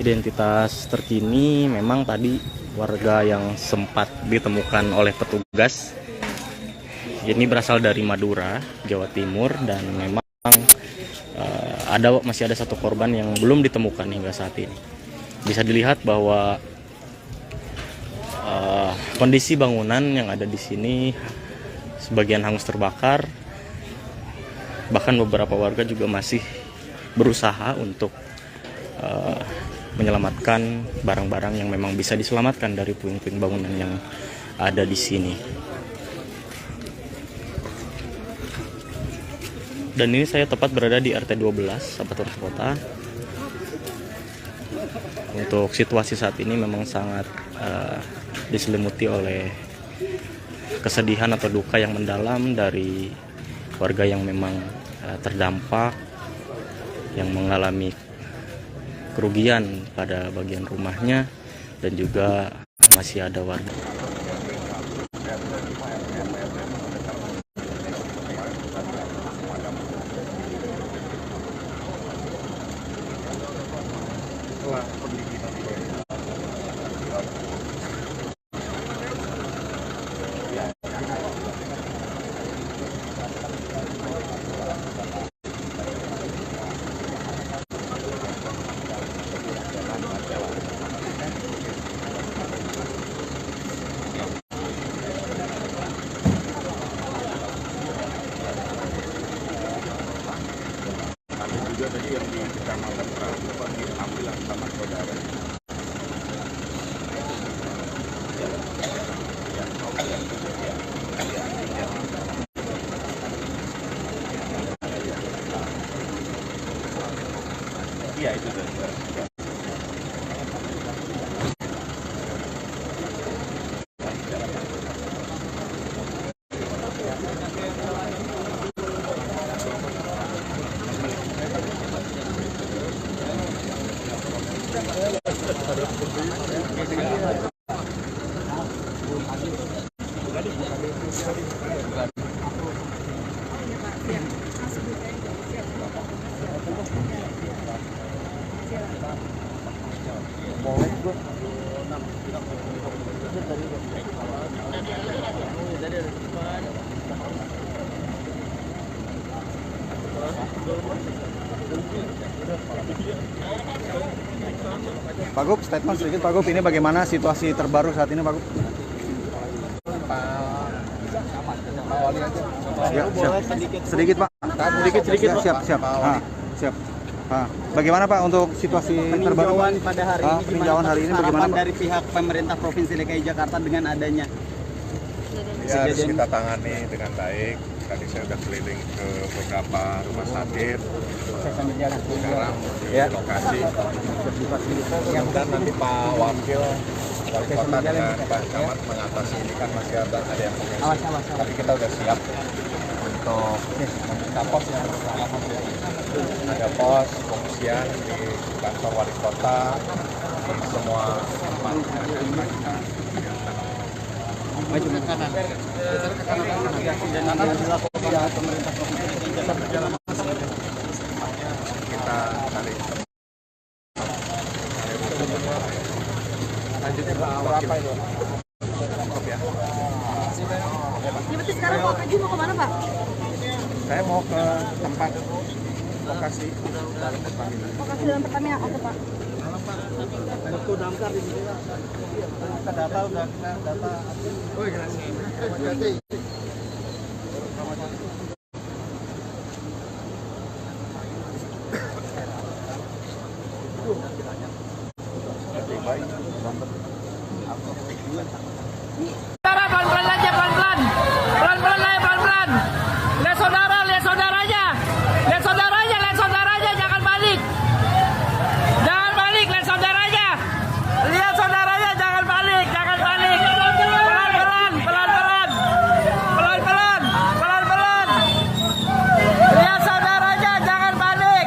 identitas terkini, memang tadi warga yang sempat ditemukan oleh petugas ini berasal dari Madura, Jawa Timur, dan memang masih ada satu korban yang belum ditemukan hingga saat ini. Bisa dilihat bahwa kondisi bangunan yang ada di sini sebagian hangus terbakar, bahkan beberapa warga juga masih berusaha untuk menyelamatkan barang-barang yang memang bisa diselamatkan dari puing-puing bangunan yang ada di sini. Dan ini saya tepat berada di RT 12, sahabat Warta Kota. Untuk situasi saat ini memang sangat diselimuti oleh kesedihan atau duka yang mendalam dari warga yang memang terdampak, yang mengalami kerugian pada bagian rumahnya, dan juga masih ada warga. Pak Gub, statement sedikit Pak Gub, ini bagaimana situasi terbaru saat ini Pak Gub? Ya, siap. Sedikit Pak. Sedikit Pak. Siap. Siap. Bagaimana Pak untuk situasi terbaru pada hari ini, peninjauan hari ini bagaimana Pak? Dari pihak pemerintah Provinsi DKI Jakarta dengan adanya ya harus kita tangani dengan baik. Tadi saya sudah keliling ke beberapa rumah sakit. Sekarang di lokasi. Mudah-mudahan nanti Pak Wakil Wali Kota dengan Pak Camat mengatasi ini, kan masih ada yang mengungsi. Tapi kita sudah siap untuk membuka pos yang bersama. Ada pos pengungsian di kantor Wali Kota, di semua tempat. maju ke kanan. Ke kanan yang dilakukan pemerintah provinsi Jakarta. Kita cari lanjutnya berapa itu? Ya. Berarti sekarang Pak Haji mau kemana Pak? Saya mau ke tempat lokasi dalam Pertamina apa Pak? Waktu damkar di sini kita data udah kita data. Oh iya. Pelan-pelan aja, pelan-pelan. Pelan-pelan aja, pelan-pelan. Lihat saudara, lihat saudaranya. Lihat saudaranya, lihat saudaranya, jangan balik. Jangan balik, lihat saudaranya. Lihat saudaranya, jangan balik, jangan balik. Pelan-pelan, pelan-pelan. Pelan-pelan, pelan-pelan. Lihat saudaranya, jangan balik.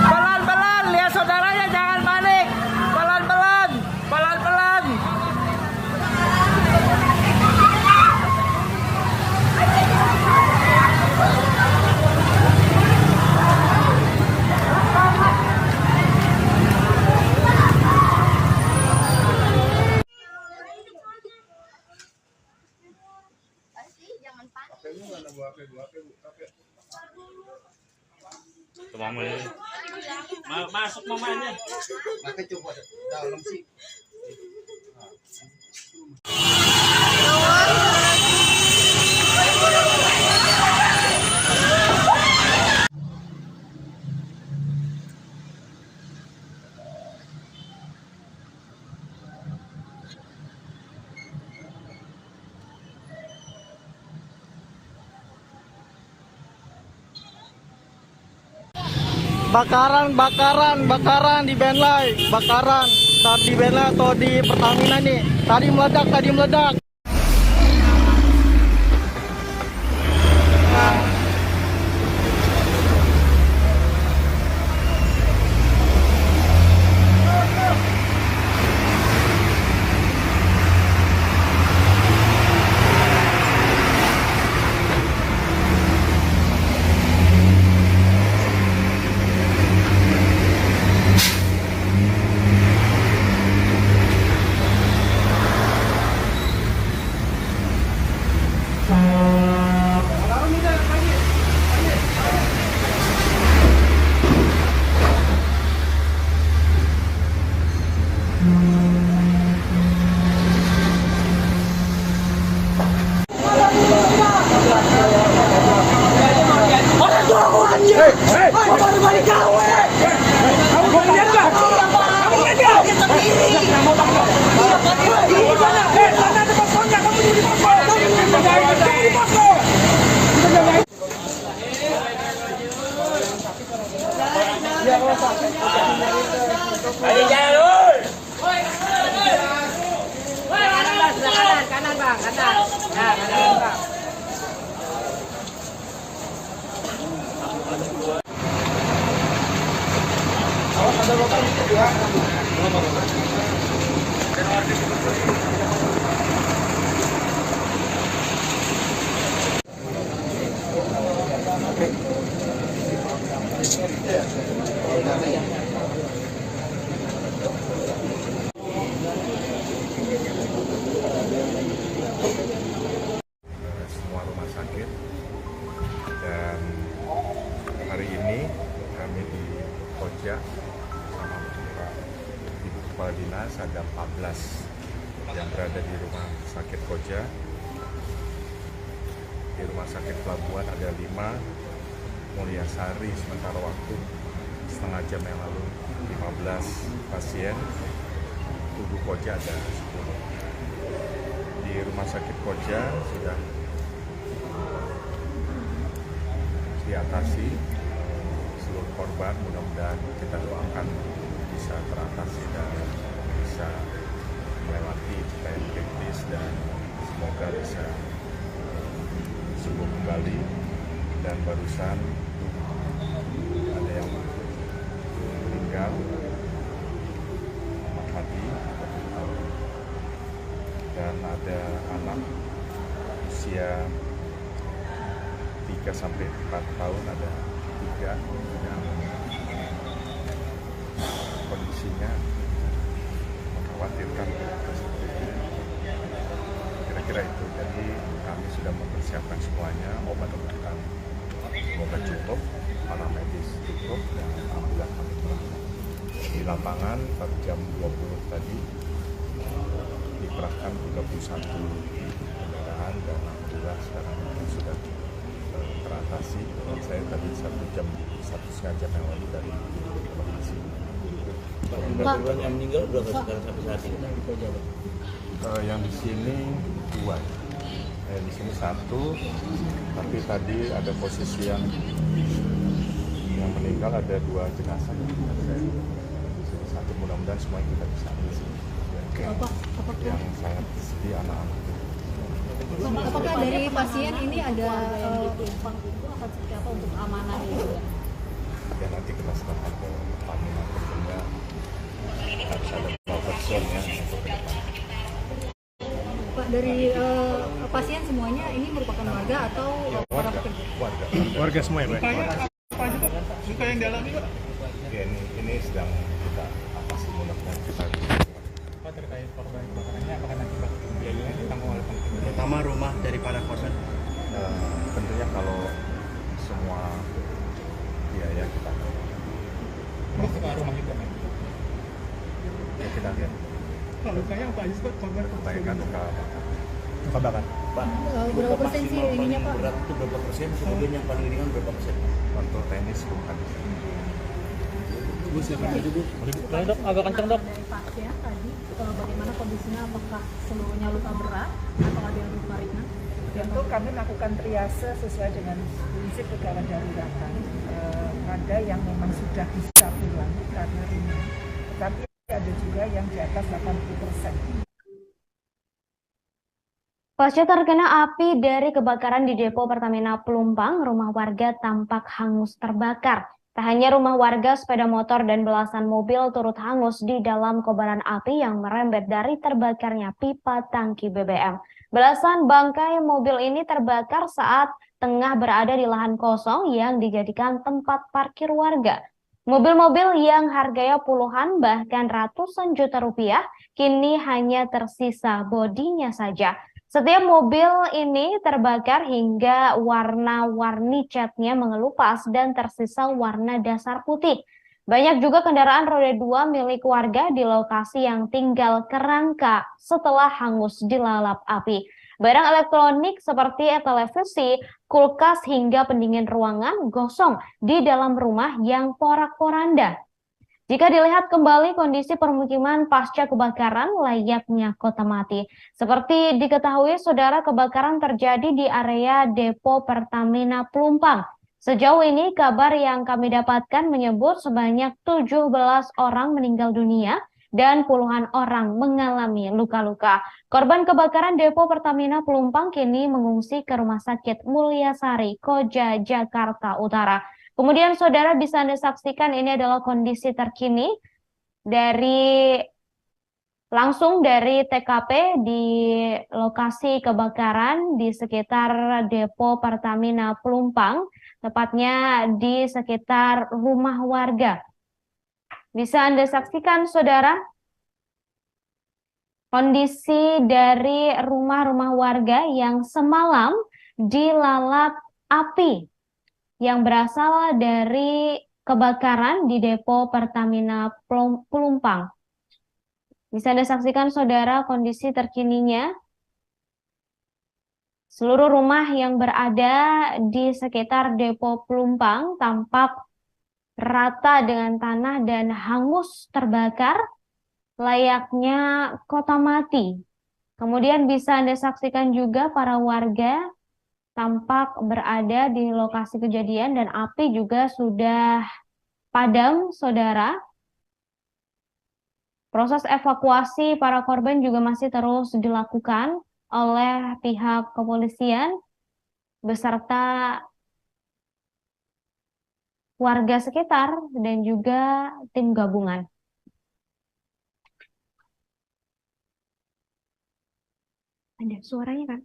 Pelan-pelan, lihat saudaranya, jangan balik. Pelan-pelan, pelan-pelan. Masuk mamanya. Maka coba dalam sih. Bakaran di Benlai, bakaran di Benlai atau di Pertamina nih. Tadi meledak. Ayo jalan. Kanan bang, kanan. Nah, kanan bang. Awas ada Semua rumah sakit, dan hari ini kami di Koja sama Pak Ibu Kepala Dinas ada 14 yang berada di rumah sakit Koja. Di rumah sakit Pelabuhan ada 5, Mulyasari sementara waktu setengah jam yang lalu 15 pasien, Tugu Koja ada 10. Di rumah sakit Koja sudah diatasi seluruh korban, mudah-mudahan kita doakan bisa teratasi dan bisa melewati yang kritis dan semoga bisa sembuh kembali. Dan barusan ada yang meninggal, Muhammad Hadi, dan ada anak usia 3 sampai 4 tahun, ada 3 yang kondisinya mengkhawatirkan. Kira-kira itu. Jadi kami sudah mempersiapkan semuanya, obat-obatan semoga cukup, para medis cukup, dan alhamdulillah kami di lapangan pada jam 20 tadi dikerahkan 31 kendaraan, dan alhamdulillah sekarang sudah teratasi. Saya tadi 1,5 jam yang lalu dari lokasi. Korban yang meninggal berapa sekarang sampai saat ini? Yang di sini 2, di sini 1, tapi tadi ada posisi yang meninggal ada 2 jenazah. Di sini 1, mudah-mudahan semuanya kita bisa ambil sini. Yang sangat sedih anak-anak. Apakah dari pasien ini ada seperti apa untuk keamanan ini? Ya nanti kita serahkan ke Pertamina tentunya harus ada buffer ya untuk ke depan. Pak, dari pasien semuanya ini merupakan warga atau para pekerja? Warga semua ya, Pak. Luka yang dialami, Pak? Ya, ini sedang kita atasi, mudah-mudahan kita Pak, terkait korban kebakarannya, apakah nanti biayanya ditanggung oleh pemerintah, terutama rumah dari para korban? Tentunya kalau semua biaya kita Ini suka rumah juga, Pak? ya kita lihat. Kalau lukanya apa aja, Pak? Korban Baikkan luka bakar. Pak, Berapa persen sih ininya, Pak? berat itu berapa persen, kemudian yang paling ringan berapa persen? untuk teknis bukan. Bu, silakan aja, Bu. Boleh, Dok, agak kencang, Dok. Dari pasien tadi, bagaimana kondisinya? Apakah seluruhnya luka berat atau ada yang luka ringan? Tentu kami melakukan triase sesuai dengan prinsip kegawat daruratan. Ada yang memang sudah bisa pulang karena ringan, tapi ada juga yang di atas 80%. Pasca terkena api dari kebakaran di depo Pertamina Pelumpang, rumah warga tampak hangus terbakar. Tak hanya rumah warga, sepeda motor dan belasan mobil turut hangus di dalam kobaran api yang merembet dari terbakarnya pipa tangki BBM. Belasan bangkai mobil ini terbakar saat tengah berada di lahan kosong yang dijadikan tempat parkir warga. Mobil-mobil yang harganya puluhan bahkan ratusan juta rupiah kini hanya tersisa bodinya saja. Setiap mobil ini terbakar hingga warna-warni catnya mengelupas dan tersisa warna dasar putih. Banyak juga kendaraan roda 2 milik warga di lokasi yang tinggal kerangka setelah hangus dilalap api. Barang elektronik seperti televisi, kulkas hingga pendingin ruangan gosong di dalam rumah yang porak-poranda. Jika dilihat kembali kondisi permukiman pasca kebakaran layaknya kota mati. Seperti diketahui, saudara, kebakaran terjadi di area depo Pertamina Pelumpang. Sejauh ini kabar yang kami dapatkan menyebut sebanyak 17 orang meninggal dunia dan puluhan orang mengalami luka-luka. Korban kebakaran depo Pertamina Pelumpang kini mengungsi ke Rumah Sakit Mulyasari, Koja, Jakarta Utara. Kemudian saudara bisa Anda saksikan ini adalah kondisi terkini langsung dari TKP di lokasi kebakaran di sekitar depo Pertamina Pelumpang, tepatnya di sekitar rumah warga. Bisa Anda saksikan, saudara, kondisi dari rumah-rumah warga yang semalam dilalap api yang berasal dari kebakaran di depo Pertamina Pelumpang. Bisa Anda saksikan, saudara, kondisi terkininya. Seluruh rumah yang berada di sekitar depo Pelumpang tampak rata dengan tanah dan hangus terbakar layaknya kota mati. Kemudian bisa Anda saksikan juga para warga tampak berada di lokasi kejadian dan api juga sudah padam, saudara. Proses evakuasi para korban juga masih terus dilakukan oleh pihak kepolisian beserta warga sekitar dan juga tim gabungan. Ada suaranya kan?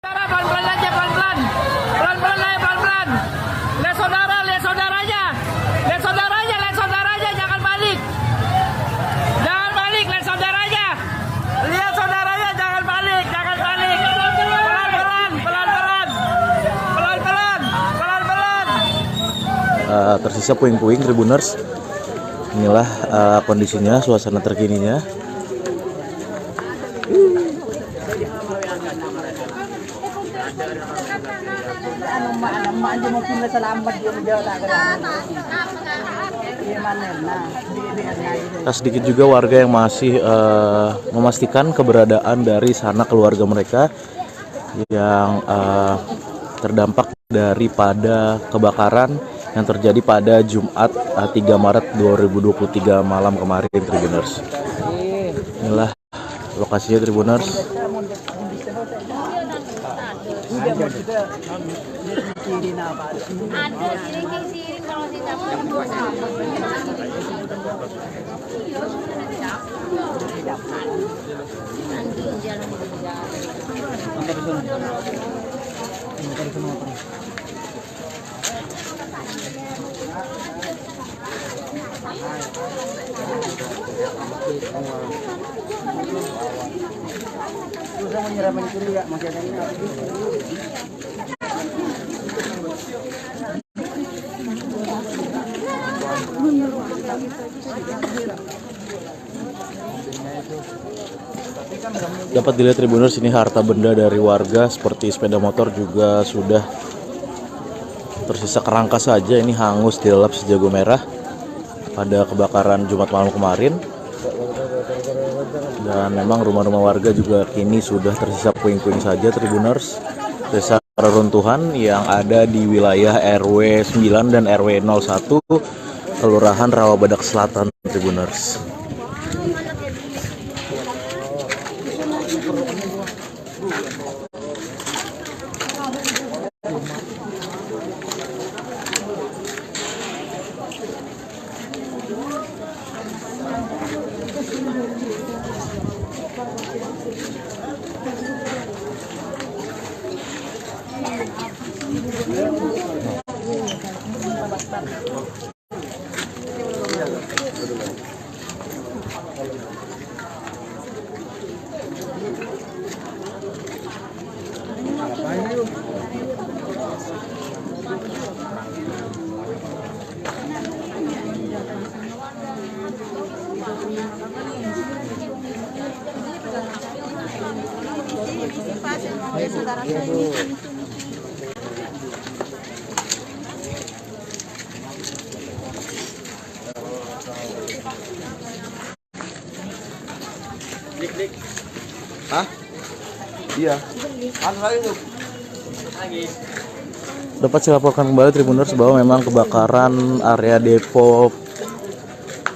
Pelan-pelan aja, pelan-pelan. Pelan-pelan aja, pelan-pelan. Lihat saudara, lihat saudaranya. Lihat saudaranya, lihat saudaranya, jangan balik. Jangan balik, lihat saudaranya. Lihat saudaranya, jangan balik, jangan balik. Pelan-pelan, pelan-pelan. Pelan-pelan, pelan-pelan. Tersisa puing-puing, Tribuners. Inilah kondisinya, suasana terkininya. Sedikit juga warga yang masih memastikan keberadaan dari sanak keluarga mereka yang terdampak daripada kebakaran yang terjadi pada Jumat 3 Maret 2023 malam kemarin, Tribuners. Inilah lokasinya, Tribuners. Dapat dilihat, Tribuners, ini harta benda dari warga seperti sepeda motor juga sudah tersisa kerangka saja. Ini hangus dilalap sejago merah pada kebakaran Jumat malam kemarin. Dan memang rumah-rumah warga juga kini sudah tersisa puing-puing saja, Tribuners. Desa reruntuhan yang ada di wilayah RW 9 dan RW 01 Kelurahan Rawabadak Selatan, Tribuners. Hah? Iya. Lagi. Dapat saya laporkan kembali Tribuners bahwa memang kebakaran area depo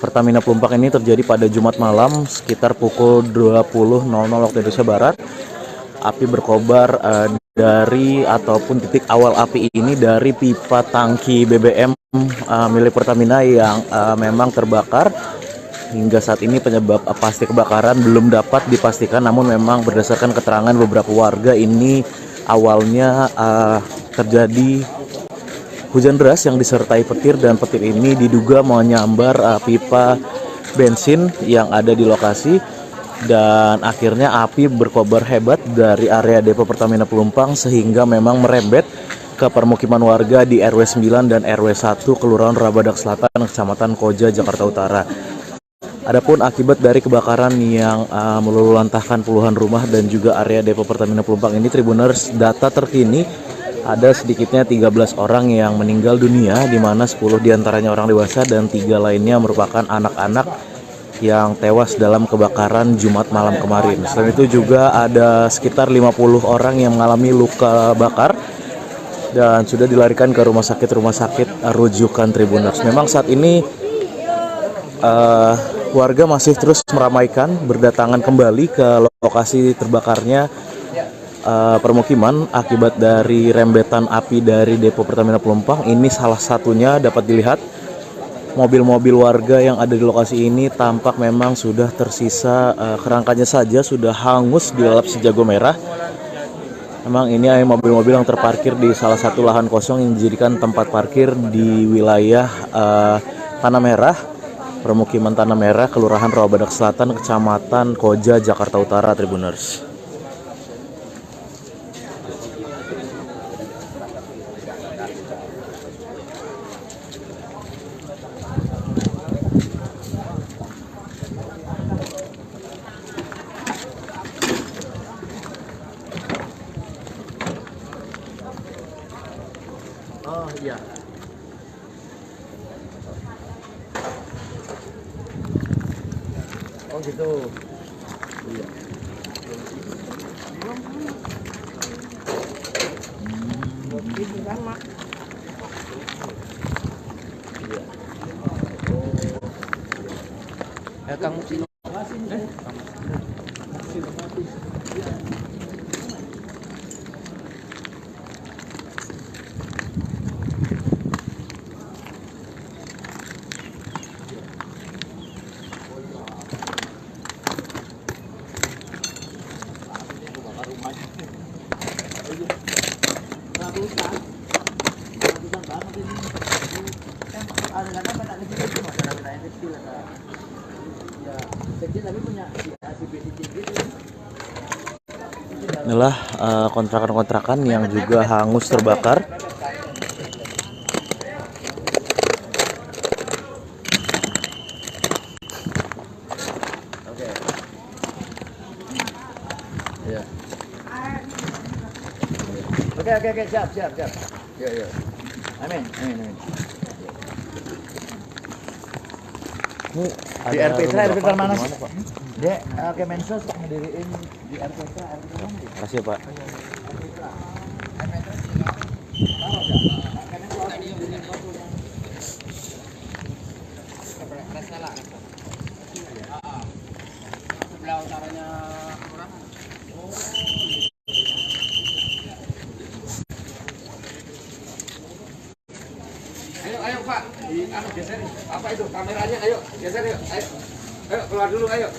Pertamina Pelumpang ini terjadi pada Jumat malam sekitar pukul 20.00 waktu Indonesia Barat. Api berkobar dari ataupun titik awal api ini dari pipa tangki BBM milik Pertamina yang memang terbakar. Hingga saat ini penyebab pasti kebakaran belum dapat dipastikan, namun memang berdasarkan keterangan beberapa warga ini awalnya terjadi hujan deras yang disertai petir, dan petir ini diduga menyambar pipa bensin yang ada di lokasi, dan akhirnya api berkobar hebat dari area depo Pertamina Pelumpang sehingga memang merembet ke permukiman warga di RW 9 dan RW 1 Kelurahan Rabadak Selatan, Kecamatan Koja, Jakarta Utara. Adapun akibat dari kebakaran yang meluluhlantahkan puluhan rumah dan juga area depo Pertamina Pelumpang ini, Tribuners, data terkini ada sedikitnya 13 orang yang meninggal dunia, di mana 10 diantaranya orang dewasa dan 3 lainnya merupakan anak-anak yang tewas dalam kebakaran Jumat malam kemarin. Selain itu juga ada sekitar 50 orang yang mengalami luka bakar dan sudah dilarikan ke rumah sakit rujukan Tribuners. Memang saat ini warga masih terus meramaikan, berdatangan kembali ke lokasi terbakarnya permukiman akibat dari rembetan api dari depo Pertamina Pelumpang. Ini salah satunya dapat dilihat mobil-mobil warga yang ada di lokasi ini tampak memang sudah tersisa kerangkanya saja sudah hangus dilalap si jago merah. Memang ini mobil-mobil yang terparkir di salah satu lahan kosong yang dijadikan tempat parkir di wilayah Tanah Merah, permukiman Tanah Merah, Kelurahan Rawabadak Selatan, Kecamatan Koja, Jakarta Utara, Tribuners. Oh iya. Oh gitu. Iya. Kamu sih. Inilah kontrakan-kontrakan yang juga hangus terbakar. Oke, siap. Yo. Amin. Ini Di RPTRA mana sih? Dia Kemensos ngediriin di RPTRA. Terima kasih Pak. Sebelah utaranya Ayo Pak, geser. Apa itu kameranya? Ayo geser yuk. Ayo keluar dulu ayo.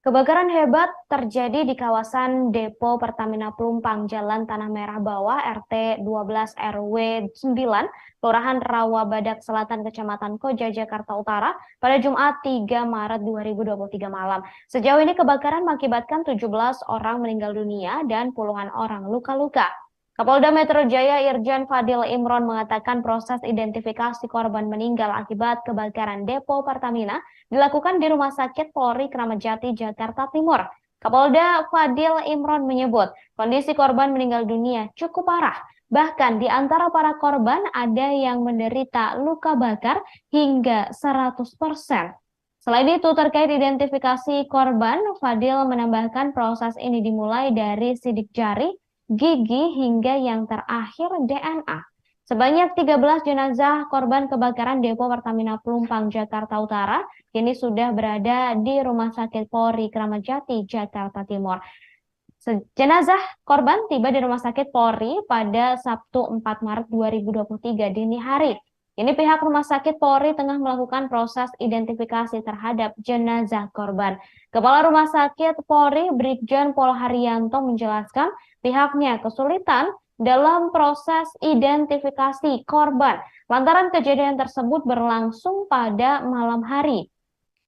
Kebakaran hebat terjadi di kawasan Depo Pertamina Pelumpang, Jalan Tanah Merah Bawah, RT 12 RW 9, Kelurahan Rawabadak Selatan, Kecamatan Koja, Jakarta Utara, pada Jumat 3 Maret 2023 malam. Sejauh ini kebakaran mengakibatkan 17 orang meninggal dunia dan puluhan orang luka-luka. Kapolda Metro Jaya Irjen Fadil Imron mengatakan proses identifikasi korban meninggal akibat kebakaran depo Pertamina dilakukan di Rumah Sakit Polri Kramat Jati, Jakarta Timur. Kapolda Fadil Imron menyebut kondisi korban meninggal dunia cukup parah. Bahkan di antara para korban ada yang menderita luka bakar hingga 100%. Selain itu, terkait identifikasi korban, Fadil menambahkan proses ini dimulai dari sidik jari, gigi, hingga yang terakhir DNA. Sebanyak 13 jenazah korban kebakaran depo Pertamina Pelumpang, Jakarta Utara, kini sudah berada di Rumah Sakit Polri Kramat Jati, Jakarta Timur. Jenazah korban tiba di Rumah Sakit Polri pada Sabtu 4 Maret 2023 dini hari. Kini pihak Rumah Sakit Polri tengah melakukan proses identifikasi terhadap jenazah korban. Kepala Rumah Sakit Polri Brigjen Pol Haryanto menjelaskan pihaknya kesulitan dalam proses identifikasi korban lantaran kejadian tersebut berlangsung pada malam hari.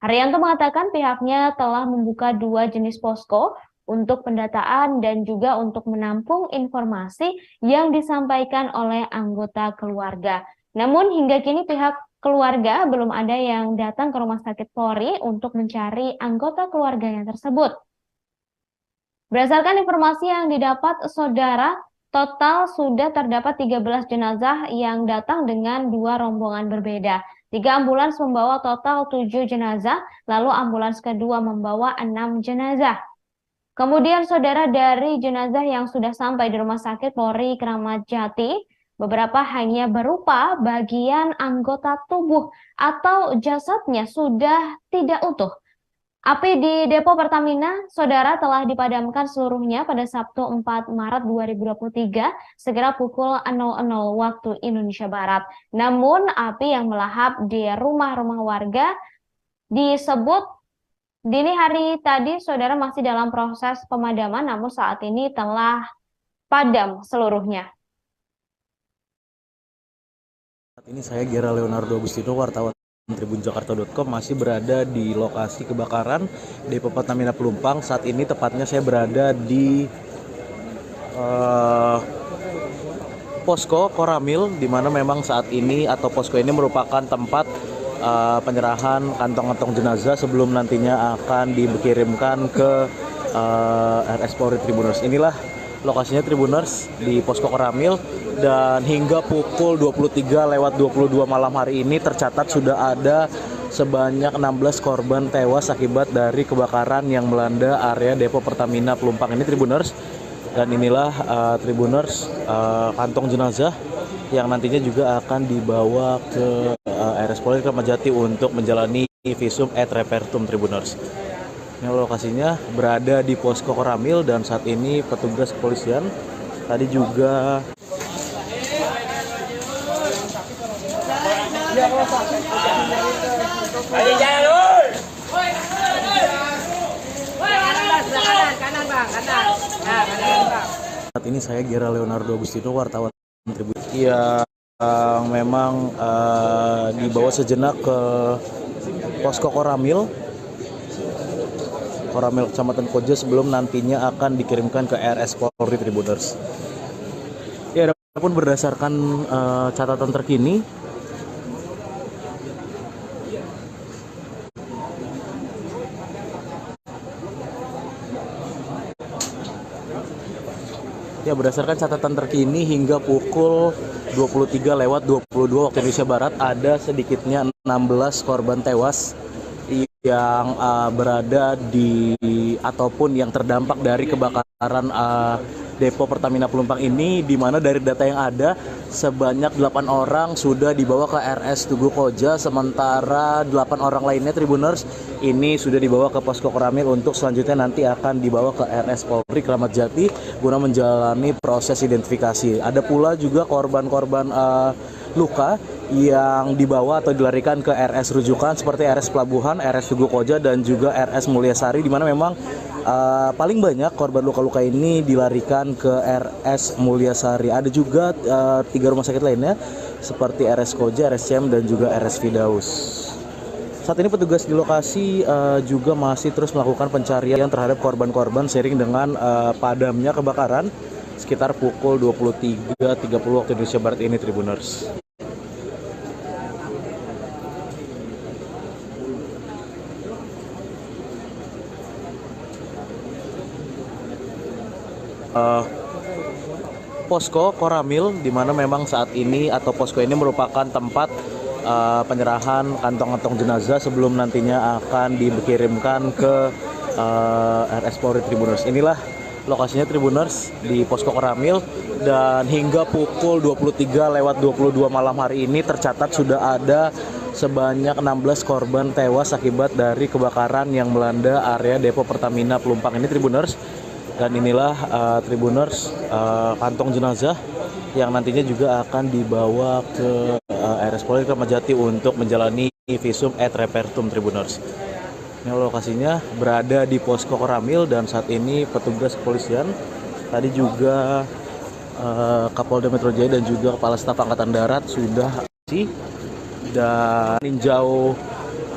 Haryanto mengatakan pihaknya telah membuka 2 jenis posko untuk pendataan dan juga untuk menampung informasi yang disampaikan oleh anggota keluarga. Namun hingga kini pihak keluarga belum ada yang datang ke Rumah Sakit Polri untuk mencari anggota keluarganya tersebut. Berdasarkan informasi yang didapat saudara, total sudah terdapat 13 jenazah yang datang dengan 2 rombongan berbeda. 3 ambulans membawa total 7 jenazah, lalu ambulans kedua membawa 6 jenazah. Kemudian saudara, dari jenazah yang sudah sampai di Rumah Sakit Polri Kramat Jati, beberapa hanya berupa bagian anggota tubuh atau jasadnya sudah tidak utuh. Api di depo Pertamina, saudara, telah dipadamkan seluruhnya pada Sabtu 4 Maret 2023, segera pukul 00 waktu Indonesia Barat. Namun, api yang melahap di rumah-rumah warga disebut dini hari tadi, saudara, masih dalam proses pemadaman, namun saat ini telah padam seluruhnya. Saat ini saya Gera Leonardo Agustino, wartawan tribunjakarta.com, masih berada di lokasi kebakaran depo Pertamina Pelumpang. Saat ini tepatnya saya berada di posko Koramil, di mana memang saat ini atau posko ini merupakan tempat penyerahan kantong-kantong jenazah sebelum nantinya akan dikirimkan ke RS Polri Tribuners. Inilah lokasinya Tribuners di posko Koramil, dan hingga pukul 23:22 malam hari ini tercatat sudah ada sebanyak 16 korban tewas akibat dari kebakaran yang melanda area depo Pertamina Pelumpang ini, Tribuners. Dan inilah Tribuners kantong jenazah yang nantinya juga akan dibawa ke RS Polri Kramat Jati untuk menjalani visum et repertum, Tribuners. Ini lokasinya berada di posko Koramil, dan saat ini petugas kepolisian tadi juga saat ini saya Gera Leonardo Agustino, wartawan Tribun, yang memang dibawa sejenak ke posko Koramil Kecamatan Koja sebelum nantinya akan dikirimkan ke RS Polri, Tribuners. Ya, adapun berdasarkan catatan terkini, hingga pukul 23:22 waktu Indonesia Barat ada sedikitnya 16 korban tewas yang berada di ataupun yang terdampak dari kebakaran depo Pertamina Pelumpang ini, di mana dari data yang ada sebanyak 8 orang sudah dibawa ke RS Tugu Koja, sementara 8 orang lainnya, Tribuners, ini sudah dibawa ke posko Koramil untuk selanjutnya nanti akan dibawa ke RS Polri Kramat Jati guna menjalani proses identifikasi. Ada pula juga korban-korban luka yang dibawa atau dilarikan ke RS rujukan seperti RS Pelabuhan, RS Tugu Koja, dan juga RS Mulyasari, di mana memang paling banyak korban luka-luka ini dilarikan ke RS Mulyasari. Ada juga 3 rumah sakit lainnya seperti RS Koja, RSCM, dan juga RS Firdaus. Saat ini petugas di lokasi juga masih terus melakukan pencarian terhadap korban-korban seiring dengan padamnya kebakaran sekitar pukul 23.30 waktu Indonesia Barat ini, Tribuners. Posko Koramil, di mana memang saat ini atau posko ini merupakan tempat penyerahan kantong-kantong jenazah sebelum nantinya akan dikirimkan ke RS Polri, Tribuners. Inilah lokasinya, Tribuners, di posko Koramil, dan hingga pukul 23:22 malam hari ini tercatat sudah ada sebanyak 16 korban tewas akibat dari kebakaran yang melanda area depo Pertamina Pelumpang ini, Tribuners. Dan inilah Tribuners, kantong jenazah yang nantinya juga akan dibawa ke RS Polri Kramat Jati untuk menjalani visum et repertum, Tribuners. Ini lokasinya berada di posko Koramil, dan saat ini petugas kepolisian, tadi juga Kapolda Metro Jaya dan juga Kepala Staf Angkatan Darat sudah dan meninjau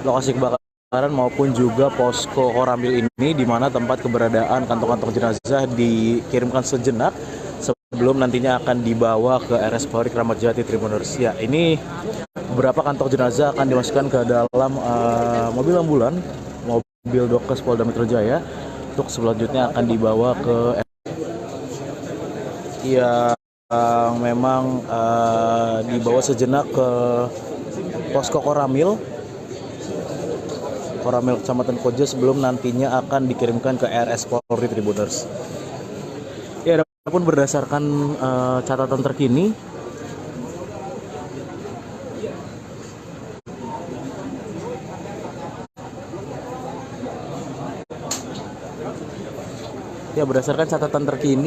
lokasi kebakaran maupun juga posko Koramil ini, di mana tempat keberadaan kantong-kantong jenazah dikirimkan sejenak sebelum nantinya akan dibawa ke RS Polri Kramat Jati, Tribuners. Ya, ini beberapa kantong jenazah akan dimasukkan ke dalam mobil ambulan, mobil Dokes Polda Metro Jaya, untuk selanjutnya akan dibawa ke yang memang dibawa sejenak ke posko Koramil Kecamatan Koja sebelum nantinya akan dikirimkan ke RS Polri, Tribuners. Ya, adapun berdasarkan catatan terkini,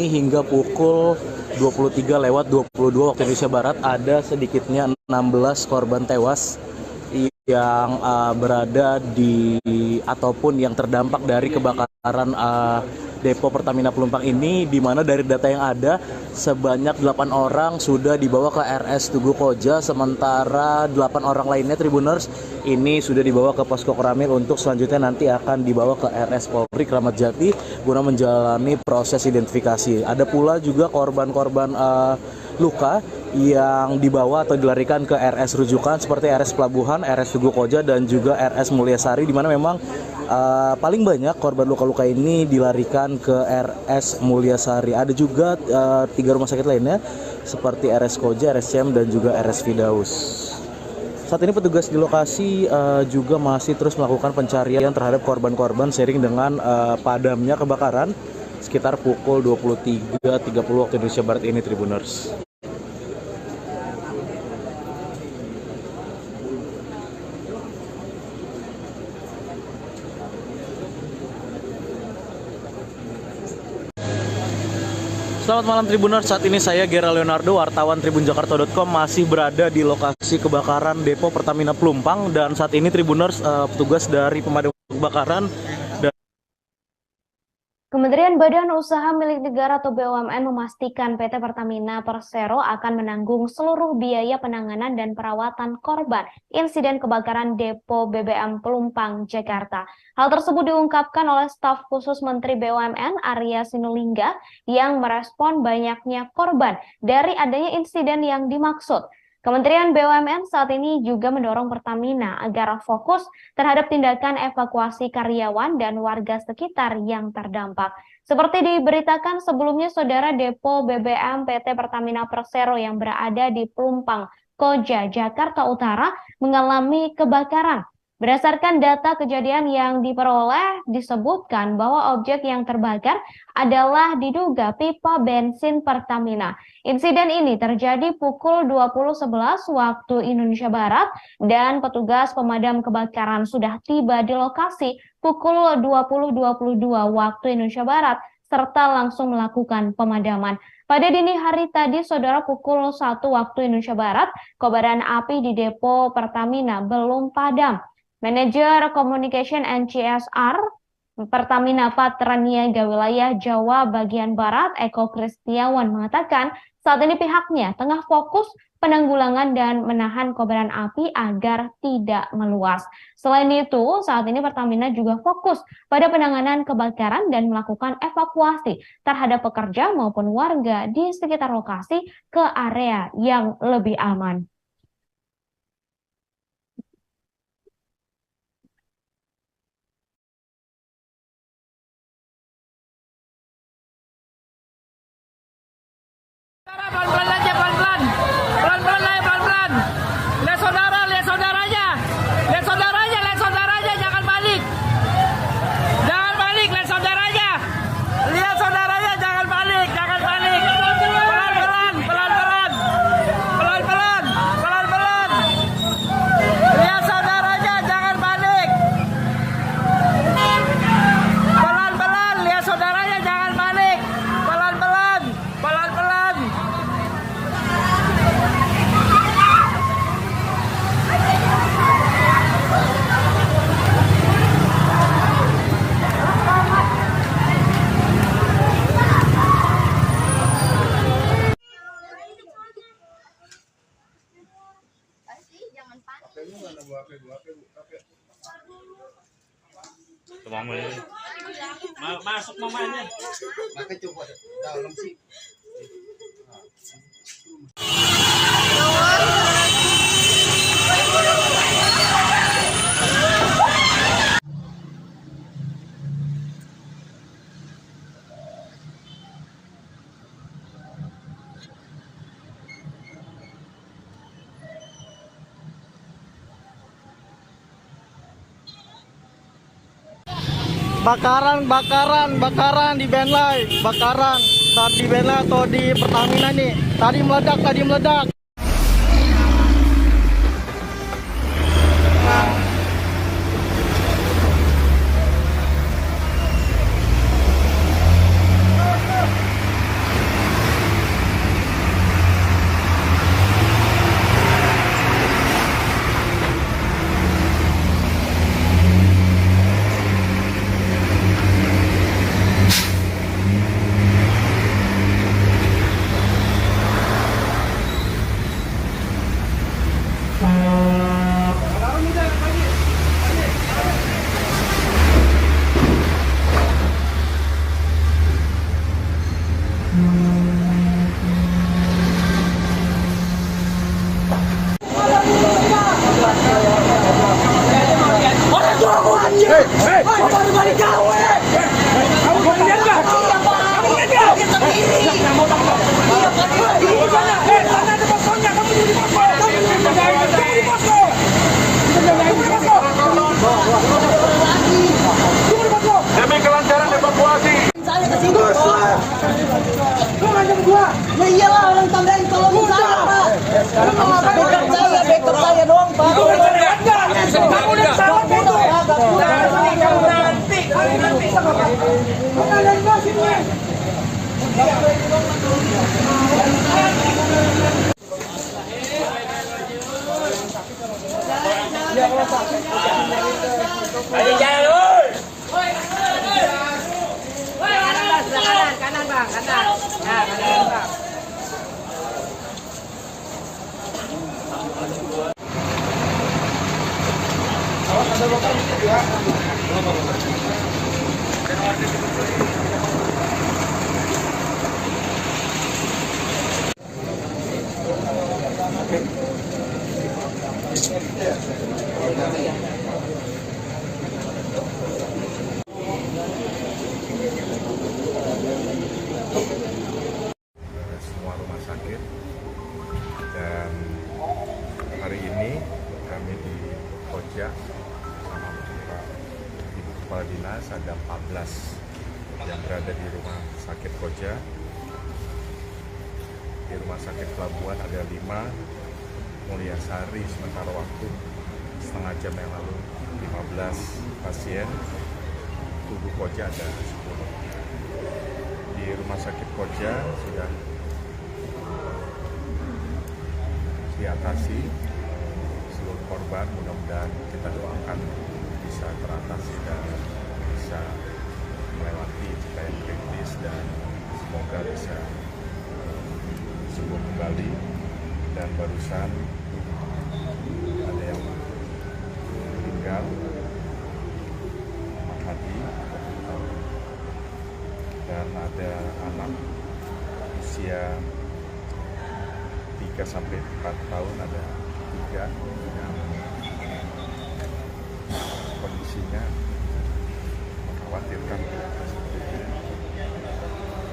hingga pukul 23:22 waktu Indonesia Barat ada sedikitnya 16 korban tewas yang berada di ataupun yang terdampak dari kebakaran depo Pertamina Pelumpang ini, di mana dari data yang ada sebanyak 8 orang sudah dibawa ke RS Tugu Koja, sementara 8 orang lainnya, Tribuners, ini sudah dibawa ke posko Koramil untuk selanjutnya nanti akan dibawa ke RS Polri Kramat Jati guna menjalani proses identifikasi. Ada pula juga korban-korban luka yang dibawa atau dilarikan ke RS rujukan seperti RS Pelabuhan, RS Tugu Koja, dan juga RS Mulyasari, di mana memang paling banyak korban luka-luka ini dilarikan ke RS Mulyasari. Ada juga 3 rumah sakit lainnya seperti RS Koja, RSCM, dan juga RS Firdaus. Saat ini petugas di lokasi juga masih terus melakukan pencarian terhadap korban-korban seiring dengan padamnya kebakaran sekitar pukul 23.30 waktu Indonesia Barat ini, Tribuners. Selamat malam, Tribuners. Saat ini saya Gera Leonardo, wartawan tribunjakarta.com, masih berada di lokasi kebakaran depo Pertamina Pelumpang, dan saat ini, Tribuners, petugas dari pemadam kebakaran dan Kementerian Badan Usaha Milik Negara atau BUMN memastikan PT Pertamina Persero akan menanggung seluruh biaya penanganan dan perawatan korban insiden kebakaran depo BBM Pelumpang, Jakarta. Hal tersebut diungkapkan oleh staf khusus Menteri BUMN Arya Sinulinga yang merespon banyaknya korban dari adanya insiden yang dimaksud. Kementerian BUMN saat ini juga mendorong Pertamina agar fokus terhadap tindakan evakuasi karyawan dan warga sekitar yang terdampak. Seperti diberitakan sebelumnya, Saudara, depo BBM PT Pertamina Persero yang berada di Pelumpang, Koja, Jakarta Utara mengalami kebakaran. Berdasarkan data kejadian yang diperoleh, disebutkan bahwa objek yang terbakar adalah diduga pipa bensin Pertamina. Insiden ini terjadi pukul 20.11 waktu Indonesia Barat, dan petugas pemadam kebakaran sudah tiba di lokasi pukul 20.22 waktu Indonesia Barat, serta langsung melakukan pemadaman. Pada dini hari tadi, Saudara, pukul 1 waktu Indonesia Barat, kobaran api di depo Pertamina belum padam. Manajer Communication and CSR Pertamina Patraniaga Wilayah Jawa bagian Barat, Eko Kristiawan mengatakan saat ini pihaknya tengah fokus penanggulangan dan menahan kobaran api agar tidak meluas. Selain itu, saat ini Pertamina juga fokus pada penanganan kebakaran dan melakukan evakuasi terhadap pekerja maupun warga di sekitar lokasi ke area yang lebih aman. Pelan-pelan aja, pelan-pelan. Pelan-pelan aja, pelan-pelan. Lihat saudara, lihat saudaranya. Lihat saudaranya, lihat saudaranya, jangan balik. Jangan balik, lihat saudaranya. Lihat saudaranya, jangan balik, jangan balik. Pelan-pelan, pelan-pelan. Pelan-pelan, pelan-pelan. Lihat saudaranya, jangan balik. Pelan-pelan, lihat saudaranya, jangan balik. Pelan-pelan, pelan-pelan. Masuk mamanya. Maka coba dalam sih. Bakaran di Benlai, bakaran tadi di Benlai atau di Pertamina nih. Tadi meledak. Demi kelancaran evakuasi. Saya ke situ. Lu ngajak gua. Ya iyalah orang tandain tolongin saya, Pak. Lu mau ngapain? Backup saya doang, Pak. Kamu udah salah itu. Nanti. Pengadaan gua sini. Ayo jalan, woi. Kanan, Bang, kanan. Nah, kanan, Bang. Ada lokal ya. Semua rumah sakit, dan hari ini kami di Koja sama Pak Ibu Kepala Dinas ada 14 yang berada di rumah sakit Koja. Di rumah sakit Pelabuhan ada 5, Mulyasari sementara waktu setengah jam yang lalu 15 pasien, Tugu Koja ada 10. Di rumah sakit Koja sudah diatasi seluruh korban, mudah-mudahan kita doakan bisa teratasi dan bisa melewati Citayam kritis dan semoga bisa sembuh kembali. Dan barusan ada yang meninggal, Muhammad Hadi, dan ada anak usia 3-4 tahun, ada 3 yang kondisinya mengkhawatirkan.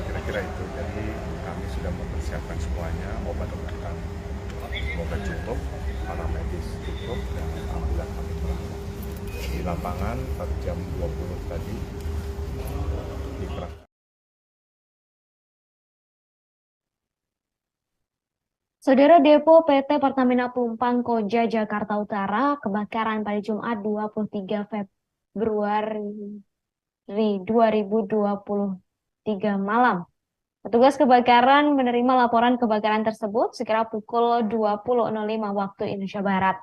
Kira-kira itu. Jadi kami sudah mempersiapkan semuanya, obat-obatan semoga cukup, para medis cukup, dan alhamdulillah kami berangkat di lapangan pada jam 20 tadi dikerahkan. Saudara, depo PT Pertamina Pelumpang Koja Jakarta Utara kebakaran pada Jumat 23 Februari 2023 malam. Petugas kebakaran menerima laporan kebakaran tersebut sekira pukul 20.05 waktu Indonesia Barat.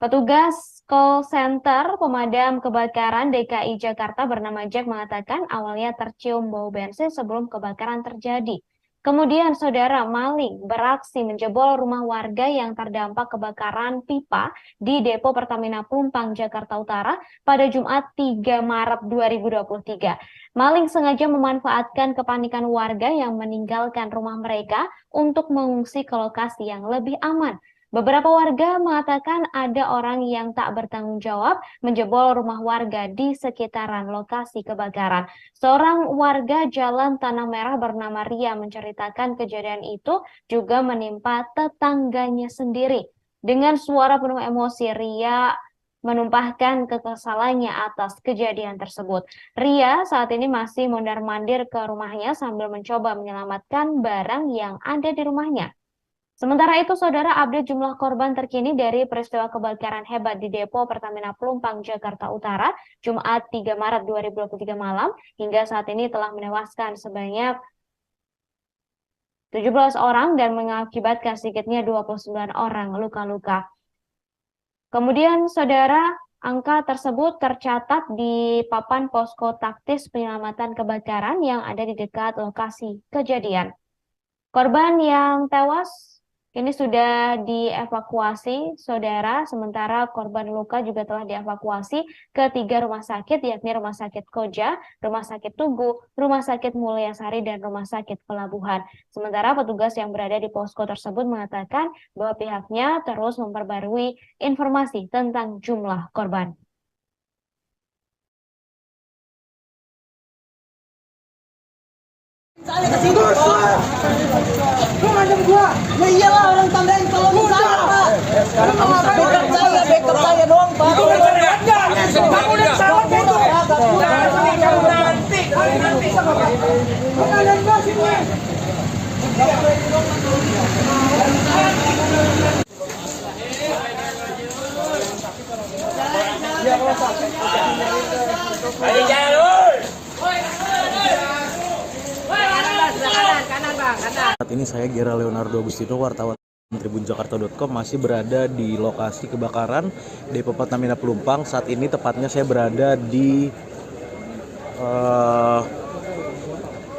Petugas call center pemadam kebakaran DKI Jakarta bernama Jack mengatakan awalnya tercium bau bensin sebelum kebakaran terjadi. Kemudian saudara, maling beraksi menjebol rumah warga yang terdampak kebakaran pipa di depo Pertamina Pelumpang Jakarta Utara pada Jumat 3 Maret 2023. Maling sengaja memanfaatkan kepanikan warga yang meninggalkan rumah mereka untuk mengungsi ke lokasi yang lebih aman. Beberapa warga mengatakan ada orang yang tak bertanggung jawab menjebol rumah warga di sekitaran lokasi kebakaran. Seorang warga Jalan Tanah Merah bernama Ria menceritakan kejadian itu juga menimpa tetangganya sendiri. Dengan suara penuh emosi, Ria menumpahkan kekesalannya atas kejadian tersebut. Ria saat ini masih mondar-mandir ke rumahnya sambil mencoba menyelamatkan barang yang ada di rumahnya. Sementara itu, saudara, update jumlah korban terkini dari peristiwa kebakaran hebat di depo Pertamina Pelumpang Jakarta Utara, Jumat 3 Maret 2023 malam, hingga saat ini telah menewaskan sebanyak 17 orang dan mengakibatkan sedikitnya 29 orang luka-luka. Kemudian, saudara, angka tersebut tercatat di papan posko taktis penyelamatan kebakaran yang ada di dekat lokasi kejadian. Korban yang tewas ini sudah dievakuasi, saudara, sementara korban luka juga telah dievakuasi ke 3 rumah sakit, yakni Rumah Sakit Koja, Rumah Sakit Tugu, Rumah Sakit Mulyasari, dan Rumah Sakit Pelabuhan. Sementara petugas yang berada di posko tersebut mengatakan bahwa pihaknya terus memperbarui informasi tentang jumlah korban. Saya ke sini, lu ngajak gua. Ya iyalah, orang tandain tolongin saya, Pak. Backup saya doang, Pak. Kamu udah sama backup. Nanti sama Pak. Kalian gua sini. Ya kalau sakit. Ayo jalan. Saat ini saya Gera Leonardo Agustino, wartawan tribunjakarta.com, masih berada di lokasi kebakaran depo Pertamina Pelumpang. Saat ini tepatnya saya berada di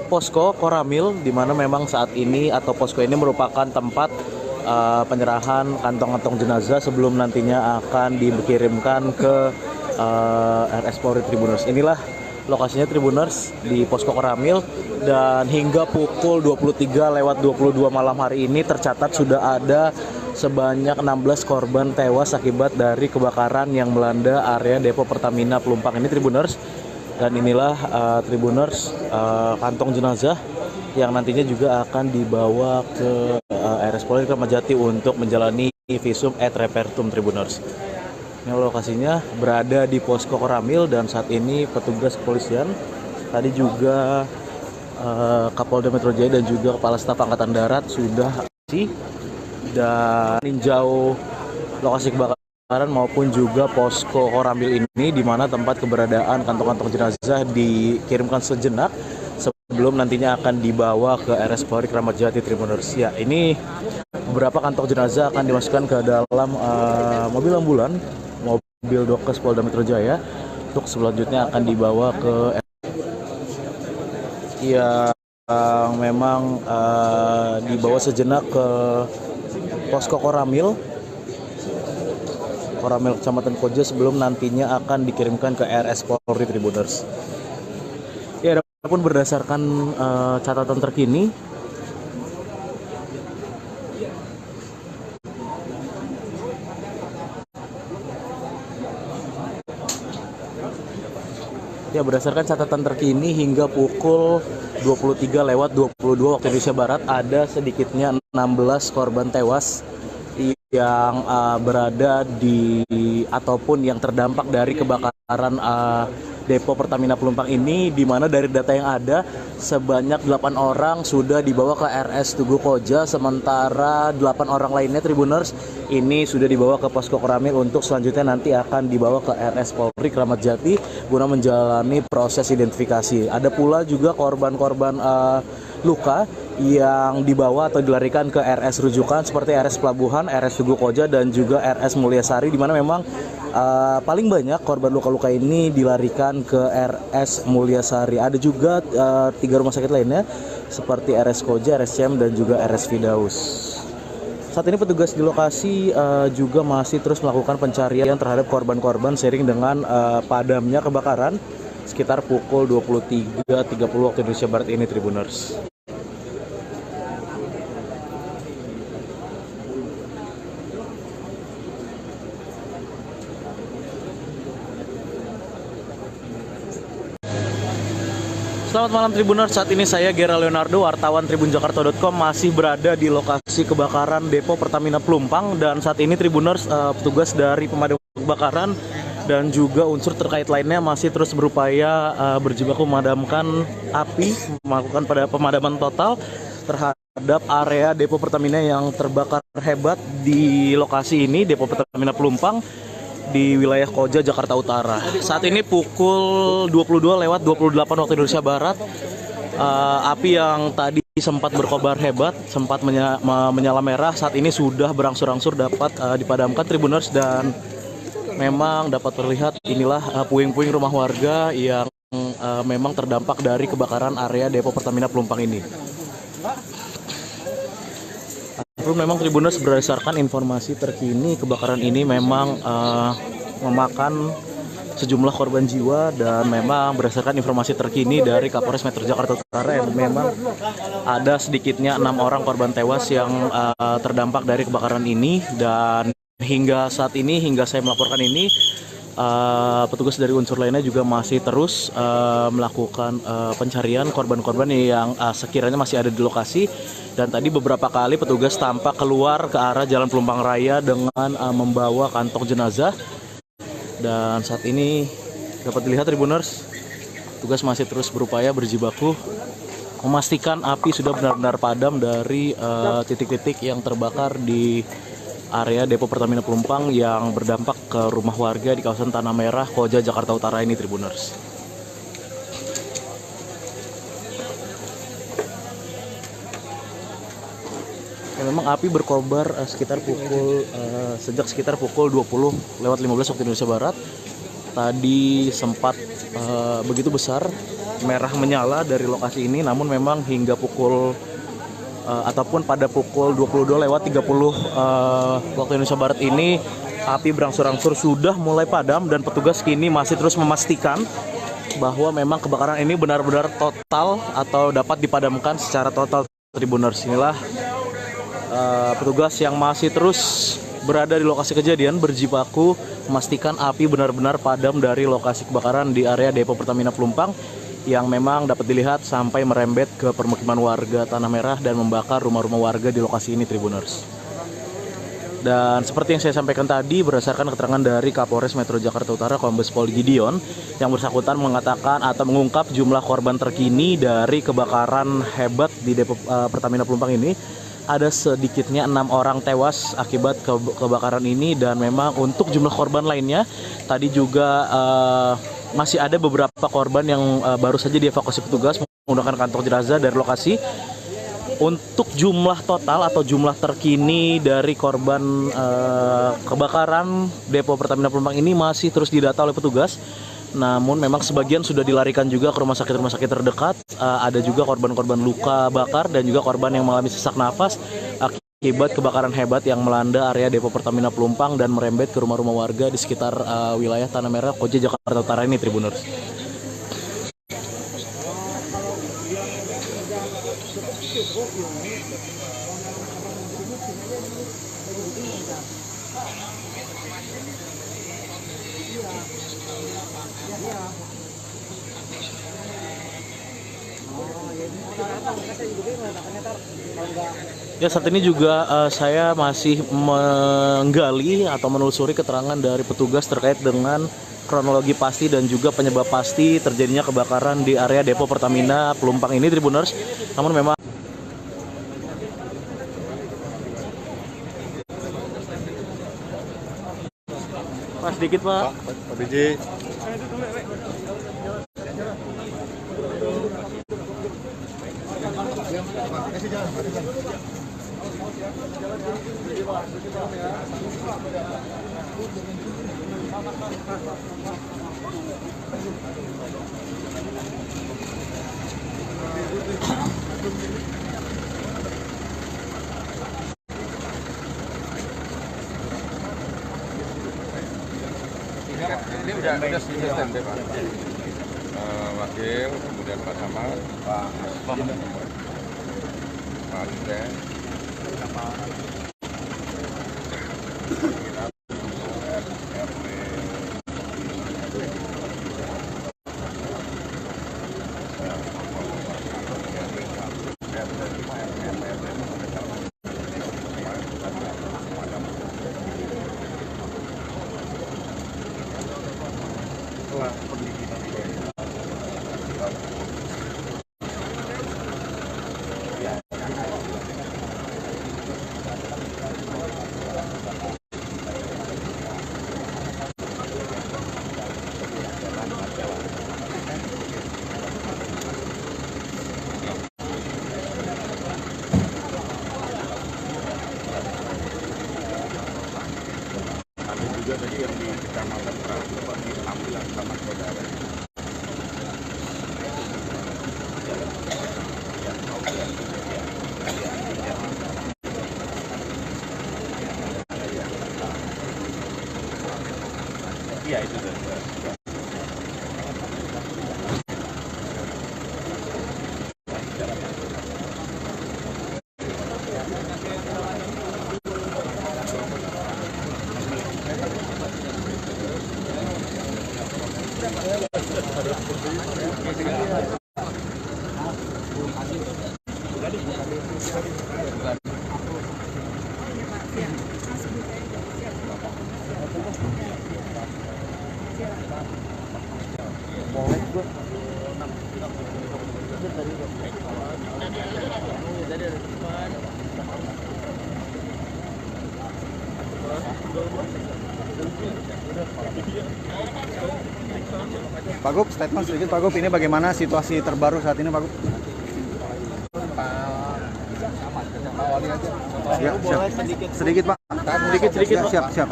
posko Koramil, di mana memang saat ini atau posko ini merupakan tempat penyerahan kantong-kantong jenazah sebelum nantinya akan dikirimkan ke RS Polri Tribuners. Inilah lokasinya Tribuners di posko Koramil, dan hingga pukul 23:22 malam hari ini tercatat sudah ada sebanyak 16 korban tewas akibat dari kebakaran yang melanda area depo Pertamina Pelumpang ini, Tribuners. Dan inilah Tribuners kantong jenazah yang nantinya juga akan dibawa ke RS Polri Kramat Jati untuk menjalani visum et repertum, Tribuners. Ini lokasinya berada di posko Koramil, dan saat ini petugas kepolisian, tadi juga Kapolda Metro Jaya dan juga Kepala Staf Angkatan Darat sudah dan meninjau lokasi kebakaran maupun juga posko Koramil ini, di mana tempat keberadaan kantong-kantong jenazah dikirimkan sejenak sebelum nantinya akan dibawa ke RS Polri Kramat Jati, Tribuners. Ya, ini beberapa kantong jenazah akan dimasukkan ke dalam mobil ambulan, mobil Dokes Polda Metro Jaya, untuk selanjutnya akan dibawa ke yang memang dibawa sejenak ke posko Koramil Kecamatan Koja sebelum nantinya akan dikirimkan ke RS Polri Tribuners. Ya, adapun berdasarkan catatan terkini, hingga pukul 23:22 waktu Indonesia Barat ada sedikitnya 16 korban tewas yang berada di ataupun yang terdampak dari kebakaran depo Pertamina Pelumpang ini, di mana dari data yang ada sebanyak 8 orang sudah dibawa ke RS Tugu Koja, sementara 8 orang lainnya Tribuners ini sudah dibawa ke posko Koramil untuk selanjutnya nanti akan dibawa ke RS Polri Kramat Jati guna menjalani proses identifikasi. Ada pula juga korban-korban luka yang dibawa atau dilarikan ke RS rujukan seperti RS Pelabuhan, RS Tugu Koja, dan juga RS Mulyasari, di mana memang paling banyak korban luka-luka ini dilarikan ke RS Mulyasari. Ada juga 3 rumah sakit lainnya seperti RS Koja, RS CM, dan juga RS Firdaus. Saat ini petugas di lokasi juga masih terus melakukan pencarian terhadap korban-korban seiring dengan padamnya kebakaran sekitar pukul 23.30 waktu Indonesia Barat ini, Tribuners. Selamat malam Tribuners, saat ini saya Gera Leonardo, wartawan tribunjakarta.com, masih berada di lokasi kebakaran depo Pertamina Pelumpang. Dan saat ini Tribuners, petugas dari pemadam kebakaran dan juga unsur terkait lainnya masih terus berupaya berjibaku memadamkan api, melakukan pemadaman total terhadap area depo Pertamina yang terbakar hebat di lokasi ini, depo Pertamina Pelumpang di wilayah Koja, Jakarta Utara. Saat ini pukul 22:28 waktu Indonesia Barat, api yang tadi sempat berkobar hebat, sempat menyala merah, saat ini sudah berangsur-angsur dapat dipadamkan Tribuners, dan memang dapat terlihat inilah puing-puing rumah warga yang memang terdampak dari kebakaran area depo Pertamina Pelumpang ini. Memang Tribuners, berdasarkan informasi terkini, kebakaran ini memang memakan sejumlah korban jiwa, dan memang berdasarkan informasi terkini dari Kapolres Metro Jakarta Utara, memang ada sedikitnya 6 orang korban tewas yang terdampak dari kebakaran ini. Dan hingga saat ini, hingga saya melaporkan ini, petugas dari unsur lainnya juga masih terus melakukan pencarian korban-korban yang sekiranya masih ada di lokasi. Dan tadi beberapa kali petugas tampak keluar ke arah Jalan Pelumpang Raya dengan membawa kantong jenazah. Dan saat ini dapat dilihat Tribuners, petugas masih terus berupaya berjibaku memastikan api sudah benar-benar padam dari titik-titik yang terbakar di area depo Pertamina Pelumpang yang berdampak ke rumah warga di kawasan Tanah Merah, Koja, Jakarta Utara ini, Tribuners. Ya, memang api berkobar sejak sekitar pukul 20:15 waktu Indonesia Barat. Tadi sempat begitu besar merah menyala dari lokasi ini, namun memang hingga pukul ataupun pada pukul 22:30 waktu Indonesia Barat ini, api berangsur-angsur sudah mulai padam, dan petugas kini masih terus memastikan bahwa memang kebakaran ini benar-benar total atau dapat dipadamkan secara total, Tribuners. Inilah petugas yang masih terus berada di lokasi kejadian berjibaku memastikan api benar-benar padam dari lokasi kebakaran di area depo Pertamina Pelumpang yang memang dapat dilihat sampai merembet ke permukiman warga Tanah Merah dan membakar rumah-rumah warga di lokasi ini, Tribuners. Dan seperti yang saya sampaikan tadi, berdasarkan keterangan dari Kapolres Metro Jakarta Utara Kombes Pol Gideon, yang bersangkutan mengatakan atau mengungkap jumlah korban terkini dari kebakaran hebat di depo Pertamina Pelumpang ini. Ada sedikitnya 6 orang tewas akibat kebakaran ini, dan memang untuk jumlah korban lainnya tadi juga masih ada beberapa korban yang baru saja dievakuasi petugas menggunakan kantong jenazah dari lokasi. Untuk jumlah total atau jumlah terkini dari korban kebakaran depo Pertamina Pelumpang ini masih terus didata oleh petugas, Namun memang sebagian sudah dilarikan juga ke rumah sakit terdekat. Ada juga korban-korban luka bakar dan juga korban yang mengalami sesak nafas akibat kebakaran hebat yang melanda area depo Pertamina Pelumpang dan merembet ke rumah-rumah warga di sekitar wilayah Tanah Merah, Koja, Jakarta Utara ini, Tribuners. Ya, saat ini juga saya masih menggali atau menelusuri keterangan dari petugas terkait dengan kronologi pasti dan juga penyebab pasti terjadinya kebakaran di area depo Pertamina Pelumpang ini, Tribuners. Namun memang Pak, sedikit Pak. Pak Biji. Ini udah standby Pak. Wakil, kemudian Pak Samad, Pak Asisten, juga tadi yang di Kecamatan Prabu diambil sama saudara. Iya itu tadi. Pak Gub, statement sedikit Pak Gub, ini bagaimana situasi terbaru saat ini Pak Gub? Ya, siap. Sedikit Pak. Sedikit Pak. Siap.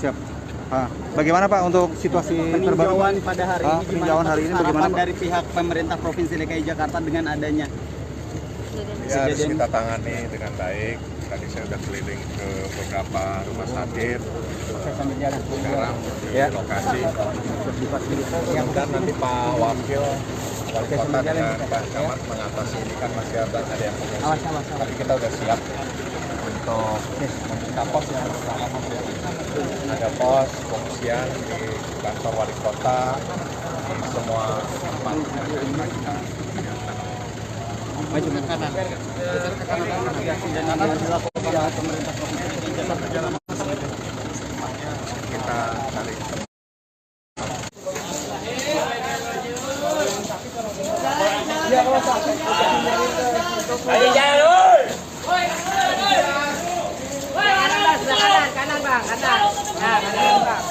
Siap. Bagaimana Pak untuk situasi terbaru? Peninjauan pada hari ini, peninjauan hari ini bagaimana Pak? Dari pihak pemerintah Provinsi DKI Jakarta dengan adanya ya harus kita tangani dengan baik. Tadi saya sudah keliling ke beberapa rumah sakit. Sekarang di lokasi. Dan nanti Pak Wakil Wali Kota dengan Pak Camat mengatasi ini kan masih ada yang mengungsi. Tapi kita sudah siap untuk membuka pos yang bersama. Ada pos pengungsian di kantor Wali Kota di semua tempat. maju ke kanan. Geser ke kanan. Dan dilakukan pemerintah provinsi Jakarta. Kita cari. Ayo jalan. Kanan Bang, kanan. Nah, kanan Bang.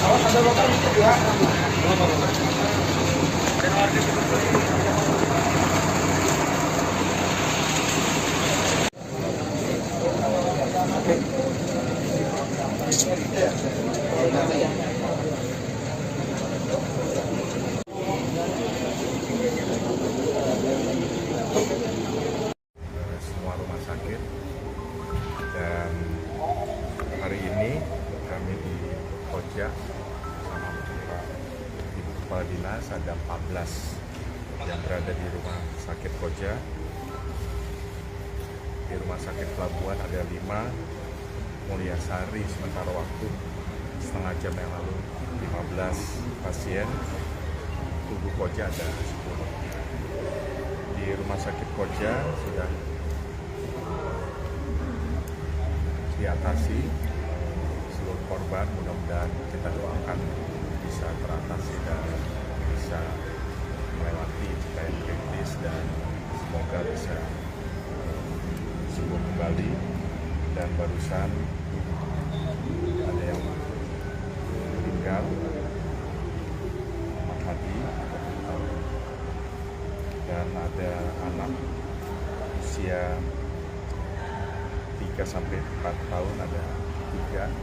Awas ada lokal itu ya. kepala dinas ada 14 yang berada di rumah sakit Koja. Di rumah sakit Pelabuhan ada 5, Mulyasari sementara waktu setengah jam yang lalu 15 pasien, Tugu Koja ada 10. Di rumah sakit Koja sudah diatasi seluruh korban, mudah-mudahan kita doakan bisa teratasi dan bisa melewati cita yang kritis dan semoga bisa sembuh kembali. Dan barusan ada yang meninggal, Ahmad Hadi, dan ada anak usia 3 sampai 4 tahun, ada 3 yang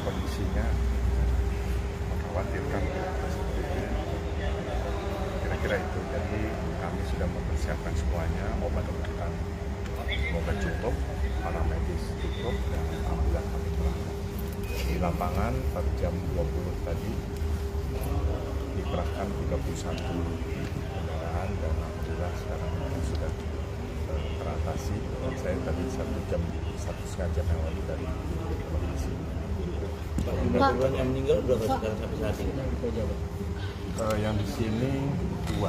kondisinya mengkhawatirkan. Kira-kira itu. Jadi kami sudah mempersiapkan semuanya, obat-obatan semoga cukup, para medis cukup, dan ambulan kami berangkat. Di lapangan pada jam 20 tadi dikerahkan 31 kendaraan dan alhamdulillah sekarang sudah teratasi. Dan saya tadi 1,5 jam yang lalu dari kondisi. Korban yang meninggal berapa sekarang sampai saat ini? Yang di sini 2.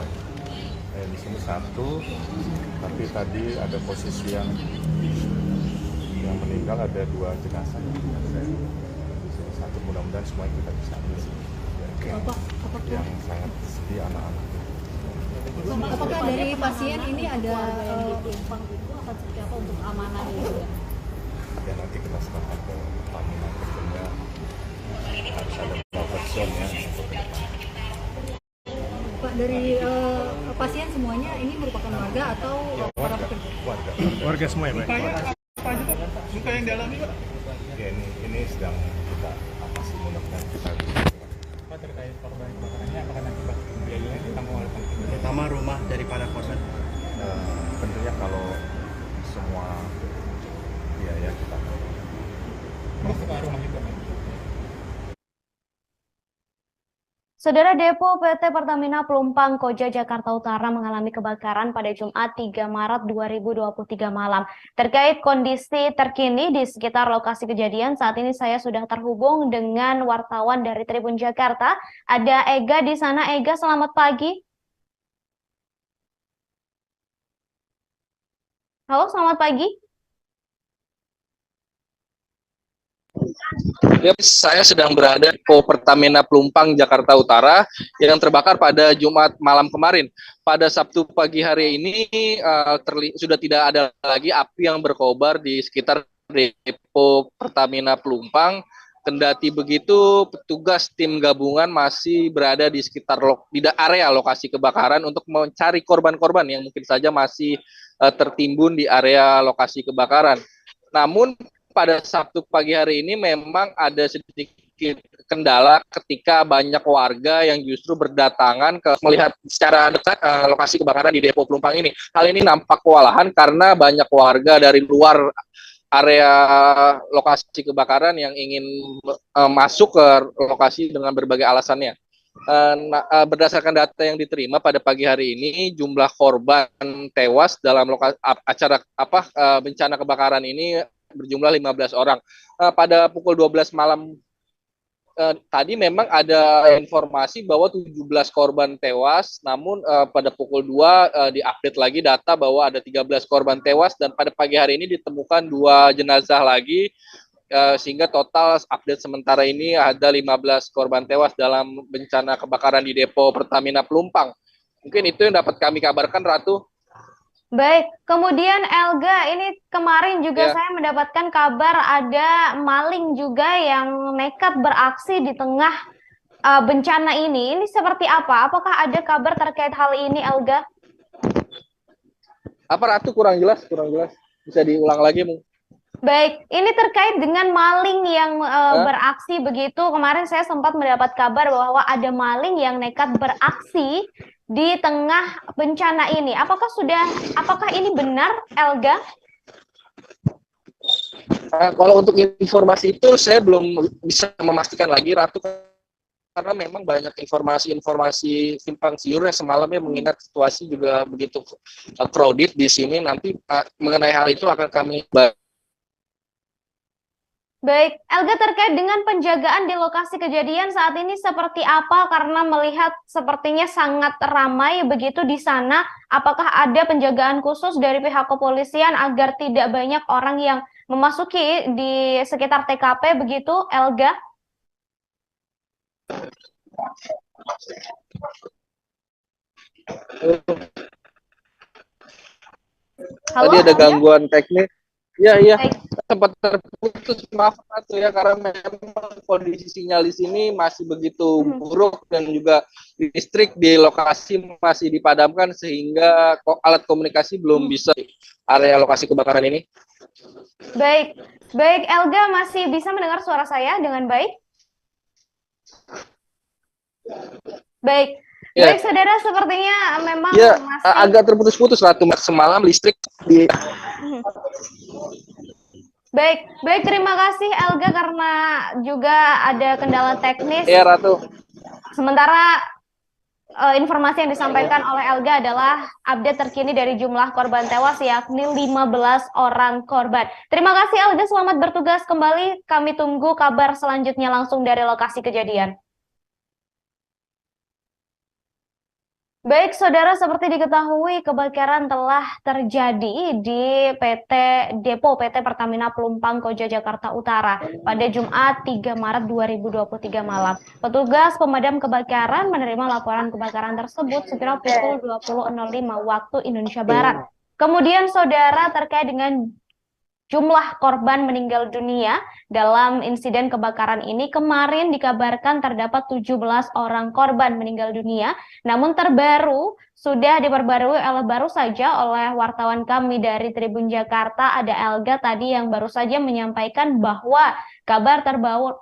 Di sini 1, tapi tadi ada posisi yang meninggal ada 2 jenazah. Di sini 1, mudah-mudahan semuanya kita bisa ambil. Yang sangat sedih anak-anak. Apakah dari pasien ini ada seperti apa untuk keamanan ini? Ya nanti kita serahkan ke Pertamina tentunya harus ada buffer zone ya untuk ke depan. Pak, dari pasien semuanya ini merupakan warga atau para pekerja? Warga semua ya, Pak. Luka yang dialami, Pak? Ya, ini sedang kita atasi, mudah-mudahan kita bisa. Pak, terkait korban kebakarannya, apakah nanti biayanya ditanggung oleh pemerintah? Terutama rumah dari para korban. Tentunya kalau semua biaya kita masuk ke rumah juga, Pak. Saudara, Depo PT Pertamina Pelumpang Koja Jakarta Utara mengalami kebakaran pada Jumat 3 Maret 2023 malam. Terkait kondisi terkini di sekitar lokasi kejadian, saat ini saya sudah terhubung dengan wartawan dari Tribun Jakarta. Ada Ega di sana. Ega, selamat pagi. Halo, selamat pagi. Saya sedang berada di Depo Pertamina Pelumpang Jakarta Utara yang terbakar pada Jumat malam kemarin. Pada Sabtu pagi hari ini sudah tidak ada lagi api yang berkobar di sekitar Depo Pertamina Pelumpang. Kendati begitu, petugas tim gabungan masih berada di sekitar area lokasi kebakaran untuk mencari korban-korban yang mungkin saja masih tertimbun di area lokasi kebakaran. Namun pada Sabtu pagi hari ini memang ada sedikit kendala ketika banyak warga yang justru berdatangan melihat secara dekat lokasi kebakaran di Depo Pelumpang ini. Hal ini nampak kewalahan karena banyak warga dari luar area lokasi kebakaran yang ingin masuk ke lokasi dengan berbagai alasannya. Berdasarkan data yang diterima pada pagi hari ini, jumlah korban tewas dalam bencana kebakaran ini berjumlah 15 orang. Pada pukul 12 malam tadi memang ada informasi bahwa 17 korban tewas, namun pada pukul 2 diupdate lagi data bahwa ada 13 korban tewas dan pada pagi hari ini ditemukan 2 jenazah lagi, sehingga total update sementara ini ada 15 korban tewas dalam bencana kebakaran di Depo Pertamina Pelumpang. Mungkin itu yang dapat kami kabarkan, Ratu. Baik, kemudian Elga, ini kemarin juga saya mendapatkan kabar ada maling juga yang nekat beraksi di tengah bencana ini. Ini seperti apa? Apakah ada kabar terkait hal ini, Elga? Apa, Ratu? Kurang jelas. Bisa diulang lagi, mungkin. Baik, ini terkait dengan maling yang beraksi begitu. Kemarin saya sempat mendapat kabar bahwa ada maling yang nekat beraksi di tengah bencana ini. Apakah ini benar, Elga? Kalau untuk informasi itu saya belum bisa memastikan lagi, Ratu, karena memang banyak informasi-informasi simpang siur yang semalamnya mengingat situasi juga begitu crowded di sini. Nanti mengenai hal itu akan kami bahas. Baik, Elga, terkait dengan penjagaan di lokasi kejadian saat ini seperti apa? Karena melihat sepertinya sangat ramai begitu di sana. Apakah ada penjagaan khusus dari pihak kepolisian agar tidak banyak orang yang memasuki di sekitar TKP begitu, Elga? Halo, Tadi ada Elga? gangguan teknis. Iya, Baik. sempat terputus, maaf Ratu ya, karena memang kondisi sinyal di sini masih begitu buruk dan juga listrik di lokasi masih dipadamkan sehingga alat komunikasi belum bisa di area lokasi kebakaran ini. Baik, baik, Elga masih bisa mendengar suara saya dengan baik? Baik, Ya. baik saudara, sepertinya memang Ya, masih agak terputus-putus Ratu, semalam listrik di baik, baik, terima kasih Elga karena juga ada kendala teknis. ya Ratu. Sementara informasi yang disampaikan oleh Elga adalah update terkini dari jumlah korban tewas, yakni 15 orang korban. Terima kasih Elga, selamat bertugas kembali. Kami tunggu kabar selanjutnya langsung dari lokasi kejadian. Baik, saudara, seperti diketahui kebakaran telah terjadi di Depo PT Pertamina Pelumpang Koja Jakarta Utara pada Jumat 3 Maret 2023 malam. Petugas pemadam kebakaran menerima laporan kebakaran tersebut sekira pukul 20.05 waktu Indonesia Barat. Kemudian, saudara, terkait dengan jumlah korban meninggal dunia dalam insiden kebakaran ini, kemarin dikabarkan terdapat 17 orang korban meninggal dunia, namun terbaru sudah diperbarui baru saja oleh wartawan kami dari Tribun Jakarta, ada Elga tadi yang baru saja menyampaikan bahwa kabar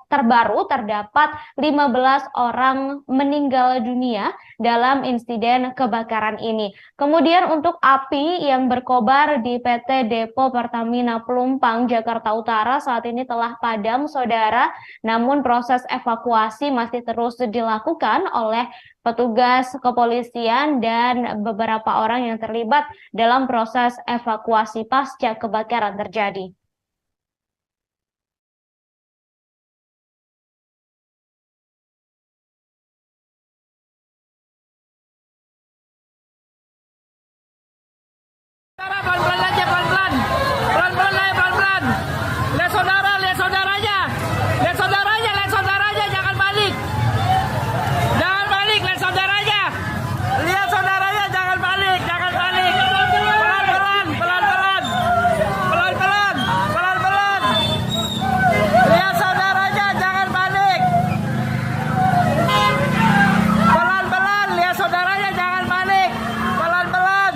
terbaru terdapat 15 orang meninggal dunia dalam insiden kebakaran ini. Kemudian untuk api yang berkobar di PT Depo Pertamina Pelumpang Jakarta Utara saat ini telah padam, saudara. Namun proses evakuasi masih terus dilakukan oleh petugas kepolisian dan beberapa orang yang terlibat dalam proses evakuasi pasca kebakaran terjadi. Pelan-pelan aja, pelan-pelan. Pelan-pelan aja, pelan-pelan. Lihat saudaranya. Lihat saudaranya, jangan balik. Jangan balik, lihat saudaranya. Lihat saudaranya, jangan balik. Pelan-pelan. Lihat saudaranya, jangan balik. Pelan-pelan, lihat saudaranya, jangan balik. Pelan-pelan.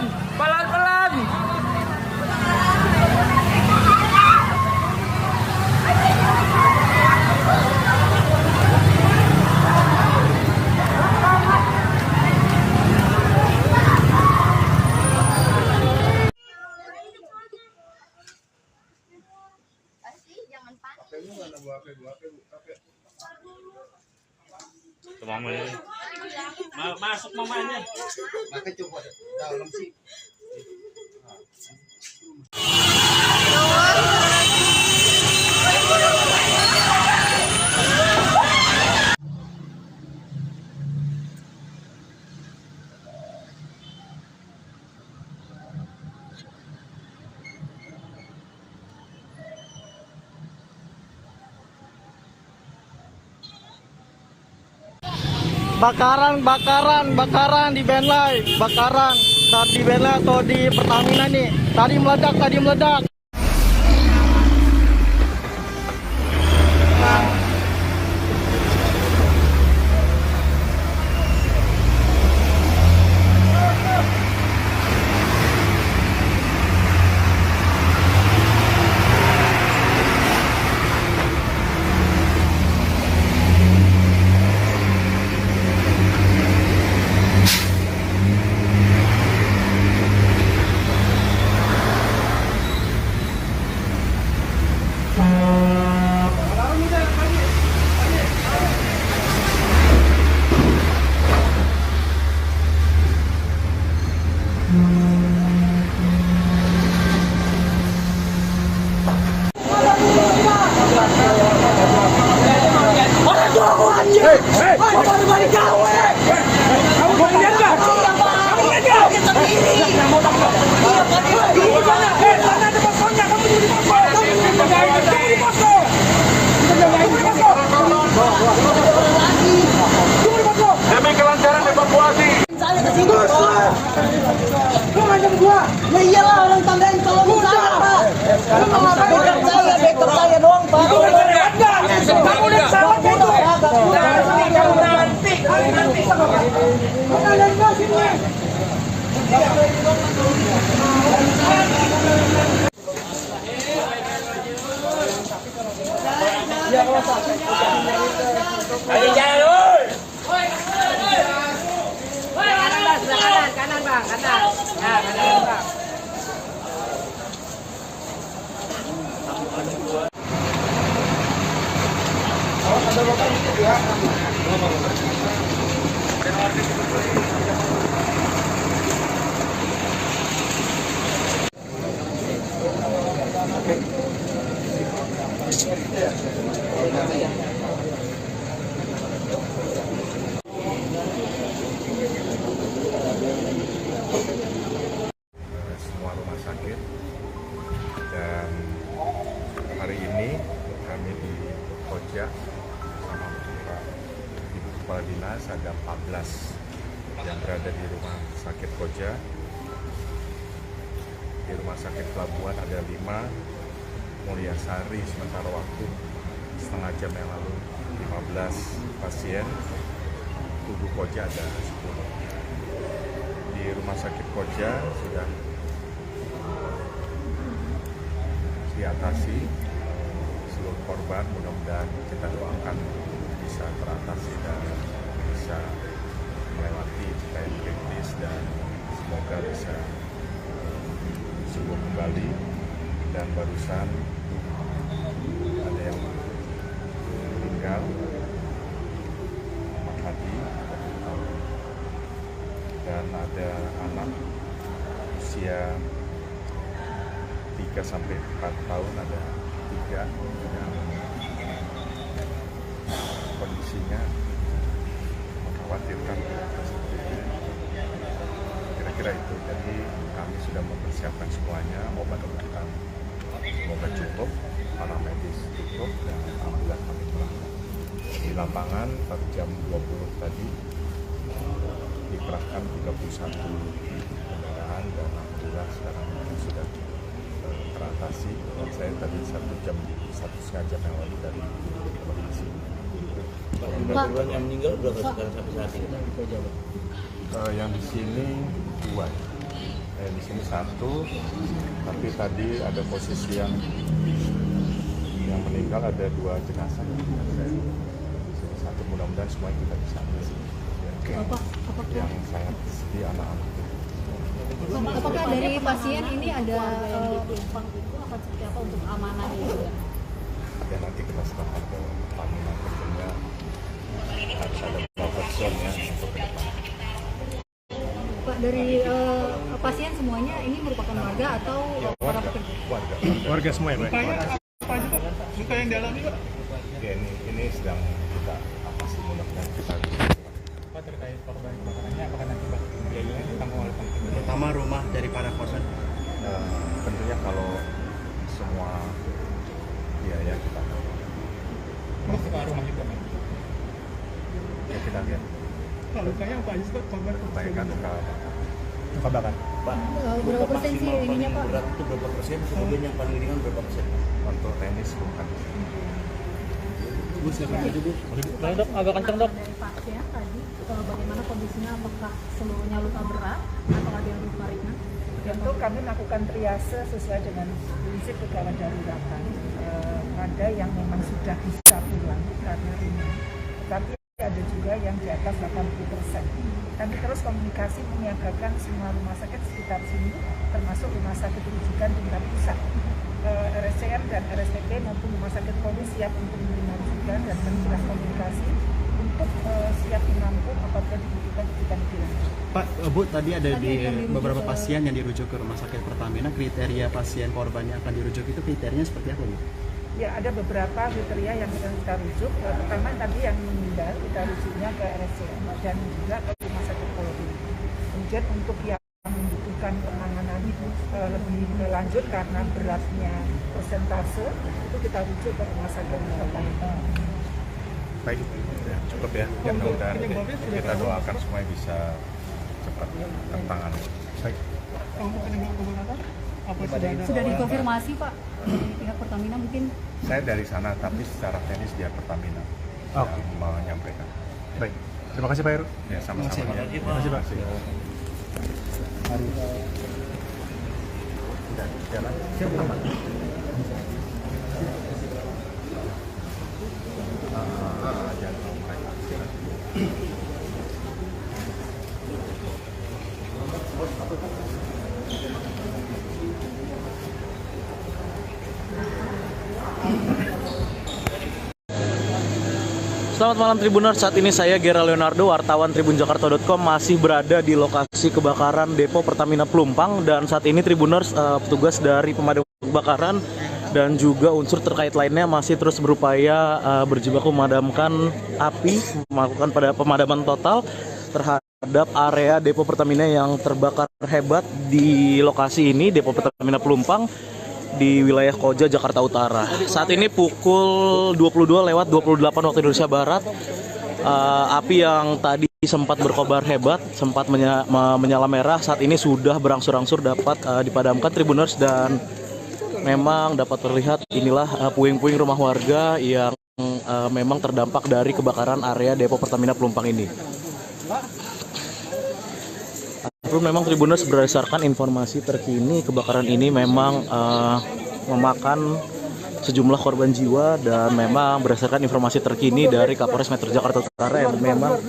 Masuk mamanya. Maka coba dalam sih. Bakaran di Benlai, bakaran di Benlai atau di Pertamina nih. Tadi meledak. anjing. Kamu baru balik kau. Kamu pengen enggak? Kamu enggak? Kita sendiri. Iya, di mana? Sana ada poskonya. Kamu di posko. Kamu di posko. Demi kelancaran evakuasi. Saya ke sini. Lu ngancam gua. Ya iyalah orang tandain tolong saya, Pak. Lu mau ngapain backup saya doang, Pak. Kamu udah salah backup. Nanti. Kalian enggak sini. Ya, ayo jalan, woi. Kanan, Bang. Kanan. Nah, kanan, Bang. Ada bapak itu ya. Semua rumah sakit, dan hari ini kami di Koja sama Pak Ibu Kepala Dinas ada 14 yang berada di rumah sakit Koja. Di rumah sakit Pelabuhan ada 5, Mulyasari sementara waktu setengah jam yang lalu 15 pasien, Tugu Koja ada 10. Di rumah sakit Koja sudah diatasi seluruh korban, mudah-mudahan kita doakan bisa teratasi dan bisa melewati yang kritis dan semoga bisa sembuh kembali. Dan barusan ada yang meninggal, Muhammad Hadi, dan ada anak usia 3-4 tahun, ada 3 yang kondisinya mengkhawatirkan. Kira-kira itu. Jadi kami sudah mempersiapkan semuanya, obat-obatan semoga cukup, para medis cukup, dan alhamdulillah kami berangkat. Di lapangan pada jam 20 tadi dikerahkan 31 kendaraan, dan alhamdulillah sekarang sudah teratasi. Dan saya tadi 1,5 jam yang lalu dari lokasi. Korban yang meninggal berapa sekarang sampai saat ini? Yang di sini 2. Di sini 1, tapi tadi ada posisi yang meninggal ada 2 jenazah. Di sini 1, mudah-mudahan semuanya kita bisa atasi. Yang sangat sedih anak-anak. Apakah dari pasien ini ada seperti apa untuk amanah itu? Ya nanti kita serahkan ke Pertamina, tentunya harus ada buffer zone ya untuk ke depan. Pak, dari pasien semuanya ini merupakan warga atau para pekerja? Warga semua ya, Pak. Luka yang dialami, Pak? Ya, ini sedang kita atasi, mudah-mudahan kita bisa. Pak, terkait korban kebakarannya, apakah nanti biayanya ditanggung oleh pemerintah, terutama rumah dari para korban? Tentunya kalau semua biaya kita masuk ke rumah juga, Pak? Ya kita lihat. Pak, lukanya apa aja, Pak? Korban Kebaikan luka bakar. Pak, berapa persen sih ininya, Pak? berat itu berapa persen, kemudian yang paling ringan berapa persen? Untuk tenis bukan. Bu, silakan aja, Bu. Dok, agak kencang, Dok. Dari pasien tadi, bagaimana kondisinya? Apakah seluruhnya luka berat atau ada yang luka ringan? Tentu kami melakukan triase sesuai dengan prinsip kegawat daruratan. Ada yang memang sudah bisa pulang karena ringan, tapi ada juga yang di atas 80%. Kami terus komunikasi menyiagakan semua rumah sakit sekitar sini, termasuk rumah sakit rujukan tingkat pusat. RSCM dan RSTP maupun rumah sakit Polri siap untuk menerima rujukan dan menjelas komunikasi untuk siap menampung apabila dibutuhkan rujukan lebih lanjut. Pak, Bu, tadi ada di beberapa pasien yang dirujuk ke rumah sakit Pertamina. Kriteria pasien korban yang akan dirujuk itu kriterianya seperti apa, Bu? Ya, ada beberapa kriteria yang kita rujuk. Pertama tadi yang meninggal kita rujuknya ke RSCM dan juga ke Rumah Sakit Polri. Kemudian untuk yang membutuhkan penanganan lebih lanjut karena beratnya persentase itu kita rujuk ke Rumah Sakit Polri. Baik, ya, cukup ya. Mudah-mudahan kita doakan semua bisa cepat tertangani. Baik. Sudah dikonfirmasi Pak dari pihak Pertamina mungkin? Saya dari sana, tapi secara teknis dia Pertamina yang menyampaikan. Baik, terima kasih Pak Heru. Ya, sama-sama. Terima kasih Pak. Jalan. Selamat malam Tribuners, saat ini saya Gera Leonardo, wartawan tribunjakarta.com masih berada di lokasi kebakaran Depo Pertamina Pelumpang. Dan saat ini Tribuners, petugas dari pemadam kebakaran dan juga unsur terkait lainnya masih terus berupaya berjibaku memadamkan api, melakukan pemadaman total terhadap area Depo Pertamina yang terbakar hebat di lokasi ini, Depo Pertamina Pelumpang di wilayah Koja, Jakarta Utara. Saat ini pukul 22:28 waktu Indonesia Barat. Api yang tadi sempat berkobar hebat, sempat menyala merah, saat ini sudah berangsur-angsur dapat dipadamkan Tribuners, dan memang dapat terlihat inilah puing-puing rumah warga yang memang terdampak dari kebakaran area Depo Pertamina Pelumpang ini. Memang Tribuners, berdasarkan informasi terkini, kebakaran ini memang memakan sejumlah korban jiwa, dan memang berdasarkan informasi terkini dari Kapolres Metro Jakarta Utara yang memang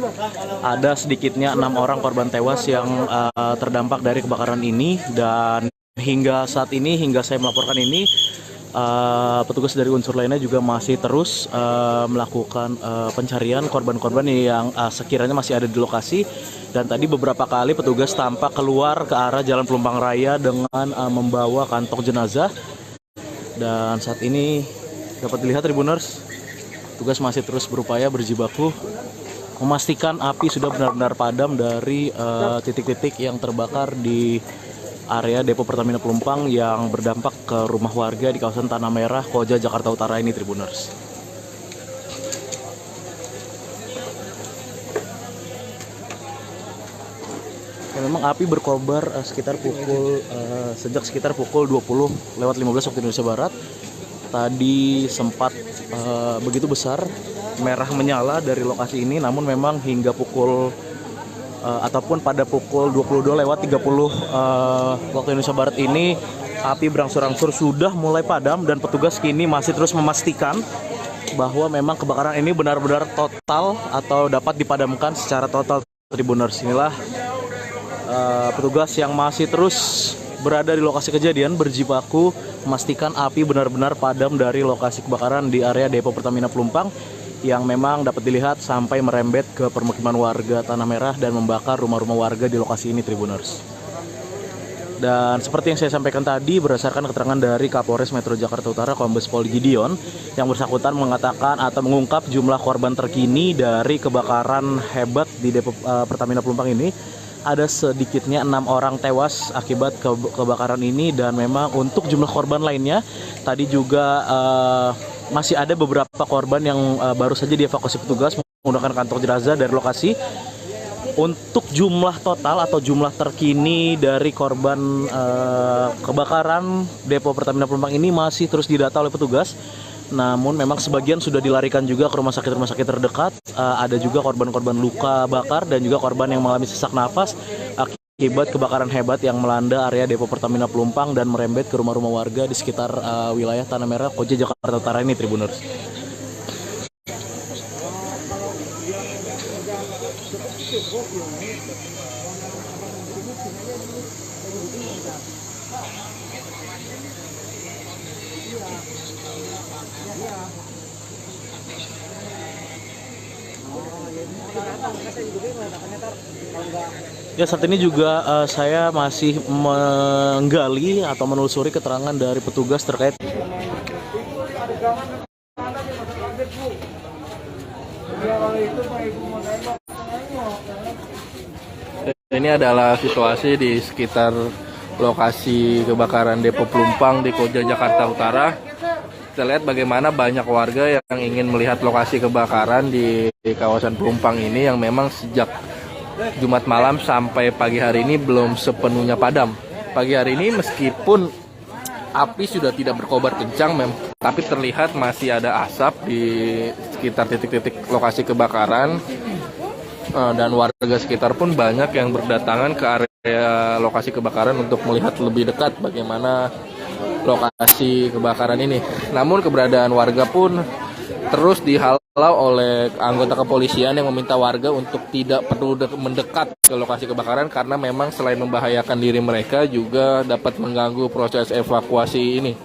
ada sedikitnya 6 orang korban tewas yang terdampak dari kebakaran ini. Dan hingga saat ini, hingga saya melaporkan ini, petugas dari unsur lainnya juga masih terus melakukan pencarian korban-korban yang sekiranya masih ada di lokasi. Dan tadi beberapa kali petugas tampak keluar ke arah Jalan Pelumpang Raya dengan membawa kantong jenazah. Dan saat ini dapat dilihat Tribuners, petugas masih terus berupaya berjibaku memastikan api sudah benar-benar padam dari titik-titik yang terbakar di area Depo Pertamina Pelumpang yang berdampak ke rumah warga di kawasan Tanah Merah, Koja, Jakarta Utara ini Tribuners. Memang api berkobar sejak sekitar pukul 20:15 waktu Indonesia Barat. Tadi sempat begitu besar merah menyala dari lokasi ini, namun memang hingga pukul ataupun pada pukul 22:30 waktu Indonesia Barat ini api berangsur-angsur sudah mulai padam, dan petugas kini masih terus memastikan bahwa memang kebakaran ini benar-benar total atau dapat dipadamkan secara total. Tribuners, inilah petugas yang masih terus berada di lokasi kejadian berjibaku memastikan api benar-benar padam dari lokasi kebakaran di area Depo Pertamina Pelumpang yang memang dapat dilihat sampai merembet ke permukiman warga Tanah Merah dan membakar rumah-rumah warga di lokasi ini Tribuners. Dan seperti yang saya sampaikan tadi, berdasarkan keterangan dari Kapolres Metro Jakarta Utara Kombes Pol Gideon, yang bersangkutan mengatakan atau mengungkap jumlah korban terkini dari kebakaran hebat di Depo Pertamina Pelumpang ini. Ada sedikitnya 6 orang tewas akibat kebakaran ini, dan memang untuk jumlah korban lainnya tadi juga masih ada beberapa korban yang baru saja dievakuasi petugas menggunakan kantong jenazah dari lokasi. Untuk jumlah total atau jumlah terkini dari korban kebakaran Depo Pertamina Pelumpang ini masih terus didata oleh petugas. Namun memang sebagian sudah dilarikan juga ke rumah sakit terdekat. Ada juga korban-korban luka bakar dan juga korban yang mengalami sesak nafas akibat kebakaran hebat yang melanda area Depo Pertamina Pelumpang dan merembet ke rumah-rumah warga di sekitar wilayah Tanah Merah, Koja, Jakarta Utara ini Tribuners. Ya, saat ini juga saya masih menggali atau menelusuri keterangan dari petugas terkait Ini adalah situasi di sekitar lokasi kebakaran Depo Pelumpang di Koja, Jakarta Utara. Kita lihat bagaimana banyak warga yang ingin melihat lokasi kebakaran di kawasan Pelumpang ini yang memang sejak Jumat malam sampai pagi hari ini belum sepenuhnya padam. Pagi hari ini meskipun api sudah tidak berkobar kencang, tapi terlihat masih ada asap di sekitar titik-titik lokasi kebakaran. Dan warga sekitar pun banyak yang berdatangan ke area lokasi kebakaran untuk melihat lebih dekat bagaimana lokasi kebakaran ini. Namun keberadaan warga pun terus dihalau oleh anggota kepolisian yang meminta warga untuk tidak perlu mendekat ke lokasi kebakaran karena memang selain membahayakan diri mereka juga dapat mengganggu proses evakuasi ini.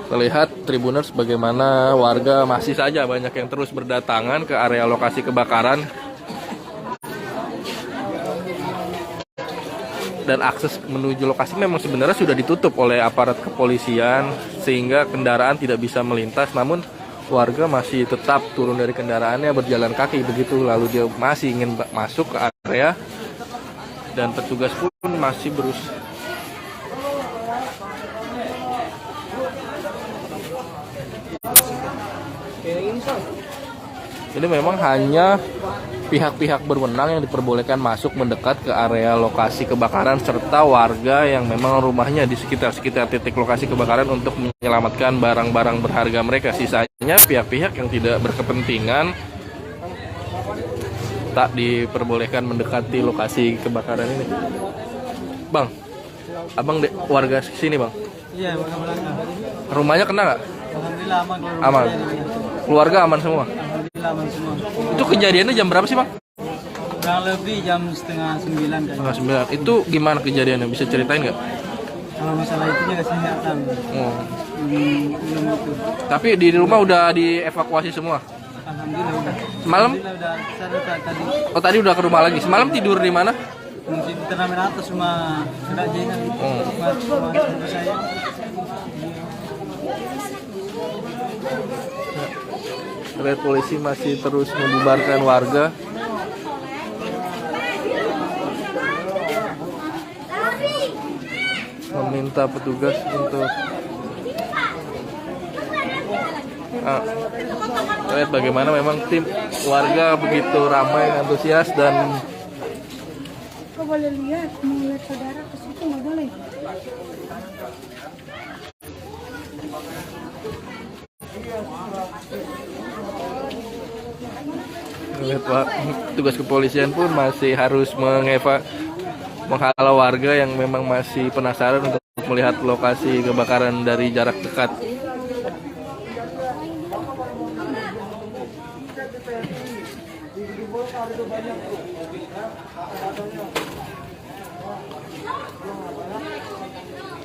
Terlihat Tribuners bagaimana warga masih saja banyak yang terus berdatangan ke area lokasi kebakaran dan akses menuju lokasi memang sebenarnya sudah ditutup oleh aparat kepolisian sehingga kendaraan tidak bisa melintas, namun warga masih tetap turun dari kendaraannya berjalan kaki begitu, lalu dia masih ingin masuk ke area dan petugas pun masih berusaha. Ini memang hanya pihak-pihak berwenang yang diperbolehkan masuk mendekat ke area lokasi kebakaran serta warga yang memang rumahnya di sekitar titik lokasi kebakaran untuk menyelamatkan barang-barang berharga mereka. Sisanya pihak-pihak yang tidak berkepentingan tak diperbolehkan mendekati lokasi kebakaran ini. Bang, abang warga sini bang? Iya, warga. Rumahnya kena nggak? Alhamdulillah aman. Aman. Keluarga aman semua? Alhamdulillah aman semua. Itu kejadiannya jam berapa sih bang? Kurang lebih jam 8:30 kan. 9. Itu gimana kejadiannya? Bisa ceritain nggak? Kalau masalah itu juga saya nggak tahu. Belum itu. Tapi di rumah udah dievakuasi semua? Alhamdulillah udah. Semalam? Alhamdulillah udah. Saya tadi. Oh tadi udah ke rumah lagi. Semalam tidur di mana? Di turnamen atas rumah Kak Jenal. Rumah saya. Terlihat polisi masih terus membubarkan warga. Meminta petugas untuk lihat bagaimana memang tim warga begitu ramai, antusias dan Kau boleh lihat, mau lihat saudara ke situ nggak boleh. Lihat Pak, tugas kepolisian pun masih harus menghalau warga yang memang masih penasaran untuk melihat lokasi kebakaran dari jarak dekat.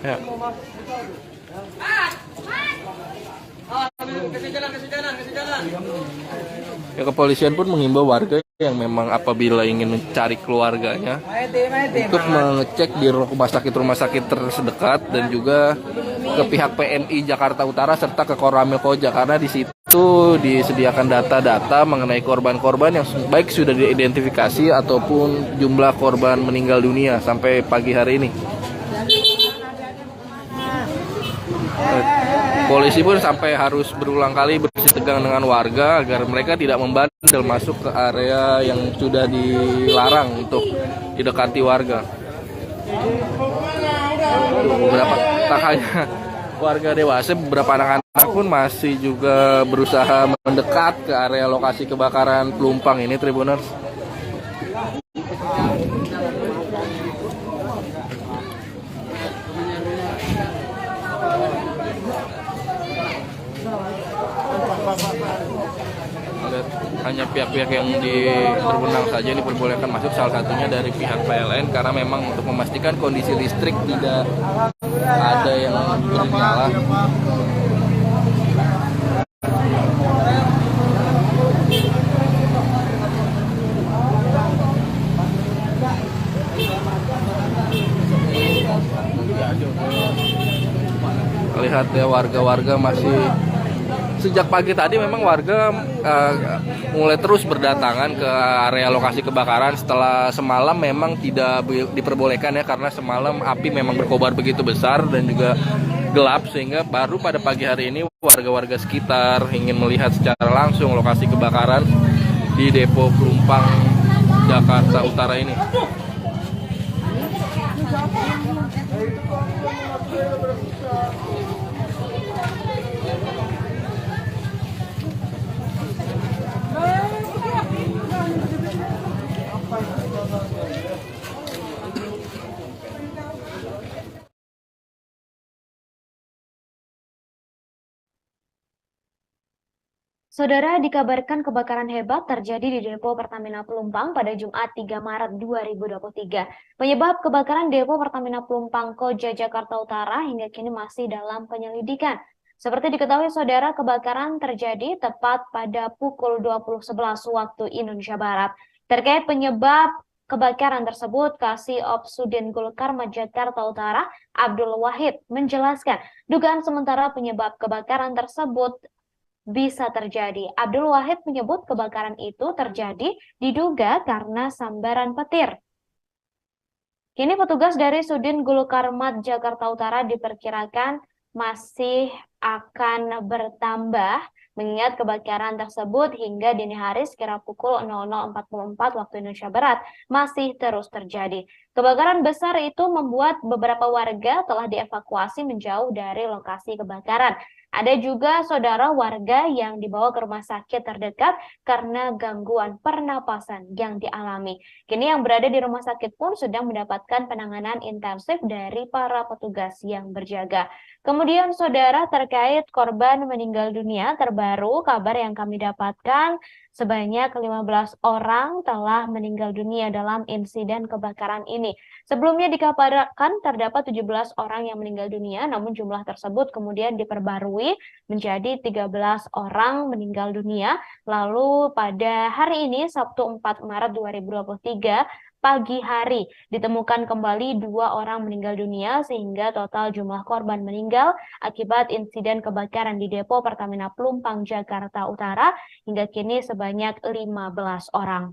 Ya. Ya, kepolisian pun menghimbau warga yang memang apabila ingin mencari keluarganya untuk mengecek di rumah sakit terdekat dan juga ke pihak PMI Jakarta Utara serta ke Koramil Koja karena di situ disediakan data-data mengenai korban-korban yang baik sudah diidentifikasi ataupun jumlah korban meninggal dunia sampai pagi hari ini. Polisi pun sampai harus berulang kali bersitegang dengan warga agar mereka tidak membandel masuk ke area yang sudah dilarang untuk didekati warga. Beberapa tak hanya warga dewasa, beberapa anak-anak pun masih juga berusaha mendekat ke area lokasi kebakaran Pelumpang ini, Tribuners. Hanya pihak-pihak yang berwenang saja ini diperbolehkan masuk, salah satunya dari pihak PLN karena memang untuk memastikan kondisi listrik tidak ada yang bernyala. Lihat ya, warga-warga masih sejak pagi tadi memang warga mulai terus berdatangan ke area lokasi kebakaran setelah semalam memang tidak diperbolehkan ya, karena semalam api memang berkobar begitu besar dan juga gelap, sehingga baru pada pagi hari ini warga-warga sekitar ingin melihat secara langsung lokasi kebakaran di Depo Pelumpang Jakarta Utara ini. Saudara, dikabarkan kebakaran hebat terjadi di Depo Pertamina Pelumpang pada Jumat 3 Maret 2023. Penyebab kebakaran Depo Pertamina Pelumpang Koja Jakarta Utara hingga kini masih dalam penyelidikan. Seperti diketahui saudara, kebakaran terjadi tepat pada pukul 20.11 waktu Indonesia Barat. Terkait penyebab kebakaran tersebut, Kasih-Ops Sudin Gulkarmat Jakarta Utara, Abdul Wahid, menjelaskan dugaan sementara penyebab kebakaran tersebut bisa terjadi. Abdul Wahid menyebut kebakaran itu terjadi diduga karena sambaran petir. Kini petugas dari Sudin Gulkarmat Jakarta Utara diperkirakan masih akan bertambah mengingat kebakaran tersebut hingga dini hari sekira pukul 00.44 waktu Indonesia Barat masih terus terjadi. Kebakaran besar itu membuat beberapa warga telah dievakuasi menjauh dari lokasi kebakaran. Ada juga saudara warga yang dibawa ke rumah sakit terdekat karena gangguan pernapasan yang dialami. Kini yang berada di rumah sakit pun sedang mendapatkan penanganan intensif dari para petugas yang berjaga. Kemudian saudara, terkait korban meninggal dunia terbaru, kabar yang kami dapatkan sebanyak 15 orang telah meninggal dunia dalam insiden kebakaran ini. Sebelumnya dikabarkan terdapat 17 orang yang meninggal dunia, namun jumlah tersebut kemudian diperbarui menjadi 13 orang meninggal dunia. Lalu pada hari ini, Sabtu 4 Maret 2023, pagi hari ditemukan kembali 2 orang meninggal dunia sehingga total jumlah korban meninggal akibat insiden kebakaran di Depo Pertamina Pelumpang Jakarta Utara hingga kini sebanyak 15 orang.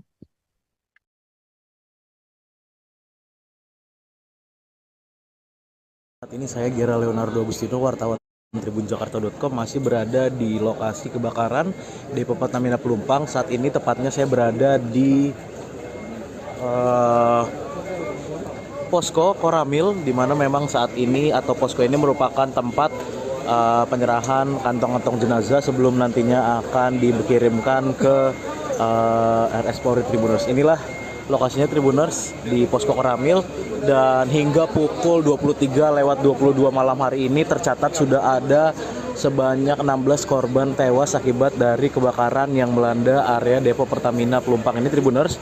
Saat ini saya Gera Leonardo Agustino, wartawan tribunjakarta.com, masih berada di lokasi kebakaran Depo Pertamina Pelumpang. Saat ini tepatnya saya berada di posko Koramil, di mana memang saat ini atau posko ini merupakan tempat penyerahan kantong-kantong jenazah sebelum nantinya akan dikirimkan ke RS Polri Tribuners. Inilah lokasinya Tribuners di posko Koramil, dan hingga pukul 23.22 malam hari ini tercatat sudah ada sebanyak 16 korban tewas akibat dari kebakaran yang melanda area Depo Pertamina Pelumpang ini Tribuners.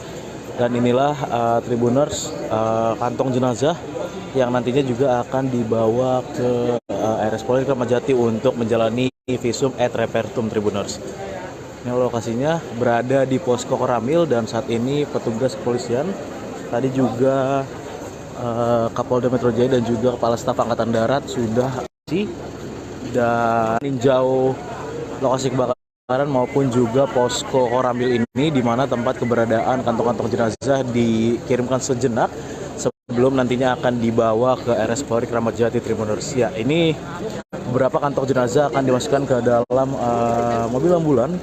Dan inilah Tribuners kantong jenazah yang nantinya juga akan dibawa ke RS Polri Kramat Jati untuk menjalani visum et repertum Tribuners. Ini lokasinya berada di posko Koramil, dan saat ini petugas kepolisian, tadi juga Kapolda Metro Jaya dan juga Kepala Staf Angkatan Darat sudah dan meninjau lokasi kebakaran maupun juga posko Koramil ini, di mana tempat keberadaan kantong-kantong jenazah dikirimkan sejenak sebelum nantinya akan dibawa ke RS Polri Kramat Jati Tribuners. Ya, ini beberapa kantong jenazah akan dimasukkan ke dalam mobil ambulan,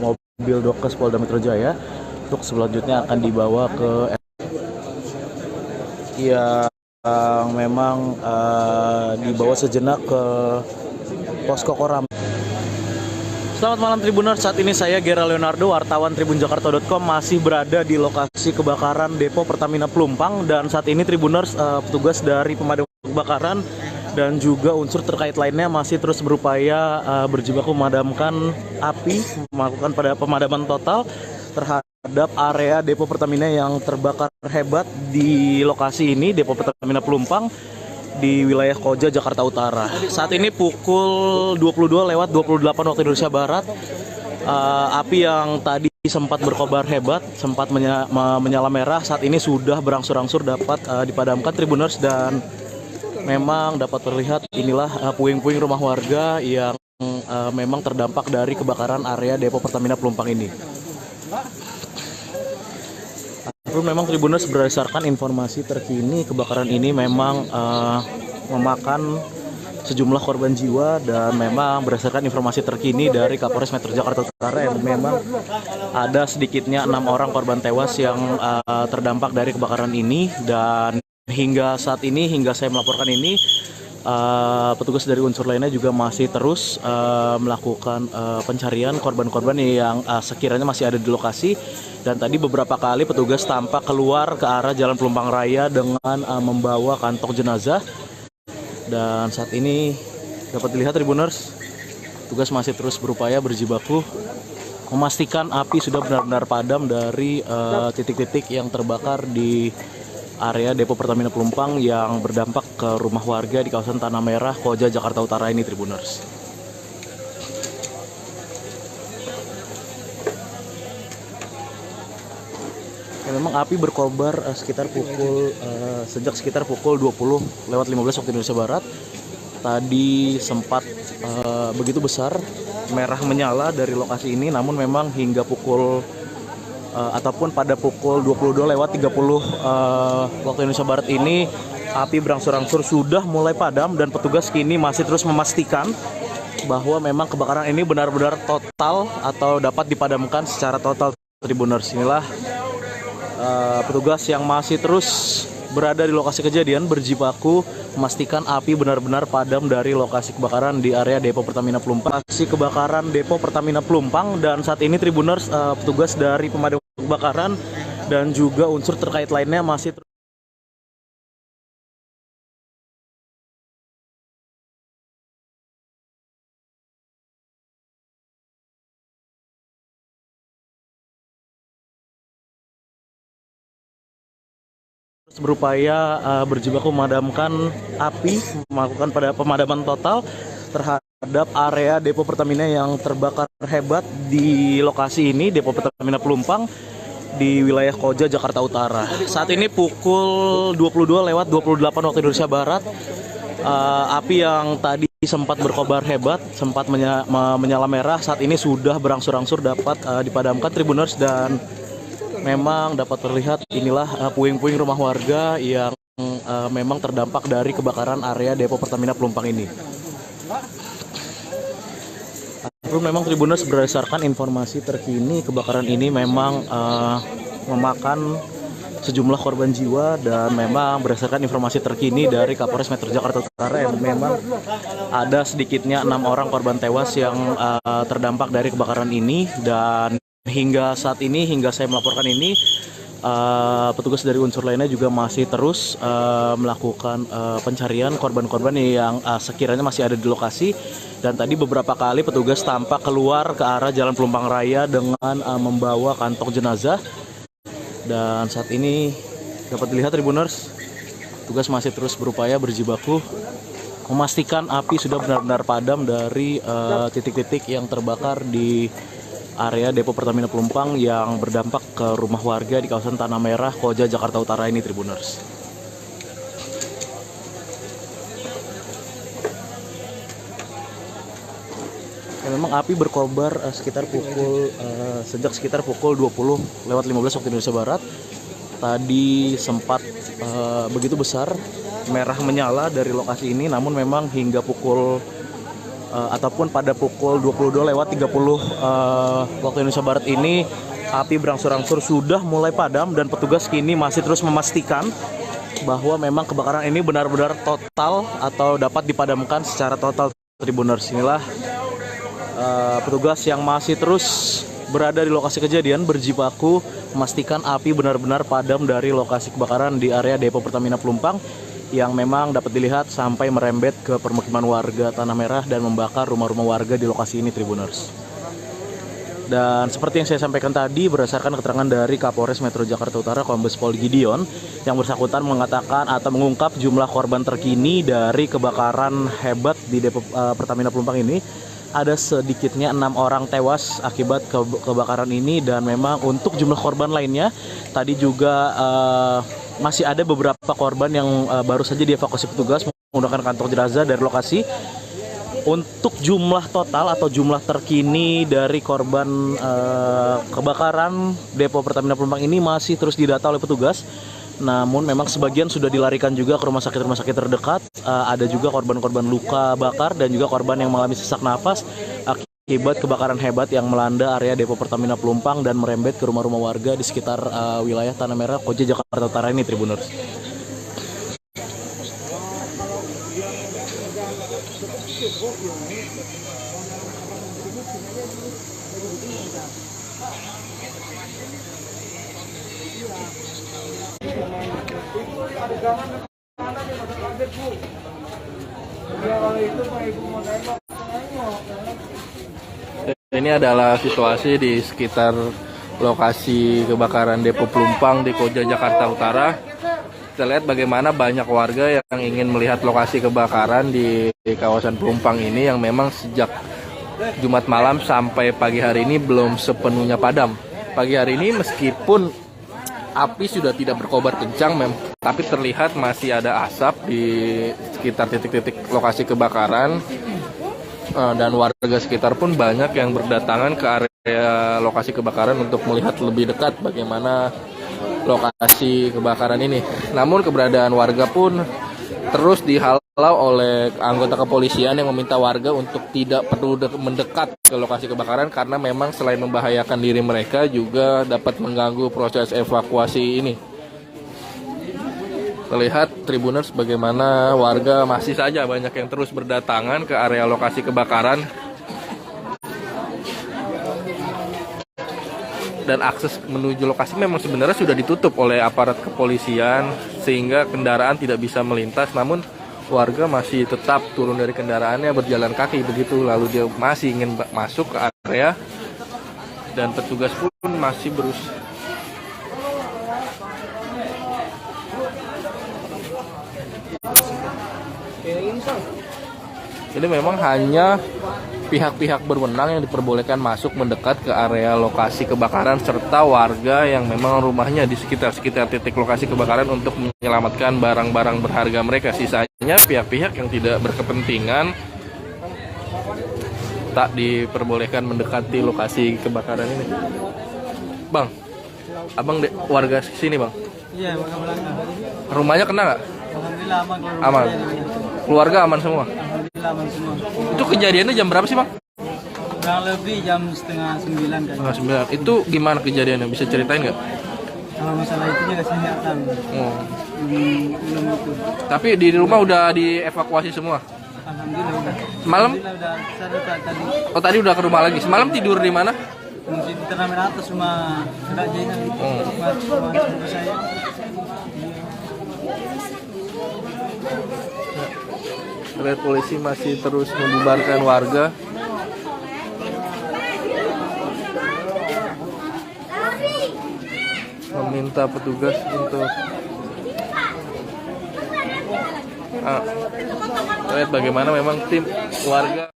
mobil Dokes Polda Metro Jaya, untuk selanjutnya akan dibawa ke yang memang dibawa sejenak ke posko Koramil. Selamat malam Tribuners, saat ini saya Gera Leonardo, wartawan tribunjakarta.com, masih berada di lokasi kebakaran Depo Pertamina Pelumpang, dan saat ini Tribuners, petugas dari pemadam kebakaran dan juga unsur terkait lainnya masih terus berupaya berjibaku memadamkan api, melakukan pada pemadaman total terhadap area Depo Pertamina yang terbakar hebat di lokasi ini, Depo Pertamina Pelumpang di wilayah Koja, Jakarta Utara. Saat ini pukul 22.28 waktu Indonesia Barat, api yang tadi sempat berkobar hebat, sempat menyala merah, saat ini sudah berangsur-angsur dapat dipadamkan Tribuners, dan memang dapat terlihat inilah puing-puing rumah warga yang memang terdampak dari kebakaran area depo Pertamina Pelumpang ini. Memang Tribuners, berdasarkan informasi terkini, kebakaran ini memang memakan sejumlah korban jiwa, dan memang berdasarkan informasi terkini dari Kapolres Metro Jakarta Utara yang memang ada sedikitnya 6 orang korban tewas yang terdampak dari kebakaran ini. Dan hingga saat ini, hingga saya melaporkan ini, petugas dari unsur lainnya juga masih terus melakukan pencarian korban-korban yang sekiranya masih ada di lokasi. Dan tadi beberapa kali petugas tampak keluar ke arah Jalan Pelumpang Raya dengan membawa kantong jenazah. Dan saat ini dapat dilihat Tribuners, petugas masih terus berupaya berjibaku memastikan api sudah benar-benar padam dari titik-titik yang terbakar di area depo Pertamina Pelumpang yang berdampak ke rumah warga di kawasan Tanah Merah, Koja, Jakarta Utara ini, Tribuners. Ya, memang api berkobar sejak sekitar pukul 20:15 waktu Indonesia Barat. Tadi sempat begitu besar, merah menyala dari lokasi ini, namun memang hingga pukul ataupun pada pukul 22:30 waktu Indonesia Barat ini api berangsur-angsur sudah mulai padam, dan petugas kini masih terus memastikan bahwa memang kebakaran ini benar-benar total atau dapat dipadamkan secara total. Tribuners, inilah petugas yang masih terus berada di lokasi kejadian berjibaku memastikan api benar-benar padam dari lokasi kebakaran di area depo Pertamina Pelumpang. Lokasi kebakaran depo Pertamina Pelumpang, dan saat ini Tribuners, petugas dari pemadam kebakaran dan juga unsur terkait lainnya masih berupaya berjibaku memadamkan api, melakukan pemadaman total terhadap area depo Pertamina yang terbakar hebat di lokasi ini, depo Pertamina Pelumpang di wilayah Koja, Jakarta Utara. Saat ini pukul 22:28 waktu Indonesia Barat. Api yang tadi sempat berkobar hebat, sempat menyala merah, saat ini sudah berangsur-angsur dapat dipadamkan, Tribuners, dan memang dapat terlihat inilah puing-puing rumah warga yang memang terdampak dari kebakaran area depo Pertamina Pelumpang ini. Memang Tribuners, berdasarkan informasi terkini, kebakaran ini memang memakan sejumlah korban jiwa, dan memang berdasarkan informasi terkini dari Kapolres Metro Jakarta Utara yang memang ada sedikitnya 6 orang korban tewas yang terdampak dari kebakaran ini. Dan hingga saat ini, hingga saya melaporkan ini, petugas dari unsur lainnya juga masih terus melakukan pencarian korban-korban yang sekiranya masih ada di lokasi. Dan tadi beberapa kali petugas tampak keluar ke arah Jalan Pelumpang Raya dengan membawa kantong jenazah. Dan saat ini dapat dilihat Tribuners, petugas masih terus berupaya berjibaku memastikan api sudah benar-benar padam dari titik-titik yang terbakar di area depo Pertamina Pelumpang yang berdampak ke rumah warga di kawasan Tanah Merah, Koja, Jakarta Utara ini, Tribuners. Ya, memang api berkobar sejak sekitar pukul 20:15 waktu Indonesia Barat. Tadi sempat begitu besar, merah menyala dari lokasi ini, namun memang hingga pukul ataupun pada pukul 22:30 waktu Indonesia Barat ini api berangsur-angsur sudah mulai padam, dan petugas kini masih terus memastikan bahwa memang kebakaran ini benar-benar total atau dapat dipadamkan secara total. Tribuners, inilah petugas yang masih terus berada di lokasi kejadian berjibaku memastikan api benar-benar padam dari lokasi kebakaran di area depo Pertamina Pelumpang yang memang dapat dilihat sampai merembet ke permukiman warga Tanah Merah dan membakar rumah-rumah warga di lokasi ini, Tribuners. Dan seperti yang saya sampaikan tadi, berdasarkan keterangan dari Kapolres Metro Jakarta Utara Kombes Pol Gideon, yang bersangkutan mengatakan atau mengungkap jumlah korban terkini dari kebakaran hebat di depo Pertamina Pelumpang ini. Ada sedikitnya 6 orang tewas akibat kebakaran ini, dan memang untuk jumlah korban lainnya tadi juga masih ada beberapa korban yang baru saja dievakuasi petugas menggunakan kantong jenazah dari lokasi. Untuk jumlah total atau jumlah terkini dari korban kebakaran depo Pertamina Pelumpang ini masih terus didata oleh petugas. Namun memang sebagian sudah dilarikan juga ke rumah sakit terdekat. Ada juga korban-korban luka bakar dan juga korban yang mengalami sesak nafas akibat kebakaran hebat yang melanda area depo Pertamina Pelumpang dan merembet ke rumah-rumah warga di sekitar wilayah Tanah Merah, Koja, Jakarta Utara ini, Tribuners. Ini adalah situasi di sekitar lokasi kebakaran depo Pelumpang di Koja, Jakarta Utara. Kita lihat bagaimana banyak warga yang ingin melihat lokasi kebakaran di kawasan Pelumpang ini yang memang sejak Jumat malam sampai pagi hari ini belum sepenuhnya padam. Pagi hari ini meskipun api sudah tidak berkobar kencang, tapi terlihat masih ada asap di sekitar titik-titik lokasi kebakaran. Dan warga sekitar pun banyak yang berdatangan ke area lokasi kebakaran untuk melihat lebih dekat bagaimana lokasi kebakaran ini. Namun keberadaan warga pun terus dihalau oleh anggota kepolisian yang meminta warga untuk tidak perlu mendekat ke lokasi kebakaran karena memang selain membahayakan diri mereka juga dapat mengganggu proses evakuasi ini. Terlihat Tribuners bagaimana warga masih saja banyak yang terus berdatangan ke area lokasi kebakaran. Dan akses menuju lokasi memang sebenarnya sudah ditutup oleh aparat kepolisian sehingga kendaraan tidak bisa melintas, namun warga masih tetap turun dari kendaraannya berjalan kaki begitu, lalu dia masih ingin masuk ke area dan petugas pun masih berusaha. Ini memang hanya pihak-pihak berwenang yang diperbolehkan masuk mendekat ke area lokasi kebakaran serta warga yang memang rumahnya di sekitar titik lokasi kebakaran untuk menyelamatkan barang-barang berharga mereka. Sisanya pihak-pihak yang tidak berkepentingan tak diperbolehkan mendekati lokasi kebakaran ini. Bang, abang warga sini bang? Iya, warga Belanda. Rumahnya kena nggak? Alhamdulillah aman. Aman. Keluarga aman semua? Alhamdulillah aman semua. Itu kejadiannya jam berapa sih bang? Kurang lebih jam 8:30 kan. 9. Itu gimana kejadiannya? Bisa ceritain nggak? Kalau masalah itu juga saya nggak tahu. Oh. Belum itu. Tapi di rumah udah dievakuasi semua? Alhamdulillah udah. Malam? Alhamdulillah udah. Saya tadi. Oh tadi udah ke rumah lagi. Semalam tidur di mana? Di Tanah Merah atas rumah Kak Jaina. Rumah saya. Terlihat polisi masih terus membubarkan warga. Meminta petugas untuk lihat bagaimana memang tim warga.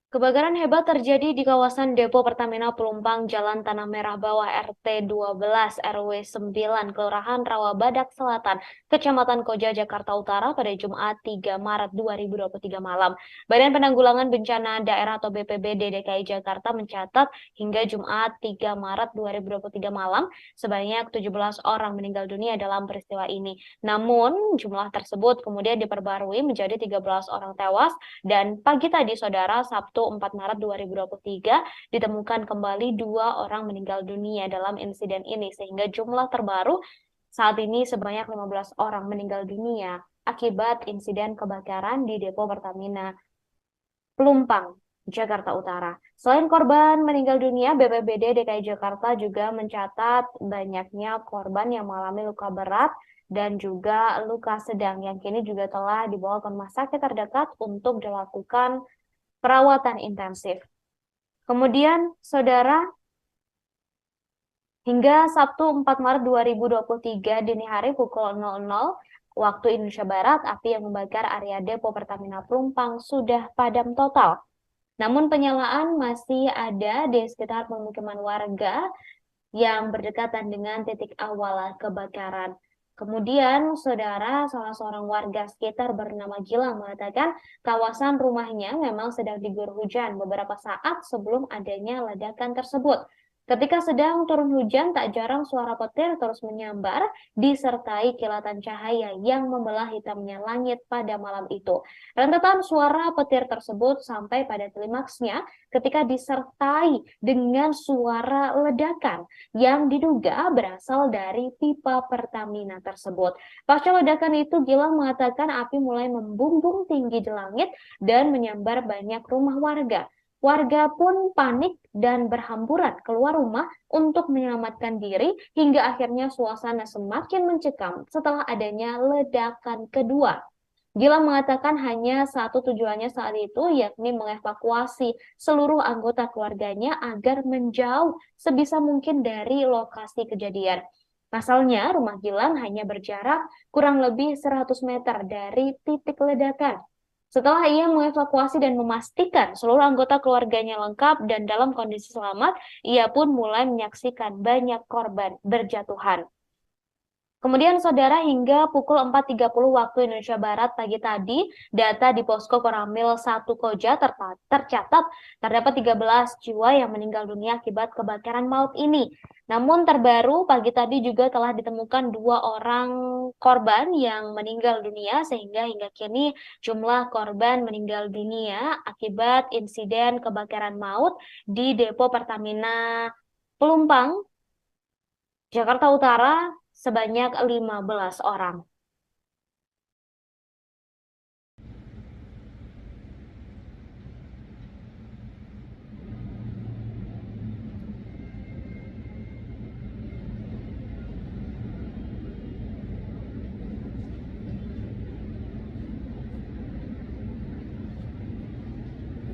Kebakaran hebat terjadi di kawasan depo Pertamina Pelumpang Jalan Tanah Merah Bawah RT 12 RW 9 Kelurahan Rawabadak Selatan, Kecamatan Koja, Jakarta Utara pada Jumat 3 Maret 2023 malam. Badan Penanggulangan Bencana Daerah atau BPBD DKI Jakarta mencatat hingga Jumat 3 Maret 2023 malam sebanyak 17 orang meninggal dunia dalam peristiwa ini. Namun jumlah tersebut kemudian diperbarui menjadi 13 orang tewas dan pagi tadi saudara Sabtu 4 Maret 2023 ditemukan kembali 2 orang meninggal dunia dalam insiden ini sehingga jumlah terbaru saat ini sebanyak 15 orang meninggal dunia akibat insiden kebakaran di depo Pertamina Pelumpang, Jakarta Utara. Selain korban meninggal dunia, BPBD DKI Jakarta juga mencatat banyaknya korban yang mengalami luka berat dan juga luka sedang yang kini juga telah dibawa ke rumah sakit terdekat untuk dilakukan perawatan intensif. Kemudian, saudara, hingga Sabtu 4 Maret 2023 dini hari pukul 00 waktu Indonesia Barat, api yang membakar area depo Pertamina Pelumpang sudah padam total. Namun penyalaan masih ada di sekitar pemukiman warga yang berdekatan dengan titik awal kebakaran. Kemudian, saudara, salah seorang warga sekitar bernama Gilang mengatakan kawasan rumahnya memang sedang diguyur hujan beberapa saat sebelum adanya ledakan tersebut. Ketika sedang turun hujan, tak jarang suara petir terus menyambar, disertai kilatan cahaya yang membelah hitamnya langit pada malam itu. Rentetan suara petir tersebut sampai pada klimaksnya ketika disertai dengan suara ledakan yang diduga berasal dari pipa Pertamina tersebut. Pasca ledakan itu, Gilang mengatakan api mulai membumbung tinggi di langit dan menyambar banyak rumah warga. Warga pun panik dan berhamburan keluar rumah untuk menyelamatkan diri hingga akhirnya suasana semakin mencekam setelah adanya ledakan kedua. Gilang mengatakan hanya satu tujuannya saat itu, yakni mengevakuasi seluruh anggota keluarganya agar menjauh sebisa mungkin dari lokasi kejadian. Pasalnya, rumah Gilang hanya berjarak kurang lebih 100 meter dari titik ledakan. Setelah ia mengevakuasi dan memastikan seluruh anggota keluarganya lengkap dan dalam kondisi selamat, ia pun mulai menyaksikan banyak korban berjatuhan. Kemudian saudara, hingga pukul 4.30 waktu Indonesia Barat pagi tadi, data di Posko Koramil 1 Koja tercatat terdapat 13 jiwa yang meninggal dunia akibat kebakaran maut ini. Namun terbaru pagi tadi juga telah ditemukan 2 orang korban yang meninggal dunia sehingga hingga kini jumlah korban meninggal dunia akibat insiden kebakaran maut di Depo Pertamina Pelumpang, Jakarta Utara sebanyak 15 orang.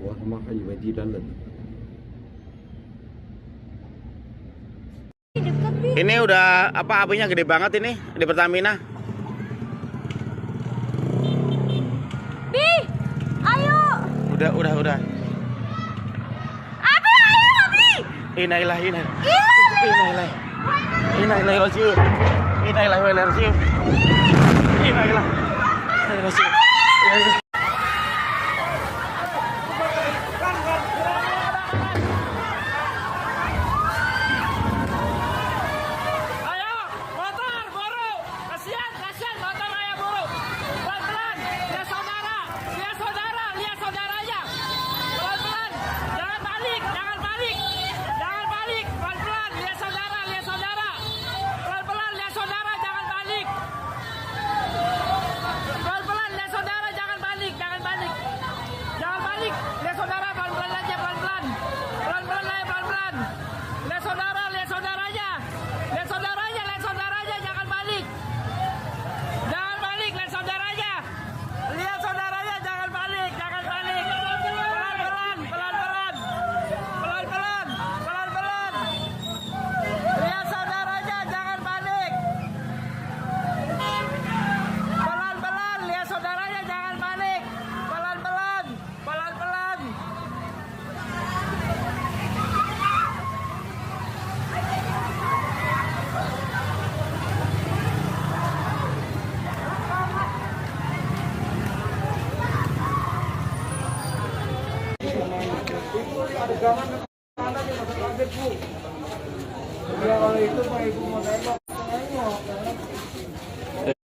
Wah, makanya di dalam. Ini udah apa apinya gede banget ini di Pertamina. Bi, ayo. Udah. Abi, ayo, Abi. Innalillahi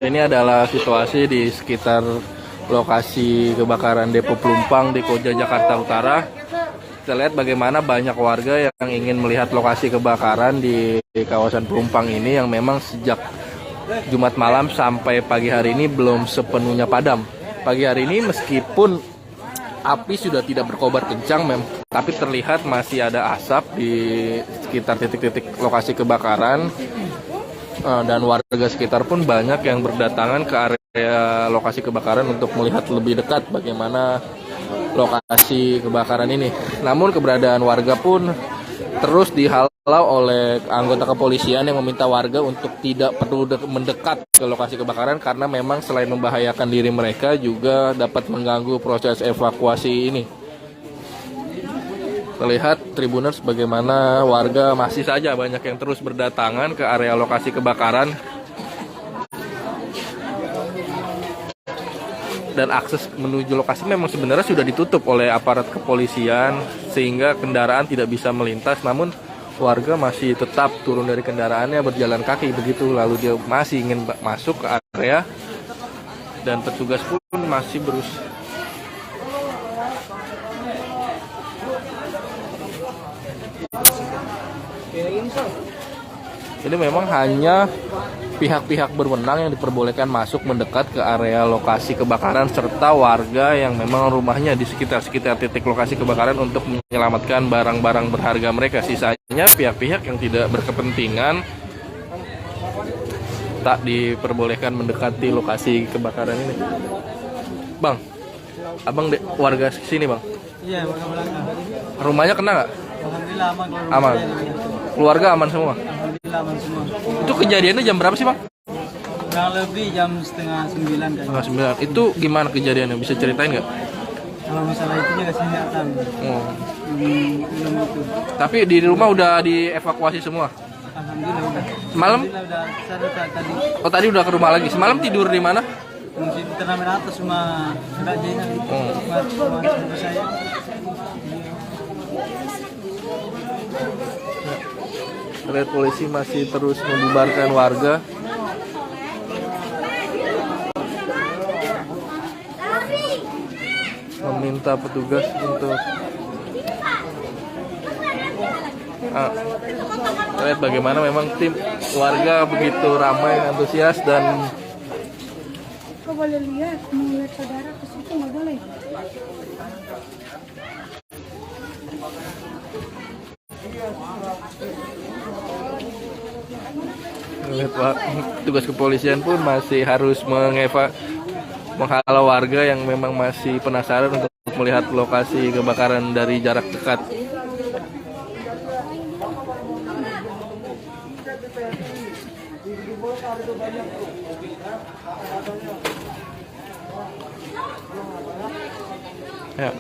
Ini adalah situasi di sekitar lokasi kebakaran Depo Pelumpang di Koja, Jakarta Utara. Kita lihat bagaimana banyak warga yang ingin melihat lokasi kebakaran di kawasan Pelumpang ini yang memang sejak Jumat malam sampai pagi hari ini belum sepenuhnya padam. Pagi hari ini meskipun api sudah tidak berkobar kencang, tapi terlihat masih ada asap di sekitar titik-titik lokasi kebakaran. Dan warga sekitar pun banyak yang berdatangan ke area lokasi kebakaran untuk melihat lebih dekat bagaimana lokasi kebakaran ini. Namun keberadaan warga pun terus dihalau oleh anggota kepolisian yang meminta warga untuk tidak perlu mendekat ke lokasi kebakaran karena memang selain membahayakan diri mereka juga dapat mengganggu proses evakuasi ini. Terlihat Tribuners bagaimana warga masih saja banyak yang terus berdatangan ke area lokasi kebakaran dan akses menuju lokasi memang sebenarnya sudah ditutup oleh aparat kepolisian sehingga kendaraan tidak bisa melintas, namun warga masih tetap turun dari kendaraannya berjalan kaki begitu, lalu dia masih ingin masuk ke area dan petugas pun masih berusaha. Ini memang hanya pihak-pihak berwenang yang diperbolehkan masuk mendekat ke area lokasi kebakaran serta warga yang memang rumahnya di sekitar titik lokasi kebakaran untuk menyelamatkan barang-barang berharga mereka. Sisanya pihak-pihak yang tidak berkepentingan tak diperbolehkan mendekati lokasi kebakaran ini. Bang, abang warga sini bang? Iya, warga belakang. Rumahnya kena nggak? Alhamdulillah aman. Aman. Keluarga aman semua? Alhamdulillah aman semua. Itu kejadiannya jam berapa sih bang? Kurang lebih jam 8:30 kan. 9. Itu gimana kejadiannya? Bisa ceritain nggak? Kalau masalah itu juga saya nggak tahu. Oh. Belum itu. Tapi di rumah udah dievakuasi semua? Alhamdulillah udah. Malam? Alhamdulillah udah. Saya tadi. Oh tadi udah ke rumah lagi. Semalam tidur di mana? Mungkin di Ternama atas rumah Kak Jena. Rumah saya. Terlihat polisi masih terus membubarkan warga. Meminta petugas untuk terlihat bagaimana memang tim warga begitu ramai, antusias dan Kau boleh lihat, mau lihat saudara ke situ nggak boleh. Tugas kepolisian pun masih harus menghalau warga yang memang masih penasaran untuk melihat lokasi kebakaran dari jarak dekat. Ya.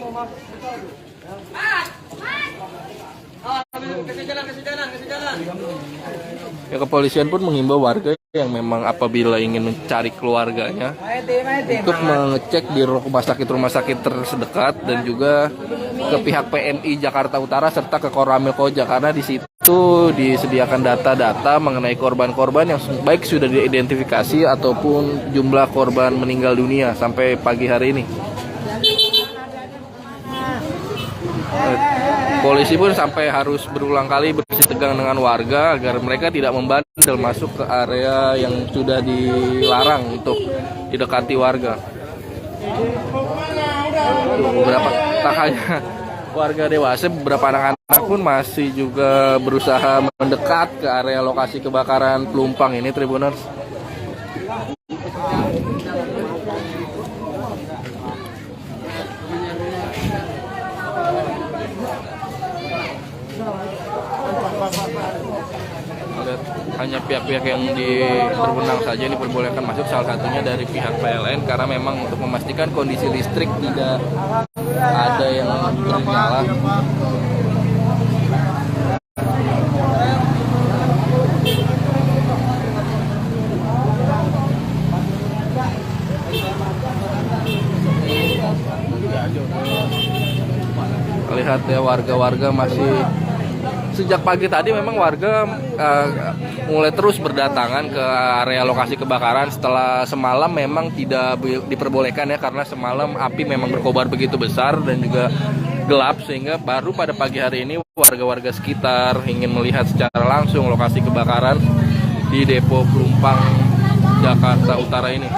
Ya, kepolisian pun menghimbau warga yang memang apabila ingin mencari keluarganya untuk mengecek di rumah sakit terdekat dan juga ke pihak PMI Jakarta Utara serta ke Koramil Koja, karena di situ disediakan data-data mengenai korban-korban yang baik sudah diidentifikasi ataupun jumlah korban meninggal dunia sampai pagi hari ini. Polisi pun sampai harus berulang kali bersih tegang dengan warga agar mereka tidak membandel masuk ke area yang sudah dilarang untuk didekati warga. Beberapa tak hanya warga dewasa, beberapa anak-anak pun masih juga berusaha mendekat ke area lokasi kebakaran Pelumpang ini, Tribuners. Hanya pihak-pihak yang berwenang saja diperbolehkan masuk, salah satunya dari pihak PLN karena memang untuk memastikan kondisi listrik tidak ada yang bernyala. Lihat ya, warga-warga masih sejak pagi tadi memang warga mulai terus berdatangan ke area lokasi kebakaran setelah semalam memang tidak diperbolehkan ya, karena semalam api memang berkobar begitu besar dan juga gelap, sehingga baru pada pagi hari ini warga-warga sekitar ingin melihat secara langsung lokasi kebakaran di Depo Pelumpang Jakarta Utara ini.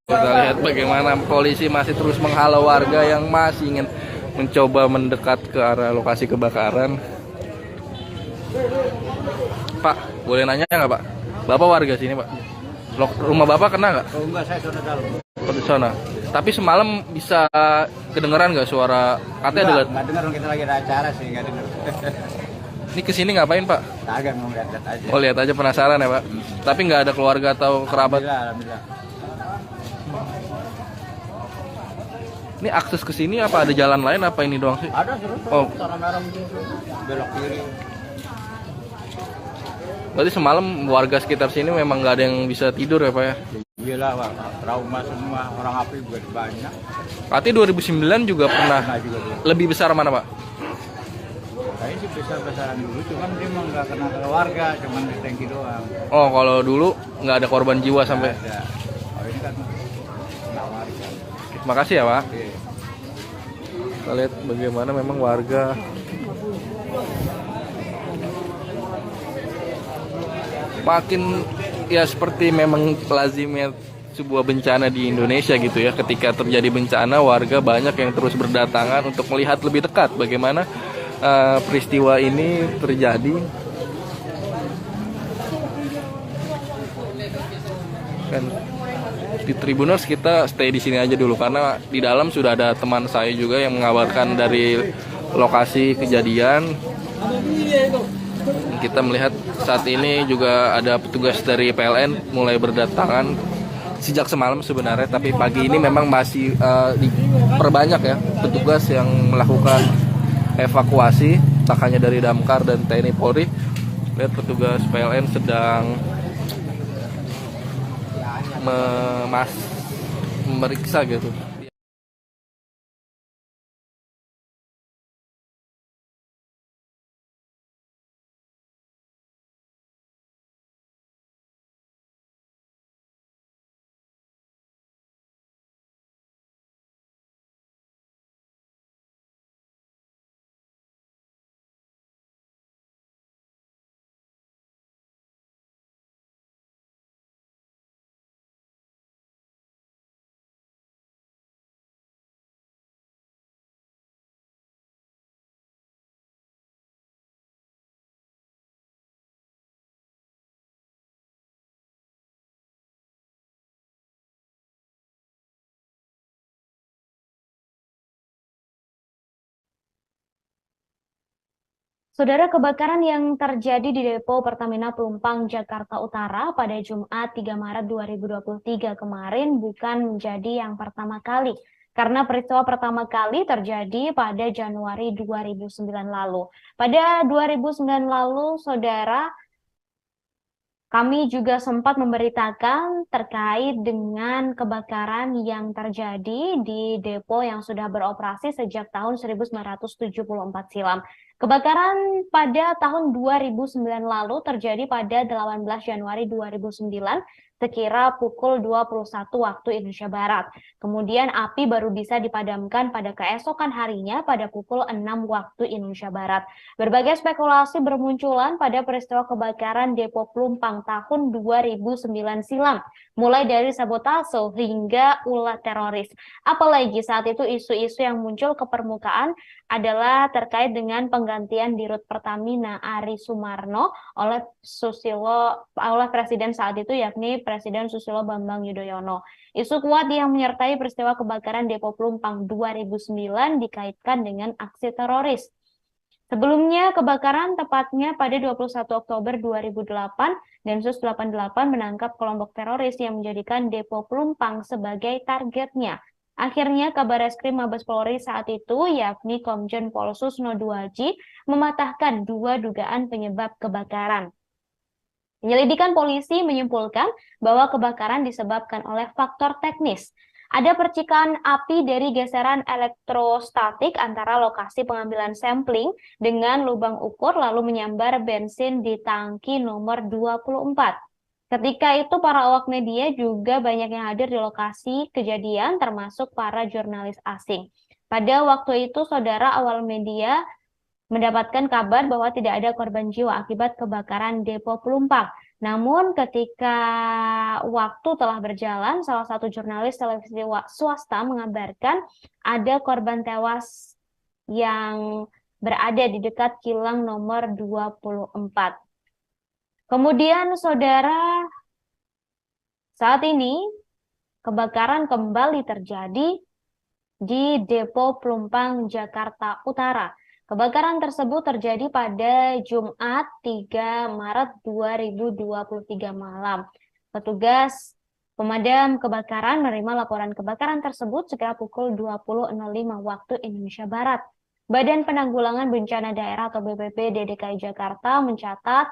Kita lihat bagaimana polisi masih terus menghalau warga yang masih ingin mencoba mendekat ke arah lokasi kebakaran. Pak, boleh nanya nggak Pak? Bapak warga sini Pak? Rumah Bapak kena nggak? Oh enggak, saya sudah dalam. Di sana. Tapi semalam bisa kedengeran nggak suara katanya Enggak dengar, kita lagi ada acara sih, enggak dengar. Ini kesini ngapain Pak? Kagak, mau lihat aja. Oh lihat aja, penasaran ya Pak. Tapi nggak ada keluarga atau kerabat? Alhamdulillah. Ini akses ke sini apa ada jalan lain apa ini doang sih? Ada terus. Oh. Merah belok kiri. Berarti semalam warga sekitar sini memang nggak ada yang bisa tidur ya Pak ya? Iyalah Pak, trauma semua, orang api juga banyak. Katanya 2009 juga pernah. Juga. Lebih besar mana Pak? Kayaknya sih besar-besaran dulu, cuman dia emang nggak kena ke warga, cuman di tangki doang. Oh kalau dulu nggak ada korban jiwa sampai? Ada. Oh ini kan kena warga. Terima kasih ya Pak. Oke. Kita lihat bagaimana memang warga makin ya seperti memang lazimnya sebuah bencana di Indonesia gitu ya. Ketika terjadi bencana, warga banyak yang terus berdatangan untuk melihat lebih dekat bagaimana peristiwa ini terjadi. Kan di Tribuners kita stay di sini aja dulu karena di dalam sudah ada teman saya juga yang mengabarkan dari lokasi kejadian. Kita melihat saat ini juga ada petugas dari PLN mulai berdatangan sejak semalam sebenarnya, tapi pagi ini memang masih diperbanyak ya petugas yang melakukan evakuasi, tak hanya dari Damkar dan TNI Polri. Lihat petugas PLN sedang memeriksa gitu. Saudara, kebakaran yang terjadi di depo Pertamina Pelumpang, Jakarta Utara pada Jumat 3 Maret 2023 kemarin bukan menjadi yang pertama kali. Karena peristiwa pertama kali terjadi pada Januari 2009 lalu. Pada 2009 lalu, saudara, kami juga sempat memberitakan terkait dengan kebakaran yang terjadi di depo yang sudah beroperasi sejak tahun 1974 silam. Kebakaran pada tahun 2009 lalu terjadi pada 18 Januari 2009 sekira pukul 21 waktu Indonesia Barat. Kemudian api baru bisa dipadamkan pada keesokan harinya pada pukul 6 waktu Indonesia Barat. Berbagai spekulasi bermunculan pada peristiwa kebakaran depo Pelumpang tahun 2009 silam, mulai dari sabotase hingga ulah teroris. Apalagi saat itu isu-isu yang muncul ke permukaan adalah terkait dengan penggantian Dirut Pertamina Ari Sumarno oleh Presiden saat itu, yakni Presiden Susilo Bambang Yudhoyono. Isu kuat yang menyertai peristiwa kebakaran depo Pelumpang 2009 dikaitkan dengan aksi teroris. Sebelumnya, kebakaran tepatnya pada 21 Oktober 2008, Densus 88 menangkap kelompok teroris yang menjadikan depo Pelumpang sebagai targetnya. Akhirnya, Kabar Reskrim Mabes Polri saat itu, yakni Komjen Pol Susno Duaji, mematahkan 2 dugaan penyebab kebakaran. Penyelidikan polisi menyimpulkan bahwa kebakaran disebabkan oleh faktor teknis. Ada percikan api dari geseran elektrostatik antara lokasi pengambilan sampling dengan lubang ukur lalu menyambar bensin di tangki nomor 24. Ketika itu para awak media juga banyak yang hadir di lokasi kejadian termasuk para jurnalis asing. Pada waktu itu saudara, awal media mendapatkan kabar bahwa tidak ada korban jiwa akibat kebakaran depo Pelumpang. Namun ketika waktu telah berjalan, salah satu jurnalis televisi swasta mengabarkan ada korban tewas yang berada di dekat kilang nomor 24. Kemudian saudara, saat ini kebakaran kembali terjadi di Depo Pelumpang, Jakarta Utara. Kebakaran tersebut terjadi pada Jumat 3 Maret 2023 malam. Petugas pemadam kebakaran menerima laporan kebakaran tersebut sekitar pukul 20.05 waktu Indonesia Barat. Badan Penanggulangan Bencana Daerah atau BPBD DKI Jakarta mencatat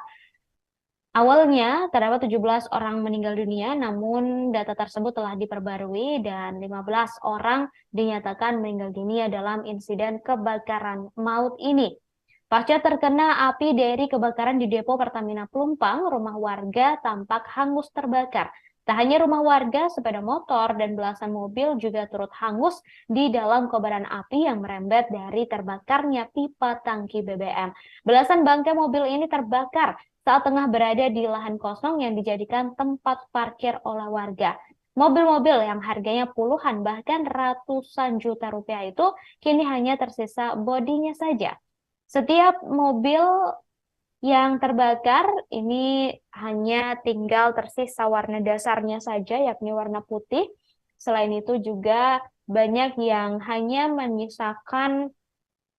awalnya terdapat 17 orang meninggal dunia, namun data tersebut telah diperbarui dan 15 orang dinyatakan meninggal dunia dalam insiden kebakaran maut ini. Pasca terkena api dari kebakaran di Depo Pertamina Pelumpang, rumah warga tampak hangus terbakar. Tak hanya rumah warga, sepeda motor dan belasan mobil juga turut hangus di dalam kobaran api yang merembet dari terbakarnya pipa tangki BBM. Belasan bangkai mobil ini terbakar saat tengah berada di lahan kosong yang dijadikan tempat parkir oleh warga. Mobil-mobil yang harganya puluhan bahkan ratusan juta rupiah itu kini hanya tersisa bodinya saja. Setiap mobil yang terbakar ini hanya tinggal tersisa warna dasarnya saja, yakni warna putih. Selain itu juga banyak yang hanya menyisakan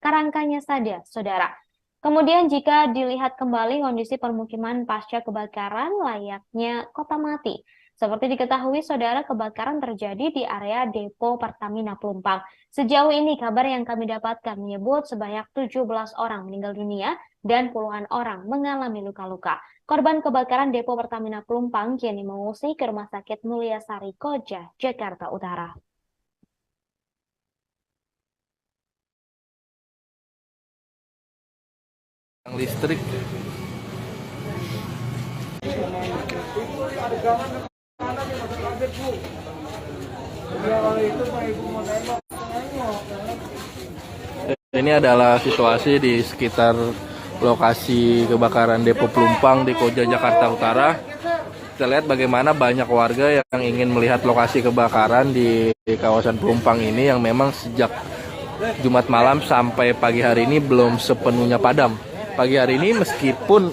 kerangkanya saja, saudara. Kemudian jika dilihat kembali kondisi permukiman pasca kebakaran layaknya kota mati. Seperti diketahui, saudara, kebakaran terjadi di area Depo Pertamina Pelumpang. Sejauh ini kabar yang kami dapatkan menyebut sebanyak 17 orang meninggal dunia dan puluhan orang mengalami luka-luka. Korban kebakaran Depo Pertamina Pelumpang kini mengungsi ke Rumah Sakit Mulyasari Koja, Jakarta Utara. Listrik. Ini adalah situasi di sekitar lokasi kebakaran Depo Pelumpang di Koja, Jakarta Utara. Kita lihat bagaimana banyak warga yang ingin melihat lokasi kebakaran di kawasan Pelumpang ini yang memang sejak Jumat malam sampai pagi hari ini belum sepenuhnya padam. Pagi hari ini meskipun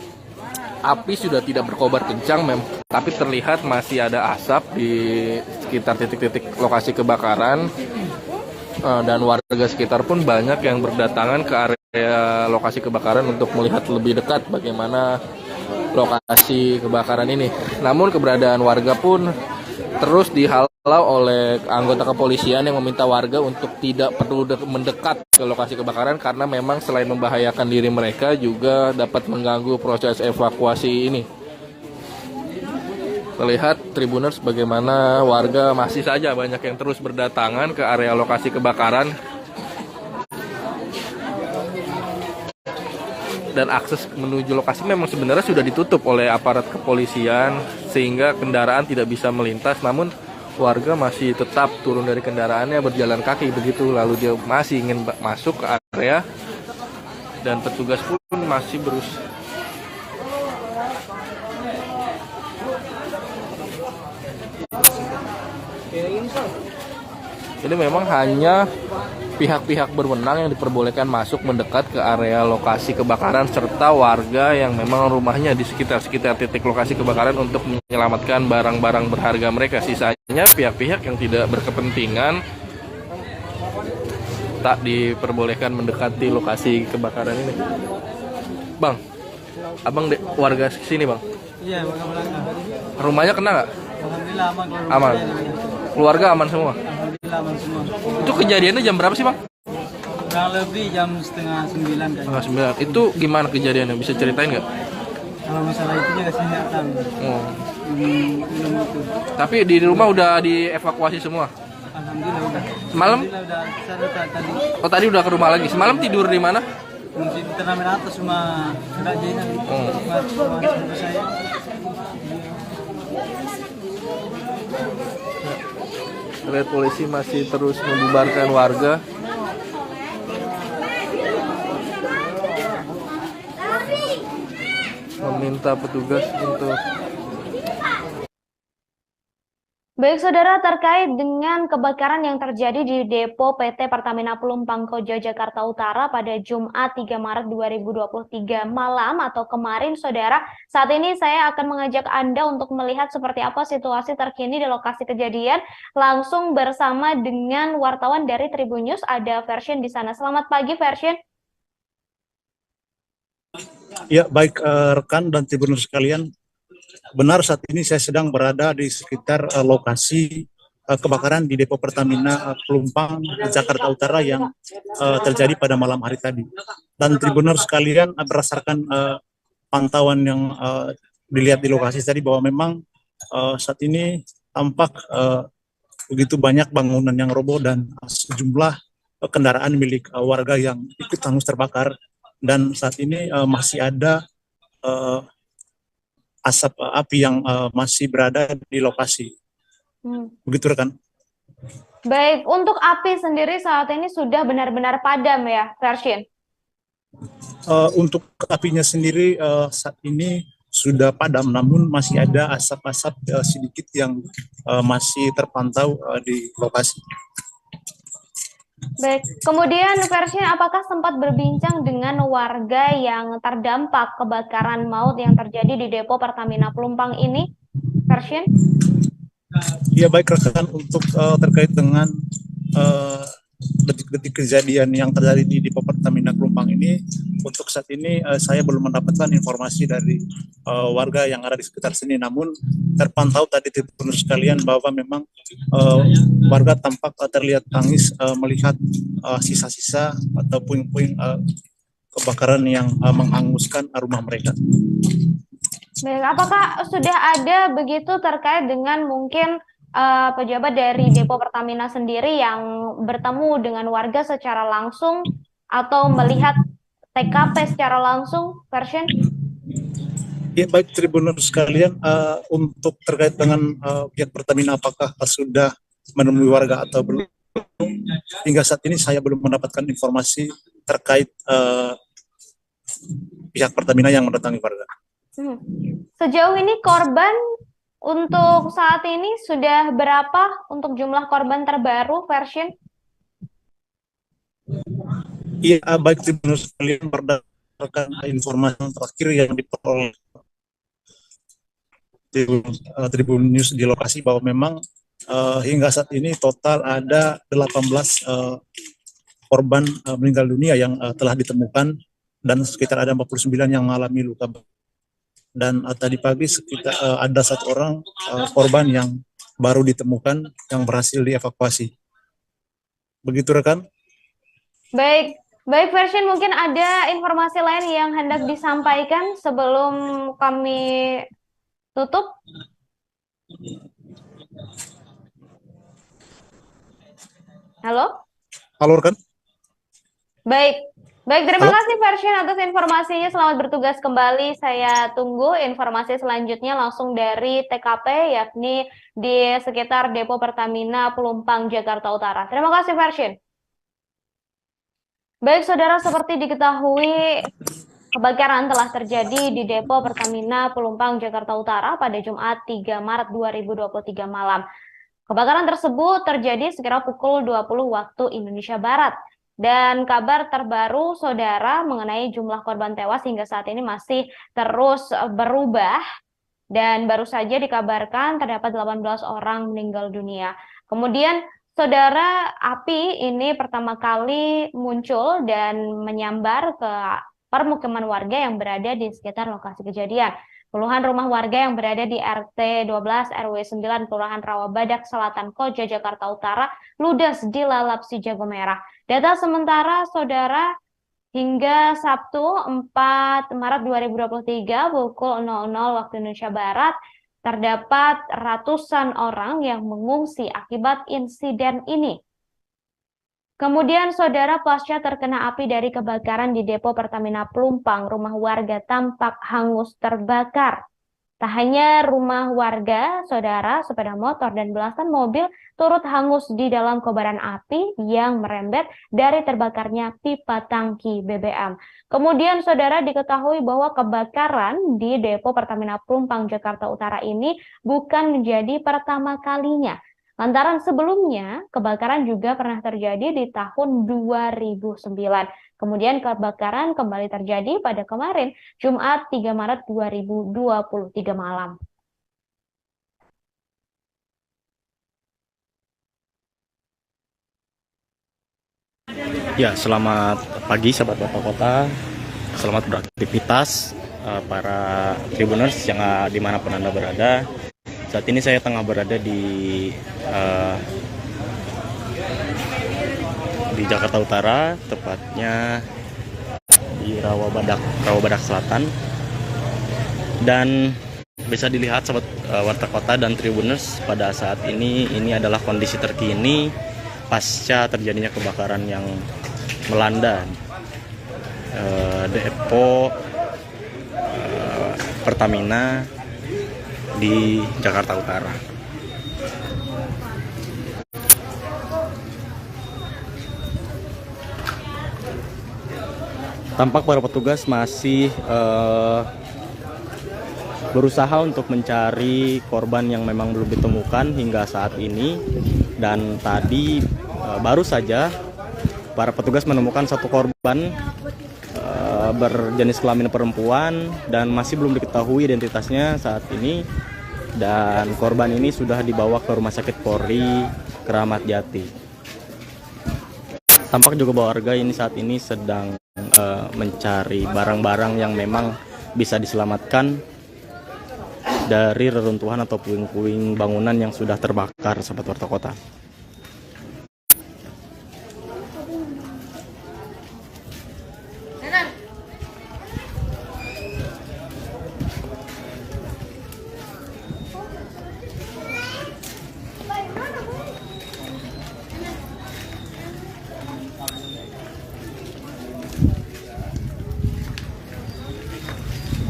api sudah tidak berkobar kencang, tapi terlihat masih ada asap di sekitar titik-titik lokasi kebakaran. Dan warga sekitar pun banyak yang berdatangan ke area lokasi kebakaran untuk melihat lebih dekat bagaimana lokasi kebakaran ini. Namun keberadaan warga pun terus dihalau oleh anggota kepolisian yang meminta warga untuk tidak perlu mendekat ke lokasi kebakaran karena memang selain membahayakan diri mereka juga dapat mengganggu proses evakuasi ini. Terlihat Tribuners bagaimana warga masih saja banyak yang terus berdatangan ke area lokasi kebakaran dan akses menuju lokasi memang sebenarnya sudah ditutup oleh aparat kepolisian sehingga kendaraan tidak bisa melintas, namun warga masih tetap turun dari kendaraannya berjalan kaki begitu, lalu dia masih ingin masuk ke area dan petugas pun masih berusaha. Ini memang hanya pihak-pihak berwenang yang diperbolehkan masuk mendekat ke area lokasi kebakaran serta warga yang memang rumahnya di sekitar titik lokasi kebakaran untuk menyelamatkan barang-barang berharga mereka. Sisanya pihak-pihak yang tidak berkepentingan tak diperbolehkan mendekati lokasi kebakaran ini. Bang, abang warga sini bang? Iya, warga belakang. Rumahnya kena nggak? Alhamdulillah aman. Aman. Keluarga aman semua? Alhamdulillah aman semua. Itu kejadiannya jam berapa sih bang? Kurang lebih jam 8:30 kan. 8:30. Itu gimana kejadiannya? Bisa ceritain nggak? Kalau masalah itu juga saya nggak tahu. Oh. Belum itu. Tapi di rumah udah dievakuasi semua? Alhamdulillah udah. Semalam? Alhamdulillah udah. Saya tadi. Oh tadi udah ke rumah lagi. Semalam tidur di mana? Di turnamen atas rumah Kak Jena. Rumah saya. Terlihat polisi masih terus membubarkan warga. Meminta petugas untuk Baik, saudara, terkait dengan kebakaran yang terjadi di depo PT Pertamina Pelumpang Koja Jakarta Utara pada Jumat 3 Maret 2023 malam atau kemarin, saudara, saat ini saya akan mengajak Anda untuk melihat seperti apa situasi terkini di lokasi kejadian langsung bersama dengan wartawan dari Tribun News, ada Version di sana. Selamat pagi, Version. Ya, baik rekan dan Tribuners sekalian. Benar, saat ini saya sedang berada di sekitar lokasi kebakaran di depo Pertamina Pelumpang Jakarta Utara yang terjadi pada malam hari tadi. Dan Tribuners sekalian, berdasarkan pantauan yang dilihat di lokasi tadi bahwa memang saat ini tampak begitu banyak bangunan yang roboh dan sejumlah kendaraan milik warga yang ikut hangus terbakar. Dan saat ini masih ada asap api yang masih berada di lokasi. Begitu rekan. Baik, untuk api sendiri saat ini sudah benar-benar padam ya, Version? Untuk apinya sendiri saat ini sudah padam, namun masih ada asap-asap sedikit yang masih terpantau di lokasi. Baik, kemudian Version, apakah sempat berbincang dengan warga yang terdampak kebakaran maut yang terjadi di depo Pertamina Pelumpang ini, Version? Ya, baik rekan, untuk terkait dengan detik-detik kejadian yang terjadi di depo Pertamina Pelumpang ini, untuk saat ini saya belum mendapatkan informasi dari warga yang ada di sekitar sini. Namun terpantau tadi Tribuners sekalian bahwa memang warga tampak terlihat tangis melihat sisa-sisa atau puing-puing kebakaran yang menghanguskan rumah mereka. Baik, apakah sudah ada begitu terkait dengan mungkin pejabat dari depo Pertamina sendiri yang bertemu dengan warga secara langsung atau melihat TKP secara langsung, Version? Ya, baik Tribuners sekalian, untuk terkait dengan pihak Pertamina apakah sudah menemui warga atau belum, hingga saat ini saya belum mendapatkan informasi terkait pihak Pertamina yang mendatangi warga. Sejauh ini korban untuk saat ini sudah berapa untuk jumlah korban terbaru, Version? Iya, baik Tribuners sekalian, berdasarkan informasi terakhir yang diperoleh Tribun News di lokasi bahwa memang hingga saat ini total ada 18 korban meninggal dunia yang telah ditemukan dan sekitar ada 49 yang mengalami luka. Dan tadi pagi sekitar ada 1 orang korban yang baru ditemukan yang berhasil dievakuasi. Begitu rekan? Baik, baik Version, mungkin ada informasi lain yang hendak disampaikan sebelum kami tutup? Halo? Halo rekan? Baik. Baik, terima kasih Version atas informasinya. Selamat bertugas kembali. Saya tunggu informasi selanjutnya langsung dari TKP, yakni di sekitar depo Pertamina Pelumpang Jakarta Utara. Terima kasih Version. Baik, saudara, seperti diketahui, kebakaran telah terjadi di depo Pertamina Pelumpang Jakarta Utara pada Jumat 3 Maret 2023 malam. Kebakaran tersebut terjadi sekitar pukul 20 waktu Indonesia Barat. Dan kabar terbaru, saudara, mengenai jumlah korban tewas hingga saat ini masih terus berubah. Dan baru saja dikabarkan terdapat 18 orang meninggal dunia. Kemudian, saudara, api ini pertama kali muncul dan menyambar ke permukiman warga yang berada di sekitar lokasi kejadian. Puluhan rumah warga yang berada di RT 12 RW 9 Kelurahan Rawabadak Selatan Koja Jakarta Utara ludes dilalap si jago merah. Data sementara, saudara, hingga Sabtu 4 Maret 2023 pukul 00 waktu Indonesia Barat terdapat ratusan orang yang mengungsi akibat insiden ini. Kemudian, saudara, pasca terkena api dari kebakaran di depo Pertamina Pelumpang, rumah warga tampak hangus terbakar. Tak hanya rumah warga, saudara, sepeda motor, dan belasan mobil turut hangus di dalam kobaran api yang merembet dari terbakarnya pipa tangki BBM. Kemudian, saudara, diketahui bahwa kebakaran di depo Pertamina Pelumpang Jakarta Utara ini bukan menjadi pertama kalinya. Lantaran sebelumnya, kebakaran juga pernah terjadi di tahun 2009. Kemudian kebakaran kembali terjadi pada kemarin, Jumat 3 Maret 2023 malam. Ya, selamat pagi sahabat Warta Kota. Selamat beraktivitas para Tribuners yang dimanapun Anda berada. Saat ini saya tengah berada di Jakarta Utara, tepatnya di Rawabadak Selatan. Dan bisa dilihat sahabat Warta Kota dan Tribuners, pada saat ini adalah kondisi terkini pasca terjadinya kebakaran yang melanda depo Pertamina di Jakarta Utara. Tampak para petugas masih berusaha untuk mencari korban yang memang belum ditemukan hingga saat ini. Dan tadi baru saja para petugas menemukan satu korban berjenis kelamin perempuan dan masih belum diketahui identitasnya saat ini. Dan korban ini sudah dibawa ke Rumah Sakit Polri Kramat Jati. Tampak juga bahwa warga ini saat ini sedang mencari barang-barang yang memang bisa diselamatkan dari reruntuhan atau puing-puing bangunan yang sudah terbakar, sahabat Warta Kota.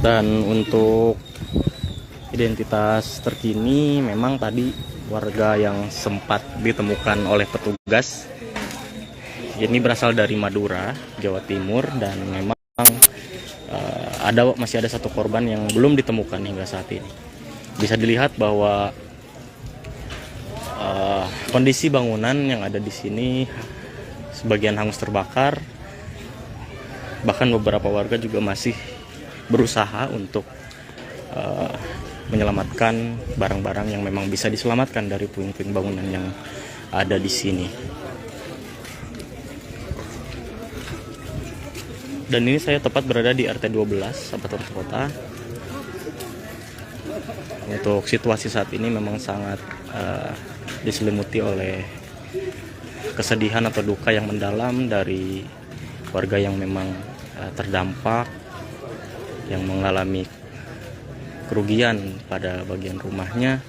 Dan untuk identitas terkini, memang tadi warga yang sempat ditemukan oleh petugas ini berasal dari Madura, Jawa Timur, dan memang masih ada satu korban yang belum ditemukan hingga saat ini. Bisa dilihat bahwa kondisi bangunan yang ada di sini sebagian hangus terbakar, bahkan beberapa warga juga masih berusaha untuk menyelamatkan barang-barang yang memang bisa diselamatkan dari puing-puing bangunan yang ada di sini. Dan ini saya tepat berada di RT 12, sahabat Warta Kota. Untuk situasi saat ini memang sangat diselimuti oleh kesedihan atau duka yang mendalam dari warga yang memang terdampak, yang mengalami kerugian pada bagian rumahnya,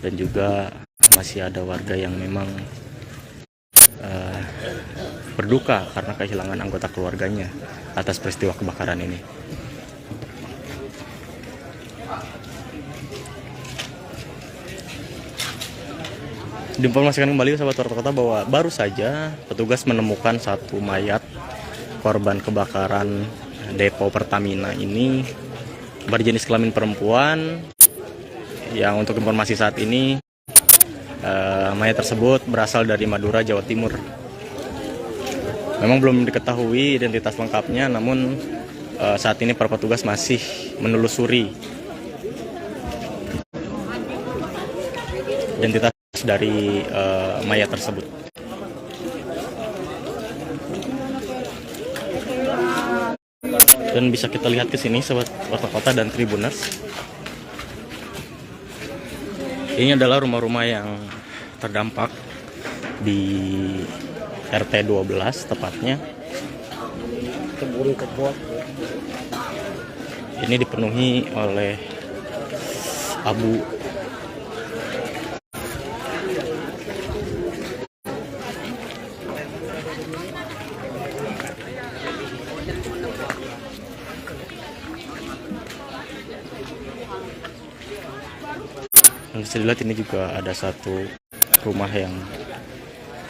dan juga masih ada warga yang memang berduka karena kehilangan anggota keluarganya atas peristiwa kebakaran ini. Diinformasikan kembali sahabat Warta Kota bahwa baru saja petugas menemukan satu mayat korban kebakaran depo Pertamina ini berjenis kelamin perempuan, yang untuk informasi saat ini mayat tersebut berasal dari Madura, Jawa Timur. Memang belum diketahui identitas lengkapnya, namun saat ini para petugas masih menelusuri identitas dari mayat tersebut. Dan bisa kita lihat ke sini sahabat Warta Kota dan Tribuners. Ini adalah rumah-rumah yang terdampak di RT 12 tepatnya. Ini dipenuhi oleh abu. Dan bisa dilihat ini juga ada satu rumah yang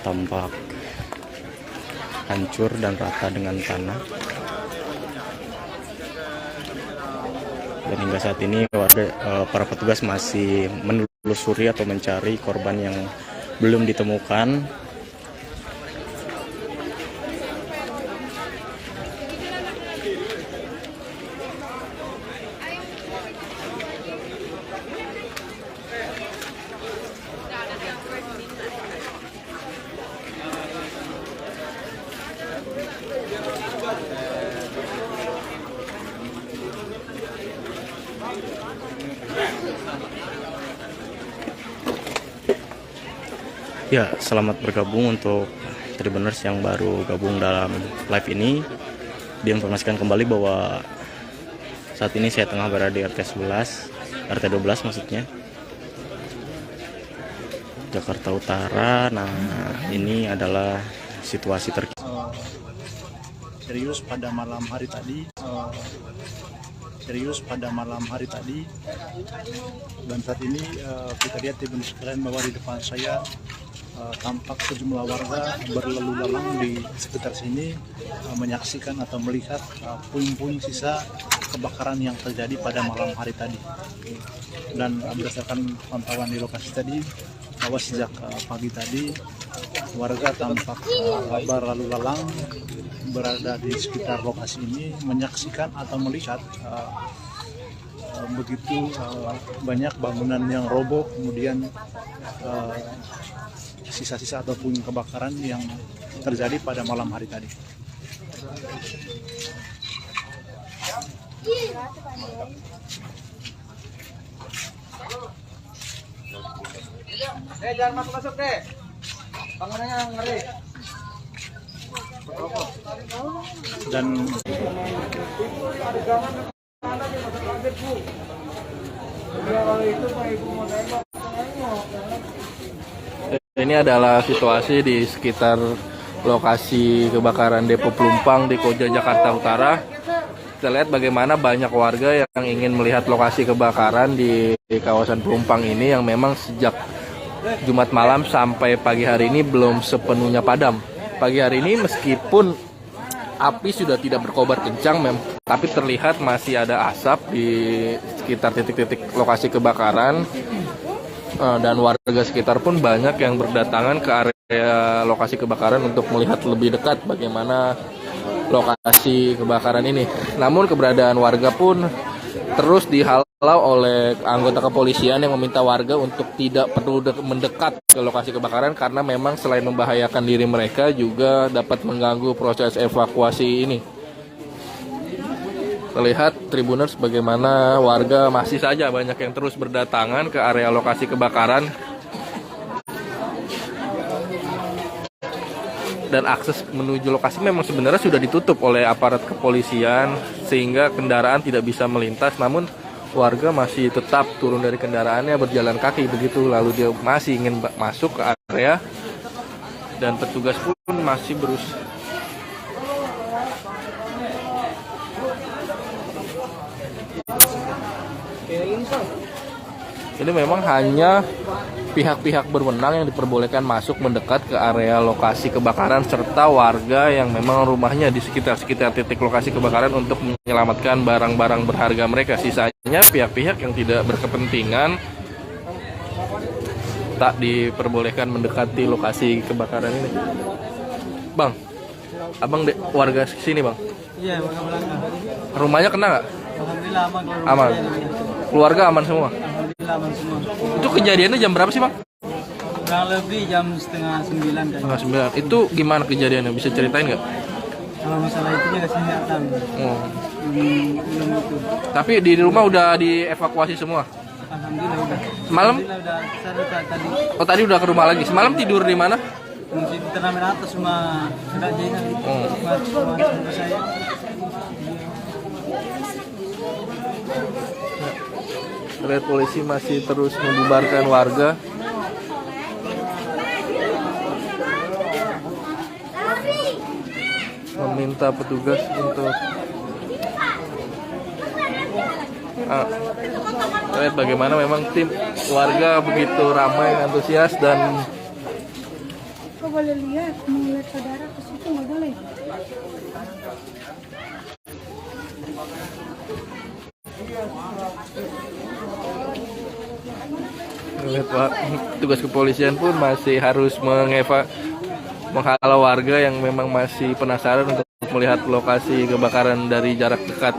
tampak hancur dan rata dengan tanah. Dan hingga saat ini para petugas masih menelusuri atau mencari korban yang belum ditemukan. Ya, selamat bergabung untuk Tribuners yang baru gabung dalam live ini. Diinformasikan kembali bahwa saat ini saya tengah berada di RT 12 maksudnya, Jakarta Utara. Nah, ini adalah situasi terkini. Serius pada malam hari tadi, dan saat ini kita lihat Ibu sekalian bahwa di depan saya tampak sejumlah warga berlalu lalang di sekitar sini menyaksikan atau melihat puing-puing sisa kebakaran yang terjadi pada malam hari tadi. Dan berdasarkan pantauan di lokasi tadi, bahwa sejak pagi tadi warga tampak berlalu lalang berada di sekitar lokasi ini menyaksikan atau melihat begitu banyak bangunan yang roboh, kemudian sisa-sisa atau puing kebakaran yang terjadi pada malam hari tadi. Jangan masuk deh. Bangunannya ngeri. Dan ini adalah situasi di sekitar lokasi kebakaran Depo Pelumpang di Koja, Jakarta Utara. Kita lihat bagaimana banyak warga yang ingin melihat lokasi kebakaran di kawasan Pelumpang ini yang memang sejak Jumat malam sampai pagi hari ini belum sepenuhnya padam. Pagi hari ini meskipun api sudah tidak berkobar kencang, tapi terlihat masih ada asap di sekitar titik-titik lokasi kebakaran. Dan warga sekitar pun banyak yang berdatangan ke area lokasi kebakaran untuk melihat lebih dekat bagaimana lokasi kebakaran ini. Namun keberadaan warga pun terus dihalau oleh anggota kepolisian yang meminta warga untuk tidak perlu mendekat ke lokasi kebakaran karena memang selain membahayakan diri mereka juga dapat mengganggu proses evakuasi ini. Terlihat Tribuners bagaimana warga masih saja banyak yang terus berdatangan ke area lokasi kebakaran. Dan akses menuju lokasi memang sebenarnya sudah ditutup oleh aparat kepolisian sehingga kendaraan tidak bisa melintas. Namun warga masih tetap turun dari kendaraannya berjalan kaki begitu, lalu dia masih ingin masuk ke area dan petugas pun masih berusaha. Ini memang hanya pihak-pihak berwenang yang diperbolehkan masuk mendekat ke area lokasi kebakaran serta warga yang memang rumahnya di sekitar titik lokasi kebakaran untuk menyelamatkan barang-barang berharga mereka. Sisanya pihak-pihak yang tidak berkepentingan tak diperbolehkan mendekati lokasi kebakaran ini. Bang, abang warga sini bang? Iya, warga Belanda. Rumahnya kena nggak? Alhamdulillah aman. Aman. Keluarga aman semua? Alhamdulillah aman semua. Itu kejadiannya jam berapa sih bang? Kurang lebih jam 8:30 kan. 8:30. Itu gimana kejadiannya? Bisa ceritain nggak? Kalau masalah itu nggak sih nggak tahu. Oh. Belum itu. Tapi di rumah udah dievakuasi semua? Alhamdulillah udah. Semalam? Alhamdulillah udah. Saya tadi. Oh tadi udah ke rumah lagi. Semalam tidur di mana? Di turnamen atas rumah sudah jalan. Rumah saya. Terlihat polisi masih terus membubarkan warga. Meminta petugas untuk lihat bagaimana memang tim warga begitu ramai, antusias dan Kok boleh lihat, mau lihat saudara ke situ nggak boleh. lihat Pak, tugas kepolisian pun masih harus menghalau warga yang memang masih penasaran untuk melihat lokasi kebakaran dari jarak dekat.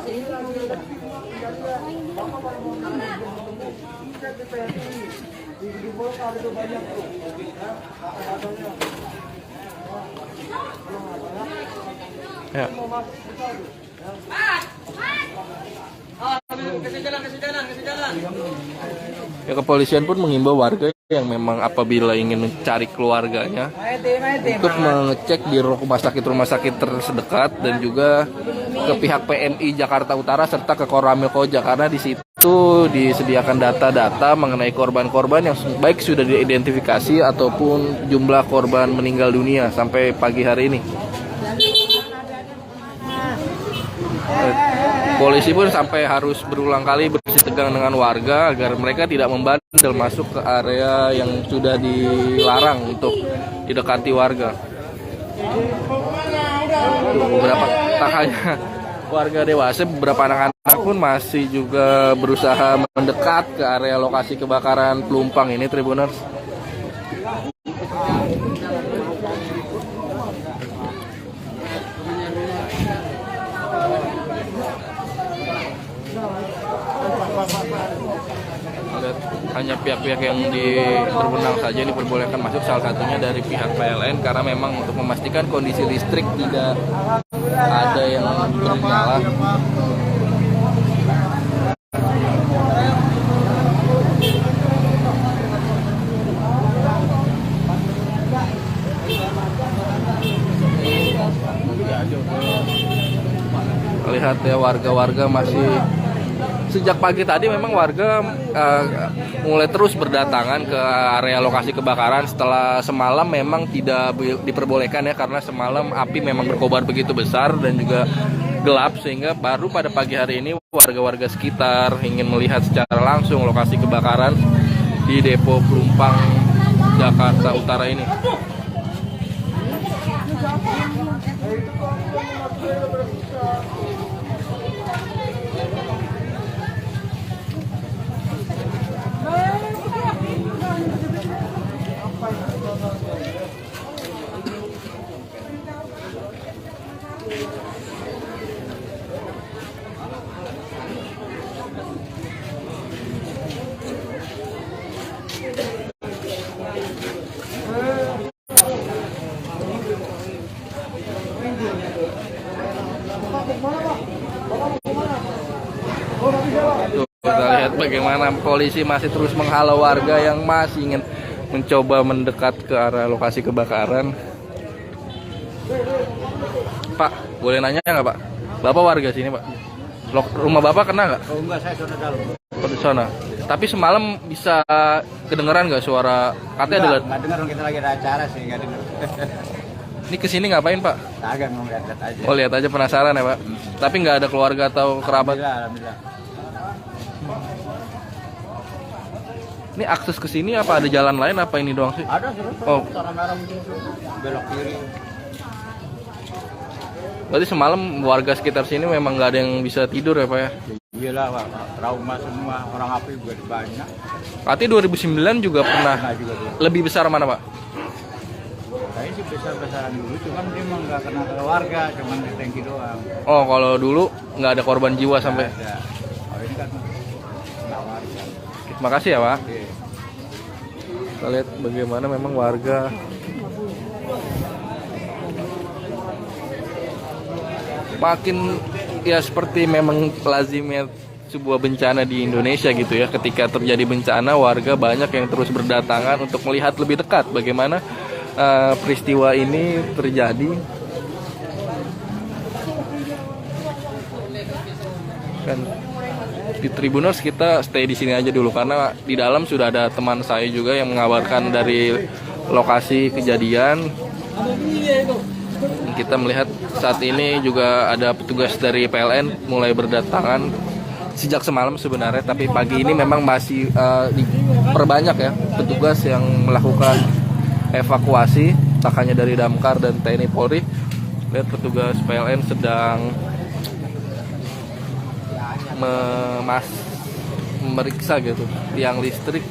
Ya. Ya, kepolisian pun mengimbau warga yang memang apabila ingin mencari keluarganya untuk mengecek di rumah sakit terdekat dan juga ke pihak PMI Jakarta Utara serta ke Koramil Koja, karena di situ disediakan data-data mengenai korban-korban yang baik sudah diidentifikasi ataupun jumlah korban meninggal dunia sampai pagi hari ini. Polisi pun sampai harus berulang kali bersih tegang dengan warga agar mereka tidak membandel masuk ke area yang sudah dilarang untuk didekati warga. Beberapa tak hanya warga dewasa, beberapa anak-anak pun masih juga berusaha mendekat ke area lokasi kebakaran Pelumpang ini, Tribuners. Hanya pihak-pihak yang berwenang saja diperbolehkan masuk, salah satunya dari pihak PLN karena memang untuk memastikan kondisi listrik tidak ada yang bernyala. Lihat ya, warga-warga masih sejak pagi tadi memang warga mulai terus berdatangan ke area lokasi kebakaran setelah semalam memang tidak diperbolehkan ya, karena semalam api memang berkobar begitu besar dan juga gelap, sehingga baru pada pagi hari ini warga-warga sekitar ingin melihat secara langsung lokasi kebakaran di Depo Pelumpang Jakarta Utara ini. Kita lihat bagaimana polisi masih terus menghalau warga yang masih ingin mencoba mendekat ke arah lokasi kebakaran. Pak, boleh nanya nggak Pak? Bapak warga sini Pak? Rumah Bapak kena nggak? Oh enggak, saya sudah dalam. Di sana. Tapi semalam bisa kedengeran nggak suara? Katanya ada. Nggak dengar, kita lagi ada acara sih, nggak dengar. Ini kesini ngapain Pak? Agak mau lihat-lihat aja. Oh, lihat aja, penasaran ya Pak? Tapi nggak ada keluarga atau kerabat? Alhamdulillah. Ini akses ke sini apa ada jalan lain, apa ini doang sih? Ada, sudah. Oh. Merah belok kiri. Berarti semalam warga sekitar sini memang nggak ada yang bisa tidur ya Pak ya? Iyalah Pak, trauma semua, orang api juga banyak. Berarti 2009 juga pernah juga. Lebih besar mana Pak? Kayaknya sih besar-besaran dulu, cuman dia emang nggak kena ke warga, cuman di tangki doang. Oh, kalau dulu nggak ada korban jiwa sampai? Ada. Oh, ini kan nggak warga. Terima kasih ya Pak. Kita lihat bagaimana memang warga makin ya seperti memang lazimnya sebuah bencana di Indonesia gitu ya. Ketika terjadi bencana, warga banyak yang terus berdatangan untuk melihat lebih dekat bagaimana peristiwa ini terjadi. Kan di Tribuners kita stay di sini aja dulu karena di dalam sudah ada teman saya juga yang mengabarkan dari lokasi kejadian. Kita melihat saat ini juga ada petugas dari PLN mulai berdatangan sejak semalam sebenarnya, tapi pagi ini memang masih diperbanyak ya petugas yang melakukan evakuasi, tak hanya dari Damkar dan TNI Polri. Lihat petugas PLN sedang memeriksa gitu tiang listrik.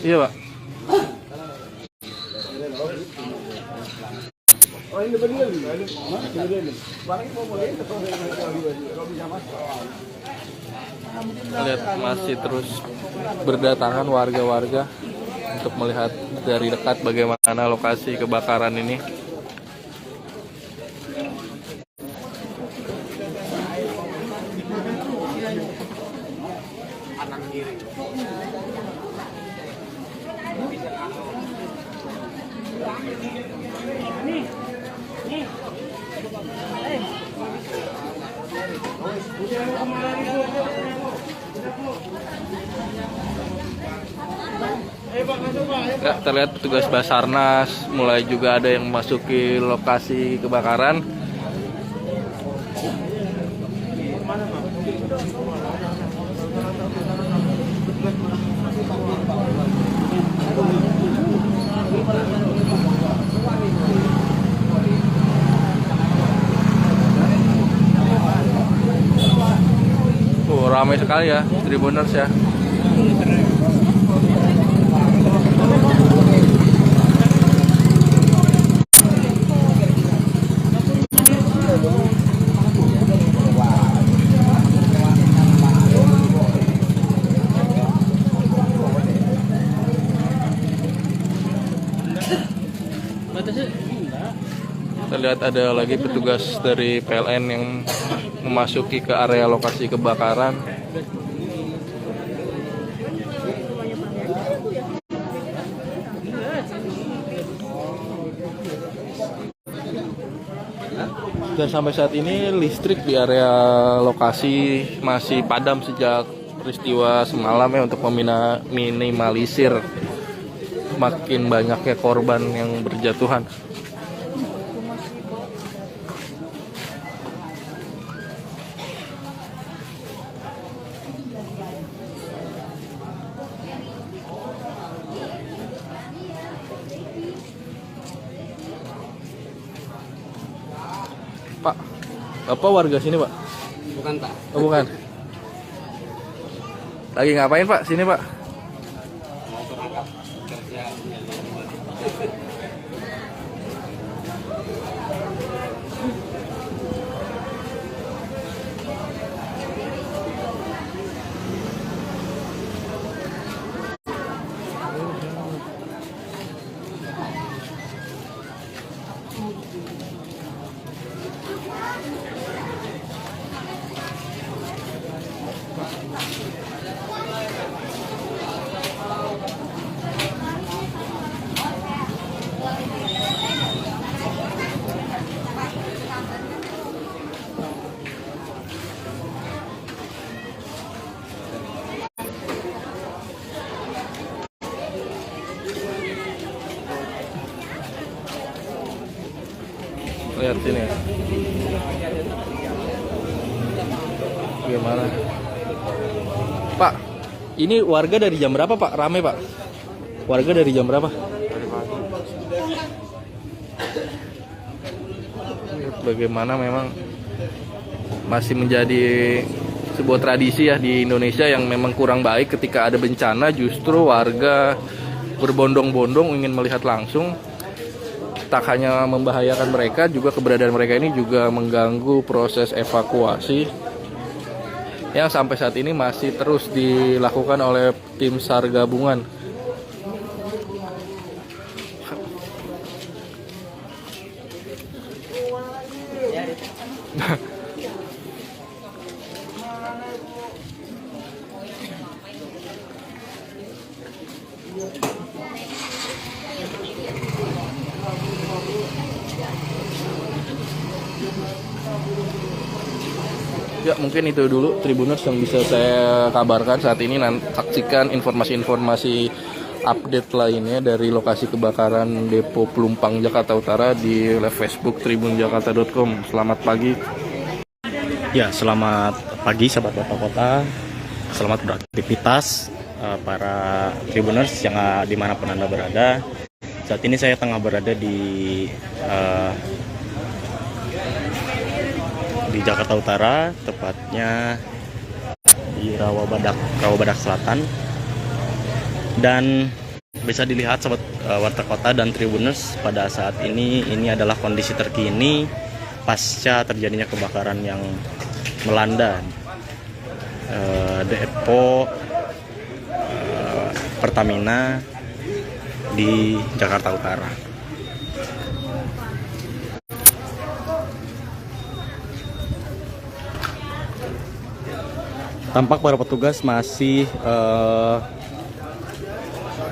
Iya, Pak. Lihat masih terus berdatangan warga-warga untuk melihat dari dekat bagaimana lokasi kebakaran ini. Ya, terlihat petugas Basarnas mulai juga ada yang memasuki lokasi kebakaran. Ramai sekali ya Tribuners ya. Terlihat ada lagi petugas dari PLN yang memasuki ke area lokasi kebakaran. Dan sampai saat ini listrik di area lokasi masih padam sejak peristiwa semalam ya, untuk meminimalisir makin banyaknya korban yang berjatuhan. Pak, Bapak warga sini, Pak? Bukan, Pak. Oh, bukan. Lagi ngapain, Pak? Sini, Pak. Mau berangkat kerja. Lihat sini. Gimana? Pak, ini warga dari jam berapa, Pak? Rame, Pak? Warga dari jam berapa? bagaimana memang masih menjadi sebuah tradisi ya di Indonesia yang memang kurang baik ketika ada bencana justru warga berbondong-bondong ingin melihat langsung. Tak hanya membahayakan mereka, juga keberadaan mereka ini juga mengganggu proses evakuasi yang sampai saat ini masih terus dilakukan oleh tim SAR gabungan. Ya, mungkin itu dulu Tribuners yang bisa saya kabarkan saat ini. Saksikan informasi-informasi update lainnya dari lokasi kebakaran Depo Pelumpang Jakarta Utara di live Facebook tribunjakarta.com. Selamat pagi. Ya, selamat pagi sahabat Bapak Kota. Selamat beraktivitas para Tribuners yang dimanapun Anda berada. Saat ini saya tengah berada di Jakarta Utara, tepatnya di Rawabadak Selatan. Dan bisa dilihat sobat Warta Kota dan Tribuners, pada saat ini adalah kondisi terkini pasca terjadinya kebakaran yang melanda depo Pertamina di Jakarta Utara. Tampak para petugas masih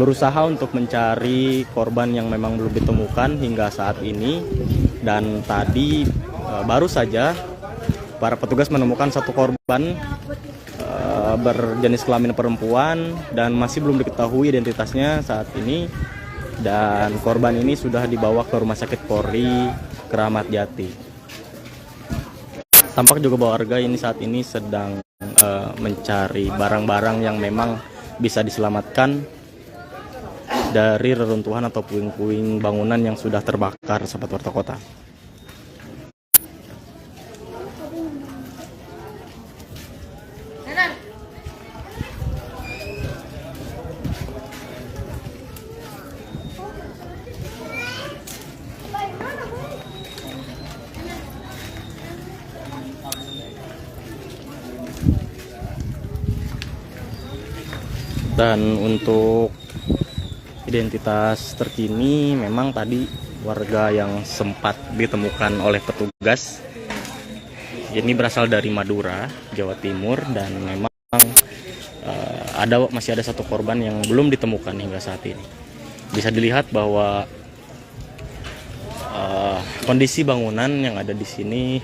berusaha untuk mencari korban yang memang belum ditemukan hingga saat ini. Dan tadi baru saja para petugas menemukan satu korban berjenis kelamin perempuan dan masih belum diketahui identitasnya saat ini. Dan korban ini sudah dibawa ke Rumah Sakit Polri Kramat Jati. Tampak juga bahwa warga ini saat ini sedang mencari barang-barang yang memang bisa diselamatkan dari reruntuhan atau puing-puing bangunan yang sudah terbakar, sahabat Warta Kota. Dan untuk identitas terkini, memang tadi warga yang sempat ditemukan oleh petugas ini berasal dari Madura, Jawa Timur, dan memang masih ada satu korban yang belum ditemukan hingga saat ini. Bisa dilihat bahwa kondisi bangunan yang ada di sini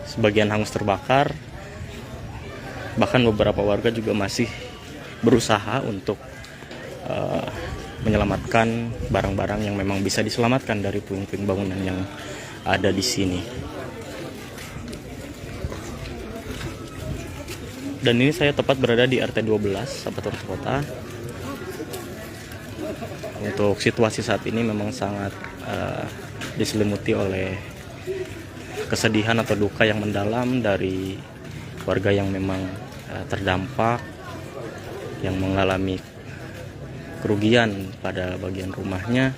sebagian hangus terbakar, bahkan beberapa warga juga masih berusaha untuk menyelamatkan barang-barang yang memang bisa diselamatkan dari puing-puing bangunan yang ada di sini. Dan ini saya tepat berada di RT 12, sahabat Warta Kota. Untuk situasi saat ini memang sangat diselimuti oleh kesedihan atau duka yang mendalam dari warga yang memang terdampak, yang mengalami kerugian pada bagian rumahnya,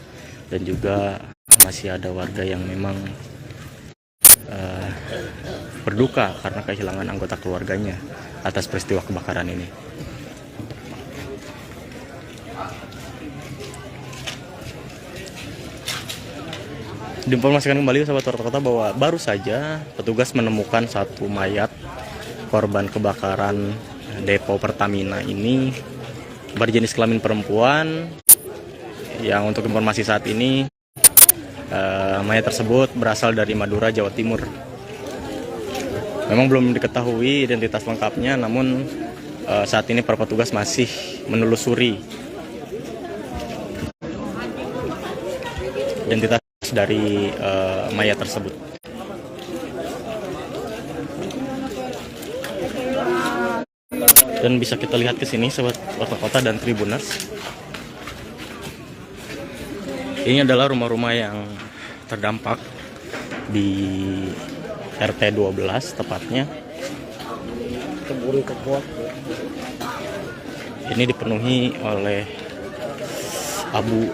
dan juga masih ada warga yang memang berduka karena kehilangan anggota keluarganya atas peristiwa kebakaran ini. Diinformasikan kembali sahabat Warta Kota bahwa baru saja petugas menemukan satu mayat korban kebakaran depo Pertamina ini berjenis kelamin perempuan, yang untuk informasi saat ini mayat tersebut berasal dari Madura, Jawa Timur. Memang belum diketahui identitas lengkapnya, namun saat ini para petugas masih menelusuri identitas dari mayat tersebut. Dan bisa kita lihat ke sini sahabat Warta Kota dan Tribuners. Ini adalah rumah-rumah yang terdampak di RT 12 tepatnya. Ini dipenuhi oleh abu.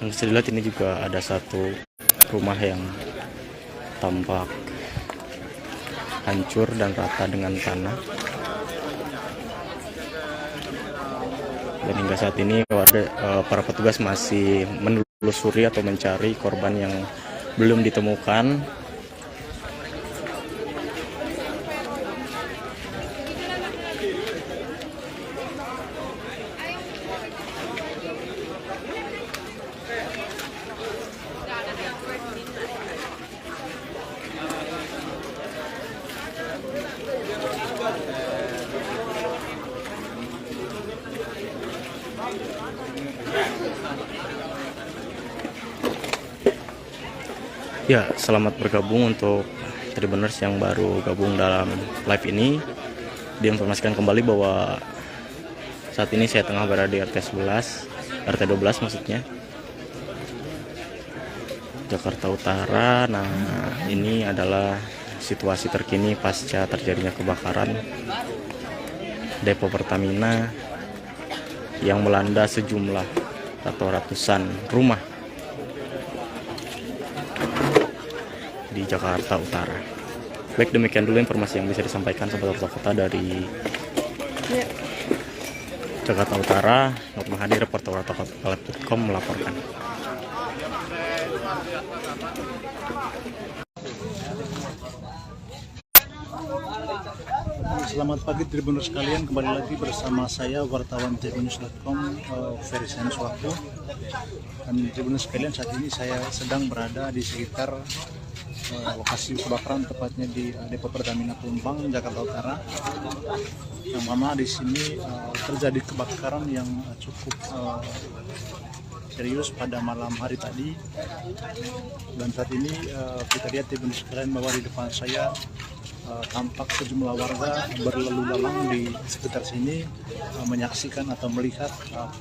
Yang bisa dilihat ini juga ada satu rumah yang tampak hancur dan rata dengan tanah. Dan hingga saat ini para petugas masih menelusuri atau mencari korban yang belum ditemukan. Ya, selamat bergabung untuk Tribuners yang baru gabung dalam live ini. Diinformasikan kembali bahwa saat ini saya tengah berada di RT 12 maksudnya, Jakarta Utara. Nah, ini adalah situasi terkini pasca terjadinya kebakaran depo Pertamina yang melanda sejumlah atau ratusan rumah di Jakarta Utara. Baik, demikian dulu informasi yang bisa disampaikan sahabat kota dari Jakarta Utara. Nurul Mahadi, reporter warta.com melaporkan. Selamat pagi Tribuners sekalian, kembali lagi bersama saya wartawan tribunnews.com Ferry Saniswaku. Dan Tribuners sekalian, saat ini saya sedang berada di sekitar lokasi kebakaran, tepatnya di depo Pertamina Pelumpang, Jakarta Utara. Yang mana di sini terjadi kebakaran yang cukup serius pada malam hari tadi. Dan saat ini kita lihat Tribuners sekalian bahwa di depan saya tampak sejumlah warga berlalu lalang di sekitar sini menyaksikan atau melihat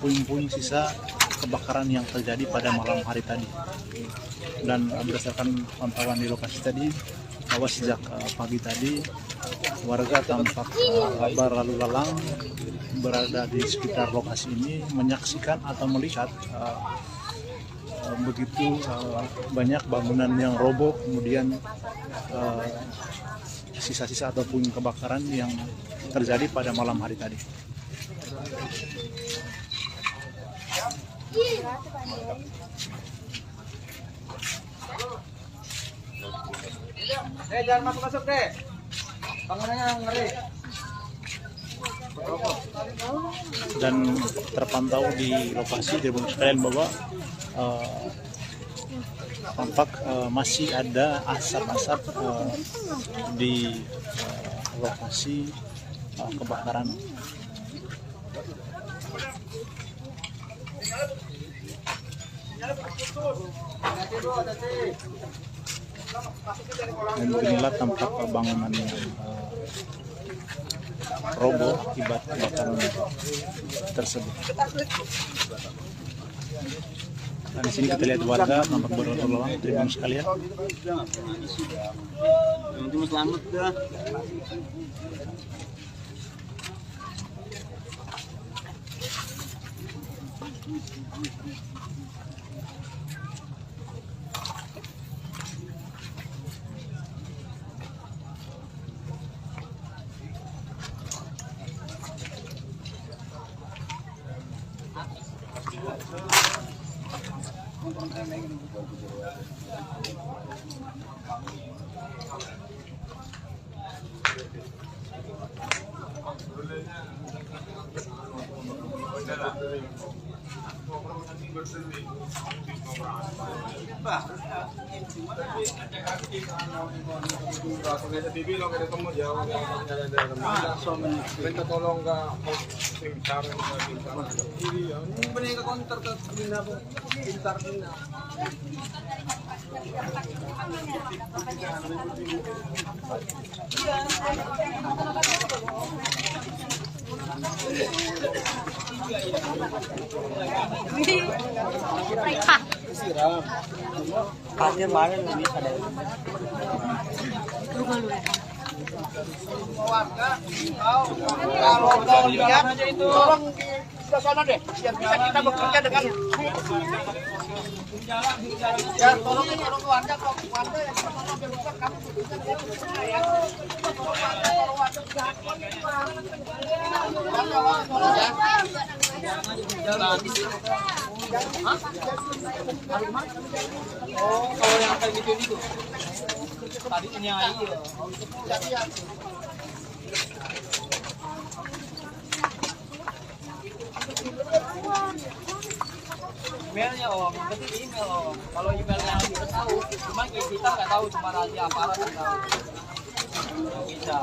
puing-puing sisa kebakaran yang terjadi pada malam hari tadi. Dan berdasarkan pantauan di lokasi tadi, bahwa sejak pagi tadi warga tampak berlalu lalang berada di sekitar lokasi ini menyaksikan atau melihat begitu banyak bangunan yang roboh, kemudian sisa-sisa atau puing kebakaran yang terjadi pada malam hari tadi. Jangan masuk deh. Bangunannya ngeri. Dan terpantau di lokasi Tribuners sekalian bahwa tampak masih ada asap-asap di lokasi kebakaran. Dan inilah tampak bangunan yang roboh akibat kebakaran tersebut. Nah, di sini kita lihat warga tampak berlalu lalang, Tribuners sekalian. Cuma selamat dah. Minta tolong nggak mau pintar ini ke konter ke pintar Kadir mana lebih ada. Warga, kalau mau lihat tolong ke sana deh, biar bisa kita bekerja dengan ya tolong warga kalau warga yang tolong biar bisa kami bisa lihat ya. Tolong warga Oh, kalau yang kayak gitu itu tadi nyai ya. Emailnya om, berarti di email om. Kalau emailnya kita tahu, cuma kita nggak tahu, cuma rahasia aparat yang tahu. Nggak bisa.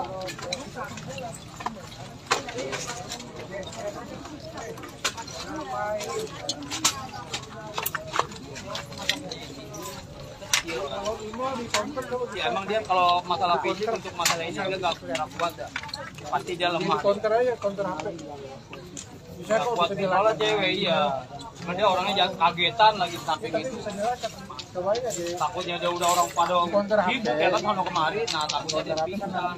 Ya emang dia kalau masalah fisik untuk masalah ini dia nggak kuat ya. Pasti dia lemah. Counter aja, counter HP. Bisa kok Kuat malah cewek iya. Cuma dia orangnya jangan kagetan lagi samping itu. Takutnya dia udah orang pada sibuk ya kan sono kemari, nah takutnya dia pingsan.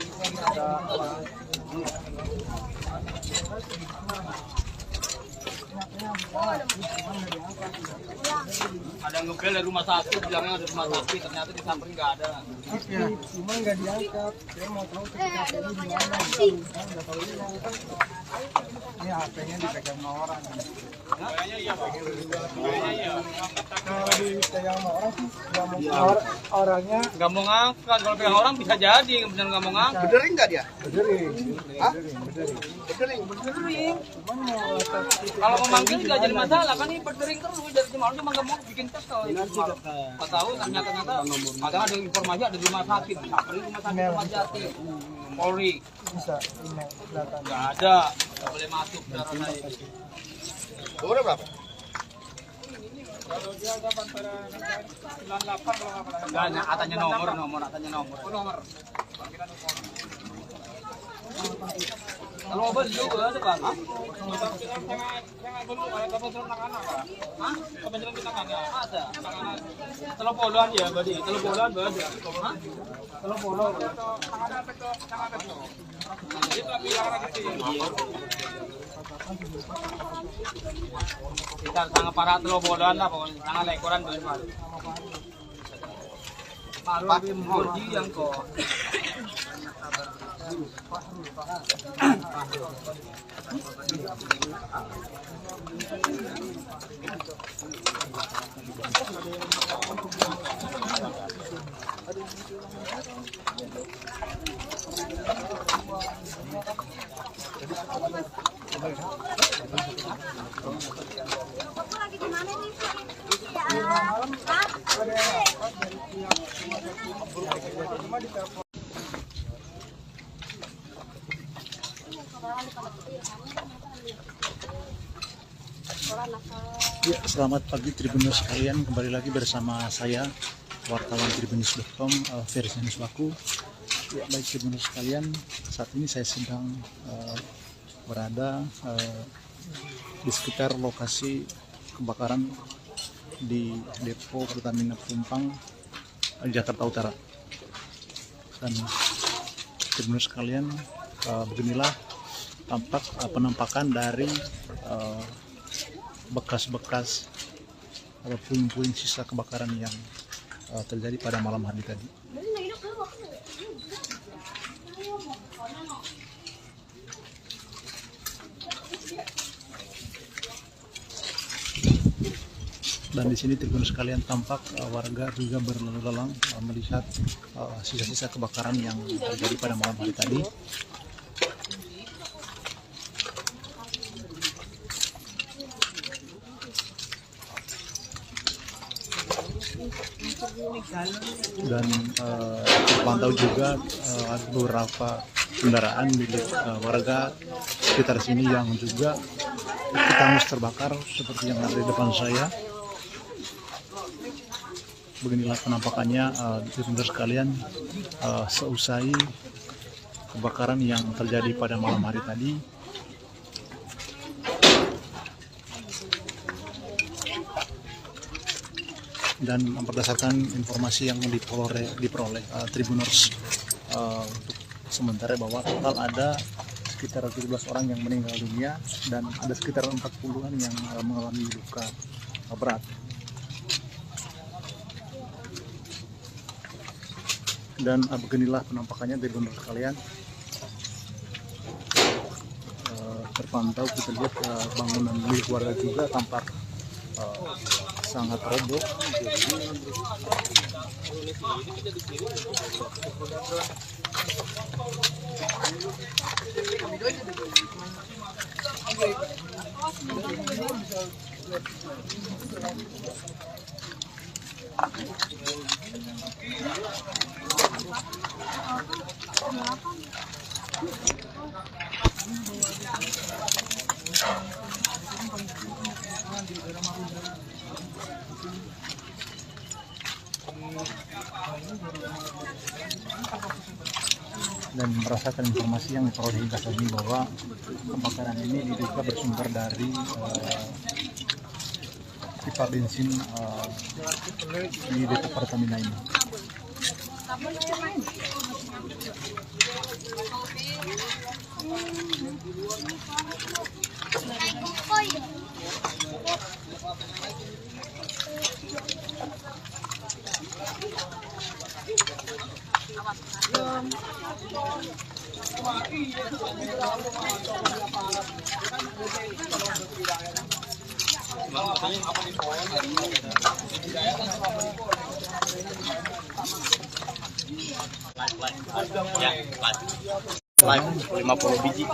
Ada ngebel dari rumah sakit, bilangnya ada rumah sakit, ternyata disamperin nggak ada. Cuma nggak diangkat. Saya mau tahu TKP ini di mana. Nggak tahu ini HP-nya dipegang sama orang. Kayaknya iya, kayaknya iya. Kalau dipegang sama orang sih nggak mau orangnya. Nggak mau ngangkat, kalau pegang orang bisa jadi, benar nggak mau ngangkat. Bedering nggak dia? Bedering. Hah? Bedering. Kalau memanggil nggak jadi masalah kan, ini berdering terus dari kemarin cuma nggak mau bikin kesel. Nggak tahu ternyata padahal ada informasi ada di rumah sakit, samperin rumah sakit Ramat Jati, Polri. Bisa email kelihatan. Nggak ada, nggak boleh masuk darah saya. Umurnya berapa? Kalau dia ada antara 98 kalau nggak salah. Nggak, katanya nomor, katanya nomor. Oh, nomor. Kalau mobil juga ada bang? Jangan dulu ada kebetulan anak-anak pak. Hah? Kebetulan kita nggak ada. Telepon ya, berarti telepon berarti. Hah? Telepon. Itu lagi larang gitu. Kita sangat para telobolan lah pokoknya, sangat lekoran dari malu. Malu emoji yang kok. Ya, selamat pagi Tribuners sekalian, kembali lagi bersama saya wartawan Tribunnews.com, Ferdianus Waku. Ya, baik Tribuners sekalian, saat ini saya sedang berada di sekitar lokasi kebakaran di depo Pertamina Pelumpang, Jakarta Utara. Dan Tribuners sekalian, beginilah tampak penampakan dari bekas-bekas atau puing-puing sisa kebakaran yang terjadi pada malam hari tadi. Dan di sini Tribuners sekalian tampak warga juga berlalu lalang melihat sisa-sisa kebakaran yang terjadi pada malam hari tadi. Dan terpantau juga ada beberapa kendaraan milik warga sekitar sini yang juga hangus terbakar seperti yang ada di depan saya. Beginilah penampakannya teman-teman sekalian seusai kebakaran yang terjadi pada malam hari tadi. Dan berdasarkan informasi yang diperoleh Tribuners untuk sementara bahwa total ada sekitar 17 orang yang meninggal dunia dan ada sekitar 40-an yang mengalami luka berat. Dan beginilah penampakannya Tribuners sekalian. Terpantau kita lihat bangunan milik warga juga tampak sangat roboh. Dan berdasarkan informasi yang diperoleh hingga saat ini bahwa kebakaran ini diduga bersumber dari pipa bensin di depo Pertamina ini. Live 50 biji.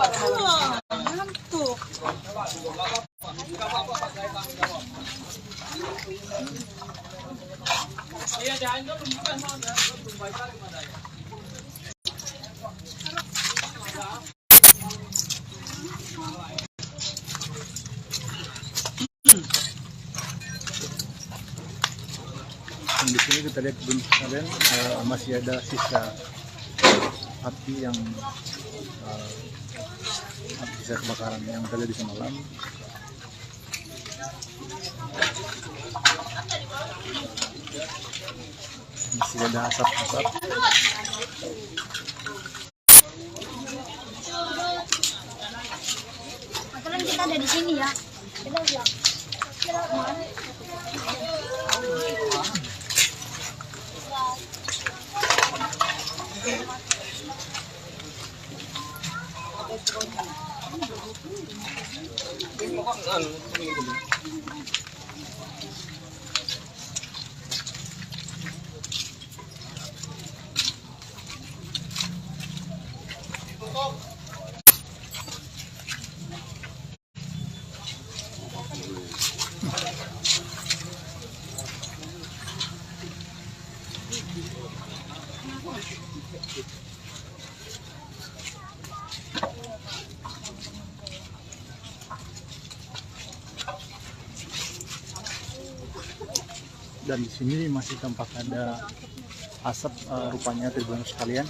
Di sini kita lihat kalian masih ada sisa api yang sisa kebakaran yang terjadi semalam. Masih ada asap-asap. Sekarang kita ada di sini ya. Kita bilang. Dan di sini masih tampak ada asap rupanya Tribuners sekalian.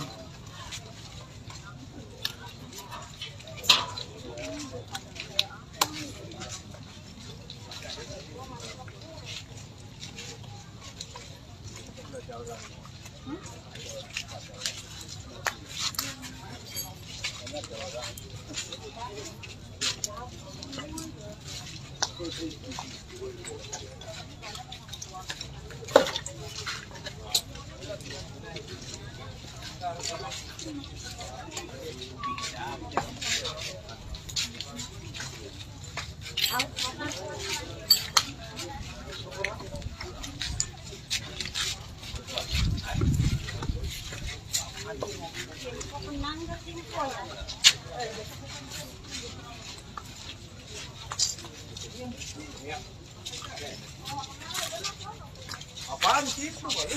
Apaan sih itu kali?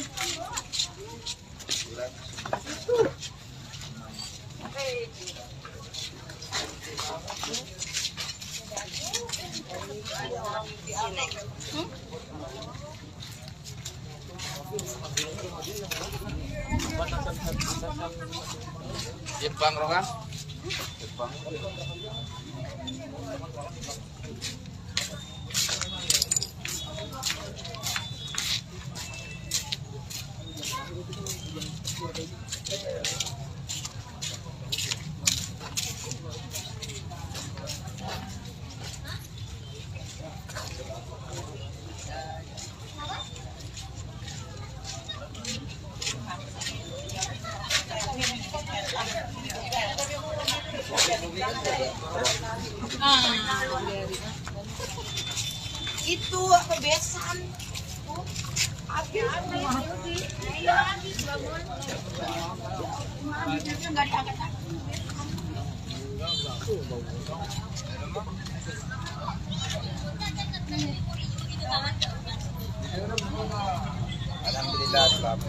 Jepang rokan? Itu kebiasaan. Nggak diangkat. Alhamdulillah selamat.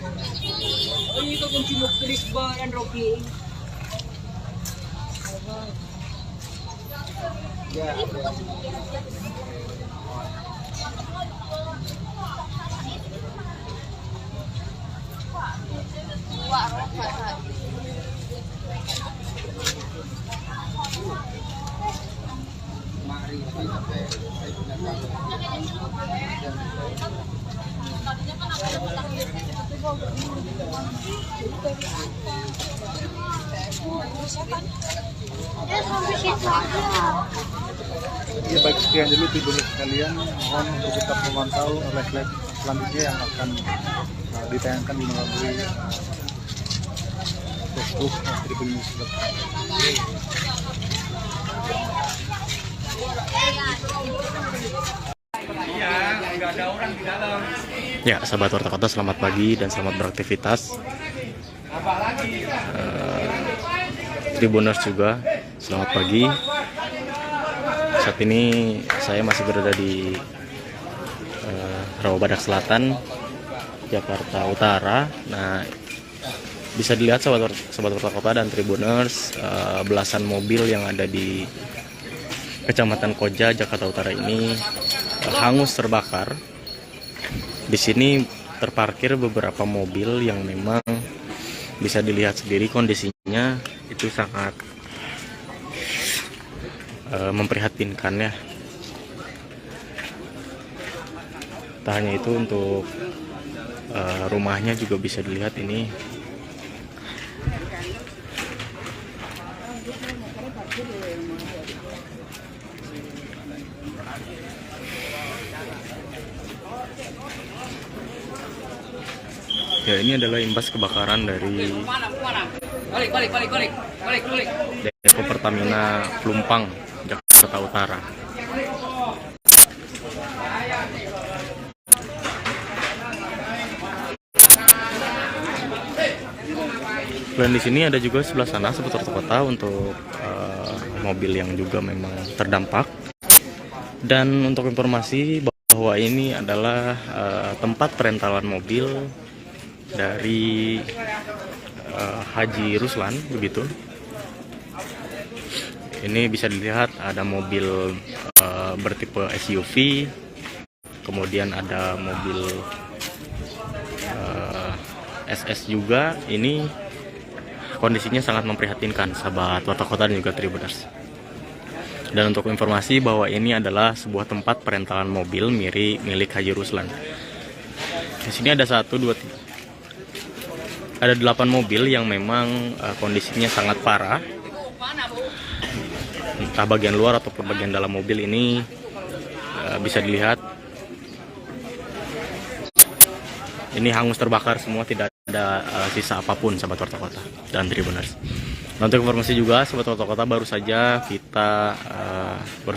Oh, ini kok kunci Chris Bar dan Rocky. Ya. Ya baik, sekian dulu Tribuners sekalian, mohon untuk tetap memantau live-live selanjutnya yang akan ditayangkan di melalui Facebook Tribuners. Iya, nggak ada orang di dalam. Ya, sahabat Warta Kota, selamat pagi dan selamat beraktivitas. Tribuners juga, selamat pagi. Saat ini saya masih berada di Rawabadak Selatan, Jakarta Utara. Nah, bisa dilihat sahabat Warta Kota dan Tribuners, belasan mobil yang ada di Kecamatan Koja, Jakarta Utara ini hangus terbakar. Di sini terparkir beberapa mobil yang memang bisa dilihat sendiri kondisinya itu sangat memprihatinkan ya. Tak hanya itu, untuk rumahnya juga bisa dilihat ini ya. Ini adalah imbas kebakaran dari Depo Pertamina Pelumpang, Jakarta Utara. Dan di sini ada juga sebelah sana seputar kota untuk mobil yang juga memang terdampak. Dan untuk informasi bahwa ini adalah tempat perentalan mobil dari Haji Ruslan, begitu. Ini bisa dilihat ada mobil bertipe SUV, kemudian ada mobil SS juga. Ini kondisinya sangat memprihatinkan sahabat Warta Kota dan juga Tribuners. Dan untuk informasi bahwa ini adalah sebuah tempat perentalan mobil milik Haji Ruslan. Di sini ada 8 mobil yang memang kondisinya sangat parah. Entah bagian luar ataupun bagian dalam mobil ini bisa dilihat ini hangus terbakar semua, tidak ada sisa apapun sahabat Warta Kota dan Tribuners. Nah, untuk informasi juga sahabat Warta Kota, baru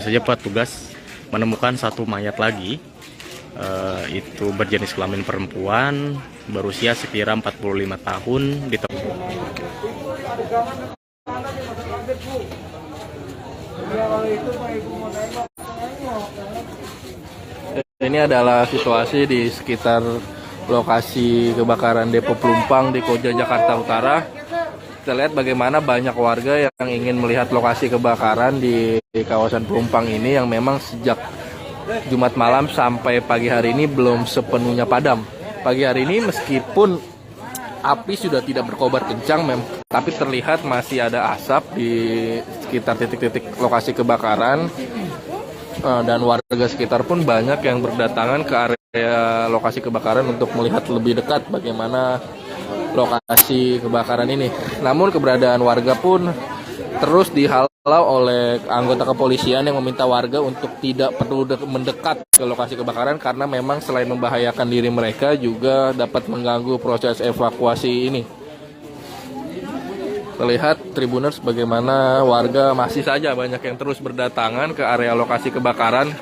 saja petugas menemukan satu mayat lagi, itu berjenis kelamin perempuan, berusia sekira 45 tahun di Ini adalah situasi di sekitar lokasi kebakaran Depo Pelumpang di Koja, Jakarta Utara. Kita lihat bagaimana banyak warga yang ingin melihat lokasi kebakaran di kawasan Pelumpang ini yang memang sejak Jumat malam sampai pagi hari ini belum sepenuhnya padam. Pagi hari ini meskipun api sudah tidak berkobar kencang, tapi terlihat masih ada asap di sekitar titik-titik lokasi kebakaran. Dan warga sekitar pun banyak yang berdatangan ke area lokasi kebakaran untuk melihat lebih dekat bagaimana lokasi kebakaran ini. Namun keberadaan warga pun terus dihalau oleh anggota kepolisian yang meminta warga untuk tidak perlu mendekat ke lokasi kebakaran karena memang selain membahayakan diri mereka juga dapat mengganggu proses evakuasi ini. Terlihat Tribuners bagaimana warga masih saja banyak yang terus berdatangan ke area lokasi kebakaran.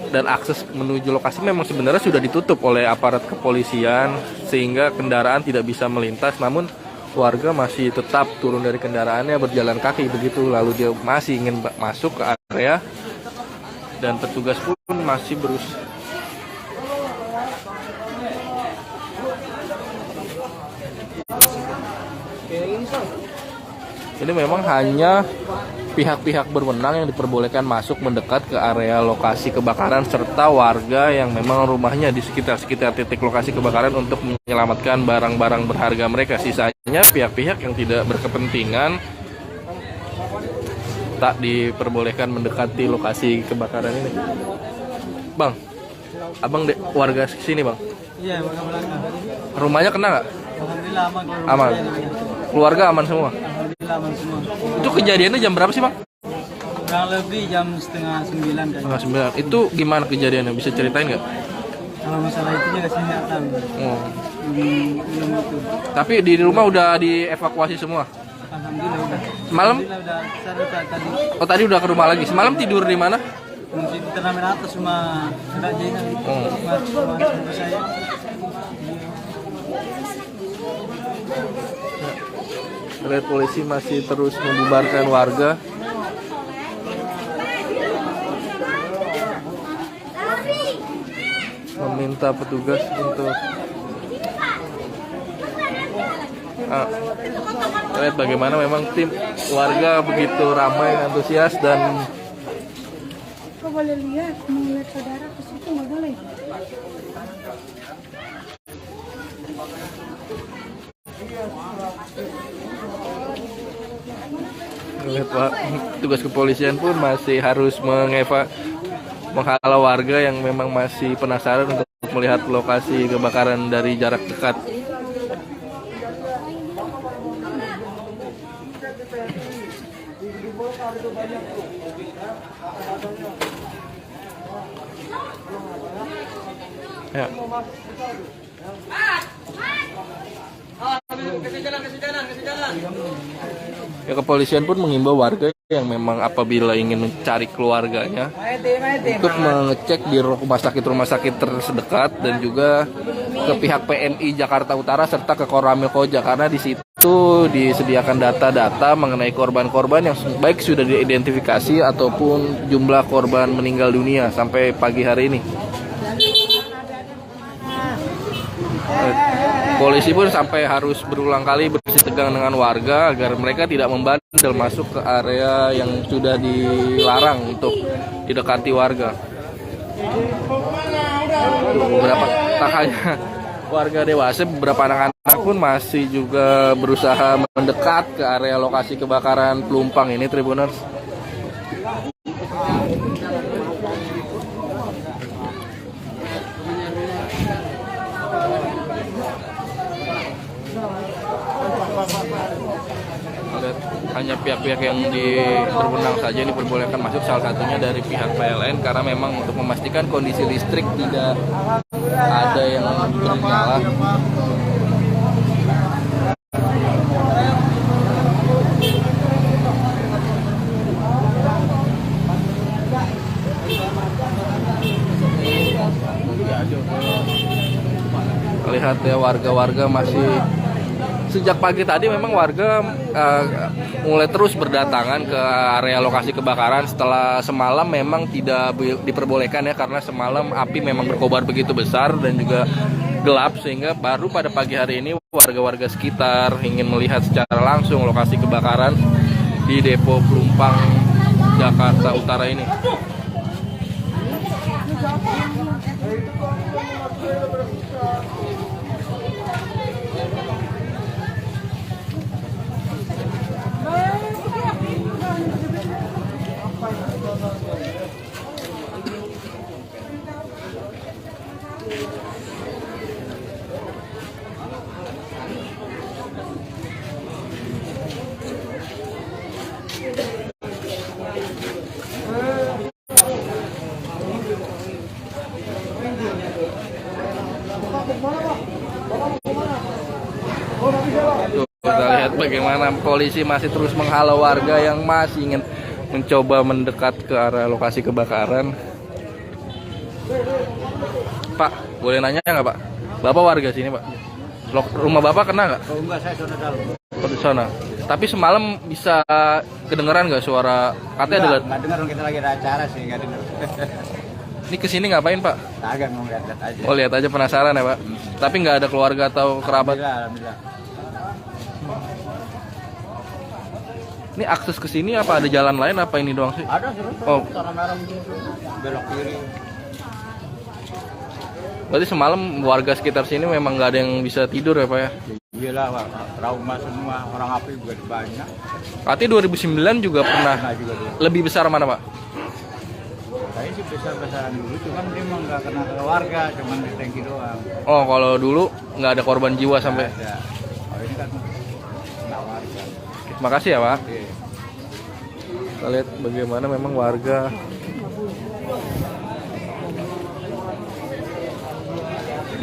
Dan akses menuju lokasi memang sebenarnya sudah ditutup oleh aparat kepolisian sehingga kendaraan tidak bisa melintas, namun warga masih tetap turun dari kendaraannya berjalan kaki begitu, lalu dia masih ingin masuk ke area dan petugas pun masih berusaha. Ini memang hanya pihak-pihak berwenang yang diperbolehkan masuk mendekat ke area lokasi kebakaran serta warga yang memang rumahnya di sekitar titik lokasi kebakaran untuk menyelamatkan barang-barang berharga mereka. Sisanya pihak-pihak yang tidak berkepentingan tak diperbolehkan mendekati lokasi kebakaran ini. Bang, abang warga sini bang? Iya, warga belakang. Rumahnya kena nggak? Alhamdulillah aman. Aman. Keluarga aman semua? Alhamdulillah aman semua. Itu kejadiannya jam berapa sih bang? Kurang lebih jam 8:30 kan. 9. Itu gimana kejadiannya? Bisa ceritain nggak? Kalau masalah itu nggak sih nggak tahu. Oh. Belum itu. Tapi di rumah udah dievakuasi semua? Alhamdulillah udah. Semalam? Alhamdulillah udah. Saya tadi. Oh tadi udah ke rumah lagi. Semalam tidur di mana? Mungkin di turnamen atas rumah Mbak Jaina. Oh. Rumah saya. Lihat polisi masih terus membubarkan warga. Meminta petugas untuk lihat bagaimana memang tim warga begitu ramai, antusias dan Kok boleh lihat, mau lihat saudara ke situ nggak boleh. lihat Pak, tugas kepolisian pun masih harus menghalau warga yang memang masih penasaran untuk melihat lokasi kebakaran dari jarak dekat. Ya. Ya, kepolisian pun mengimbau warga yang memang apabila ingin mencari keluarganya untuk mengecek di rumah sakit terdekat dan juga ke pihak PMI Jakarta Utara serta ke Koramil Koja karena di situ disediakan data-data mengenai korban-korban yang baik sudah diidentifikasi ataupun jumlah korban meninggal dunia sampai pagi hari ini. Polisi pun sampai harus berulang kali bersitegang dengan warga agar mereka tidak membandel masuk ke area yang sudah dilarang untuk didekati warga. Beberapa tak hanya warga dewasa, beberapa anak-anak pun masih juga berusaha mendekat ke area lokasi kebakaran Pelumpang ini, Tribuners. Hanya pihak-pihak yang berwenang saja ini diperbolehkan masuk, salah satunya dari pihak PLN karena memang untuk memastikan kondisi listrik tidak ada yang bernyala. Lihat ya, warga-warga masih Sejak pagi tadi memang warga mulai terus berdatangan ke area lokasi kebakaran setelah semalam memang tidak diperbolehkan ya, karena semalam api memang berkobar begitu besar dan juga gelap, sehingga baru pada pagi hari ini warga-warga sekitar ingin melihat secara langsung lokasi kebakaran di Depo Pelumpang Jakarta Utara ini. Kita lihat bagaimana polisi masih terus menghalau warga yang masih ingin mencoba mendekat ke arah lokasi kebakaran. Pak, boleh nanya nggak Pak? Bapak warga sini Pak? Rumah Bapak kena nggak? Oh enggak, saya sudah dalam. Di sana. Tapi semalam bisa kedengeran nggak suara? Katanya Nggak dengar, kita lagi ada acara sih, nggak dengar. Ini kesini ngapain Pak? Agak mau lihat aja. Oh lihat aja, penasaran ya Pak? Tapi nggak ada keluarga atau kerabat? Alhamdulillah. Ini akses ke sini apa ada jalan lain apa ini doang sih? Ada terus. Oh. Tanah merah belok kiri. Berarti semalam warga sekitar sini memang nggak ada yang bisa tidur ya Pak ya? Iyalah Pak, trauma semua, orang api juga banyak. Berarti 2009 juga pernah juga lebih besar mana Pak? Saya sih besar-besaran dulu, cuman dia emang nggak kena ke warga, cuman di tangki doang. Oh kalau dulu nggak ada korban jiwa sampai? Ada. Oh ini kan kena warga. Terima kasih ya Pak. Kita lihat bagaimana memang warga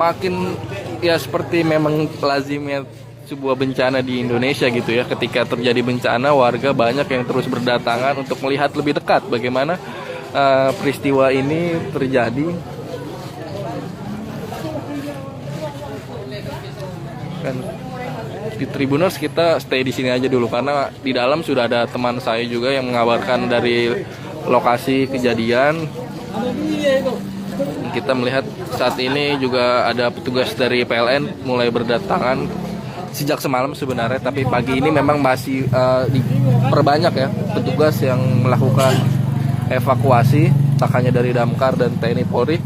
makin ya seperti memang lazimnya sebuah bencana di Indonesia gitu ya. Ketika terjadi bencana, warga banyak yang terus berdatangan untuk melihat lebih dekat bagaimana peristiwa ini terjadi. Kan di Tribuners kita stay di sini aja dulu karena di dalam sudah ada teman saya juga yang mengabarkan dari lokasi kejadian. Kita melihat saat ini juga ada petugas dari PLN mulai berdatangan sejak semalam sebenarnya, tapi pagi ini memang masih diperbanyak ya petugas yang melakukan evakuasi, tak hanya dari Damkar dan TNI Polri.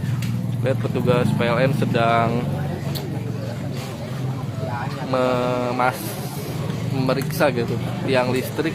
Lihat petugas PLN sedang memeriksa gitu tiang listrik.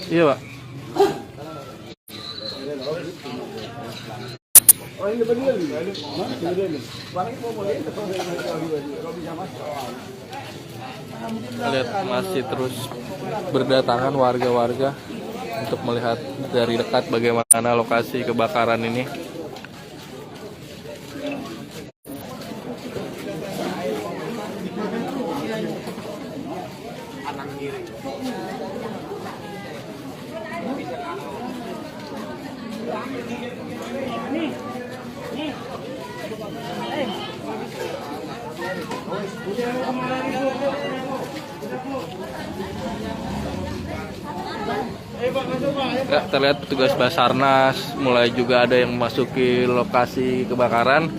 Iya Pak. Lihat masih terus berdatangan warga-warga untuk melihat dari dekat bagaimana lokasi kebakaran ini. Ya, terlihat petugas Basarnas mulai juga ada yang memasuki lokasi kebakaran.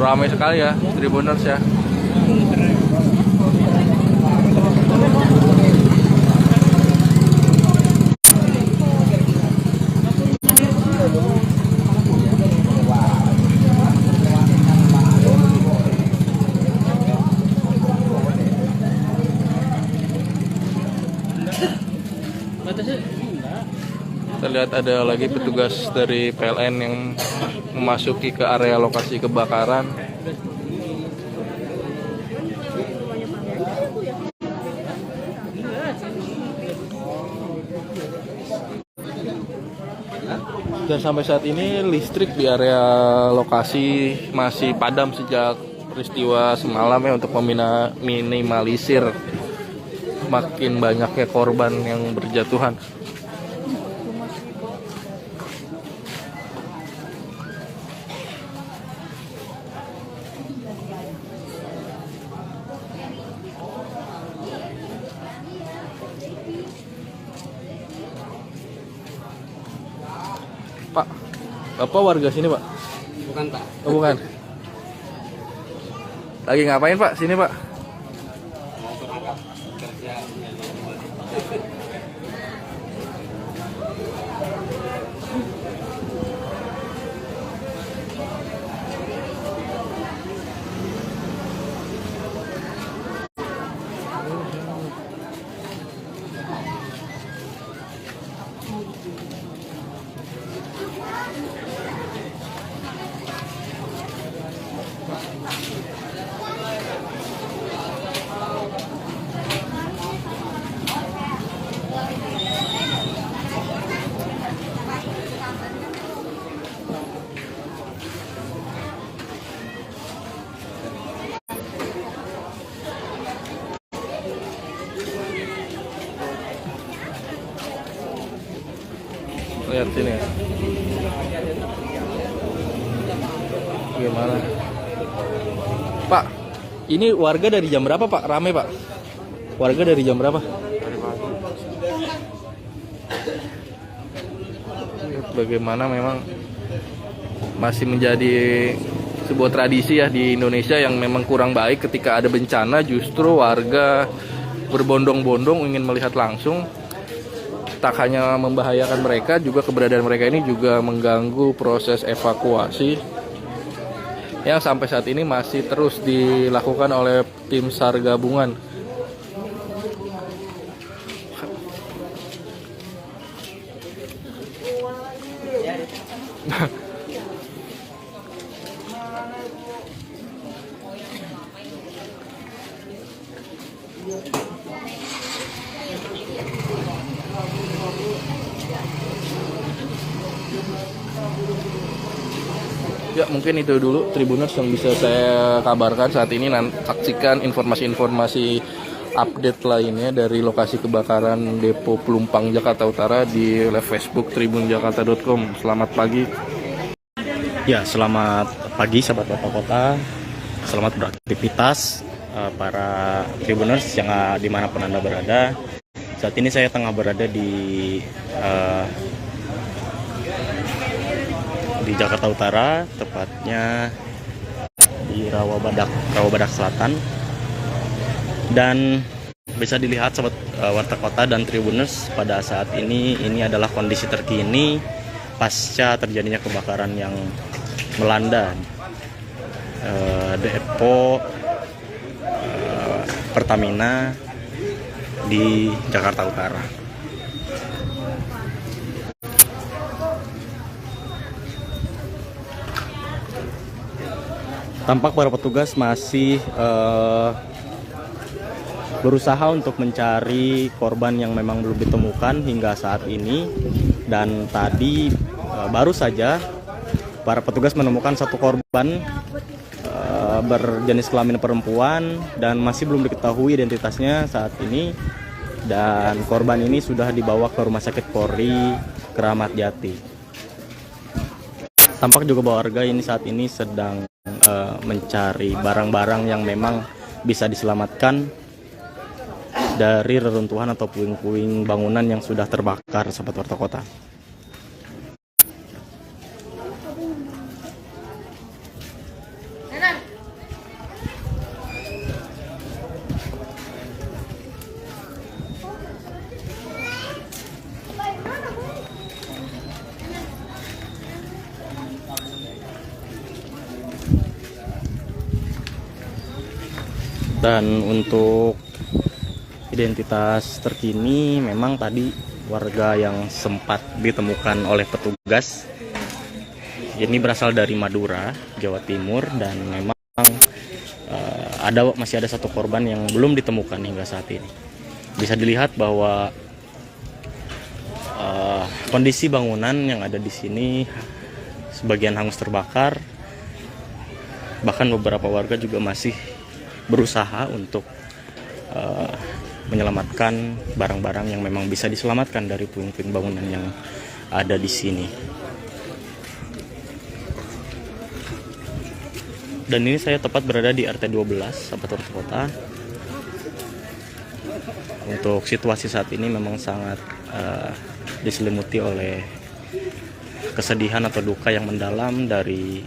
Ramai sekali ya Tribuners ya. Terlihat ada lagi petugas dari PLN yang memasuki ke area lokasi kebakaran. Dan sampai saat ini listrik di area lokasi masih padam sejak peristiwa semalam ya, untuk meminimalisir makin banyaknya korban yang berjatuhan. Pak, Bapak warga sini Pak? Bukan Pak. Oh bukan. Lagi ngapain Pak sini Pak? Mau berangkat kerja. Lihat sini ya. Gimana? Pak, ini warga dari jam berapa Pak? Rame Pak? Warga dari jam berapa? Bagaimana memang masih menjadi sebuah tradisi ya di Indonesia yang memang kurang baik ketika ada bencana justru warga berbondong-bondong ingin melihat langsung. Tak hanya membahayakan mereka, juga keberadaan mereka ini juga mengganggu proses evakuasi yang sampai saat ini masih terus dilakukan oleh tim SAR gabungan. Ya mungkin itu dulu Tribuners yang bisa saya kabarkan saat ini. Saksikan informasi-informasi update lainnya dari lokasi kebakaran Depo Pelumpang Jakarta Utara di live Facebook tribunjakarta.com. Selamat pagi. Ya, selamat pagi sahabat Bapak Kota. Selamat beraktivitas para Tribuners yang dimanapun Anda berada. Saat ini saya tengah berada di Jakarta Utara, tepatnya di Rawabadak Selatan. Dan bisa dilihat sahabat Warta Kota dan Tribuners, pada saat ini adalah kondisi terkini pasca terjadinya kebakaran yang melanda depo Pertamina di Jakarta Utara. Tampak para petugas masih berusaha untuk mencari korban yang memang belum ditemukan hingga saat ini. Dan tadi baru saja para petugas menemukan satu korban berjenis kelamin perempuan dan masih belum diketahui identitasnya saat ini, dan korban ini sudah dibawa ke Rumah Sakit Polri Kramat Jati. Tampak juga bahwa warga ini saat ini sedang mencari barang-barang yang memang bisa diselamatkan dari reruntuhan atau puing-puing bangunan yang sudah terbakar, sahabat Warta Kota. Dan untuk identitas terkini, memang tadi warga yang sempat ditemukan oleh petugas ini berasal dari Madura, Jawa Timur, dan memang masih ada satu korban yang belum ditemukan hingga saat ini. Bisa dilihat bahwa kondisi bangunan yang ada di sini sebagian hangus terbakar, bahkan beberapa warga juga masih berusaha untuk menyelamatkan barang-barang yang memang bisa diselamatkan dari puing-puing bangunan yang ada di sini. Dan ini saya tepat berada di RT 12, sahabat Warta Kota. Untuk situasi saat ini memang sangat diselimuti oleh kesedihan atau duka yang mendalam dari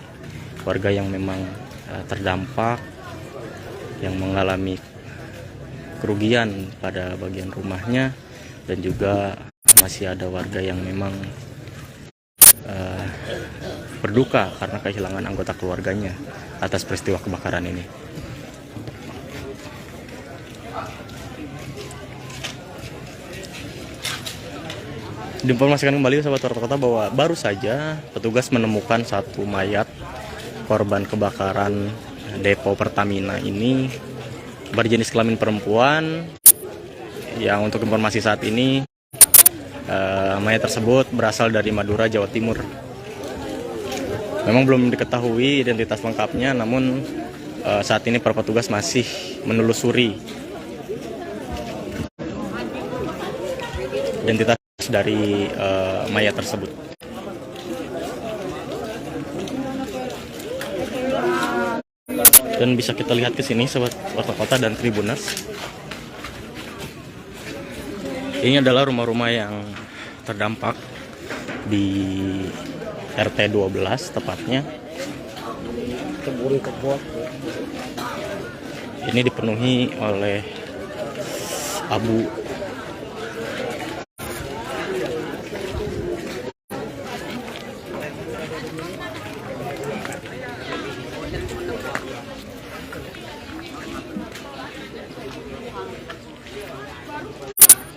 warga yang memang terdampak, yang mengalami kerugian pada bagian rumahnya, dan juga masih ada warga yang memang berduka karena kehilangan anggota keluarganya atas peristiwa kebakaran ini. Diinformasikan kembali sahabat Warta Kota bahwa baru saja petugas menemukan satu mayat korban kebakaran depo Pertamina ini berjenis kelamin perempuan, yang untuk informasi saat ini mayat tersebut berasal dari Madura, Jawa Timur. Memang belum diketahui identitas lengkapnya, namun saat ini para petugas masih menelusuri identitas dari mayat tersebut. Dan bisa kita lihat ke sini sahabat Warta Kota dan Tribuners. Ini adalah rumah-rumah yang terdampak di RT 12 tepatnya. Ini dipenuhi oleh abu.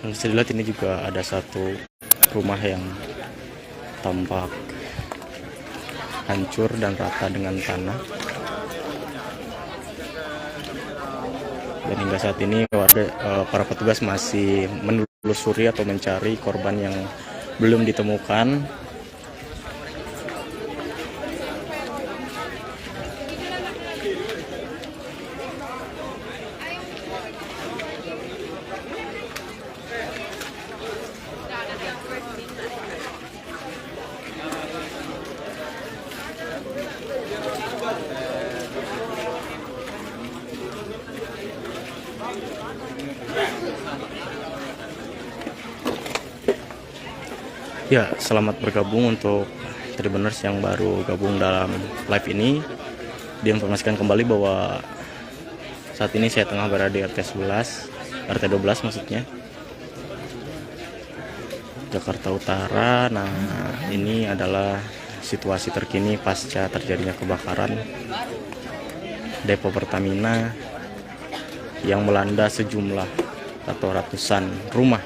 Bisa dilihat ini juga ada satu rumah yang tampak hancur dan rata dengan tanah. Dan hingga saat ini para petugas masih menelusuri atau mencari korban yang belum ditemukan. Ya, selamat bergabung untuk Tribuners yang baru gabung dalam live ini. Diinformasikan kembali bahwa saat ini saya tengah berada di RT 12 maksudnya, Jakarta Utara. Nah, ini adalah situasi terkini pasca terjadinya kebakaran depo Pertamina yang melanda sejumlah atau ratusan rumah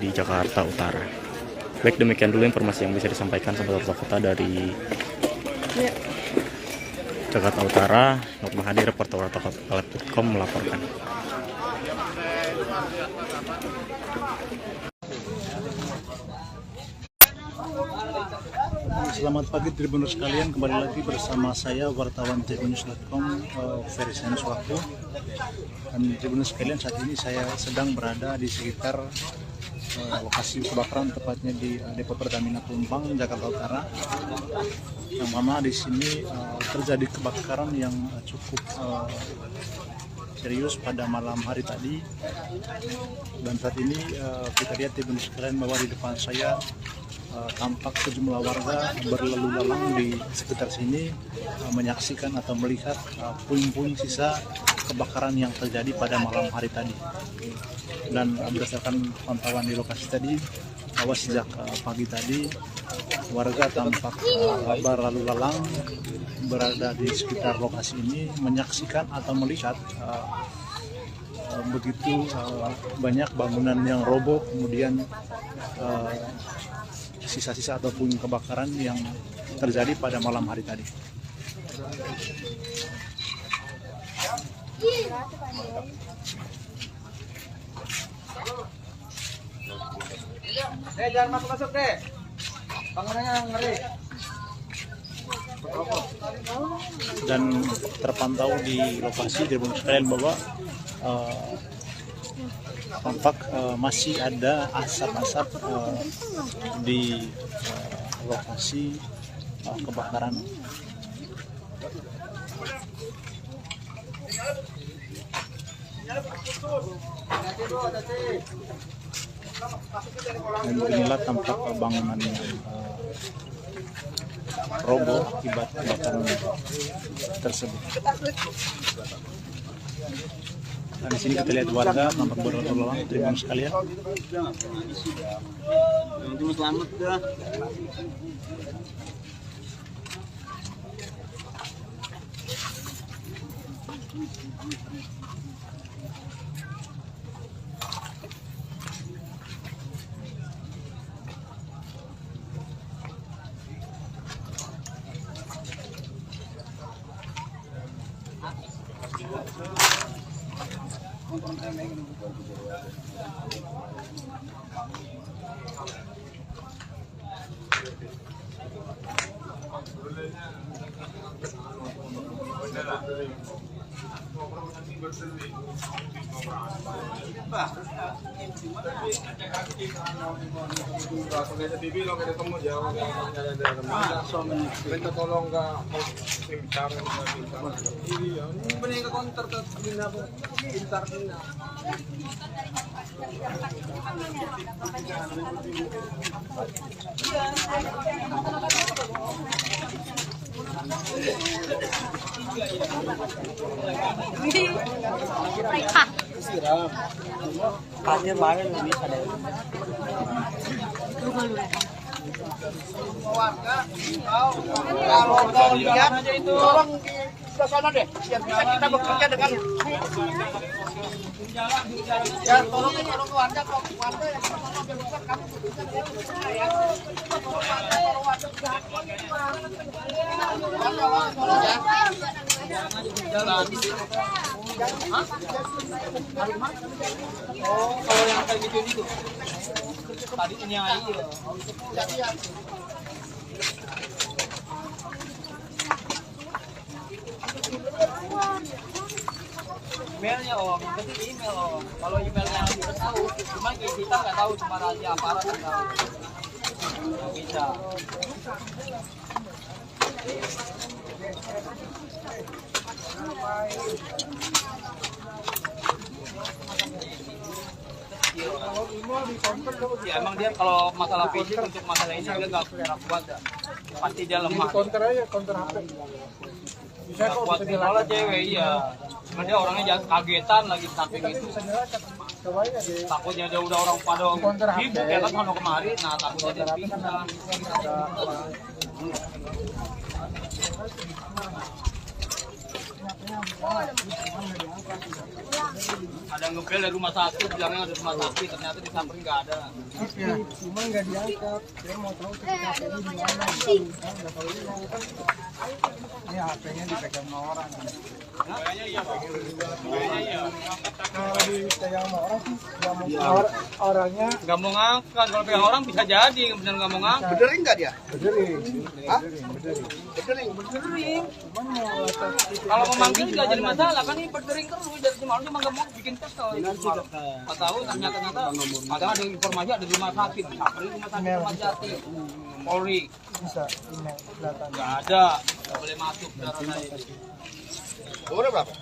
di Jakarta Utara. Baik, demikian dulu informasi yang bisa disampaikan sahabat Warta Kota dari Jakarta Utara. Nur Mahadi, reporter wartakota.com melaporkan. Selamat pagi Tribuners sekalian, kembali lagi bersama saya wartawan tribunnews.com Ferry Waktu. Dan Tribuners sekalian, saat ini saya sedang berada di sekitar lokasi kebakaran, tepatnya di Depo Pertamina Pelumpang, Jakarta Utara. Yang mana di sini terjadi kebakaran yang cukup serius pada malam hari tadi. Dan saat ini kita lihat Tribuners sekalian bahwa di depan saya tampak sejumlah warga berlalu lalang di sekitar sini menyaksikan atau melihat puing-puing sisa kebakaran yang terjadi pada malam hari tadi. Dan berdasarkan pantauan di lokasi tadi, bahwa sejak pagi tadi warga tampak berlalu lalang berada di sekitar lokasi ini menyaksikan atau melihat begitu banyak bangunan yang roboh, kemudian sisa-sisa atau puing kebakaran yang terjadi pada malam hari tadi. Jangan masuk deh. Bangunannya ngeri. Dan terpantau di lokasi Tribuners sekalian bahwa tampak masih ada asap-asap di lokasi kebakaran. Dan inilah tampak bangunan yang roboh akibat kebakaran tersebut. Nah, di sini kita lihat warga tampak berlalu lalang, Tribuners sekalian. Selamat dah. Katanya banget ini ada. Warga, kalau mau lihat tolong ke sana deh, biar bisa kita bekerja dengan. Ya tolong warga yang mau biar kami bekerja dengan ya. Oh, kalau yang kayak gitu itu tadi nyai ya. Emailnya om, berarti di email om. Kalau emailnya kita tahu, cuma kita nggak tahu, cuma rahasia aparat yang tahu. Nggak bisa. Ya emang dia kalau masalah fisik untuk masalah ini dia nggak kuat ya. Pasti dia lemah. Counter aja, counter HP. Bisa kok kuat malah cewek iya. Cuma dia orangnya jangan kagetan lagi samping itu. Takutnya dia udah orang pada sibuk ya kan sono kemari, nah takutnya dia pingsan. Ada ngebel dari rumah sakit, bilangnya ada rumah sakit, ternyata di samping nggak ada. Cuma nggak diangkat. Saya mau tahu titik api ini di mana. Nggak tahu ini HP-nya dipegang sama orang. Kayaknya iya, kayaknya iya. Kalau dipegang sama orang sih nggak mau orangnya Nggak mau ngangkat, kalau pegang orang bisa jadi, bener nggak mau ngangkat. bedering nggak dia? Bedering. Hah? Bedering. Kalau memanggil nggak jadi masalah, kan ini berdering terus dari semalam cuma nggak mau bikin kesel. Nggak tahu ternyata padahal ada informasi ada di rumah sakit, di rumah sakit Ramat Jati, Polri. Bisa email kelihatan. Nggak ada, nggak boleh masuk darah saya. Umurnya berapa?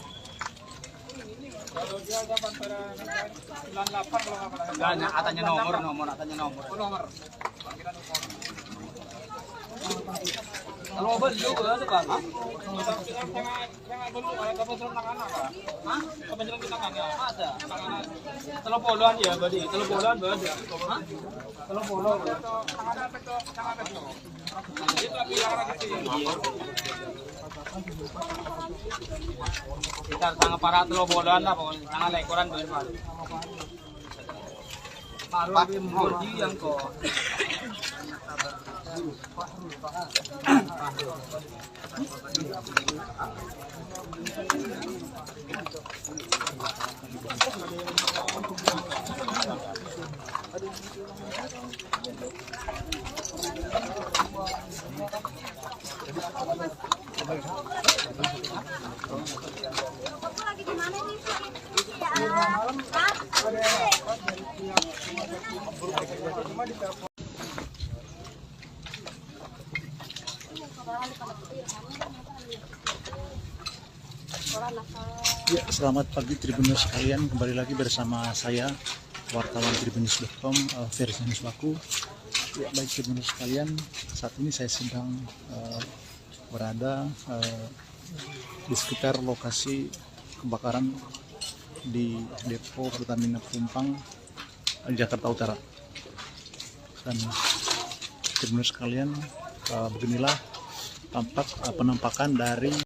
Kalau dia ada antara 98 kalau nggak salah. Nggak, katanya nomor, katanya nomor. Nomor. Kalau beli juga ada kan? Jangan belum ada kebetulan tangan apa? Hah? Kebetulan tangannya ada. Telepon ya, berarti. Telepon berarti. Hah? Telepon. Tangan apa itu? Tangan apa itu? Itu lagi yang kita sangat para telobolan lah pokoknya sangat lekoran berapa malu memboji yang kok Ya, selamat pagi Tribuners sekalian, kembali lagi bersama saya wartawan Tribunnews.com, versi Nuswaku. Ya, baik Tribuners sekalian, saat ini saya sedang berada di sekitar lokasi kebakaran di depo Pertamina Pelumpang, Jakarta Utara. Dan Tribuners sekalian, beginilah tampak penampakan dari